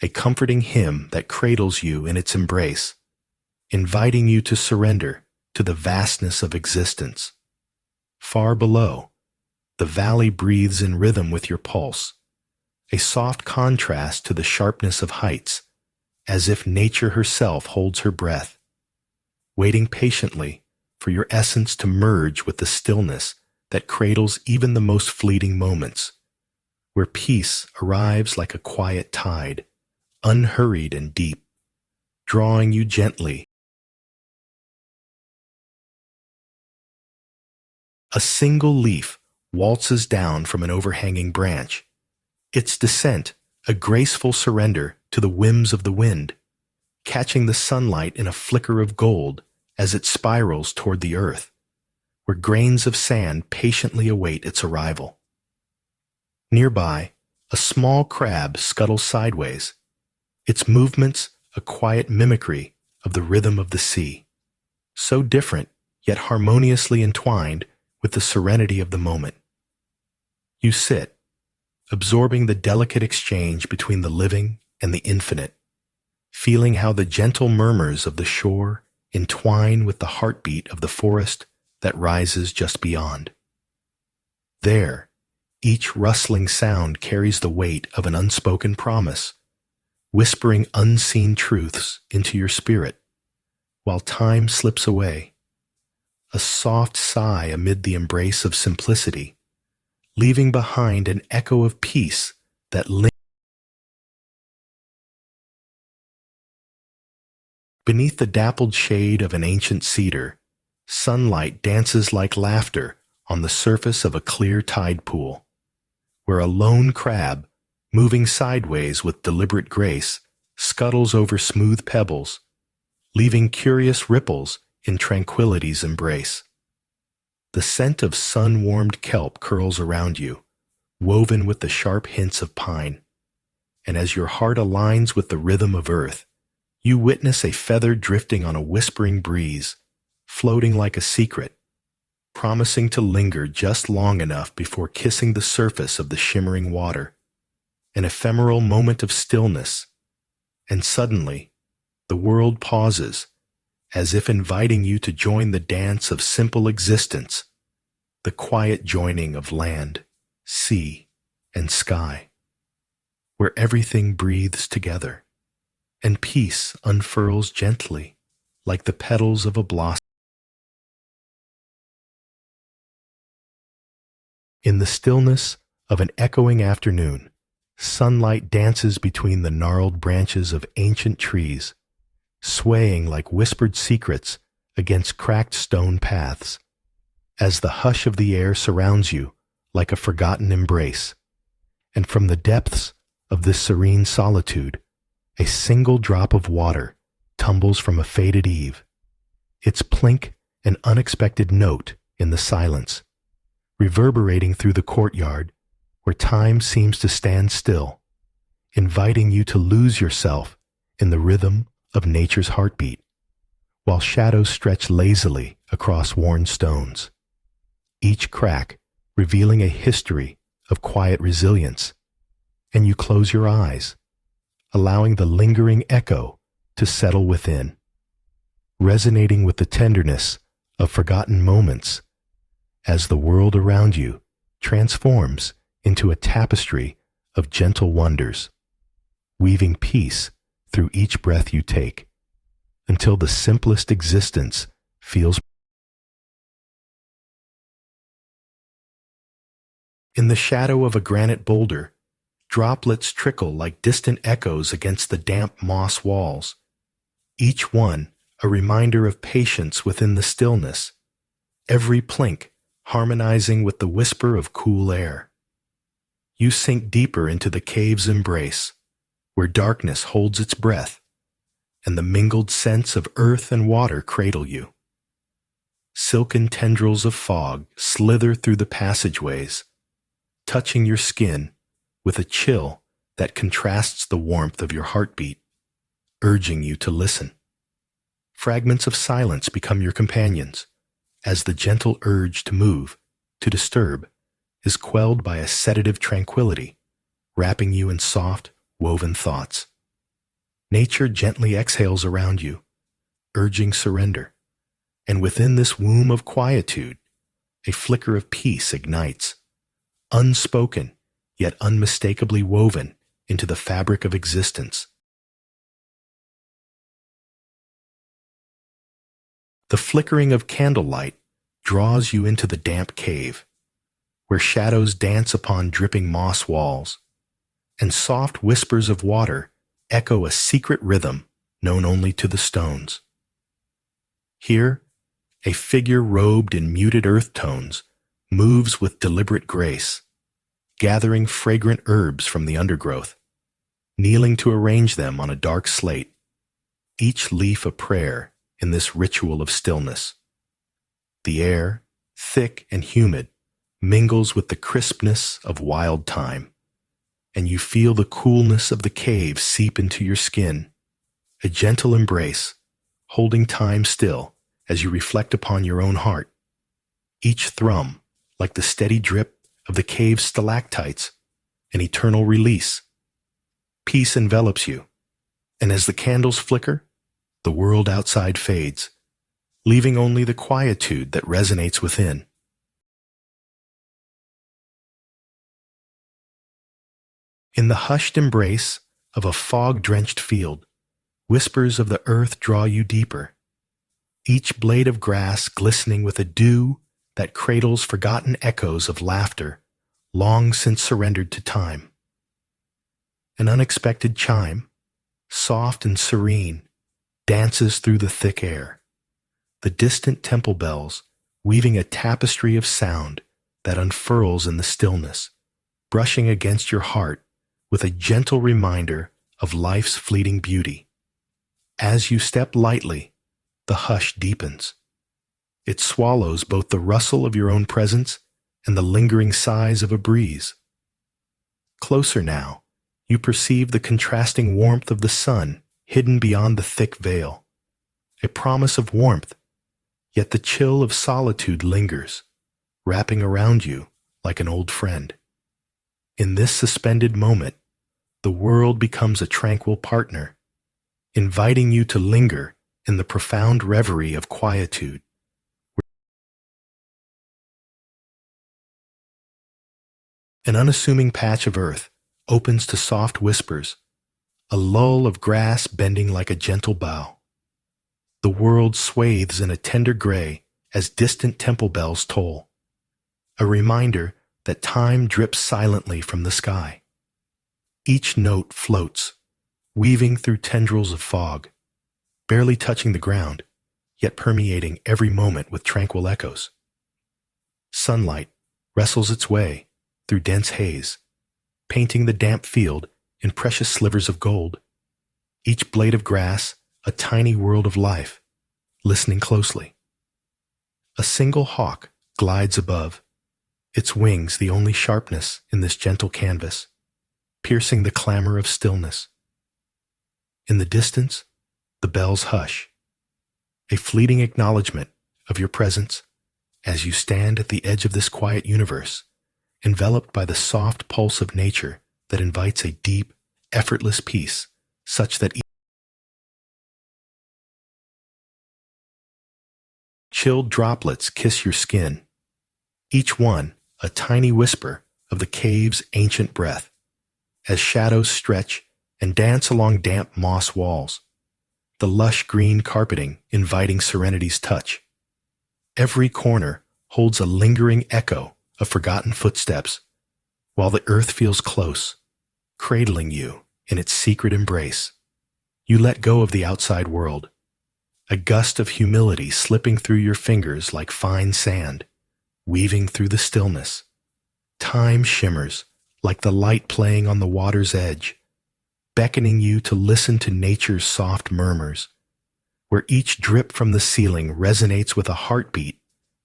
a comforting hymn that cradles you in its embrace, inviting you to surrender to the vastness of existence. Far below, the valley breathes in rhythm with your pulse, a soft contrast to the sharpness of heights, as if nature herself holds her breath, waiting patiently for your essence to merge with the stillness that cradles even the most fleeting moments, where peace arrives like a quiet tide, unhurried and deep, drawing you gently. A single leaf waltzes down from an overhanging branch, its descent a graceful surrender to the whims of the wind, catching the sunlight in a flicker of gold as it spirals toward the earth, where grains of sand patiently await its arrival. Nearby, a small crab scuttles sideways, its movements a quiet mimicry of the rhythm of the sea, so different yet harmoniously entwined with the serenity of the moment. You sit, absorbing the delicate exchange between the living and the infinite, feeling how the gentle murmurs of the shore entwine with the heartbeat of the forest that rises just beyond. There, each rustling sound carries the weight of an unspoken promise, whispering unseen truths into your spirit, while time slips away. A soft sigh amid the embrace of simplicity, leaving behind an echo of peace that lingers. Beneath the dappled shade of an ancient cedar, sunlight dances like laughter on the surface of a clear tide pool, where a lone crab, moving sideways with deliberate grace, scuttles over smooth pebbles, leaving curious ripples in tranquility's embrace. The scent of sun-warmed kelp curls around you, woven with the sharp hints of pine, and as your heart aligns with the rhythm of earth, you witness a feather drifting on a whispering breeze, floating like a secret, promising to linger just long enough before kissing the surface of the shimmering water. An ephemeral moment of stillness, and suddenly, the world pauses, as if inviting you to join the dance of simple existence, the quiet joining of land, sea, and sky, where everything breathes together, and peace unfurls gently, like the petals of a blossom. In the stillness of an echoing afternoon, sunlight dances between the gnarled branches of ancient trees, swaying like whispered secrets against cracked stone paths, as the hush of the air surrounds you like a forgotten embrace. And from the depths of this serene solitude, a single drop of water tumbles from a faded eave, its plink an unexpected note in the silence, reverberating through the courtyard where time seems to stand still, inviting you to lose yourself in the rhythm of nature's heartbeat, while shadows stretch lazily across worn stones, each crack revealing a history of quiet resilience, and you close your eyes, allowing the lingering echo to settle within, resonating with the tenderness of forgotten moments as the world around you transforms into a tapestry of gentle wonders, weaving peace through each breath you take, until the simplest existence feels. In the shadow of a granite boulder, droplets trickle like distant echoes against the damp moss walls, each one a reminder of patience within the stillness, every plink harmonizing with the whisper of cool air. You sink deeper into the cave's embrace, where darkness holds its breath, and the mingled scents of earth and water cradle you. Silken tendrils of fog slither through the passageways, touching your skin with a chill that contrasts the warmth of your heartbeat, urging you to listen. Fragments of silence become your companions, as the gentle urge to move, to disturb, is quelled by a sedative tranquility, wrapping you in soft, woven thoughts. Nature gently exhales around you, urging surrender, and within this womb of quietude, a flicker of peace ignites, unspoken yet unmistakably woven into the fabric of existence. The flickering of candlelight draws you into the damp cave, where shadows dance upon dripping moss walls, and soft whispers of water echo a secret rhythm known only to the stones. Here, a figure robed in muted earth tones moves with deliberate grace, gathering fragrant herbs from the undergrowth, kneeling to arrange them on a dark slate, each leaf a prayer in this ritual of stillness. The air, thick and humid, mingles with the crispness of wild thyme, and you feel the coolness of the cave seep into your skin, a gentle embrace, holding time still as you reflect upon your own heart, each thrum like the steady drip of the cave's stalactites, an eternal release. Peace envelops you, and as the candles flicker, the world outside fades, leaving only the quietude that resonates within. In the hushed embrace of a fog-drenched field, whispers of the earth draw you deeper, each blade of grass glistening with a dew that cradles forgotten echoes of laughter long since surrendered to time. An unexpected chime, soft and serene, dances through the thick air, the distant temple bells weaving a tapestry of sound that unfurls in the stillness, brushing against your heart with a gentle reminder of life's fleeting beauty. As you step lightly, the hush deepens. It swallows both the rustle of your own presence and the lingering sighs of a breeze. Closer now, You perceive the contrasting warmth of the sun hidden beyond the thick veil, a promise of warmth, yet the chill of solitude lingers, wrapping around you like an old friend. In this suspended moment, the world becomes a tranquil partner, inviting you to linger in the profound reverie of quietude. An unassuming patch of earth opens to soft whispers, a lull of grass bending like a gentle bow. The world swathes in a tender gray as distant temple bells toll, a reminder that time drips silently from the sky. Each note floats, weaving through tendrils of fog, barely touching the ground, yet permeating every moment with tranquil echoes. Sunlight wrestles its way through dense haze, painting the damp field in precious slivers of gold. Each blade of grass a tiny world of life, listening closely. A single hawk glides above, its wings the only sharpness in this gentle canvas, piercing the clamor of stillness. In the distance, the bells hush, a fleeting acknowledgement of your presence as you stand at the edge of this quiet universe, enveloped by the soft pulse of nature that invites a deep, effortless peace, such that chilled droplets kiss your skin, each one a tiny whisper of the cave's ancient breath, as shadows stretch and dance along damp moss walls, the lush green carpeting inviting serenity's touch. Every corner holds a lingering echo of forgotten footsteps, while the earth feels close, cradling you in its secret embrace. You let go of the outside world, a gust of humility slipping through your fingers like fine sand, weaving through the stillness. Time shimmers like the light playing on the water's edge, beckoning you to listen to nature's soft murmurs, where each drip from the ceiling resonates with a heartbeat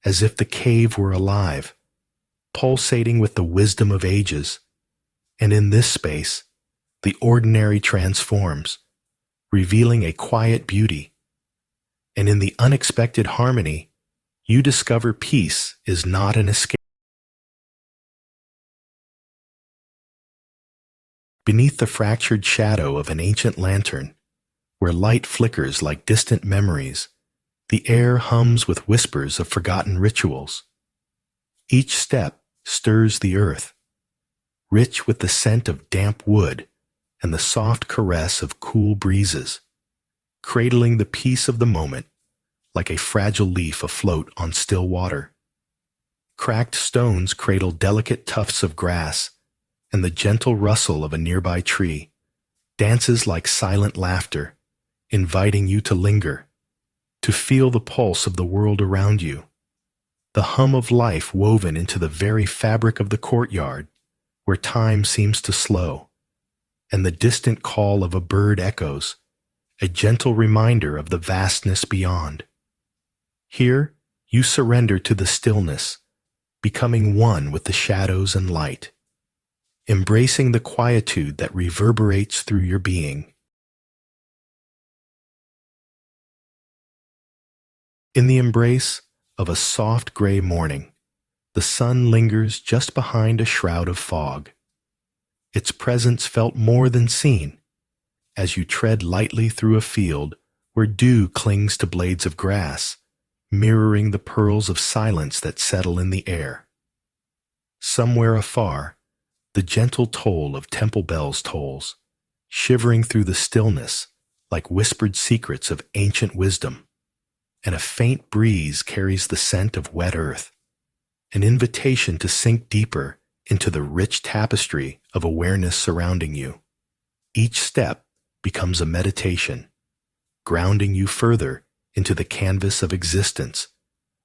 as if the cave were alive, pulsating with the wisdom of ages. And in this space, the ordinary transforms, revealing a quiet beauty. And in the unexpected harmony, you discover peace is not an escape. Beneath the fractured shadow of an ancient lantern, where light flickers like distant memories, the air hums with whispers of forgotten rituals. Each step stirs the earth, rich with the scent of damp wood and the soft caress of cool breezes, cradling the peace of the moment like a fragile leaf afloat on still water. Cracked stones cradle delicate tufts of grass, and the gentle rustle of a nearby tree dances like silent laughter, inviting you to linger, to feel the pulse of the world around you, the hum of life woven into the very fabric of the courtyard, where time seems to slow, and the distant call of a bird echoes, a gentle reminder of the vastness beyond. Here, you surrender to the stillness, becoming one with the shadows and light, embracing the quietude that reverberates through your being. In the embrace of a soft gray morning, the sun lingers just behind a shroud of fog. Its presence felt more than seen, as you tread lightly through a field where dew clings to blades of grass, mirroring the pearls of silence that settle in the air. Somewhere afar, the gentle toll of temple bells tolls, shivering through the stillness like whispered secrets of ancient wisdom, and a faint breeze carries the scent of wet earth, an invitation to sink deeper into the rich tapestry of awareness surrounding you. Each step becomes a meditation, grounding you further into the canvas of existence,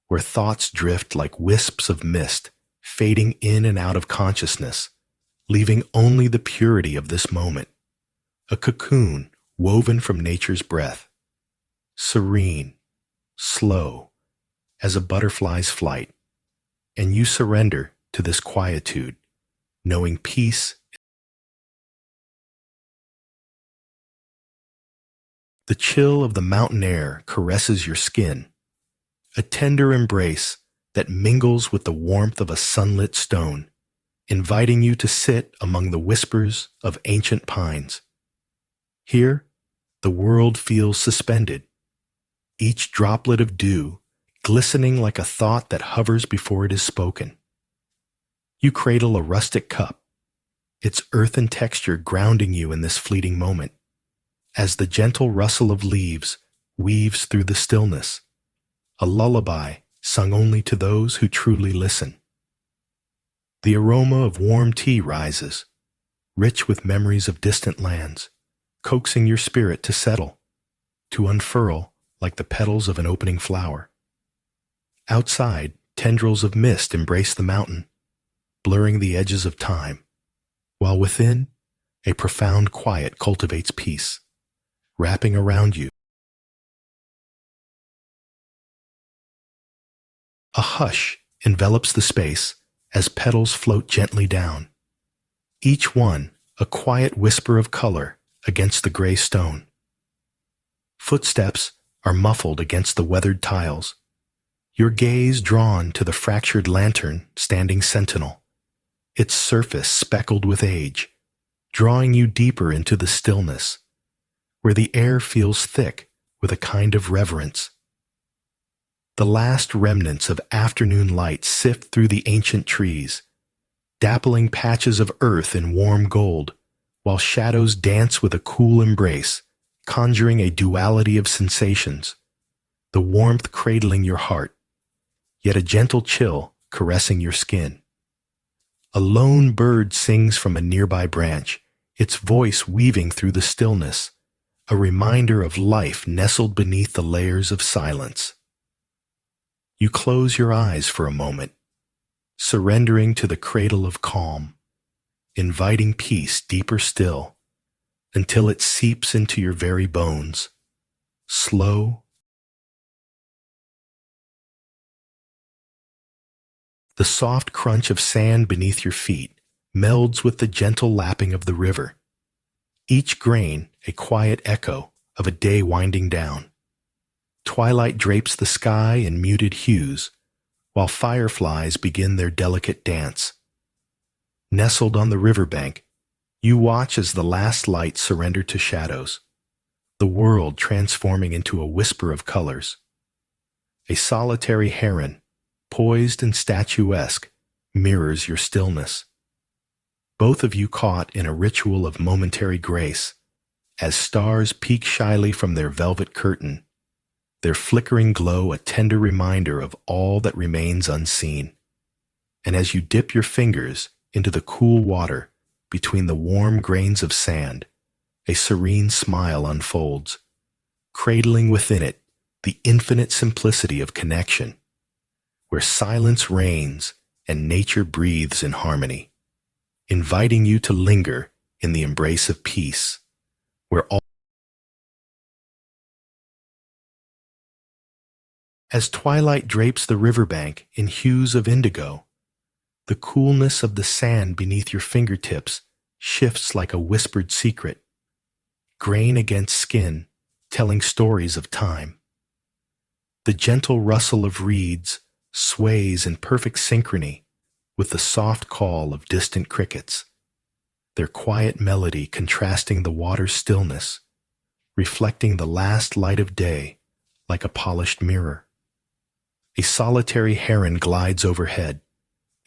where thoughts drift like wisps of mist, fading in and out of consciousness, leaving only the purity of this moment, a cocoon woven from nature's breath, serene, slow, as a butterfly's flight, and you surrender to this quietude, knowing peace The chill of the mountain air caresses your skin, a tender embrace that mingles with the warmth of a sunlit stone, inviting you to sit among the whispers of ancient pines. Here, the world feels suspended, each droplet of dew glistening like a thought that hovers before it is spoken. You cradle a rustic cup, its earthen texture grounding you in this fleeting moment, as the gentle rustle of leaves weaves through the stillness, a lullaby sung only to those who truly listen. The aroma of warm tea rises, rich with memories of distant lands, coaxing your spirit to settle, to unfurl like the petals of an opening flower. Outside, tendrils of mist embrace the mountain, blurring the edges of time, while within, a profound quiet cultivates peace, wrapping around you. A hush envelops the space as petals float gently down, each one a quiet whisper of color against the gray stone. Footsteps are muffled against the weathered tiles, your gaze drawn to the fractured lantern standing sentinel, its surface speckled with age, drawing you deeper into the stillness, where the air feels thick with a kind of reverence. The last remnants of afternoon light sift through the ancient trees, dappling patches of earth in warm gold, while shadows dance with a cool embrace, conjuring a duality of sensations, the warmth cradling your heart, yet a gentle chill caressing your skin. A lone bird sings from a nearby branch, its voice weaving through the stillness, a reminder of life nestled beneath the layers of silence. You close your eyes for a moment, surrendering to the cradle of calm, inviting peace deeper still, until it seeps into your very bones, slow. The soft crunch of sand beneath your feet melds with the gentle lapping of the river, each grain a quiet echo of a day winding down. Twilight drapes the sky in muted hues, while fireflies begin their delicate dance. Nestled on the riverbank, you watch as the last lights surrender to shadows, the world transforming into a whisper of colors. A solitary heron, poised and statuesque, mirrors your stillness. Both of you caught in a ritual of momentary grace, as stars peek shyly from their velvet curtain, their flickering glow a tender reminder of all that remains unseen. And as you dip your fingers into the cool water between the warm grains of sand, a serene smile unfolds, cradling within it the infinite simplicity of connection, where silence reigns and nature breathes in harmony, inviting you to linger in the embrace of peace, where all. As twilight drapes the riverbank in hues of indigo, the coolness of the sand beneath your fingertips shifts like a whispered secret, grain against skin, telling stories of time. The gentle rustle of reeds sways in perfect synchrony with the soft call of distant crickets, their quiet melody contrasting the water's stillness, reflecting the last light of day like a polished mirror. A solitary heron glides overhead,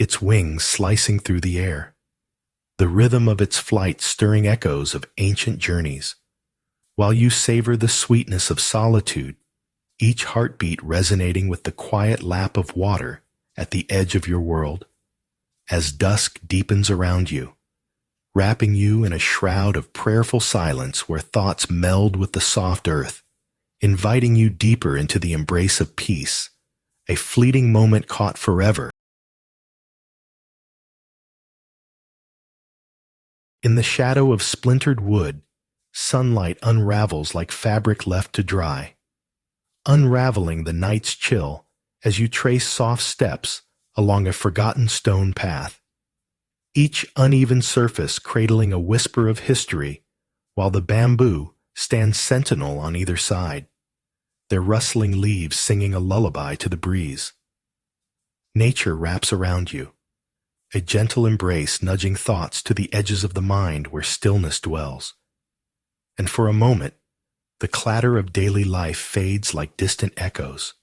its wings slicing through the air, the rhythm of its flight stirring echoes of ancient journeys. While you savor the sweetness of solitude, each heartbeat resonating with the quiet lap of water at the edge of your world, as dusk deepens around you, wrapping you in a shroud of prayerful silence where thoughts meld with the soft earth, inviting you deeper into the embrace of peace, a fleeting moment caught forever. In the shadow of splintered wood, sunlight unravels like fabric left to dry, unraveling the night's chill as you trace soft steps along a forgotten stone path, each uneven surface cradling a whisper of history, while the bamboo stand sentinel on either side, their rustling leaves singing a lullaby to the breeze. Nature wraps around you, a gentle embrace nudging thoughts to the edges of the mind where stillness dwells. And for a moment, the clatter of daily life fades like distant echoes,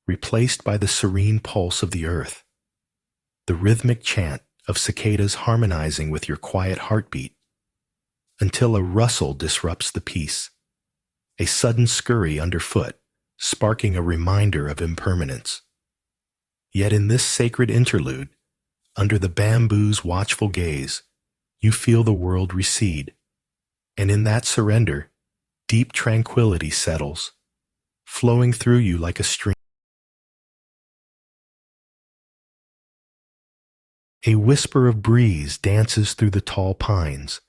replaced by the serene pulse of the earth, the rhythmic chant of cicadas harmonizing with your quiet heartbeat, until a rustle disrupts the peace, a sudden scurry underfoot, sparking a reminder of impermanence. Yet in this sacred interlude, under the bamboo's watchful gaze, you feel the world recede, and in that surrender, deep tranquility settles, flowing through you like a stream. A whisper of breeze dances through the tall pines,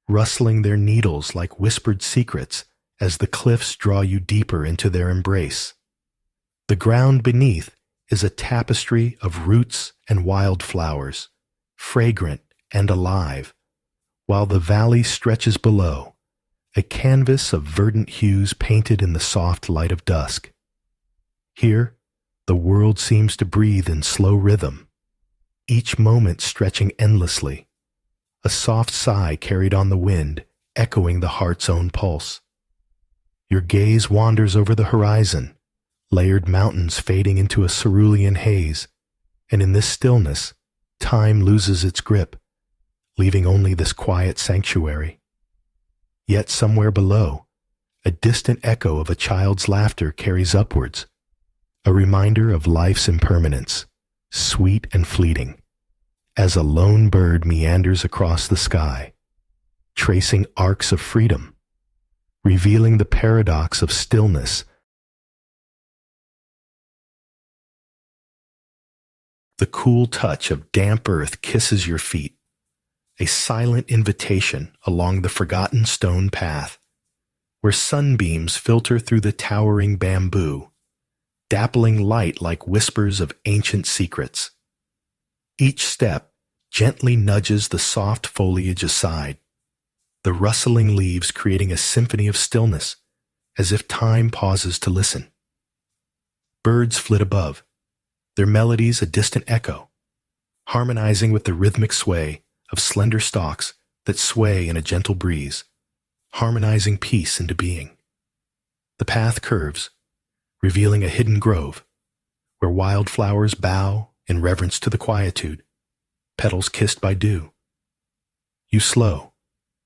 rustling their needles like whispered secrets as the cliffs draw you deeper into their embrace. The ground beneath is a tapestry of roots and wildflowers, fragrant and alive, while the valley stretches below, a canvas of verdant hues painted in the soft light of dusk. Here, the world seems to breathe in slow rhythm, each moment stretching endlessly, a soft sigh carried on the wind, echoing the heart's own pulse. Your gaze wanders over the horizon, layered mountains fading into a cerulean haze, and in this stillness, time loses its grip, leaving only this quiet sanctuary. Yet somewhere below, a distant echo of a child's laughter carries upwards, a reminder of life's impermanence, sweet and fleeting, as a lone bird meanders across the sky, tracing arcs of freedom, revealing the paradox of stillness. The cool touch of damp earth kisses your feet, a silent invitation along the forgotten stone path, where sunbeams filter through the towering bamboo, dappling light like whispers of ancient secrets. Each step gently nudges the soft foliage aside, the rustling leaves creating a symphony of stillness, as if time pauses to listen. Birds flit above, their melodies a distant echo, harmonizing with the rhythmic sway of slender stalks that sway in a gentle breeze, harmonizing peace into being. The path curves, revealing a hidden grove, where wildflowers bow in reverence to the quietude, petals kissed by dew. You slow,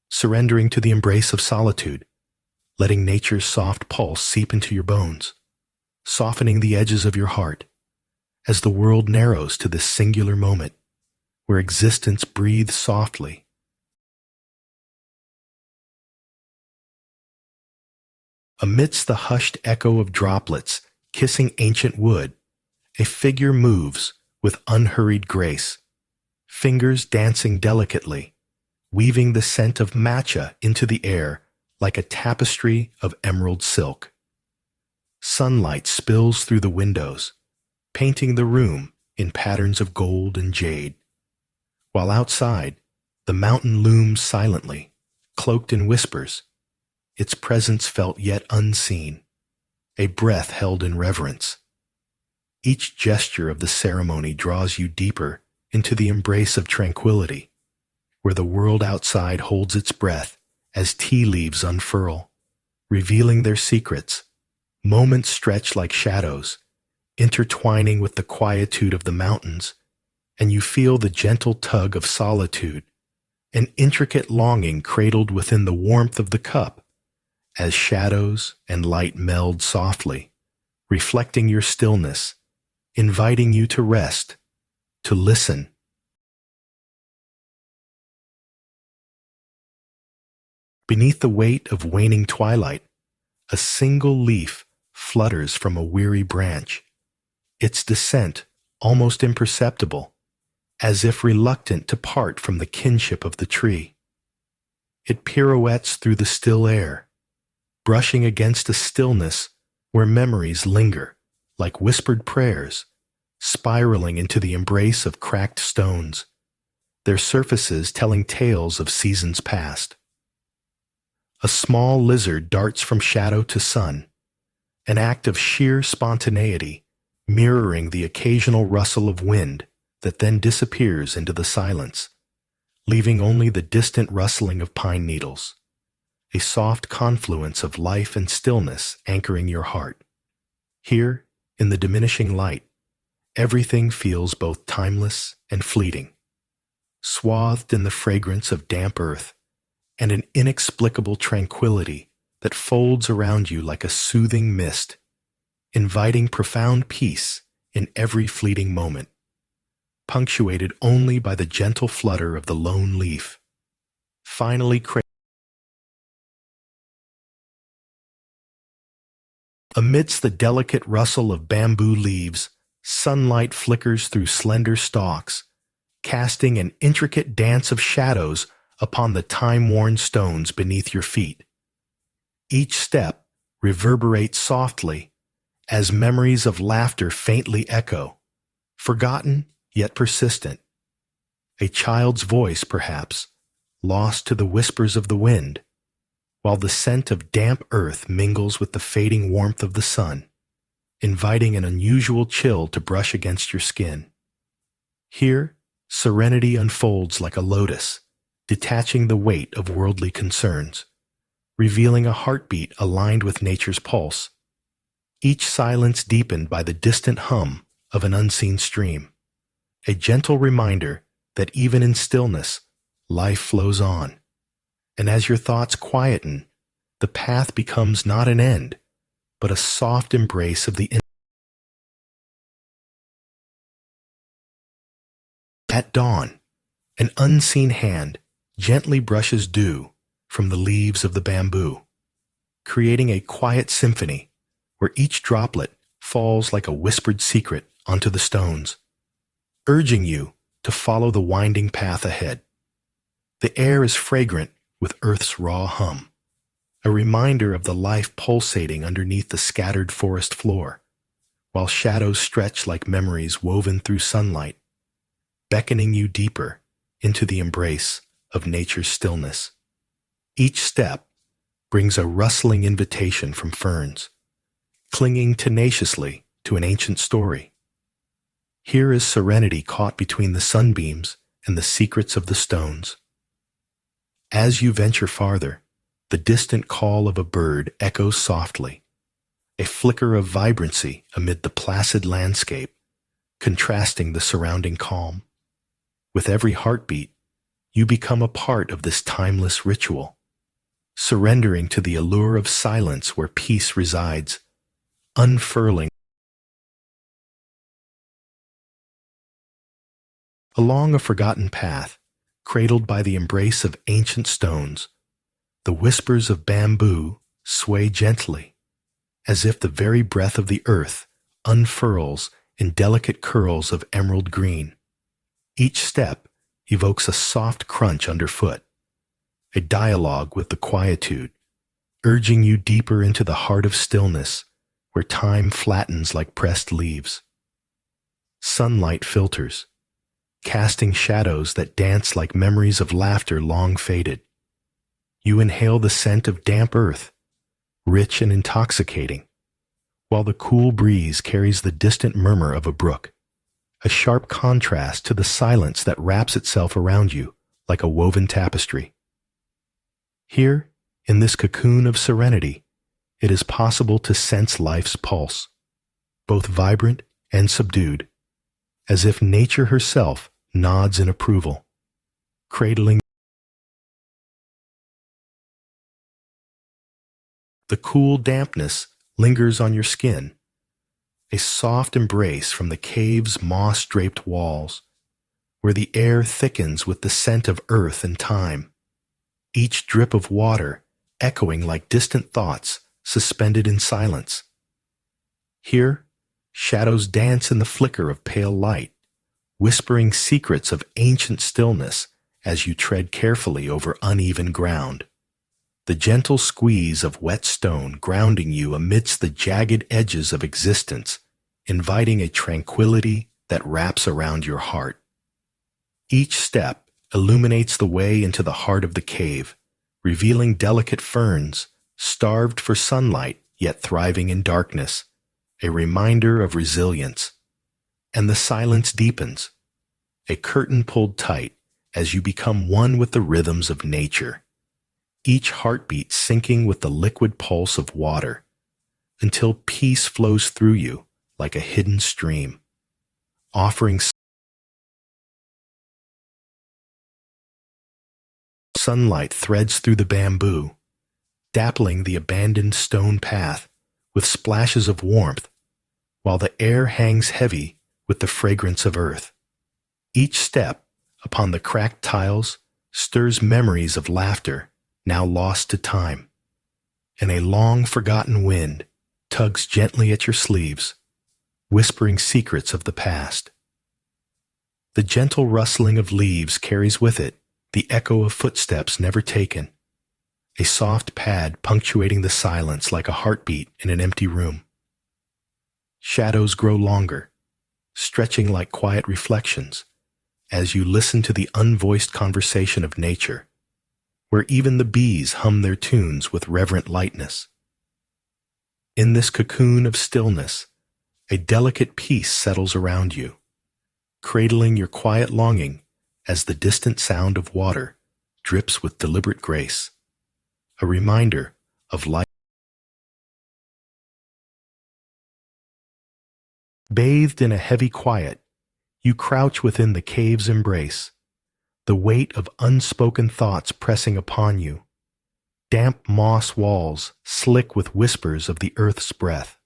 surrendering to the embrace of solitude, letting nature's soft pulse seep into your bones, softening the edges of your heart, as the world narrows to this singular moment, where existence breathes softly. Amidst the hushed echo of droplets kissing ancient wood, a figure moves with unhurried grace, fingers dancing delicately, weaving the scent of matcha into the air like a tapestry of emerald silk. Sunlight spills through the windows, painting the room in patterns of gold and jade, while outside, the mountain looms silently, cloaked in whispers, its presence felt yet unseen, a breath held in reverence. Each gesture of the ceremony draws you deeper into the embrace of tranquility, where the world outside holds its breath as tea leaves unfurl, revealing their secrets. Moments stretch like shadows, intertwining with the quietude of the mountains, and you feel the gentle tug of solitude, an intricate longing cradled within the warmth of the cup, as shadows and light meld softly, reflecting your stillness, inviting you to rest, to listen. Beneath the weight of waning twilight, a single leaf flutters from a weary branch, its descent almost imperceptible, as if reluctant to part from the kinship of the tree. It pirouettes through the still air, brushing against a stillness where memories linger like whispered prayers, spiraling into the embrace of cracked stones, their surfaces telling tales of seasons past. A small lizard darts from shadow to sun, an act of sheer spontaneity, mirroring the occasional rustle of wind that then disappears into the silence, leaving only the distant rustling of pine needles, a soft confluence of life and stillness anchoring your heart. Here, in the diminishing light, everything feels both timeless and fleeting, swathed in the fragrance of damp earth and an inexplicable tranquility that folds around you like a soothing mist, inviting profound peace in every fleeting moment, punctuated only by the gentle flutter of the lone leaf, finally amidst the delicate rustle of bamboo leaves, sunlight flickers through slender stalks, casting an intricate dance of shadows upon the time-worn stones beneath your feet. Each step reverberates softly as memories of laughter faintly echo, forgotten yet persistent. A child's voice, perhaps, lost to the whispers of the wind, while the scent of damp earth mingles with the fading warmth of the sun, inviting an unusual chill to brush against your skin. Here, serenity unfolds like a lotus, detaching the weight of worldly concerns, revealing a heartbeat aligned with nature's pulse, each silence deepened by the distant hum of an unseen stream, a gentle reminder that even in stillness, life flows on. And as your thoughts quieten, the path becomes not an end, but a soft embrace of the At dawn, an unseen hand gently brushes dew from the leaves of the bamboo, creating a quiet symphony where each droplet falls like a whispered secret onto the stones, urging you to follow the winding path ahead. The air is fragrant with earth's raw hum, a reminder of the life pulsating underneath the scattered forest floor, while shadows stretch like memories woven through sunlight, beckoning you deeper into the embrace of nature's stillness. Each step brings a rustling invitation from ferns, clinging tenaciously to an ancient story. Here is serenity caught between the sunbeams and the secrets of the stones. As you venture farther, the distant call of a bird echoes softly, a flicker of vibrancy amid the placid landscape, contrasting the surrounding calm. With every heartbeat, you become a part of this timeless ritual, surrendering to the allure of silence where peace resides, unfurling. Along a forgotten path, cradled by the embrace of ancient stones, the whispers of bamboo sway gently, as if the very breath of the earth unfurls in delicate curls of emerald green. Each step evokes a soft crunch underfoot, a dialogue with the quietude, urging you deeper into the heart of stillness where time flattens like pressed leaves. Sunlight filters, casting shadows that dance like memories of laughter long faded. You inhale the scent of damp earth, rich and intoxicating, while the cool breeze carries the distant murmur of a brook, a sharp contrast to the silence that wraps itself around you like a woven tapestry. Here, in this cocoon of serenity, it is possible to sense life's pulse, both vibrant and subdued, as if nature herself nods in approval, cradling. The cool dampness lingers on your skin, a soft embrace from the cave's moss-draped walls, where the air thickens with the scent of earth and time, each drip of water echoing like distant thoughts suspended in silence. Here, shadows dance in the flicker of pale light, whispering secrets of ancient stillness as you tread carefully over uneven ground. The gentle squeeze of wet stone grounding you amidst the jagged edges of existence, inviting a tranquility that wraps around your heart. Each step illuminates the way into the heart of the cave, revealing delicate ferns, starved for sunlight yet thriving in darkness, a reminder of resilience. And the silence deepens, a curtain pulled tight as you become one with the rhythms of nature, each heartbeat syncing with the liquid pulse of water, until peace flows through you like a hidden stream, offering sunlight threads through the bamboo, dappling the abandoned stone path with splashes of warmth, while the air hangs heavy with the fragrance of earth. Each step upon the cracked tiles stirs memories of laughter now lost to time, and a long-forgotten wind tugs gently at your sleeves, whispering secrets of the past. The gentle rustling of leaves carries with it the echo of footsteps never taken, a soft pad punctuating the silence like a heartbeat in an empty room. Shadows grow longer, stretching like quiet reflections, as you listen to the unvoiced conversation of nature, where even the bees hum their tunes with reverent lightness. In this cocoon of stillness, a delicate peace settles around you, cradling your quiet longing as the distant sound of water drips with deliberate grace, a reminder of life. Bathed in a heavy quiet, you crouch within the cave's embrace, the weight of unspoken thoughts pressing upon you, damp moss walls slick with whispers of the earth's breath.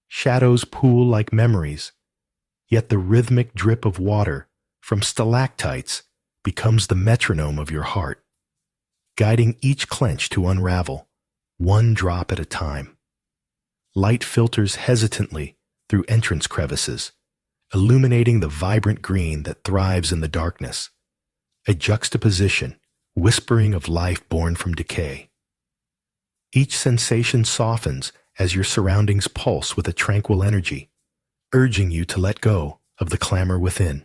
Shadows pool like memories, yet the rhythmic drip of water from stalactites becomes the metronome of your heart, guiding each clench to unravel, one drop at a time. Light filters hesitantly through entrance crevices, illuminating the vibrant green that thrives in the darkness, a juxtaposition whispering of life born from decay. Each sensation softens as your surroundings pulse with a tranquil energy, urging you to let go of the clamor within.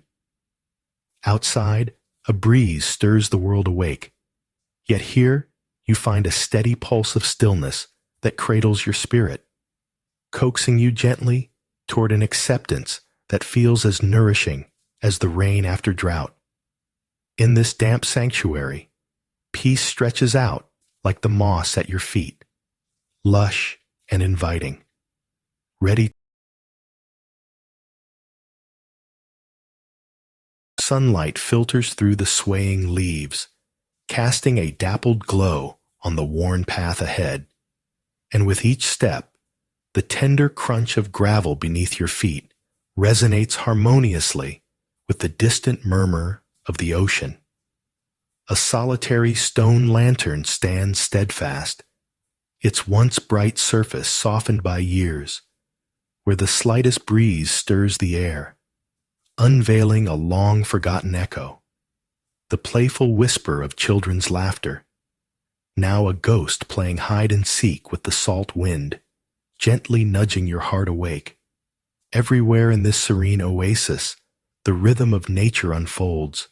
Outside, a breeze stirs the world awake, yet here you find a steady pulse of stillness that cradles your spirit, coaxing you gently toward an acceptance that feels as nourishing as the rain after drought. In this damp sanctuary, peace stretches out like the moss at your feet, lush and inviting, ready. Sunlight filters through the swaying leaves, casting a dappled glow on the worn path ahead, and with each step, the tender crunch of gravel beneath your feet resonates harmoniously with the distant murmur of the ocean. A solitary stone lantern stands steadfast, its once bright surface softened by years, where the slightest breeze stirs the air, unveiling a long-forgotten echo, the playful whisper of children's laughter, now a ghost playing hide-and-seek with the salt wind, gently nudging your heart awake. Everywhere in this serene oasis, the rhythm of nature unfolds,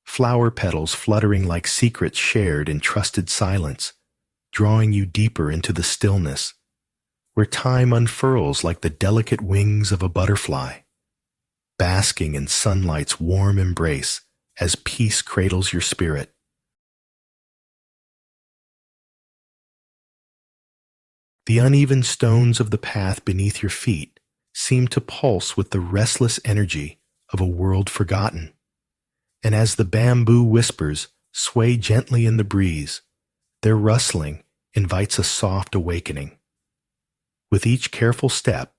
flower petals fluttering like secrets shared in trusted silence, drawing you deeper into the stillness, where time unfurls like the delicate wings of a butterfly, basking in sunlight's warm embrace as peace cradles your spirit. The uneven stones of the path beneath your feet seem to pulse with the restless energy of a world forgotten, and as the bamboo whispers sway gently in the breeze, their rustling invites a soft awakening. With each careful step,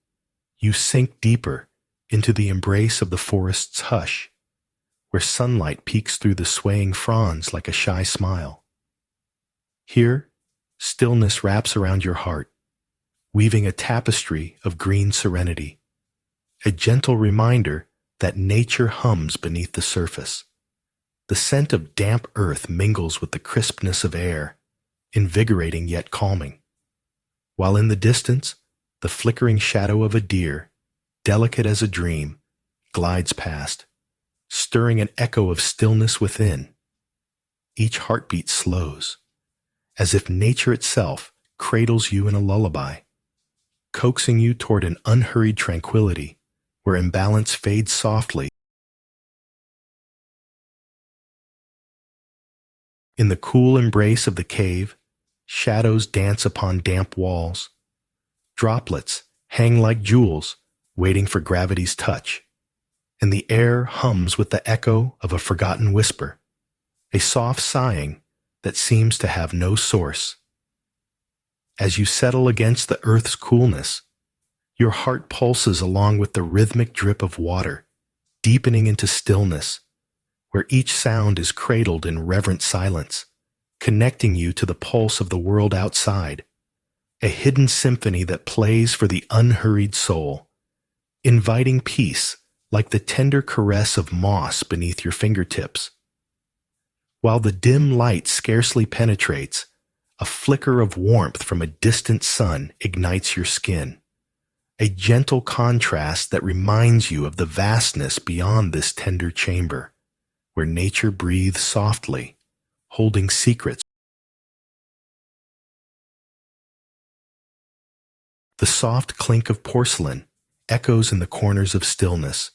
you sink deeper into the embrace of the forest's hush, where sunlight peeks through the swaying fronds like a shy smile. Here, stillness wraps around your heart, weaving a tapestry of green serenity, a gentle reminder that nature hums beneath the surface. The scent of damp earth mingles with the crispness of air, invigorating yet calming, while in the distance, the flickering shadow of a deer, delicate as a dream, glides past, stirring an echo of stillness within. Each heartbeat slows, as if nature itself cradles you in a lullaby, coaxing you toward an unhurried tranquility where imbalance fades softly. In the cool embrace of the cave, shadows dance upon damp walls. Droplets hang like jewels, waiting for gravity's touch, and the air hums with the echo of a forgotten whisper, a soft sighing that seems to have no source. As you settle against the earth's coolness, your heart pulses along with the rhythmic drip of water, deepening into stillness, where each sound is cradled in reverent silence, connecting you to the pulse of the world outside, a hidden symphony that plays for the unhurried soul, inviting peace like the tender caress of moss beneath your fingertips. While the dim light scarcely penetrates, a flicker of warmth from a distant sun ignites your skin, a gentle contrast that reminds you of the vastness beyond this tender chamber, where nature breathes softly, holding secrets. The soft clink of porcelain echoes in the corners of stillness,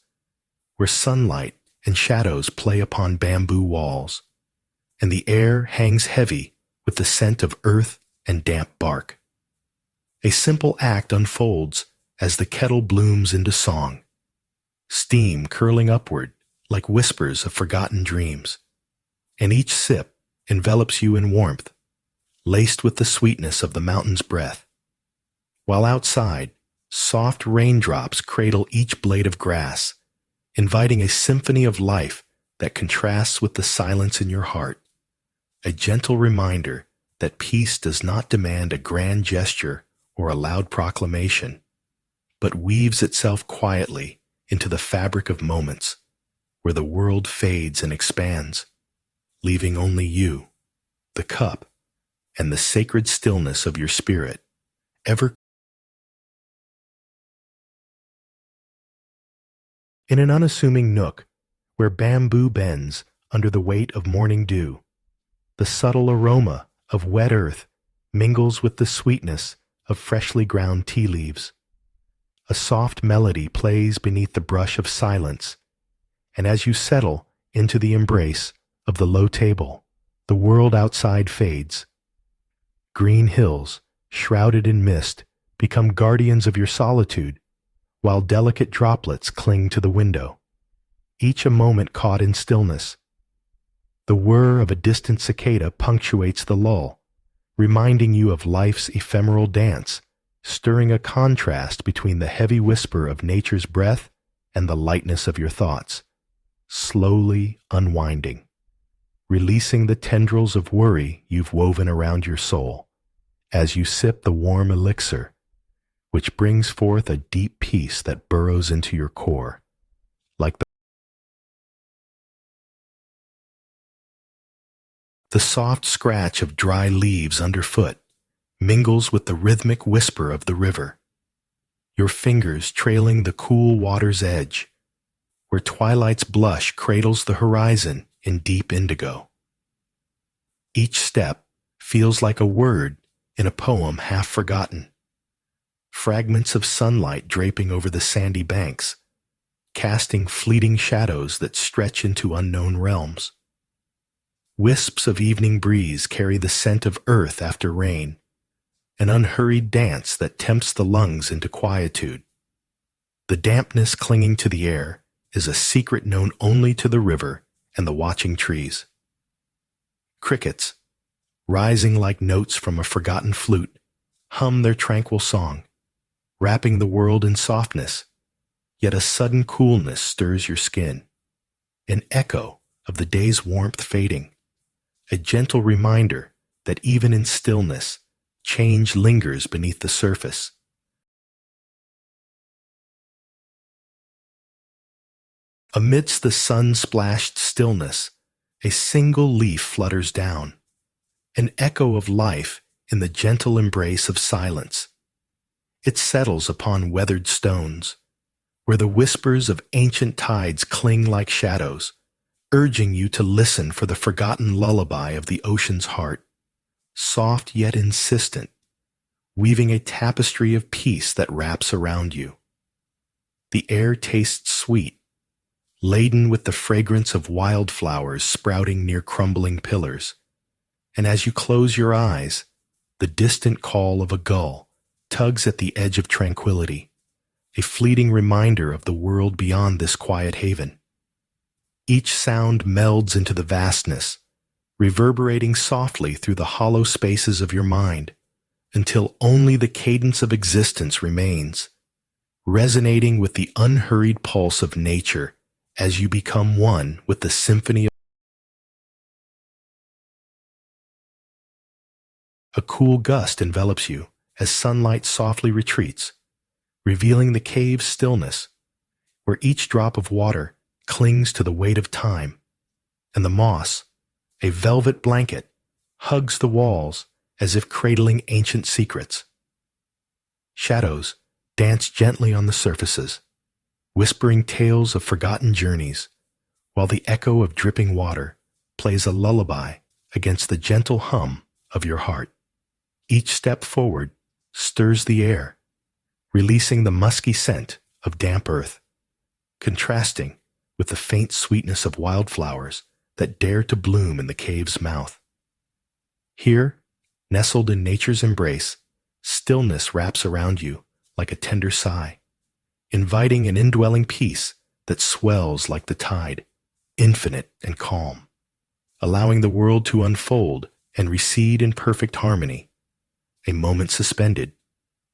where sunlight and shadows play upon bamboo walls, and the air hangs heavy with the scent of earth and damp bark. A simple act unfolds as the kettle blooms into song, steam curling upward like whispers of forgotten dreams, and each sip envelops you in warmth, laced with the sweetness of the mountain's breath. While outside, soft raindrops cradle each blade of grass, inviting a symphony of life that contrasts with the silence in your heart, a gentle reminder that peace does not demand a grand gesture or a loud proclamation, but weaves itself quietly into the fabric of moments, where the world fades and expands, leaving only you, the cup, and the sacred stillness of your spirit, ever. In an unassuming nook, where bamboo bends under the weight of morning dew, the subtle aroma of wet earth mingles with the sweetness of freshly ground tea leaves. A soft melody plays beneath the brush of silence, and as you settle into the embrace of the low table, the world outside fades. Green hills, shrouded in mist, become guardians of your solitude, while delicate droplets cling to the window, each a moment caught in stillness. The whir of a distant cicada punctuates the lull, reminding you of life's ephemeral dance, stirring a contrast between the heavy whisper of nature's breath and the lightness of your thoughts, slowly unwinding, releasing the tendrils of worry you've woven around your soul, as you sip the warm elixir, which brings forth a deep peace that burrows into your core, like the soft scratch of dry leaves underfoot mingles with the rhythmic whisper of the river, your fingers trailing the cool water's edge, where twilight's blush cradles the horizon in deep indigo. Each step feels like a word in a poem half forgotten, fragments of sunlight draping over the sandy banks, casting fleeting shadows that stretch into unknown realms. Wisps of evening breeze carry the scent of earth after rain, an unhurried dance that tempts the lungs into quietude. The dampness clinging to the air is a secret known only to the river and the watching trees. Crickets, rising like notes from a forgotten flute, hum their tranquil song, wrapping the world in softness, yet a sudden coolness stirs your skin, an echo of the day's warmth fading, a gentle reminder that even in stillness, change lingers beneath the surface. Amidst the sun-splashed stillness, a single leaf flutters down, an echo of life in the gentle embrace of silence. It settles upon weathered stones, where the whispers of ancient tides cling like shadows, urging you to listen for the forgotten lullaby of the ocean's heart. soft yet insistent, weaving a tapestry of peace that wraps around you. The air tastes sweet, laden with the fragrance of wildflowers sprouting near crumbling pillars, and as you close your eyes, the distant call of a gull tugs at the edge of tranquility, a fleeting reminder of the world beyond this quiet haven. Each sound melds into the vastness, reverberating softly through the hollow spaces of your mind, until only the cadence of existence remains, resonating with the unhurried pulse of nature as you become one with the symphony of a cool gust envelops you as sunlight softly retreats, revealing the cave's stillness, where each drop of water clings to the weight of time, and the moss, a velvet blanket, hugs the walls as if cradling ancient secrets. Shadows dance gently on the surfaces, whispering tales of forgotten journeys, while the echo of dripping water plays a lullaby against the gentle hum of your heart. Each step forward stirs the air, releasing the musky scent of damp earth, contrasting with the faint sweetness of wildflowers that dare to bloom in the cave's mouth. Here, nestled in nature's embrace, stillness wraps around you like a tender sigh, inviting an indwelling peace that swells like the tide, infinite and calm, allowing the world to unfold and recede in perfect harmony, a moment suspended,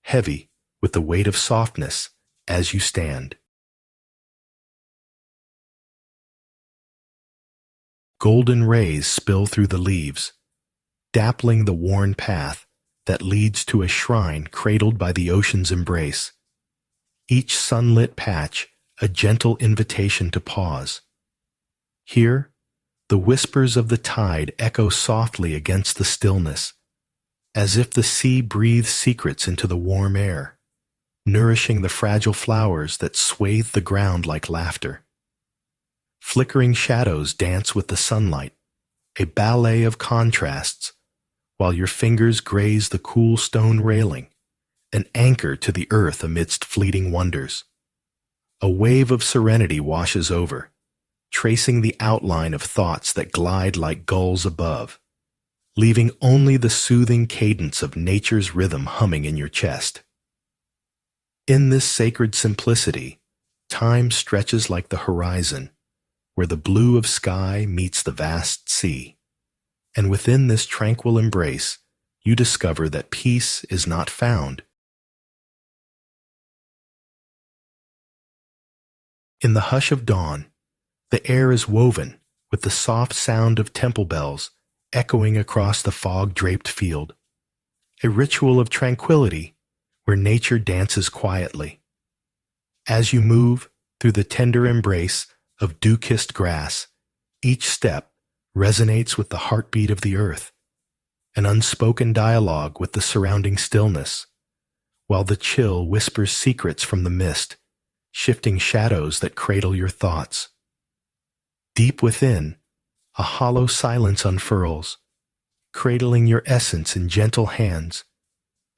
heavy with the weight of softness as you stand. Golden rays spill through the leaves, dappling the worn path that leads to a shrine cradled by the ocean's embrace. Each sunlit patch a gentle invitation to pause. Here, the whispers of the tide echo softly against the stillness, as if the sea breathes secrets into the warm air, nourishing the fragile flowers that swathe the ground like laughter. Flickering shadows dance with the sunlight, a ballet of contrasts, while your fingers graze the cool stone railing, an anchor to the earth amidst fleeting wonders. A wave of serenity washes over, tracing the outline of thoughts that glide like gulls above, leaving only the soothing cadence of nature's rhythm humming in your chest. In this sacred simplicity, time stretches like the horizon, where the blue of sky meets the vast sea. And within this tranquil embrace, you discover that peace is not found in the hush of dawn. The air is woven with the soft sound of temple bells echoing across the fog-draped field, a ritual of tranquility where nature dances quietly. As you move through the tender embrace of dew-kissed grass, each step resonates with the heartbeat of the earth, an unspoken dialogue with the surrounding stillness, while the chill whispers secrets from the mist, shifting shadows that cradle your thoughts. Deep within, a hollow silence unfurls, cradling your essence in gentle hands,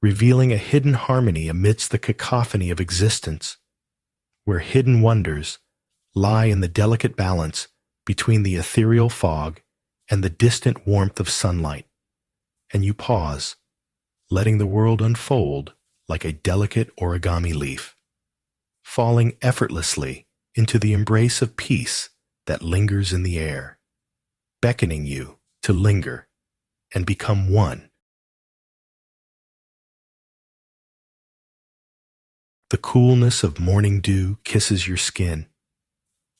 revealing a hidden harmony amidst the cacophony of existence, where hidden wonders lie in the delicate balance between the ethereal fog and the distant warmth of sunlight, and you pause, letting the world unfold like a delicate origami leaf, falling effortlessly into the embrace of peace that lingers in the air, beckoning you to linger and become one. The coolness of morning dew kisses your skin,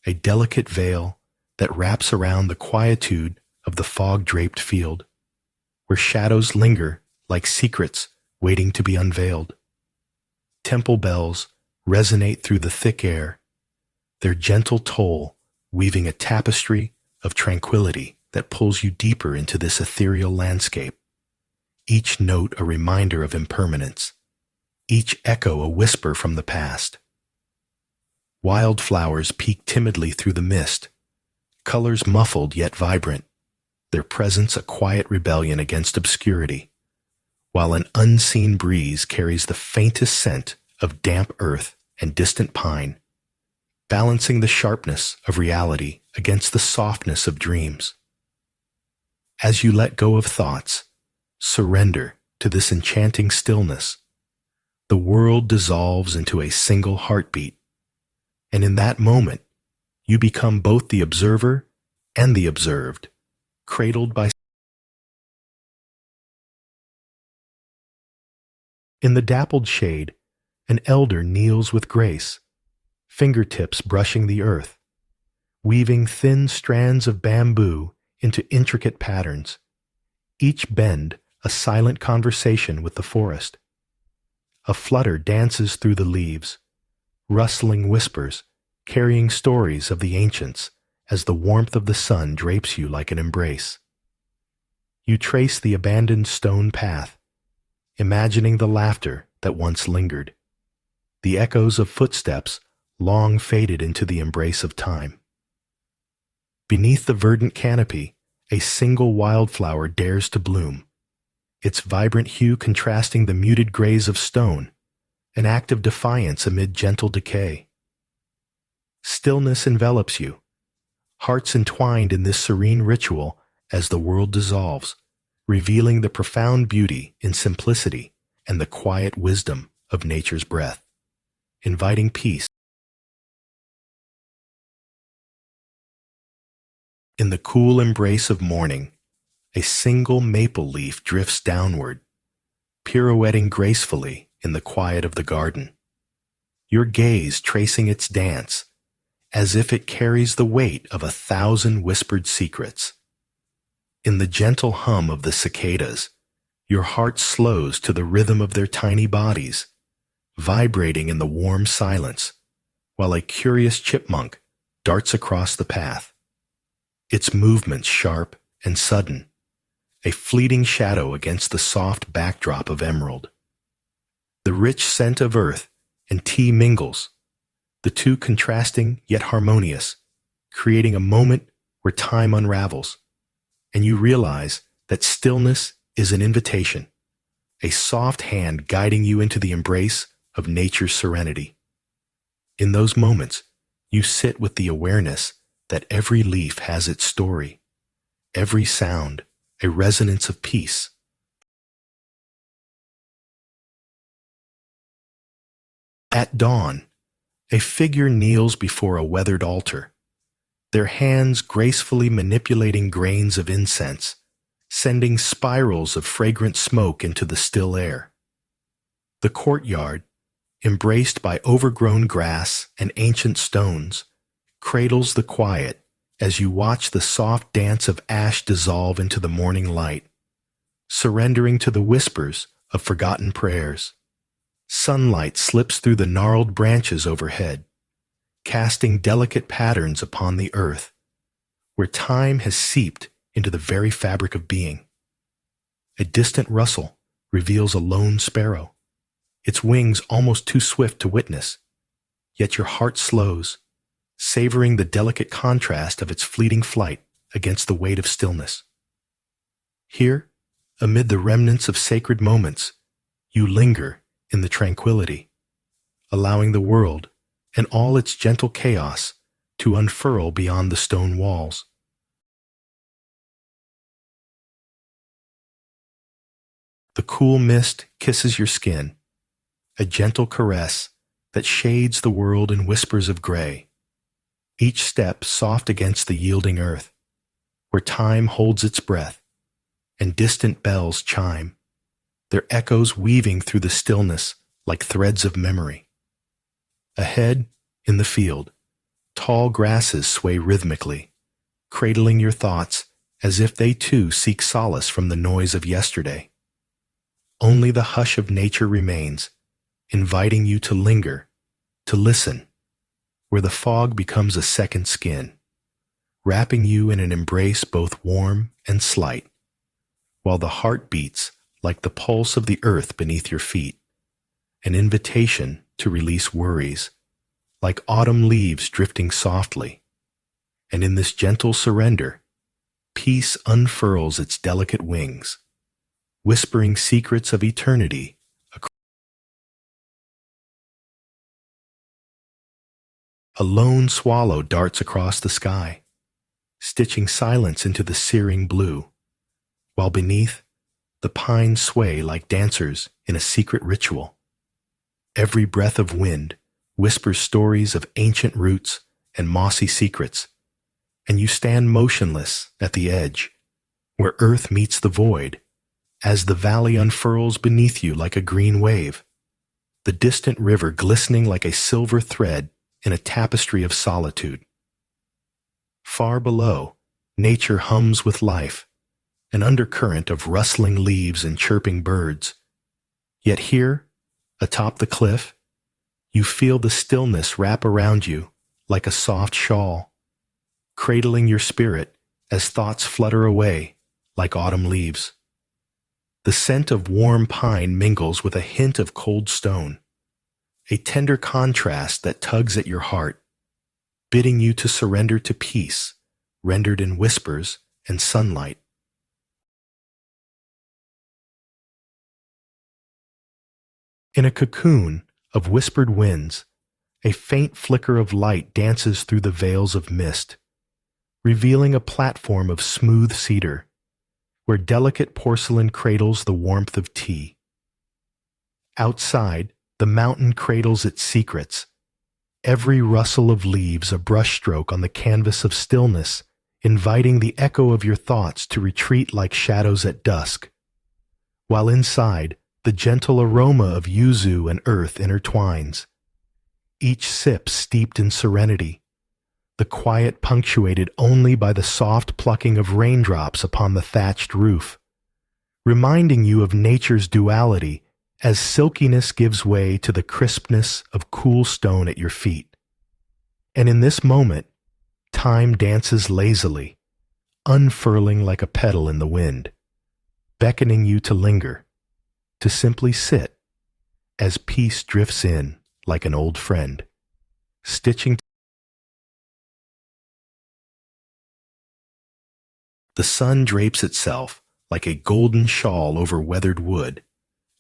a delicate veil that wraps around the quietude of the fog-draped field, where shadows linger like secrets waiting to be unveiled. Temple bells resonate through the thick air, their gentle toll weaving a tapestry of tranquility that pulls you deeper into this ethereal landscape, each note a reminder of impermanence, each echo a whisper from the past. Wildflowers peek timidly through the mist, colors muffled yet vibrant, their presence a quiet rebellion against obscurity, while an unseen breeze carries the faintest scent of damp earth and distant pine, balancing the sharpness of reality against the softness of dreams. As you let go of thoughts, surrender to this enchanting stillness, the world dissolves into a single heartbeat, and in that moment, you become both the observer and the observed, cradled by. In the dappled shade, an elder kneels with grace, fingertips brushing the earth, weaving thin strands of bamboo into intricate patterns, each bend a silent conversation with the forest. A flutter dances through the leaves, rustling whispers, carrying stories of the ancients as the warmth of the sun drapes you like an embrace. You trace the abandoned stone path, imagining the laughter that once lingered, the echoes of footsteps long faded into the embrace of time. Beneath the verdant canopy, a single wildflower dares to bloom, its vibrant hue contrasting the muted grays of stone, an act of defiance amid gentle decay. Stillness envelops you, hearts entwined in this serene ritual as the world dissolves, revealing the profound beauty in simplicity and the quiet wisdom of nature's breath, inviting peace. In the cool embrace of morning, a single maple leaf drifts downward, pirouetting gracefully in the quiet of the garden, your gaze tracing its dance, as if it carries the weight of 1,000 whispered secrets. In the gentle hum of the cicadas, your heart slows to the rhythm of their tiny bodies, vibrating in the warm silence, while a curious chipmunk darts across the path, its movements sharp and sudden, a fleeting shadow against the soft backdrop of emerald. The rich scent of earth and tea mingles, the two contrasting yet harmonious, creating a moment where time unravels, and you realize that stillness is an invitation, a soft hand guiding you into the embrace of nature's serenity. In those moments, you sit with the awareness that every leaf has its story, every sound a resonance of peace. At dawn, a figure kneels before a weathered altar, their hands gracefully manipulating grains of incense, sending spirals of fragrant smoke into the still air. The courtyard, embraced by overgrown grass and ancient stones, cradles the quiet as you watch the soft dance of ash dissolve into the morning light, surrendering to the whispers of forgotten prayers. Sunlight slips through the gnarled branches overhead, casting delicate patterns upon the earth, where time has seeped into the very fabric of being. A distant rustle reveals a lone sparrow, its wings almost too swift to witness, yet your heart slows, savoring the delicate contrast of its fleeting flight against the weight of stillness. Here, amid the remnants of sacred moments, you linger in the tranquility, allowing the world and all its gentle chaos to unfurl beyond the stone walls. The cool mist kisses your skin, a gentle caress that shades the world in whispers of gray, each step soft against the yielding earth, where time holds its breath, and distant bells chime, their echoes weaving through the stillness like threads of memory. Ahead, in the field, tall grasses sway rhythmically, cradling your thoughts as if they too seek solace from the noise of yesterday. Only the hush of nature remains, inviting you to linger, to listen, where the fog becomes a second skin, wrapping you in an embrace both warm and slight, while the heart beats like the pulse of the earth beneath your feet, an invitation to release worries, like autumn leaves drifting softly. And in this gentle surrender, peace unfurls its delicate wings, whispering secrets of eternity. A lone swallow darts across the sky, stitching silence into the searing blue, while beneath, the pines sway like dancers in a secret ritual. Every breath of wind whispers stories of ancient roots and mossy secrets, and you stand motionless at the edge, where earth meets the void, as the valley unfurls beneath you like a green wave, the distant river glistening like a silver thread in a tapestry of solitude. Far below, nature hums with life, an undercurrent of rustling leaves and chirping birds. Yet here, atop the cliff, you feel the stillness wrap around you like a soft shawl, cradling your spirit as thoughts flutter away like autumn leaves. The scent of warm pine mingles with a hint of cold stone, a tender contrast that tugs at your heart, bidding you to surrender to peace, rendered in whispers and sunlight. In a cocoon of whispered winds, a faint flicker of light dances through the veils of mist, revealing a platform of smooth cedar, where delicate porcelain cradles the warmth of tea. Outside, the mountain cradles its secrets, every rustle of leaves a brushstroke on the canvas of stillness, inviting the echo of your thoughts to retreat like shadows at dusk, while inside, the gentle aroma of yuzu and earth intertwines, each sip steeped in serenity, the quiet punctuated only by the soft plucking of raindrops upon the thatched roof, reminding you of nature's duality as silkiness gives way to the crispness of cool stone at your feet. And in this moment, time dances lazily, unfurling like a petal in the wind, beckoning you to linger, to simply sit, as peace drifts in like an old friend, stitching. The sun drapes itself like a golden shawl over weathered wood,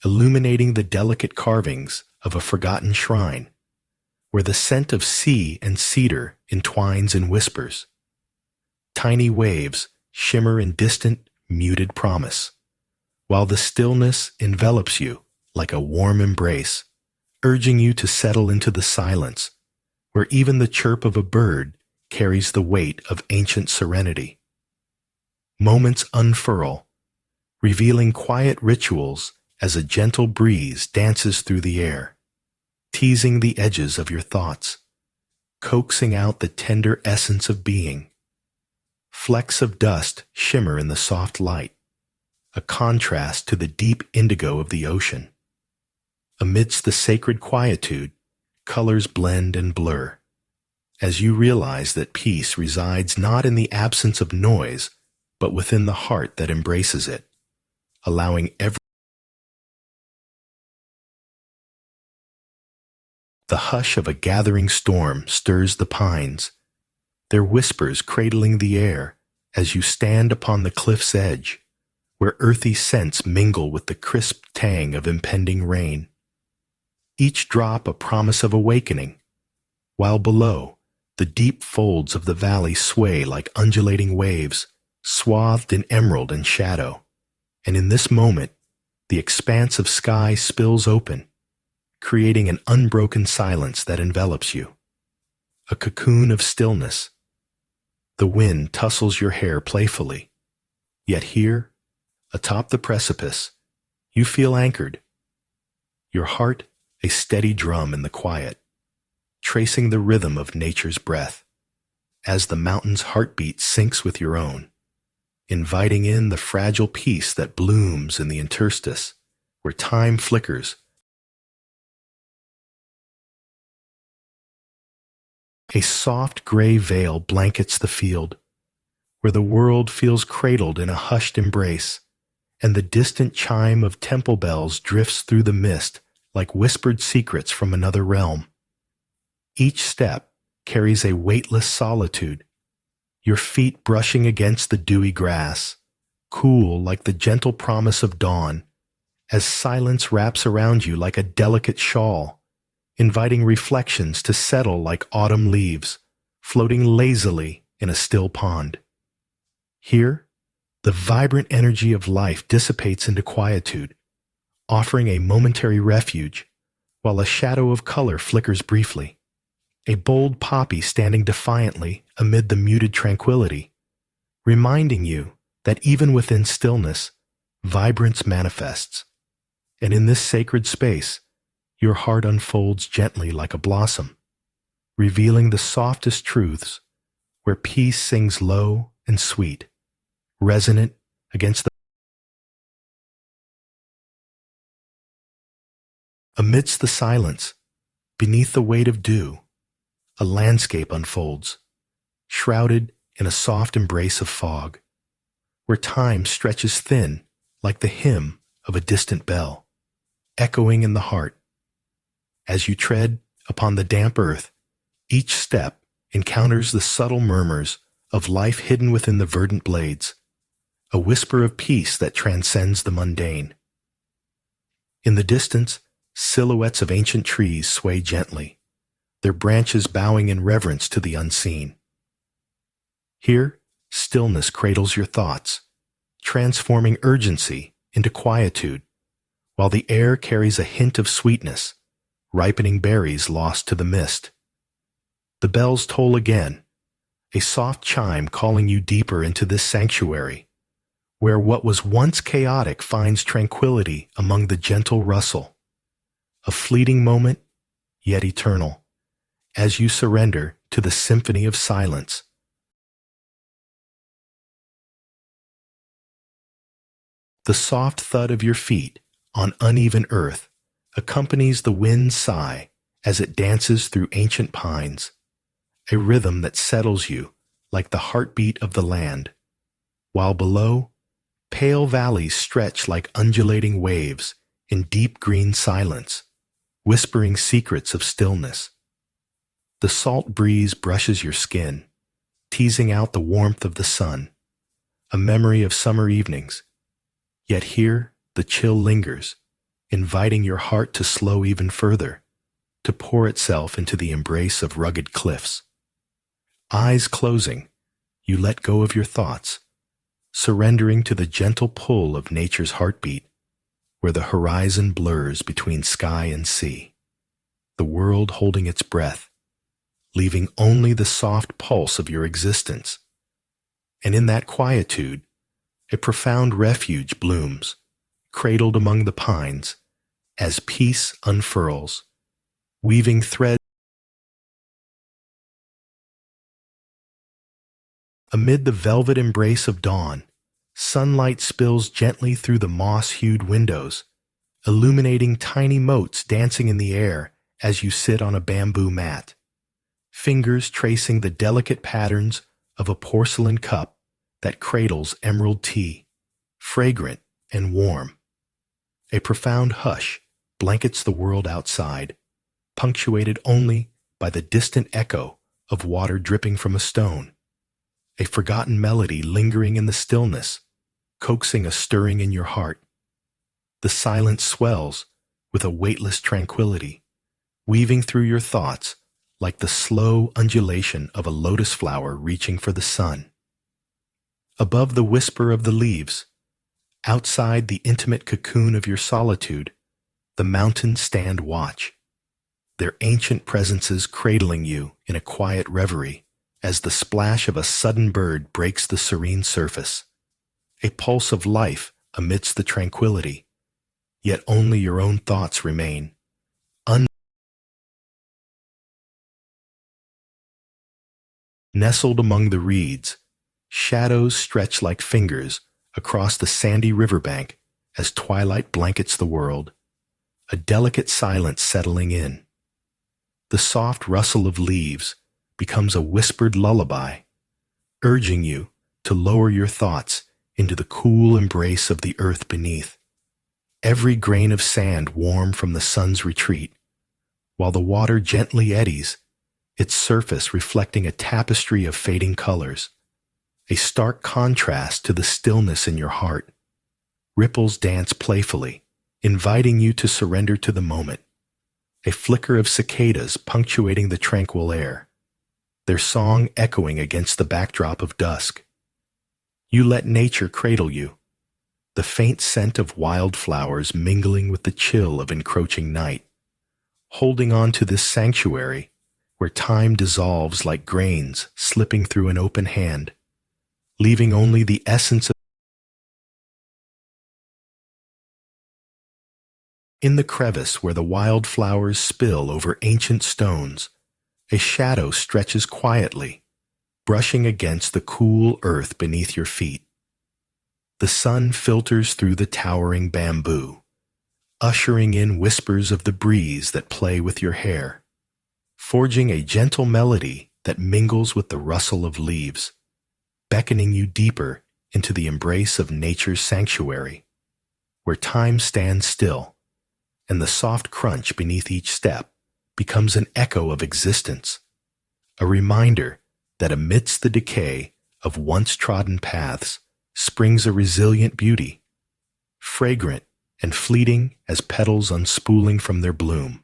illuminating the delicate carvings of a forgotten shrine, where the scent of sea and cedar entwines in whispers. Tiny waves shimmer in distant, muted promise, while the stillness envelops you like a warm embrace, urging you to settle into the silence, where even the chirp of a bird carries the weight of ancient serenity. Moments unfurl, revealing quiet rituals as a gentle breeze dances through the air, teasing the edges of your thoughts, coaxing out the tender essence of being. Flecks of dust shimmer in the soft light, a contrast to the deep indigo of the ocean. Amidst the sacred quietude, colors blend and blur, as you realize that peace resides not in the absence of noise, but within the heart that embraces it, allowing every. The hush of a gathering storm stirs the pines, their whispers cradling the air as you stand upon the cliff's edge, where earthy scents mingle with the crisp tang of impending rain. Each drop a promise of awakening, while below, the deep folds of the valley sway like undulating waves, swathed in emerald and shadow. And in this moment, the expanse of sky spills open, creating an unbroken silence that envelops you. A cocoon of stillness. The wind tussles your hair playfully, yet here, atop the precipice, you feel anchored. Your heart a steady drum in the quiet, tracing the rhythm of nature's breath, as the mountain's heartbeat syncs with your own, inviting in the fragile peace that blooms in the interstice, where time flickers. A soft gray veil blankets the field, where the world feels cradled in a hushed embrace, and the distant chime of temple bells drifts through the mist like whispered secrets from another realm. Each step carries a weightless solitude, your feet brushing against the dewy grass, cool like the gentle promise of dawn, as silence wraps around you like a delicate shawl, inviting reflections to settle like autumn leaves, floating lazily in a still pond. Here, the vibrant energy of life dissipates into quietude, offering a momentary refuge, while a shadow of color flickers briefly, a bold poppy standing defiantly amid the muted tranquility, reminding you that even within stillness, vibrance manifests. And in this sacred space, your heart unfolds gently like a blossom, revealing the softest truths where peace sings low and sweet, resonant against the amidst the silence, beneath the weight of dew, a landscape unfolds, shrouded in a soft embrace of fog, where time stretches thin like the hymn of a distant bell, echoing in the heart. As you tread upon the damp earth, each step encounters the subtle murmurs of life hidden within the verdant blades, a whisper of peace that transcends the mundane. In the distance, silhouettes of ancient trees sway gently, their branches bowing in reverence to the unseen. Here, stillness cradles your thoughts, transforming urgency into quietude, while the air carries a hint of sweetness, ripening berries lost to the mist. The bells toll again, a soft chime calling you deeper into this sanctuary, where what was once chaotic finds tranquility among the gentle rustle. A fleeting moment, yet eternal, as you surrender to the symphony of silence. The soft thud of your feet on uneven earth accompanies the wind's sigh as it dances through ancient pines, a rhythm that settles you like the heartbeat of the land, while below, pale valleys stretch like undulating waves in deep green silence, whispering secrets of stillness. The salt breeze brushes your skin, teasing out the warmth of the sun, a memory of summer evenings. Yet here the chill lingers, inviting your heart to slow even further, to pour itself into the embrace of rugged cliffs. Eyes closing, you let go of your thoughts, surrendering to the gentle pull of nature's heartbeat, where the horizon blurs between sky and sea, the world holding its breath, leaving only the soft pulse of your existence. And in that quietude, a profound refuge blooms, cradled among the pines, as peace unfurls, weaving threads. Amid the velvet embrace of dawn, sunlight spills gently through the moss-hued windows, illuminating tiny motes dancing in the air as you sit on a bamboo mat, fingers tracing the delicate patterns of a porcelain cup that cradles emerald tea, fragrant and warm. A profound hush blankets the world outside, punctuated only by the distant echo of water dripping from a stone, a forgotten melody lingering in the stillness, coaxing a stirring in your heart. The silence swells with a weightless tranquility, weaving through your thoughts like the slow undulation of a lotus flower reaching for the sun. Above the whisper of the leaves, outside the intimate cocoon of your solitude, the mountains stand watch, their ancient presences cradling you in a quiet reverie as the splash of a sudden bird breaks the serene surface, a pulse of life amidst the tranquility, yet only your own thoughts remain. Nestled among the reeds, shadows stretch like fingers across the sandy riverbank as twilight blankets the world, a delicate silence settling in. The soft rustle of leaves becomes a whispered lullaby, urging you to lower your thoughts into the cool embrace of the earth beneath, every grain of sand warm from the sun's retreat, while the water gently eddies, its surface reflecting a tapestry of fading colors, a stark contrast to the stillness in your heart. Ripples dance playfully, inviting you to surrender to the moment. A flicker of cicadas punctuating the tranquil air, their song echoing against the backdrop of dusk. You let nature cradle you, the faint scent of wildflowers mingling with the chill of encroaching night, holding on to this sanctuary where time dissolves like grains slipping through an open hand, leaving only the essence of. In the crevice where the wildflowers spill over ancient stones, a shadow stretches quietly, brushing against the cool earth beneath your feet. The sun filters through the towering bamboo, ushering in whispers of the breeze that play with your hair, forging a gentle melody that mingles with the rustle of leaves, beckoning you deeper into the embrace of nature's sanctuary, where time stands still, and the soft crunch beneath each step becomes an echo of existence, a reminder that amidst the decay of once-trodden paths springs a resilient beauty, fragrant and fleeting as petals unspooling from their bloom,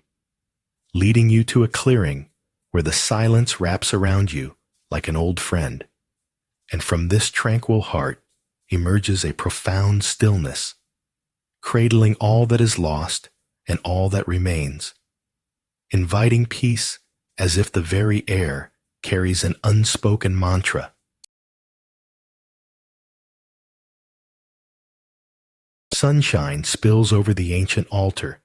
leading you to a clearing where the silence wraps around you like an old friend. And from this tranquil heart emerges a profound stillness, cradling all that is lost and all that remains, inviting peace as if the very air carries an unspoken mantra. Sunshine spills over the ancient altar,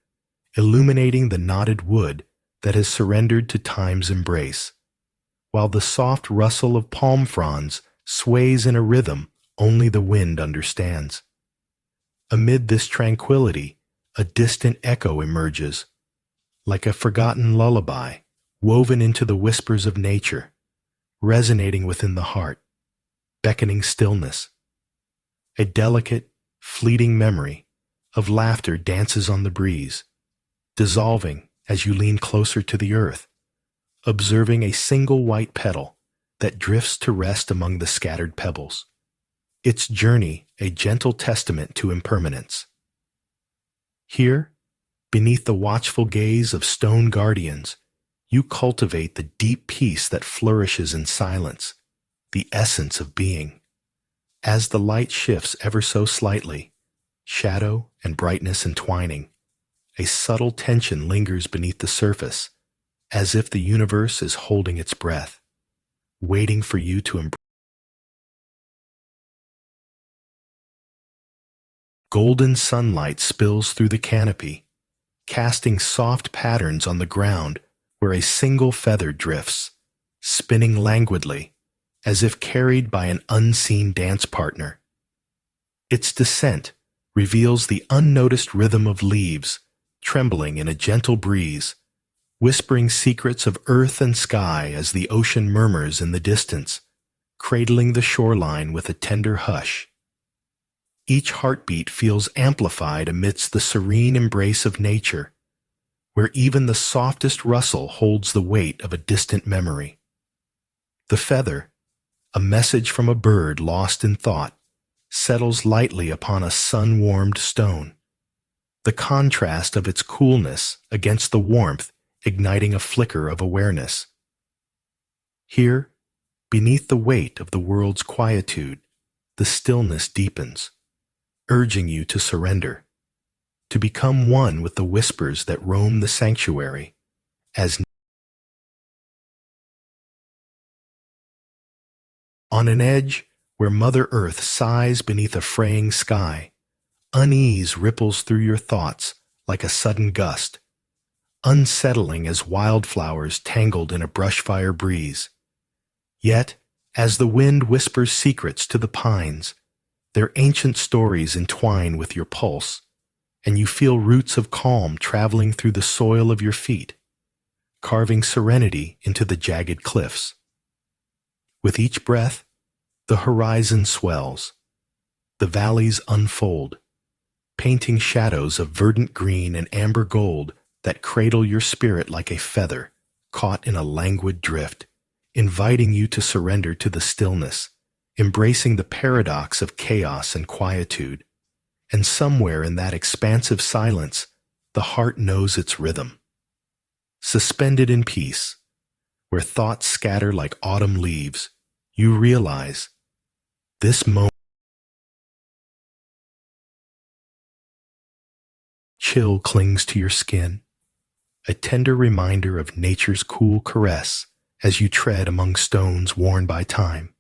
illuminating the knotted wood that has surrendered to time's embrace, while the soft rustle of palm fronds sways in a rhythm only the wind understands. Amid this tranquility, a distant echo emerges, like a forgotten lullaby woven into the whispers of nature, resonating within the heart, beckoning stillness. A delicate, fleeting memory of laughter dances on the breeze, dissolving as you lean closer to the earth, observing a single white petal that drifts to rest among the scattered pebbles, its journey a gentle testament to impermanence. Here, beneath the watchful gaze of stone guardians, you cultivate the deep peace that flourishes in silence, the essence of being. As the light shifts ever so slightly, shadow and brightness entwining, a subtle tension lingers beneath the surface, as if the universe is holding its breath, waiting for you to embrace. Golden sunlight spills through the canopy, casting soft patterns on the ground where a single feather drifts, spinning languidly, as if carried by an unseen dance partner. Its descent reveals the unnoticed rhythm of leaves, trembling in a gentle breeze, whispering secrets of earth and sky as the ocean murmurs in the distance, cradling the shoreline with a tender hush. Each heartbeat feels amplified amidst the serene embrace of nature, where even the softest rustle holds the weight of a distant memory. The feather, a message from a bird lost in thought, settles lightly upon a sun-warmed stone, the contrast of its coolness against the warmth igniting a flicker of awareness. Here, beneath the weight of the world's quietude, the stillness deepens, urging you to surrender, to become one with the whispers that roam the sanctuary, as on an edge where Mother Earth sighs beneath a fraying sky, unease ripples through your thoughts like a sudden gust, unsettling as wildflowers tangled in a brushfire breeze. Yet, as the wind whispers secrets to the pines, their ancient stories entwine with your pulse, and you feel roots of calm traveling through the soil of your feet, carving serenity into the jagged cliffs. With each breath, the horizon swells, the valleys unfold, painting shadows of verdant green and amber gold that cradle your spirit like a feather caught in a languid drift, inviting you to surrender to the stillness embracing the paradox of chaos and quietude. And somewhere in that expansive silence, the heart knows its rhythm. Suspended in peace, where thoughts scatter like autumn leaves, you realize this moment. Chill clings to your skin, a tender reminder of nature's cool caress as you tread among stones worn by time,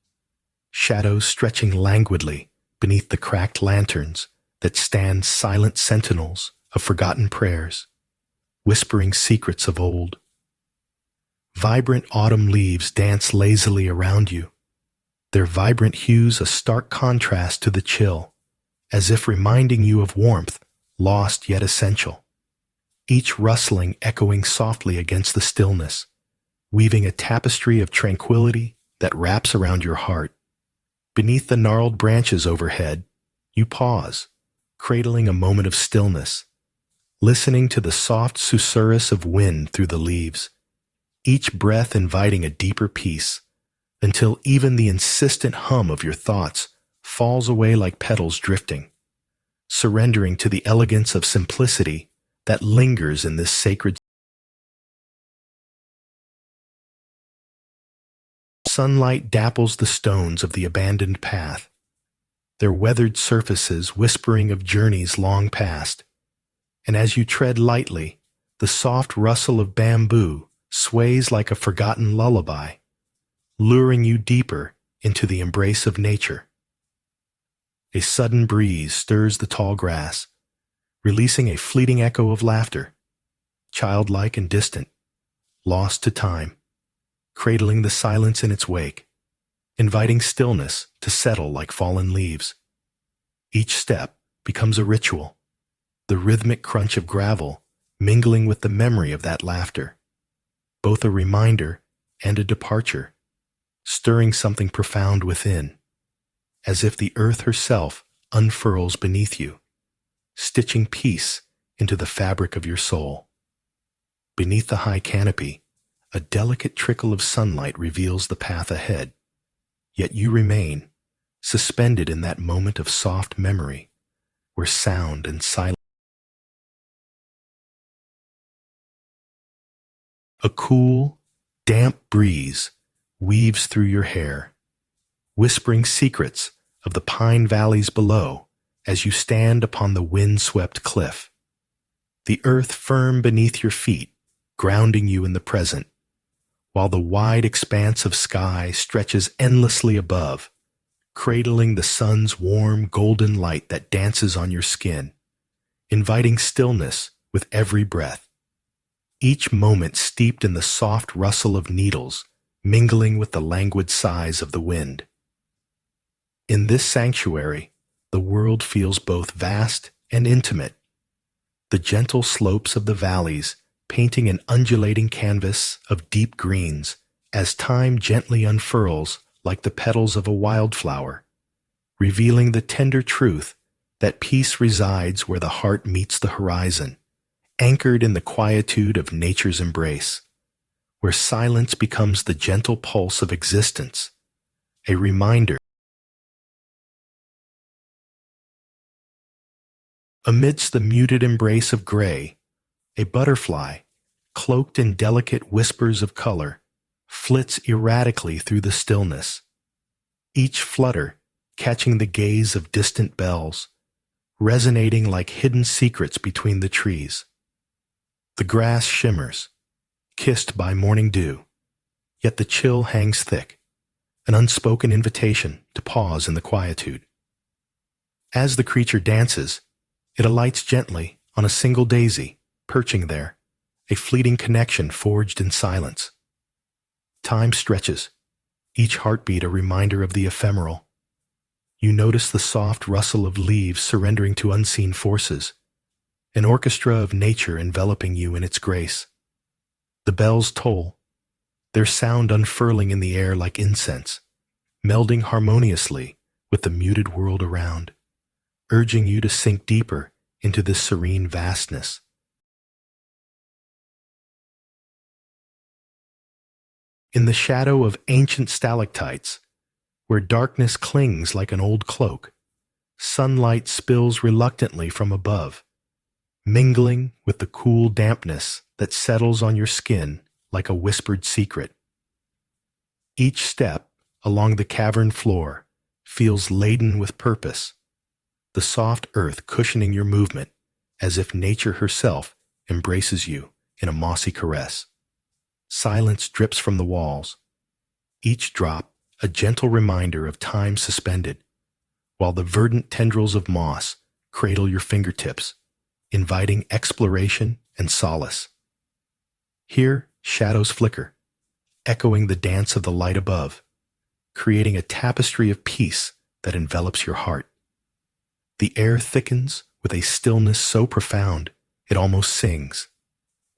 shadows stretching languidly beneath the cracked lanterns that stand silent sentinels of forgotten prayers, whispering secrets of old. Vibrant autumn leaves dance lazily around you, their vibrant hues a stark contrast to the chill, as if reminding you of warmth lost yet essential, each rustling echoing softly against the stillness, weaving a tapestry of tranquility that wraps around your heart. Beneath the gnarled branches overhead, you pause, cradling a moment of stillness, listening to the soft susurrus of wind through the leaves, each breath inviting a deeper peace, until even the insistent hum of your thoughts falls away like petals drifting, surrendering to the elegance of simplicity that lingers in this sacred. Sunlight dapples the stones of the abandoned path, their weathered surfaces whispering of journeys long past, and as you tread lightly, the soft rustle of bamboo sways like a forgotten lullaby, luring you deeper into the embrace of nature. A sudden breeze stirs the tall grass, releasing a fleeting echo of laughter, childlike and distant, lost to time, cradling the silence in its wake, inviting stillness to settle like fallen leaves. Each step becomes a ritual, the rhythmic crunch of gravel mingling with the memory of that laughter, both a reminder and a departure, stirring something profound within, as if the earth herself unfurls beneath you, stitching peace into the fabric of your soul. Beneath the high canopy, a delicate trickle of sunlight reveals the path ahead, yet you remain, suspended in that moment of soft memory, where sound and silence. A cool, damp breeze weaves through your hair, whispering secrets of the pine valleys below as you stand upon the wind-swept cliff. The earth firm beneath your feet, grounding you in the present, while the wide expanse of sky stretches endlessly above, cradling the sun's warm golden light that dances on your skin, inviting stillness with every breath. Each moment steeped in the soft rustle of needles, mingling with the languid sighs of the wind. In this sanctuary, the world feels both vast and intimate, the gentle slopes of the valleys painting an undulating canvas of deep greens as time gently unfurls like the petals of a wildflower, revealing the tender truth that peace resides where the heart meets the horizon, anchored in the quietude of nature's embrace, where silence becomes the gentle pulse of existence, a reminder. Amidst the muted embrace of gray, a butterfly, cloaked in delicate whispers of color, flits erratically through the stillness, each flutter catching the gaze of distant bells, resonating like hidden secrets between the trees. The grass shimmers, kissed by morning dew, yet the chill hangs thick, an unspoken invitation to pause in the quietude. As the creature dances, it alights gently on a single daisy, perching there, a fleeting connection forged in silence. Time stretches, each heartbeat a reminder of the ephemeral. You notice the soft rustle of leaves surrendering to unseen forces, an orchestra of nature enveloping you in its grace. The bells toll, their sound unfurling in the air like incense, melding harmoniously with the muted world around, urging you to sink deeper into this serene vastness. In the shadow of ancient stalactites, where darkness clings like an old cloak. Sunlight spills reluctantly from above, mingling with the cool dampness that settles on your skin like a whispered secret. Each step along the cavern floor feels laden with purpose, the soft earth cushioning your movement as if nature herself embraces you in a mossy caress. Silence drips from the walls, each drop a gentle reminder of time suspended, while the verdant tendrils of moss cradle your fingertips, inviting exploration and solace. Here, shadows flicker, echoing the dance of the light above, creating a tapestry of peace that envelops your heart. The air thickens with a stillness so profound it almost sings,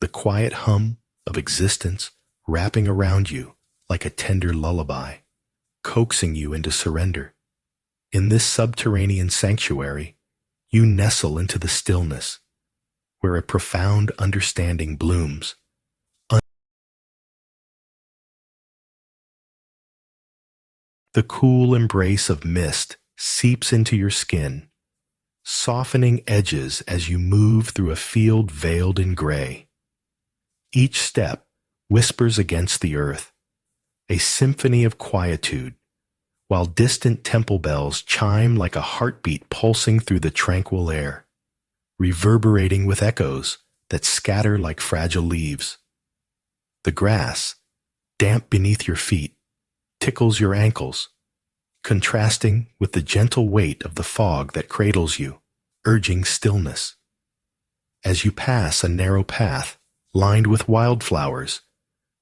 the quiet hum of existence wrapping around you like a tender lullaby, coaxing you into surrender. In this subterranean sanctuary, you nestle into the stillness, where a profound understanding blooms. The cool embrace of mist seeps into your skin, softening edges as you move through a field veiled in gray. Each step whispers against the earth, a symphony of quietude, while distant temple bells chime like a heartbeat pulsing through the tranquil air, reverberating with echoes that scatter like fragile leaves. The grass, damp beneath your feet, tickles your ankles, contrasting with the gentle weight of the fog that cradles you, urging stillness. As you pass a narrow path lined with wildflowers,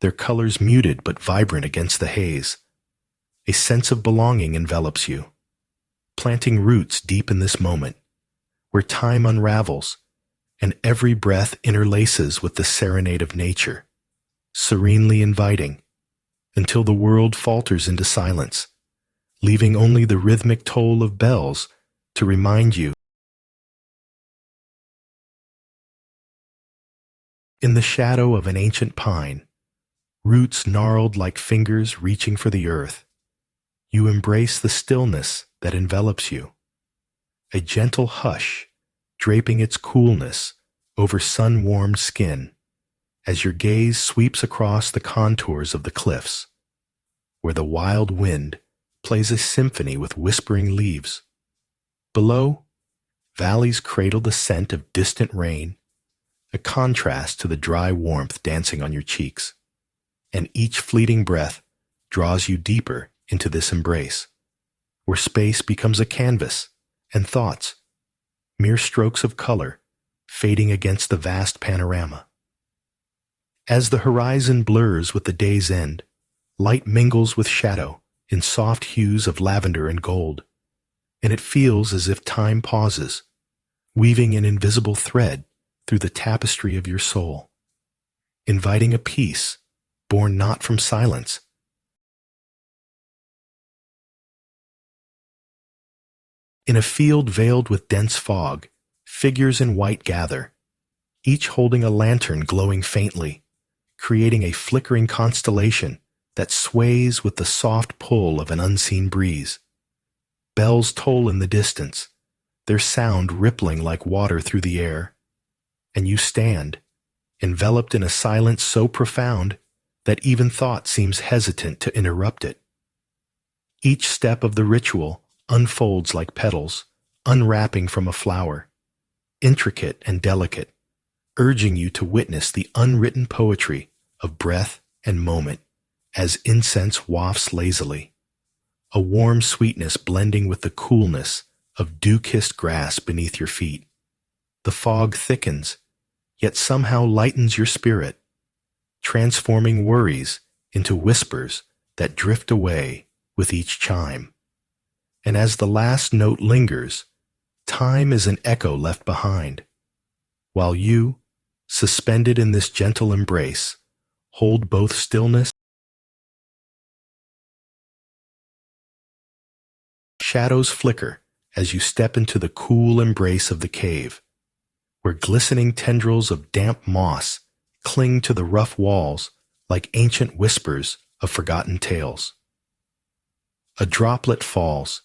their colors muted but vibrant against the haze, a sense of belonging envelops you, planting roots deep in this moment, where time unravels and every breath interlaces with the serenade of nature, serenely inviting, until the world falters into silence, leaving only the rhythmic toll of bells to remind you. In the shadow of an ancient pine, roots gnarled like fingers reaching for the earth, you embrace the stillness that envelops you, a gentle hush draping its coolness over sun-warmed skin as your gaze sweeps across the contours of the cliffs, where the wild wind plays a symphony with whispering leaves. Below, valleys cradle the scent of distant rain, a contrast to the dry warmth dancing on your cheeks, and each fleeting breath draws you deeper into this embrace, where space becomes a canvas and thoughts, mere strokes of color, fading against the vast panorama. As the horizon blurs with the day's end, light mingles with shadow in soft hues of lavender and gold, and it feels as if time pauses, weaving an invisible thread through the tapestry of your soul, inviting a peace born not from silence. In a field veiled with dense fog, figures in white gather, each holding a lantern glowing faintly, creating a flickering constellation that sways with the soft pull of an unseen breeze. Bells toll in the distance, their sound rippling like water through the air, and you stand, enveloped in a silence so profound that even thought seems hesitant to interrupt it. Each step of the ritual unfolds like petals, unwrapping from a flower, intricate and delicate, urging you to witness the unwritten poetry of breath and moment as incense wafts lazily, a warm sweetness blending with the coolness of dew-kissed grass beneath your feet. The fog thickens, yet somehow lightens your spirit, transforming worries into whispers that drift away with each chime. And as the last note lingers, time is an echo left behind, while you, suspended in this gentle embrace, hold both stillness. Shadows flicker as you step into the cool embrace of the cave, where glistening tendrils of damp moss cling to the rough walls like ancient whispers of forgotten tales. A droplet falls,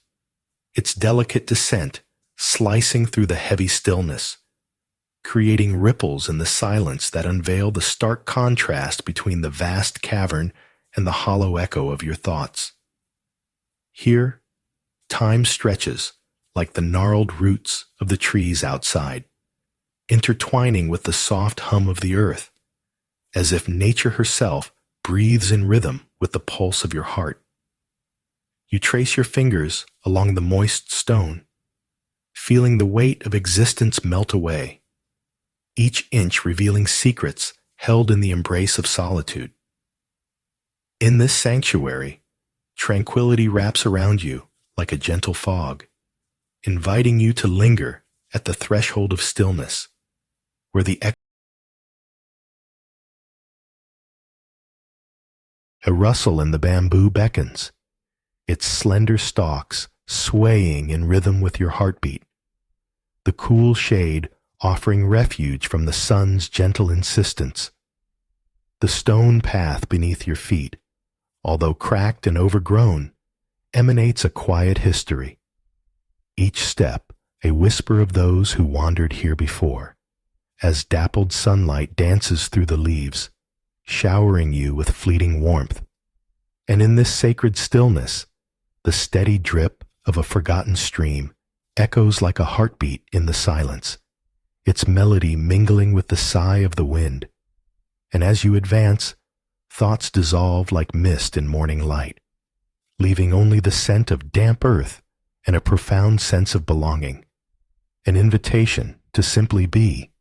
its delicate descent slicing through the heavy stillness, creating ripples in the silence that unveil the stark contrast between the vast cavern and the hollow echo of your thoughts. Here, time stretches like the gnarled roots of the trees outside, intertwining with the soft hum of the earth, as if nature herself breathes in rhythm with the pulse of your heart. You trace your fingers along the moist stone, feeling the weight of existence melt away, each inch revealing secrets held in the embrace of solitude. In this sanctuary, tranquility wraps around you like a gentle fog, inviting you to linger at the threshold of stillness, where a rustle in the bamboo beckons, its slender stalks swaying in rhythm with your heartbeat, the cool shade offering refuge from the sun's gentle insistence. The stone path beneath your feet, although cracked and overgrown, emanates a quiet history, each step a whisper of those who wandered here before, as dappled sunlight dances through the leaves, showering you with fleeting warmth. And in this sacred stillness, the steady drip of a forgotten stream echoes like a heartbeat in the silence, its melody mingling with the sigh of the wind. And as you advance, thoughts dissolve like mist in morning light, leaving only the scent of damp earth and a profound sense of belonging, an invitation to simply be,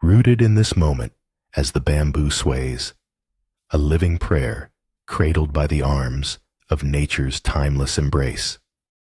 rooted in this moment as the bamboo sways, a living prayer cradled by the arms of nature's timeless embrace.